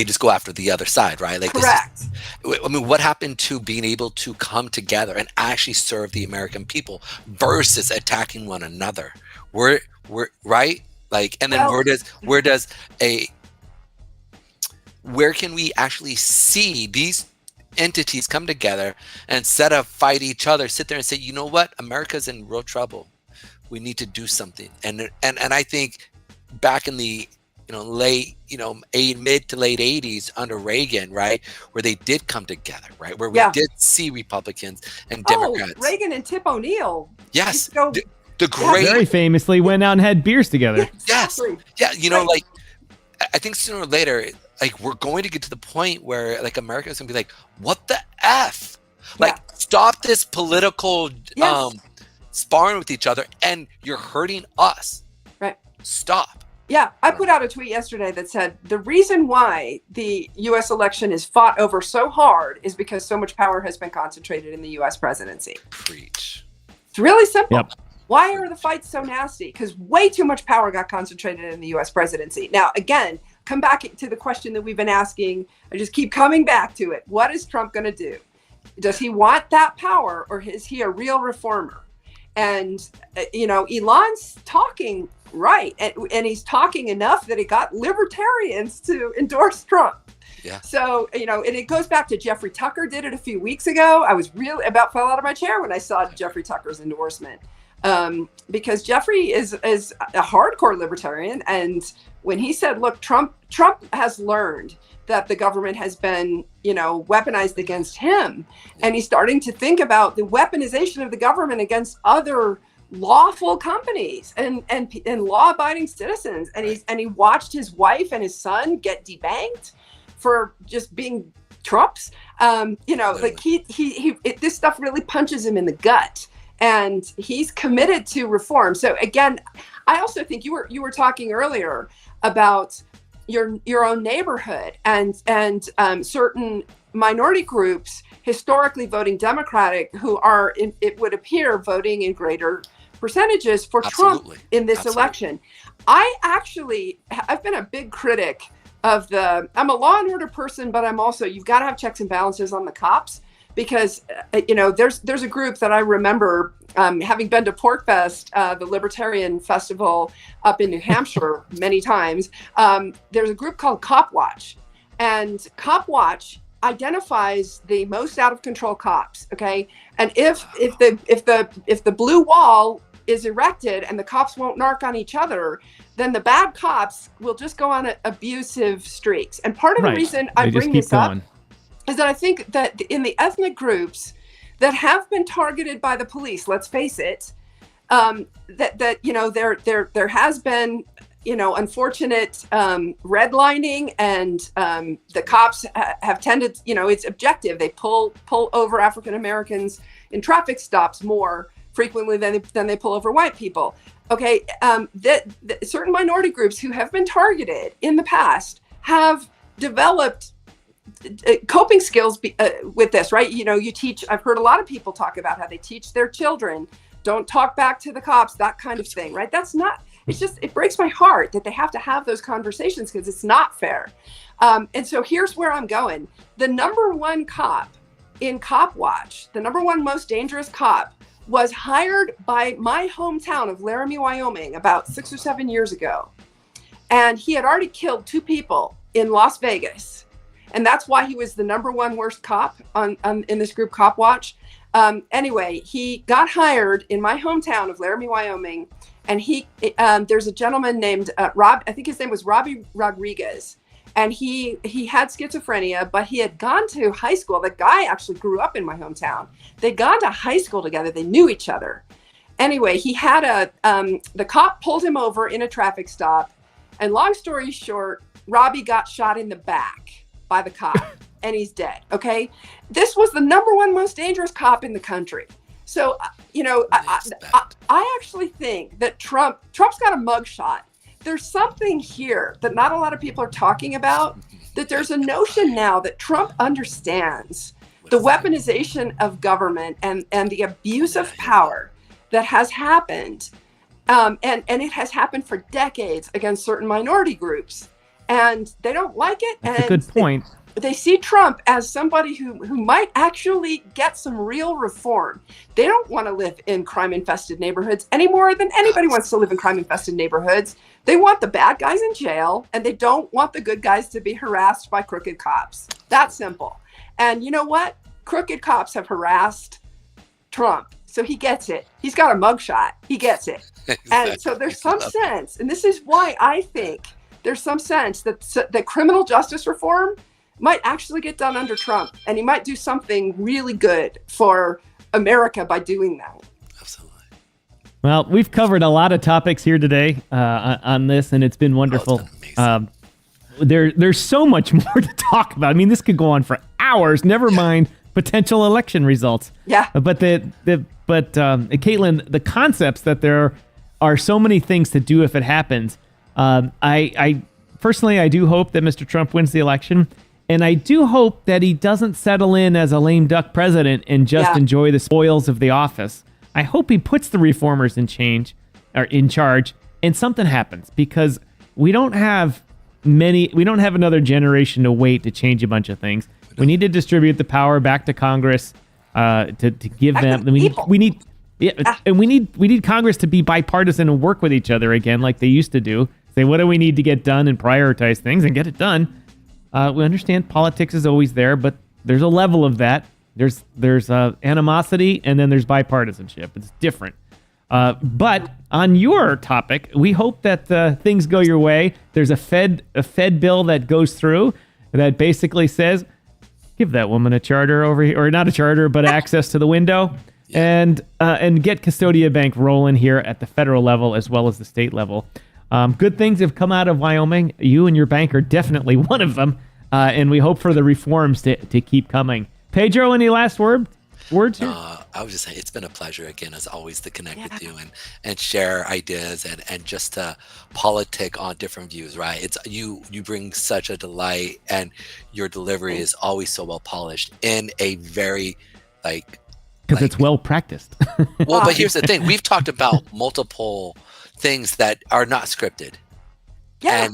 just go after the other side, right? Like, correct. I mean, what happened to being able to come together and actually serve the American people versus attacking one another? We're right, like, and then where can we actually see these entities come together and instead of fight each other, sit there and say, you know what, America's in real trouble. We need to do something. And I think back in the mid to late 80s under Reagan, right, where they did come together, right, where we did see Republicans and Democrats. Reagan and Tip O'Neill. Yes, the great, very famously went out and had beers together. Yes, yeah, you know, like I think sooner or later, like we're going to get to the point where like America's gonna be like, what the F? Like, stop this political sparring with each other, and you're hurting us. Right. Stop. Yeah, I put out a tweet yesterday that said the reason why the U.S. election is fought over so hard is because so much power has been concentrated in the U.S. presidency. Preach. It's really simple. Yep. Why are the fights so nasty? Because way too much power got concentrated in the U.S. presidency. Now, again, come back to the question that we've been asking. I just keep coming back to it. What is Trump going to do? Does he want that power, or is he a real reformer? And, Elon's talking right. And he's talking enough that it got libertarians to endorse Trump. Yeah. So, and it goes back to Jeffrey Tucker did it a few weeks ago. I was really about fell out of my chair when I saw Jeffrey Tucker's endorsement. Because Jeffrey is a hardcore libertarian. And when he said, look, Trump has learned that the government has been, weaponized against him. And he's starting to think about the weaponization of the government against other lawful companies and law-abiding citizens. And he watched his wife and his son get debanked for just being Trumps. Like this stuff really punches him in the gut. And he's committed to reform. So again, I also think you were talking earlier about your own neighborhood and certain minority groups historically voting Democratic who are, it would appear, voting in greater percentages for Trump in this election. I've been a big critic of I'm a law and order person, but I'm also, you've got to have checks and balances on the cops. Because, there's a group that I remember having been to Pork Fest, the Libertarian Festival up in New Hampshire many times. There's a group called Cop Watch. And Cop Watch identifies the most out of control cops. Okay. And if the blue wall is erected and the cops won't narc on each other, then the bad cops will just go on abusive streaks. And part of the reason I bring this up is that I think that in the ethnic groups that have been targeted by the police, let's face it, there has been, unfortunate redlining, and the cops have tended, it's objective. They pull over African Americans in traffic stops more frequently than they pull over white people. Okay, certain minority groups who have been targeted in the past have developed coping skills with this, right? I've heard a lot of people talk about how they teach their children, don't talk back to the cops, that kind of thing, right? It breaks my heart that they have to have those conversations because it's not fair. And so here's where I'm going. The number one cop in Cop Watch, the number one most dangerous cop, was hired by my hometown of Laramie, Wyoming, about 6 or 7 years ago. And he had already killed 2 people in Las Vegas. And that's why he was the number one worst cop in this group, Cop Watch. Anyway, he got hired in my hometown of Laramie, Wyoming. And there's a gentleman named Rob, I think his name was Robbie Rodriguez. And he had schizophrenia, but he had gone to high school. The guy actually grew up in my hometown. They'd gone to high school together. They knew each other. Anyway, he had the cop pulled him over in a traffic stop. And long story short, Robbie got shot in the back by the cop and he's dead. Okay. This was the number one most dangerous cop in the country. So, I actually think that Trump's got a mugshot. There's something here that not a lot of people are talking about, that there's a notion now that Trump understands the weaponization of government and the abuse of power that has happened And it has happened for decades against certain minority groups. And they don't like it. That's a good point. They see Trump as somebody who might actually get some real reform. They don't want to live in crime-infested neighborhoods any more than anybody wants to live in crime-infested neighborhoods. They want the bad guys in jail, and they don't want the good guys to be harassed by crooked cops. That's simple. And you know what? Crooked cops have harassed Trump, so he gets it. He's got a mugshot. He gets it. Exactly. And so there's some sense, and this is why I think there's some sense that criminal justice reform might actually get done under Trump, and he might do something really good for America by doing that. Absolutely. Well, we've covered a lot of topics here today on this, and it's been wonderful. There's so much more to talk about. I mean, this could go on for hours. Never mind potential election results. Yeah. But Caitlin, the concepts that there are so many things to do if it happens. I personally, I do hope that Mr. Trump wins the election. And I do hope that he doesn't settle in as a lame duck president and just enjoy the spoils of the office. I hope he puts the reformers in charge and something happens, because we don't have another generation to wait to change a bunch of things. We need to distribute the power back to Congress to give them. We need Congress to be bipartisan and work with each other again, like they used to do. Say, what do we need to get done, and prioritize things and get it done. We understand politics is always there, but there's a level of that. There's animosity, and then there's bipartisanship. It's different. But on your topic, we hope that things go your way. There's a Fed bill that goes through that basically says, give that woman a charter over here, or not a charter, but access to the window, and get Custodia Bank rolling here at the federal level as well as the state level. Good things have come out of Wyoming. You and your bank are definitely one of them, and we hope for the reforms to keep coming. Pedro, any last words here? I would just say it's been a pleasure again, as always, to connect with you and share ideas and just to politic on different views, right? It's you bring such a delight, and your delivery is always so well polished in a very because it's well practiced. Well, but here's the thing. We've talked about multiple things that are not scripted. Yeah.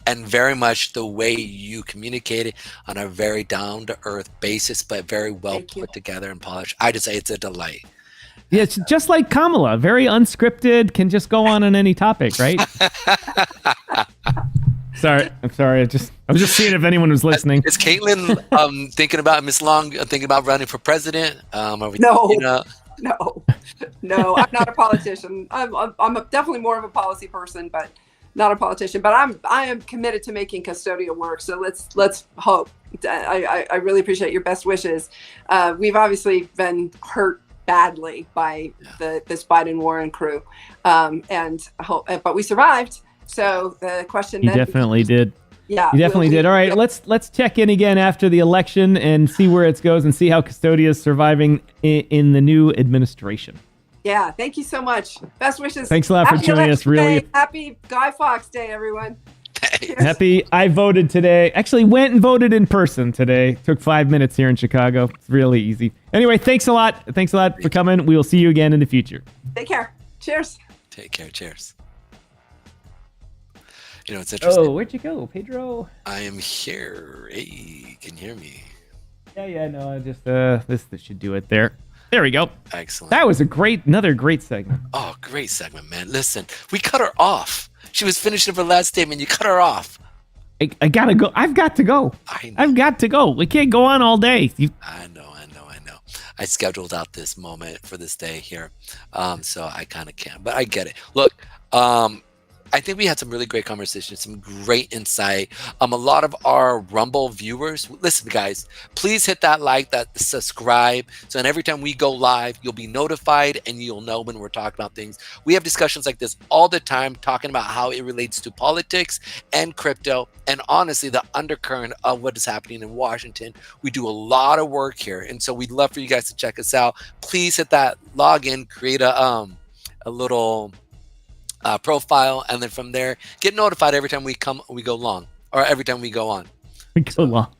And very much the way you communicate it on a very down-to-earth basis, but very well put together and polished. I just say it's a delight. Yeah, it's just like Kamala, very unscripted, can just go on any topic, right? I'm sorry. I was just seeing if anyone was listening. Is Caitlin thinking about Ms. Long, thinking about running for president? No, I'm not a politician. I'm definitely more of a policy person, but not a politician. But I am committed to making Custodia work. So let's hope. I really appreciate your best wishes. We've obviously been hurt badly by this Biden-Warren crew, but we survived. So the question you definitely did. Yeah, you definitely did. All right, let's check in again after the election and see where it goes and see how Custodia is surviving in the new administration. Yeah, thank you so much. Best wishes. Thanks a lot for joining us. Really, happy Guy Fawkes Day, everyone. Happy. I voted today. Actually, went and voted in person today. Took 5 minutes here in Chicago. It's really easy. Anyway, thanks a lot. Thanks a lot for coming. We will see you again in the future. Take care. Cheers. Take care. Cheers. You know, it's interesting. Oh, where'd you go, Pedro? I am here. Hey, can you hear me? Yeah, no, I just, this should do it there. There we go. Excellent. That was another great segment. Oh, great segment, man. Listen, we cut her off. She was finishing her last statement. You cut her off. I gotta go. I've got to go. I've got to go. We can't go on all day. I know. I scheduled out this moment for this day here. So I kind of can't, but I get it. Look, I think we had some really great conversations, some great insight. A lot of our Rumble viewers, listen, guys, please hit that like, that subscribe. So every time we go live, you'll be notified and you'll know when we're talking about things. We have discussions like this all the time, talking about how it relates to politics and crypto, and honestly, the undercurrent of what is happening in Washington. We do a lot of work here, and so we'd love for you guys to check us out. Please hit that login, create a little profile, and then from there get notified every time we go long, or every time we go on. We go long.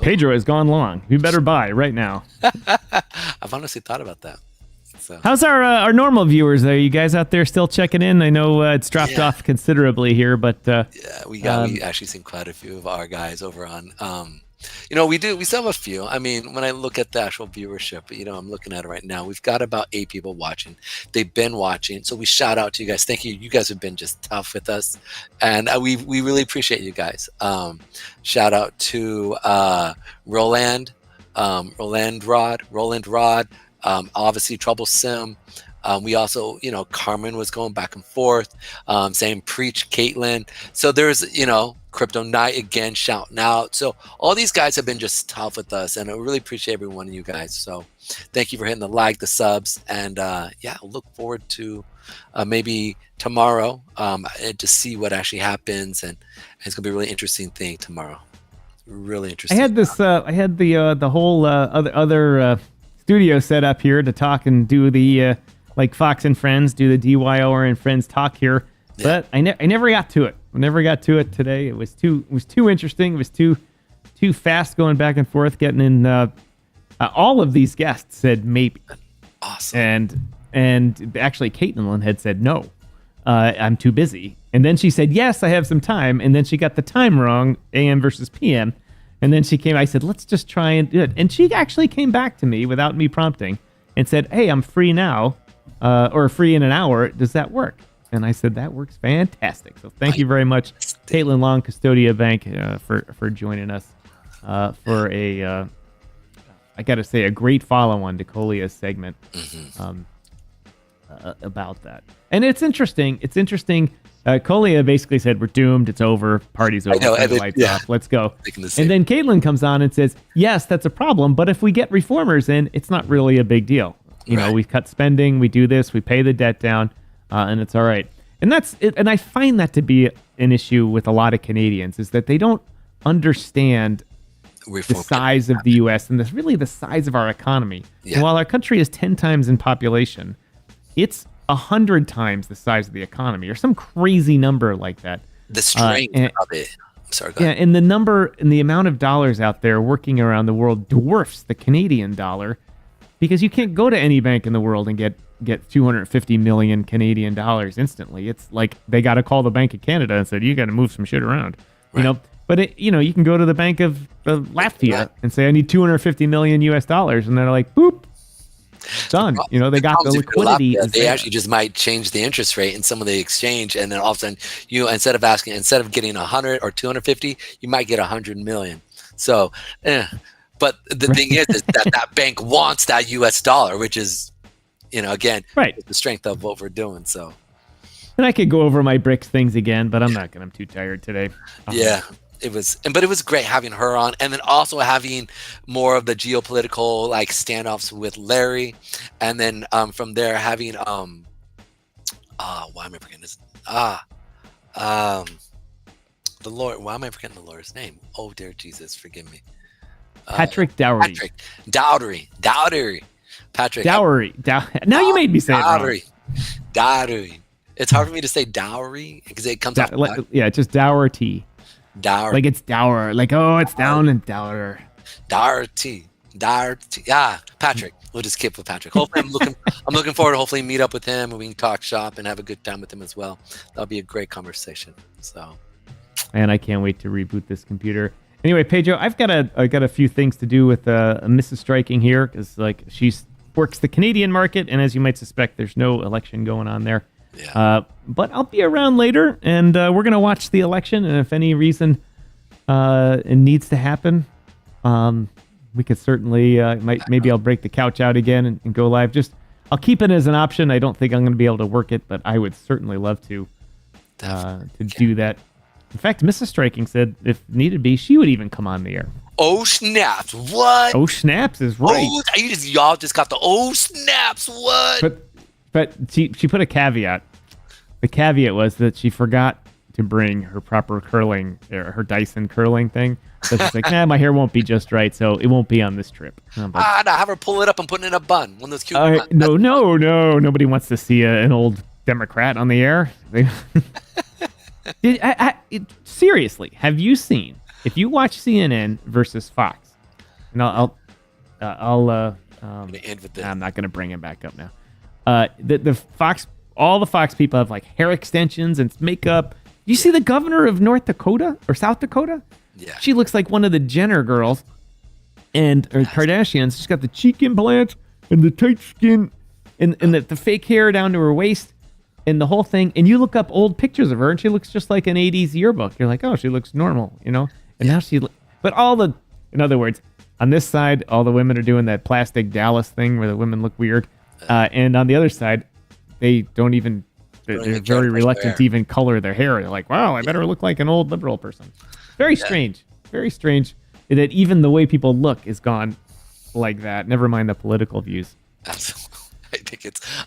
Pedro has gone long. You better buy right now. I've honestly thought about that. So. How's our normal viewers? Are you guys out there still checking in? I know it's dropped off considerably here, but we actually seen quite a few of our guys over on. We still have a few. I mean, when I look at the actual viewership, I'm looking at it right now. We've got about 8 people watching. They've been watching, so we shout out to you guys. Thank you. You guys have been just tough with us, and we really appreciate you guys. Shout out to Roland Rod. Obviously Trouble Sim. We also, Carmen was going back and forth, saying preach Caitlin. So there's, Crypto Knight again shouting out. So all these guys have been just tough with us, and I really appreciate every one of you guys. So thank you for hitting the like, the subs, and look forward to maybe tomorrow to see what actually happens, and it's gonna be a really interesting thing tomorrow. Really interesting. I had this. I had the whole other studio set up here to talk and do the like Fox and Friends do the DYOR and Friends talk here, but I never got to it. I never got to it today. It was too interesting. It was too fast going back and forth. Getting in. All of these guests said maybe. Awesome. And actually, Caitlin had said no. I'm too busy. And then she said, yes, I have some time. And then she got the time wrong, AM versus PM. And then she came, I said, let's just try and do it. And she actually came back to me without me prompting and said, hey, I'm free now, or free in an hour. Does that work? And I said, that works fantastic. So thank you very much, Caitlin Long, Custodia Bank, for joining us for I got to say, a great follow-on to Colia's segment about that. And it's interesting. Colia basically said, we're doomed. It's over. Party's over. Lights off. Let's go. And then Caitlin comes on and says, yes, that's a problem. But if we get reformers in, it's not really a big deal. We cut spending. We do this. We pay the debt down. And it's all right. And that's it. And I find that to be an issue with a lot of Canadians, is that they don't understand the size of the U.S. and really the size of our economy. Yeah. And while our country is 10 times in population, it's 100 times the size of the economy, or some crazy number like that. The strength of it. Sorry, go ahead. Yeah, and the number and the amount of dollars out there working around the world dwarfs the Canadian dollar, because you can't go to any bank in the world and get 250 million Canadian dollars instantly. It's like they got to call the Bank of Canada and said, you got to move some shit around, But you can go to the Bank of Latvia and say, I need 250 million US dollars, and they're like, boop, done. They got the liquidity. They actually just might change the interest rate in some of the exchange, and then all of a sudden, instead of getting 100 or 250, you might get 100 million. So, but the thing is that bank wants that US dollar, which is, again, the strength of what we're doing. So, and I could go over my BRICS things again, but I'm not gonna. I'm too tired today. Yeah. It was great having her on, and then also having more of the geopolitical standoffs with Larry, and then from there having why am I forgetting this? The Lord. Why am I forgetting the Lord's name? Oh dear Jesus, forgive me. Patrick Daugherty. Patrick Dowry. Now you made me say it wrong. Dowry. It's hard for me to say dowry because it comes out. Just Daugherty. Dower. Like it's dour. Like, oh, it's down and dour. Daugherty. Yeah, Patrick. We'll just keep with Patrick. Hopefully, I'm looking forward to hopefully meet up with him and we can talk shop and have a good time with him as well. That'll be a great conversation. So, and I can't wait to reboot this computer. Anyway, Pedro, I got a few things to do with Mrs. Striking here, because she works the Canadian market, and as you might suspect, there's no election going on there. Yeah. But I'll be around later, and we're going to watch the election, and if any reason it needs to happen, we could certainly, maybe I'll break the couch out again and go live. I'll keep it as an option. I don't think I'm going to be able to work it, but I would certainly love to do that. In fact, Mrs. Striking said if needed be, she would even come on the air. Oh, snaps. What? Oh, snaps is right. Y'all just got the oh, snaps. What? But she put a caveat. The caveat was that she forgot to bring her proper curling, or her Dyson curling thing. So she's like, my hair won't be just right, so it won't be on this trip. No, have her pull it up and put it in a bun. One of those cute buns. No. Nobody wants to see an old Democrat on the air. Seriously, have you seen, if you watch CNN versus Fox, and I'll end with this. I'm not going to bring him back up now. all the Fox people have like hair extensions and makeup. You see the governor of North Dakota or South Dakota? Yeah. She looks like one of the Jenner girls or Kardashians. She's got the cheek implants and the tight skin and the fake hair down to her waist and the whole thing. And you look up old pictures of her and she looks just like an 80s yearbook. You're like, oh, she looks normal, you know? And now but in other words, on this side, all the women are doing that plastic Dallas thing where the women look weird. And on the other side, they don't even, they're very reluctant to even color their hair. They're like, wow, I better look like an old liberal person. Very strange that even the way people look is gone like that. Never mind the political views. Absolutely.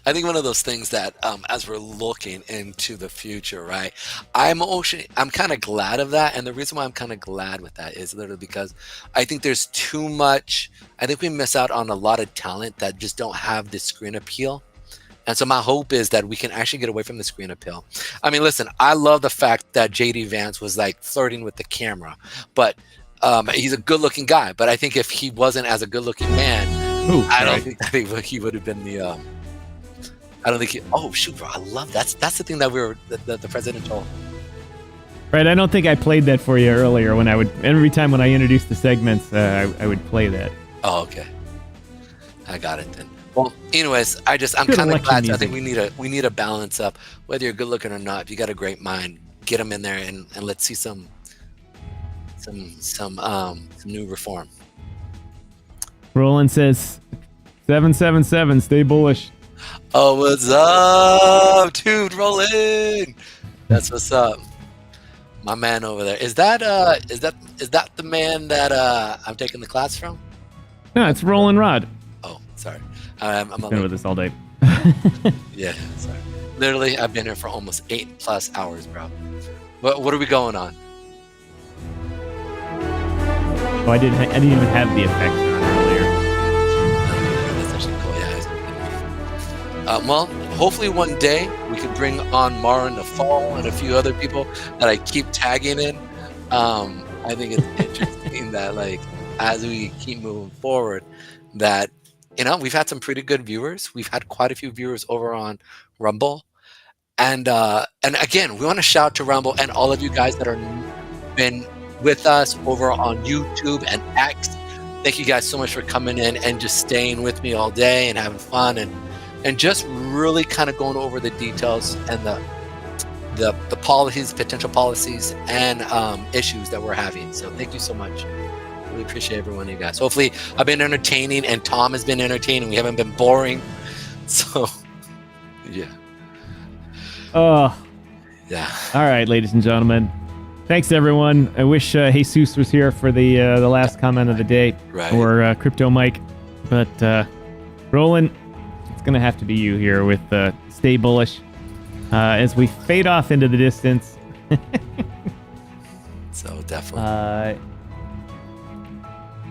I think one of those things that as we're looking into the future, right? I'm kind of glad of that. And the reason why I'm kind of glad with that is literally because I think there's too much. I think we miss out on a lot of talent that just don't have the screen appeal. And so my hope is that we can actually get away from the screen appeal. I mean, listen, I love the fact that JD Vance was like flirting with the camera, but he's a good looking guy. But I think if he wasn't as a good looking man, I don't think he would have been the, I don't think oh shoot, bro, I love that's the thing that the president told. Right. I don't think I played that for you earlier every time when I introduced the segments, I would play that. Oh, okay. I got it then. Well, anyways, I'm kind of glad. I think we need a balance up. Whether you're good looking or not, if you got a great mind, get them in there and let's see some new reform. Roland says 777. Stay bullish. Oh, what's up, dude? Roland. That's what's up. My man over there. Is that the man that I'm taking the class from? No, it's Roland Rod. Oh, sorry. I'm been with us all day. Yeah, sorry. Literally, I've been here for almost 8+ hours, bro. What are we going on? Oh, I didn't even have the effects on earlier. That's actually cool. Yeah. Well, hopefully one day we could bring on Mara in the fall and a few other people that I keep tagging in. I think it's interesting that like as we keep moving forward, that we've had some pretty good viewers. We've had quite a few viewers over on Rumble. And again, we want to shout to Rumble and all of you guys that are been with us over on YouTube and X. Thank you guys so much for coming in and just staying with me all day and having fun and just really kind of going over the details and the policies, potential policies and issues that we're having. So thank you so much. Really appreciate every one of you guys. Hopefully I've been entertaining and Tom has been entertaining. We haven't been boring. So yeah. Yeah. All right, ladies and gentlemen. Thanks everyone. I wish Jesus was here for the last comment of the day, right. Or Crypto Mike, but Roland, it's gonna have to be you here with Stay Bullish as we fade off into the distance. So definitely.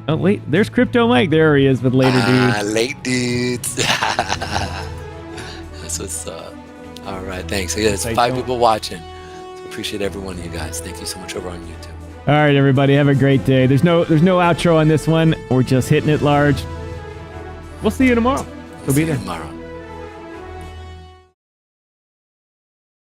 Oh wait, there's Crypto Mike. There he is with Later Dudes. Late Dudes. That's what's up. All right, thanks. So, yeah, there's 5 people watching. So appreciate every one of you guys. Thank you so much over on YouTube. All right, everybody, have a great day. There's no outro on this one. We're just hitting it large. We'll see you tomorrow. We'll be there tomorrow.